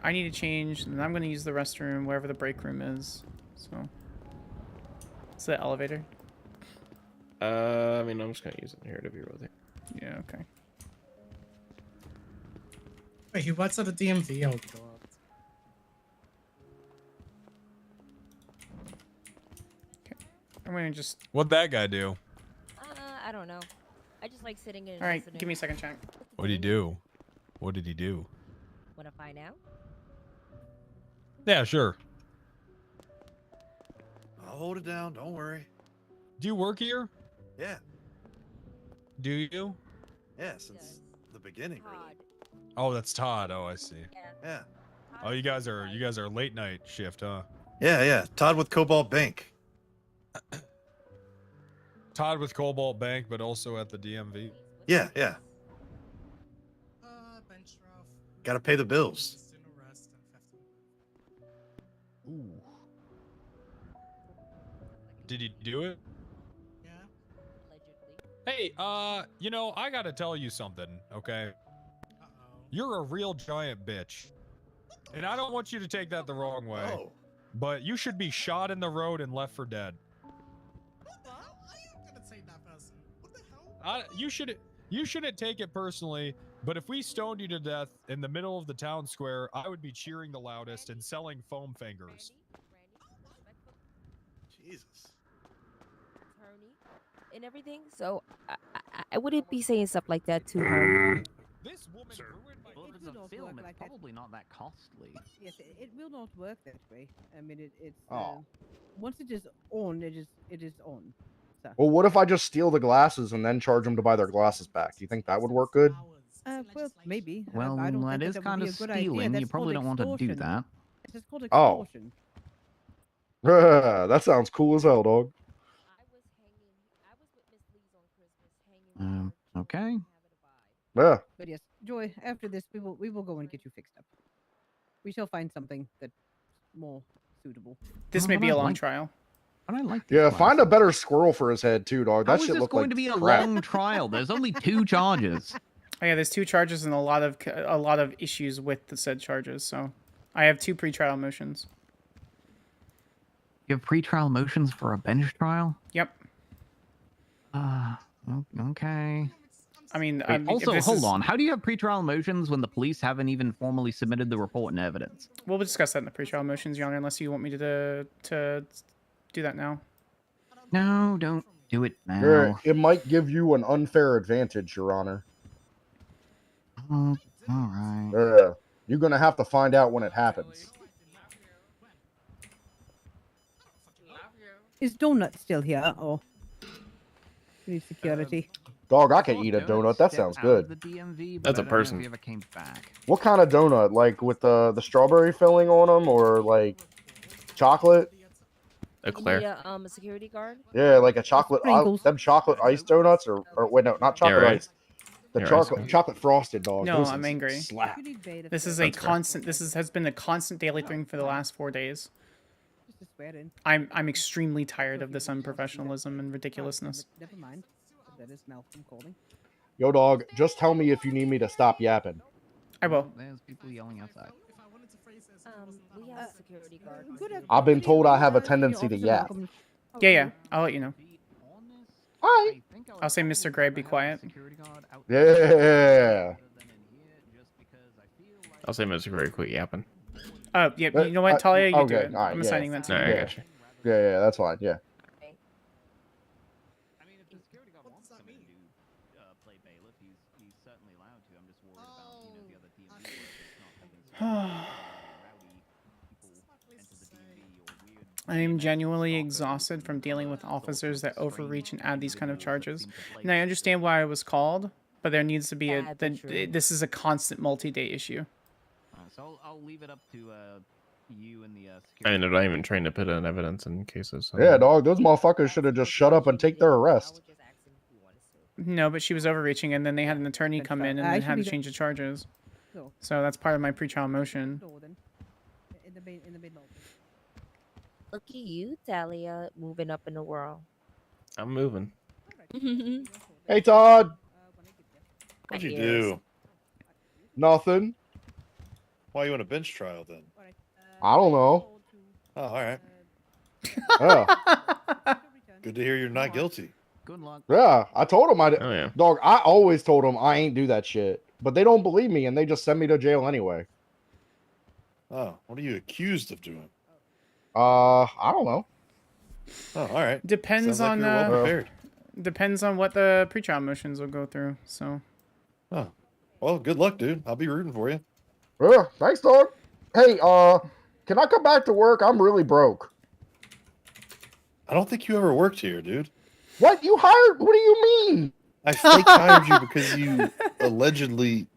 S4: I need to change, and I'm gonna use the restroom wherever the break room is. So it's the elevator.
S9: I mean, I'm just gonna use it here to be real with you.
S4: Yeah. Okay.
S20: Wait, he works at the DMV. Oh god.
S4: I'm gonna just.
S10: What'd that guy do?
S11: I don't know. I just like sitting in.
S4: All right, give me a second, check.
S10: What'd he do? What did he do?
S11: Want to find out?
S10: Yeah, sure.
S17: I'll hold it down. Don't worry.
S10: Do you work here?
S17: Yeah.
S10: Do you?
S17: Yeah, since the beginning, really.
S10: Oh, that's Todd. Oh, I see.
S17: Yeah.
S10: Oh, you guys are late night shift, huh?
S17: Yeah. Todd with Cobalt Bank.
S10: Todd with Cobalt Bank, but also at the DMV.
S17: Yeah.
S20: Bench rough.
S17: Got to pay the bills.
S10: Ooh. Did you do it?
S20: Yeah.
S10: Hey, I gotta tell you something, okay? You're a real giant bitch. And I don't want you to take that the wrong way.
S17: Oh.
S10: But you should be shot in the road and left for dead. You shouldn't take it personally, but if we stoned you to death in the middle of the town square, I would be cheering the loudest and selling foam fingers.
S17: Jesus.
S11: Attorney and everything. So I wouldn't be saying stuff like that to her.
S10: This woman ruined my...
S22: Well, if it's a film, it's probably not that costly.
S24: Yes, it will not work that way. I mean, it's
S16: Oh.
S24: once it is on, it is on. So.
S16: Well, what if I just steal the glasses and then charge them to buy their glasses back? Do you think that would work good?
S24: Well, maybe.
S22: Well,
S24: I don't
S22: that
S24: think
S22: is
S24: that would
S22: kind
S24: be
S22: of
S24: a good idea.
S22: stealing. You
S24: That's
S22: probably
S24: called
S22: don't want to do
S24: extortion.
S22: that.
S24: It's just called
S16: Oh.
S24: extortion.
S16: That sounds cool as hell, dog.
S22: Okay.
S16: Yeah.
S24: But yes, Joy. After this, we will go and get you fixed up. We shall find something that's more suitable.
S4: This may be a long trial.
S22: I don't like
S16: Yeah, find a better squirrel for his head too, dog.
S22: How
S16: That
S22: is
S16: shit
S22: this
S16: look
S22: going
S16: like
S22: to be a
S16: crap.
S22: long trial? There's only 2 charges.
S4: Oh yeah, there's 2 charges and a lot of issues with the said charges. So, I have 2 pretrial motions.
S22: You have pretrial motions for a bench trial?
S4: Yep.
S22: Okay.
S4: I mean,
S22: Wait,
S4: I mean, if
S22: also,
S4: this
S22: hold
S4: is-
S22: on. How do you have pretrial motions when the police haven't even formally submitted the report and evidence?
S4: We'll discuss that in the pretrial motions, Your Honor, unless you want me to do that now.
S22: No, don't do it now.
S16: Yeah, it might give you an unfair advantage, Your Honor.
S22: All right.
S16: Yeah, you're gonna have to find out when it happens.
S24: Is Donut still here, or we need security?
S16: Dog, I can eat a donut. That sounds good.
S9: That's a person.
S16: What kind of donut? Like with the strawberry filling on them, or like chocolate?
S9: Eclair.
S11: A security guard.
S16: Yeah, like a chocolate.
S24: Sprinkles.
S16: Them chocolate ice donuts, or wait, no, not chocolate
S9: right.
S16: ice. The
S9: You're
S16: chocolate frosted, dog.
S4: No,
S16: Those
S4: I'm
S16: things
S4: angry.
S16: Slap.
S4: This is a constant. Has been a constant daily thing for the last 4 days.
S24: Just a swear in.
S4: I'm extremely tired of this unprofessionalism and ridiculousness.
S24: Never mind. That is Malcolm calling.
S16: Yo, dog, just tell me if you need me to stop yapping.
S4: I will.
S22: There's people yelling outside.
S11: We have a security guard.
S16: I've been told I have a tendency to yap.
S4: Yeah. I'll let you know.
S16: Hi.
S4: I'll say, Mr. Gray, be quiet.
S16: Yeah.
S9: I'll say Mr. Very quick yapping.
S4: Oh, yeah. You know what, Talia? You do
S16: okay,
S4: it.
S16: all right,
S4: I'm
S16: yeah.
S4: assigning that to
S9: All
S4: you.
S9: right, I got you.
S16: Yeah, that's fine. Yeah.
S4: I am genuinely exhausted from dealing with officers that overreach and add these kind of charges. And I understand why I was called, but there needs to be this is a constant multi-day issue.
S22: So I'll leave it up to you and the
S9: I mean, they're not even trained to put in evidence in cases. So.
S16: Yeah, dog. Those motherfuckers should have just shut up and take their arrest.
S4: No, but she was overreaching, and then they had an attorney come in and then had to change the charges. So that's part of my pretrial motion.
S24: In the main lobby.
S11: Look at you, Talia, moving up in the world.
S9: I'm moving.
S16: Hey, Todd.
S17: What'd you
S11: Yes.
S17: do?
S16: Nothing.
S17: Why you on a bench trial then?
S16: I don't know.
S17: Oh, all right.
S16: Yeah.
S17: Good to hear you're not guilty.
S22: Good luck.
S16: Yeah, I told him I did.
S9: Oh, yeah.
S16: Dog, I always told them I ain't do that shit. But they don't believe me, and they just send me to jail anyway.
S17: Oh, what are you accused of doing?
S16: I don't know.
S17: Oh, all right.
S4: Depends
S17: Sounds like
S4: on
S17: you're well prepared.
S4: depends on what the pretrial motions will go through. So.
S17: Oh, well, good luck, dude. I'll be rooting for you.
S16: Yeah, thanks, dog. Hey, can I come back to work? I'm really broke.
S17: I don't think you ever worked here, dude.
S16: What? You hired? What do you mean?
S17: I fake hired you because you allegedly.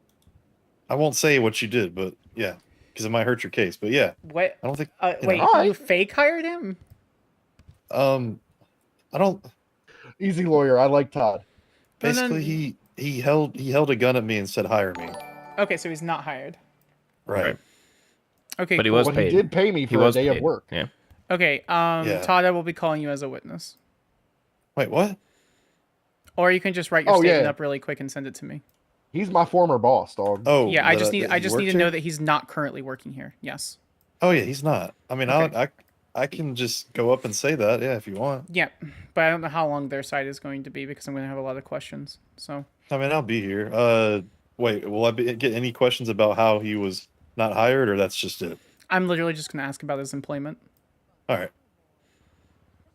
S17: I won't say what you did, but yeah, because it might hurt your case. But yeah,
S4: What?
S17: I don't think.
S4: Wait,
S17: know.
S4: you fake hired him?
S17: I don't.
S16: Easy lawyer. I like Todd.
S17: Basically, he held a gun at me and said, "Hire me."
S4: Okay, so he's not hired.
S17: Right.
S4: Okay,
S9: But he
S4: cool.
S9: was
S16: But
S9: paid.
S16: he did pay me for a day of work.
S9: Yeah.
S4: Okay,
S17: Yeah.
S4: Todd, I will be calling you as a witness.
S17: Wait, what?
S4: Or you can just write your
S16: Oh,
S4: statement
S16: yeah.
S4: up really quick and send it to me.
S16: He's my former boss, dog.
S17: Oh,
S4: Yeah, I just need
S17: that he
S4: to
S17: worked
S4: know
S17: here?
S4: that he's not currently working here. Yes.
S17: Oh yeah, he's not. I mean,
S4: Okay.
S17: I can just go up and say that, yeah, if you want.
S4: Yeah, but I don't know how long their side is going to be because I'm going to have a lot of questions. So.
S17: I mean, I'll be here. Wait, will I get any questions about how he was not hired, or that's just it?
S4: I'm literally just going to ask about his employment.
S17: All right.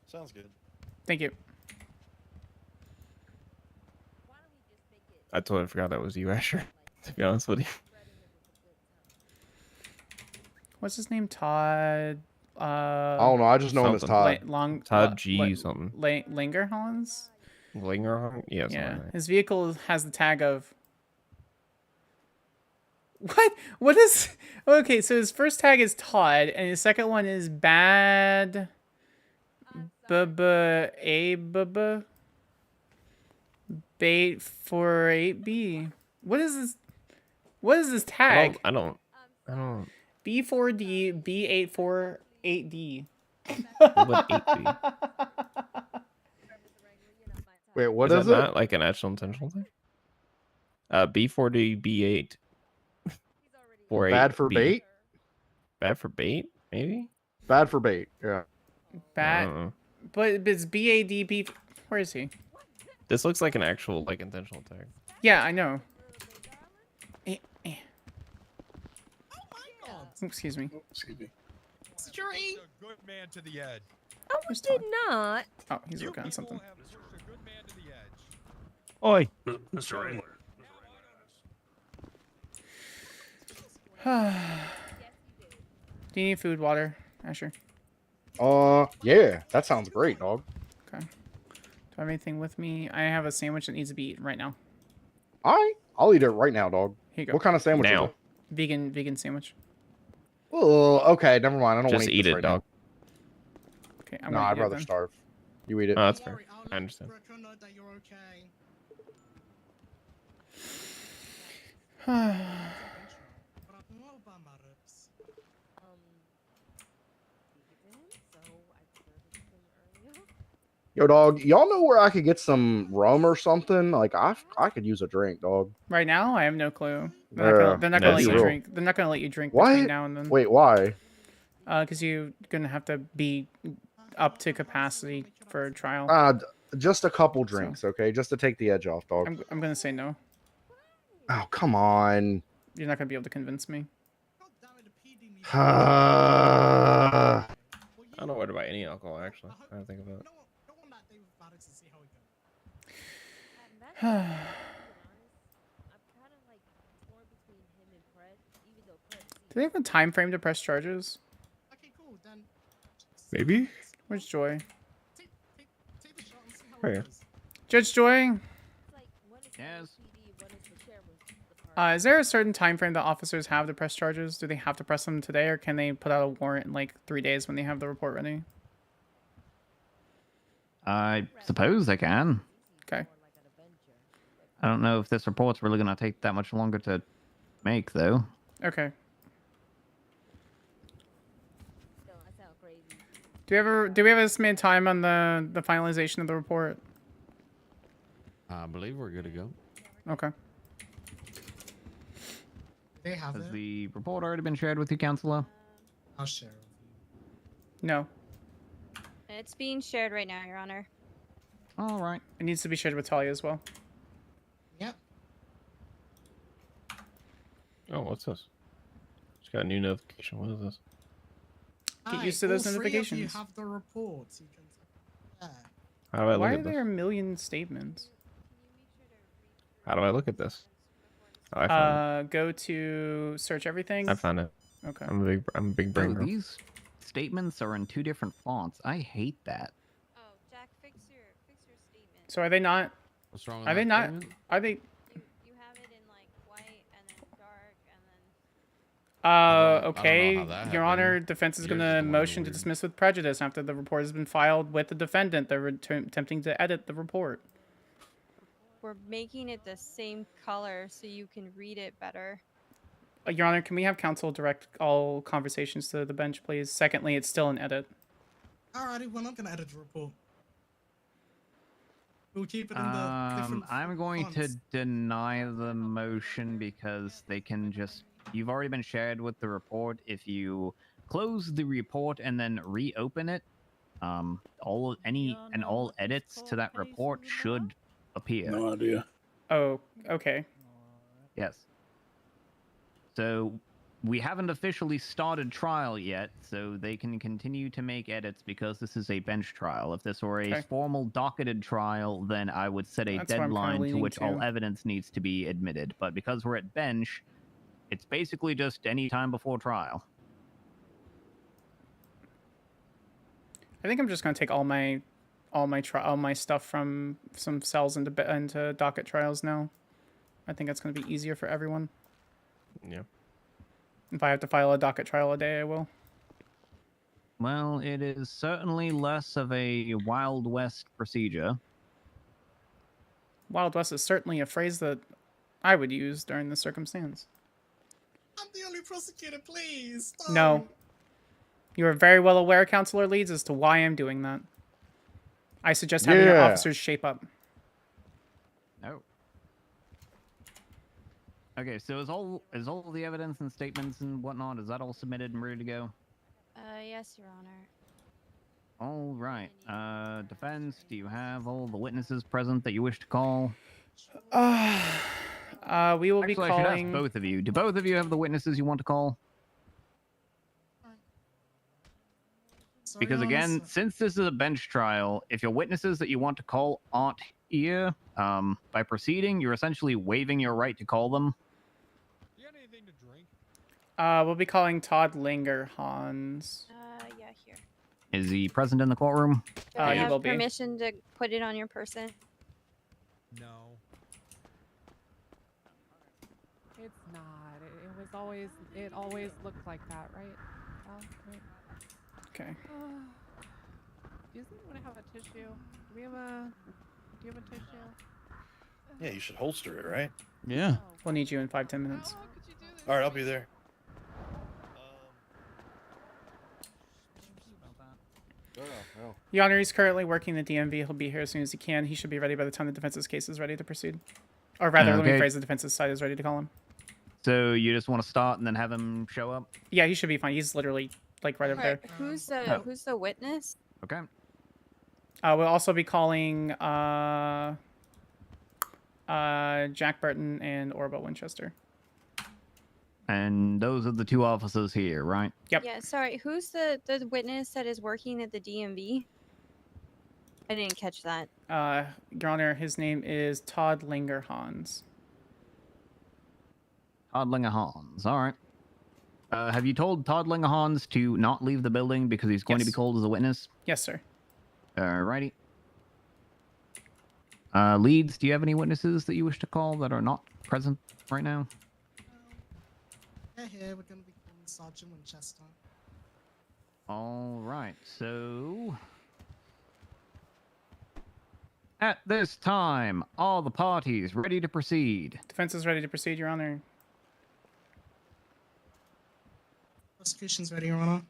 S17: Sounds good.
S4: Thank you.
S9: I totally forgot that was you, Asher. To be honest with you.
S4: What's his name? Todd.
S16: I don't know. I just know him as
S9: Something.
S16: Todd.
S9: Todd G something.
S4: Lingerhans?
S9: Linger? Yeah. something
S4: Yeah.
S9: like that.
S4: His vehicle has the tag of. What? What is? Okay, so his first tag is Todd, and his second one is bad. Bait for 8B. What is this? What is this tag?
S9: I don't.
S4: B4D B848D.
S9: What would 8 be?
S16: Wait, what
S9: is
S16: is
S9: that
S16: it?
S9: not like an actual intentional thing? B4D B8. 48
S16: Bad for
S9: B.
S16: bait?
S9: Bad for bait? Maybe.
S16: Bad for bait. Yeah.
S4: Bad. But it's BADB. Where is he?
S9: This looks like an actual like intentional tag.
S4: Yeah, I know. Excuse me.
S10: Excuse me. A good man to the edge.
S11: Oh, we did not.
S4: Oh, he's working on something.
S9: Oi,
S8: Mr. Wrangler.
S4: Do you need food, water, Asher?
S16: Yeah, that sounds great, dog.
S4: Okay. Do I have anything with me? I have a sandwich that needs to be eaten right now.
S16: I'll eat it right now, dog.
S4: Here you go.
S16: What kind of sandwich is it?
S4: Vegan sandwich.
S16: Oh, okay, never mind. I don't want
S9: just
S16: to
S9: eat
S16: this
S9: it,
S16: right
S9: dog.
S4: Okay,
S16: now. No, I'd rather starve. You eat it.
S9: Oh, that's fair. I understand.
S16: Yo, dog, y'all know where I could get some rum or something? Like, I could use a drink, dog.
S4: Right now, I have no clue. They're not gonna let you drink. They're not gonna let you drink between now and then.
S16: Wait, why?
S4: Because you're gonna have to be up to capacity for a trial.
S16: Just a couple drinks, okay? Just to take the edge off, dog.
S4: I'm gonna say no.
S16: Oh, come on.
S4: You're not gonna be able to convince me.
S9: I don't know where to buy any alcohol, actually. I don't think about it.
S4: Do they have a time frame to press charges?
S9: Maybe.
S4: Where's Joy?
S9: Right here.
S4: Judge Joy?
S22: Yes.
S4: Is there a certain time frame that officers have to press charges? Do they have to press them today, or can they put out a warrant in like 3 days when they have the report ready?
S22: I suppose they can.
S4: Okay.
S22: I don't know if this report's really going to take that much longer to make, though.
S4: Okay. Do we have a estimated time on the finalization of the report?
S5: I believe we're good to go.
S4: Okay.
S23: They have
S22: Has
S23: it.
S22: the report already been shared with you, Counselor?
S23: I'll share it.
S4: No.
S7: It's being shared right now, Your Honor.
S22: All right.
S4: It needs to be shared with Talia as well.
S23: Yep.
S9: Oh, what's this? Just got a new notification. What is this?
S4: Get used to those
S23: all three of
S4: notifications.
S23: you have the reports. You can... Yeah.
S9: How do I look
S4: Why
S9: at
S4: are
S9: this?
S4: there a million statements?
S9: How do I look at this? Oh, I found it.
S4: Go to search everything.
S9: I found it.
S4: Okay.
S9: I'm a big brain.
S22: Oh,
S9: bro.
S22: these statements are in 2 different fonts. I hate that.
S7: Oh, Jack, fix your statement.
S4: So are they not?
S5: What's wrong with
S4: Are they
S5: that
S4: not?
S5: statement?
S4: Are they?
S7: You have it in like white and then dark and then.
S4: Okay.
S5: how that
S4: Your
S5: happened.
S4: Honor, defense is
S5: Yours
S4: going
S5: is
S4: to
S5: the one
S4: motion to
S5: weird.
S4: dismiss with prejudice after the report has been filed with the defendant. They're attempting to edit the report.
S7: We're making it the same color so you can read it better.
S4: Your Honor, can we have counsel direct all conversations to the bench, please? Secondly, it's still an edit.
S23: Alrighty, we're not gonna edit the report. We'll keep it in the different.
S22: I'm going to
S23: fonts.
S22: deny the motion because they can just... You've already been shared with the report. If you close the report and then reopen it, all edits to that report should appear.
S8: No idea.
S4: Oh, okay.
S22: Yes. So we haven't officially started trial yet, so they can continue to make edits because this is a bench trial. If this were a
S4: Okay.
S22: formal docketed trial, then I would set a
S4: That's what I'm kinda
S22: deadline to
S4: leaning
S22: which all
S4: to.
S22: evidence needs to be admitted. But because we're at bench, it's basically just any time before trial.
S4: I think I'm just going to take all my stuff from some cells into docket trials now. I think that's going to be easier for everyone.
S9: Yeah.
S4: If I have to file a docket trial a day, I will.
S22: Well, it is certainly less of a Wild West procedure.
S4: Wild West is certainly a phrase that I would use during this circumstance.
S20: I'm the only prosecutor, please.
S4: No. You are very well aware, Counselor Leeds, as to why I'm doing that. I suggest having your
S16: Yeah.
S4: officers shape up.
S22: No. Okay, so is all the evidence and statements and whatnot, is that all submitted and ready to go?
S7: Yes, Your Honor.
S22: All right. Defense, do you have all the witnesses present that you wish to call?
S4: We will be
S22: Actually, I should
S4: calling...
S22: ask both of you. Do both of you have the witnesses you want to call?
S20: Sorry,
S22: Because
S20: Your Honor,
S22: again,
S20: sir.
S22: since this is a bench trial, if your witnesses that you want to call aren't here, by proceeding, you're essentially waiving your right to call them.
S10: You got anything to drink?
S4: We'll be calling Todd Linger, Hans.
S7: Yeah, here.
S22: Is he present in the courtroom?
S7: Do I
S4: you
S7: have
S4: will be.
S7: permission to put it on your person?
S10: No.
S2: It's not. It was always. It always looked like that, right? Oh, right.
S4: Okay.
S2: Does anyone have a tissue? Do we have a? Do you have a tissue?
S17: Yeah, you should holster it, right?
S1: Yeah.
S4: We'll need you in 5-10 minutes.
S17: All right, I'll be there.
S4: Your Honor, he's currently working the DMV. He'll be here as soon as he can. He should be ready by the time the defense's case is ready to proceed. Or rather, let me
S22: Okay.
S4: phrase, the defense's side is ready to call him.
S22: So you just want to start and then have him show up?
S4: Yeah, he should be fine. He's literally, like, right over there.
S7: Who's
S22: Oh.
S7: the witness?
S22: Okay.
S4: We'll also be calling Jack Burton and Orba Winchester.
S22: And those are the two officers here, right?
S4: Yep.
S7: Yeah, sorry. Who's the witness that is working at the DMV? I didn't catch that.
S4: Your Honor, his name is Todd Linger Hans.
S22: Todd Lingerhans. All right. Have you told Todd Lingerhans to not leave the building because he's going to be
S4: Yes.
S22: called as a witness?
S4: Yes, sir.
S22: Alrighty. Leeds, do you have any witnesses that you wish to call that are not present right now?
S20: Yeah, here we're gonna be calling Sergeant Winchester.
S22: All right. So at this time, all the parties ready to proceed.
S4: Defense is ready to proceed, Your Honor.
S20: Prosecution's ready, Your Honor.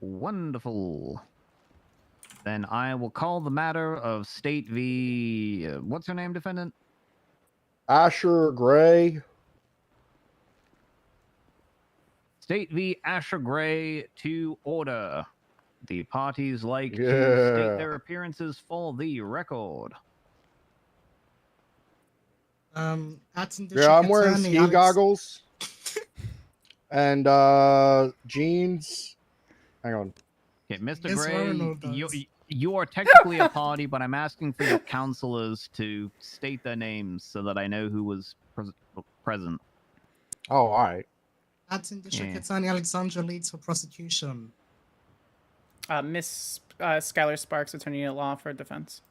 S22: Wonderful. Then I will call the matter of State v. What's her name, defendant?
S16: Asher Gray.
S22: State v. Asher Gray to order. The parties like to
S16: Yeah.
S22: state their appearances for the record.
S20: Acting
S16: Yeah, I'm
S20: District
S16: wearing
S20: Attorney
S16: ski
S20: Alex-
S16: goggles and jeans. Hang on.
S22: Okay, Mr.
S20: Yes,
S22: Gray,
S20: Ronald
S22: you are technically a party, but I'm asking for your counselors to state their names so that I know who was present.
S16: Oh, all right.
S20: Acting District
S22: Yeah.
S20: Attorney Alexandra leads for prosecution.
S4: Miss Skyler Sparks, attorney at law for defense.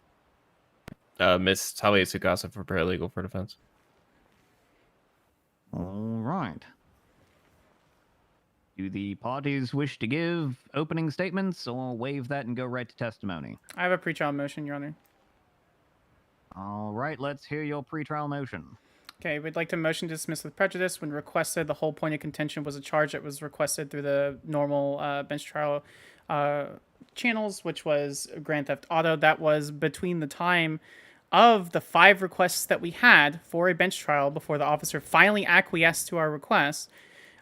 S9: Miss Talia Sugasa for paralegal for defense.
S22: All right. Do the parties wish to give opening statements or waive that and go right to testimony?
S4: I have a pretrial motion, Your Honor.
S22: All right, let's hear your pretrial motion.
S4: Okay, we'd like to motion to dismiss with prejudice. When requested, the whole point of contention was a charge that was requested through the normal bench trial channels, which was Grand Theft Auto. That was between the time of the 5 requests that we had for a bench trial before the officer finally acquiesced to our request.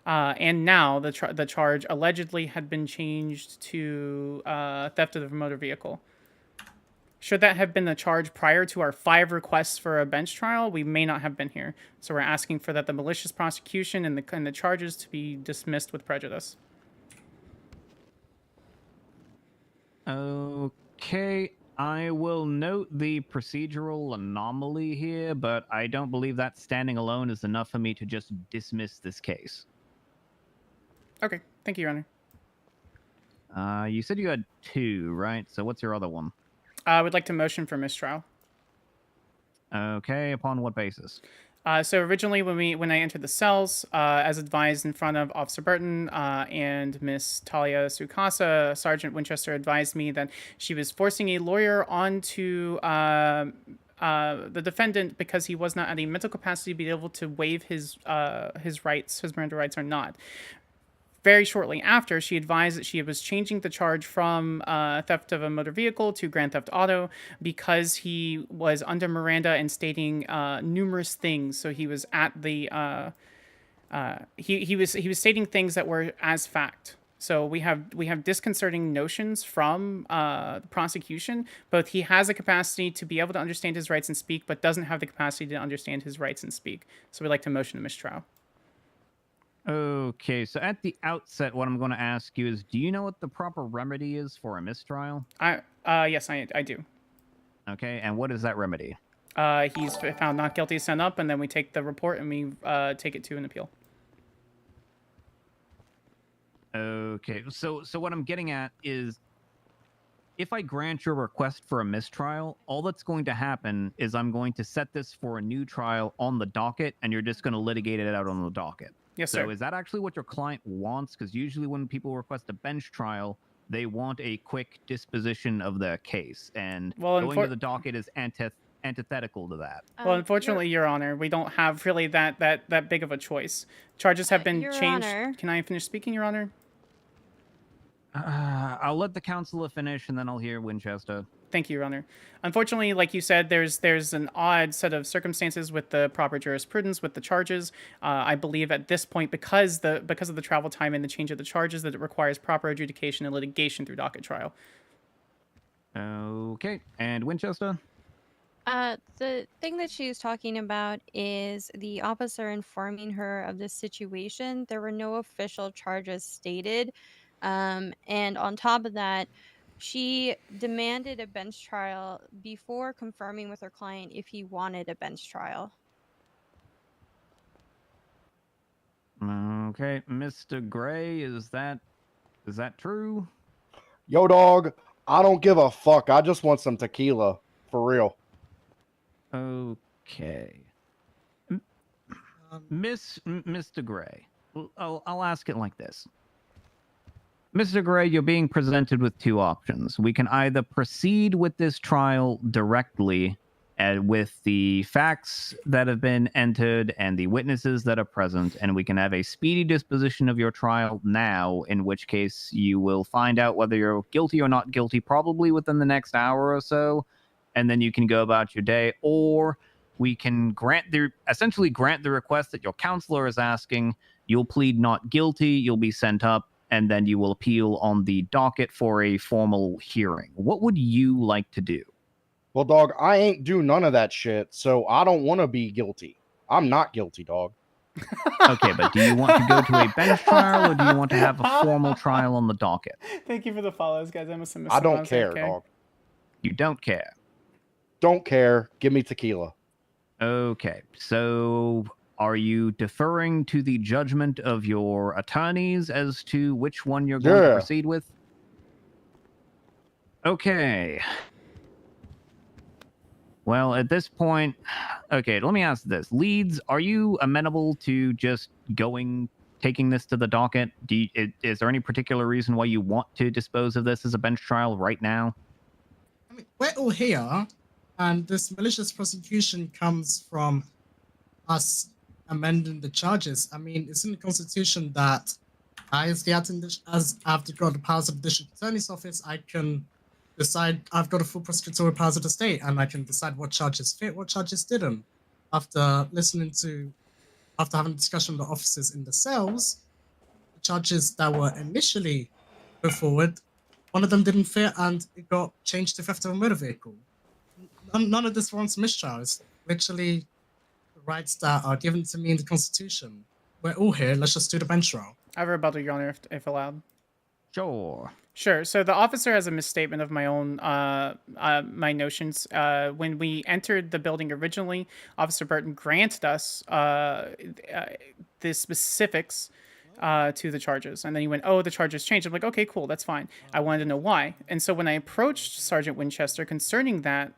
S4: And now the charge allegedly had been changed to theft of a motor vehicle. Should that have been the charge prior to our 5 requests for a bench trial, we may not have been here. So we're asking for that the malicious prosecution and the charges to be dismissed with prejudice.
S22: Okay, I will note the procedural anomaly here, but I don't believe that standing alone is enough for me to just dismiss this case.
S4: Okay, thank you, Your Honor.
S22: You said you had 2, right? So what's your other one?
S4: I would like to motion for mistrial.
S22: Okay, upon what basis?
S4: So originally, when I entered the cells, as advised in front of Officer Burton and Miss Talia Sukasa, Sergeant Winchester advised me that she was forcing a lawyer onto the defendant because he was not at a mental capacity to be able to waive his rights, his Miranda rights or not. Very shortly after, she advised that she was changing the charge from theft of a motor vehicle to grand theft auto because he was under Miranda and stating numerous things. So he was at the he was stating things that were as fact. So we have disconcerting notions from the prosecution. Both he has a capacity to be able to understand his rights and speak, but doesn't have the capacity to understand his rights and speak. So we'd like to motion a mistrial.
S22: Okay, so at the outset, what I'm going to ask you is, do you know what the proper remedy is for a mistrial?
S4: Yes, I do.
S22: Okay, and what is that remedy?
S4: He's found not guilty, sent up, and then we take the report and we take it to an appeal.
S22: Okay, so what I'm getting at is, if I grant your request for a mistrial, all that's going to happen is I'm going to set this for a new trial on the docket, and you're just going to litigate it out on the docket.
S4: Yes,
S22: so
S4: sir.
S22: Is that actually what your client wants? Because usually when people request a bench trial, they want a quick disposition of the case, and going to the docket is antithetical to that.
S4: Well, unfortunately, Your Honor, we don't have really that big of a choice. Charges have been
S7: Your
S4: changed.
S7: Honor.
S4: Can I finish speaking, Your Honor?
S22: I'll let the counselor finish, and then I'll hear Winchester.
S4: Thank you, Your Honor. Unfortunately, like you said, there's an odd set of circumstances with the proper jurisprudence with the charges. I believe at this point, because of the travel time and the change of the charges, that it requires proper adjudication and litigation through docket trial.
S22: Okay, and Winchester?
S7: The thing that she's talking about is the officer informing her of this situation. There were no official charges stated. And on top of that, she demanded a bench trial before confirming with her client if he wanted a bench trial.
S22: Okay, Mr. Gray, is that true?
S16: Yo, dog, I don't give a fuck. I just want some tequila. For real.
S22: Okay. Mr. Gray, I'll ask it like this. Mr. Gray, you're being presented with two options. We can either proceed with this trial directly with the facts that have been entered and the witnesses that are present, and we can have a speedy disposition of your trial now, in which case you will find out whether you're guilty or not guilty probably within the next hour or so, and then you can go about your day. Or we can essentially grant the request that your counselor is asking. You'll plead not guilty, you'll be sent up, and then you will appeal on the docket for a formal hearing. What would you like to do?
S16: Well, dog, I ain't do none of that shit, so I don't want to be guilty. I'm not guilty, dog.
S22: Okay, but do you want to go to a bench trial, or do you want to have a formal trial on the docket?
S4: Thank you for the follows, guys. I must have missed
S16: I
S4: some
S16: don't
S4: ones,
S16: care,
S4: okay?
S16: dog.
S22: You don't care?
S16: Don't care. Give me tequila.
S22: Okay, so are you deferring to the judgment of your attorneys as to which one you're going to proceed with? Okay. Well, at this point, okay, let me ask this. Leeds, are you amenable to just taking this to the docket? Is there any particular reason why you want to dispose of this as a bench trial right now?
S20: I mean, we're all here, and this malicious prosecution comes from us amending the charges. I mean, it's in the Constitution that as I've got the powers of the District Attorney's Office, I can decide. I've got a full prosecutorial powers of the state, and I can decide what charges fit, what charges didn't. After having a discussion with the officers in the cells, the charges that were initially put forward, one of them didn't fit, and it got changed to theft of a motor vehicle. None of this warrants mistrial. It's literally the rights that are given to me in the Constitution. We're all here. Let's just do the bench trial.
S4: I have a rebuttal, Your Honor, if allowed.
S22: Sure.
S4: Sure. So the officer has a misstatement of my own, my notions. When we entered the building originally, Officer Burton granted us the specifics to the charges. And then he went, oh, the charges changed. I'm like, okay, cool, that's fine. I wanted to know why. And so when I approached Sergeant Winchester concerning that,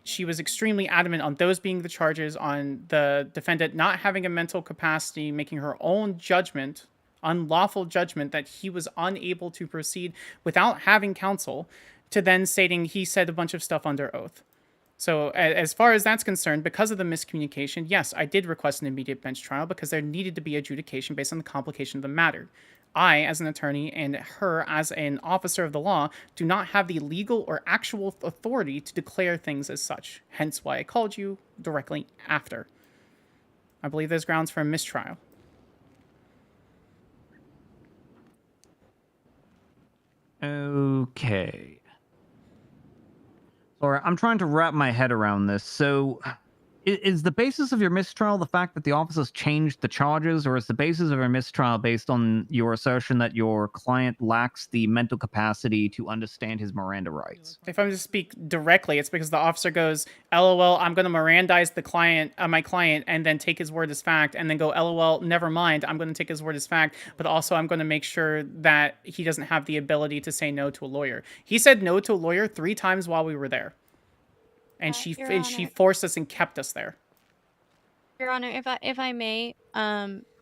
S4: She was extremely adamant on those being the charges, on the defendant not having a mental capacity, making her own judgment, unlawful judgment, that he was unable to proceed without having counsel, to then stating he said a bunch of stuff under oath. So as far as that's concerned, because of the miscommunication, yes, I did request an immediate bench trial because there needed to be adjudication based on the complication of the matter. I, as an attorney, and her, as an officer of the law, do not have the legal or actual authority to declare things as such. Hence why I called you directly after. I believe there's grounds for a mistrial.
S22: Okay. Sorry, I'm trying to wrap my head around this. So, is the basis of your mistrial the fact that the officers changed the charges, or is the basis of your mistrial based on your assertion that your client lacks the mental capacity to understand his Miranda rights?
S4: If I'm to speak directly, it's because the officer goes, "LOL, I'm going to Mirandize the client, my client, and then take his word as fact," and then go, "LOL, never mind, I'm going to take his word as fact, but also I'm going to make sure that he doesn't have the ability to say no to a lawyer." He said no to a lawyer 3 times while we were there. And she forced us and kept us there.
S7: Your Honor, if I may,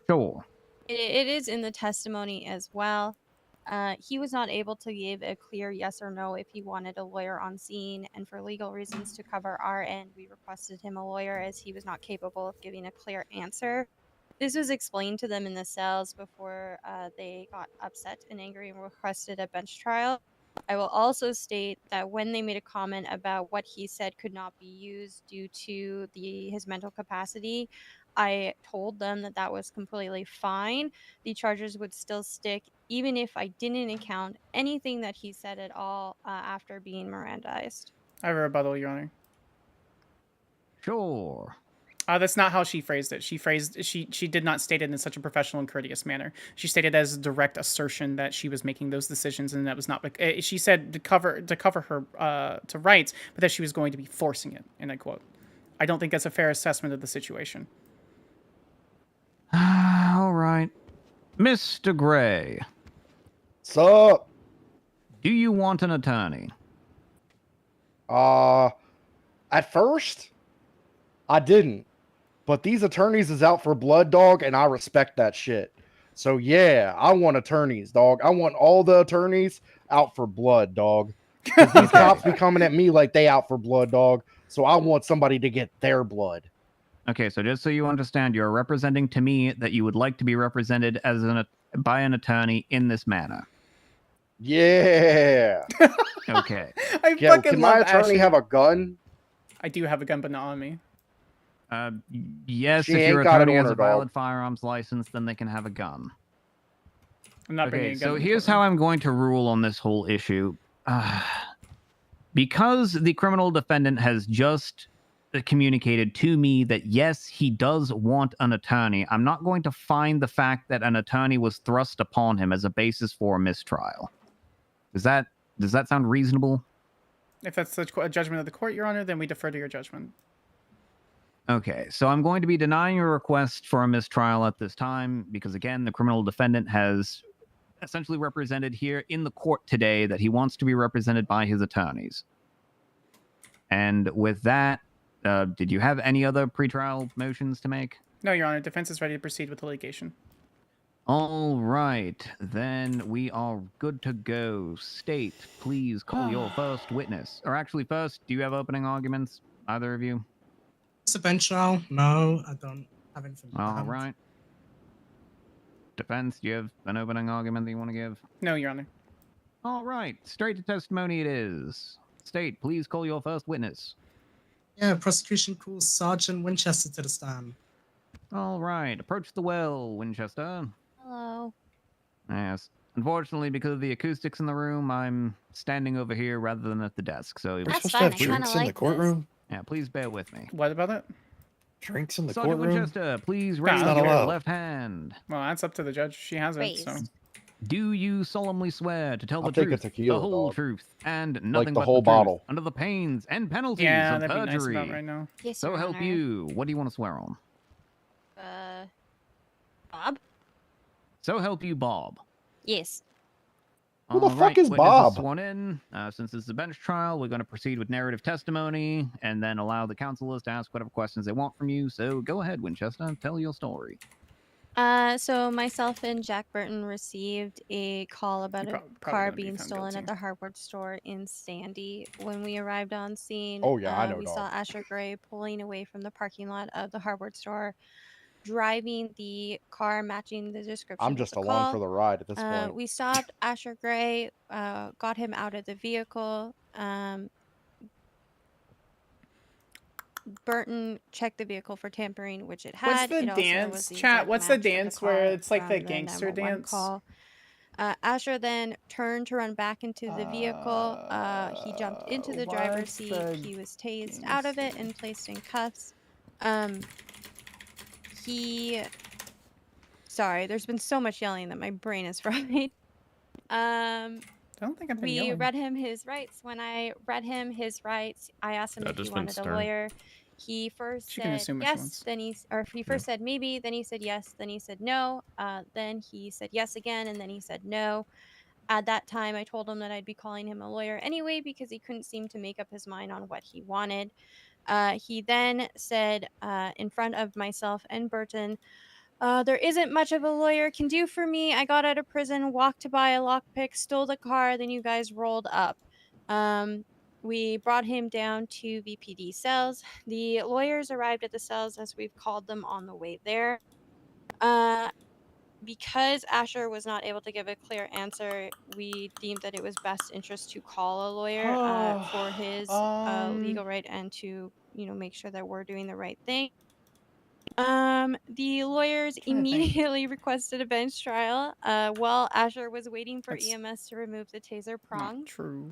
S22: Sure.
S7: it is in the testimony as well. He was not able to give a clear yes or no if he wanted a lawyer on scene, and for legal reasons to cover our end, we requested him a lawyer as he was not capable of giving a clear answer. This was explained to them in the cells before they got upset and angry and requested a bench trial. I will also state that when they made a comment about what he said could not be used due to his mental capacity, I told them that that was completely fine. The charges would still stick even if I didn't account anything that he said at all after being Mirandized.
S4: I have a rebuttal, Your Honor.
S22: Sure.
S4: That's not how she phrased it. She did not state it in such a professional and courteous manner. She stated as a direct assertion that she was making those decisions, and that was not. She said to cover her to rights, but that she was going to be forcing it. And I quote. I don't think that's a fair assessment of the situation.
S22: All right. Mr. Gray.
S16: Sup?
S22: Do you want an attorney?
S16: At first, I didn't. But these attorneys is out for blood, dog, and I respect that shit. So yeah, I want attorneys, dog. I want all the attorneys out for blood, dog. 'Cause these cops be coming at me like they out for blood, dog. So I want somebody to get their blood.
S22: Okay, so just so you understand, you're representing to me that you would like to be represented as by an attorney in this manner.
S16: Yeah.
S22: Okay.
S16: Can my attorney have a gun?
S4: I do have a gun, but not on me.
S22: Yes,
S16: She
S22: if your
S16: ain't got it
S22: attorney
S16: on
S22: has
S16: her,
S22: a valid
S16: dog.
S22: firearms license, then they can have a gun.
S4: I'm not bringing
S22: Okay,
S4: a gun.
S22: so
S4: in the
S22: here's how I'm going to rule on this whole issue. Because the criminal defendant has just communicated to me that yes, he does want an attorney, I'm not going to find the fact that an attorney was thrust upon him as a basis for a mistrial. Does that sound reasonable?
S4: If that's a judgment of the court, Your Honor, then we defer to your judgment.
S22: Okay, so I'm going to be denying your request for a mistrial at this time because, again, the criminal defendant has essentially represented here in the court today that he wants to be represented by his attorneys. And with that, did you have any other pretrial motions to make?
S4: No, Your Honor. Defense is ready to proceed with the litigation.
S22: All right, then we are good to go. State, please call your first witness. Or actually, first, do you have opening arguments, either of you?
S20: It's a bench trial. No, I don't have anything.
S22: All right. Defense, do you have an opening argument that you want to give?
S4: No, Your Honor.
S22: All right, straight to testimony it is. State, please call your first witness.
S20: Yeah, prosecution calls Sergeant Winchester to the stand.
S22: All right, approach the well, Winchester.
S7: Hello.
S22: Yes. Unfortunately, because of the acoustics in the room, I'm standing over here rather than at the desk. So
S17: We're supposed to have drinks in the courtroom?
S22: Yeah, please bear with me.
S4: What about it?
S17: Drinks in the
S22: Sergeant
S17: courtroom?
S22: Winchester, please raise
S17: not
S22: your
S17: allowed.
S22: left hand.
S4: Well, that's up to the judge. She has it, so.
S22: Do you solemnly swear to tell
S16: I'll
S22: the
S16: take a
S22: truth,
S16: tequila,
S22: the whole
S16: dog.
S22: truth, and nothing
S16: the
S22: but
S16: whole
S22: the truth,
S16: bottle.
S22: under the pains and penalties
S4: Yeah,
S22: of
S4: that'd be nice
S22: perjury?
S4: about right now.
S7: Yes,
S22: So
S7: Your
S22: help
S7: Honor.
S22: you. What do you want to swear on?
S7: Bob?
S22: So help you, Bob.
S7: Yes.
S16: Who the
S22: All
S16: fuck
S22: right,
S16: is
S22: witnesses
S16: Bob?
S22: sworn in. Since this is a bench trial, we're going to proceed with narrative testimony and then allow the counsellors to ask whatever questions they want from you. So go ahead, Winchester, tell your story.
S7: So myself and Jack Burton received a call about a car being stolen at the hardware store in Sandy. When we arrived on scene,
S16: Oh, yeah, I know,
S7: we
S16: dog.
S7: saw Asher Gray pulling away from the parking lot of the hardware store, driving the car matching the description
S16: I'm
S7: of
S16: just
S7: the
S16: along
S7: call.
S16: for the ride at this point.
S7: We stopped Asher Gray, got him out of the vehicle. Burton checked the vehicle for tampering, which it
S4: What's
S7: had.
S4: the
S7: It also was
S4: dance,
S7: the
S4: chat?
S7: exact
S4: What's the
S7: match of
S4: dance
S7: car
S4: where it's like the
S7: from
S4: gangster
S7: 911
S4: dance?
S7: Call. Asher then turned to run back into the vehicle. He jumped into the driver's seat. He was tased out of it and placed in cuffs. Sorry, there's been so much yelling that my brain is fried.
S4: I don't think I've been
S7: We
S4: yelling.
S7: read him his rights. When I read him his rights, I asked him
S9: I've
S7: if he
S9: just been
S7: wanted a
S9: stern.
S7: lawyer. He first
S4: She can
S7: said
S4: assume what she
S7: yes,
S4: wants.
S7: then he first said maybe, then he said yes, then he said no, then he said yes again, and then he said no. At that time, I told him that I'd be calling him a lawyer anyway because he couldn't seem to make up his mind on what he wanted. He then said in front of myself and Burton, there isn't much of a lawyer can do for me. I got out of prison, walked to buy a lockpick, stole the car, then you guys rolled up. We brought him down to VPD cells. The lawyers arrived at the cells as we've called them on the way there. Because Asher was not able to give a clear answer, we deemed that it was best interest to call a lawyer for his legal right and to, make sure that we're doing the right thing. The lawyers immediately requested a bench trial while Asher was waiting for EMS to remove the taser prong.
S4: True.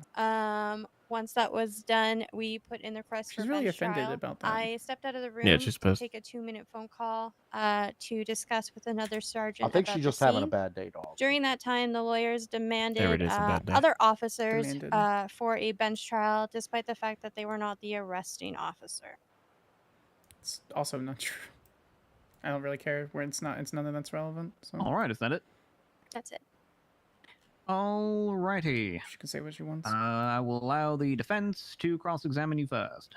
S7: Once that was done, we put in the request
S4: She's
S7: for
S4: really
S7: bench
S4: offended
S7: trial.
S4: about that.
S7: I stepped out of the room
S9: Yeah, she's
S7: to
S9: pissed.
S7: take a 2-minute phone call to discuss with another
S16: I
S7: sergeant
S16: think
S7: about
S16: she's
S7: the
S16: just having a
S7: scene.
S16: bad day, dog.
S7: During that time, the lawyers demanded
S9: Every day's a bad day.
S7: other officers
S4: Demanded.
S7: for a bench trial, despite the fact that they were not the arresting officer.
S4: It's also not true. I don't really care where it's not. It's none of that's relevant. So.
S22: All right, is that it?
S7: That's it.
S22: All righty.
S4: She can say what she wants.
S22: I will allow the defense to cross-examine you first.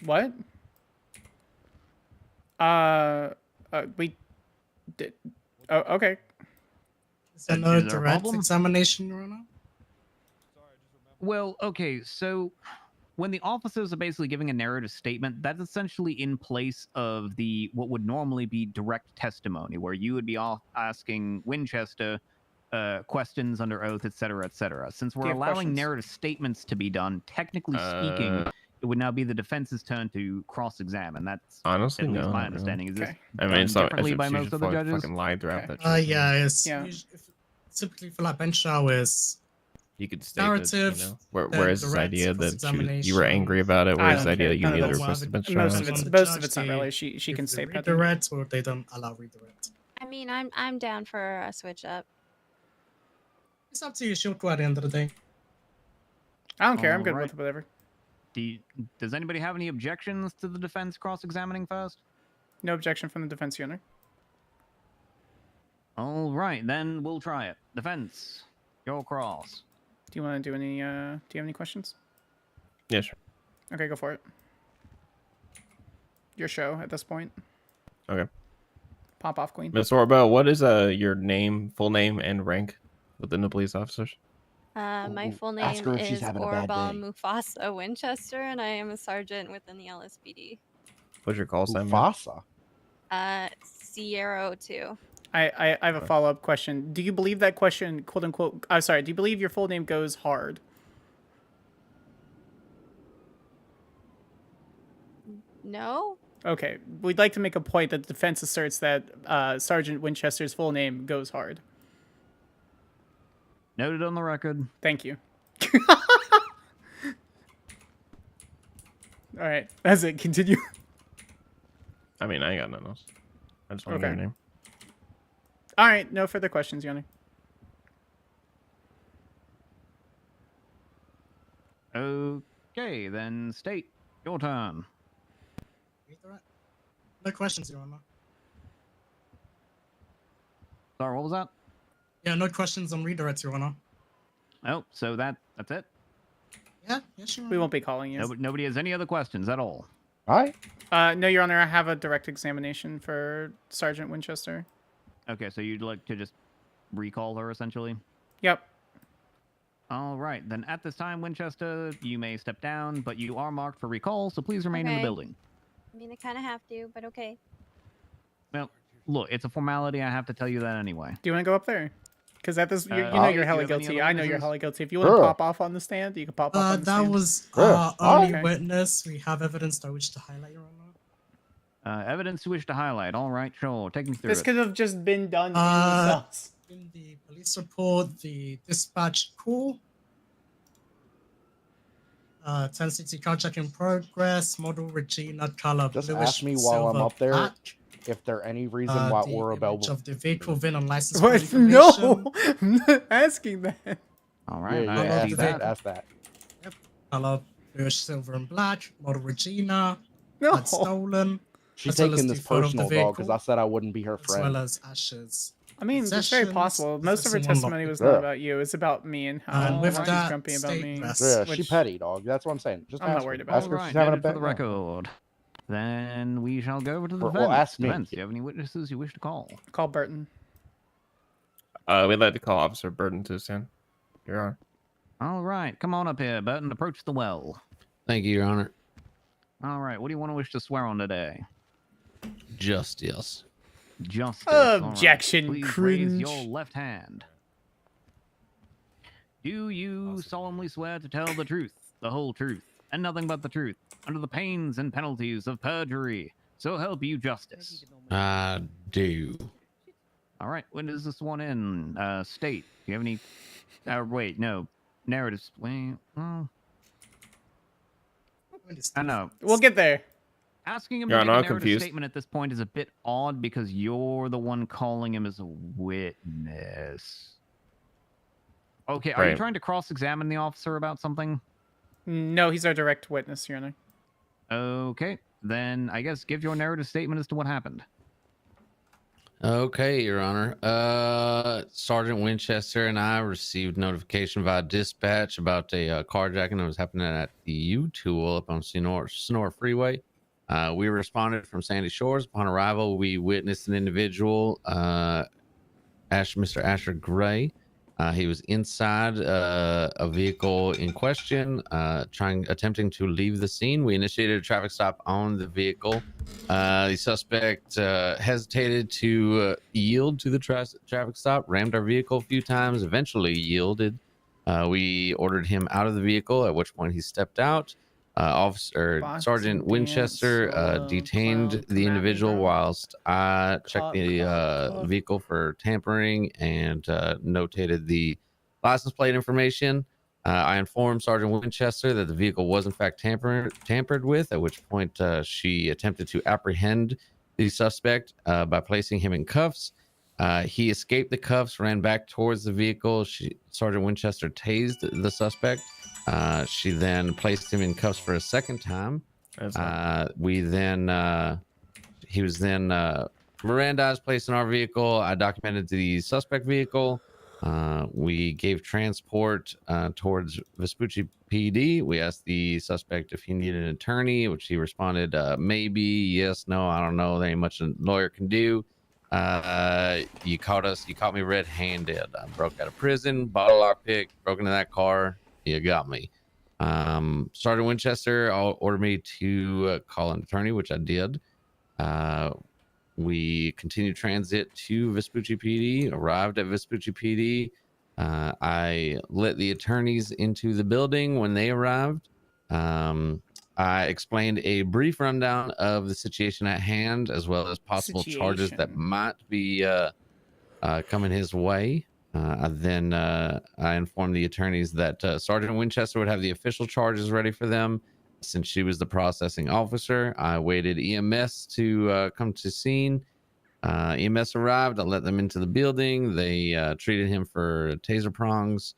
S4: What? We did. Oh, okay.
S20: Is there no
S22: Is there a
S20: direct
S22: problem?
S20: examination, Your Honor?
S22: Well, okay, so when the officers are basically giving a narrative statement, that's essentially in place of the what would normally be direct testimony, where you would be asking Winchester questions under oath, etc., etc. Since
S4: Do
S22: we're
S4: you have
S22: allowing
S4: questions?
S22: narrative statements to be done, technically speaking, it would now be the defense's turn to cross-examine. That's
S9: Honestly,
S22: at least
S9: no,
S22: my
S9: not
S22: understanding. Is this
S9: I mean,
S22: done
S9: it's not.
S22: differently
S9: It's
S22: by
S9: she
S22: most
S9: just
S22: other judges?
S9: fucking lied throughout that.
S20: Yeah, it's
S4: Yeah.
S20: typically for like bench trial is
S9: You could state
S20: narrative.
S9: that, you know,
S20: then
S9: whereas this
S20: direct
S9: idea that you were
S20: cross-examination.
S9: angry about it,
S4: I
S9: whereas
S4: don't
S9: the idea
S4: care.
S9: that you
S4: None of
S9: needed to
S4: those.
S9: request the bench
S4: Most
S9: trial.
S4: of it's
S20: The
S4: most of
S20: judge,
S4: it's not
S20: they
S4: really. She can
S20: give
S4: stay
S20: the
S4: pet.
S20: redirect or they don't allow redirect.
S7: I mean, I'm down for a switch up.
S20: It's up to you. She'll go at the end of the day.
S4: I don't care. I'm good
S22: Alright.
S4: with whatever.
S22: Does anybody have any objections to the defense cross-examining first?
S4: No objection from the defense unit.
S22: All right, then we'll try it. Defense, your cross.
S4: Do you want to do any? Do you have any questions?
S9: Yeah, sure.
S4: Okay, go for it. Your show at this point.
S9: Okay.
S4: Pop off, Queen.
S9: Miss Orbo, what is your name, full name, and rank within the police officers?
S7: My full
S16: ask
S7: name
S16: her if she's
S7: is
S16: having a bad
S7: Orbal
S16: day.
S7: Mufasa Winchester, and I am a sergeant within the LSPD.
S9: What's your call sign? man?
S16: Mufasa.
S7: Sierra 02.
S4: I have a follow up question. Do you believe that question, quote unquote? I'm sorry. Do you believe your full name goes hard?
S7: No?
S4: Okay, we'd like to make a point that the defense asserts that Sergeant Winchester's full name goes hard.
S22: Noted on the record.
S4: Thank you. All right, that's it. Continue.
S9: I mean, I ain't got nothing else. I just want to know
S4: Okay.
S9: your name.
S4: All right, no further questions, Yanni.
S22: Okay, then state your turn.
S20: Redirect. No questions, Your Honor.
S22: Sorry, what was that?
S20: Yeah, no questions on redirects, Your Honor.
S22: Oh, so that's it?
S20: Yeah, sure.
S4: We won't be calling you.
S22: Nobody has any other questions at all.
S16: All right.
S4: No, Your Honor, I have a direct examination for Sergeant Winchester.
S22: Okay, so you'd like to just recall her, essentially?
S4: Yep.
S22: All right, then at this time, Winchester, you may step down, but you are marked for recall, so please remain in the
S7: Okay.
S22: building.
S7: I mean, I kind of have to, but okay.
S22: Well, look, it's a formality. I have to tell you that anyway.
S4: Do you want to go up there? Because at this, you know
S22: do
S4: you're
S22: you
S4: hella
S22: have any
S4: guilty.
S22: other
S4: I know you're
S22: witnesses?
S4: hella guilty. If you want to pop off on the stand, you can pop off on the
S20: That
S4: stand.
S20: was our only
S4: Okay.
S20: witness. We have evidence that I wish to highlight, Your Honor.
S22: Evidence you wish to highlight. All right, sure. Take me through
S4: This
S22: it.
S4: could have just been done in the cells.
S20: In the police report, the dispatch call, 1060 contract in progress, model Regina color
S16: Just
S20: bluish
S16: ask me while I'm
S20: silver
S16: up there
S20: black.
S16: if there any reason why
S20: The
S16: we're
S20: image
S16: available.
S20: of the vehicle VIN and license
S4: What?
S20: plate
S4: No,
S20: information.
S4: I'm not asking that.
S22: All
S16: Yeah,
S22: right,
S16: yeah,
S22: I
S16: ask
S22: see
S16: that.
S22: that.
S16: Ask that.
S20: Color bluish silver and black, model Regina,
S4: No.
S20: had stolen.
S16: She's
S20: as well as
S16: taking
S20: the
S16: this
S20: photo of the
S16: personal, dog, because I
S20: vehicle,
S16: said I wouldn't be her
S20: as
S16: friend.
S20: well as Ash's.
S4: I mean, it's very
S20: possessions,
S4: possible. Most of her
S20: possessing
S4: testimony
S20: unlocked
S4: was
S20: vehicle.
S4: not about you. It's about me and how
S20: And with
S4: she's
S20: that
S4: grumpy about me.
S20: statement-
S16: Yeah, she
S4: which-
S16: petty, dog. That's what I'm saying. Just
S4: I'm
S16: ask
S4: not
S16: her.
S4: worried about
S16: Ask
S4: it.
S16: her if
S22: All right,
S16: she's having a
S22: noted for
S16: pet.
S22: the
S16: Yeah.
S22: record. Then we shall go over to the
S16: Well,
S22: defense.
S16: ask me.
S22: Defense, do you have any witnesses you wish to call?
S4: Call Burton.
S9: We'd like to call Officer Burton to stand. Your Honor.
S22: All right, come on up here, Burton. Approach the well.
S5: Thank you, Your Honor.
S22: All right, what do you want to wish to swear on today?
S5: Justice.
S22: Justice. all right.
S4: Objection,
S22: Please
S4: cringe.
S22: raise your left hand. Do you solemnly swear to tell the truth, the whole truth, and nothing but the truth, under the pains and penalties of perjury? So help you justice.
S5: I do.
S22: All right, when is this one in? State. Do you have any? Wait, no. Narratives. Wait. Well, I know.
S4: We'll get there.
S22: Asking him
S9: Your
S22: to make
S9: Honor,
S22: a
S9: I'm
S22: narrative
S9: confused.
S22: statement at this point is a bit odd because you're the one calling him as a witness. Okay, are you
S9: Right.
S22: trying to cross-examine the officer about something?
S4: No, he's our direct witness, Your Honor.
S22: Okay, then I guess give your narrative statement as to what happened.
S5: Okay, Your Honor. Sergeant Winchester and I received notification via dispatch about a carjacking that was happening at the U-Tool up on Sonora Freeway. We responded from Sandy Shores. Upon arrival, we witnessed an individual, Mr. Asher Gray. He was inside a vehicle in question, attempting to leave the scene. We initiated a traffic stop on the vehicle. The suspect hesitated to yield to the traffic stop, rammed our vehicle a few times, eventually yielded. We ordered him out of the vehicle, at which point he stepped out. Sergeant Winchester detained the individual whilst I checked the vehicle for tampering and notated the license plate information. I informed Sergeant Winchester that the vehicle was in fact tampered with, at which point she attempted to apprehend the suspect by placing him in cuffs. He escaped the cuffs, ran back towards the vehicle. Sergeant Winchester tased the suspect. She then placed him in cuffs for a second time. He was then Mirandized, placed in our vehicle. I documented the suspect vehicle. We gave transport towards Vespucci PD. We asked the suspect if he needed an attorney, which he responded, maybe, yes, no, I don't know. There ain't much a lawyer can do. You caught me red-handed. I broke out of prison, bought a lockpick, broke into that car. You got me. Sergeant Winchester ordered me to call an attorney, which I did. We continued transit to Vespucci PD, arrived at Vespucci PD. I let the attorneys into the building when they arrived. I explained a brief rundown of the situation at hand, as well as possible charges that might be coming his way. I informed the attorneys that Sergeant Winchester would have the official charges ready for them since she was the processing officer. I waited EMS to come to scene. EMS arrived. I let them into the building. They treated him for taser prongs.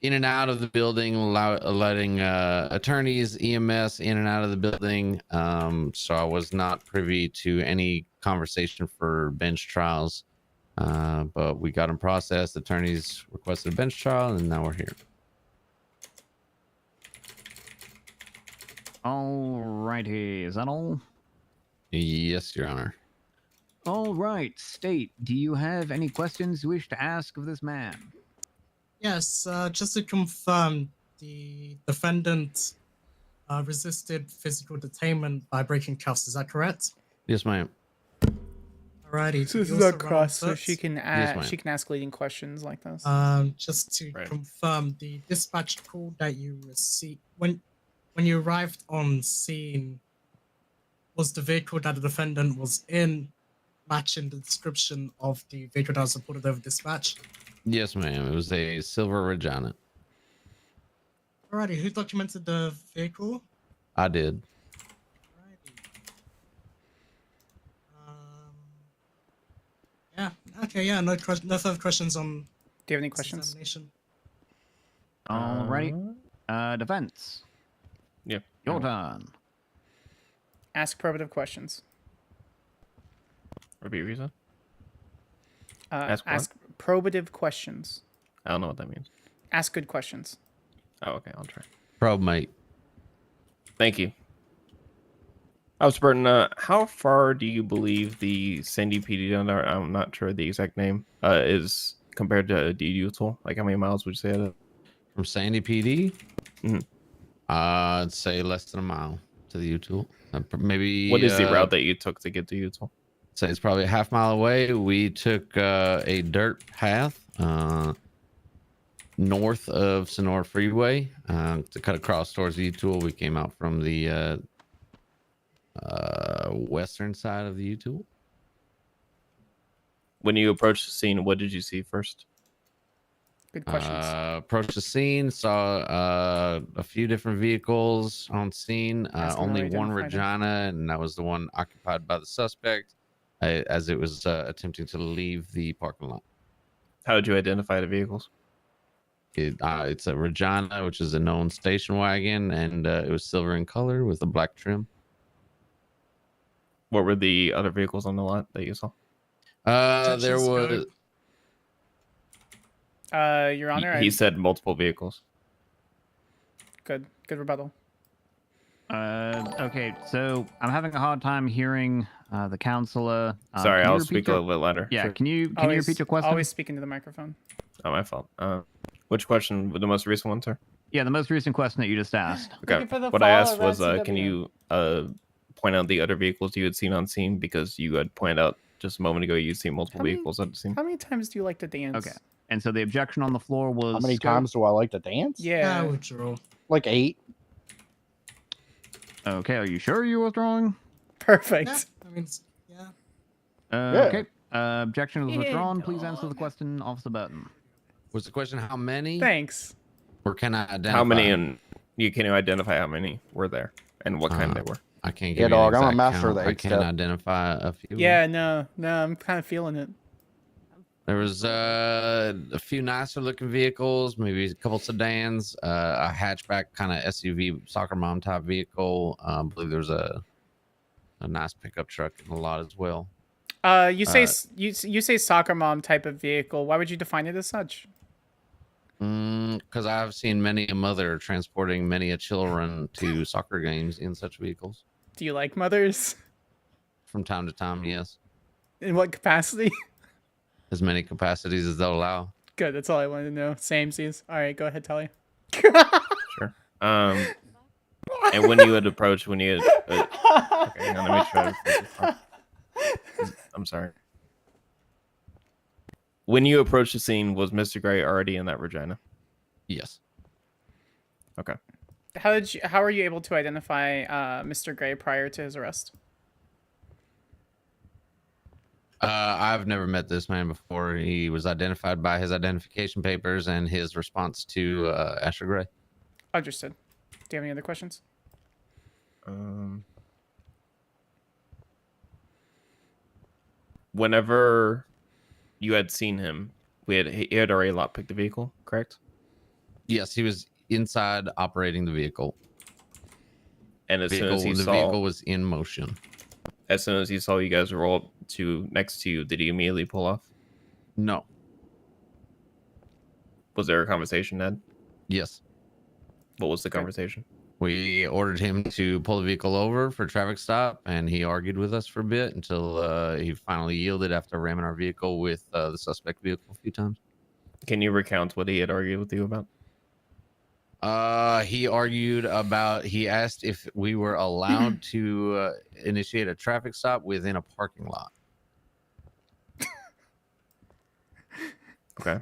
S5: in and out of the building, letting attorneys, EMS in and out of the building. So I was not privy to any conversation for bench trials. But we got them processed. Attorneys requested a bench trial, and now we're here.
S22: Alrighty, is that all?
S5: Yes, Your Honor.
S22: All right, State, do you have any questions you wish to ask of this man?
S20: Yes, just to confirm, the defendant resisted physical detainment by breaking cuffs. Is that correct?
S5: Yes, ma'am.
S20: Alrighty.
S4: So this
S20: you
S4: is
S20: also
S4: a
S20: run
S4: cross, so
S20: foot?
S4: she can
S5: Yes, ma'am.
S4: she can ask leading questions like this.
S20: Just to confirm, the dispatch call that you received when you arrived on scene, was the vehicle that the defendant was in matching the description of the vehicle that was reported over dispatch?
S5: Yes, ma'am. It was a silver Regina.
S20: Alrighty, who documented the vehicle?
S5: I did.
S20: Yeah. Okay. Yeah. No further questions on.
S4: Do you have any questions?
S20: Examination.
S22: Alrighty. Defense.
S9: Yeah.
S22: Your turn.
S4: Ask probative questions.
S9: Repeat reason.
S4: Ask
S9: what?
S4: probative questions.
S9: I don't know what that means.
S4: Ask good questions.
S9: Oh, okay. I'll try.
S5: Probe, mate.
S9: Thank you. I was Burton. How far do you believe the Sandy PD down there? I'm not sure the exact name. Is compared to Util? Like, how many miles would you say it is?
S5: From Sandy PD?
S9: Mm-hmm.
S5: I'd say less than a mile to the Util. Maybe.
S9: What is the route that you took to get to Util?
S5: Say it's probably a half mile away. We took a dirt path north of Sonora Freeway to cut across towards Util. We came out from the western side of the Util.
S9: When you approached the scene, what did you see first?
S4: Good questions.
S5: Approached the scene, saw a few different vehicles on scene. Only one Regina, and that was the one occupied by the suspect as it was attempting to leave the parking lot.
S9: How did you identify the vehicles?
S5: It's a Regina, which is a known station wagon, and it was silver in color with a black trim.
S9: What were the other vehicles on the lot that you saw?
S5: There was.
S4: Your Honor.
S9: He said multiple vehicles.
S4: Good rebuttal.
S22: Okay, so I'm having a hard time hearing the counselor.
S9: Sorry,
S22: can you
S9: I'll
S22: repeat
S9: speak a little bit louder.
S22: Yeah,
S9: Sure.
S22: can you repeat your question?
S4: Always speak into the microphone.
S9: Oh, my fault. Which question? The most recent one, sir?
S22: Yeah, the most recent question that you just asked.
S9: Okay. What I asked was, can you point out the other vehicles you had seen on scene? Because you had pointed out just a moment ago you'd seen multiple vehicles at the scene.
S4: How many times do you like to dance?
S22: Okay. And so the objection on the floor was.
S16: How many times do I like to dance?
S4: Yeah.
S20: I withdraw.
S16: Like 8.
S22: Okay, are you sure you were withdrawing?
S4: Perfect.
S20: Yeah, I mean, yeah.
S22: Okay. Objection is withdrawn. Please answer the question, Officer Burton.
S5: Was the question how many?
S4: Thanks.
S5: Or can I identify?
S9: How many? And can you identify how many were there and what kind they were?
S5: I can't give
S16: Yeah,
S5: you
S16: dog,
S5: an
S16: I'm a
S5: exact
S16: master of
S5: count.
S16: the
S5: I can't
S16: 8-step.
S5: identify a few.
S4: Yeah, no, I'm kind of feeling it.
S5: There was a few nicer looking vehicles, maybe a couple sedans, a hatchback kind of SUV soccer mom type vehicle. I believe there was a nice pickup truck in the lot as well.
S4: You say soccer mom type of vehicle. Why would you define it as such?
S5: Because I've seen many a mother transporting many a children to soccer games in such vehicles.
S4: Do you like mothers?
S5: From time to time, yes.
S4: In what capacity?
S5: As many capacities as they'll allow.
S4: Good, that's all I wanted to know. Samesies. All right, go ahead, Tully.
S9: Sure. And when you had approached, okay, now let me try to fix this. I'm sorry. When you approached the scene, was Mr. Gray already in that Regina?
S5: Yes.
S9: Okay.
S4: How were you able to identify Mr. Gray prior to his arrest?
S5: I've never met this man before. He was identified by his identification papers and his response to Asher Gray.
S4: Understood. Do you have any other questions?
S9: Whenever you had seen him, he had already lockpicked the vehicle, correct?
S5: Yes, he was inside operating the vehicle.
S9: And as soon as he
S5: the
S9: saw
S5: vehicle was in motion.
S9: As soon as he saw you guys roll up to next to you, did he immediately pull off?
S5: No.
S9: Was there a conversation, Ned?
S5: Yes.
S9: What was the conversation?
S5: We ordered him to pull the vehicle over for a traffic stop, and he argued with us for a bit until he finally yielded after ramming our vehicle with the suspect vehicle a few times.
S9: Can you recount what he had argued with you about?
S5: He argued about, he asked if we were allowed to initiate a traffic stop within a parking lot.
S9: Okay.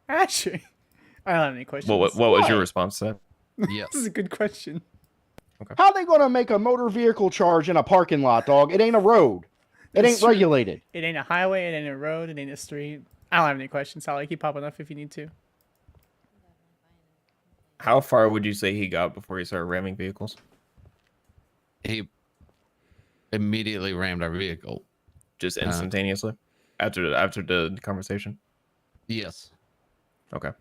S4: Actually, I don't have any questions.
S9: What was your response to that?
S5: Yes.
S4: This is a good question.
S16: How they gonna make a motor vehicle charge in a parking lot, dog? It ain't a road. It
S4: It's
S16: ain't
S4: true.
S16: regulated.
S4: It ain't a highway. It ain't a road. It ain't a street. I don't have any questions. I'll keep popping up if you need to.
S9: How far would you say he got before he started ramming vehicles?
S5: He immediately rammed our vehicle.
S9: Just instantaneously? After the conversation?
S5: Yes.
S9: Okay.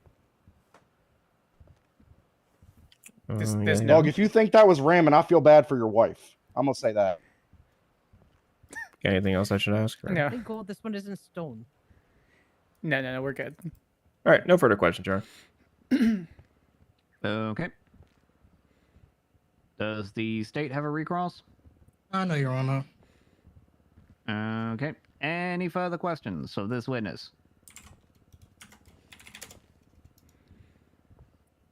S16: Dog, if you think that was ramming, I feel bad for your wife. I'm gonna say that.
S9: Anything else I should ask? Or-
S4: No.
S24: Thank God this one isn't stone.
S4: No, we're good.
S9: All right, no further questions, Jar.
S22: Okay. Does the state have a recross?
S20: No, Your Honor.
S22: Okay. Any further questions of this witness?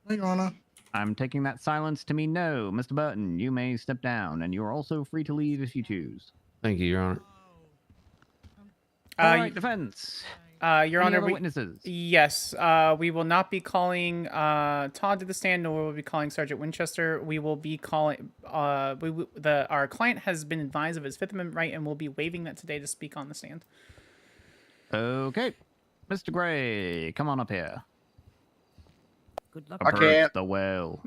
S20: No, Your Honor.
S22: I'm taking that silence to mean no. Mr. Burton, you may step down, and you are also free to leave if you choose.
S5: Thank you, Your Honor.
S22: All right, defense.
S4: Your
S22: Any
S4: Honor,
S22: other
S4: we,
S22: witnesses?
S4: Yes, we will not be calling Todd to the stand, nor will we be calling Sergeant Winchester. We will be calling. Our client has been advised of his Fifth Amendment right, and will be waiving that today to speak on the stand.
S22: Okay, Mr. Gray, come on up here.
S24: Good luck.
S16: I can't.
S22: The well.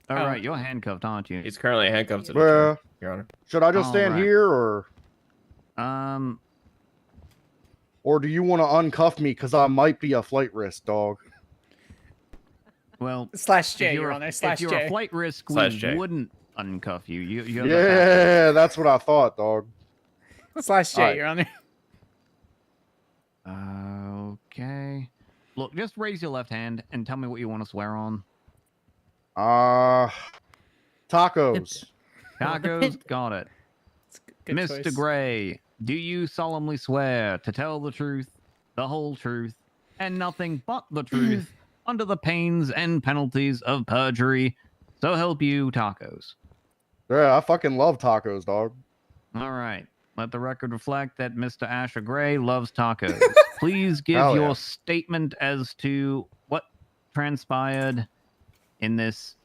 S22: All
S4: Oh.
S22: right, you're handcuffed, aren't you?
S9: He's currently handcuffed to the
S16: Well,
S9: chair, Your Honor.
S16: should I just stand
S22: Alright.
S16: here, or do you want to uncuff me because I might be a flight risk, dog?
S22: Well,
S4: Slash J,
S22: if you're
S4: Your
S22: a-
S4: Honor.
S22: if
S4: Slash
S22: you're
S4: J.
S22: a flight risk,
S9: Slash
S22: we
S9: J.
S22: wouldn't uncuff you. You have the
S16: Yeah, that's what I thought, dog.
S4: Slash J,
S16: Alright.
S4: Your Honor.
S22: Okay. Look, just raise your left hand and tell me what you want to swear on.
S16: Tacos.
S22: Tacos, got it.
S4: Good
S22: Mr.
S4: choice.
S22: Gray, do you solemnly swear to tell the truth, the whole truth, and nothing but the truth under the pains and penalties of perjury? So help you, tacos.
S16: Yeah, I fucking love tacos, dog.
S22: All right. Let the record reflect that Mr. Asher Gray loves tacos. Please give
S16: Hell
S22: your
S16: yeah.
S22: statement as to what transpired in this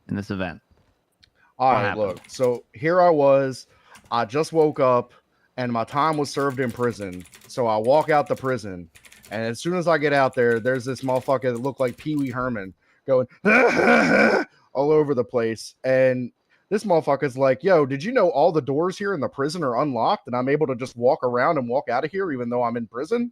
S22: event.
S16: All
S22: What
S16: right,
S22: happened?
S16: look. So here I was. I just woke up, and my time was served in prison. So I walk out the prison, and as soon as I get out there, there's this motherfucker that looked like Pee Wee Herman going all over the place. And this motherfucker's like, "Yo, did you know all the doors here in the prison are unlocked, and I'm able to just walk around and walk out of here even though I'm in prison?"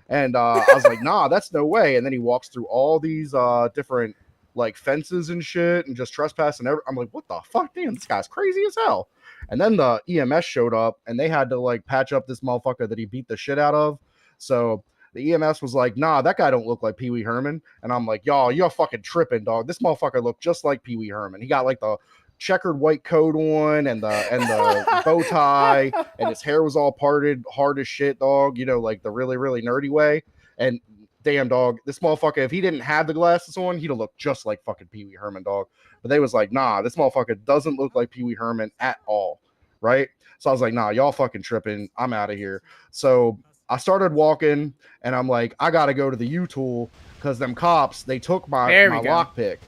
S16: And I was like, "Nah, that's no way." And then he walks through all these different like fences and shit and just trespassing. I'm like, what the fuck? Damn, this guy's crazy as hell. And then the EMS showed up and they had to like patch up this motherfucker that he beat the shit out of. So the EMS was like, nah, that guy don't look like Pee Wee Herman. And I'm like, y'all, you're fucking tripping, dog. This motherfucker looked just like Pee Wee Herman. He got like the checkered white coat on and the bow tie, and his hair was all parted hard as shit, dog. You know, like the really, really nerdy way. And damn, dog, this motherfucker, if he didn't have the glasses on, he'd have looked just like fucking Pee Wee Herman, dog. But they was like, nah, this motherfucker doesn't look like Pee Wee Herman at all, right? So I was like, nah, y'all fucking tripping. I'm out of here. So I started walking, and I'm like, I gotta go to the U-Tool because them cops, they took my lockpick,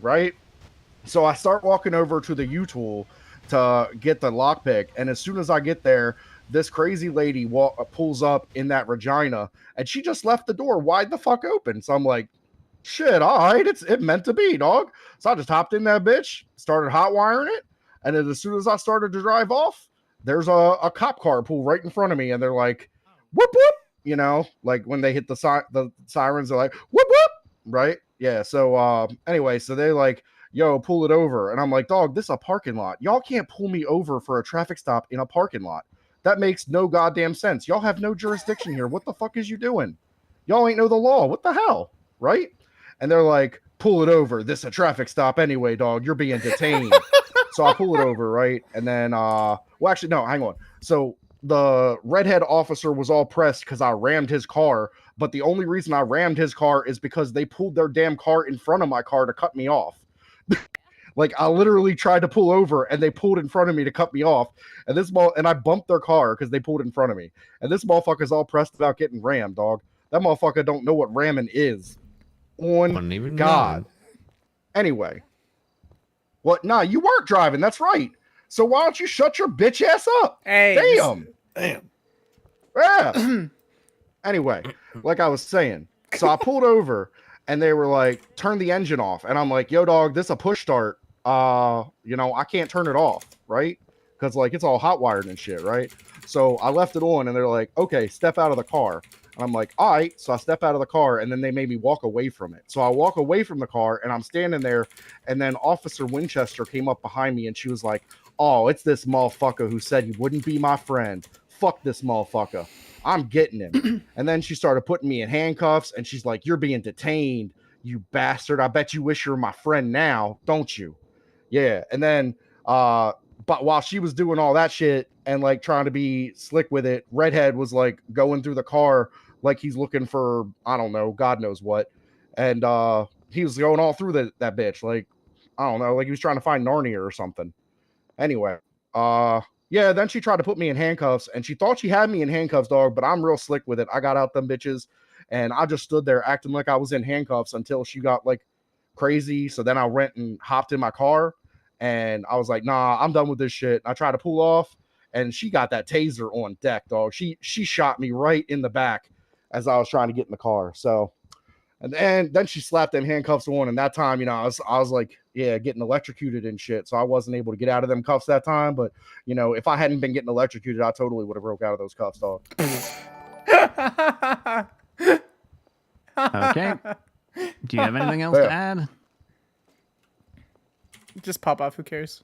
S16: right? So I start walking over to the U-Tool to get the lockpick, and as soon as I get there, this crazy lady pulls up in that Regina, and she just left the door wide the fuck open. So I'm like, shit, all right, it meant to be, dog. So I just hopped in that bitch, started hot wiring it, and then as soon as I started to drive off, there's a cop car pull right in front of me, and they're like, whoop whoop, you know, like when they hit the sirens, they're like, whoop whoop, right? Yeah. So anyway, so they're like, yo, pull it over. And I'm like, dog, this is a parking lot. Y'all can't pull me over for a traffic stop in a parking lot. That makes no goddamn sense. Y'all have no jurisdiction here. What the fuck is you doing? Y'all ain't know the law. What the hell? Right? And they're like, pull it over. This is a traffic stop anyway, dog. You're being detained. So I pull it over, right? And then well, actually, no, hang on. So the redhead officer was all pressed because I rammed his car. But the only reason I rammed his car is because they pulled their damn car in front of my car to cut me off. Like I literally tried to pull over and they pulled in front of me to cut me off. And and I bumped their car because they pulled in front of me. And this motherfucker's all pressed about getting rammed, dog. That motherfucker don't know what ramming is. On God. Anyway. What? Nah, you weren't driving. That's right. So why don't you shut your bitch ass up?
S4: Hey.
S16: Damn. Yeah. Anyway, like I was saying, so I pulled over and they were like, turn the engine off. And I'm like, yo, dog, this is a push start. I can't turn it off, right? Because like it's all hot wired and shit, right? So I left it on and they're like, okay, step out of the car. And I'm like, all right. So I step out of the car and then they made me walk away from it. So I walk away from the car and I'm standing there. And then Officer Winchester came up behind me and she was like, oh, it's this motherfucker who said he wouldn't be my friend. Fuck this motherfucker. I'm getting him. And then she started putting me in handcuffs and she's like, you're being detained, you bastard. I bet you wish you were my friend now, don't you? Yeah. And then, but while she was doing all that shit and like trying to be slick with it, Redhead was like going through the car like he's looking for, I don't know, God knows what. And he was going all through that bitch. Like, I don't know, like he was trying to find Narnia or something. Anyway, yeah, then she tried to put me in handcuffs and she thought she had me in handcuffs, dog, but I'm real slick with it. I got out them bitches and I just stood there acting like I was in handcuffs until she got like crazy. So then I went and hopped in my car and I was like, nah, I'm done with this shit. I tried to pull off and she got that taser on deck, dog. She shot me right in the back as I was trying to get in the car. So, and then she slapped them handcuffs on. And that time, I was like, yeah, getting electrocuted and shit. So I wasn't able to get out of them cuffs that time. But, if I hadn't been getting electrocuted, I totally would have broke out of those cuffs, dog.
S22: Okay. Do you have anything else to add?
S4: Just pop off. Who cares?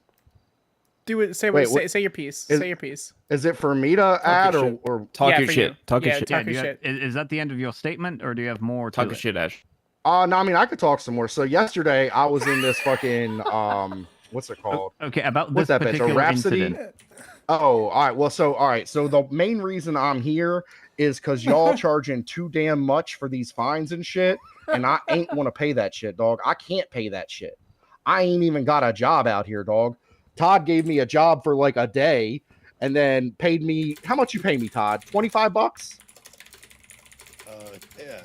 S4: Do it. Say your piece. Say your piece.
S16: Is it for me to add or
S22: talk
S4: Yeah,
S22: your
S4: for
S22: shit?
S4: you.
S22: Talk your
S4: Yeah,
S22: shit.
S4: talk your shit.
S22: Is that the end of your statement, or do you have more?
S9: Talk
S22: to
S9: your
S22: it?
S9: shit, Ash.
S16: No, I mean I could talk some more. So yesterday I was in this fucking what's it called?
S22: Okay, about
S16: What's
S22: this
S16: that bitch? A
S22: particular
S16: Rhapsody?
S22: incident.
S16: Oh, all right. Well, so the main reason I'm here is because y'all charging too damn much for these fines and shit, and I ain't want to pay that shit, dog. I can't pay that shit. I ain't even got a job out here, dog. Todd gave me a job for like a day, and then paid me. How much you pay me, Todd? $25?
S17: Yeah.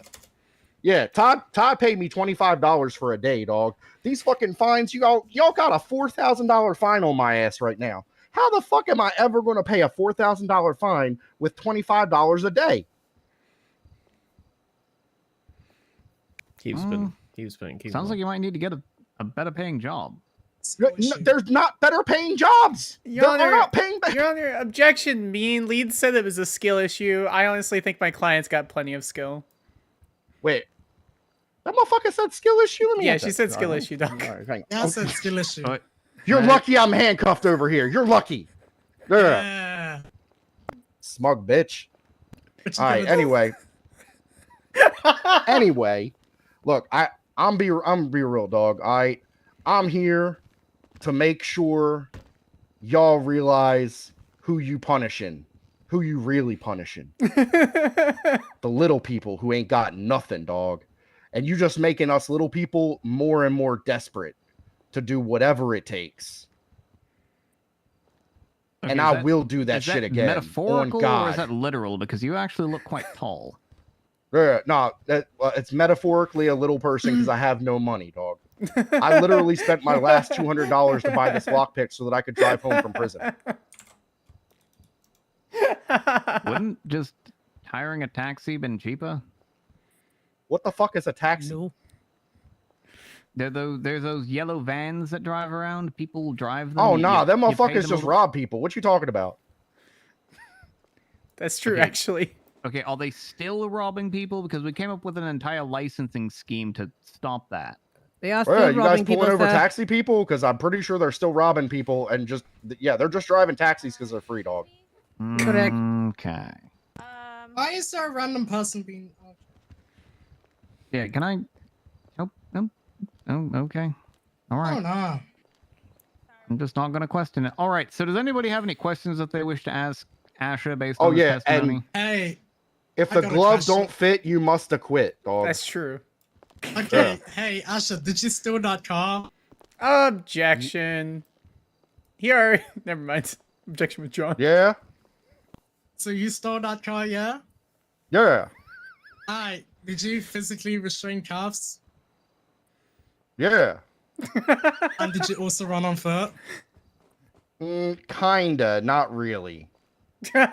S16: Yeah, Todd paid me $25 for a day, dog. These fucking fines, y'all got a $4,000 fine on my ass right now. How the fuck am I ever going to pay a $4,000 fine with $25 a day?
S9: Keep spinning.
S22: Sounds like you might need to get a better paying job.
S16: No, there's not better paying jobs. They're not paying better.
S4: Your Honor, objection. Mean lead said it was a skill issue. I honestly think my client's got plenty of skill.
S16: Wait, that motherfucker said skill issue. Let me
S4: Yeah,
S16: answer.
S4: she said skill issue, dog.
S16: All right, hang on.
S20: Yeah, I said skill issue.
S16: You're lucky I'm handcuffed over here. You're lucky.
S20: Yeah.
S16: Smug bitch. All right. Anyway, look, I'm be real, dog. I'm here to make sure y'all realize who you punishing, who you really punishing. The little people who ain't got nothing, dog. And you just making us little people more and more desperate to do whatever it takes.
S22: Okay,
S16: and I will do that shit again.
S22: Metaphorical
S16: on God.
S22: or is that literal? Because you actually look quite tall.
S16: No, it's metaphorically a little person because I have no money, dog. I literally spent my last $200 to buy this lockpick so that I could drive home from prison.
S22: Wouldn't just hiring a taxi been cheaper?
S16: What the fuck is a taxi?
S22: No. There's those yellow vans that drive around. People drive them.
S16: Oh, nah, them
S22: you pay
S16: motherfuckers
S22: them
S16: just
S22: a-
S16: rob people. What you talking about?
S4: That's true,
S22: Okay.
S4: actually.
S22: Okay, are they still robbing people? Because we came up with an entire licensing scheme to stop that.
S24: They are
S16: Well,
S24: still
S16: you guys
S24: robbing
S16: pulling
S24: people,
S16: over
S24: sir.
S16: taxi people? Because I'm pretty sure they're still robbing people and just they're just driving taxis because they're free, dog.
S24: Correct.
S22: Okay.
S20: Why is there a random person being?
S22: Yeah, can I? Nope, nope. Oh, okay. All right.
S20: Oh no.
S22: I'm just not going to question it. All right. So, does anybody have any questions that they wish to ask Asher based
S16: Oh
S22: on the
S16: yeah,
S22: testimony?
S16: and
S20: Hey,
S16: if
S20: I
S16: the
S20: got a
S16: gloves
S20: question.
S16: don't fit, you must acquit, dog.
S4: That's true.
S20: Okay, hey Asher, did you steal that car?
S4: Objection. Here. Never mind. Objection withdrawn.
S16: Yeah.
S20: So you stole that car, yeah?
S16: Yeah.
S20: Alright, did you physically restrain cops?
S16: Yeah.
S20: And did you also run on foot?
S16: Kinda, not really.
S20: What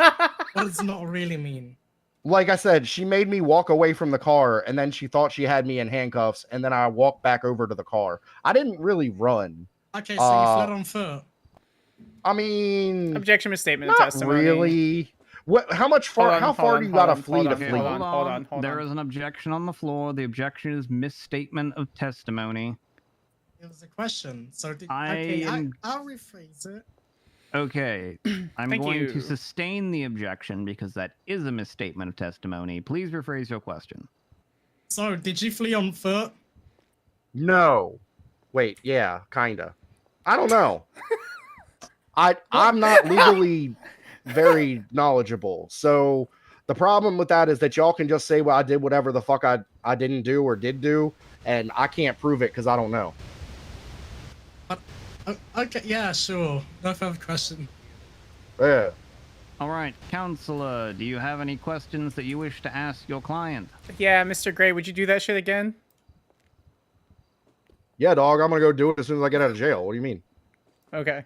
S20: does not really mean?
S16: Like I said, she made me walk away from the car, and then she thought she had me in handcuffs, and then I walked back over to the car. I didn't really run.
S20: Okay, so you fled on foot.
S16: I mean,
S4: Objection misstatement of
S16: not
S4: testimony.
S16: really. What? How much far? How far do you gotta flee to flee?
S22: Hold on. There is an objection on the floor. The objection is misstatement of testimony.
S20: It was a question. So
S22: I am-
S20: I'll rephrase it.
S22: Okay, I'm
S20: Thank
S22: going
S20: you.
S22: to sustain the objection because that is a misstatement of testimony. Please rephrase your question.
S20: So did you flee on foot?
S16: No. Wait. Yeah. Kinda. I don't know. I'm not legally very knowledgeable, so the problem with that is that y'all can just say, well, I did whatever the fuck I didn't do or did do, and I can't prove it because I don't know.
S20: Okay, yeah, sure. No further question.
S16: Yeah.
S22: All right, counselor, do you have any questions that you wish to ask your client?
S4: Yeah, Mr. Gray, would you do that shit again?
S16: Yeah, dog, I'm gonna go do it as soon as I get out of jail. What do you mean?
S4: Okay.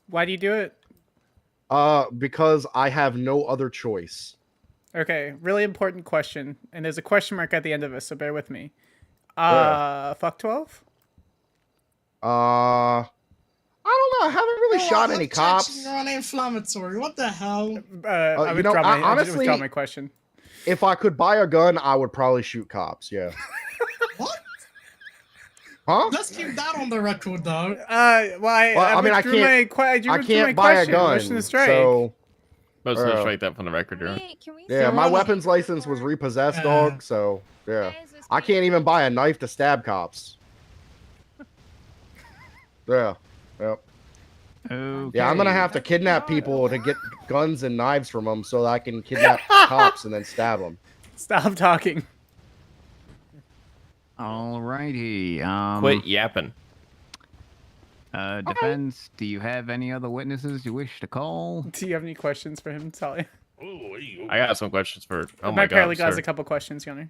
S4: Why do you do it?
S16: Because I have no other choice.
S4: Okay, really important question. And there's a question mark at the end of it, so bear with me. Fuck 12?
S16: I don't know. I haven't really shot any cops.
S20: You're uninflammatory. What the hell?
S4: I withdraw my,
S16: honestly,
S4: withdraw my question.
S16: If I could buy a gun, I would probably shoot cops. Yeah.
S20: What?
S16: Huh?
S20: Let's keep that on the record, though.
S16: I mean, I can't buy a gun. So,
S9: Motion to strike that from the record, Your Honor.
S16: yeah, my weapons license was repossessed, dog. So, yeah, I can't even buy a knife to stab cops. Yeah. Yep.
S22: Okay.
S16: Yeah, I'm gonna have to kidnap people to get guns and knives from them so that I can kidnap cops and then stab them.
S4: Stop talking.
S22: Alrighty.
S9: Quit yapping.
S22: Defense, do you have any other witnesses you wish to call?
S4: Do you have any questions for him, Sally?
S9: I got some questions for. Oh
S4: my
S9: my god,
S4: paralegal has
S9: sir.
S4: a couple questions, Your Honor.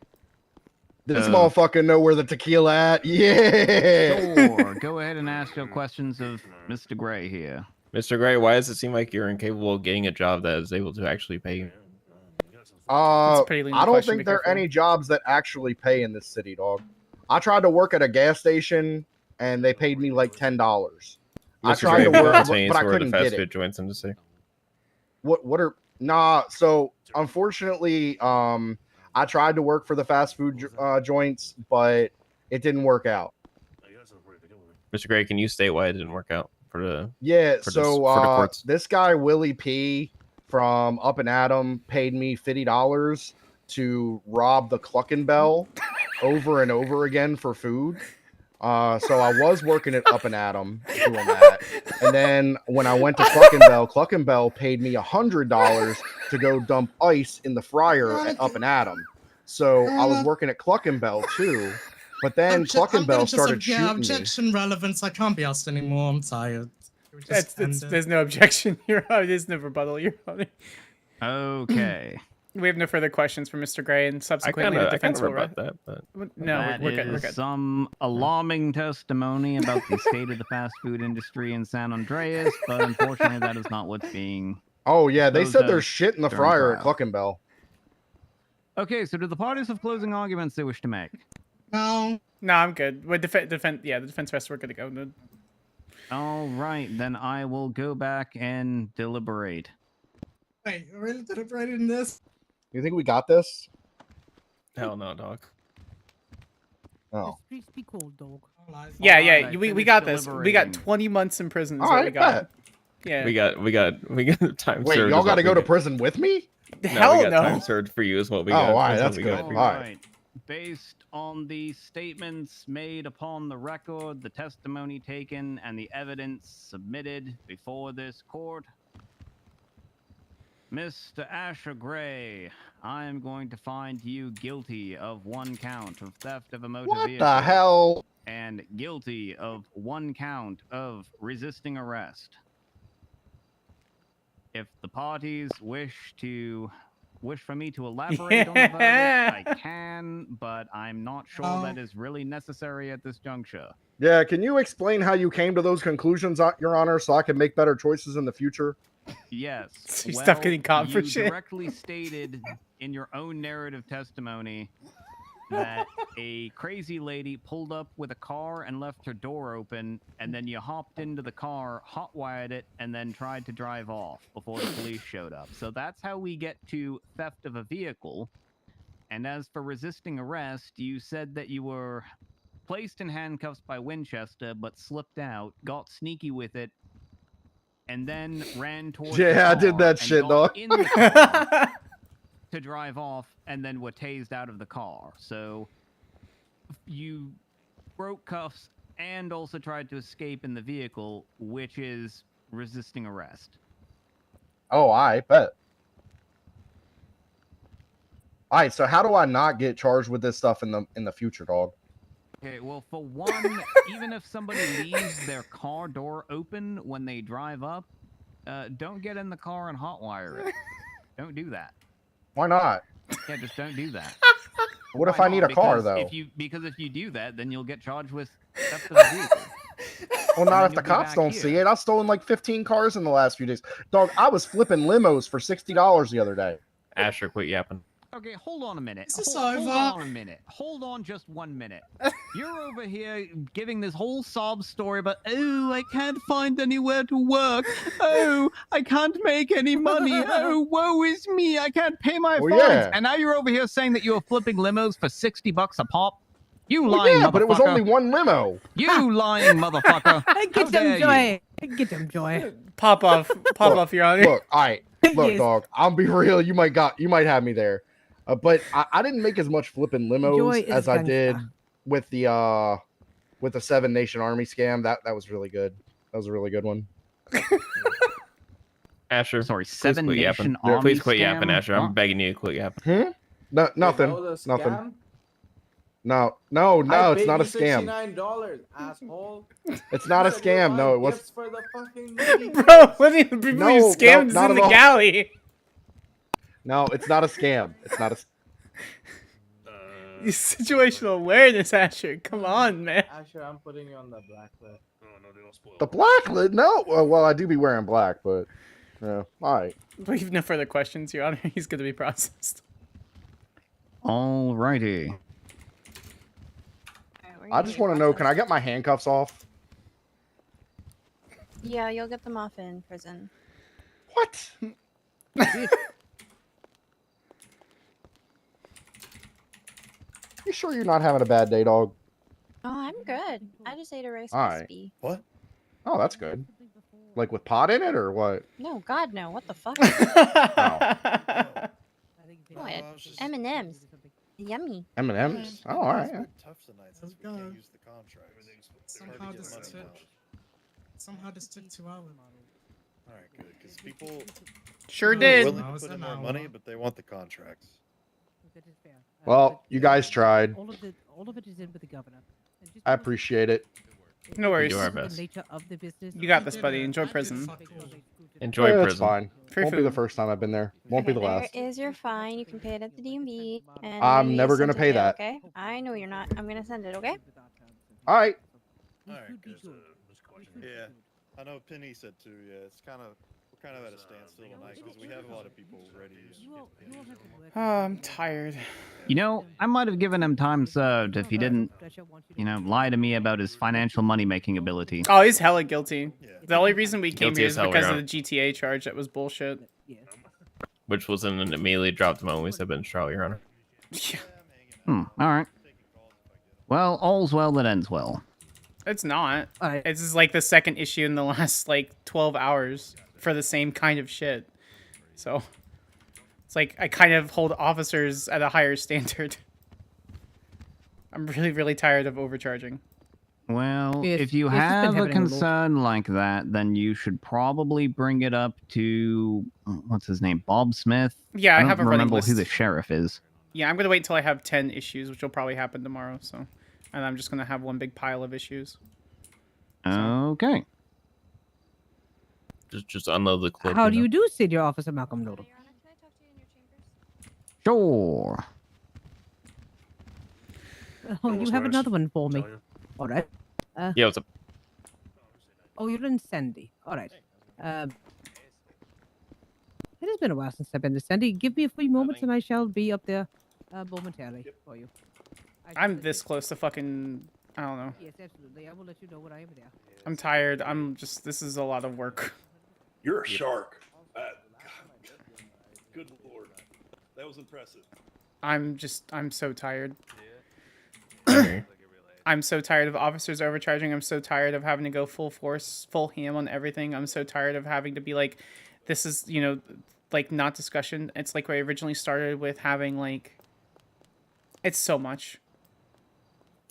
S16: This motherfucker know where the tequila at. Yeah.
S22: Sure. Go ahead and ask your questions of Mr. Gray here.
S9: Mr. Gray, why does it seem like you're incapable of getting a job that is able to actually pay you?
S16: I
S4: pretty lenient
S16: don't
S4: question, be
S16: think there are
S4: careful.
S16: any jobs that actually pay in this city, dog. I tried to work at a gas station and they paid me like $10. I
S9: Mr.
S16: tried
S9: Gray,
S16: to
S9: what
S16: work,
S9: about
S16: but I
S9: where the
S16: couldn't
S9: fast
S16: get
S9: food
S16: it.
S9: joints in the city?
S16: What are so unfortunately, I tried to work for the fast food joints, but it didn't work out.
S9: Mr. Gray, can you state why it didn't work out for the?
S16: Yeah,
S9: for
S16: so
S9: for the courts?
S16: this guy Willie P from Up and Adam paid me $50 to rob the Cluckin' Bell over and over again for food. So I was working at Up and Adam doing that, and then when I went to Cluckin' Bell paid me $100 to go dump ice in the fryer at Up and Adam. So I was working at Cluckin' Bell too, but then Cluckin' Bell started shooting me.
S20: Objection relevance. I can't be asked anymore. I'm tired. Can we just end it?
S4: There's no objection, Your Honor. There's no rebuttal, Your Honor.
S22: Okay.
S4: We have no further questions for Mr. Gray, and subsequently the defense will
S9: rebut that, but
S4: no,
S22: That
S4: we're good. We're
S22: is
S4: good.
S22: some alarming testimony about the state of the fast food industry in San Andreas, but unfortunately, that is not what's being.
S16: Oh yeah, they
S22: disposed
S16: said
S22: of
S16: there's shit in the
S22: during
S16: fryer at
S22: trial.
S16: Cluckin' Bell.
S22: Okay, so do the parties have closing arguments they wish to make?
S20: No.
S4: No, I'm good. With the defense rest, we're good to go. No.
S22: All right, then I will go back and deliberate.
S20: Wait, you're really deliberating this?
S16: You think we got this?
S9: Hell no, dog.
S16: Oh.
S24: Please be cool, dog.
S4: Yeah,
S22: Alright,
S4: yeah,
S22: I
S4: we
S22: finished
S4: got this. We got
S22: deliberating.
S4: 20 months in prison. Is
S16: All
S4: what
S16: right,
S4: we got.
S16: bet.
S4: Yeah.
S9: We got time
S16: Wait,
S9: served.
S16: y'all
S9: is
S16: got
S9: what
S16: to go
S9: we
S16: to
S9: got.
S16: prison with me?
S4: Hell
S9: we got
S4: no.
S9: time served for you is what we
S16: Oh,
S9: got.
S16: all right,
S9: what
S16: that's
S9: we
S16: good.
S9: got for you.
S16: All right.
S22: Alright. Based on the statements made upon the record, the testimony taken, and the evidence submitted before this court, Mr. Asher Gray, I am going to find you guilty of 1 count of theft of a motor
S16: What
S22: vehicle.
S16: the hell?
S22: And guilty of 1 count of resisting arrest. If the parties wish for me to elaborate on the verdict, I can, but I'm not sure that is really necessary at this juncture.
S16: Yeah, can you explain how you came to those conclusions, Your Honor, so I can make better choices in the future?
S22: Yes.
S4: You stop getting caught for
S22: you
S4: shit.
S22: directly stated in your own narrative testimony that a crazy lady pulled up with a car and left her door open, and then you hopped into the car, hotwired it, and then tried to drive off before the police showed up. So that's how we get to theft of a vehicle. And as for resisting arrest, you said that you were placed in handcuffs by Winchester, but slipped out, got sneaky with it, and then ran towards the
S16: Yeah, I did
S22: car
S16: that
S22: and
S16: shit,
S22: got
S16: dog.
S22: in the car to drive off, and then were tased out of the car. So you broke cuffs and also tried to escape in the vehicle, which is resisting arrest.
S16: Oh, I bet. All right, so how do I not get charged with this stuff in the future, dog?
S22: Okay, well, for one, even if somebody leaves their car door open when they drive up, don't get in the car and hotwire it. Don't do that.
S16: Why not?
S22: Yeah, just don't do that.
S16: What if
S22: Why
S16: I need
S22: not?
S16: a car,
S22: Because
S16: though?
S22: Because if you do that, then you'll get charged with theft of a vehicle.
S16: Well, not
S22: And
S16: if the
S22: you'll be
S16: cops
S22: back
S16: don't
S22: here.
S16: see it. I've stolen like 15 cars in the last few days. Dog, I was flipping limos for $60 the other day.
S9: Asher, quit yapping.
S22: Okay, hold on a minute.
S24: Is this
S22: Hold
S24: over?
S22: on a minute. Hold on just 1 minute. You're over here giving this whole sob story about, oh, I can't find anywhere to work. Oh, I can't make any money. Oh, woe is me. I can't pay my
S16: Well,
S22: fines.
S16: yeah.
S22: And now you're over here saying that you were flipping limos for $60 a pop. You
S16: Well,
S22: lying
S16: yeah,
S22: motherfucker.
S16: but it was only one limo.
S22: You lying motherfucker.
S24: Get
S22: How
S24: them
S22: dare
S24: joy. Get them joy.
S4: Pop off, Your Honor.
S16: Look, all right. Look,
S24: Yes.
S16: dog, I'll be real. You might have me there. But I didn't make as much flipping
S24: Joy
S16: limos
S24: is
S16: as I
S24: gangsta.
S16: did with the 7 Nation Army scam. That was really good. That was a really good one.
S9: Asher,
S22: Sorry,
S9: please
S22: 7
S9: quit
S22: Nation
S9: yapping.
S22: Army
S9: Please quit yapping,
S22: scam?
S9: Asher. I'm
S22: What?
S9: begging you to quit yapping.
S16: No, nothing. Nothing. No, it's not a scam.
S13: $69, asshole.
S16: It's not a scam. No, it was.
S13: Gifts for the fucking movie
S4: Bro, what are the people
S16: No,
S4: you
S16: no,
S4: scammed is
S16: not
S4: in
S16: at
S4: the
S16: all.
S4: galley?
S16: No, it's not a scam. It's not a.
S4: You situational awareness, Asher. Come on, man.
S13: Asher, I'm putting you on the blacklist.
S16: The blacklist? No. Well, I do be wearing black, but all right.
S4: We have no further questions, Your Honor. He's going to be processed.
S22: Alrighty.
S16: I just want to know, can I get my handcuffs off?
S7: Yeah, you'll get them off in prison.
S16: What? You sure you're not having a bad day, dog?
S7: Oh, I'm good. I just ate a Rice
S16: All right.
S7: Krispie.
S17: What?
S16: Oh, that's good. Like with pot in it or what?
S7: No, God, no. What the fuck? What? M&M's. Yummy.
S16: M&M's? Oh, all right.
S17: Tough tonight since we can't use the contract.
S20: Somehow this took 2 hours.
S17: All right, good, because people
S4: Sure
S17: are
S4: did.
S17: willing to put in more money, but they want the contracts.
S16: Well, you guys tried.
S24: All of it is in with the governor. And just
S16: I appreciate it.
S4: No worries.
S17: Do our
S24: the
S17: best.
S24: nature of the business.
S4: You got this, buddy. Enjoy prison.
S9: Enjoy
S16: It's
S9: prison.
S16: fine.
S4: Free
S16: Won't be the
S4: food.
S16: first time I've been there. Won't be the last.
S7: There is your fine. You can pay it at the DMV. And
S16: I'm
S7: maybe
S16: never
S7: send
S16: gonna
S7: it
S16: pay
S7: there,
S16: that.
S7: Okay? I know you're not. I'm gonna send it. Okay?
S16: All right.
S17: All right, good. Yeah, I know Penny said too. Yeah, it's kind of we're kind of at a standstill tonight because we have a lot of people ready.
S4: Oh, I'm tired.
S22: You know, I might have given him time served if he didn't, lie to me about his financial money-making ability.
S4: Oh, he's hella guilty. The only reason we came
S9: Guilty
S4: here
S9: as
S4: is
S9: hell,
S4: because
S9: we're
S4: of the GTA charge that was bullshit.
S9: which was an immediately dropped the moment we said bench trial, Your Honor.
S4: Yeah.
S22: All right. Well, all's well that ends well.
S4: It's not. It's just like the second issue in the last like 12 hours for the same kind of shit. So it's like I kind of hold officers at a higher standard. I'm really, really tired of overcharging.
S22: Well,
S24: Yes,
S22: if you
S24: yes, it's been
S22: have a
S24: happening a lot.
S22: concern like that, then you should probably bring it up to what's his name, Bob Smith.
S4: Yeah, I
S22: don't
S4: have a running
S22: remember who
S4: list.
S22: the sheriff is.
S4: Yeah, I'm gonna wait until I have 10 issues, which will probably happen tomorrow. So, and I'm just gonna have one big pile of issues.
S22: Okay.
S9: Just unload the clip.
S24: How do you do, Senior Officer Malcolm Noodle?
S22: Sure.
S24: Oh, you have another one for me. All right.
S9: Yeah, what's up?
S24: Oh, you're in Sandy. All right. It has been a while since I've been to Sandy. Give me a few moments and I shall be up there momentarily for you.
S4: I'm this close to fucking. I don't know.
S24: Yes, absolutely. I will let you know when I am there.
S4: I'm tired. I'm just. This is a lot of work.
S17: You're a shark. Good lord, that was impressive.
S4: I'm so tired. I'm so tired of officers overcharging. I'm so tired of having to go full force, full ham on everything. I'm so tired of having to be like, this is, you know, like not discussion. It's like what I originally started with having like, it's so much.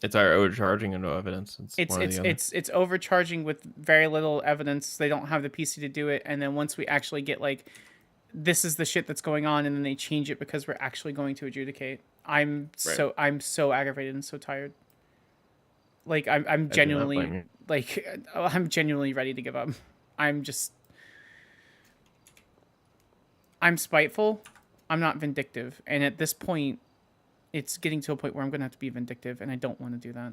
S9: It's our overcharging and no evidence.
S4: It's overcharging with very little evidence. They don't have the PC to do it. And then once we actually get like, this is the shit that's going on, and then they change it because we're actually going to adjudicate. I'm so aggravated and so tired. Like I'm genuinely like I'm genuinely ready to give up. I'm spiteful. I'm not vindictive. And at this point, it's getting to a point where I'm gonna have to be vindictive, and I don't want to do that.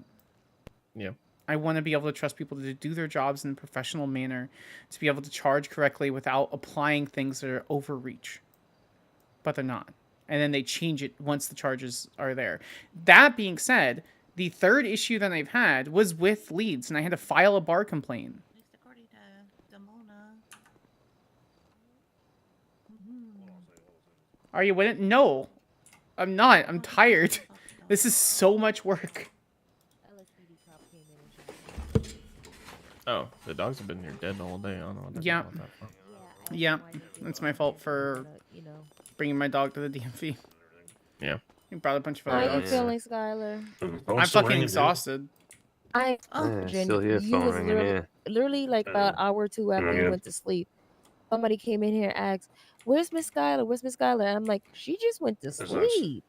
S9: Yeah.
S4: I want to be able to trust people to do their jobs in a professional manner, to be able to charge correctly without applying things that are overreach. But they're not. And then they change it once the charges are there. That being said, the third issue that I've had was with Leeds, and I had to file a bar complaint. Are you with it? No, I'm not. I'm tired. This is so much work.
S9: Oh, the dogs have been here dead the whole day. I don't know what they're
S4: Yeah.
S9: about that for.
S4: Yeah, that's my fault for bringing my dog to the DMV.
S9: Yeah.
S4: He brought a bunch of
S11: How
S4: other
S11: are you
S4: dogs.
S11: feeling, Skyler?
S4: I'm fucking exhausted.
S11: I
S3: still here,
S11: you
S3: phone
S11: was
S3: ringing,
S11: literally like about an hour or two after you went to sleep. Somebody came in here and asked, "Where's Miss Skyler? Where's Miss Skyler?" And I'm like, "She just went to sleep."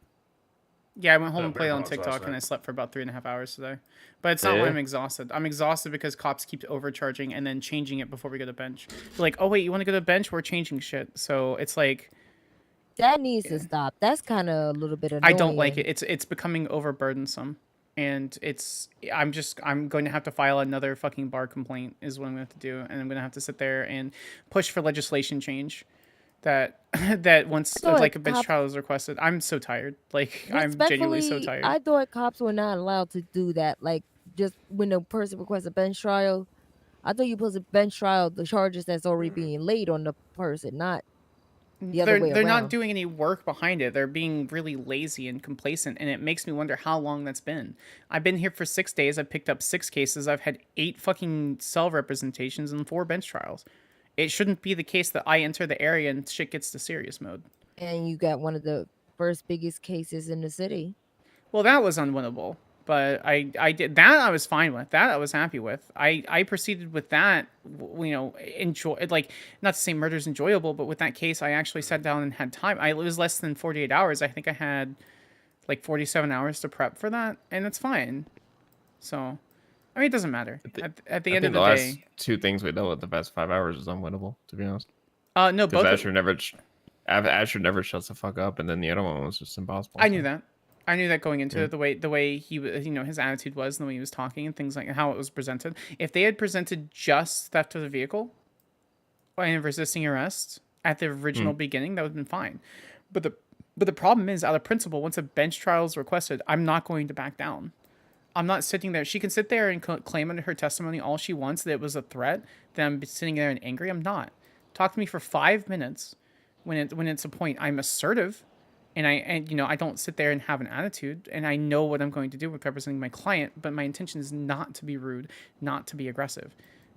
S4: Yeah, I went home and played on TikTok, and I slept for about 3.5 hours today. But it's not why I'm exhausted. I'm exhausted because cops keep overcharging and then changing it before we go to bench. They're like, oh, wait, you want to go to bench? We're changing shit. So it's like...
S11: That needs to stop. That's kind of a little bit annoying.
S4: I don't like it. It's becoming overburdensome. And I'm going to have to file another fucking bar complaint is what I'm going to have to do. And I'm going to have to sit there and push for legislation change. That once like a bench trial is requested, I'm so tired. Like I'm genuinely so tired.
S11: I thought cops were not allowed to do that. Like just when a person requests a bench trial, I thought you supposed to bench trial the charges that's already being laid on the person, not the other way
S4: They're
S11: around.
S4: not doing any work behind it. They're being really lazy and complacent, and it makes me wonder how long that's been. I've been here for 6 days. I've picked up 6 cases. I've had 8 fucking cell representations and 4 bench trials. It shouldn't be the case that I enter the area and shit gets to serious mode.
S11: And you got one of the first biggest cases in the city.
S4: Well, that was unwinnable, but I did that. I was fine with that. I was happy with. I proceeded with that. You know, enjoy like not to say murder's enjoyable, but with that case, I actually sat down and had time. It was less than 48 hours. I think I had like 47 hours to prep for that, and that's fine. So. I mean, it doesn't matter. At the end of the
S9: last
S4: day,
S9: 2 things we dealt with the past 5 hours is unwinnable, to be honest.
S4: No, both.
S9: Asher never shuts the fuck up, and then the other one was just impossible.
S4: I knew that. I knew that going into it, the way he, you know, his attitude was, and the way he was talking, and things like how it was presented. If they had presented just theft of the vehicle and resisting arrest at the original beginning, that would have been fine. But the problem is, out of principle, once a bench trial is requested, I'm not going to back down. I'm not sitting there. She can sit there and claim under her testimony all she wants that it was a threat, that I'm sitting there and angry. I'm not. Talk to me for 5 minutes. when it's a point. I'm assertive, and I don't sit there and have an attitude, and I know what I'm going to do with representing my client. But my intention is not to be rude, not to be aggressive.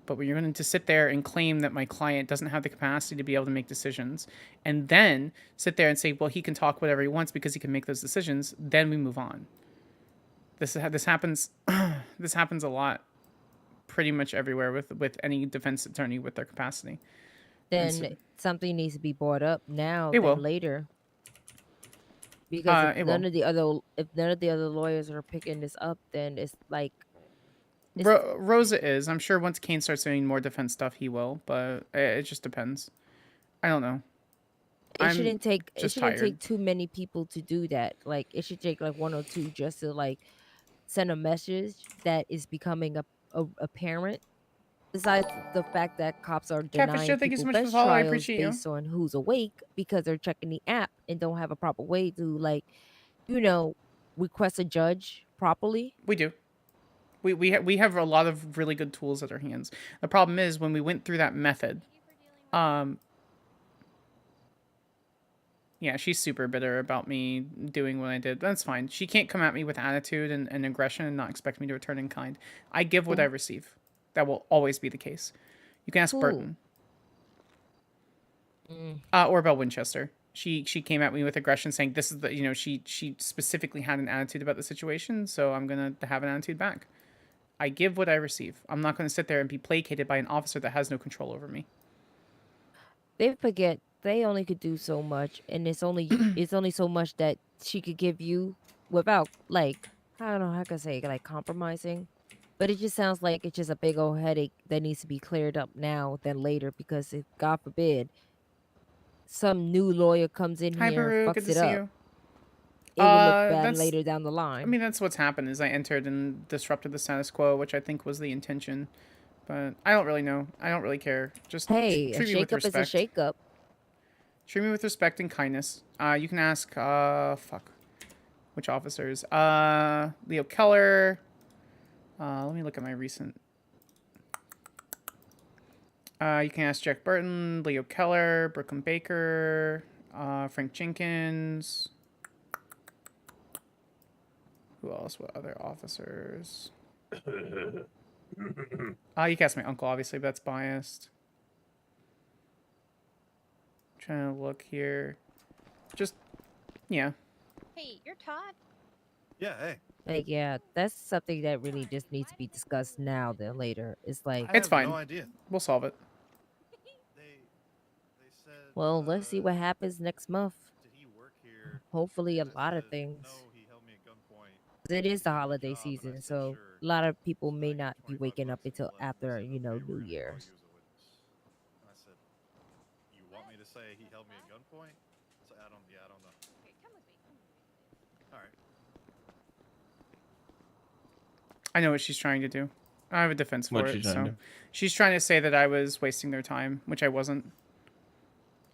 S4: But when you're going to sit there and claim that my client doesn't have the capacity to be able to make decisions, and then sit there and say, well, he can talk whatever he wants because he can make those decisions, then we move on. This happens. This happens a lot, pretty much everywhere with any defense attorney with their capacity.
S11: Then something needs to be brought up now
S4: It
S11: than
S4: will.
S11: later. Because if
S4: It
S11: none
S4: will.
S11: of the other lawyers are picking this up, then it's like
S4: Rosa is. I'm sure once Kane starts doing more defense stuff, he will. But it just depends. I don't know.
S11: it shouldn't take
S4: tired.
S11: too many people to do that. Like it should take like one or two just to like send a message that is becoming apparent. Besides the fact that cops are
S4: Catfish
S11: denying
S4: Joe, thank you so
S11: people
S4: much for the
S11: bench
S4: follow. I
S11: trials
S4: appreciate you.
S11: based on who's awake because they're checking the app and don't have a proper way to like, you know, request a judge properly.
S4: We do. We have a lot of really good tools at our hands. The problem is when we went through that method, yeah, she's super bitter about me doing what I did. That's fine. She can't come at me with attitude and aggression and not expect me to return in kind. I give what I receive. That will always be the case. You can ask
S11: Cool.
S4: Burton. Or Belle Winchester. She came at me with aggression, saying this is the she specifically had an attitude about the situation, so I'm gonna have an attitude back. I give what I receive. I'm not gonna sit there and be placated by an officer that has no control over me.
S11: They forget they only could do so much, and it's only so much that she could give you without like I don't know how can I say like compromising. But it just sounds like it's just a big old headache that needs to be cleared up now than later because if God forbid some new lawyer comes in
S4: Hi,
S11: here
S4: Baru.
S11: and
S4: Good
S11: fucks
S4: to
S11: it
S4: see
S11: up,
S4: you.
S11: it will look bad
S4: That's-
S11: later down the
S4: I
S11: line.
S4: mean, that's what's happened is I entered and disrupted the status quo, which I think was the intention. But I don't really know. I don't really care. Just
S11: Hey, a
S4: treat me with
S11: shakeup is a
S4: respect.
S11: shakeup.
S4: Treat me with respect and kindness. You can ask, which officers? Leo Keller. Let me look at my recent. You can ask Jack Burton, Leo Keller, Brooklyn Baker, Frank Jenkins. Who else? What other officers? You can ask my uncle, obviously, but that's biased. Trying to look here. Just, yeah.
S7: Hey, you're Todd.
S17: Yeah, hey.
S11: Like, yeah, that's something that really just needs to be discussed now than later. It's like
S4: It's fine.
S17: No idea.
S4: We'll solve it.
S11: well, let's see what happens next month. Hopefully, a lot of things. It is the holiday season, so a lot of people may not be waking up until after, New Year's.
S17: And I said, "You want me to say he held me at gunpoint?" So I don't know. All right.
S4: I know what she's trying to do. I have a defense for
S9: What's
S4: it.
S9: she trying to
S4: So
S9: do?
S4: she's trying to say that I was wasting their time, which I wasn't.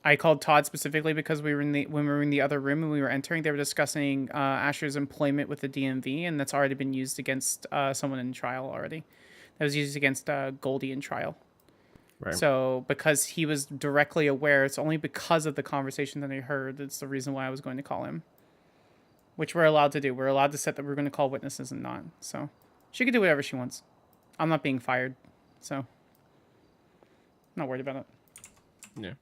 S4: I called Todd specifically because when we were in the other room and we were entering, they were discussing Asher's employment with the DMV, and that's already been used against someone in trial already. That was used against Goldie in trial.
S9: Right.
S4: So because he was directly aware, it's only because of the conversation that I heard that's the reason why I was going to call him. Which we're allowed to do. We're allowed to set that we're going to call witnesses and not. So she can do whatever she wants. I'm not being fired, so I'm not worried about it.
S9: Yeah.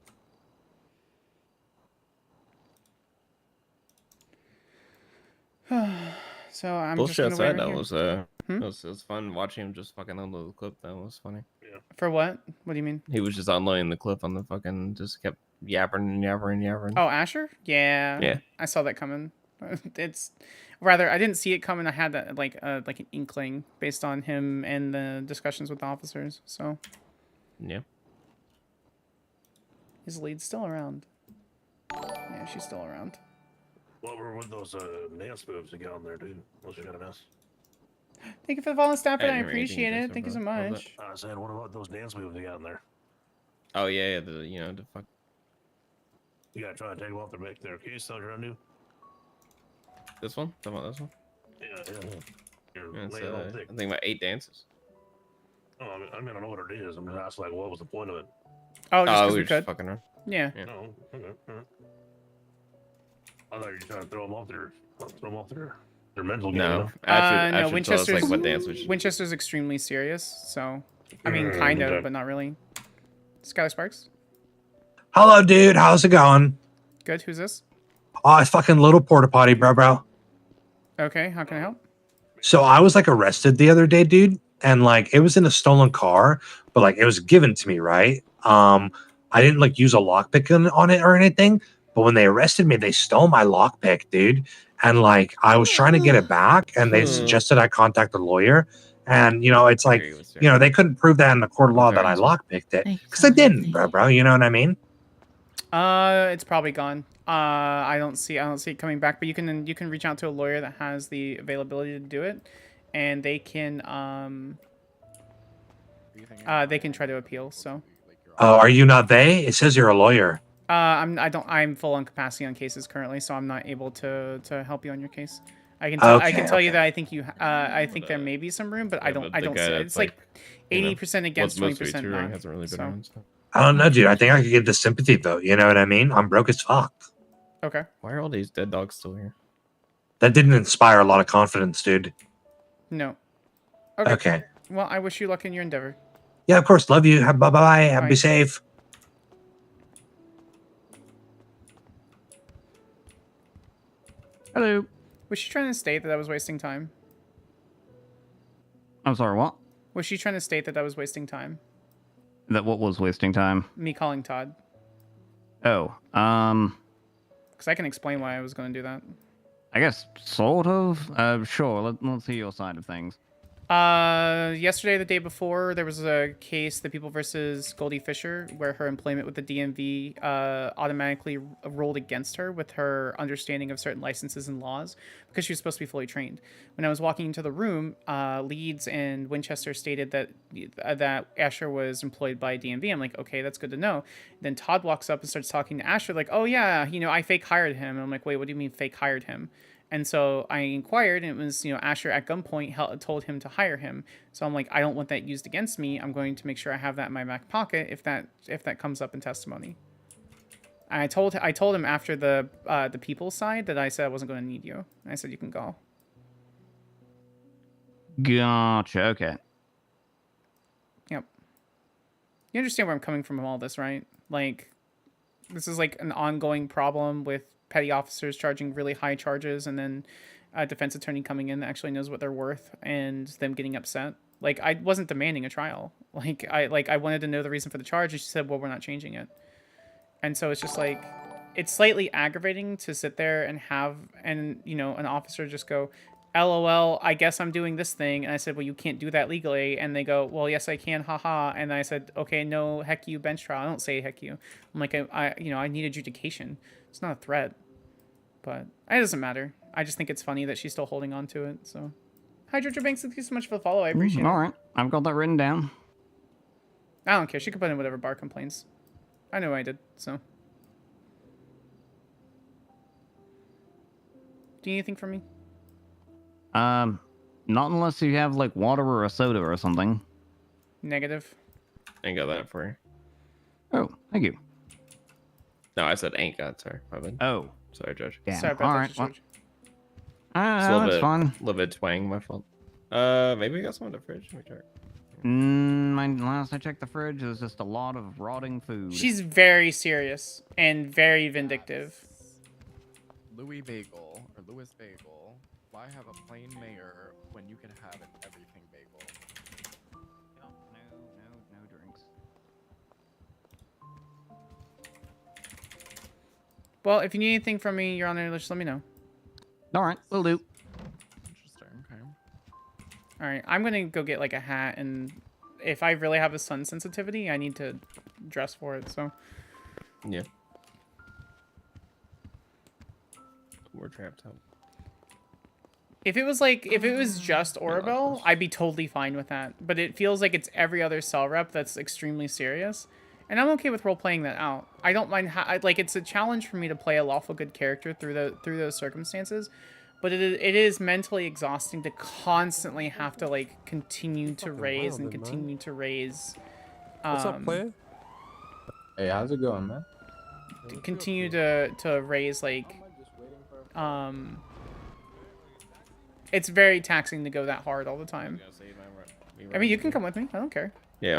S4: So I'm
S9: Bullshit
S4: just gonna wait
S9: outside.
S4: right
S9: That
S4: here.
S9: was it was fun watching him just fucking unload the clip. That was funny.
S8: Yeah.
S4: For what? What do you mean?
S9: He was just unloading the clip on the fucking, just kept yabbering and yabbering and yabbering.
S4: Oh, Asher? Yeah.
S9: Yeah.
S4: I saw that coming. It's rather I didn't see it coming. I had that like an inkling based on him and the discussions with the officers. So
S9: Yeah.
S4: his lead's still around. Yeah, she's still around.
S8: What were with those dance moves to get on there, dude? Those are kind of nice.
S4: Thank you for the follow, Stafford. I
S9: didn't hear anything
S4: appreciate
S9: you
S4: it.
S9: said
S4: Thank you so
S9: about it. What was
S4: much.
S8: I said, what about those dance moves they got in there?
S9: Oh yeah, the fuck.
S8: You gotta try and take them off their case. So you're gonna do.
S9: This one? Talking about this one?
S8: Yeah. You're
S9: Yeah, it's,
S8: laying all
S9: I
S8: thick.
S9: think about 8 dances.
S8: Oh, I mean, I don't know what it is. I'm just asking, like, what was the point of it?
S4: Oh, just
S9: we
S4: because
S9: were
S4: we
S9: just
S4: could.
S9: fucking around.
S4: Yeah.
S8: No. Okay. All right. I thought you were trying to throw them off their mental game. You know?
S4: No, Winchester's
S9: like what dance we should.
S4: Winchester's extremely serious. So, I mean, kind of,
S8: okay.
S4: but not really. Skyler Sparks.
S3: Hello, dude. How's it going?
S4: Good. Who's this?
S3: Oh, it's fucking little porta potty, bro.
S4: Okay. How can I help?
S3: So I was like arrested the other day, dude, and like it was in a stolen car, but like it was given to me, right? I didn't like use a lockpick on it or anything, but when they arrested me, they stole my lockpick, dude. And like I was trying to get it back, and they suggested I contact a lawyer. And you know, it's like they couldn't prove that in the court of law that I lockpicked it because I didn't, bro. You know what I mean?
S4: It's probably gone. I don't see it coming back. But you can reach out to a lawyer that has the availability to do it, and they can try to appeal. So.
S3: Oh, are you not they? It says you're a lawyer.
S4: I'm full on capacity on cases currently, so I'm not able to help you on your case. I can tell you that I think I think there may be some room, but I don't see it. It's like 80% against 20% not.
S9: Hasn't really been
S4: So.
S9: around, so.
S3: I don't know, dude. I think I could get the sympathy vote. You know what I mean? I'm broke as fuck.
S4: Okay.
S9: Why are all these dead dogs still here?
S3: That didn't inspire a lot of confidence, dude.
S4: No.
S3: Okay.
S4: Well, I wish you luck in your endeavor.
S3: Yeah, of course. Love you. Bye bye. Be safe.
S22: Hello.
S4: Was she trying to state that I was wasting time?
S22: I'm sorry, what?
S4: Was she trying to state that I was wasting time?
S22: That what was wasting time?
S4: Me calling Todd.
S22: Oh,
S4: Because I can explain why I was going to do that.
S22: I guess sort of. Sure. Let's see your side of things.
S4: Yesterday, the day before, there was a case, the People versus Goldie Fisher, where her employment with the DMV automatically rolled against her with her understanding of certain licenses and laws because she was supposed to be fully trained. When I was walking into the room, Leeds and Winchester stated that Asher was employed by DMV. I'm like, okay, that's good to know. Then Todd walks up and starts talking to Asher like, oh yeah, I fake hired him. And I'm like, wait, what do you mean fake hired him? And so I inquired, and it was, Asher at gunpoint told him to hire him. So I'm like, I don't want that used against me. I'm going to make sure I have that in my back pocket if that comes up in testimony. And I told him after the People side that I said I wasn't going to need you. And I said you can go.
S22: Gotcha. Okay.
S4: Yep. You understand where I'm coming from all this, right? Like, this is like an ongoing problem with petty officers charging really high charges, and then a defense attorney coming in that actually knows what they're worth, and them getting upset. Like, I wasn't demanding a trial. I wanted to know the reason for the charge, and she said, well, we're not changing it. And so it's just like, it's slightly aggravating to sit there and have an officer just go, LOL, I guess I'm doing this thing. And I said, well, you can't do that legally. And they go, well, yes, I can, haha. And I said, okay, no, heck you, bench trial. I don't say heck you. I'm like, I need adjudication. It's not a threat. But it doesn't matter. I just think it's funny that she's still holding on to it. So, hi, Georgia Banks. Thank you so much for the follow. I appreciate it.
S22: All right. I've got that written down.
S4: I don't care. She can put in whatever bar complains. I know I did, so. Do you need anything from me?
S22: Not unless you have like water or a soda or something.
S4: Negative.
S9: Ain't got that for you.
S22: Oh, thank you.
S9: No, I said ain't got. Sorry, my bad.
S22: Oh,
S9: sorry, Judge.
S22: yeah.
S4: Sorry about
S22: All
S4: that,
S22: right.
S4: George.
S22: That's fun.
S9: A little bit twang, my fault. Maybe we got some in the fridge. Let me check.
S22: Last I checked the fridge, there's just a lot of rotting food.
S4: She's very serious and very vindictive.
S13: Louis Bagel or Louis Bagel. Why have a plain mayor when you can have an everything bagel?
S22: No drinks.
S4: Well, if you need anything from me, Your Honor, just let me know.
S22: All right, will do.
S13: Interesting. Okay.
S4: All right, I'm gonna go get like a hat, and if I really have a sun sensitivity, I need to dress for it. So.
S9: Yeah. We're trapped out.
S4: If it was just Orabelle, I'd be totally fine with that. But it feels like it's every other cell rep that's extremely serious. And I'm okay with role-playing that out. I don't mind it's a challenge for me to play a lawful good character through those circumstances. But it is mentally exhausting to constantly have to like continue to raise and continue to raise.
S13: What's up, player?
S14: Hey, how's it going, man?
S4: continue to raise like it's very taxing to go that hard all the time. I mean, you can come with me. I don't care.
S9: Yeah,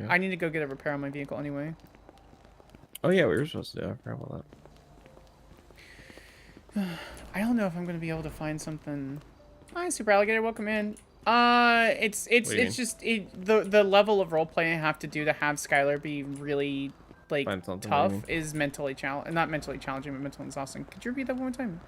S4: I need to go get a repair on my vehicle anyway.
S9: Oh yeah, we were supposed to do. I forgot about that.
S4: I don't know if I'm gonna be able to find something. Hi, Super Alligator. Welcome in. It's just the level of role play I have to do to have Skyler be really like tough is mentally not mentally challenging, but mentally exhausting. Could you repeat that one more time?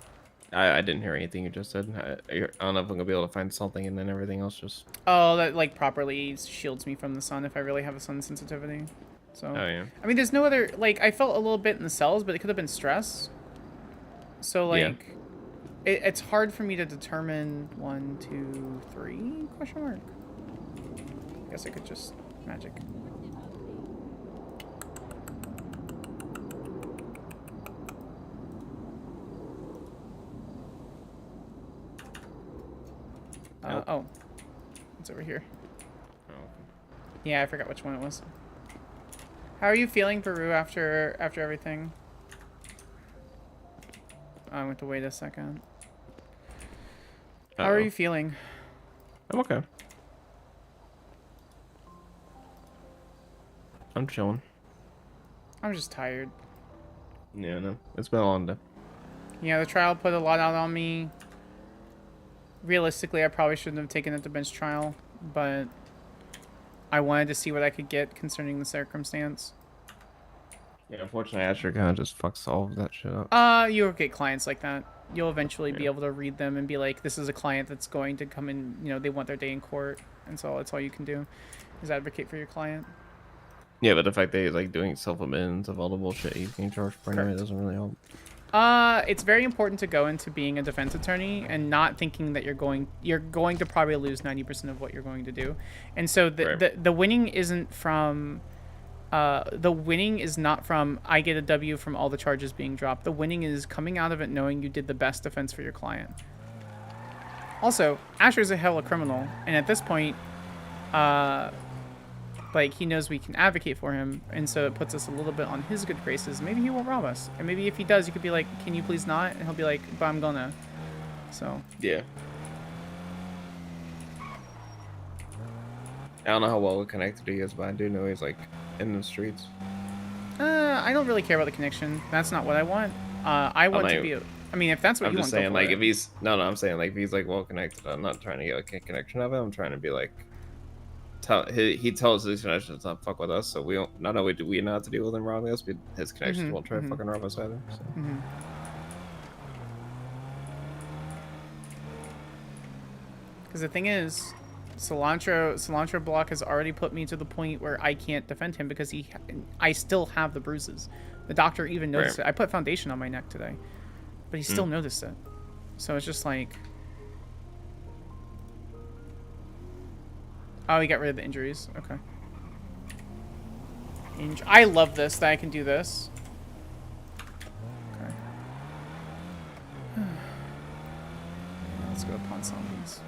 S9: I didn't hear anything you just said. I don't know if I'm gonna be able to find something, and then everything else just.
S4: Oh, that like properly shields me from the sun if I really have a sun sensitivity. So.
S9: Oh yeah.
S4: I mean, there's no other like I felt a little bit in the cells, but it could have been stress. So like, it's hard for me to determine 1, 2, 3 question mark. I guess I could just magic. Oh, it's over here.
S9: Oh.
S4: Yeah, I forgot which one it was. How are you feeling, Peru, after everything? Oh, I went to wait a second. How are you feeling?
S9: I'm okay. I'm chilling.
S4: I'm just tired.
S9: Yeah, no, it's been a long day.
S4: Yeah, the trial put a lot out on me. Realistically, I probably shouldn't have taken it to bench trial, but I wanted to see what I could get concerning the circumstance.
S9: Yeah, unfortunately, Asher kind of just fucks all of that shit up.
S4: You'll get clients like that. You'll eventually be able to read them and be like, this is a client that's going to come in, you know, they want their day in court, and so that's all you can do is advocate for your client.
S9: Yeah, but the fact that he's like doing self-amends of all the bullshit he's being charged for anyway doesn't really help.
S4: It's very important to go into being a defense attorney and not thinking that you're going to probably lose 90% of what you're going to do. And so the winning isn't from the winning is not from I get a W from all the charges being dropped. The winning is coming out of it knowing you did the best defense for your client. Also, Asher's a hell of a criminal, and at this point like he knows we can advocate for him, and so it puts us a little bit on his good graces. Maybe he won't rob us, and maybe if he does, you could be like, can you please not? And he'll be like, but I'm gonna. So
S9: yeah, I don't know how well connected he is, but I do know he's like in the streets.
S4: I don't really care about the connection. That's not what I want. I want to be I mean, if that's what
S9: I'm
S4: you
S9: just
S4: want,
S9: saying,
S4: go for
S9: like
S4: it.
S9: if he's I'm saying like if he's like well connected, I'm not trying to get like a connection of it. I'm trying to be like. He tells his connections not fuck with us, so we don't. Not only do we not have to deal with him robbing us, but his connections won't try to fucking rob us either. So.
S4: Because the thing is, Cilantro Block has already put me to the point where I can't defend him because I still have the bruises. The doctor even noticed it. I put foundation on my neck today, but he still noticed it. So it's just like. Oh, he got rid of the injuries. Okay. I love this, that I can do this. Okay. Let's go upon zombies.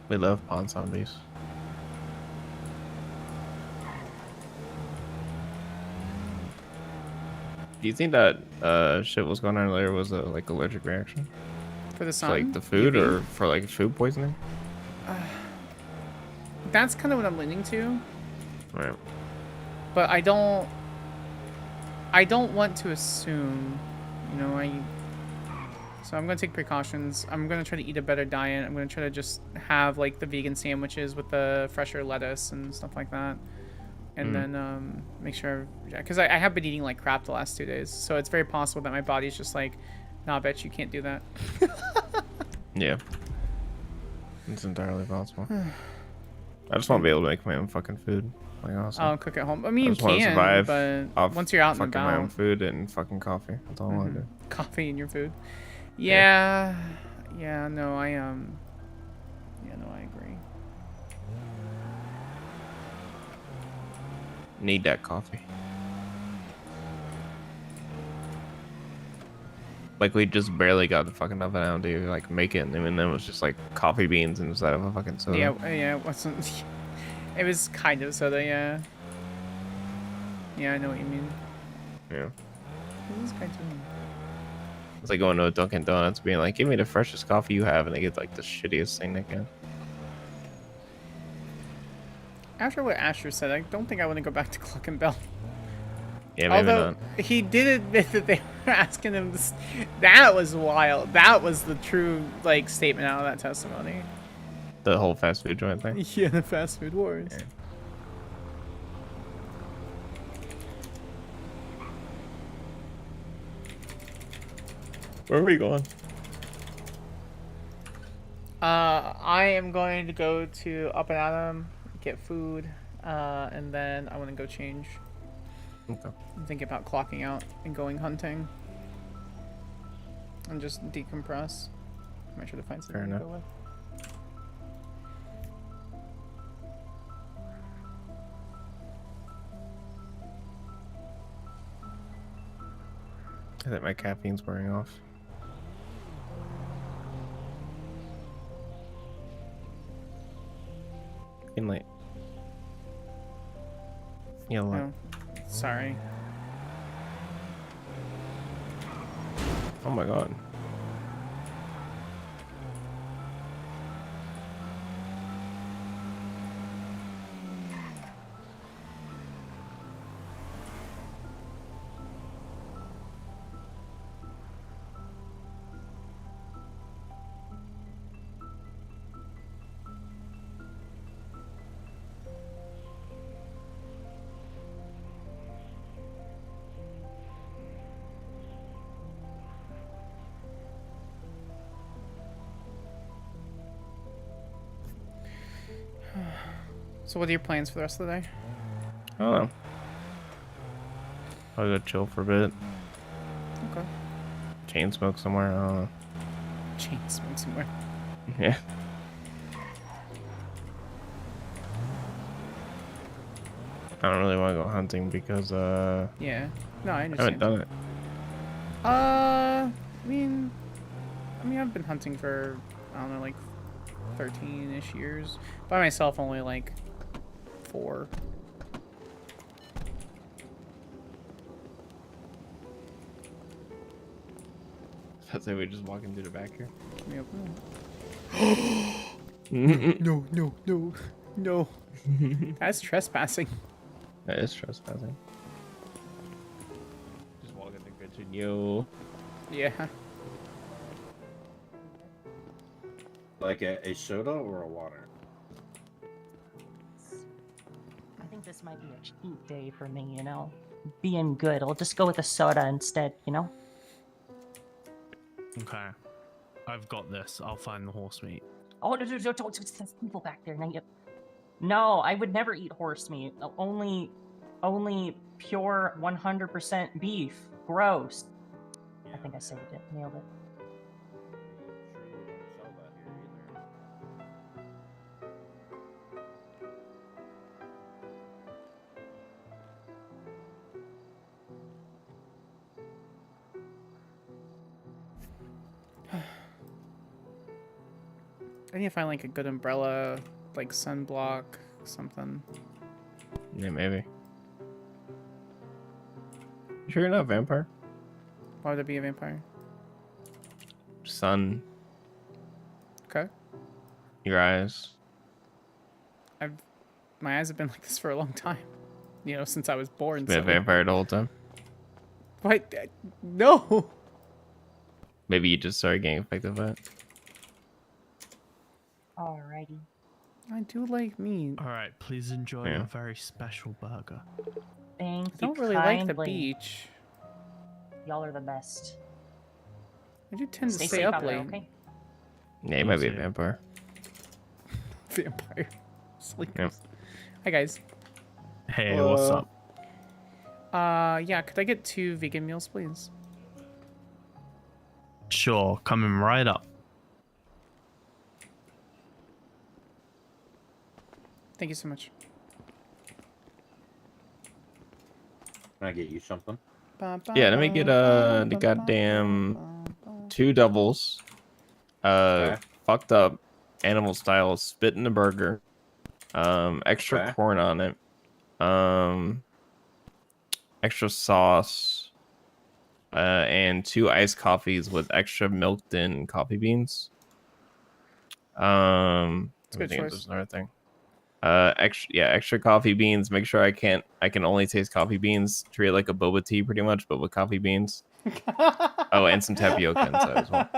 S9: We love pawn zombies. Do you think that shit was going on earlier was a like allergic reaction?
S4: For the sun?
S9: Like the food or for like food poisoning?
S4: That's kind of what I'm leaning to.
S9: Right.
S4: But I don't want to assume, you know, so I'm going to take precautions. I'm going to try to eat a better diet. I'm going to try to just have like the vegan sandwiches with the fresher lettuce and stuff like that. And then make sure, because I have been eating like crap the last 2 days. So it's very possible that my body's just like, nah, bitch, you can't do that.
S9: Yeah. It's entirely possible. I just want to be able to make my own fucking food. Like, honestly.
S4: I'll cook at home. I mean, you
S9: just want to
S4: can,
S9: survive
S4: but
S9: off
S4: once you're out and
S9: fucking my own
S4: about.
S9: food and fucking coffee. That's all I want to do.
S4: Coffee in your food. Yeah. Yeah, no, I agree.
S9: Need that coffee. Like we just barely got the fucking oven out to like make it, and then it was just like coffee beans instead of a fucking soda.
S4: Yeah, it wasn't. It was kind of soda, yeah. Yeah, I know what you mean.
S9: Yeah.
S4: What is this guy doing?
S9: It's like going to a Dunkin' Donuts, being like, "Give me the freshest coffee you have," and they get like the shittiest thing they can.
S4: After what Asher said, I don't think I want to go back to Cluck and Bell.
S9: Yeah, maybe
S4: Although
S9: not.
S4: he did admit that they were asking him this. That was wild. That was the true like statement out of that testimony.
S9: The whole fast food joint thing.
S4: Yeah, the fast food wars.
S9: Yeah. Where are we going?
S4: I am going to go to Up and Atom, get food, and then I want to go change.
S9: Okay.
S4: I'm thinking about clocking out and going hunting. And just decompress. Make sure to find something to go with.
S9: I think my caffeine's wearing off. Getting late. Yeah, what?
S4: Oh, sorry.
S9: Oh my god.
S4: So what are your plans for the rest of the day?
S9: I don't know. I'll go chill for a bit.
S4: Okay.
S9: Chain smoke somewhere. I don't know.
S4: Chain smoke somewhere.
S9: Yeah. I don't really want to go hunting because
S4: Yeah. No, I
S9: I
S4: understand.
S9: haven't done it.
S4: I mean, I've been hunting for, I don't know, like 13-ish years. By myself, only like 4.
S9: That's like we're just walking through the back here.
S4: Yep. No, no, no, no. That's trespassing.
S9: That is trespassing. Just walking the kitchen, yo.
S4: Yeah.
S14: Like a soda or a water?
S15: I think this might be a cheat day for me, you know? Being good. I'll just go with a soda instead, you know?
S18: Okay. I've got this. I'll find the horse meat.
S15: Oh, no, there's people back there. No, I would never eat horse meat. Only pure 100% beef. Gross. I think I saved it. Nailed it.
S4: I need to find like a good umbrella, like sunblock, something.
S9: Yeah, maybe. You sure you're not a vampire?
S4: Why would I be a vampire?
S9: Sun.
S4: Okay.
S9: Your eyes.
S4: My eyes have been like this for a long time. You know, since I was born.
S9: Been a
S4: so-
S9: vampire the whole time.
S4: What? No.
S9: Maybe you just started getting affected by it.
S15: Alrighty.
S4: I do like meat.
S18: Alright, please enjoy
S9: Yeah.
S18: your very special burger.
S15: Thank
S4: I don't
S15: you
S4: really like the
S15: kindly.
S4: beach.
S15: Y'all are the best.
S4: I do tend to
S15: Stay
S4: stay
S15: safe
S4: up
S15: out there,
S4: late.
S15: okay?
S9: Yeah, you might be a
S18: too.
S9: vampire.
S4: Vampire. Sleepers.
S9: Yeah.
S4: Hi guys.
S18: Hey, what's up?
S4: Yeah, could I get 2 vegan meals, please?
S18: Sure, coming right up.
S4: Thank you so much.
S14: Can I get you something?
S9: Yeah, let me get the goddamn 2 doubles. Fucked up animal style spit in the burger. Extra
S14: Okay.
S9: corn on it. extra sauce, and 2 iced coffees with extra milked in coffee beans.
S4: It's a good
S9: I think
S4: choice.
S9: there's another thing. Extra coffee beans. Make sure I can only taste coffee beans. Treat it like a boba tea pretty much, but with coffee beans. Oh, and some tapioca inside as well.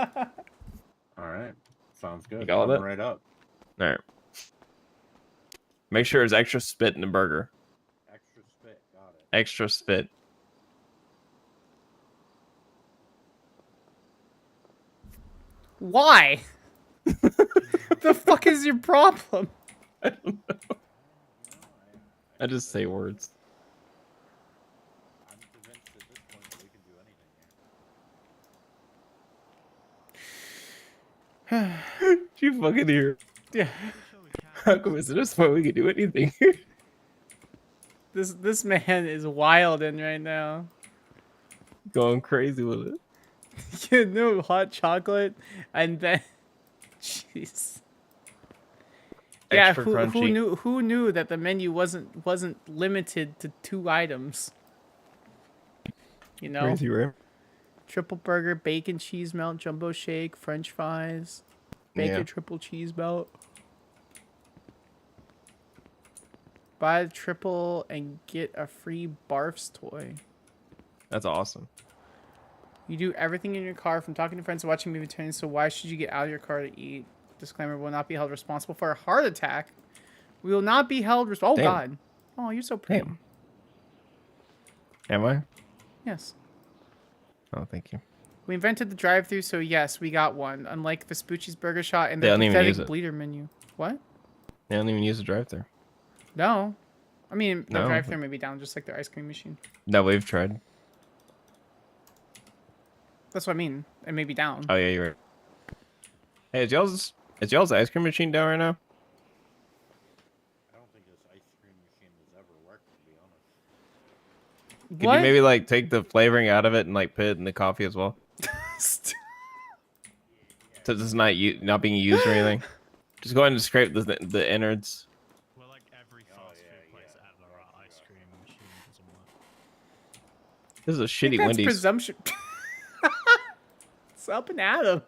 S14: All right. Sounds good.
S9: You got all
S14: Coming
S9: that?
S14: right up.
S9: All right. Make sure there's extra spit in the burger.
S14: Extra spit. Got it.
S9: Extra spit.
S4: Why? The fuck is your problem?
S9: I don't know. I just say words.
S14: I'm convinced at this point that we can do anything here.
S9: You fucking hear?
S4: Yeah.
S9: How come at this point we can do anything?
S4: This man is wilding right now.
S9: Going crazy with it.
S4: You know, hot chocolate, and then, jeez. Yeah,
S9: Extra
S4: who
S9: crunchy.
S4: knew that the menu wasn't limited to 2 items? You know,
S9: Crazy, right?
S4: triple burger, bacon cheese melt, jumbo shake, French fries, bacon
S9: Yeah.
S4: triple cheese melt. Buy the triple and get a free Barfs toy.
S9: That's awesome.
S4: You do everything in your car, from talking to friends to watching movie tunes, so why should you get out of your car to eat? Disclaimer, will not be held responsible for a heart attack. We will not be held responsible. Oh,
S9: Damn.
S4: God. Oh, you're so pretty.
S9: Damn. Am I?
S4: Yes.
S9: Oh, thank you.
S4: We invented the drive-thru, so yes, we got one. Unlike Vespucci's Burger Shot and
S9: They
S4: the
S9: don't even use
S4: pathetic
S9: it.
S4: bleeder menu. What?
S9: They don't even use the drive-thru.
S4: No. I mean, the
S9: No.
S4: drive-thru may be down, just like their ice cream machine.
S9: No, we've tried.
S4: That's what I mean. It may be down.
S9: Oh yeah, you're right. Hey, is y'all's ice cream machine down right now?
S14: I don't think this ice cream machine has ever worked, to be honest.
S9: Could
S4: What?
S9: you maybe like take the flavoring out of it and like put it in the coffee as well? So it's not being used or anything. Just go ahead and scrape the innards.
S18: Well, like every fast food place ever, our ice cream machine doesn't work.
S9: This is a
S4: I think
S9: shitty
S4: that's
S9: Wendy's.
S4: presumption. It's up and at 'em.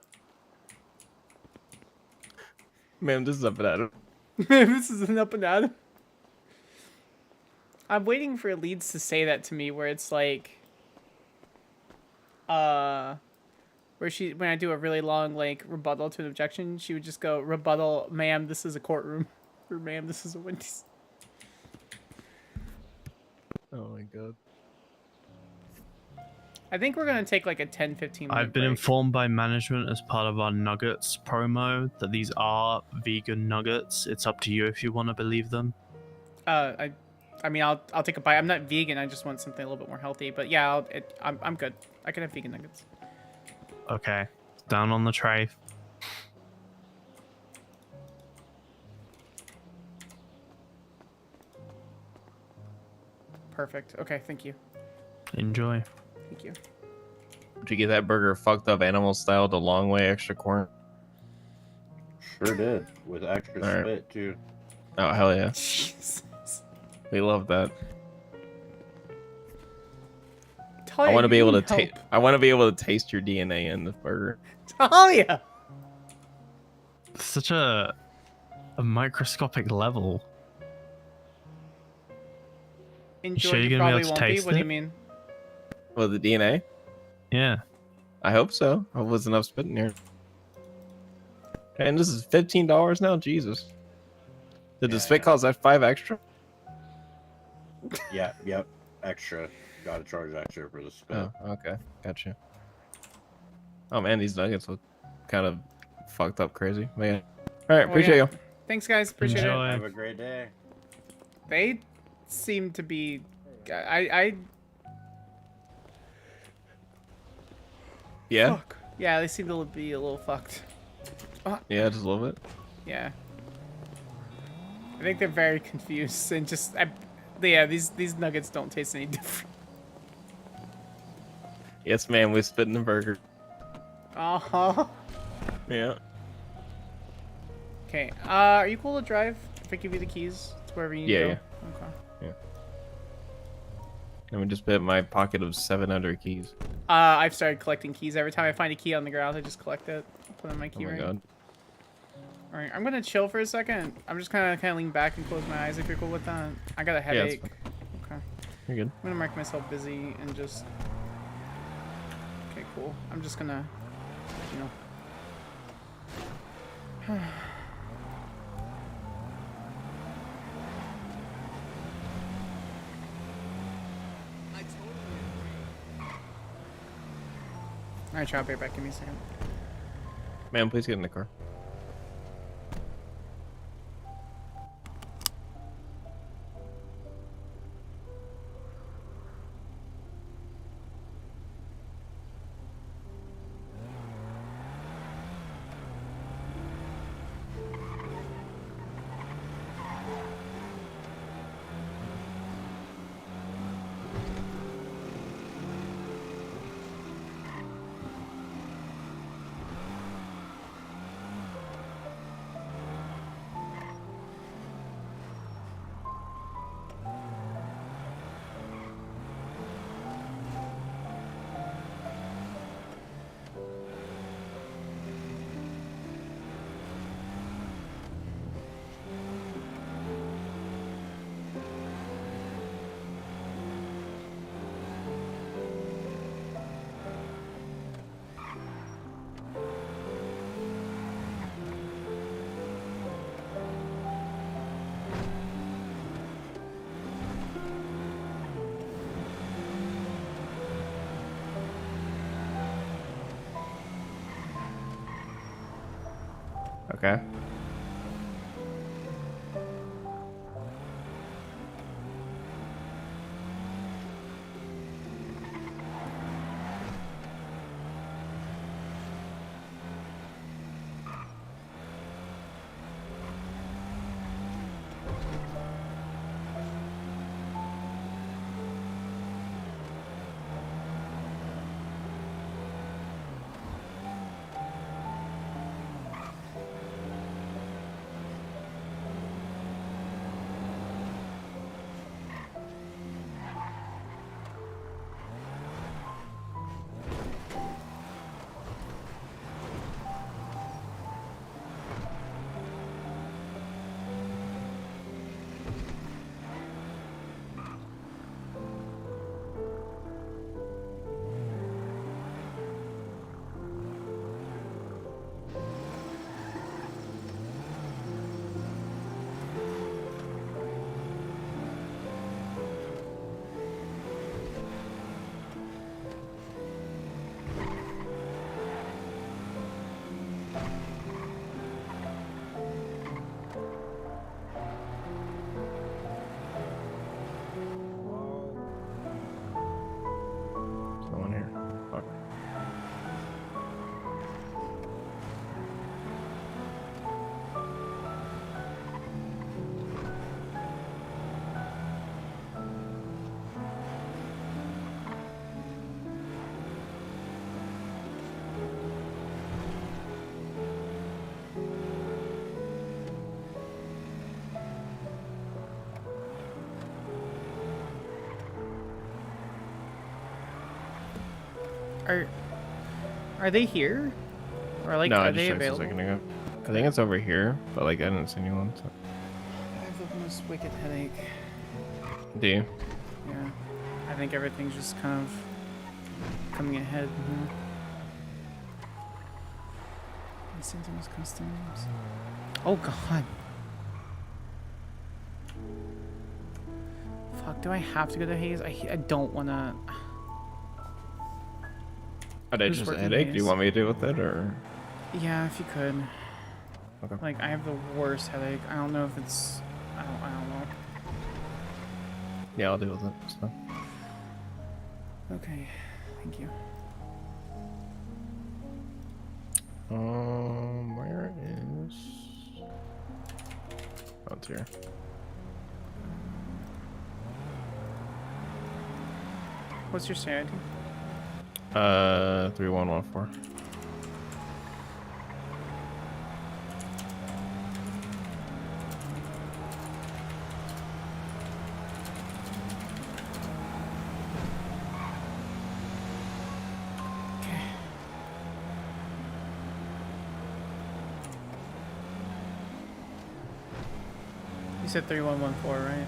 S9: Man, this is up and at 'em.
S4: This is an up and at 'em. I'm waiting for Leeds to say that to me, where it's like, where when I do a really long like rebuttal to an objection, she would just go, "Rebuttal, ma'am, this is a courtroom," or "Ma'am, this is a Wendy's."
S9: Oh my god.
S4: I think we're gonna take like a 10-15 minute
S18: I've been
S4: break.
S18: informed by management as part of our nuggets promo that these are vegan nuggets. It's up to you if you want to believe them.
S4: I mean, I'll take a bite. I'm not vegan. I just want something a little bit more healthy. But yeah, I'm good. I can have vegan nuggets.
S18: Okay, down on the tray.
S4: Perfect. Okay, thank you.
S18: Enjoy.
S4: Thank you.
S9: Did you get that burger fucked up animal style, the long way extra corn?
S14: Sure did. With extra
S9: All right.
S14: spit, too.
S9: Oh hell yeah.
S4: Jesus.
S9: We love that.
S4: Talia,
S9: I want to be
S4: you
S9: able to
S4: need
S9: taste.
S4: help.
S9: I want to be able to taste your DNA in the burger.
S4: Talia!
S18: Such a microscopic level.
S4: Enjoy.
S18: sure
S4: You
S18: you're gonna be
S4: probably
S18: able to
S4: won't be.
S18: taste
S4: What do you
S18: it?
S4: mean?
S9: Well, the DNA.
S18: Yeah.
S9: I hope so. I hope there's enough spit in here. And this is $15 now. Jesus. Did the spit cost that 5 extra?
S14: Yeah, yep. Extra. Gotta charge extra for the spit.
S9: Oh, okay. Gotcha. Oh man, these nuggets look kind of fucked up crazy. Man. All right,
S4: Oh,
S9: appreciate
S4: yeah.
S9: you.
S4: Thanks, guys. Appreciate
S18: Enjoy.
S4: it.
S14: Have a great day.
S4: They seem to be. I
S9: Yeah.
S4: Fuck. Yeah, they seem to be a little fucked.
S9: Yeah, just a little bit.
S4: Yeah. I think they're very confused and just. Yeah, these nuggets don't taste any different.
S9: Yes, man. We spit in the burger.
S4: Uh huh.
S9: Yeah.
S4: Okay. Are you cool to drive? If I give you the keys to wherever you need
S9: Yeah,
S4: to go.
S9: yeah.
S4: Okay.
S9: Let me just bet my pocket of 700 keys.
S4: I've started collecting keys. Every time I find a key on the ground, I just collect it. Put it in my
S9: Oh
S4: key
S9: my
S4: ring.
S9: god.
S4: All right, I'm gonna chill for a second. I'm just kind of lean back and close my eyes if you're cool with that. I got a
S9: Yeah, that's
S4: headache. Okay.
S9: You're good.
S4: I'm gonna mark myself busy and just. Okay, cool. I'm just gonna, you know. Alright, I'll be right back. Give me a second.
S9: Man, please get in the car. Okay. Someone here. Fuck.
S4: Are they here? Or like,
S9: No, I
S4: are
S9: just
S4: they
S9: checked a
S4: available?
S9: second ago. I think it's over here, but like I didn't see anyone. So.
S4: I have the most wicked headache.
S9: Do you?
S4: Yeah. I think everything's just kind of coming ahead. Symptoms, customs. Oh god. Fuck, do I have to go to Hayes? I don't want to.
S9: Are they just a headache? Do you want me to deal with it, or?
S4: Yeah, if you could.
S9: Okay.
S4: Like, I have the worst headache. I don't know if it's... I don't know.
S9: Yeah, I'll deal with it. It's fine.
S4: Okay, thank you.
S9: Where is... Oh, it's here.
S4: What's your sanity?
S9: 3114.
S4: said 3114, right?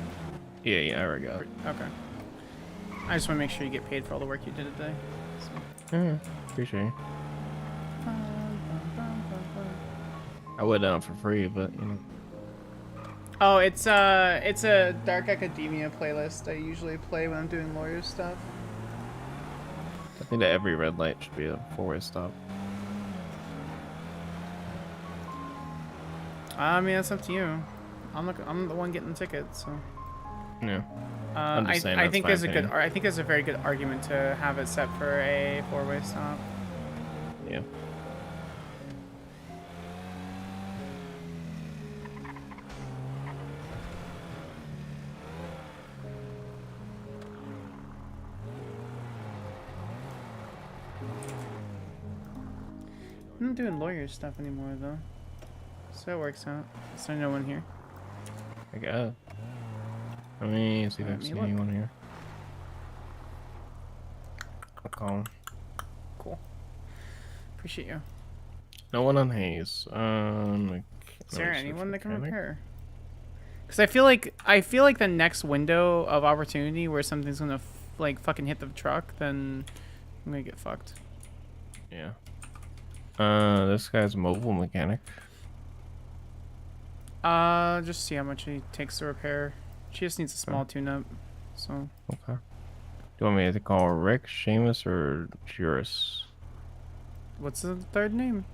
S9: Yeah, I already got it.
S4: Okay. I just want to make sure you get paid for all the work you did today.
S9: Appreciate it. I would for free, but you know.
S4: Oh, it's a Dark Academia playlist I usually play when I'm doing lawyer stuff.
S9: I think that every red light should be a 4-way stop.
S4: I mean, that's up to you. I'm the one getting the ticket, so.
S9: Yeah.
S4: I think there's a good. I think there's a very good argument to have it set for a 4-way stop.
S9: Yeah.
S4: I'm not doing lawyer stuff anymore though, so it works out. So no one here.
S9: I guess. Let me see if I see anyone here. I'll call him.
S4: Cool. Appreciate you.
S9: No one on Hayes.
S4: Is there anyone that can repair? Because I feel like the next window of opportunity where something's gonna like fucking hit the truck, then I'm gonna get fucked.
S9: Yeah. This guy's a mobile mechanic.
S4: Just see how much he takes to repair. She just needs a small tune-up, so.
S9: Okay. Do you want me to call Rick, Seamus, or Juris?
S4: What's the third name?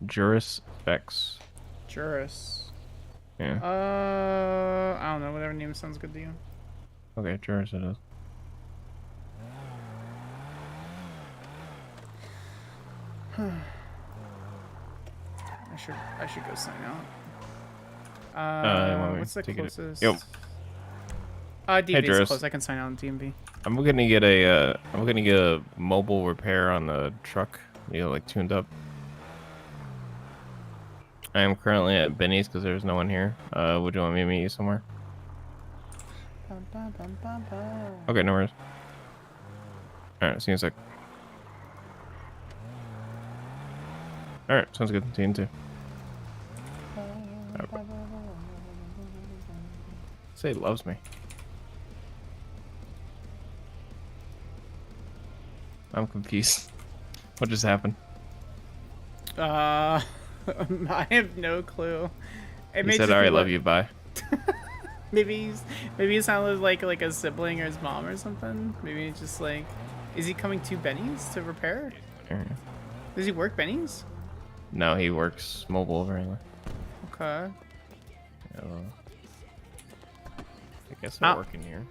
S9: Juris Vex.
S4: Juris.
S9: Yeah.
S4: I don't know. Whatever name sounds good to you.
S9: Okay, Juris it is.
S4: I should go sign out. What's the closest?
S9: Yo.
S4: DMV is close. I can sign out on DMV.
S9: I'm gonna get a mobile repair on the truck. You know, like tuned up. I am currently at Benny's because there's no one here. Would you want me to meet you somewhere? Okay, no worries. Alright, see you in a sec. Alright, sounds good. See you in two. Say he loves me. I'm confused. What just happened?
S4: I have no clue.
S9: He said, "I love you, bye."
S4: Maybe he sounded like a sibling or his mom or something. Maybe it's just like, is he coming to Benny's to repair? Does he work Benny's?
S9: No, he works mobile apparently.
S4: Okay.
S9: Yeah, well, I guess they're working here.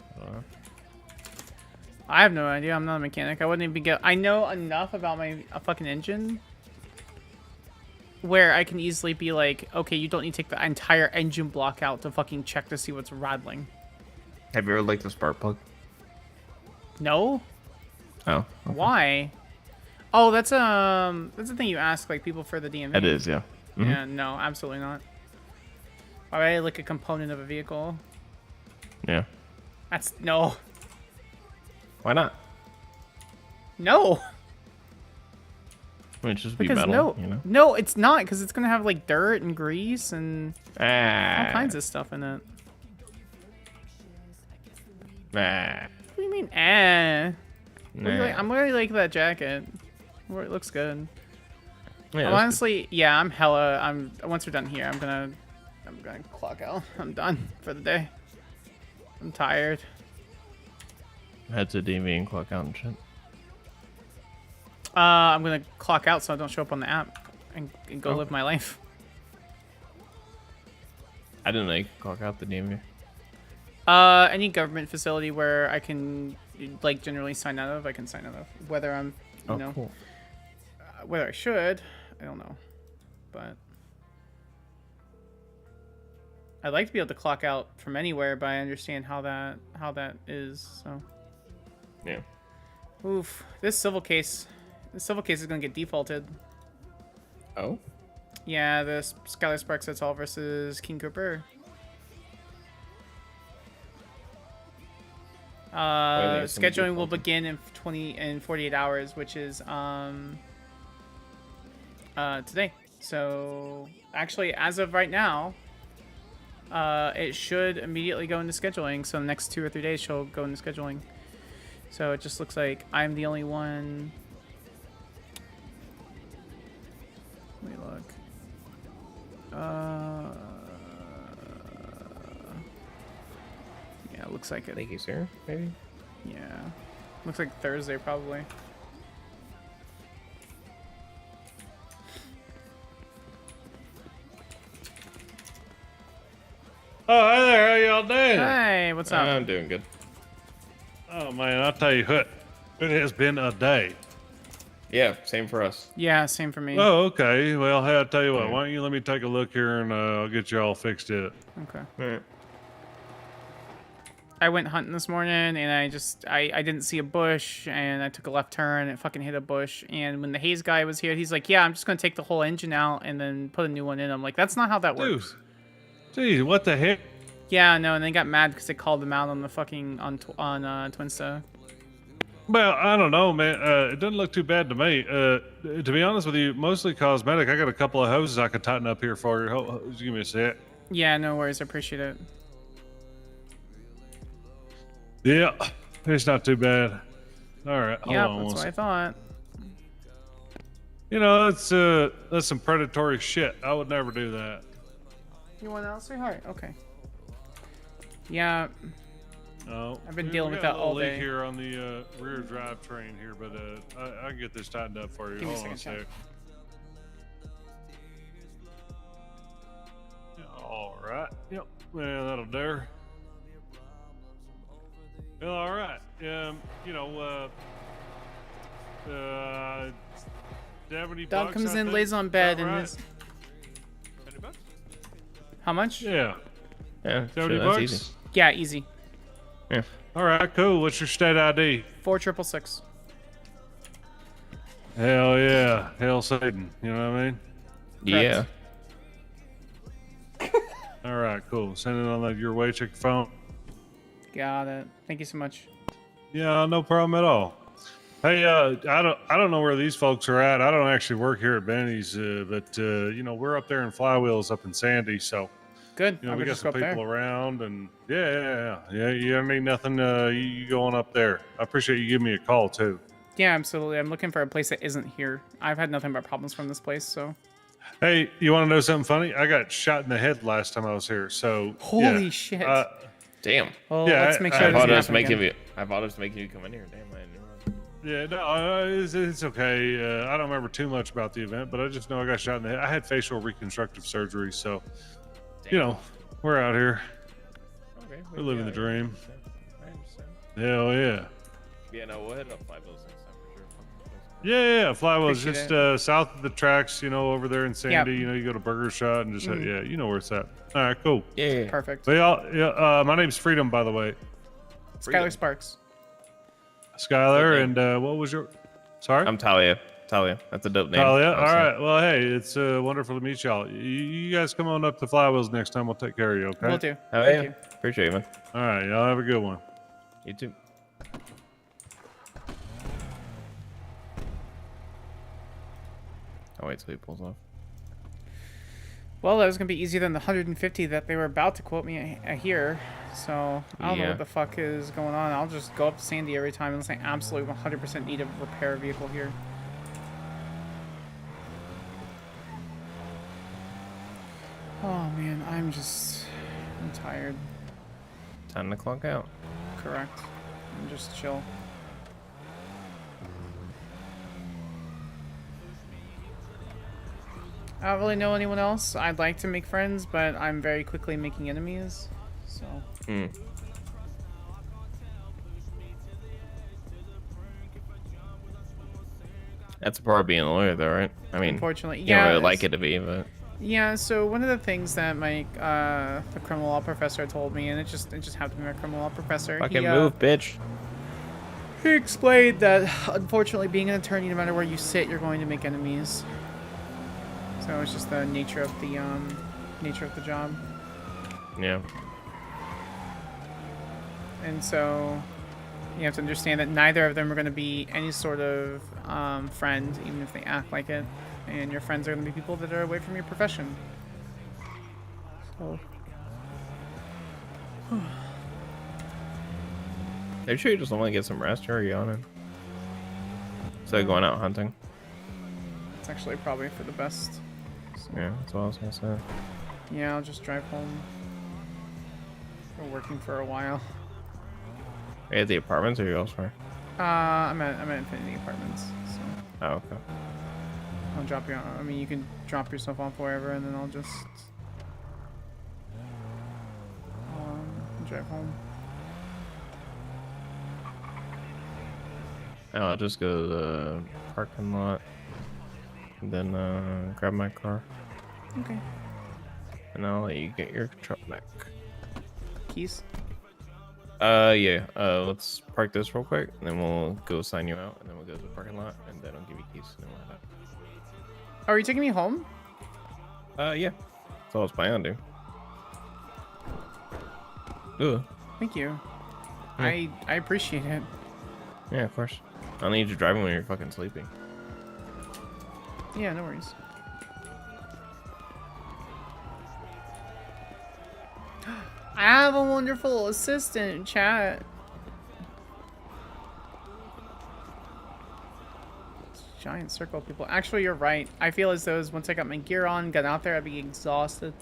S4: I have no idea. I'm not a mechanic. I wouldn't even get. I know enough about my fucking engine where I can easily be like, okay, you don't need to take the entire engine block out to fucking check to see what's rattling.
S9: Have you ever liked the spark plug?
S4: No.
S9: Oh. Okay.
S4: Why? Oh, that's the thing you ask like people for the DMV.
S9: It is, yeah. Mm-hmm.
S4: Yeah, no, absolutely not. Why would I like a component of a vehicle?
S9: Yeah.
S4: That's no.
S9: Why not?
S4: No.
S9: I mean, it's just be
S4: Because
S9: metal,
S4: no,
S9: you know?
S4: no, it's not because it's gonna have like dirt and grease and all kinds of stuff in it. What do you mean, I'm really like that jacket. It looks good.
S9: Yeah,
S4: honestly, yeah, once we're done here, I'm gonna clock out. I'm done for the day. I'm tired.
S9: Head to DMV and clock out and shit.
S4: I'm gonna clock out so I don't show up on the app and go live my life.
S9: I didn't know you could clock out the DMV.
S4: Any government facility where I can like generally sign out of, I can sign out of. Whether I'm, you know,
S9: cool.
S4: Whether I should, I don't know, but I'd like to be able to clock out from anywhere, but I understand how that is. So
S9: yeah.
S4: Oof, this civil case is gonna get defaulted.
S9: Oh.
S4: Yeah, the Skyler Sparks et al. Versus King Cooper. Scheduling will begin in 48 hours, which is today. So actually, as of right now, it should immediately go into scheduling. So the next 2 or 3 days she'll go into scheduling. So it just looks like I'm the only one. Let me look. Yeah, it looks like it.
S9: Thank you, sir. Maybe.
S4: Yeah, looks like Thursday probably.
S8: Oh, hey there, how y'all doing?
S4: Hey, what's up?
S9: I'm doing good.
S8: Oh man, I'll tell you what, it has been a day.
S9: Yeah, same for us.
S4: Yeah, same for me.
S8: Oh, okay. Well, hey, I'll tell you what, why don't you let me take a look here and I'll get you all fixed up.
S4: Okay.
S9: All right.
S4: I went hunting this morning and I didn't see a bush and I took a left turn and it fucking hit a bush. And when the Hayes guy was here, he's like, yeah, I'm just going to take the whole engine out and then put a new one in. I'm like, that's not how that works.
S8: Geez, what the heck?
S4: Yeah, no, and they got mad because they called them out on the fucking, on Twinsta.
S8: Well, I don't know, man. It doesn't look too bad to me. To be honest with you, mostly cosmetic. I got a couple of hoses I could tighten up here for you. Just give me a sec.
S4: Yeah, no worries. I appreciate it.
S8: Yeah, it's not too bad. All right, hold
S4: Yeah,
S8: on
S4: that's
S8: one
S4: what I
S8: sec.
S4: thought.
S8: You know, that's some predatory shit. I would never do that.
S4: You want to say hi? Okay. Yeah.
S8: Oh,
S4: I've been
S8: we
S4: dealing
S8: got
S4: with
S8: a
S4: that
S8: little
S4: all
S8: leak
S4: day.
S8: here on the rear drivetrain here, but I can get this tightened up for you.
S4: Give me a
S8: Hold on a
S4: second,
S8: sec. All right. Yep. Well, that'll do. Well, all right. You know, do you have any
S4: Dog
S8: bucks,
S4: comes
S8: I
S4: in,
S8: think?
S4: lays on bed,
S8: All
S4: and
S8: right.
S4: is. How much?
S8: Yeah.
S9: Yeah,
S8: 70
S9: sure, that's
S8: bucks?
S9: easy.
S4: Yeah, easy.
S9: Yeah.
S8: All right, cool. What's your state ID?
S4: 4666.
S8: Hell yeah. Hell Satan. You know what I mean?
S9: Yeah.
S8: All right, cool. Send it on your way. Check your phone.
S4: Got it. Thank you so much.
S8: Yeah, no problem at all. Hey, I don't know where these folks are at. I don't actually work here at Benny's, but you know, we're up there in Flywheels up in Sandy, so
S4: good.
S8: You know,
S4: I
S8: we
S4: could
S8: got
S4: just
S8: some
S4: go up
S8: people
S4: there.
S8: around, and yeah. You don't need nothing. You going up there? I appreciate you giving me a call too.
S4: Yeah, absolutely. I'm looking for a place that isn't here. I've had nothing but problems from this place, so.
S8: Hey, you want to know something funny? I got shot in the head last time I was here. So
S4: Holy
S8: yeah.
S4: shit.
S9: Damn.
S4: Well,
S8: yeah,
S4: let's make sure
S9: I
S4: it doesn't
S9: apologize
S4: happen
S9: making
S4: again.
S9: you. I apologize making you come in here. Damn, I didn't know that.
S8: Yeah, no, it's okay. I don't remember too much about the event, but I just know I got shot in the head. I had facial reconstructive surgery, so you know, we're out here.
S9: Okay.
S8: We're living the dream.
S9: I understand.
S8: Hell yeah.
S9: Yeah, no, we'll hit up 5 next time for sure.
S8: Yeah. Flywheel's
S4: Appreciate
S8: just south of the tracks, you know, over there in Sandy.
S4: Yep.
S8: You know, you go to Burger Shot and just
S4: Mhm.
S8: yeah, you know where it's at. All right, cool.
S9: Yeah.
S4: Perfect.
S8: Well, yeah, my name's Freedom, by the way.
S4: Skyler Sparks.
S8: Skyler,
S9: Okay.
S8: and what was your? Sorry,
S9: I'm Talia. Talia. That's a dope name.
S8: Talia. All
S9: honestly.
S8: right. Well, hey, it's wonderful to meet y'all. You guys come on up to Flywheels next time. We'll take care of you. Okay.
S4: Will do.
S9: Oh,
S4: Thank
S9: yeah.
S4: you.
S9: Appreciate it, man.
S8: All right. Y'all have a good one.
S9: You too. I'll wait till he pulls off.
S4: Well, that was going to be easier than the 150 that they were about to quote me here. So, I don't know
S9: Yeah.
S4: what the fuck is going on. I'll just go up to Sandy every time unless I absolutely 100% need to repair a vehicle here. Oh, man. I'm tired.
S9: Time to clock out.
S4: Correct. I'm just chill. I don't really know anyone else. I'd like to make friends, but I'm very quickly making enemies. So.
S9: That's a part of being a lawyer, though, right? I mean,
S4: Unfortunately,
S9: you
S4: yeah,
S9: don't really like
S4: it's-
S9: it to be, but
S4: Yeah, so one of the things that my the criminal law professor told me, and it just happened to be my criminal law professor.
S9: fucking
S4: he,
S9: move, bitch.
S4: He explained that unfortunately, being an attorney, no matter where you sit, you're going to make enemies. So it's just the nature of the job.
S9: Yeah.
S4: And so you have to understand that neither of them are going to be any sort of friend, even if they act like it. And your friends are going to be people that are away from your profession. So
S9: Are you sure you just want to get some rest, or are you on it? Instead of going out hunting.
S4: It's actually probably for the best. So,
S9: Yeah, that's what I was gonna say.
S4: yeah, I'll just drive home. Been working for a while.
S9: Are you at the apartments or are you elsewhere?
S4: I'm at Infinity Apartments. So
S9: Oh, okay.
S4: I'll drop you. I mean, you can drop yourself off wherever, and then I'll just drive home.
S9: I'll just go to the parking lot and then grab my car.
S4: Okay.
S9: And I'll let you get your truck back.
S4: Keys?
S9: Yeah. Let's park this real quick, and then we'll go sign you out, and then we'll go to the parking lot, and then I'll give you keys, and then we'll head out.
S4: Oh, are you taking me home?
S9: Yeah. That's all I was planning on doing. Ugh.
S4: Thank you.
S9: Yeah.
S4: I appreciate it.
S9: Yeah, of course. I don't need you driving when you're fucking sleeping.
S4: Yeah, no worries. I have a wonderful assistant, chat. Giant circle of people. Actually, you're right. I feel as though once I got my gear on, got out there, I'd be exhausted.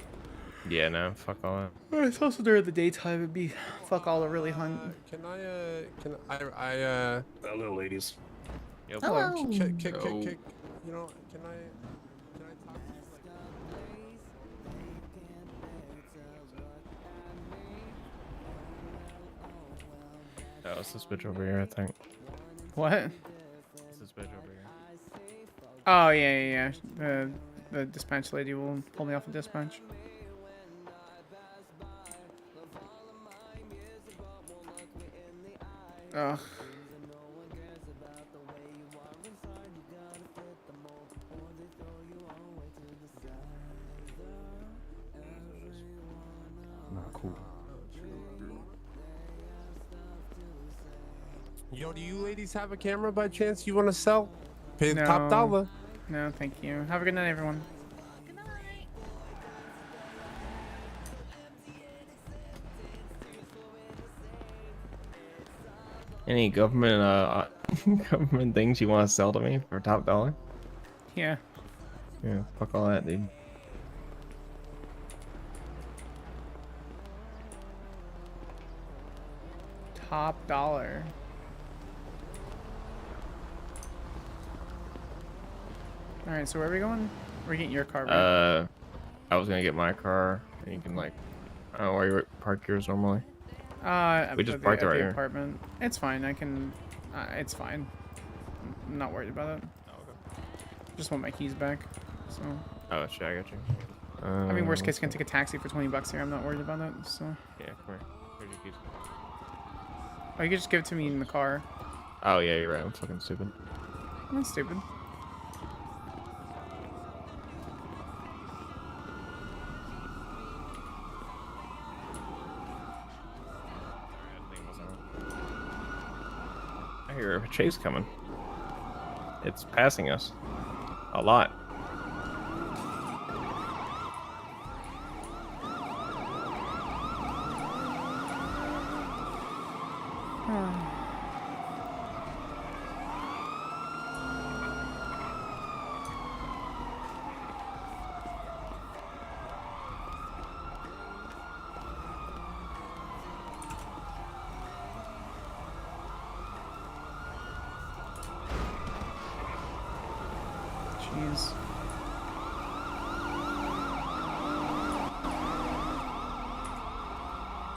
S9: Yeah, no, fuck all that.
S4: It's also during the daytime. It'd be fuck all the really hunt.
S6: Hello, ladies.
S9: Yep.
S4: Hello.
S6: You know, can I talk to you,
S9: Oh, it's this bitch over here, I think.
S4: What?
S9: It's this bitch over here.
S4: Oh yeah. The dispatch lady will pull me off the dispatch. Ugh.
S6: Not cool.
S12: Yo, do you ladies have a camera by chance you want to sell? Pay the
S4: No.
S12: top dollar.
S4: No, thank you. Have a good night, everyone.
S9: Any government government things you want to sell to me for top dollar?
S4: Yeah.
S9: Yeah, fuck all that, dude.
S4: Top dollar. All right, so where are we going? We're getting your car. Right?
S9: I was gonna get my car, and you can like, I don't know where you park yours normally. We just parked it right here.
S4: Apartment. It's fine. I can. It's fine. I'm not worried about it. Just want my keys back. So.
S9: Oh shit, I got you.
S4: I mean, worst case, I can take a taxi for $20 here. I'm not worried about it. So.
S9: Yeah, come here. Here's your keys.
S4: Oh, you can just give it to me in the car.
S9: Oh yeah, you're right. I'm fucking stupid.
S4: I'm not stupid.
S9: I hear a chase coming. It's passing us. A lot.
S4: Jeez.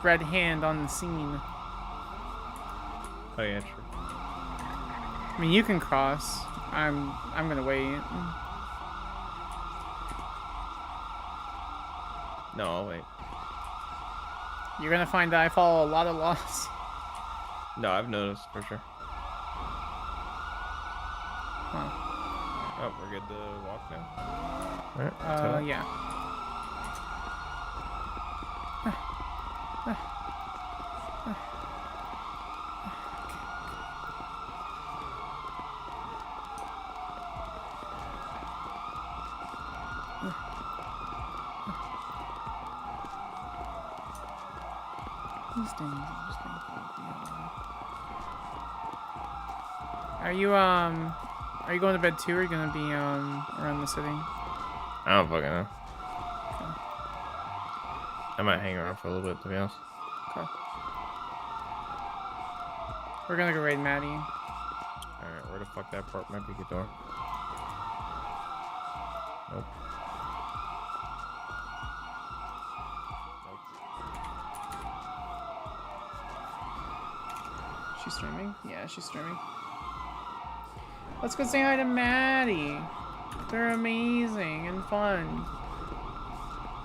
S4: Red hand on the scene.
S9: Oh yeah, true.
S4: I mean, you can cross. I'm gonna wait.
S9: No, I'll wait.
S4: You're gonna find that I follow a lot of laws.
S9: No, I've noticed for sure.
S4: Huh.
S9: Oh, we're good to walk now. All right.
S4: Yeah. These things are just being Are you going to bed too, or are you gonna be around the city?
S9: I don't fucking know. I might hang around for a little bit, to be honest.
S4: Okay. We're gonna go raid Maddie.
S9: Alright, where the fuck that part might be good door? Nope.
S4: She's streaming? Yeah, she's streaming. Let's go say hi to Maddie. They're amazing and fun.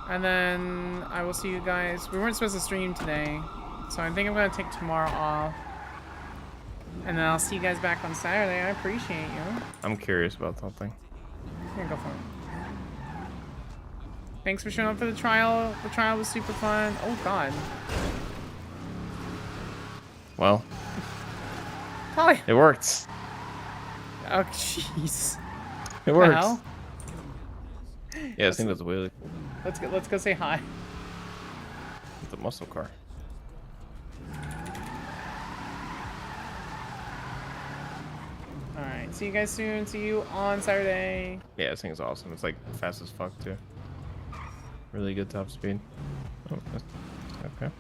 S4: And then I will see you guys. We weren't supposed to stream today, so I think I'm gonna take tomorrow off. And then I'll see you guys back on Saturday. I appreciate you.
S9: I'm curious about something.
S4: Here, go for it. Thanks for showing up for the trial. The trial was super fun. Oh God.
S9: Well,
S4: Holly.
S9: it worked.
S4: Oh jeez.
S9: It
S4: What the
S9: works.
S4: hell?
S9: Yeah, I think that's really.
S4: Let's go say hi.
S9: It's a muscle car.
S4: All right. See you guys soon. See you on Saturday.
S9: Yeah, this thing's awesome. It's like fast as fuck too. Really good top speed. Oh, that's okay.